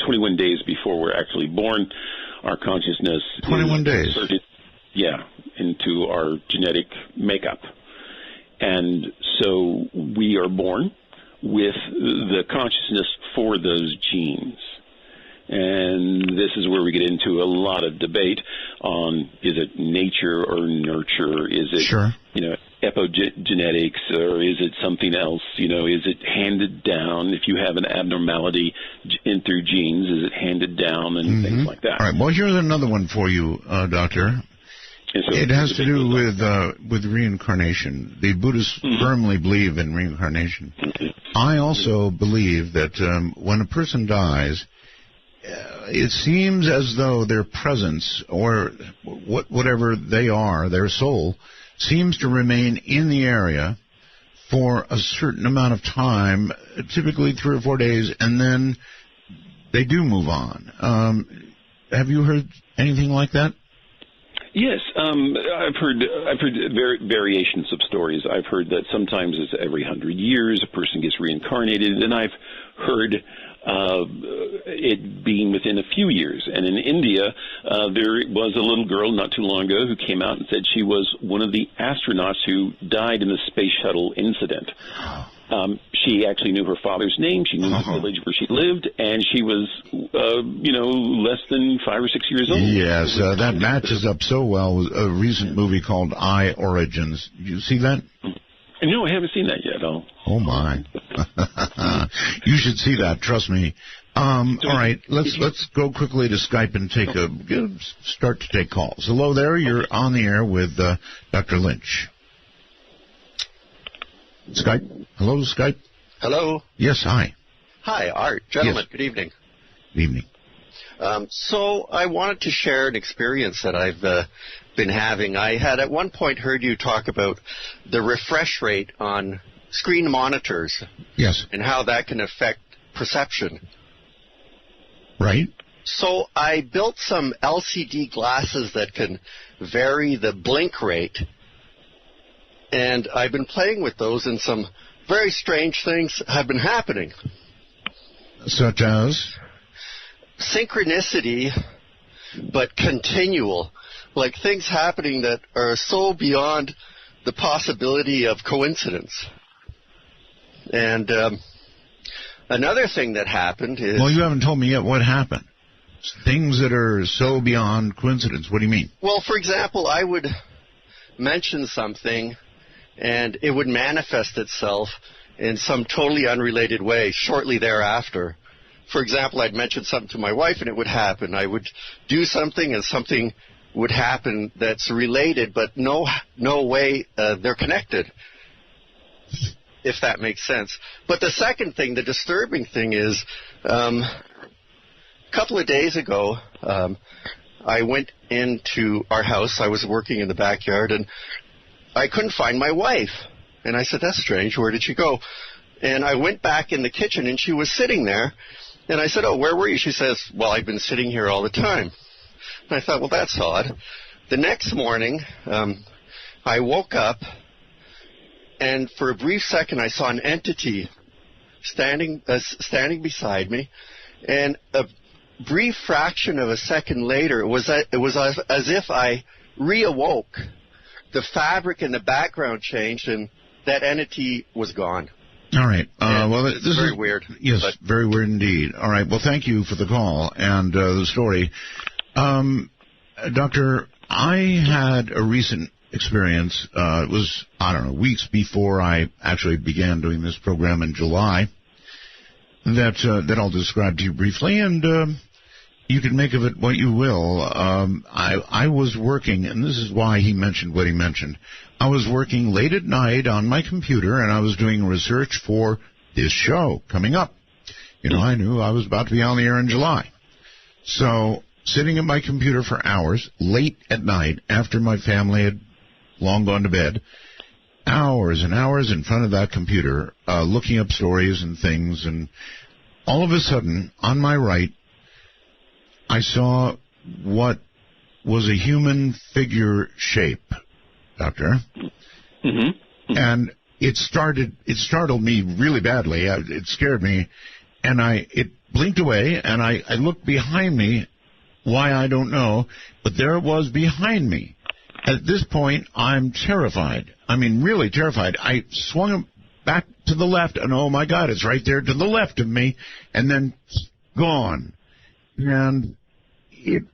21 days before we're actually born, our consciousness 21 days. Inserted, into our genetic makeup. And so we are born with the consciousness for those genes. And this is where we get into a lot of debate on, is it nature or nurture? Is it, epigenetics, or is it something else? Is it handed down? If you have an abnormality through genes, is it handed down and things like that? All right. Well, here's another one for you, Doctor. It has to do with reincarnation. The Buddhists firmly believe in reincarnation. I also believe that when a person dies, it seems as though their presence, or whatever they are, their soul, seems to remain in the area for a certain amount of time, typically 3 or 4 days, and then they do move on. Have you heard anything like that? Yes, I've heard variations of stories. I've heard that sometimes it's every 100 years a person gets reincarnated, and I've heard it being within a few years. And in India, there was a little girl not too long ago who came out and said she was one of the astronauts who died in the space shuttle incident. She actually knew her father's name. She knew the village where she lived, and she was, less than 5 or 6 years old. Yes, that matches up so well with a recent movie called I Origins. Did you see that? No, I haven't seen that yet. Oh, my. You should see that, trust me. All right, let's go quickly to Skype and start to take calls. Hello there, you're on the air with Dr. Lynch. Skype. Hello, Skype. Hello. Yes, hi. Hi, Art. Gentlemen, yes. Good evening. Good evening. So I wanted to share an experience that I've been having. I had at one point heard you talk about the refresh rate on screen monitors. Yes. And how that can affect perception. Right. So I built some LCD glasses that can vary the blink rate. And I've been playing with those, and some very strange things have been happening. Such as? Synchronicity, but continual. Like things happening that are so beyond the possibility of coincidence. And another thing that happened is... Well, you haven't told me yet what happened. Things that are so beyond coincidence. What do you mean? Well, for example, I would mention something, and it would manifest itself in some totally unrelated way shortly thereafter. For example, I'd mention something to my wife, and it would happen. I would do something, and something would happen that's related, but no way they're connected, if that makes sense. But the second thing, the disturbing thing is, a couple of days ago, I went into our house. I was working in the backyard, and I couldn't find my wife. And I said, that's strange. Where did she go? And I went back in the kitchen, and she was sitting there. And I said, oh, where were you? She says, well, I've been sitting here all the time. And I thought, well, that's odd. The next morning, I woke up, and for a brief second, I saw an entity standing beside me. And a brief fraction of a second later, it was as if I reawoke. The fabric in the background changed, and that entity was gone. All right. Well, this is very weird. Yes, very weird indeed. All right. Well, thank you for the call and the story. Doctor, I had a recent experience. It was, I don't know, weeks before I actually began doing this program in July that I'll describe to you briefly, and you can make of it what you will. I was working, and this is why he mentioned what he mentioned. I was working late at night on my computer, and I was doing research for this show coming up. You know, I knew I was about to be on the air in July. So, sitting at my computer for hours, late at night, after my family had long gone to bed, hours and hours in front of that computer, looking up stories and things, and all of a sudden, on my right, I saw what was a human figure shape, Doctor. Mm-hmm. And it startled me really badly. It scared me, and it blinked away, and I looked behind me. Why, I don't know, but there it was behind me. At this point, I'm terrified. I mean, really terrified. I swung back to the left, and oh my God, it's right there to the left of me, and then gone. And it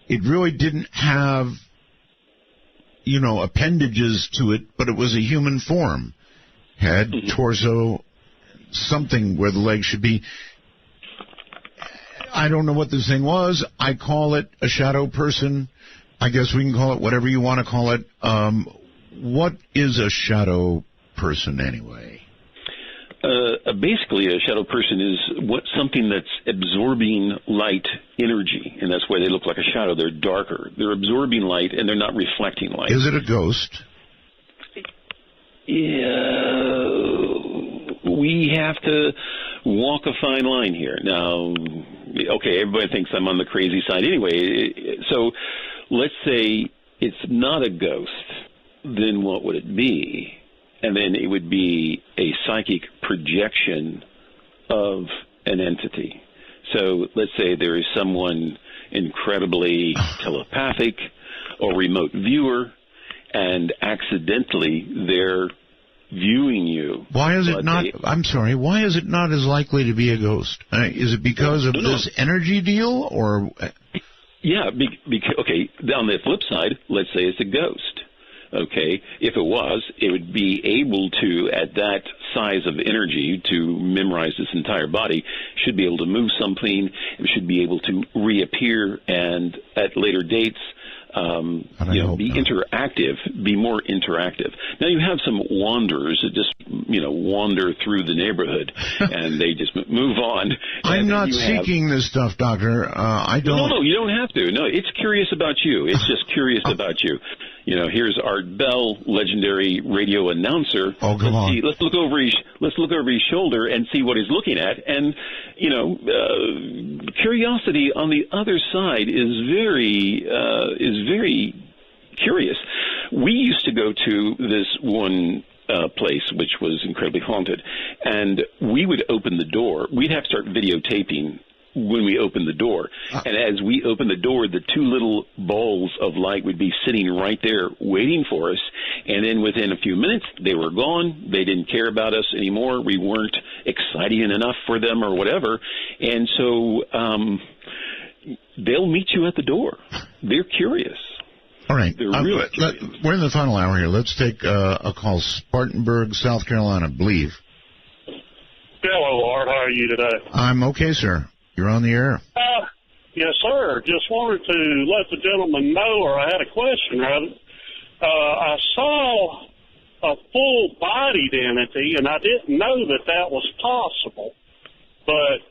really didn't have, you know, appendages to it, but it was a human form. Head, torso, something where the legs should be. I don't know what this thing was. I call it a shadow person. I guess we can call it whatever you want to call it. What is a shadow person anyway? Basically, a shadow person is something that's absorbing light energy, and that's why they look like a shadow. They're darker. They're absorbing light, and they're not reflecting light. Is it a ghost? Yeah, we have to walk a fine line here. Now, okay, everybody thinks I'm on the crazy side anyway. So let's say it's not a ghost. Then what would it be? And then it would be a psychic projection of an entity. So let's say there is someone incredibly telepathic or remote viewer, and accidentally they're viewing you. Why is it not? I'm sorry. Why is it not as likely to be a ghost? Is it because of this energy deal, or? Yeah. Okay. On the flip side, let's say it's a ghost. Okay, if it was, it would be able to, at that size of energy, to memorize this entire body, should be able to move something, it should be able to reappear, and at later dates, be interactive, be more interactive. Now, you have some wanderers that just, wander through the neighborhood, and they just move on. I'm not seeking this stuff, Doctor. I don't. No, you don't have to. No, it's curious about you. It's just curious about you. Here's Art Bell, legendary radio announcer. Oh, come on. Let's look over his shoulder and see what he's looking at. And curiosity on the other side is very curious. We used to go to this one place which was incredibly haunted, and we would open the door. We'd have to start videotaping when we opened the door. And as we opened the door, the two little balls of light would be sitting right there waiting for us. And then within a few minutes, they were gone. They didn't care about us anymore. We weren't exciting enough for them or whatever. And so they'll meet you at the door. They're curious. All right. They're really curious. We're in the final hour here. Let's take a call. Spartanburg, South Carolina, I believe. Hello, Art. How are you today? I'm okay, sir. You're on the air. Yes, sir. Just wanted to let the gentleman know, or I had a question, rather. I saw a full-bodied entity, and I didn't know that was possible. But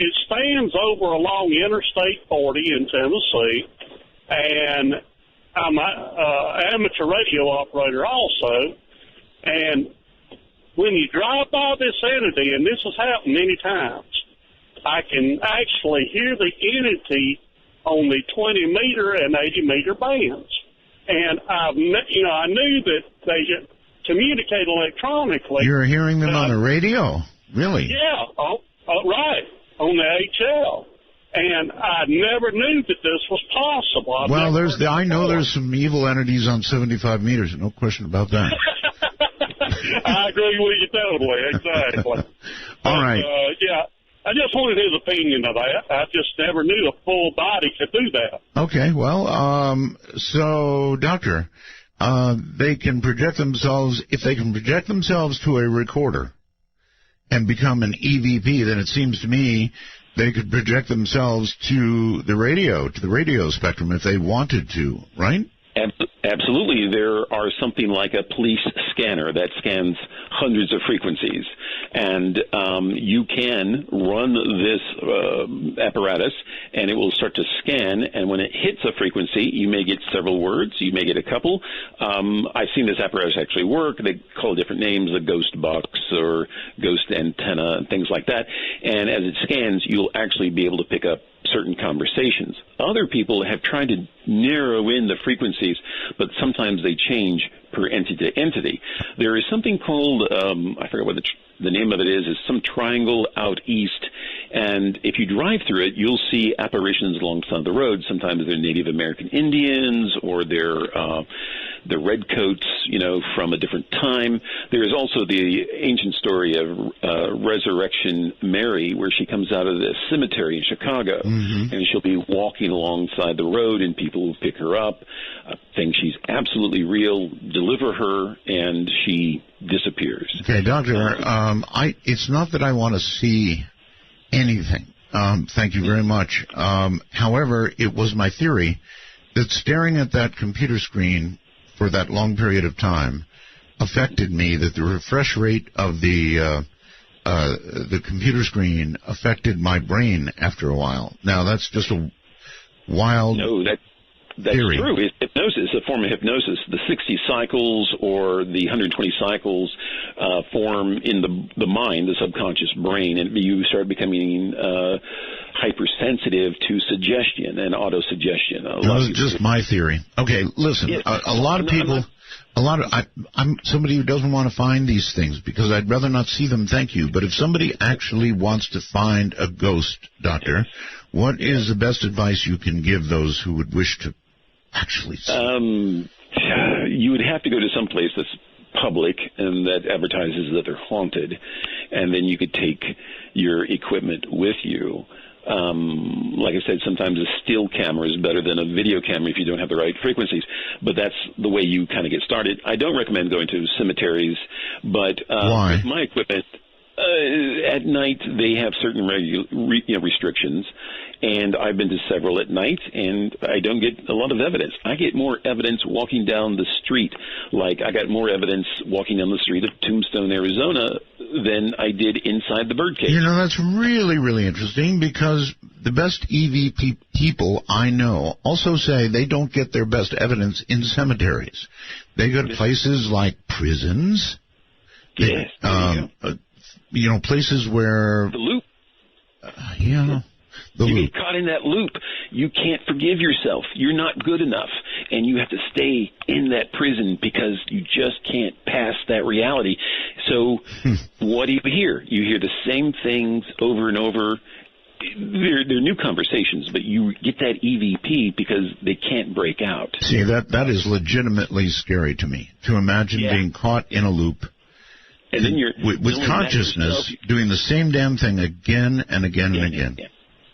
it stands over along Interstate 40 in Tennessee, and I'm an amateur radio operator also. And when you drive by this entity, and this has happened many times, I can actually hear the entity on the 20-meter and 80-meter bands. And I knew that they communicate electronically. You're hearing them on the radio? Really? Yeah, right, on the HL. And I never knew that this was possible. I know there's some evil entities on 75 meters, no question about that. I agree with you totally, exactly. All right. Yeah, I just wanted his opinion of that. I just never knew a full body could do that. Okay, well, so, Doctor, they can project themselves, if they can project themselves to a recorder and become an EVP, then it seems to me they could project themselves to the radio spectrum if they wanted to, right? Absolutely. There are something like a police scanner that scans hundreds of frequencies, and you can run this apparatus, and it will start to scan, and when it hits a frequency, you may get several words, you may get a couple. I've seen this apparatus actually work. They call it different names, a ghost box or ghost antenna and things like that, and as it scans, you'll actually be able to pick up certain conversations. Other people have tried to narrow in the frequencies, but sometimes they change per entity to entity. There is something called, I forget what the name of it is some triangle out east, and if you drive through it, you'll see apparitions alongside the road. Sometimes they're Native American Indians, or they're the redcoats, from a different time. There is also the ancient story of Resurrection Mary, where she comes out of the cemetery in Chicago, and she'll be walking alongside the road, and people will pick her up, think she's absolutely real, deliver her, and she disappears. Okay, Doctor, it's not that I want to see anything. Thank you very much. However, it was my theory that staring at that computer screen for that long period of time affected me, that the refresh rate of the computer screen affected my brain after a while. Now, that's just a wild that's theory. True. Hypnosis, a form of hypnosis. The 60 cycles or the 120 cycles form in the mind, the subconscious brain, and you start becoming hypersensitive to suggestion and autosuggestion. That was just my theory. Okay, listen, a lot of people... I'm somebody who doesn't want to find these things because I'd rather not see them, thank you. But if somebody actually wants to find a ghost, Doctor, what is the best advice you can give those who would wish to actually see? You would have to go to some place that's public and that advertises that they're haunted, and then you could take your equipment with you. Like I said, sometimes a still camera is better than a video camera if you don't have the right frequencies, but that's the way you kind of get started. I don't recommend going to cemeteries, but with my equipment, at night they have certain restrictions, and I've been to several at night, and I don't get a lot of evidence. I get more evidence walking down the street. Like, I got more evidence walking down the street of Tombstone, Arizona, than I did inside the birdcage. That's really, really interesting, because the best EVP people I know also say they don't get their best evidence in cemeteries. They go to places like prisons. Yes. Places where... The loop. You get caught in that loop. You can't forgive yourself. You're not good enough. And you have to stay in that prison because you just can't pass that reality. So what do you hear? You hear the same things over and over. They're new conversations, but you get that EVP because they can't break out. See, that is legitimately scary to me, to imagine being caught in a loop. And then you're with consciousness doing the same damn thing again and again and again. Yeah.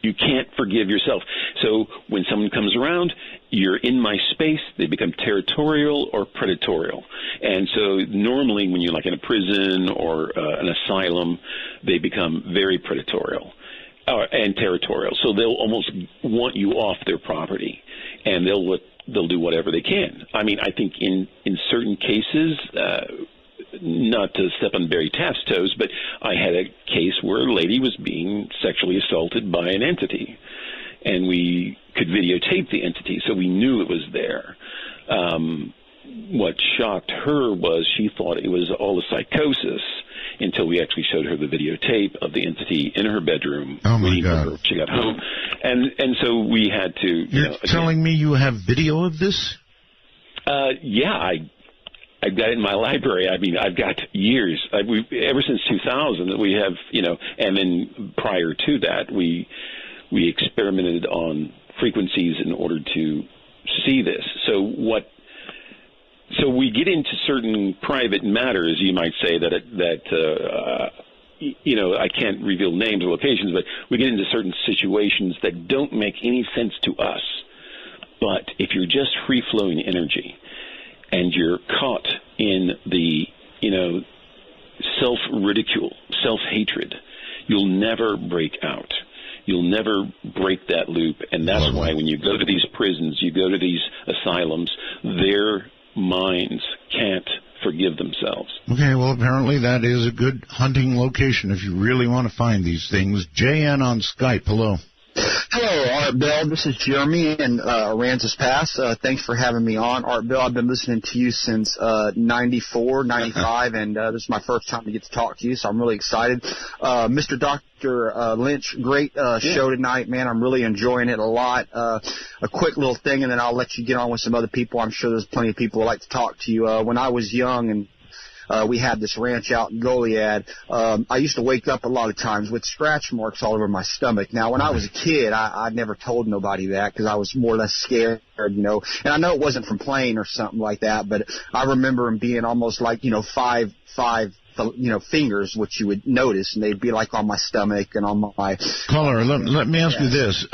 You can't forgive yourself. So when someone comes around, you're in my space, they become territorial or predatorial. And so normally when you're like in a prison or an asylum, they become very predatorial and territorial. So they'll almost want you off their property, and they'll do whatever they can. I mean, I think in certain cases, not to step on Barry Taft's toes, but I had a case where a lady was being sexually assaulted by an entity, and we could videotape the entity, so we knew it was there. What shocked her was she thought it was all a psychosis until we actually showed her the videotape of the entity in her bedroom. Oh, my God. Her. She got home. And so we had to... You're telling me you have video of this? Yeah, I've got it in my library. I mean, I've got years. Ever since 2000, we have, and then prior to that, we experimented on frequencies in order to see this. So we get into certain private matters, you might say, I can't reveal names or locations, but we get into certain situations that don't make any sense to us. But if you're just free-flowing energy and you're caught in the, self-ridicule, self-hatred, you'll never break out. You'll never break that loop. And that's why when you go to these prisons, you go to these asylums, their minds can't forgive themselves. Okay, well, apparently that is a good hunting location if you really want to find these things. JN on Skype, hello. Hello, Art Bell. This is Jeremy in Aransas Pass. Thanks for having me on. Art Bell, I've been listening to you since 94, 95, and this is my first time to get to talk to you, so I'm really excited. Mr. Dr. Lynch, great show tonight, man. I'm really enjoying it a lot. A quick little thing, and then I'll let you get on with some other people. I'm sure there's plenty of people who like to talk to you. When I was young and we had this ranch out in Goliad. I used to wake up a lot of times with scratch marks all over my stomach. Now, when I was a kid, I never told nobody that because I was more or less scared, And I know it wasn't from playing or something like that, but I remember them being almost like, five fingers, which you would notice, and they'd be like on my stomach and on my... Caller, let me ask you this.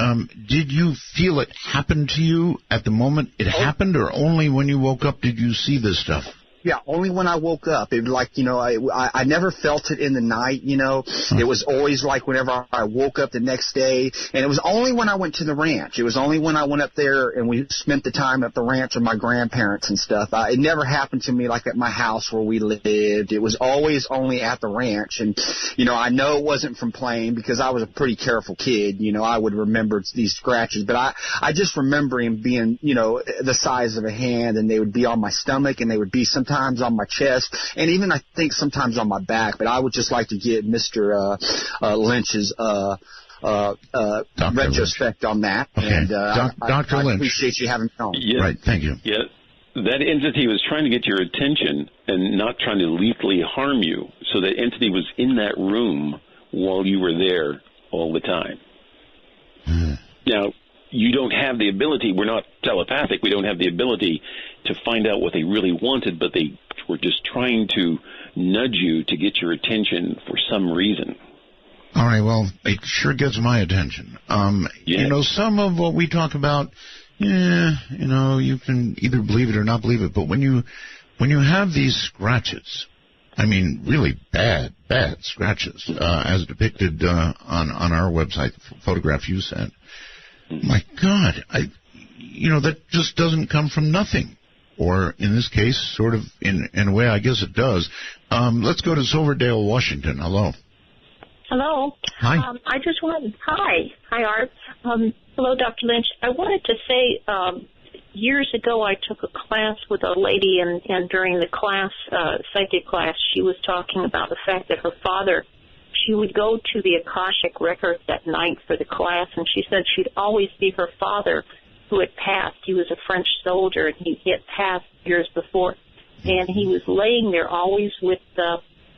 Did you feel it happen to you at the moment it happened, or only when you woke up did you see this stuff? Yeah, only when I woke up. It was like, I never felt it in the night, It was always like whenever I woke up the next day. And it was only when I went to the ranch. It was only when I went up there and we spent the time at the ranch with my grandparents and stuff. It never happened to me like at my house where we lived. It was always only at the ranch. And, I know it wasn't from playing because I was a pretty careful kid. I would remember these scratches. But I just remember him being, the size of a hand, and they would be on my stomach, and they would be sometimes on my chest, and even I think sometimes on my back. But I would just like to get Mr. Lynch's retrospect on that. Okay. And Dr. I Lynch. appreciate you having me on. Yeah. Right, thank you. Yeah, that entity was trying to get your attention and not trying to lethally harm you. So that entity was in that room while you were there all the time. Now, you don't have the ability, we're not telepathic, we don't have the ability to find out what they really wanted, but they were just trying to nudge you to get your attention for some reason. All right, well, it sure gets my attention. Some of what we talk about, you can either believe it or not believe it, but when you have these scratches, I mean, really bad scratches, as depicted on our website, the photograph you sent, my God, that just doesn't come from nothing. Or in this case, sort of in a way, I guess it does. Let's go to Silverdale, Washington. Hello. Hello. Hi. I just wanted. Hi, Art. Hello, Dr. Lynch. I wanted to say, years ago, I took a class with a lady, and during the class, psychic class, she was talking about the fact that her father. She would go to the Akashic records at night for the class, and she said she'd always see her father, who had passed. He was a French soldier, and he had passed years before. And he was laying there always with,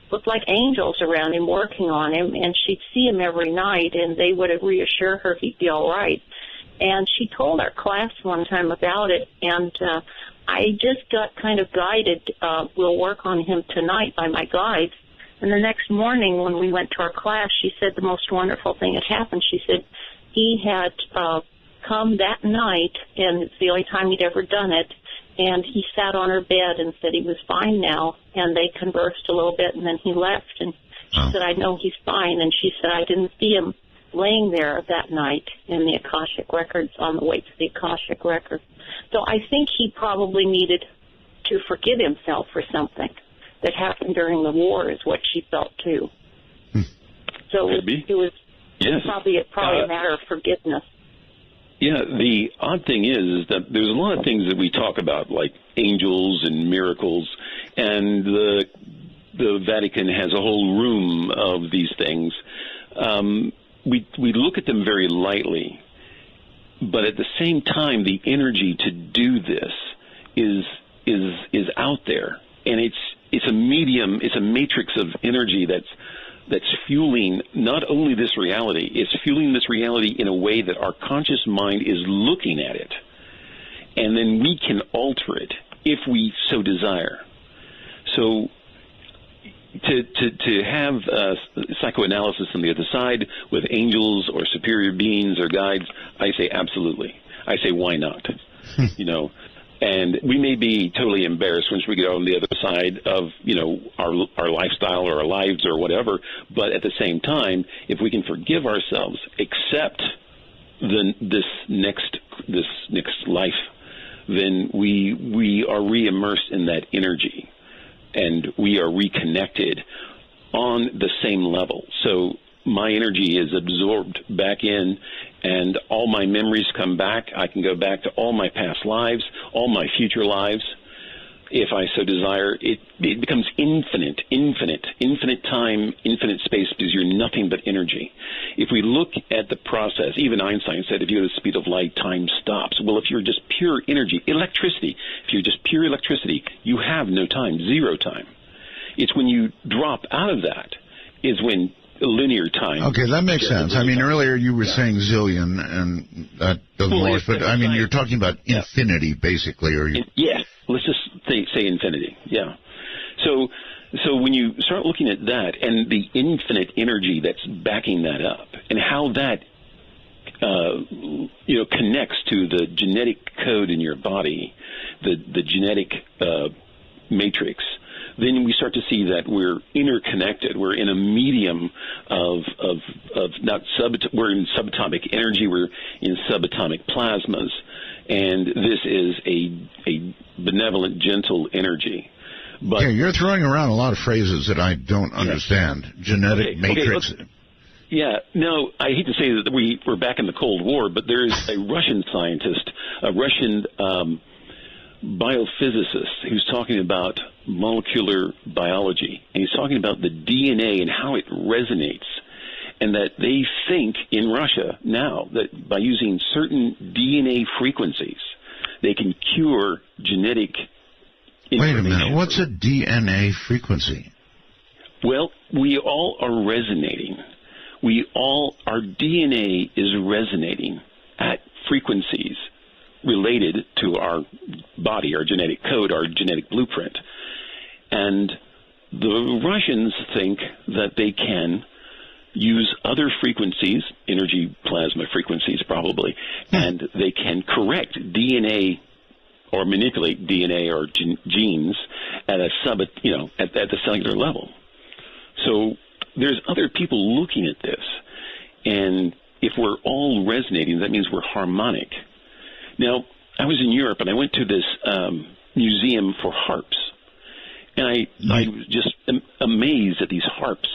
looked like angels around him working on him, and she'd see him every night, and they would reassure her he'd be all right. And she told our class one time about it, and I just got kind of guided. We'll work on him tonight by my guides. And the next morning when we went to our class, she said the most wonderful thing had happened. She said he had come that night, and it's the only time he'd ever done it, and he sat on her bed and said he was fine now, and they conversed a little bit, and then he left, and she said, I know he's fine, and she said, I didn't see him laying there that night in the Akashic records on the way to the Akashic records. So I think he probably needed to forgive himself for something. that happened during the war is what she felt too. So it was probably a matter of forgiveness. Yeah, the odd thing is that there's a lot of things that we talk about, like angels and miracles, and the Vatican has a whole room of these things. We look at them very lightly, but at the same time, the energy to do this is out there, and it's a medium, it's a matrix of energy that's fueling not only this reality, it's fueling this reality in a way that our conscious mind is looking at it, and then we can alter it if we so desire. So to have psychoanalysis on the other side with angels or superior beings or guides, I say absolutely. I say why not? You know, and we may be totally embarrassed once we get on the other side of, you know, our lifestyle or our lives or whatever, but at the same time, if we can forgive ourselves, accept this next life, then we are re-immersed in that energy, and we are reconnected on the same level. So my energy is absorbed back in, and all my memories come back. I can go back to all my past lives, all my future lives, if I so desire. It becomes infinite time, infinite space, because you're nothing but energy. If we look at the process, even Einstein said if you go to the speed of light, time stops. Well, if you're just pure energy, electricity, if you're just pure electricity, you have no time, zero time. It's when you drop out of that is when linear time. Okay, that makes sense. I mean, earlier you were saying zillion, and that doesn't work, but I mean, you're talking about infinity, basically, or yeah, let's just say infinity. Yeah. So when you start looking at that and the infinite energy that's backing that up, and how that connects to the genetic code in your body, the genetic matrix, then we start to see that we're interconnected. We're in a medium of we're in subatomic energy. We're in subatomic plasmas, and this is a benevolent, gentle energy. But yeah, you're throwing around a lot of phrases that I don't understand. Genetic matrix. Yeah, no, I hate to say that we're back in the Cold War, but there is a Russian scientist, a Russian biophysicist, who's talking about molecular biology, and he's talking about the DNA and how it resonates, and that they think in Russia now that by using certain DNA frequencies, they can cure genetic information. Wait a minute, what's a DNA frequency? Well, we all are resonating. Our DNA is resonating at frequencies related to our body, our genetic code, our genetic blueprint. And the Russians think that they can use other frequencies, energy plasma frequencies probably, and they can correct DNA or manipulate DNA or genes at a at the cellular level. So there's other people looking at this, and if we're all resonating, that means we're harmonic. Now, I was in Europe, and I went to this museum for harps, and I was just amazed at these harps,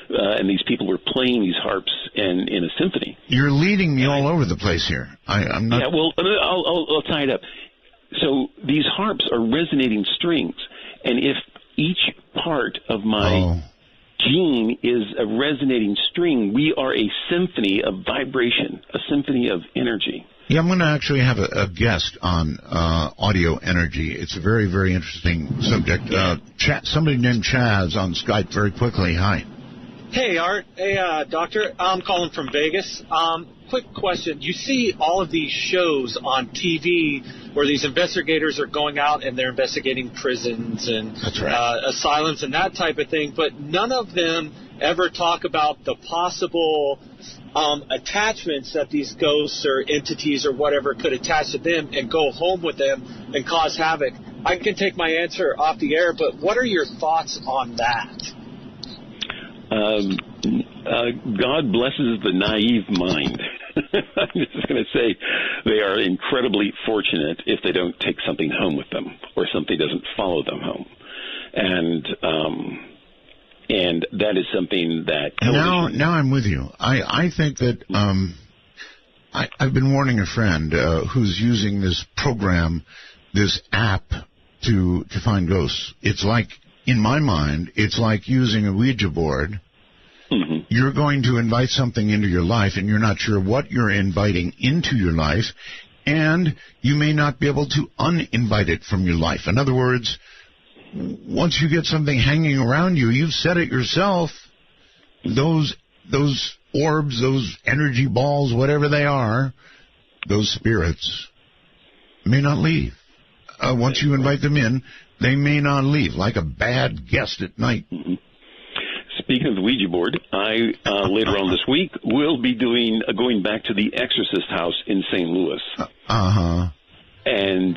and these people were playing these harps in a symphony. You're leading me all over the place here. I'm not... Yeah, well, I'll tie it up. So these harps are resonating strings, and if each part of my gene is a resonating string, we are a symphony of vibration, a symphony of energy. Yeah, I'm going to actually have a guest on audio energy. It's a very, very interesting subject. Somebody named Chaz on Skype very quickly. Hi. Hey, Art. Hey, Doctor. I'm calling from Vegas. Quick question. You see all of these shows on TV where these investigators are going out and they're investigating prisons and asylums and that type of thing, but none of them ever talk about the possible attachments that these ghosts or entities or whatever could attach to them and go home with them and cause havoc. I can take my answer off the air, but what are your thoughts on that? God blesses the naive mind. I'm just going to say they are incredibly fortunate if they don't take something home with them or something doesn't follow them home. And that is something that now I'm with you. I think that I've been warning a friend who's using this program, this app to find ghosts. It's like, in my mind, it's like using a Ouija board. Mm-hmm. You're going to invite something into your life, and you're not sure what you're inviting into your life, and you may not be able to uninvite it from your life. In other words, once you get something hanging around you, you've said it yourself, those orbs, those energy balls, whatever they are, those spirits may not leave. Once you invite them in, they may not leave, like a bad guest at night. Mm-hmm. Speaking of the Ouija board, I later on this week will be going back to the Exorcist house in St. Louis. And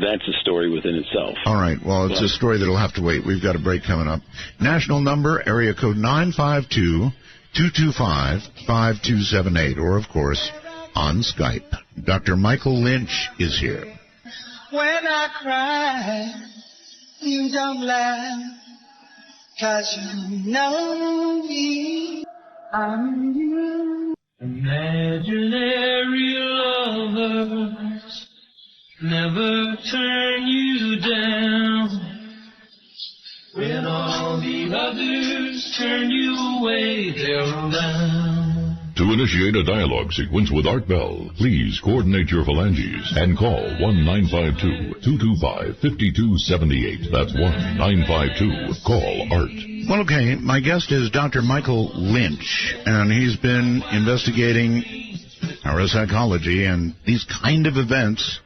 that's a story within itself. All right. Well, it's a story that'll have to wait. We've got a break coming up. National number, area code 952-225-5278, or, of course, on Skype. Dr. Michael Lynch is here. When I cry, you don't laugh, 'cause you know me. I'm you. Imaginary lovers never turn you down. When all the others turn you away, they're around. To initiate a dialogue sequence with Art Bell, please coordinate your phalanges and call 1-952-225-5278. That's 1-952-CALL-ART. Well, okay, my guest is Dr. Michael Lynch, and he's been investigating parapsychology and these kind of events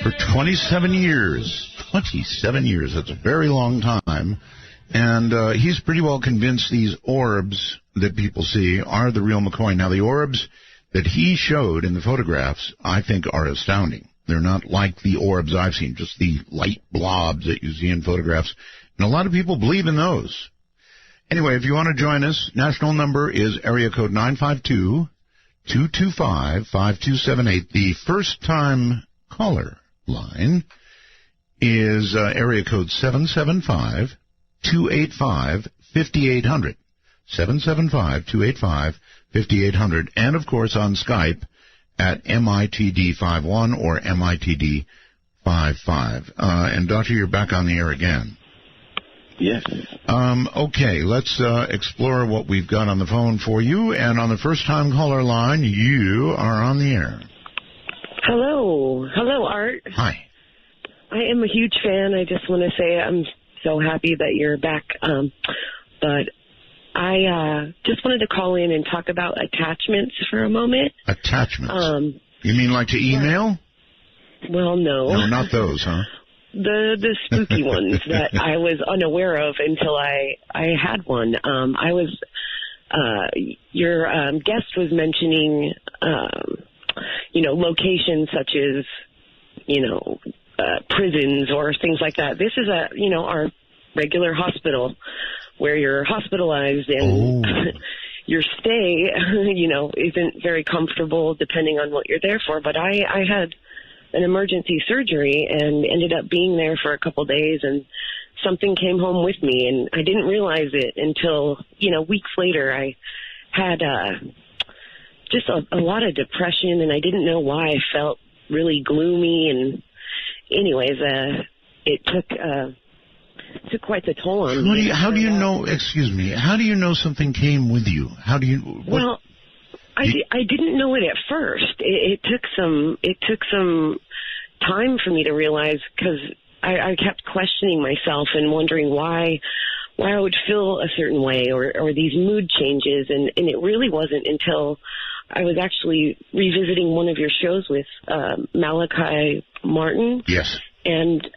for 27 years. 27 years, that's a very long time. And he's pretty well convinced these orbs that people see are the real McCoy. Now, the orbs that he showed in the photographs, I think, are astounding. They're not like the orbs I've seen, just the light blobs that you see in photographs. And a lot of people believe in those. Anyway, if you want to join us, national number is area code 952-225-5278. The first-time caller line is area code 775-285-5800. 775-285-5800. And, of course, on Skype at MITD51 or MITD55. And, Doctor, you're back on the air again. Yes. Okay, let's explore what we've got on the phone for you. And on the first-time caller line, you are on the air. Hello. Hello, Art. Hi. I am a huge fan. I just want to say I'm so happy that you're back. But I just wanted to call in and talk about attachments for a moment. Attachments? You mean like to email? Well, no. No, not those, huh? The spooky ones that I was unaware of until I had one. Your guest was mentioning, locations such as, prisons or things like that. This is our regular hospital where you're hospitalized and your stay, isn't very comfortable depending on what you're there for. But I had an emergency surgery and ended up being there for a couple days, and something came home with me, and I didn't realize it until, weeks later. I had just a lot of depression, and I didn't know why. I felt really gloomy, and anyways, it took quite the toll on me. How do you know, excuse me, how do you know something came with you? How do you... Well, I didn't know it at first. It took some time for me to realize, because I kept questioning myself and wondering why I would feel a certain way or these mood changes, and it really wasn't until I was actually revisiting one of your shows with Malachi Martin. Yes. And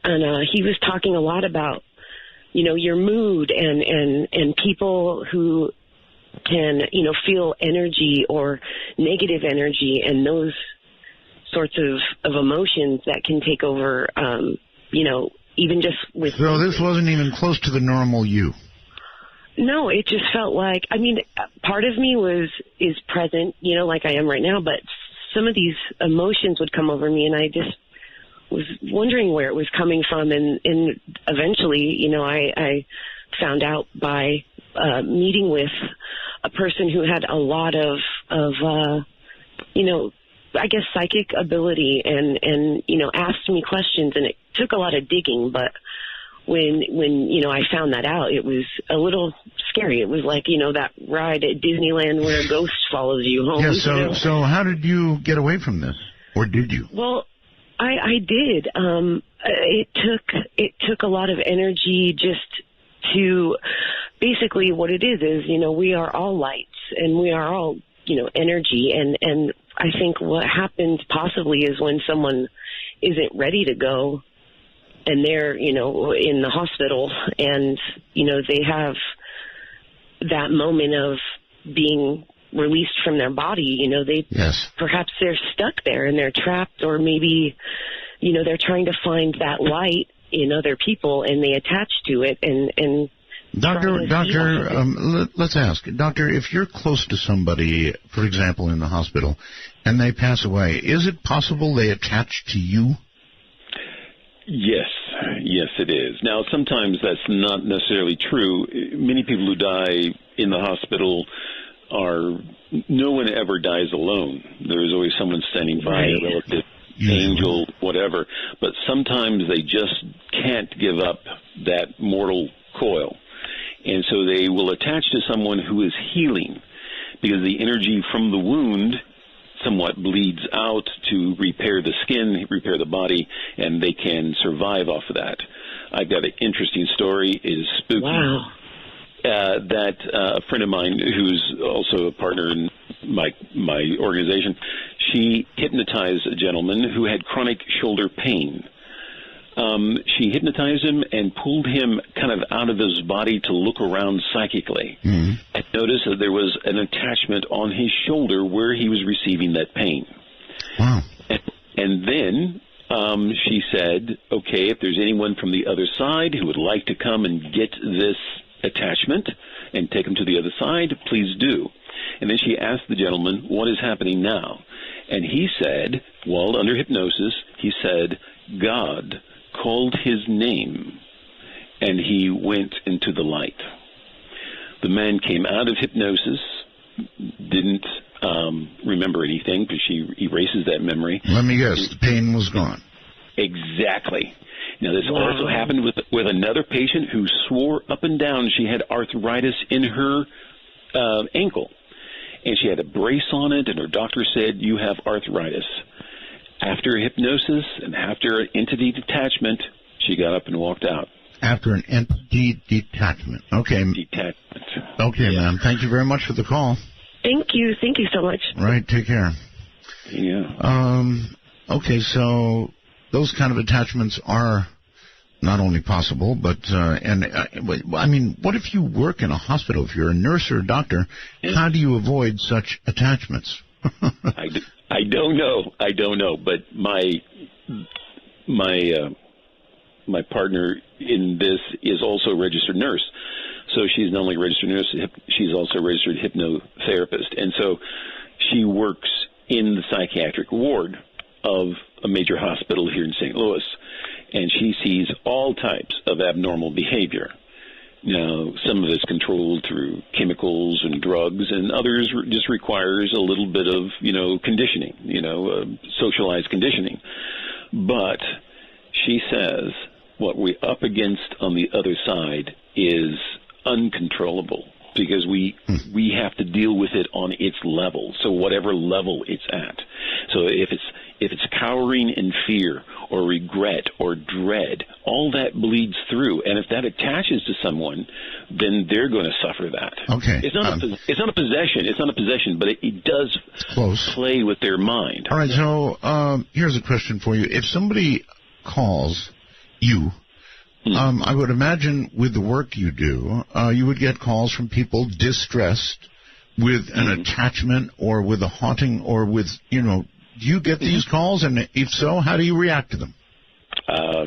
he was talking a lot about, your mood and people who can, feel energy or negative energy and those sorts of emotions that can take over, even just with... So this wasn't even close to the normal you? No, it just felt like, part of me is present, like I am right now, but some of these emotions would come over me, and I just was wondering where it was coming from, and eventually, I found out by meeting with a person who had a lot of I guess psychic ability, and asked me questions, and it took a lot of digging, but when I found that out, it was a little scary. It was like, that ride at Disneyland where a ghost follows you home. Yeah, so how did you get away from this? Or did you? Well, I did. It took a lot of energy just to, basically what it is, we are all lights, and we are all, energy, and I think what happens possibly is when someone isn't ready to go, and they're, in the hospital, and, they have that moment of being released from their body, perhaps they're stuck there and they're trapped, or maybe, they're trying to find that light in other people, and they attach to it, and Doctor, let's ask. Doctor, if you're close to somebody, for example, in the hospital, and they pass away, is it possible they attach to you? Yes, it is. Now, sometimes that's not necessarily true. Many people who die in the hospital no one ever dies alone. There's always someone standing by, a relative, angel, whatever. But sometimes they just can't give up that mortal coil. And so they will attach to someone who is healing, because the energy from the wound somewhat bleeds out to repair the skin, repair the body, and they can survive off of that. I've got an interesting story. It is spooky. Wow. That a friend of mine, who's also a partner in my organization, she hypnotized a gentleman who had chronic shoulder pain. She hypnotized him and pulled him kind of out of his body to look around psychically, and noticed that there was an attachment on his shoulder where he was receiving that pain. Wow. And then she said, okay, if there's anyone from the other side who would like to come and get this attachment and take him to the other side, please do. And then she asked the gentleman, what is happening now? And he said, well, under hypnosis, he said, God called his name, and he went into the light. The man came out of hypnosis, didn't remember anything, because she erases that memory. Let me guess, the pain was gone. Exactly. Now, this also happened with another patient who swore up and down she had arthritis in her ankle, and she had a brace on it, and her doctor said, you have arthritis. After hypnosis and after an entity detachment, she got up and walked out. After an entity detachment. Okay. Detachment. Okay, ma'am. Thank you very much for the call. Thank you. Thank you so much. Right. Take care. Yeah. Okay, so those kind of attachments are not only possible, but, I mean, what if you work in a hospital? If you're a nurse or a doctor, how do you avoid such attachments? I don't know. But my partner in this is also a registered nurse. So she's not only a registered nurse, she's also a registered hypnotherapist. And so she works in the psychiatric ward of a major hospital here in St. Louis. And she sees all types of abnormal behavior. Now, some of it's controlled through chemicals and drugs, and others just requires a little bit of, conditioning, socialized conditioning. But she says what we're up against on the other side is uncontrollable, because we have to deal with it on its level, so whatever level it's at. So if it's cowering in fear or regret or dread, all that bleeds through, and if that attaches to someone, then they're going to suffer that. Okay. It's not a possession, but it does play with their mind. All right, so here's a question for you. If somebody calls you, I would imagine with the work you do, you would get calls from people distressed with an attachment or with a haunting or with, do you get these calls? And if so, how do you react to them? I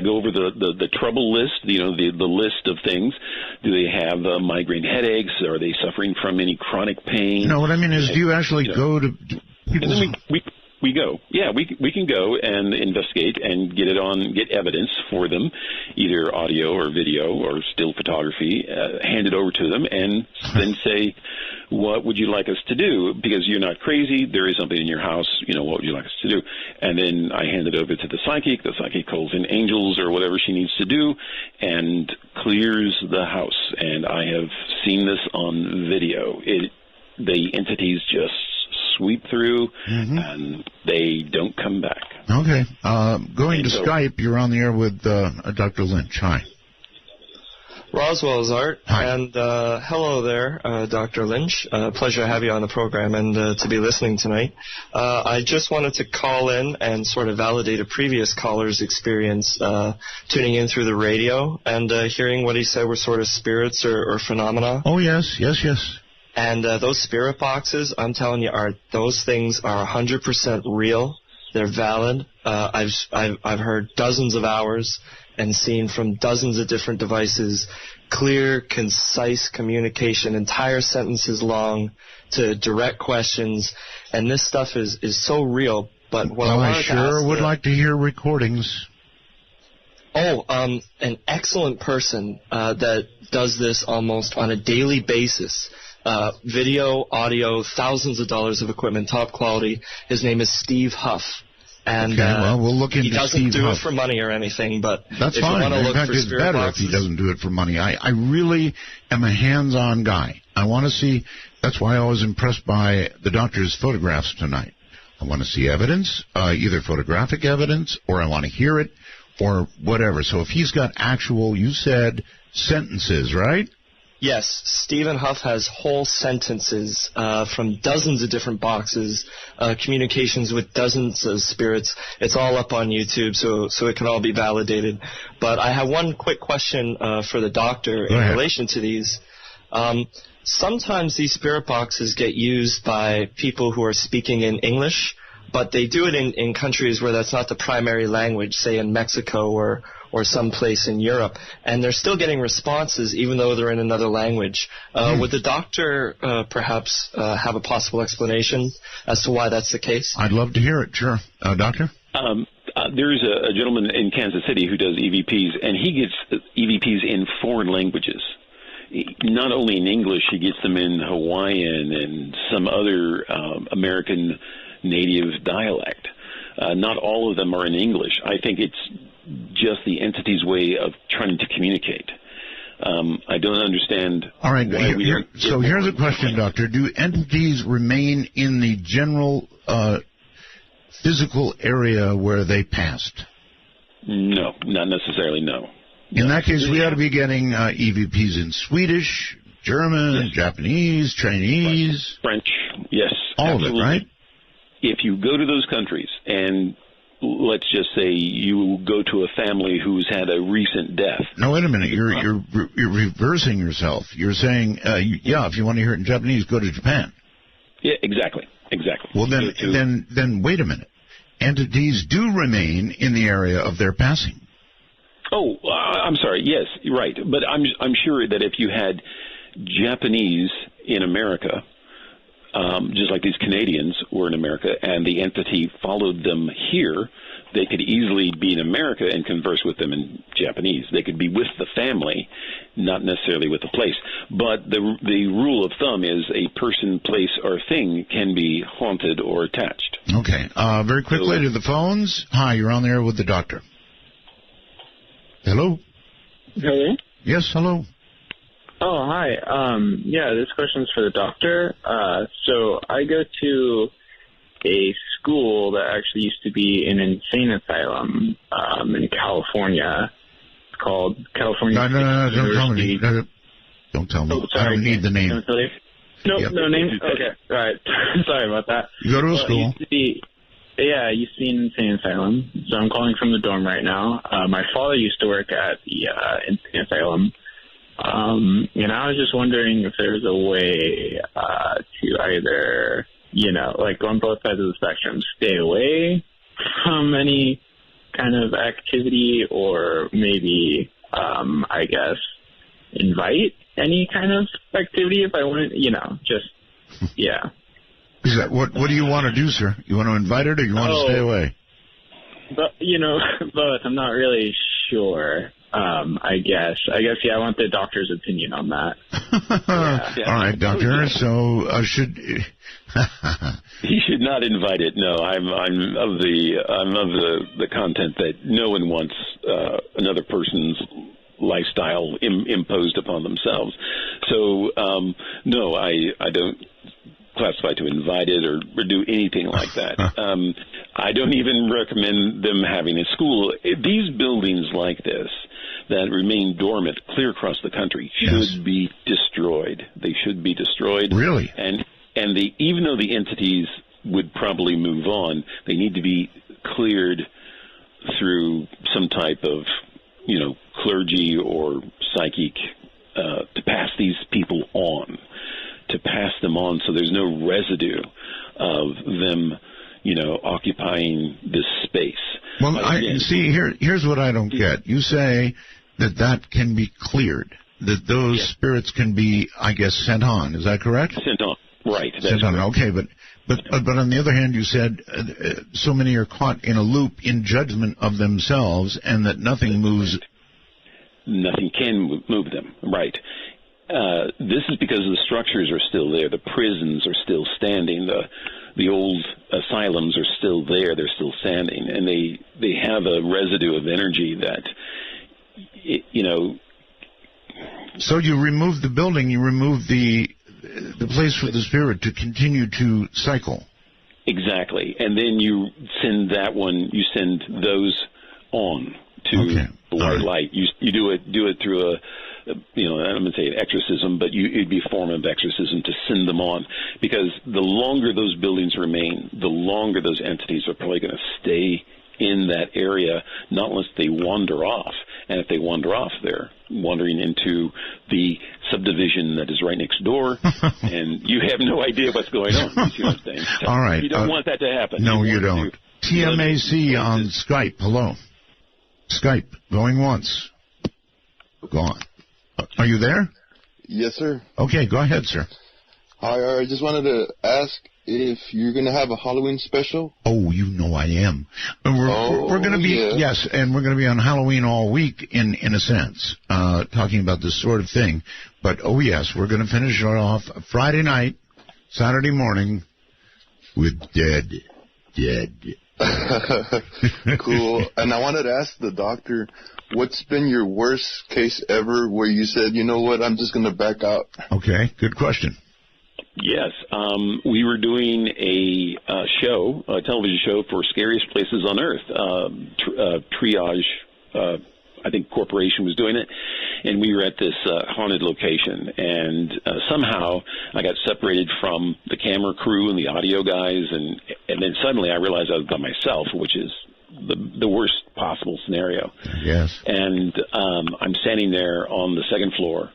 go over the trouble list, the list of things. Do they have migraine headaches? Are they suffering from any chronic pain? No, what I mean is, do you actually go to people? we go. Yeah, we can go and investigate and get evidence for them, either audio or video or still photography, hand it over to them, and then say, what would you like us to do? Because you're not crazy. There is something in your house. What would you like us to do? And then I hand it over to the psychic. The psychic calls in angels or whatever she needs to do and clears the house. And I have seen this on video. The entities just sweep through and they don't come back. Okay. Going to Skype, you're on the air with Dr. Lynch. Hi. Roswell is Art. Hi. And hello there, Dr. Lynch. Pleasure to have you on the program and to be listening tonight. I just wanted to call in and sort of validate a previous caller's experience tuning in through the radio and hearing what he said were sort of spirits or phenomena. Oh, yes. And those spirit boxes, I'm telling you, Art, those things are 100% real. They're valid. I've heard dozens of hours and seen from dozens of different devices clear, concise communication, entire sentences long to direct questions. And this stuff is so real. But what I sure would like to hear recordings. An excellent person that does this almost on a daily basis. Video, audio, thousands of dollars of equipment, top quality. His name is Steve Huff. And okay, well, we'll look into he doesn't Steve do Huff. it for money or anything, but that's if fine. you want to look in fact, for it's spirit better boxes, if he doesn't do it for money. I really am a hands-on guy. I want to see. That's why I was impressed by the doctor's photographs tonight. I want to see evidence, either photographic evidence, or I want to hear it, or whatever. So if he's got actual, you said, sentences, right? Yes, Stephen Huff has whole sentences from dozens of different boxes, communications with dozens of spirits. It's all up on YouTube, so it can all be validated. But I have one quick question for the doctor in relation to these. Sometimes these spirit boxes get used by people who are speaking in English, but they do it in countries where that's not the primary language, say in Mexico or someplace in Europe, and they're still getting responses even though they're in another language. Would the doctor perhaps have a possible explanation as to why that's the case? I'd love to hear it, sure. Doctor? There's a gentleman in Kansas City who does EVPs, and he gets EVPs in foreign languages. Not only in English, he gets them in Hawaiian and some other American native dialect. Not all of them are in English. I think it's just the entity's way of trying to communicate. I don't understand. All right. So here's a question, Doctor. Do entities remain in the general physical area where they passed? No, not necessarily, no. In that case, we ought to be getting EVPs in Swedish, German, Japanese, Chinese. French, yes. All absolutely. of it, right? If you go to those countries and let's just say you go to a family who's had a recent death. No, wait a minute. You're reversing yourself. You're saying, if you want to hear it in Japanese, go to Japan. Yeah, exactly. Well, then wait a minute. Entities do remain in the area of their passing. Oh, I'm sorry. Yes, right. But I'm sure that if you had Japanese in America, just like these Canadians were in America, and the entity followed them here, they could easily be in America and converse with them in Japanese. They could be with the family, not necessarily with the place. But the rule of thumb is a person, place, or thing can be haunted or attached. Okay. Very quickly to the phones. Hi, you're on there with the doctor. Hello? Hello? Yes, hello. Oh, hi. This question's for the doctor. So I go to a school that actually used to be an insane asylum in California. It's called California. No, don't tell me. Don't tell me. Oh, sorry. I don't need the name. No name? Okay, all right. Sorry about that. You go to a school. It used to be an insane asylum. So I'm calling from the dorm right now. My father used to work at the insane asylum. And I was just wondering if there's a way to either, on both sides of the spectrum, stay away from any kind of activity or maybe, invite any kind of activity if I wanted, Is that? What do you want to do, sir? You want to invite it, or you want to stay away? But both. I'm not really sure. I guess, yeah, I want the doctor's opinion on that. All right, doctor. So He should not invite it. No, I'm of the content that no one wants another person's lifestyle imposed upon themselves. So no, I don't classify to invite it or do anything like that. I don't even recommend them having a school. These buildings like this that remain dormant clear across the country should be destroyed. They should be destroyed. Really? And even though the entities would probably move on, they need to be cleared through some type of, clergy or psychic to pass these people on, to pass them on so there's no residue of them, occupying this space. Well, here's what I don't get. You say that can be cleared, that those spirits can be, I guess, sent on. Is that correct? Sent on, right. Sent on, okay. But on the other hand, you said so many are caught in a loop in judgment of themselves and that nothing moves. Nothing can move them, right. This is because the structures are still there. The prisons are still standing. The old asylums are still there. They're still standing. And they have a residue of energy that, So you remove the building, you remove the place for the spirit to continue to cycle. Exactly. And then you send those on to the white light. You do it through I'm going to say an exorcism, but it'd be a form of exorcism to send them on, because the longer those buildings remain, the longer those entities are probably going to stay in that area, not unless they wander off. And if they wander off, they're wandering into the subdivision that is right next door, and you have no idea what's going on. You see what I'm saying? So all right. You don't want that to happen. No, you don't. TMAC on Skype. Hello. Skype. Going once. Gone. Are you there? Yes, sir. Okay, go ahead, sir. Hi, I just wanted to ask if you're going to have a Halloween special. Oh, I am. We're going to be, yes, and we're going to be on Halloween all week, in a sense, talking about this sort of thing. But, oh, yes, we're going to finish it off Friday night, Saturday morning, with Dead. Cool. And I wanted to ask the doctor, what's been your worst case ever where you said, you know what, I'm just going to back out? Okay, good question. Yes. We were doing a television show for Scariest Places on Earth. Triage, I think Corporation was doing it, and we were at this haunted location, and somehow I got separated from the camera crew and the audio guys, and then suddenly I realized I was by myself, which is the worst possible scenario. Yes. And I'm standing there on the second floor,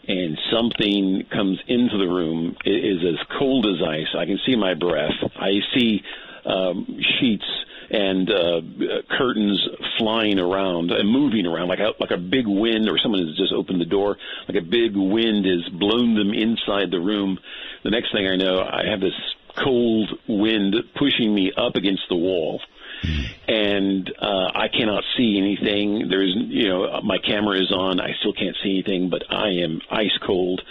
and something comes into the room. It is as cold as ice. I can see my breath. I see sheets and curtains flying around and moving around like a big wind, or someone has just opened the door. Like a big wind has blown them inside the room. The next thing I know, I have this cold wind pushing me up against the wall. And I cannot see anything. There's, my camera is on. I still can't see anything, but I am ice cold,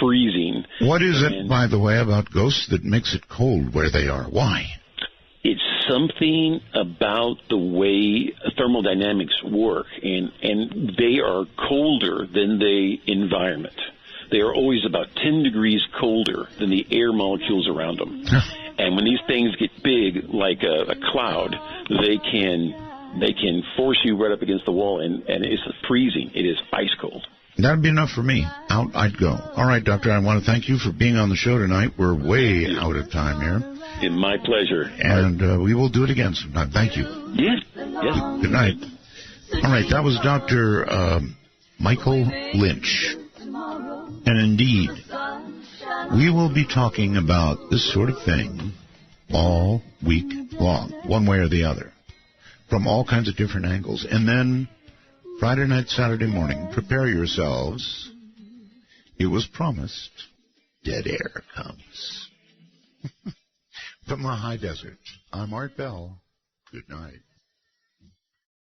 freezing. What is it, by the way, about ghosts that makes it cold where they are? Why? It's something about the way thermodynamics work, and they are colder than the environment. They are always about 10 degrees colder than the air molecules around them. And when these things get big, like a cloud, they can force you right up against the wall, and it's freezing. It is ice cold. That'd be enough for me. Out I'd go. All right, Doctor, I want to thank you for being on the show tonight. We're way out of time here. It's my pleasure. And we will do it again sometime. Thank you. Yes. Good night. All right, that was Dr. Michael Lynch. And indeed, we will be talking about this sort of thing all week long, one way or the other, from all kinds of different angles. And then Friday night, Saturday morning, prepare yourselves. It was promised. Dead air comes. from the high desert. I'm Art Bell. Good night.